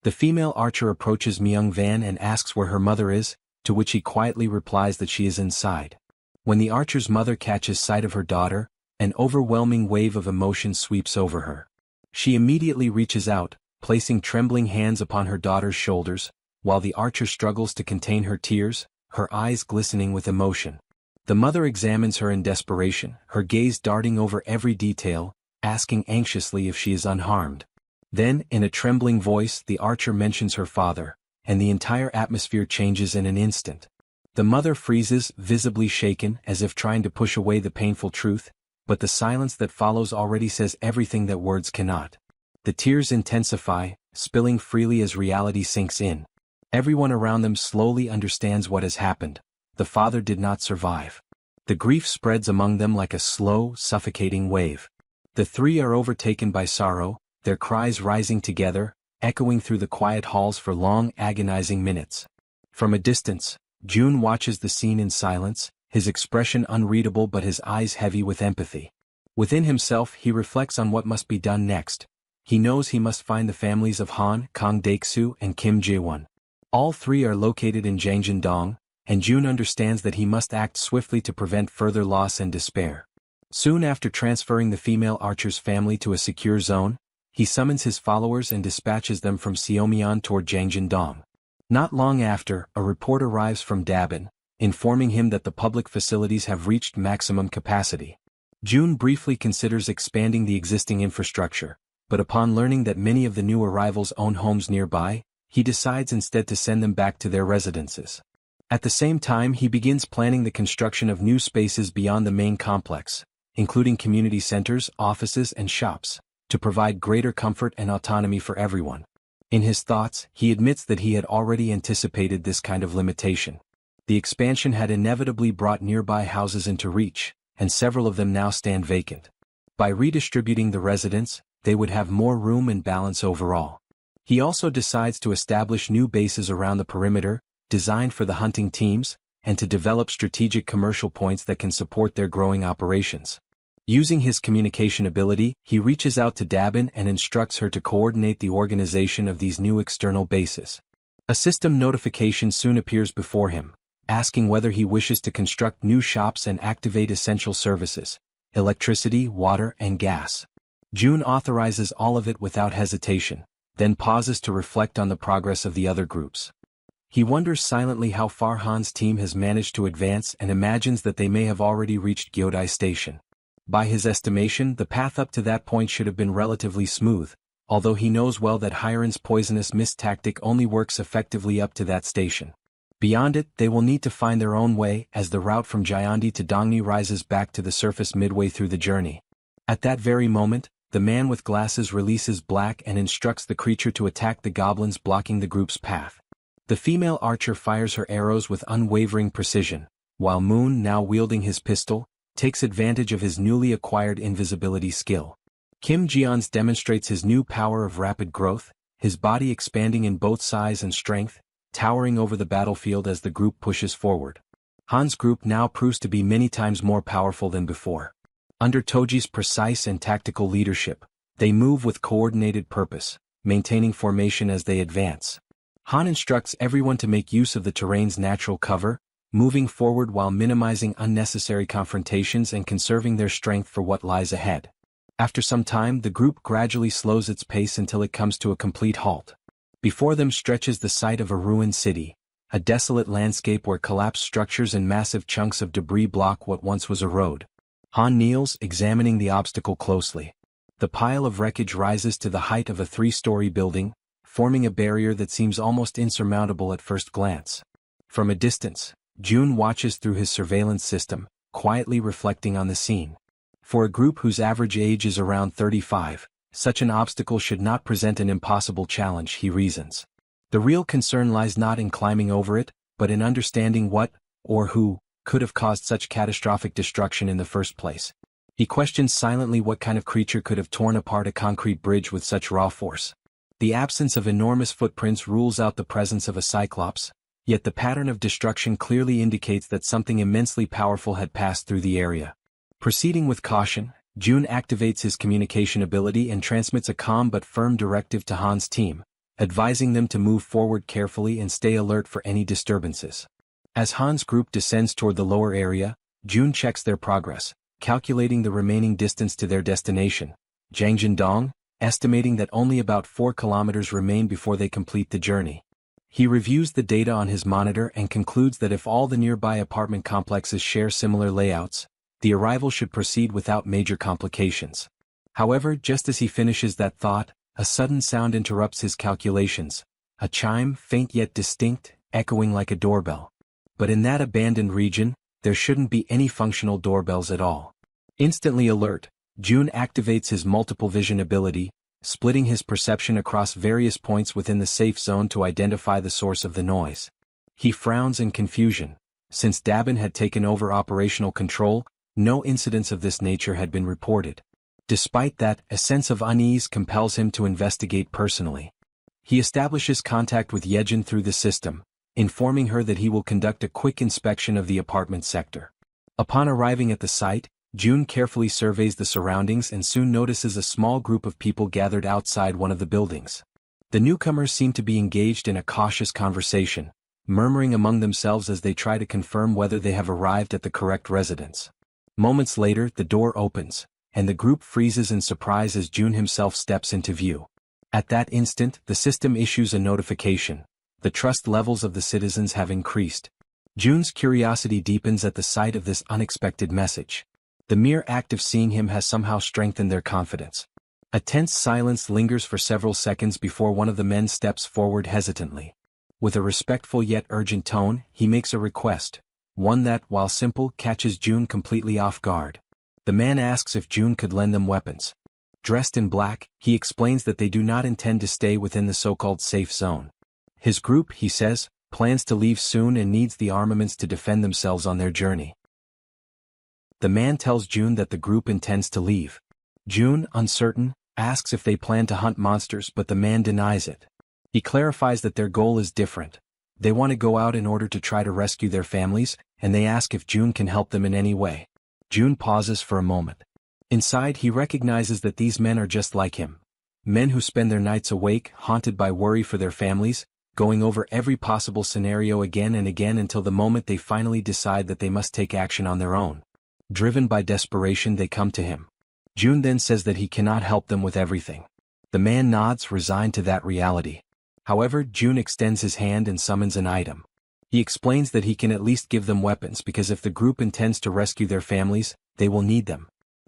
The female archer approaches Myung Van and asks where her mother is, to which he quietly replies that she is inside. When the archer's mother catches sight of her daughter, an overwhelming wave of emotion sweeps over her. She immediately reaches out, placing trembling hands upon her daughter's shoulders, while the archer struggles to contain her tears, her eyes glistening with emotion. The mother examines her in desperation, her gaze darting over every detail, asking anxiously if she is unharmed. Then, in a trembling voice, the archer mentions her father, and the entire atmosphere changes in an instant. The mother freezes, visibly shaken, as if trying to push away the painful truth, but the silence that follows already says everything that words cannot. The tears intensify, spilling freely as reality sinks in. Everyone around them slowly understands what has happened. The father did not survive. The grief spreads among them like a slow, suffocating wave. The three are overtaken by sorrow, their cries rising together, echoing through the quiet halls for long, agonizing minutes. From a distance, Jun watches the scene in silence, his expression unreadable but his eyes heavy with empathy. Within himself he reflects on what must be done next. He knows he must find the families of Han, Kang Daeksu, and Kim Jae-won. All three are located in Jangjin-dong, and Jun understands that he must act swiftly to prevent further loss and despair. Soon after transferring the female archer's family to a secure zone, he summons his followers and dispatches them from Seomyeon toward Jangjin-dong. Not long after, a report arrives from Dabin, informing him that the public facilities have reached maximum capacity. Jun briefly considers expanding the existing infrastructure, but upon learning that many of the new arrivals own homes nearby, he decides instead to send them back to their residences. At the same time, he begins planning the construction of new spaces beyond the main complex, including community centers, offices, and shops, to provide greater comfort and autonomy for everyone. In his thoughts, he admits that he had already anticipated this kind of limitation. The expansion had inevitably brought nearby houses into reach, and several of them now stand vacant. By redistributing the residents, they would have more room and balance overall. He also decides to establish new bases around the perimeter, designed for the hunting teams, and to develop strategic commercial points that can support their growing operations. Using his communication ability, he reaches out to Dabin and instructs her to coordinate the organization of these new external bases. A system notification soon appears before him, asking whether he wishes to construct new shops and activate essential services, electricity, water, and gas. June authorizes all of it without hesitation, then pauses to reflect on the progress of the other groups. He wonders silently how far Han's team has managed to advance and imagines that they may have already reached Gyodai Station. By his estimation, the path up to that point should have been relatively smooth, although he knows well that Hiron's poisonous mist tactic only works effectively up to that station. Beyond it, they will need to find their own way as the route from Jayandi to Dongni rises back to the surface midway through the journey. At that very moment, the man with glasses releases Black and instructs the creature to attack the goblins blocking the group's path. The female archer fires her arrows with unwavering precision, while Moon, now wielding his pistol, takes advantage of his newly acquired invisibility skill. Kim Jeons demonstrates his new power of rapid growth, his body expanding in both size and strength, towering over the battlefield as the group pushes forward. Han's group now proves to be many times more powerful than before. Under Toji's precise and tactical leadership, they move with coordinated purpose, maintaining formation as they advance. Han instructs everyone to make use of the terrain's natural cover, moving forward while minimizing unnecessary confrontations and conserving their strength for what lies ahead. After some time, the group gradually slows its pace until it comes to a complete halt. Before them stretches the site of a ruined city, a desolate landscape where collapsed structures and massive chunks of debris block what once was a road. Han kneels, examining the obstacle closely. The pile of wreckage rises to the height of a 3-story building, forming a barrier that seems almost insurmountable at first glance. From a distance, June watches through his surveillance system, quietly reflecting on the scene. For a group whose average age is around 35, such an obstacle should not present an impossible challenge, he reasons. The real concern lies not in climbing over it, but in understanding what, or who, could have caused such catastrophic destruction in the first place. He questions silently what kind of creature could have torn apart a concrete bridge with such raw force. The absence of enormous footprints rules out the presence of a cyclops, yet the pattern of destruction clearly indicates that something immensely powerful had passed through the area. Proceeding with caution, June activates his communication ability and transmits a calm but firm directive to Han's team, advising them to move forward carefully and stay alert for any disturbances. As Han's group descends toward the lower area, June checks their progress, calculating the remaining distance to their destination, Jiangjindong, estimating that only about 4 kilometers remain before they complete the journey. He reviews the data on his monitor and concludes that if all the nearby apartment complexes share similar layouts, the arrival should proceed without major complications. However, just as he finishes that thought, a sudden sound interrupts his calculations, a chime, faint yet distinct, echoing like a doorbell. But in that abandoned region, there shouldn't be any functional doorbells at all. Instantly alert, June activates his multiple vision ability, splitting his perception across various points within the safe zone to identify the source of the noise. He frowns in confusion. Since Dabin had taken over operational control, no incidents of this nature had been reported. Despite that, a sense of unease compels him to investigate personally. He establishes contact with Yejin through the system, informing her that he will conduct a quick inspection of the apartment sector. Upon arriving at the site, June carefully surveys the surroundings and soon notices a small group of people gathered outside one of the buildings. The newcomers seem to be engaged in a cautious conversation, murmuring among themselves as they try to confirm whether they have arrived at the correct residence. Moments later, the door opens, and the group freezes in surprise as June himself steps into view. At that instant, the system issues a notification. The trust levels of the citizens have increased. June's curiosity deepens at the sight of this unexpected message. The mere act of seeing him has somehow strengthened their confidence. A tense silence lingers for several seconds before one of the men steps forward hesitantly. With a respectful yet urgent tone, he makes a request, one that, while simple, catches June completely off guard. The man asks if June could lend them weapons. Dressed in black, he explains that they do not intend to stay within the so-called safe zone. His group, he says, plans to leave soon and needs the armaments to defend themselves on their journey. The man tells June that the group intends to leave. June, uncertain, asks if they plan to hunt monsters, but the man denies it. He clarifies that their goal is different. They want to go out in order to try to rescue their families, and they ask if June can help them in any way. June pauses for a moment. Inside, he recognizes that these men are just like him. Men who spend their nights awake, haunted by worry for their families, going over every possible scenario again and again until the moment they finally decide that they must take action on their own. Driven by desperation, they come to him. June then says that he cannot help them with everything. The man nods, resigned to that reality. However, June extends his hand and summons an item. He explains that he can at least give them weapons because if the group intends to rescue their families, they will need them.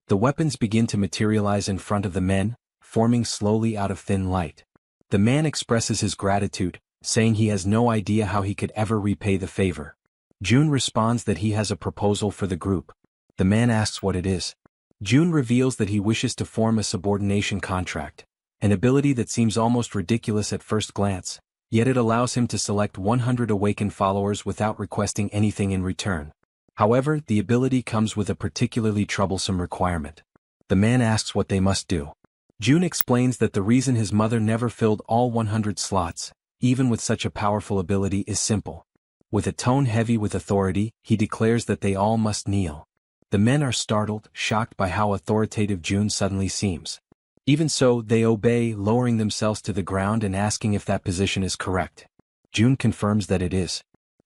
The weapons begin to materialize in front of the men, forming slowly out of thin light. The man expresses his gratitude, saying he has no idea how he could ever repay the favor. June responds that he has a proposal for the group. The man asks what it is. June reveals that he wishes to form a subordination contract, an ability that seems almost ridiculous at first glance, yet it allows him to select 100 awakened followers without requesting anything in return. However, the ability comes with a particularly troublesome requirement. The man asks what they must do. June explains that the reason his mother never filled all 100 slots, even with such a powerful ability, is simple. With a tone heavy with authority, he declares that they all must kneel. The men are startled, shocked by how authoritative June suddenly seems. Even so, they obey, lowering themselves to the ground and asking if that position is correct. June confirms that it is.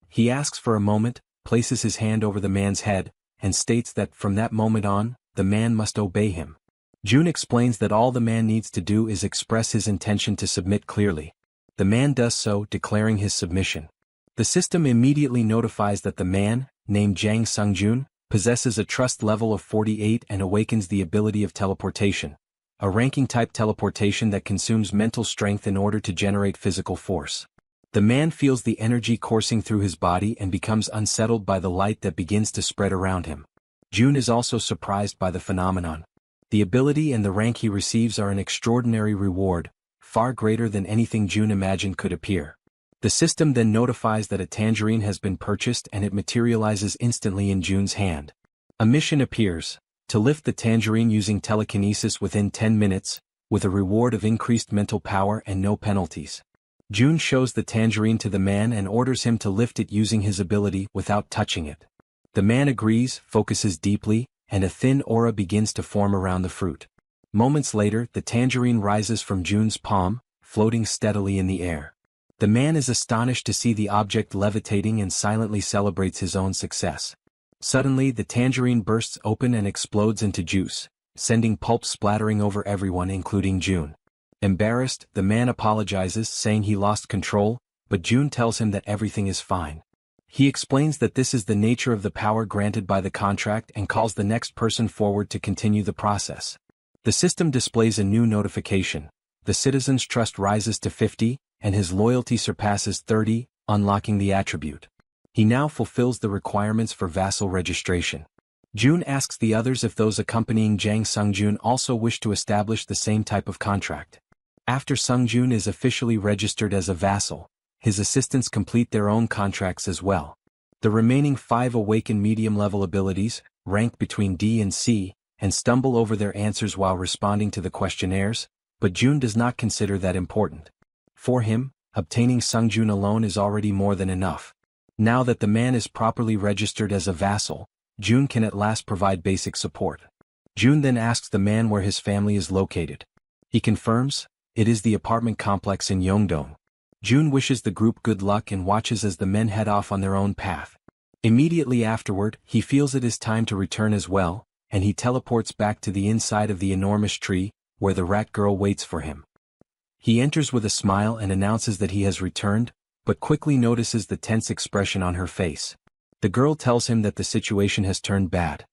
He asks for a moment, places his hand over the man's head, and states that from that moment on, the man must obey him. June explains that all the man needs to do is express his intention to submit clearly. The man does so, declaring his submission. The system immediately notifies that the man, named Jang Sungjun, possesses a trust level of 48 and awakens the ability of teleportation, a ranking-type teleportation that consumes mental strength in order to generate physical force. The man feels the energy coursing through his body and becomes unsettled by the light that begins to spread around him. June is also surprised by the phenomenon. The ability and the rank he receives are an extraordinary reward, far greater than anything June imagined could appear. The system then notifies that a tangerine has been purchased and it materializes instantly in June's hand. A mission appears, to lift the tangerine using telekinesis within 10 minutes, with a reward of increased mental power and no penalties. June shows the tangerine to the man and orders him to lift it using his ability without touching it. The man agrees, focuses deeply, and a thin aura begins to form around the fruit. Moments later, the tangerine rises from June's palm, floating steadily in the air. The man is astonished to see the object levitating and silently celebrates his own success. Suddenly, the tangerine bursts open and explodes into juice, sending pulp splattering over everyone including June. Embarrassed, the man apologizes, saying he lost control, but June tells him that everything is fine. He explains that this is the nature of the power granted by the contract and calls the next person forward to continue the process. The system displays a new notification. The citizen's trust rises to 50, and his loyalty surpasses 30, unlocking the attribute. He now fulfills the requirements for Vassal registration. June asks the others if those accompanying Jang Sungjun also wish to establish the same type of contract. After Sungjun is officially registered as a vassal, his assistants complete their own contracts as well. The remaining 5 awaken medium-level abilities, rank between D and C, and stumble over their answers while responding to the questionnaires, but June does not consider that important. For him, obtaining Sungjun alone is already more than enough. Now that the man is properly registered as a vassal, June can at last provide basic support. June then asks the man where his family is located. He confirms, it is the apartment complex in Yeongdong. June wishes the group good luck and watches as the men head off on their own path. Immediately afterward, he feels it is time to return as well, and he teleports back to the inside of the enormous tree, where the rat girl waits for him. He enters with a smile and announces that he has returned, but quickly notices the tense expression on her face. The girl tells him that the situation has turned bad.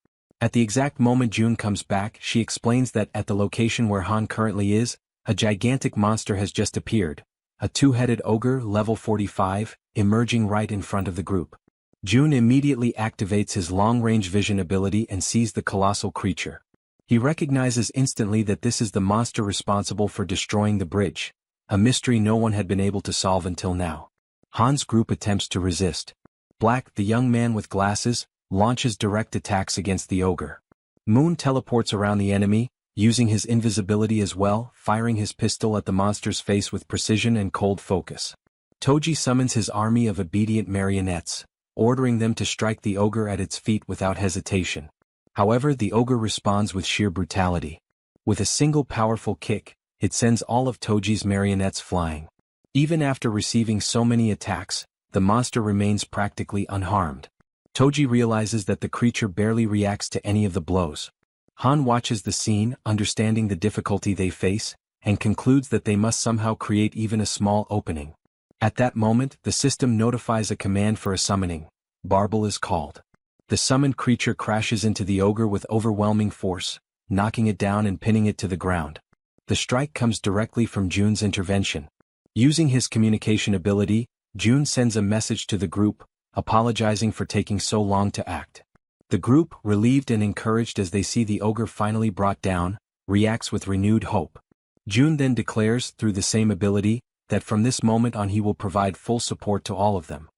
At the exact moment June comes back, she explains that at the location where Han currently is, a gigantic monster has just appeared, a two-headed ogre level 45, emerging right in front of the group. June immediately activates his long-range vision ability and sees the colossal creature. He recognizes instantly that this is the monster responsible for destroying the bridge, a mystery no one had been able to solve until now. Han's group attempts to resist. Black, the young man with glasses, launches direct attacks against the ogre. Moon teleports around the enemy, using his invisibility as well, firing his pistol at the monster's face with precision and cold focus. Toji summons his army of obedient marionettes, ordering them to strike the ogre at its feet without hesitation. However, the ogre responds with sheer brutality. With a single powerful kick, it sends all of Toji's marionettes flying. Even after receiving so many attacks, the monster remains practically unharmed. Toji realizes that the creature barely reacts to any of the blows. Han watches the scene, understanding the difficulty they face, and concludes that they must somehow create even a small opening. At that moment, the system notifies a command for a summoning. Barbel is called. The summoned creature crashes into the ogre with overwhelming force, knocking it down and pinning it to the ground. The strike comes directly from June's intervention. Using his communication ability, June sends a message to the group, apologizing for taking so long to act. The group, relieved and encouraged as they see the ogre finally brought down, reacts with renewed hope. June then declares, through the same ability, that from this moment on he will provide full support to all of them.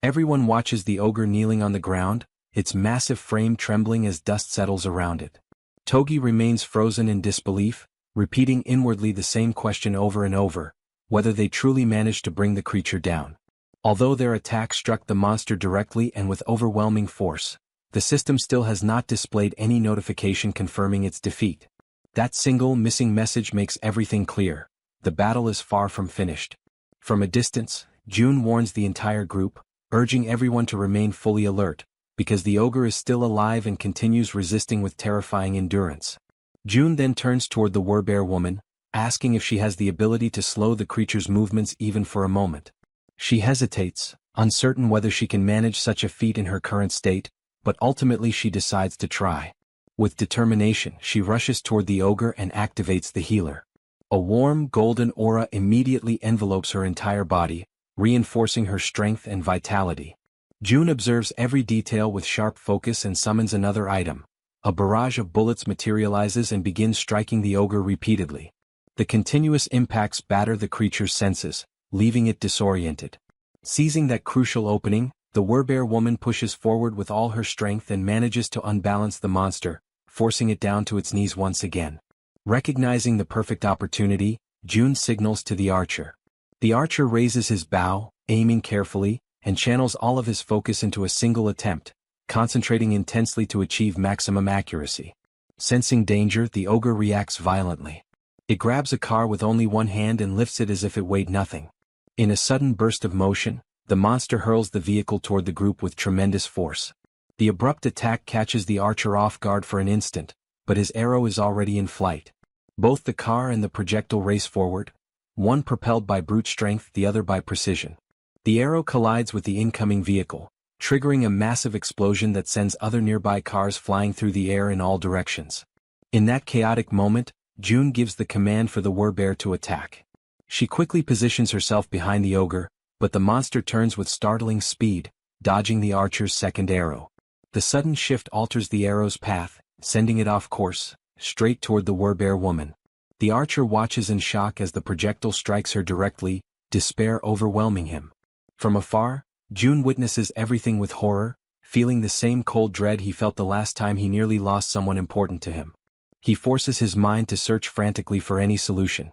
Everyone watches the ogre kneeling on the ground, its massive frame trembling as dust settles around it. Togi remains frozen in disbelief, repeating inwardly the same question over and over, whether they truly managed to bring the creature down. Although their attack struck the monster directly and with overwhelming force, the system still has not displayed any notification confirming its defeat. That single missing message makes everything clear. The battle is far from finished. From a distance, June warns the entire group, urging everyone to remain fully alert, because the ogre is still alive and continues resisting with terrifying endurance. June then turns toward the werebear woman, asking if she has the ability to slow the creature's movements even for a moment. She hesitates, uncertain whether she can manage such a feat in her current state, but ultimately she decides to try. With determination, she rushes toward the ogre and activates the healer. A warm, golden aura immediately envelopes her entire body, reinforcing her strength and vitality. June observes every detail with sharp focus and summons another item. A barrage of bullets materializes and begins striking the ogre repeatedly. The continuous impacts batter the creature's senses, leaving it disoriented. Seizing that crucial opening, the werebear woman pushes forward with all her strength and manages to unbalance the monster, forcing it down to its knees once again. Recognizing the perfect opportunity, June signals to the archer. The archer raises his bow, aiming carefully, and channels all of his focus into a single attempt, concentrating intensely to achieve maximum accuracy. Sensing danger, the ogre reacts violently. It grabs a car with only one hand and lifts it as if it weighed nothing. In a sudden burst of motion, the monster hurls the vehicle toward the group with tremendous force. The abrupt attack catches the archer off guard for an instant, but his arrow is already in flight. Both the car and the projectile race forward, one propelled by brute strength, the other by precision. The arrow collides with the incoming vehicle, triggering a massive explosion that sends other nearby cars flying through the air in all directions. In that chaotic moment, June gives the command for the werebear to attack. She quickly positions herself behind the ogre, but the monster turns with startling speed, dodging the archer's second arrow. The sudden shift alters the arrow's path, sending it off course, straight toward the werebear woman. The archer watches in shock as the projectile strikes her directly, despair overwhelming him. From afar, June witnesses everything with horror, feeling the same cold dread he felt the last time he nearly lost someone important to him. He forces his mind to search frantically for any solution.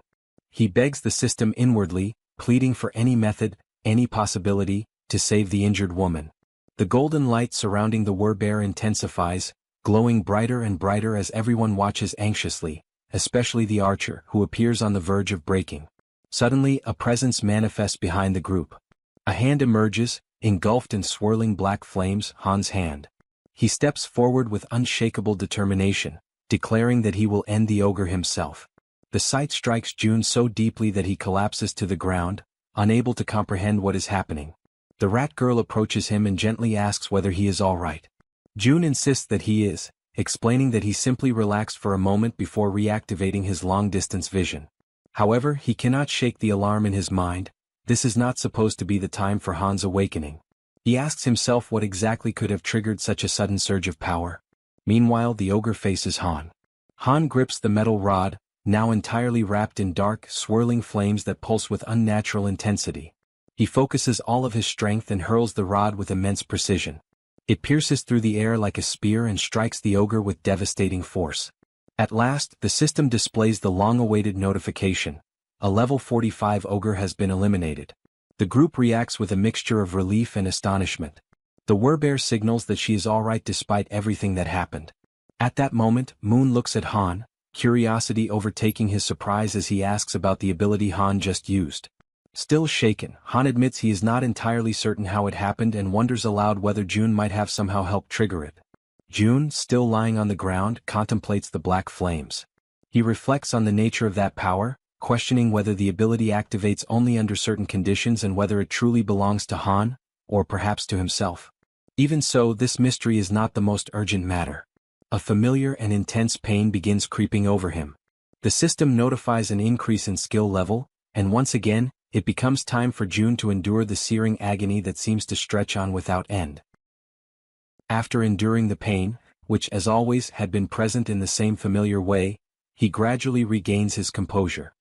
He begs the system inwardly, pleading for any method, any possibility, to save the injured woman. The golden light surrounding the werebear intensifies, glowing brighter and brighter as everyone watches anxiously, especially the archer, who appears on the verge of breaking. Suddenly, a presence manifests behind the group. A hand emerges, engulfed in swirling black flames, Han's hand. He steps forward with unshakable determination, declaring that he will end the ogre himself. The sight strikes June so deeply that he collapses to the ground, unable to comprehend what is happening. The rat girl approaches him and gently asks whether he is all right. June insists that he is, explaining that he simply relaxed for a moment before reactivating his long-distance vision. However, he cannot shake the alarm in his mind. This is not supposed to be the time for Han's awakening. He asks himself what exactly could have triggered such a sudden surge of power. Meanwhile, the ogre faces Han. Han grips the metal rod, now entirely wrapped in dark, swirling flames that pulse with unnatural intensity. He focuses all of his strength and hurls the rod with immense precision. It pierces through the air like a spear and strikes the ogre with devastating force. At last, the system displays the long-awaited notification. A level 45 ogre has been eliminated. The group reacts with a mixture of relief and astonishment. The werebear signals that she is alright despite everything that happened. At that moment, Moon looks at Han, curiosity overtaking his surprise as he asks about the ability Han just used. Still shaken, Han admits he is not entirely certain how it happened and wonders aloud whether June might have somehow helped trigger it. June, still lying on the ground, contemplates the black flames. He reflects on the nature of that power, questioning whether the ability activates only under certain conditions and whether it truly belongs to Han, or perhaps to himself. Even so, this mystery is not the most urgent matter. A familiar and intense pain begins creeping over him. The system notifies an increase in skill level, and once again, it becomes time for June to endure the searing agony that seems to stretch on without end. After enduring the pain, which as always had been present in the same familiar way, he gradually regains his composure.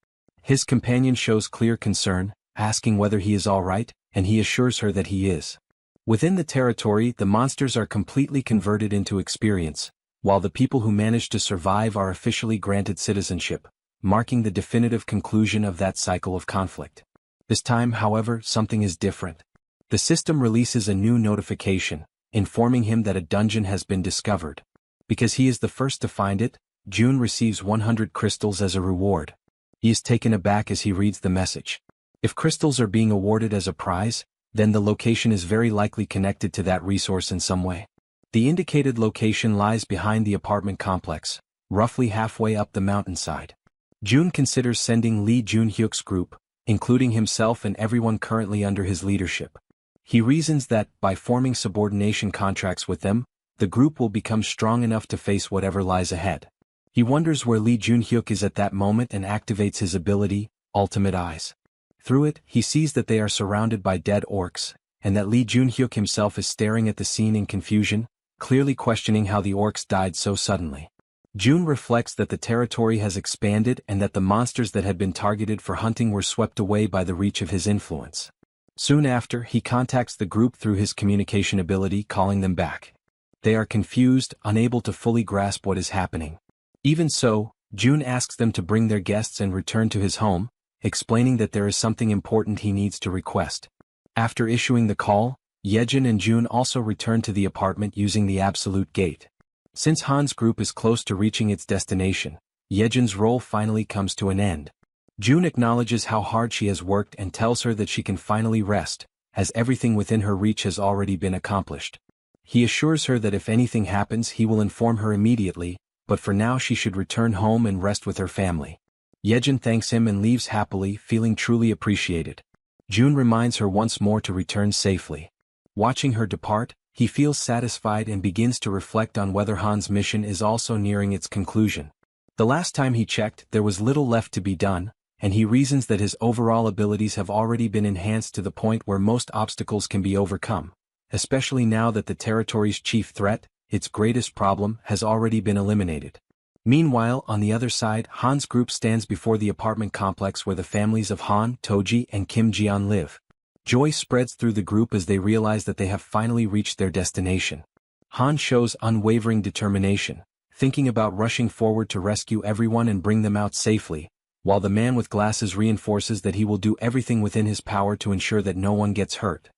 His companion shows clear concern, asking whether he is alright, and he assures her that he is. Within the territory, the monsters are completely converted into experience, while the people who manage to survive are officially granted citizenship, marking the definitive conclusion of that cycle of conflict. This time, however, something is different. The system releases a new notification, informing him that a dungeon has been discovered. Because he is the first to find it, June receives 100 crystals as a reward. He is taken aback as he reads the message. If crystals are being awarded as a prize, then the location is very likely connected to that resource in some way. The indicated location lies behind the apartment complex, roughly halfway up the mountainside. June considers sending Lee Junhyuk's group, including himself and everyone currently under his leadership. He reasons that, by forming subordination contracts with them, the group will become strong enough to face whatever lies ahead. He wonders where Lee Junhyuk is at that moment and activates his ability, Ultimate Eyes. Through it, he sees that they are surrounded by dead orcs, and that Lee Junhyuk himself is staring at the scene in confusion, clearly questioning how the orcs died so suddenly. June reflects that the territory has expanded and that the monsters that had been targeted for hunting were swept away by the reach of his influence. Soon after, he contacts the group through his communication ability, calling them back. They are confused, unable to fully grasp what is happening. Even so, June asks them to bring their guests and return to his home, explaining that there is something important he needs to request. After issuing the call, Yejin and June also return to the apartment using the absolute gate. Since Han's group is close to reaching its destination, Yejin's role finally comes to an end. June acknowledges how hard she has worked and tells her that she can finally rest, as everything within her reach has already been accomplished. He assures her that if anything happens he will inform her immediately, but for now she should return home and rest with her family. Yejin thanks him and leaves happily, feeling truly appreciated. June reminds her once more to return safely. Watching her depart, he feels satisfied and begins to reflect on whether Han's mission is also nearing its conclusion. The last time he checked, there was little left to be done, and he reasons that his overall abilities have already been enhanced to the point where most obstacles can be overcome, especially now that the territory's chief threat, its greatest problem, has already been eliminated. Meanwhile, on the other side, Han's group stands before the apartment complex where the families of Han, Toji, and Kim Jian live. Joy spreads through the group as they realize that they have finally reached their destination. Han shows unwavering determination, thinking about rushing forward to rescue everyone and bring them out safely, while the man with glasses reinforces that he will do everything within his power to ensure that no one gets hurt.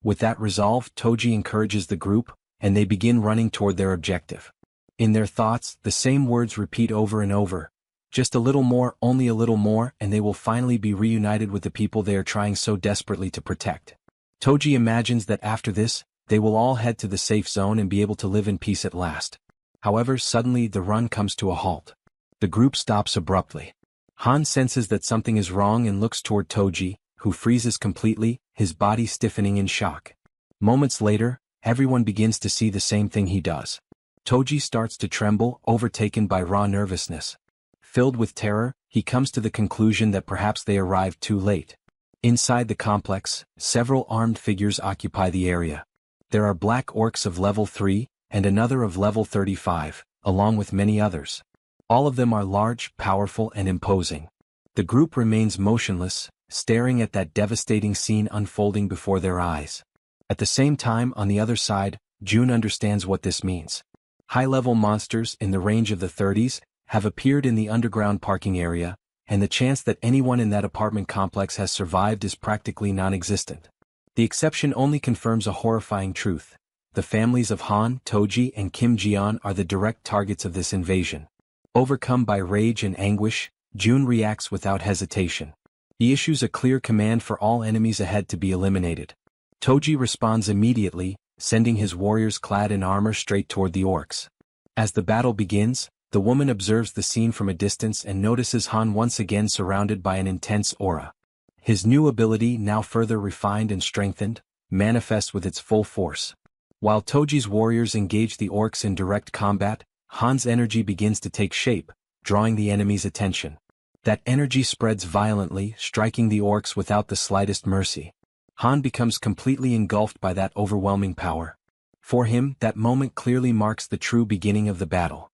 With that resolve, Toji encourages the group, and they begin running toward their objective. In their thoughts, the same words repeat over and over. Just a little more, only a little more, and they will finally be reunited with the people they are trying so desperately to protect. Toji imagines that after this, they will all head to the safe zone and be able to live in peace at last. However, suddenly the run comes to a halt. The group stops abruptly. Han senses that something is wrong and looks toward Toji, who freezes completely, his body stiffening in shock. Moments later, everyone begins to see the same thing he does. Toji starts to tremble, overtaken by raw nervousness. Filled with terror, he comes to the conclusion that perhaps they arrived too late. Inside the complex, several armed figures occupy the area. There are black orcs of level 3, and another of level 35, along with many others. All of them are large, powerful, and imposing. The group remains motionless, staring at that devastating scene unfolding before their eyes. At the same time, on the other side, June understands what this means. High-level monsters in the range of the 30s have appeared in the underground parking area, and the chance that anyone in that apartment complex has survived is practically non-existent. The exception only confirms a horrifying truth. The families of Han, Toji, and Kim Jian are the direct targets of this invasion. Overcome by rage and anguish, June reacts without hesitation. He issues a clear command for all enemies ahead to be eliminated. Toji responds immediately, sending his warriors clad in armor straight toward the orcs. As the battle begins, the woman observes the scene from a distance and notices Han once again surrounded by an intense aura. His new ability, now further refined and strengthened, manifests with its full force. While Toji's warriors engage the orcs in direct combat, Han's energy begins to take shape, drawing the enemy's attention. That energy spreads violently, striking the orcs without the slightest mercy. Han becomes completely engulfed by that overwhelming power. For him, that moment clearly marks the true beginning of the battle.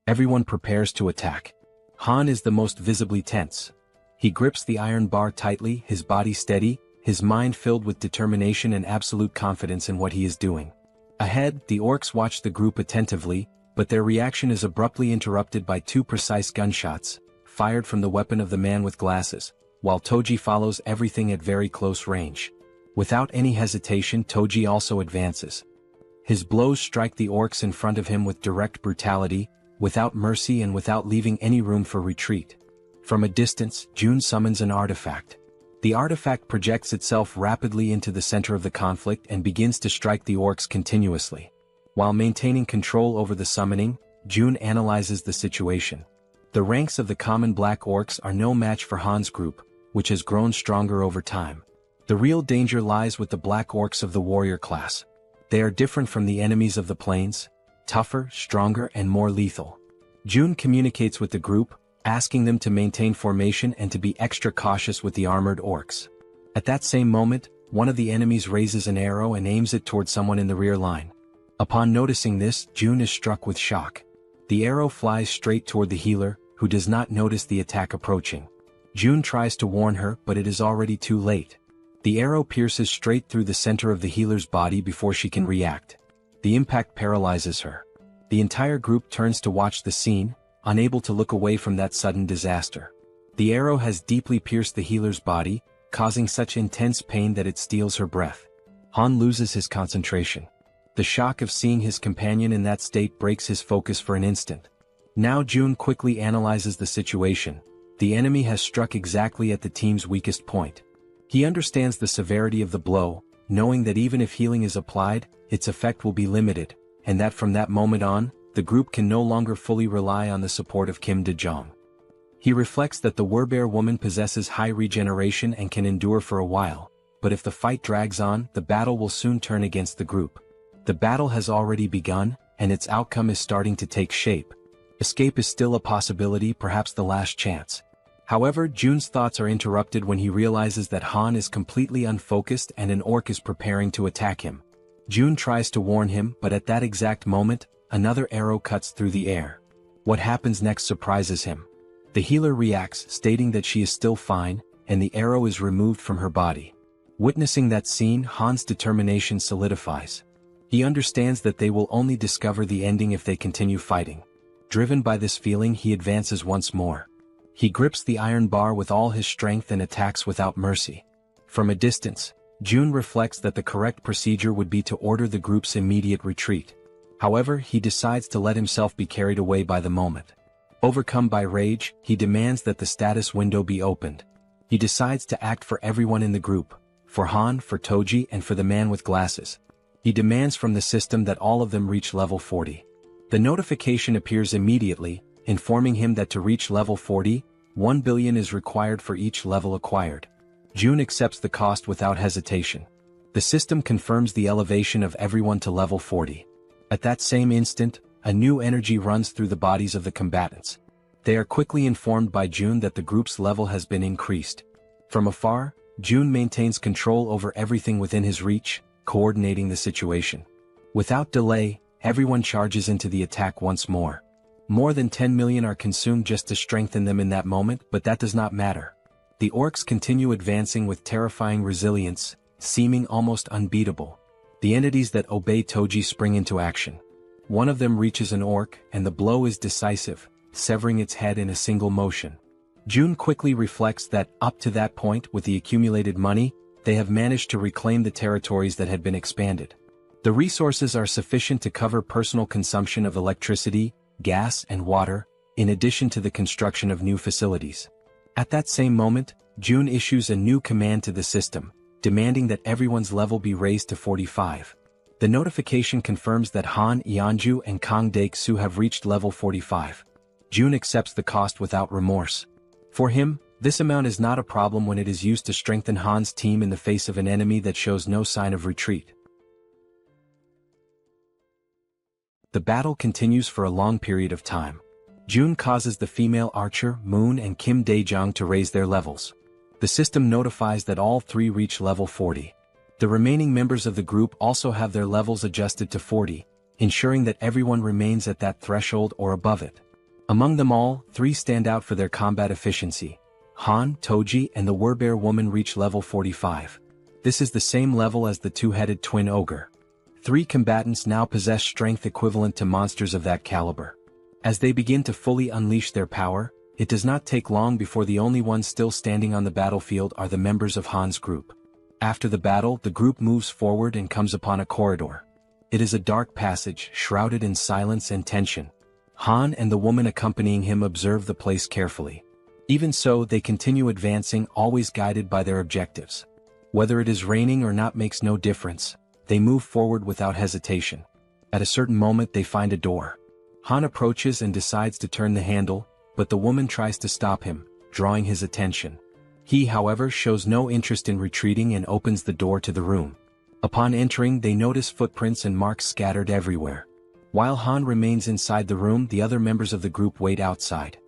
Everyone prepares to attack. Han is the most visibly tense. He grips the iron bar tightly, his body steady, his mind filled with determination and absolute confidence in what he is doing. Ahead, the orcs watch the group attentively, but their reaction is abruptly interrupted by two precise gunshots, fired from the weapon of the man with glasses, while Toji follows everything at very close range. Without any hesitation, Toji also advances. His blows strike the orcs in front of him with direct brutality, without mercy and without leaving any room for retreat. From a distance, June summons an artifact. The artifact projects itself rapidly into the center of the conflict and begins to strike the orcs continuously. While maintaining control over the summoning, June analyzes the situation. The ranks of the common black orcs are no match for Han's group, which has grown stronger over time. The real danger lies with the black orcs of the warrior class. They are different from the enemies of the plains, tougher, stronger, and more lethal. June communicates with the group, asking them to maintain formation and to be extra cautious with the armored orcs. At that same moment, one of the enemies raises an arrow and aims it toward someone in the rear line. Upon noticing this, June is struck with shock. The arrow flies straight toward the healer, who does not notice the attack approaching. June tries to warn her, but it is already too late. The arrow pierces straight through the center of the healer's body before she can react. The impact paralyzes her. The entire group turns to watch the scene, unable to look away from that sudden disaster. The arrow has deeply pierced the healer's body, causing such intense pain that it steals her breath. Han loses his concentration. The shock of seeing his companion in that state breaks his focus for an instant. Now June quickly analyzes the situation. The enemy has struck exactly at the team's weakest point. He understands the severity of the blow, knowing that even if healing is applied, its effect will be limited, and that from that moment on, the group can no longer fully rely on the support of Kim De-jong. He reflects that the werebear woman possesses high regeneration and can endure for a while, but if the fight drags on, the battle will soon turn against the group. The battle has already begun, and its outcome is starting to take shape. Escape is still a possibility, perhaps the last chance. However, June's thoughts are interrupted when he realizes that Han is completely unfocused and an orc is preparing to attack him. June tries to warn him, but at that exact moment, another arrow cuts through the air. What happens next surprises him. The healer reacts, stating that she is still fine, and the arrow is removed from her body. Witnessing that scene, Han's determination solidifies. He understands that they will only discover the ending if they continue fighting. Driven by this feeling, he advances once more. He grips the iron bar with all his strength and attacks without mercy. From a distance, June reflects that the correct procedure would be to order the group's immediate retreat. However, he decides to let himself be carried away by the moment. Overcome by rage, he demands that the status window be opened. He decides to act for everyone in the group, for Han, for Toji, and for the man with glasses. He demands from the system that all of them reach level 40. The notification appears immediately, informing him that to reach level 40, 1 billion is required for each level acquired. June accepts the cost without hesitation. The system confirms the elevation of everyone to level 40. At that same instant, a new energy runs through the bodies of the combatants. They are quickly informed by June that the group's level has been increased. From afar, June maintains control over everything within his reach, coordinating the situation. Without delay, everyone charges into the attack once more. More than 10 million are consumed just to strengthen them in that moment, but that does not matter. The orcs continue advancing with terrifying resilience, seeming almost unbeatable. The entities that obey Toji spring into action. One of them reaches an orc, and the blow is decisive, severing its head in a single motion. June quickly reflects that, up to that point, with the accumulated money, they have managed to reclaim the territories that had been expanded. The resources are sufficient to cover personal consumption of electricity, gas, and water, in addition to the construction of new facilities. At that same moment, June issues a new command to the system, demanding that everyone's level be raised to 45. The notification confirms that Han Yeonju and Kang Dae-Soo have reached level 45. June accepts the cost without remorse. For him, this amount is not a problem when it is used to strengthen Han's team in the face of an enemy that shows no sign of retreat. The battle continues for a long period of time. June causes the female archer, Moon and Kim Dae-jung to raise their levels. The system notifies that all three reach level 40. The remaining members of the group also have their levels adjusted to 40, ensuring that everyone remains at that threshold or above it. Among them all, three stand out for their combat efficiency. Han, Toji, and the werebear woman reach level 45. This is the same level as the two-headed twin ogre. Three combatants now possess strength equivalent to monsters of that caliber. As they begin to fully unleash their power, it does not take long before the only ones still standing on the battlefield are the members of Han's group. After the battle, the group moves forward and comes upon a corridor. It is a dark passage, shrouded in silence and tension. Han and the woman accompanying him observe the place carefully. Even so, they continue advancing, always guided by their objectives. Whether it is raining or not makes no difference. They move forward without hesitation. At a certain moment they find a door. Han approaches and decides to turn the handle, but the woman tries to stop him, drawing his attention. He, however, shows no interest in retreating and opens the door to the room. Upon entering, they notice footprints and marks scattered everywhere. While Han remains inside the room, the other members of the group wait outside.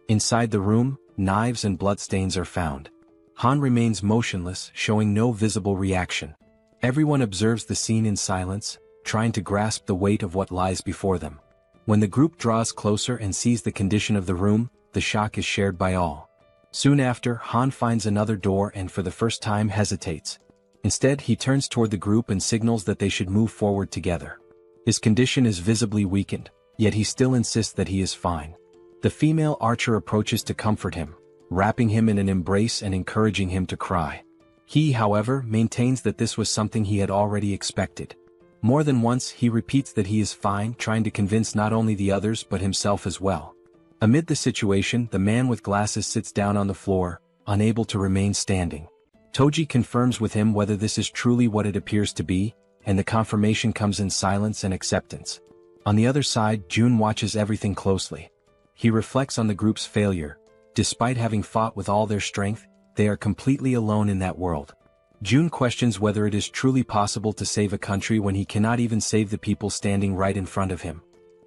Inside the room, knives and bloodstains are found. Han remains motionless, showing no visible reaction. Everyone observes the scene in silence, trying to grasp the weight of what lies before them. When the group draws closer and sees the condition of the room, the shock is shared by all. Soon after, Han finds another door and for the first time hesitates. Instead, he turns toward the group and signals that they should move forward together. His condition is visibly weakened, yet he still insists that he is fine. The female archer approaches to comfort him, wrapping him in an embrace and encouraging him to cry. He, however, maintains that this was something he had already expected. More than once he repeats that he is fine, trying to convince not only the others but himself as well. Amid the situation, the man with glasses sits down on the floor, unable to remain standing. Toji confirms with him whether this is truly what it appears to be, and the confirmation comes in silence and acceptance. On the other side, June watches everything closely. He reflects on the group's failure. Despite having fought with all their strength, they are completely alone in that world. June questions whether it is truly possible to save a country when he cannot even save the people standing right in front of him.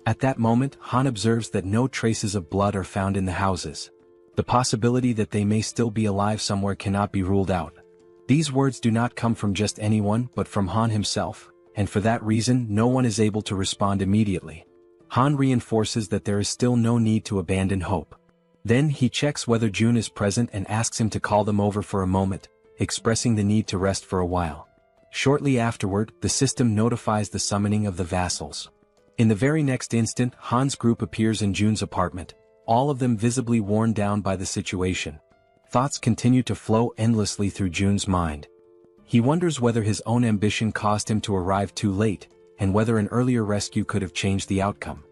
At that moment, Han observes that no traces of blood are found in the houses. The possibility that they may still be alive somewhere cannot be ruled out. These words do not come from just anyone but from Han himself, and for that reason no one is able to respond immediately. Han reinforces that there is still no need to abandon hope. Then he checks whether June is present and asks him to call them over for a moment, expressing the need to rest for a while. Shortly afterward, the system notifies the summoning of the vassals. In the very next instant, Han's group appears in June's apartment, all of them visibly worn down by the situation. Thoughts continue to flow endlessly through June's mind. He wonders whether his own ambition caused him to arrive too late, and whether an earlier rescue could have changed the outcome.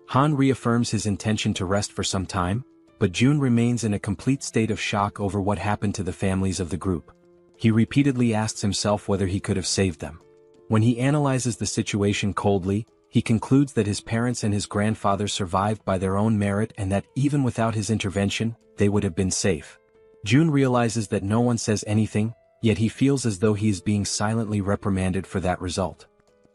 Han reaffirms his intention to rest for some time, but June remains in a complete state of shock over what happened to the families of the group. He repeatedly asks himself whether he could have saved them. When he analyzes the situation coldly, he concludes that his parents and his grandfather survived by their own merit and that even without his intervention, they would have been safe. June realizes that no one says anything, yet he feels as though he is being silently reprimanded for that result.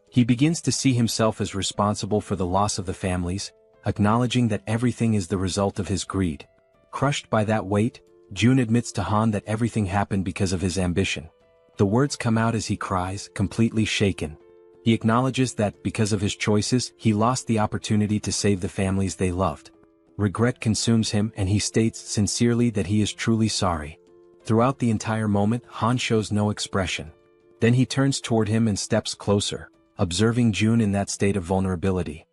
He begins to see himself as responsible for the loss of the families, acknowledging that everything is the result of his greed. Crushed by that weight, June admits to Han that everything happened because of his ambition. The words come out as he cries, completely shaken. He acknowledges that, because of his choices, he lost the opportunity to save the families they loved. Regret consumes him and he states sincerely that he is truly sorry. Throughout the entire moment, Han shows no expression. Then he turns toward him and steps closer, observing June in that state of vulnerability.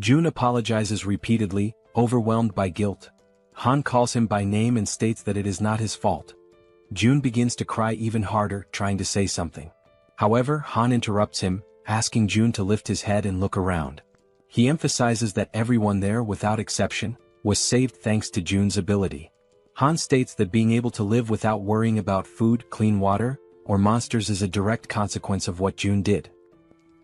June apologizes repeatedly, overwhelmed by guilt. Han calls him by name and states that it is not his fault. June begins to cry even harder, trying to say something. However, Han interrupts him, asking June to lift his head and look around. He emphasizes that everyone there, without exception, was saved thanks to June's ability. Han states that being able to live without worrying about food, clean water, or monsters is a direct consequence of what June did.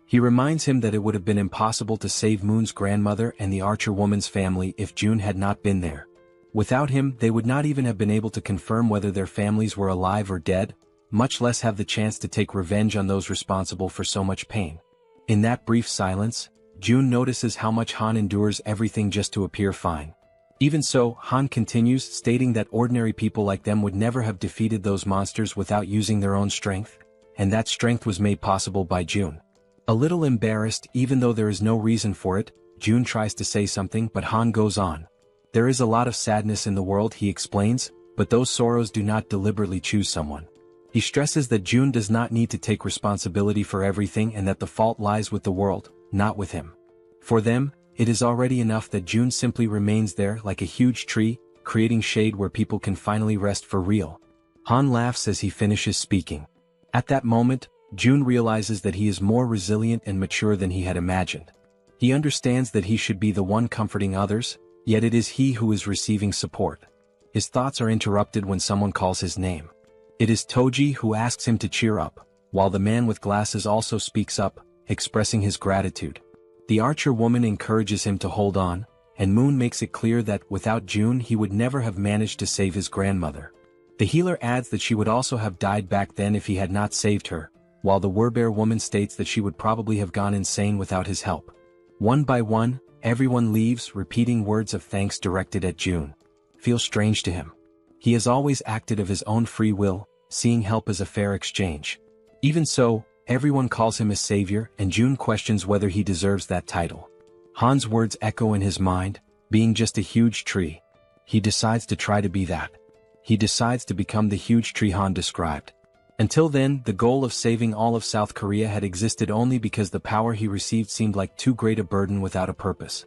He reminds him that it would have been impossible to save Moon's grandmother and the Archer woman's family if June had not been there. Without him, they would not even have been able to confirm whether their families were alive or dead, much less have the chance to take revenge on those responsible for so much pain. In that brief silence, June notices how much Han endures everything just to appear fine. Even so, Han continues, stating that ordinary people like them would never have defeated those monsters without using their own strength, and that strength was made possible by June. A little embarrassed, even though there is no reason for it, June tries to say something, but Han goes on. There is a lot of sadness in the world, he explains, but those sorrows do not deliberately choose someone. He stresses that June does not need to take responsibility for everything and that the fault lies with the world, not with him. For them, it is already enough that June simply remains there like a huge tree, creating shade where people can finally rest for real. Han laughs as he finishes speaking. At that moment, June realizes that he is more resilient and mature than he had imagined. He understands that he should be the one comforting others, yet it is he who is receiving support. His thoughts are interrupted when someone calls his name. It is Toji who asks him to cheer up, while the man with glasses also speaks up, expressing his gratitude. The Archer woman encourages him to hold on, and Moon makes it clear that without June he would never have managed to save his grandmother. The healer adds that she would also have died back then if he had not saved her, while the werebear woman states that she would probably have gone insane without his help. One by one, everyone leaves, repeating words of thanks directed at June. Feels strange to him. He has always acted of his own free will, seeing help as a fair exchange. Even so, everyone calls him a savior, and June questions whether he deserves that title. Han's words echo in his mind, being just a huge tree. He decides to try to be that. He decides to become the huge tree Han described. Until then, the goal of saving all of South Korea had existed only because the power he received seemed like too great a burden without a purpose.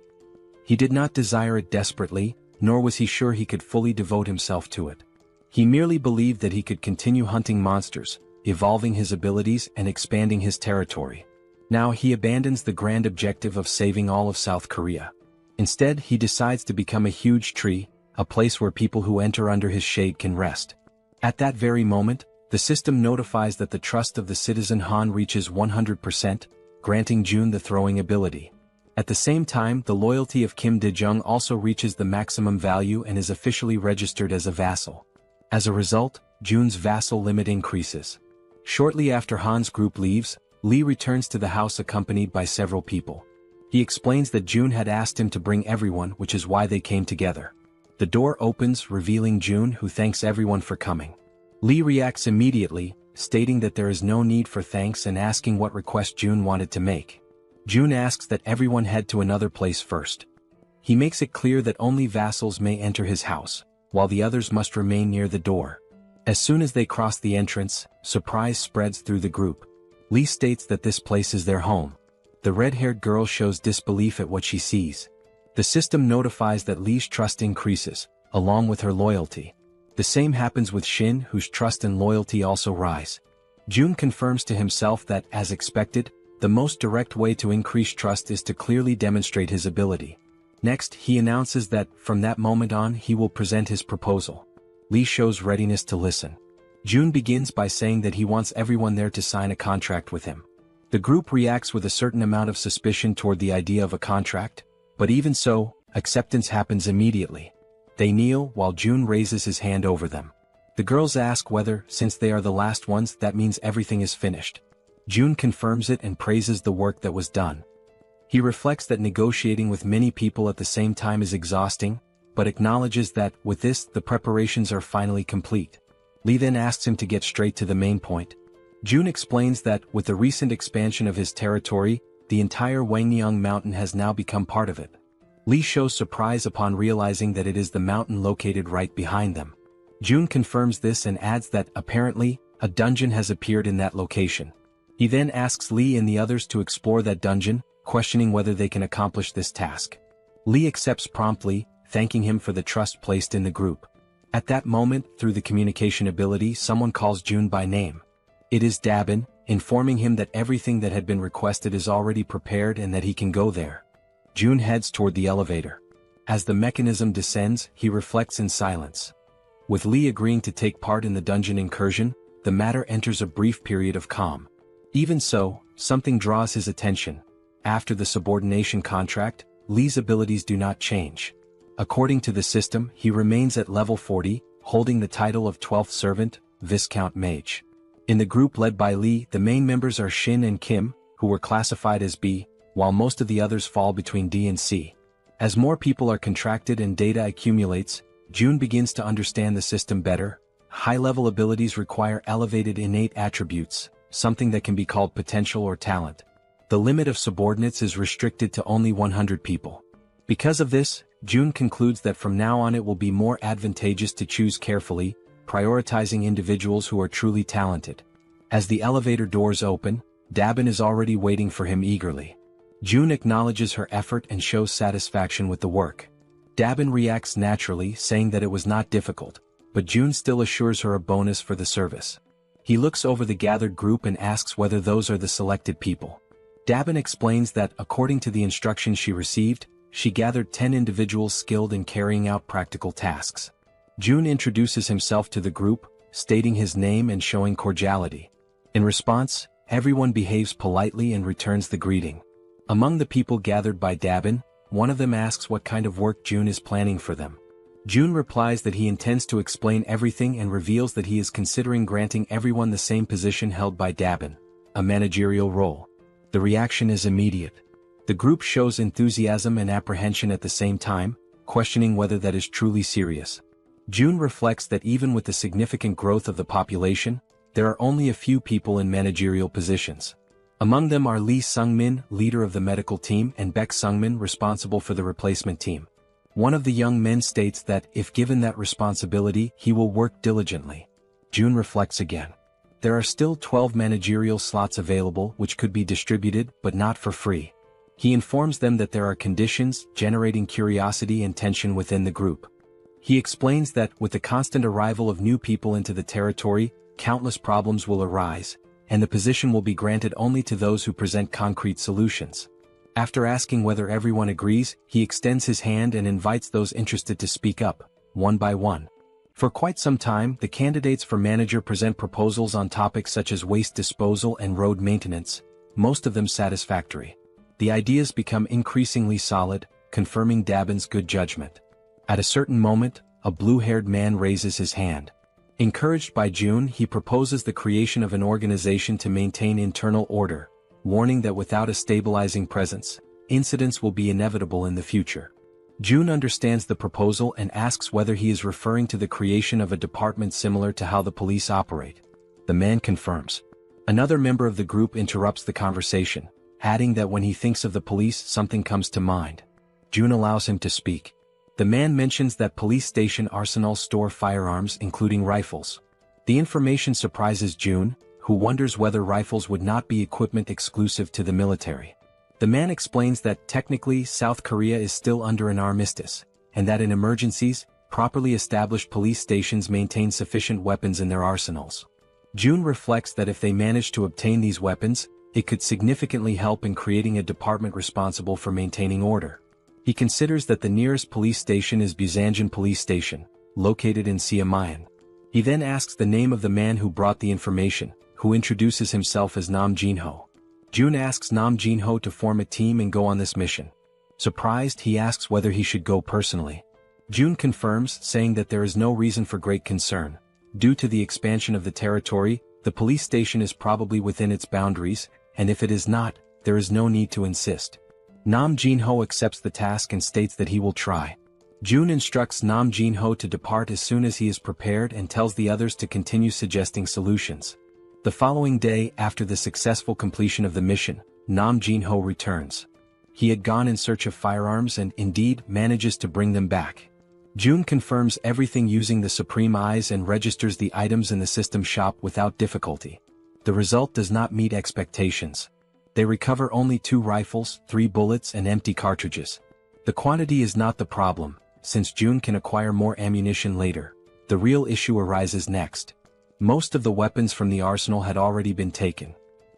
He did not desire it desperately, nor was he sure he could fully devote himself to it. He merely believed that he could continue hunting monsters, evolving his abilities and expanding his territory. Now he abandons the grand objective of saving all of South Korea. Instead, he decides to become a huge tree, a place where people who enter under his shade can rest. At that very moment, the system notifies that the trust of the citizen Han reaches 100%, granting June the throwing ability. At the same time, the loyalty of Kim Dae-jung also reaches the maximum value and is officially registered as a vassal. As a result, June's vassal limit increases. Shortly after Han's group leaves, Lee returns to the house accompanied by several people. He explains that June had asked him to bring everyone, which is why they came together. The door opens, revealing June, who thanks everyone for coming. Lee reacts immediately, stating that there is no need for thanks and asking what request June wanted to make. June asks that everyone head to another place first. He makes it clear that only vassals may enter his house, while the others must remain near the door. As soon as they cross the entrance, surprise spreads through the group. Lee states that this place is their home. The red-haired girl shows disbelief at what she sees. The system notifies that Lee's trust increases, along with her loyalty. The same happens with Shin, whose trust and loyalty also rise. June confirms to himself that, as expected, the most direct way to increase trust is to clearly demonstrate his ability. Next, he announces that, from that moment on, he will present his proposal. Lee shows readiness to listen. June begins by saying that he wants everyone there to sign a contract with him. The group reacts with a certain amount of suspicion toward the idea of a contract, but even so, acceptance happens immediately. They kneel while June raises his hand over them. The girls ask whether, since they are the last ones, that means everything is finished. June confirms it and praises the work that was done. He reflects that negotiating with many people at the same time is exhausting, but acknowledges that, with this, the preparations are finally complete. Lee then asks him to get straight to the main point. June explains that, with the recent expansion of his territory, the entire Wangyang mountain has now become part of it. Lee shows surprise upon realizing that it is the mountain located right behind them. June confirms this and adds that, apparently, a dungeon has appeared in that location. He then asks Lee and the others to explore that dungeon, questioning whether they can accomplish this task. Lee accepts promptly, thanking him for the trust placed in the group. At that moment, through the communication ability, someone calls June by name. It is Dabin, informing him that everything that had been requested is already prepared and that he can go there. June heads toward the elevator. As the mechanism descends, he reflects in silence. With Lee agreeing to take part in the dungeon incursion, the matter enters a brief period of calm. Even so, something draws his attention. After the subordination contract, Lee's abilities do not change. According to the system, he remains at level 40, holding the title of 12th Servant, Viscount Mage. In the group led by Lee, the main members are Shin and Kim, who were classified as B, while most of the others fall between D and C. As more people are contracted and data accumulates, June begins to understand the system better. High-level abilities require elevated innate attributes, something that can be called potential or talent. The limit of subordinates is restricted to only 100 people. Because of this, June concludes that from now on it will be more advantageous to choose carefully, prioritizing individuals who are truly talented. As the elevator doors open, Dabin is already waiting for him eagerly. June acknowledges her effort and shows satisfaction with the work. Dabin reacts naturally, saying that it was not difficult, but June still assures her a bonus for the service. He looks over the gathered group and asks whether those are the selected people. Dabin explains that, according to the instructions she received, she gathered 10 individuals skilled in carrying out practical tasks. June introduces himself to the group, stating his name and showing cordiality. In response, everyone behaves politely and returns the greeting. Among the people gathered by Dabin, one of them asks what kind of work June is planning for them. June replies that he intends to explain everything and reveals that he is considering granting everyone the same position held by Dabin, a managerial role. The reaction is immediate. The group shows enthusiasm and apprehension at the same time, questioning whether that is truly serious. June reflects that even with the significant growth of the population, there are only a few people in managerial positions. Among them are Lee Sungmin, leader of the medical team, and Baek Sungmin, responsible for the replacement team. One of the young men states that, if given that responsibility, he will work diligently. June reflects again. There are still 12 managerial slots available which could be distributed, but not for free. He informs them that there are conditions, generating curiosity and tension within the group. He explains that, with the constant arrival of new people into the territory, countless problems will arise, and the position will be granted only to those who present concrete solutions. After asking whether everyone agrees, he extends his hand and invites those interested to speak up, one by one. For quite some time, the candidates for manager present proposals on topics such as waste disposal and road maintenance, most of them satisfactory. The ideas become increasingly solid, confirming Dabin's good judgment. At a certain moment, a blue-haired man raises his hand. Encouraged by June, he proposes the creation of an organization to maintain internal order, warning that without a stabilizing presence, incidents will be inevitable in the future. June understands the proposal and asks whether he is referring to the creation of a department similar to how the police operate. The man confirms. Another member of the group interrupts the conversation, adding that when he thinks of the police, something comes to mind. June allows him to speak. The man mentions that police station arsenals store firearms, including rifles. The information surprises June, who wonders whether rifles would not be equipment exclusive to the military. The man explains that technically South Korea is still under an armistice, and that in emergencies, properly established police stations maintain sufficient weapons in their arsenals. June reflects that if they manage to obtain these weapons, it could significantly help in creating a department responsible for maintaining order. He considers that the nearest police station is Busanjan Police Station, located in Siamayan. He then asks the name of the man who brought the information, who introduces himself as Nam Jinho. June asks Nam Jinho to form a team and go on this mission. Surprised, he asks whether he should go personally. June confirms, saying that there is no reason for great concern. Due to the expansion of the territory, the police station is probably within its boundaries, and if it is not, there is no need to insist. Nam Jin-ho accepts the task and states that he will try. June instructs Nam Jin-ho to depart as soon as he is prepared and tells the others to continue suggesting solutions. The following day, after the successful completion of the mission, Nam Jin-ho returns. He had gone in search of firearms and, indeed, manages to bring them back. June confirms everything using the Supreme Eyes and registers the items in the system shop without difficulty. The result does not meet expectations. They recover only 2 rifles, 3 bullets and empty cartridges. The quantity is not the problem, since June can acquire more ammunition later. The real issue arises next. Most of the weapons from the arsenal had already been taken.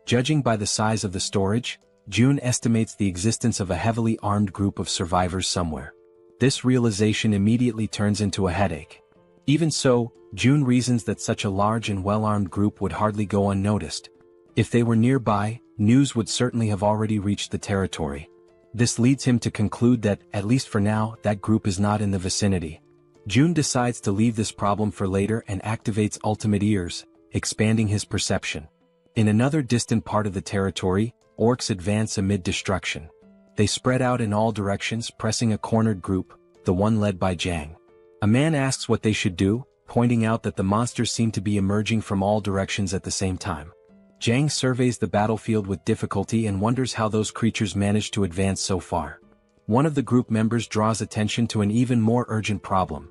Judging by the size of the storage, June estimates the existence of a heavily armed group of survivors somewhere. This realization immediately turns into a headache. Even so, June reasons that such a large and well-armed group would hardly go unnoticed. If they were nearby, news would certainly have already reached the territory. This leads him to conclude that, at least for now, that group is not in the vicinity. June decides to leave this problem for later and activates ultimate ears, expanding his perception. In another distant part of the territory, orcs advance amid destruction. They spread out in all directions, pressing a cornered group, the one led by Jang. A man asks what they should do, pointing out that the monsters seem to be emerging from all directions at the same time. Jang surveys the battlefield with difficulty and wonders how those creatures managed to advance so far. One of the group members draws attention to an even more urgent problem.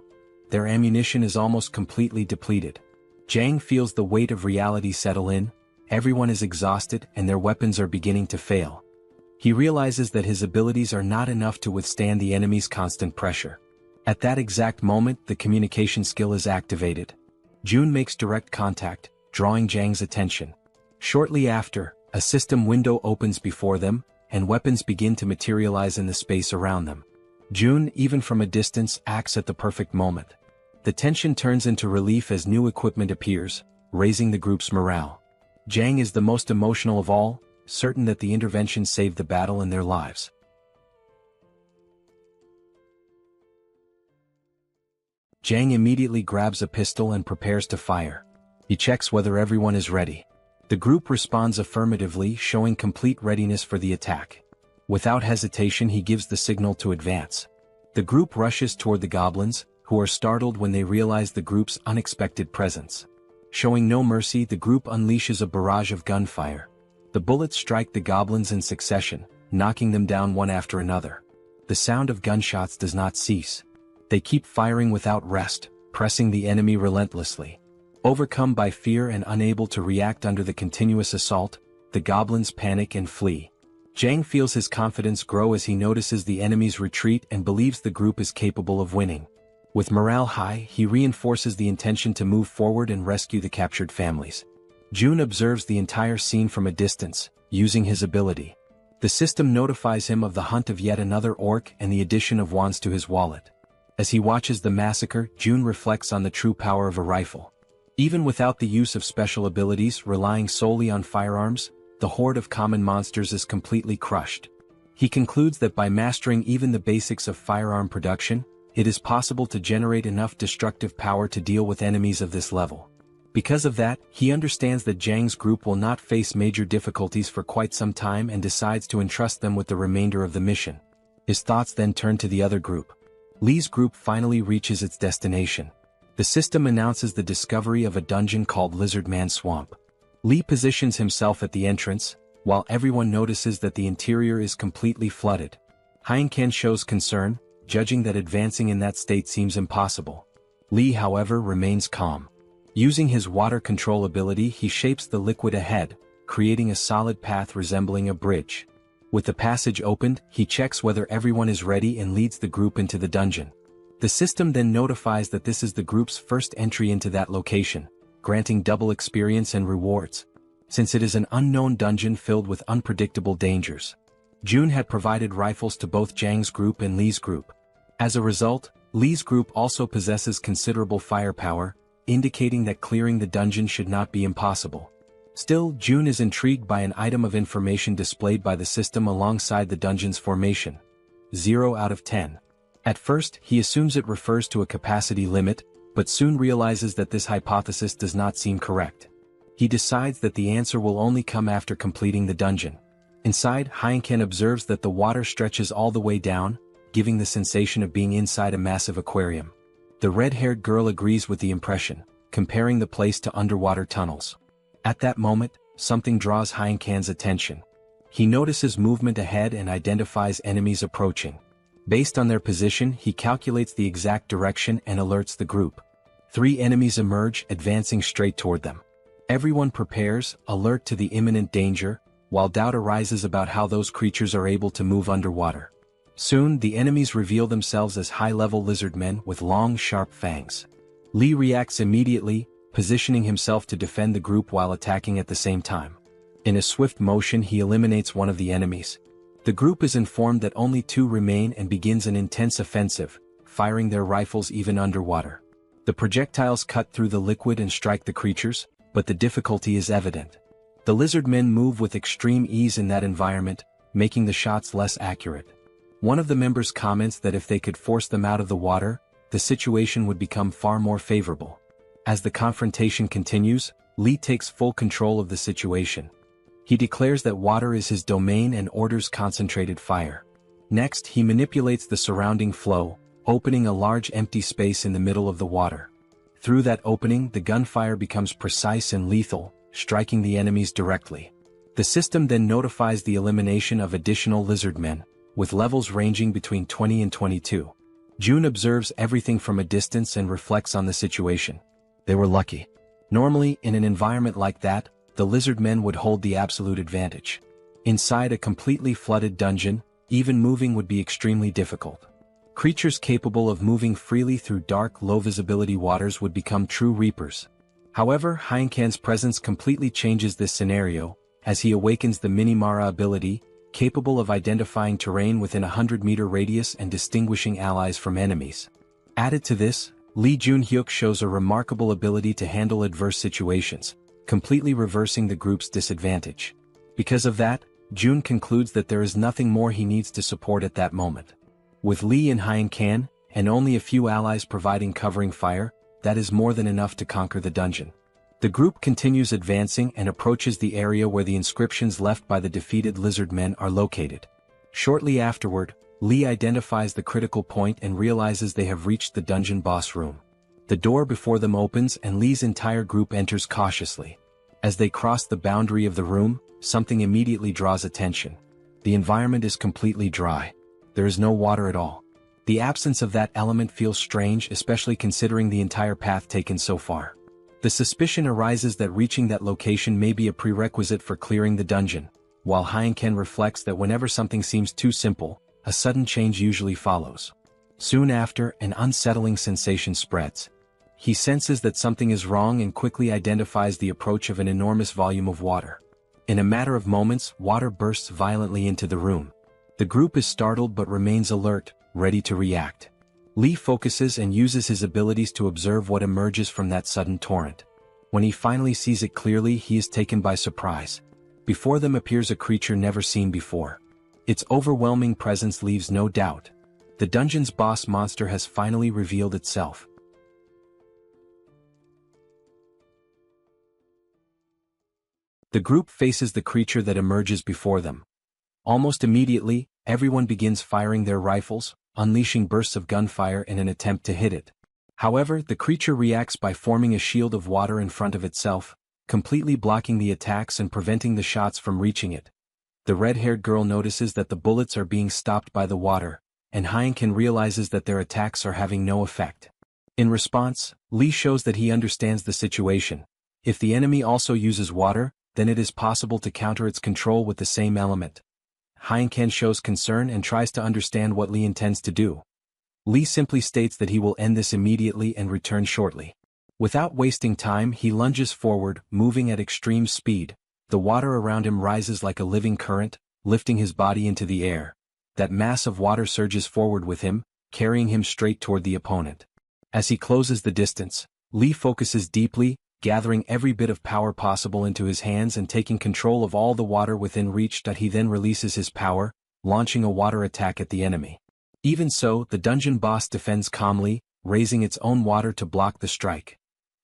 Their ammunition is almost completely depleted. Jang feels the weight of reality settle in. Everyone is exhausted and their weapons are beginning to fail. He realizes that his abilities are not enough to withstand the enemy's constant pressure. At that exact moment, the communication skill is activated. June makes direct contact, drawing Jang's attention. Shortly after, a system window opens before them, and weapons begin to materialize in the space around them. June, even from a distance, acts at the perfect moment. The tension turns into relief as new equipment appears, raising the group's morale. Jang is the most emotional of all, certain that the intervention saved the battle and their lives. Jang immediately grabs a pistol and prepares to fire. He checks whether everyone is ready. The group responds affirmatively, showing complete readiness for the attack. Without hesitation, he gives the signal to advance. The group rushes toward the goblins, who are startled when they realize the group's unexpected presence. Showing no mercy, the group unleashes a barrage of gunfire. The bullets strike the goblins in succession, knocking them down one after another. The sound of gunshots does not cease. They keep firing without rest, pressing the enemy relentlessly. Overcome by fear and unable to react under the continuous assault, the goblins panic and flee. Jang feels his confidence grow as he notices the enemy's retreat and believes the group is capable of winning. With morale high, he reinforces the intention to move forward and rescue the captured families. June observes the entire scene from a distance, using his ability. The system notifies him of the hunt of yet another orc and the addition of wands to his wallet. As he watches the massacre, June reflects on the true power of a rifle. Even without the use of special abilities, relying solely on firearms, the horde of common monsters is completely crushed. He concludes that by mastering even the basics of firearm production, it is possible to generate enough destructive power to deal with enemies of this level. Because of that, he understands that Jang's group will not face major difficulties for quite some time and decides to entrust them with the remainder of the mission. His thoughts then turn to the other group. Lee's group finally reaches its destination. The system announces the discovery of a dungeon called Lizard Man Swamp. Lee positions himself at the entrance, while everyone notices that the interior is completely flooded. Heineken shows concern, judging that advancing in that state seems impossible. Lee, however, remains calm. Using his water control ability, he shapes the liquid ahead, creating a solid path resembling a bridge. With the passage opened, he checks whether everyone is ready and leads the group into the dungeon. The system then notifies that this is the group's first entry into that location, granting double experience and rewards, since it is an unknown dungeon filled with unpredictable dangers. June had provided rifles to both Jang's group and Lee's group. As a result, Lee's group also possesses considerable firepower, indicating that clearing the dungeon should not be impossible. Still, June is intrigued by an item of information displayed by the system alongside the dungeon's formation. 0 out of 10. At first, he assumes it refers to a capacity limit, but soon realizes that this hypothesis does not seem correct. He decides that the answer will only come after completing the dungeon. Inside, Heineken observes that the water stretches all the way down, giving the sensation of being inside a massive aquarium. The red-haired girl agrees with the impression, comparing the place to underwater tunnels. At that moment, something draws Heineken's attention. He notices movement ahead and identifies enemies approaching. Based on their position, he calculates the exact direction and alerts the group. 3 enemies emerge, advancing straight toward them. Everyone prepares, alert to the imminent danger, while doubt arises about how those creatures are able to move underwater. Soon, the enemies reveal themselves as high-level lizard men with long, sharp fangs. Lee reacts immediately, positioning himself to defend the group while attacking at the same time. In a swift motion, he eliminates one of the enemies. The group is informed that only 2 remain and begins an intense offensive, firing their rifles even underwater. The projectiles cut through the liquid and strike the creatures, but the difficulty is evident. The lizard men move with extreme ease in that environment, making the shots less accurate. One of the members comments that if they could force them out of the water, the situation would become far more favorable. As the confrontation continues, Lee takes full control of the situation. He declares that water is his domain and orders concentrated fire. Next, he manipulates the surrounding flow, opening a large empty space in the middle of the water. Through that opening, the gunfire becomes precise and lethal, striking the enemies directly. The system then notifies the elimination of additional lizard men, with levels ranging between 20 and 22. June observes everything from a distance and reflects on the situation. They were lucky. Normally, in an environment like that, the lizard men would hold the absolute advantage. Inside a completely flooded dungeon, even moving would be extremely difficult. Creatures capable of moving freely through dark, low-visibility waters would become true reapers. However, Heineken's presence completely changes this scenario, as he awakens the Minimara ability, capable of identifying terrain within a 100-meter radius and distinguishing allies from enemies. Added to this, Lee Jun-hyuk shows a remarkable ability to handle adverse situations, completely reversing the group's disadvantage. Because of that, Jun concludes that there is nothing more he needs to support at that moment. With Lee and Heineken, and only a few allies providing covering fire, that is more than enough to conquer the dungeon. The group continues advancing and approaches the area where the inscriptions left by the defeated lizard men are located. Shortly afterward, Lee identifies the critical point and realizes they have reached the dungeon boss room. The door before them opens and Lee's entire group enters cautiously. As they cross the boundary of the room, something immediately draws attention. The environment is completely dry. There is no water at all. The absence of that element feels strange, especially considering the entire path taken so far. The suspicion arises that reaching that location may be a prerequisite for clearing the dungeon, while Heineken reflects that whenever something seems too simple, a sudden change usually follows. Soon after, an unsettling sensation spreads. He senses that something is wrong and quickly identifies the approach of an enormous volume of water. In a matter of moments, water bursts violently into the room. The group is startled but remains alert, ready to react. Lee focuses and uses his abilities to observe what emerges from that sudden torrent. When he finally sees it clearly, he is taken by surprise. Before them appears a creature never seen before. Its overwhelming presence leaves no doubt. The dungeon's boss monster has finally revealed itself. The group faces the creature that emerges before them. Almost immediately, everyone begins firing their rifles, unleashing bursts of gunfire in an attempt to hit it. However, the creature reacts by forming a shield of water in front of itself, completely blocking the attacks and preventing the shots from reaching it. The red-haired girl notices that the bullets are being stopped by the water, and Heineken realizes that their attacks are having no effect. In response, Lee shows that he understands the situation. If the enemy also uses water, then it is possible to counter its control with the same element. Heineken shows concern and tries to understand what Lee intends to do. Lee simply states that he will end this immediately and return shortly. Without wasting time, he lunges forward, moving at extreme speed. The water around him rises like a living current, lifting his body into the air. That mass of water surges forward with him, carrying him straight toward the opponent. As he closes the distance, Lee focuses deeply, gathering every bit of power possible into his hands and taking control of all the water within reach. He then releases his power, launching a water attack at the enemy. Even so, the dungeon boss defends calmly, raising its own water to block the strike.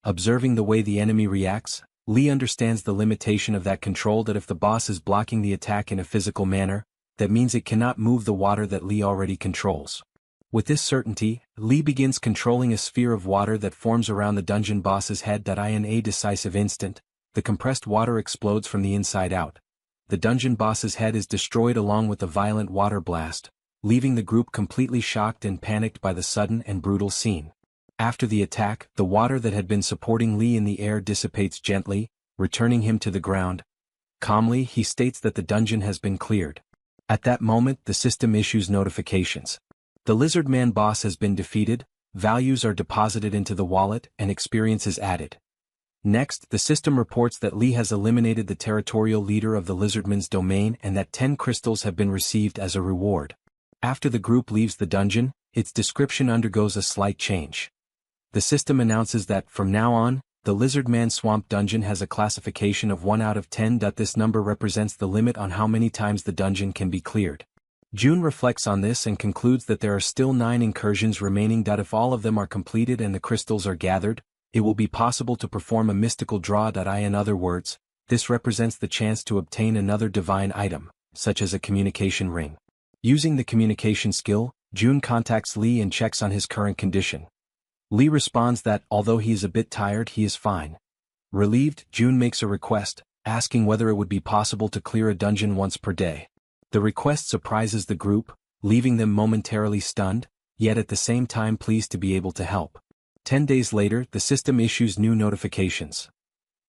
Observing the way the enemy reacts, Lee understands the limitation of that control, that if the boss is blocking the attack in a physical manner, that means it cannot move the water that Lee already controls. With this certainty, Lee begins controlling a sphere of water that forms around the dungeon boss's head. In a decisive instant, the compressed water explodes from the inside out. The dungeon boss's head is destroyed along with a violent water blast, leaving the group completely shocked and panicked by the sudden and brutal scene. After the attack, the water that had been supporting Lee in the air dissipates gently, returning him to the ground. Calmly, he states that the dungeon has been cleared. At that moment, the system issues notifications. The lizard man boss has been defeated, values are deposited into the wallet, and experience is added. Next, the system reports that Lee has eliminated the territorial leader of the lizardman's domain and that 10 crystals have been received as a reward. After the group leaves the dungeon, its description undergoes a slight change. The system announces that, from now on, the Lizardman Swamp Dungeon has a classification of 1 out of 10. This number represents the limit on how many times the dungeon can be cleared. June reflects on this and concludes that there are still 9 incursions remaining. If all of them are completed and the crystals are gathered, it will be possible to perform a mystical draw. In other words, this represents the chance to obtain another divine item, such as a communication ring. Using the communication skill, June contacts Lee and checks on his current condition. Lee responds that, although he is a bit tired, he is fine. Relieved, June makes a request, asking whether it would be possible to clear a dungeon once per day. The request surprises the group, leaving them momentarily stunned, yet at the same time pleased to be able to help. 10 days later, the system issues new notifications.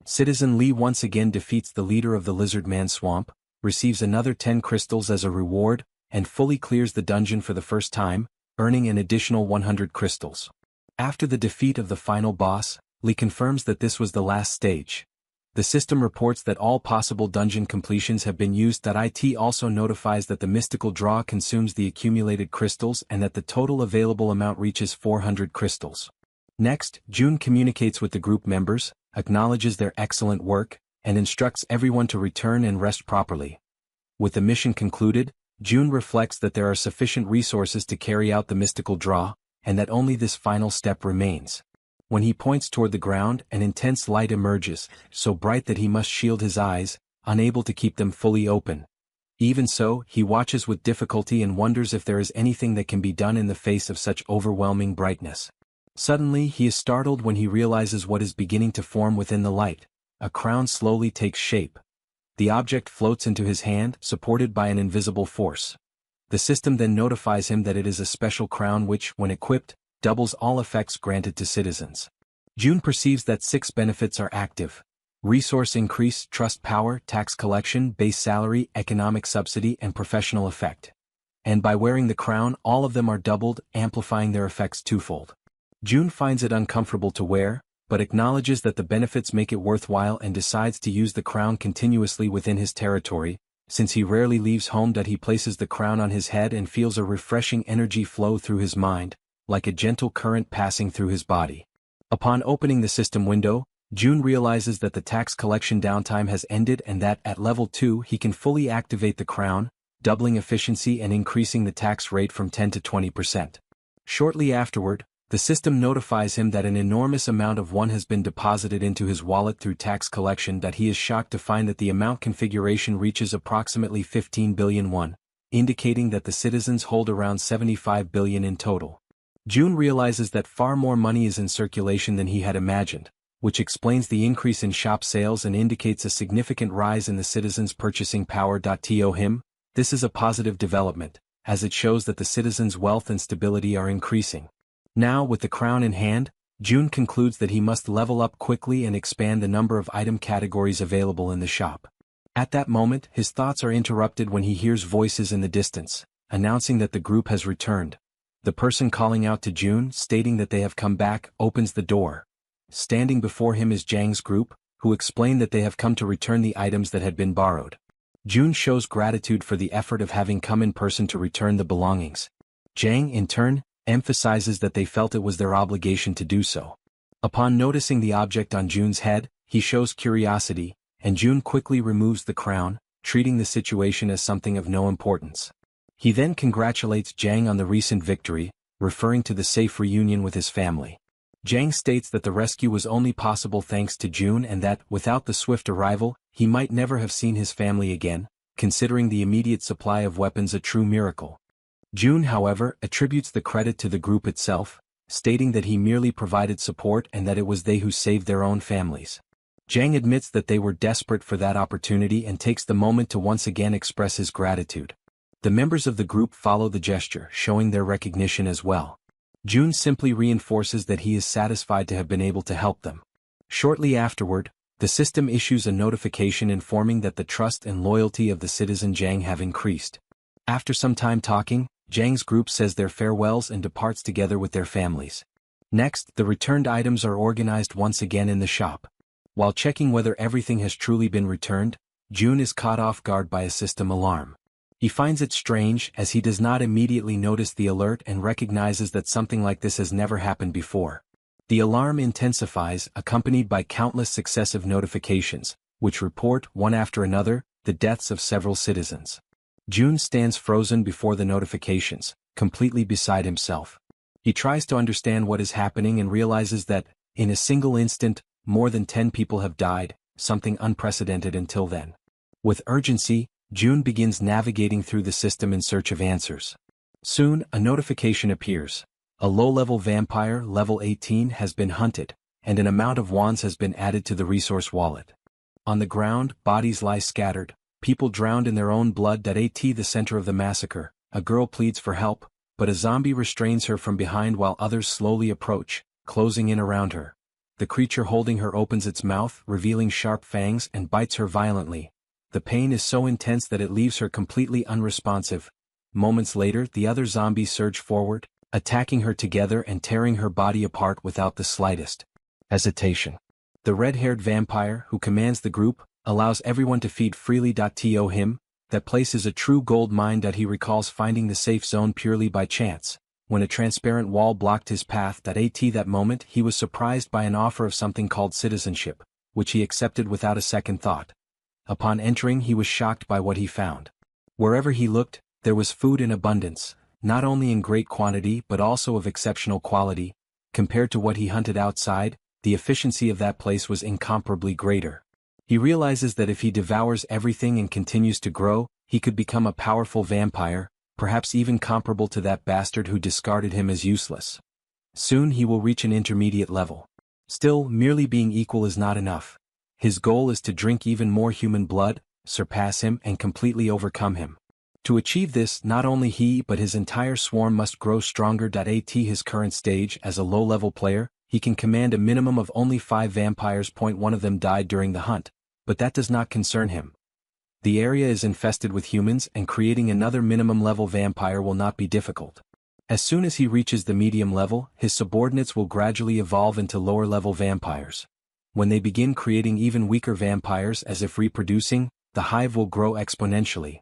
Citizen Lee once again defeats the leader of the Lizardman Swamp, receives another 10 crystals as a reward, and fully clears the dungeon for the first time, earning an additional 100 crystals. After the defeat of the final boss, Lee confirms that this was the last stage. The system reports that all possible dungeon completions have been used. It also notifies that the mystical draw consumes the accumulated crystals and that the total available amount reaches 400 crystals. Next, June communicates with the group members, acknowledges their excellent work, and instructs everyone to return and rest properly. With the mission concluded, June reflects that there are sufficient resources to carry out the mystical draw, and that only this final step remains. When he points toward the ground, an intense light emerges, so bright that he must shield his eyes, unable to keep them fully open. Even so, he watches with difficulty and wonders if there is anything that can be done in the face of such overwhelming brightness. Suddenly, he is startled when he realizes what is beginning to form within the light. A crown slowly takes shape. The object floats into his hand, supported by an invisible force. The system then notifies him that it is a special crown which, when equipped, doubles all effects granted to citizens. June perceives that 6 benefits are active: resource increase, trust power, tax collection, base salary, economic subsidy, and professional effect. And by wearing the crown, all of them are doubled, amplifying their effects twofold. June finds it uncomfortable to wear, but acknowledges that the benefits make it worthwhile and decides to use the crown continuously within his territory. Since he rarely leaves home, he places the crown on his head and feels a refreshing energy flow through his mind, like a gentle current passing through his body. Upon opening the system window, June realizes that the tax collection downtime has ended and that, at level 2, he can fully activate the crown, doubling efficiency and increasing the tax rate from 10 to 20%. Shortly afterward, the system notifies him that an enormous amount of won has been deposited into his wallet through tax collection. He is shocked to find that the amount configuration reaches approximately 15 billion won, indicating that the citizens hold around 75 billion in total. June realizes that far more money is in circulation than he had imagined, which explains the increase in shop sales and indicates a significant rise in the citizens' purchasing power. To him, this is a positive development, as it shows that the citizens' wealth and stability are increasing. Now, with the crown in hand, June concludes that he must level up quickly and expand the number of item categories available in the shop. At that moment, his thoughts are interrupted when he hears voices in the distance, announcing that the group has returned. The person calling out to June, stating that they have come back, opens the door. Standing before him is Jang's group, who explain that they have come to return the items that had been borrowed. June shows gratitude for the effort of having come in person to return the belongings. Jang, in turn, emphasizes that they felt it was their obligation to do so. Upon noticing the object on June's head, he shows curiosity, and June quickly removes the crown, treating the situation as something of no importance. He then congratulates Jang on the recent victory, referring to the safe reunion with his family. Jang states that the rescue was only possible thanks to June and that, without the swift arrival, he might never have seen his family again, considering the immediate supply of weapons a true miracle. June, however, attributes the credit to the group itself, stating that he merely provided support and that it was they who saved their own families. Jang admits that they were desperate for that opportunity and takes the moment to once again express his gratitude. The members of the group follow the gesture, showing their recognition as well. June simply reinforces that he is satisfied to have been able to help them. Shortly afterward, the system issues a notification informing that the trust and loyalty of the citizen Jang have increased. After some time talking, Jang's group says their farewells and departs together with their families. Next, the returned items are organized once again in the shop. While checking whether everything has truly been returned, June is caught off guard by a system alarm. He finds it strange as he does not immediately notice the alert and recognizes that something like this has never happened before. The alarm intensifies, accompanied by countless successive notifications, which report, one after another, the deaths of several citizens. June stands frozen before the notifications, completely beside himself. He tries to understand what is happening and realizes that, in a single instant, more than 10 people have died, something unprecedented until then. With urgency, June begins navigating through the system in search of answers. Soon, a notification appears. A low-level vampire, level 18, has been hunted, and an amount of wands has been added to the resource wallet. On the ground, bodies lie scattered, people drowned in their own blood. At the center of the massacre, a girl pleads for help, but a zombie restrains her from behind while others slowly approach, closing in around her. The creature holding her opens its mouth, revealing sharp fangs, and bites her violently. The pain is so intense that it leaves her completely unresponsive. Moments later, the other zombies surge forward, attacking her together and tearing her body apart without the slightest hesitation. The red-haired vampire, who commands the group, allows everyone to feed freely. To him, that place is a true gold mine. He recalls finding the safe zone purely by chance, when a transparent wall blocked his path. At that moment he was surprised by an offer of something called citizenship, which he accepted without a second thought. Upon entering, he was shocked by what he found. Wherever he looked, there was food in abundance, not only in great quantity but also of exceptional quality. Compared to what he hunted outside, the efficiency of that place was incomparably greater. He realizes that if he devours everything and continues to grow, he could become a powerful vampire, perhaps even comparable to that bastard who discarded him as useless. Soon he will reach an intermediate level. Still, merely being equal is not enough. His goal is to drink even more human blood, surpass him and completely overcome him. To achieve this, not only he but his entire swarm must grow stronger. At his current stage as a low-level player, he can command a minimum of only 5 vampires. One of them died during the hunt, but that does not concern him. The area is infested with humans and creating another minimum-level vampire will not be difficult. As soon as he reaches the medium level, his subordinates will gradually evolve into lower-level vampires. When they begin creating even weaker vampires as if reproducing, the hive will grow exponentially.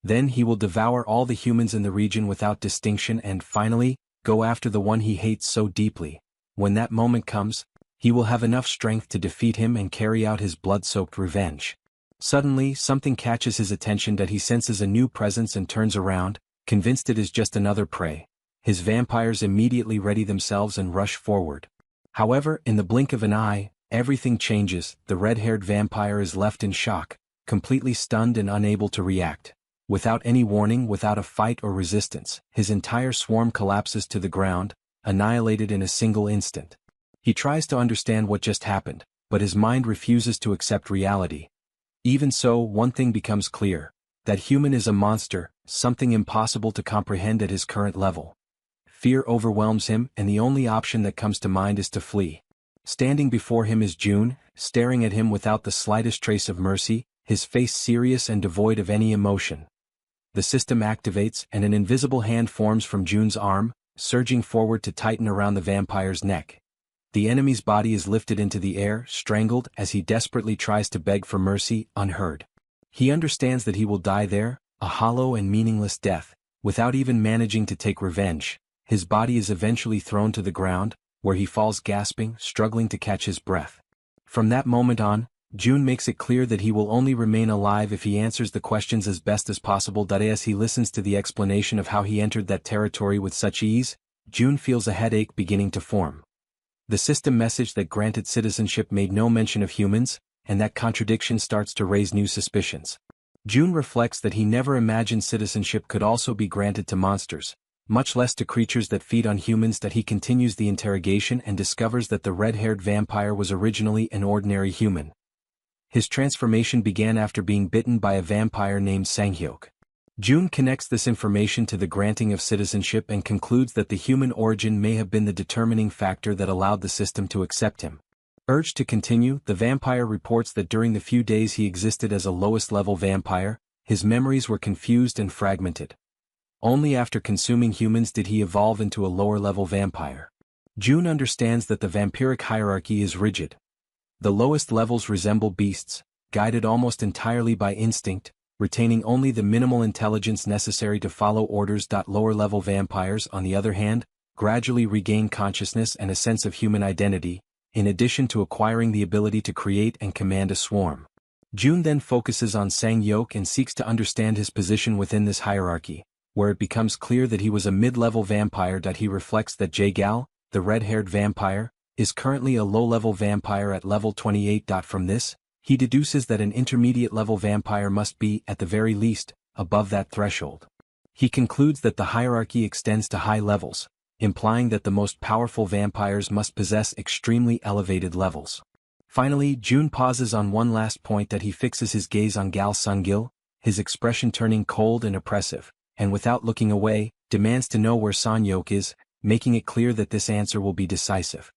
Then he will devour all the humans in the region without distinction and, finally, go after the one he hates so deeply. When that moment comes, he will have enough strength to defeat him and carry out his blood-soaked revenge. Suddenly, something catches his attention. He senses a new presence and turns around, convinced it is just another prey. His vampires immediately ready themselves and rush forward. However, in the blink of an eye, everything changes. The red-haired vampire is left in shock, completely stunned and unable to react. Without any warning, without a fight or resistance, his entire swarm collapses to the ground, annihilated in a single instant. He tries to understand what just happened, but his mind refuses to accept reality. Even so, one thing becomes clear: that human is a monster, something impossible to comprehend at his current level. Fear overwhelms him, and the only option that comes to mind is to flee. Standing before him is June, staring at him without the slightest trace of mercy, his face serious and devoid of any emotion. The system activates and an invisible hand forms from June's arm, surging forward to tighten around the vampire's neck. The enemy's body is lifted into the air, strangled as he desperately tries to beg for mercy, unheard. He understands that he will die there, a hollow and meaningless death, without even managing to take revenge. His body is eventually thrown to the ground, where he falls gasping, struggling to catch his breath. From that moment on, June makes it clear that he will only remain alive if he answers the questions as best as possible. As he listens to the explanation of how he entered that territory with such ease, June feels a headache beginning to form. The system message that granted citizenship made no mention of humans, and that contradiction starts to raise new suspicions. June reflects that he never imagined citizenship could also be granted to monsters, much less to creatures that feed on humans. He continues the interrogation and discovers that the red-haired vampire was originally an ordinary human. His transformation began after being bitten by a vampire named Sanghyok. June connects this information to the granting of citizenship and concludes that the human origin may have been the determining factor that allowed the system to accept him. Urged to continue, the vampire reports that during the few days he existed as a lowest-level vampire, his memories were confused and fragmented. Only after consuming humans did he evolve into a lower-level vampire. June understands that the vampiric hierarchy is rigid. The lowest levels resemble beasts, guided almost entirely by instinct, retaining only the minimal intelligence necessary to follow orders. Lower-level vampires, on the other hand, gradually regain consciousness and a sense of human identity, in addition to acquiring the ability to create and command a swarm. June then focuses on Sanghyok and seeks to understand his position within this hierarchy, where it becomes clear that he was a mid-level vampire. He reflects that Jagal, the red-haired vampire, is currently a low-level vampire at level 28. From this, he deduces that an intermediate-level vampire must be, at the very least, above that threshold. He concludes that the hierarchy extends to high levels, implying that the most powerful vampires must possess extremely elevated levels. Finally, June pauses on one last point. He fixes his gaze on Gal Sungil, his expression turning cold and oppressive, and without looking away, demands to know where Sanghyok is, making it clear that this answer will be decisive.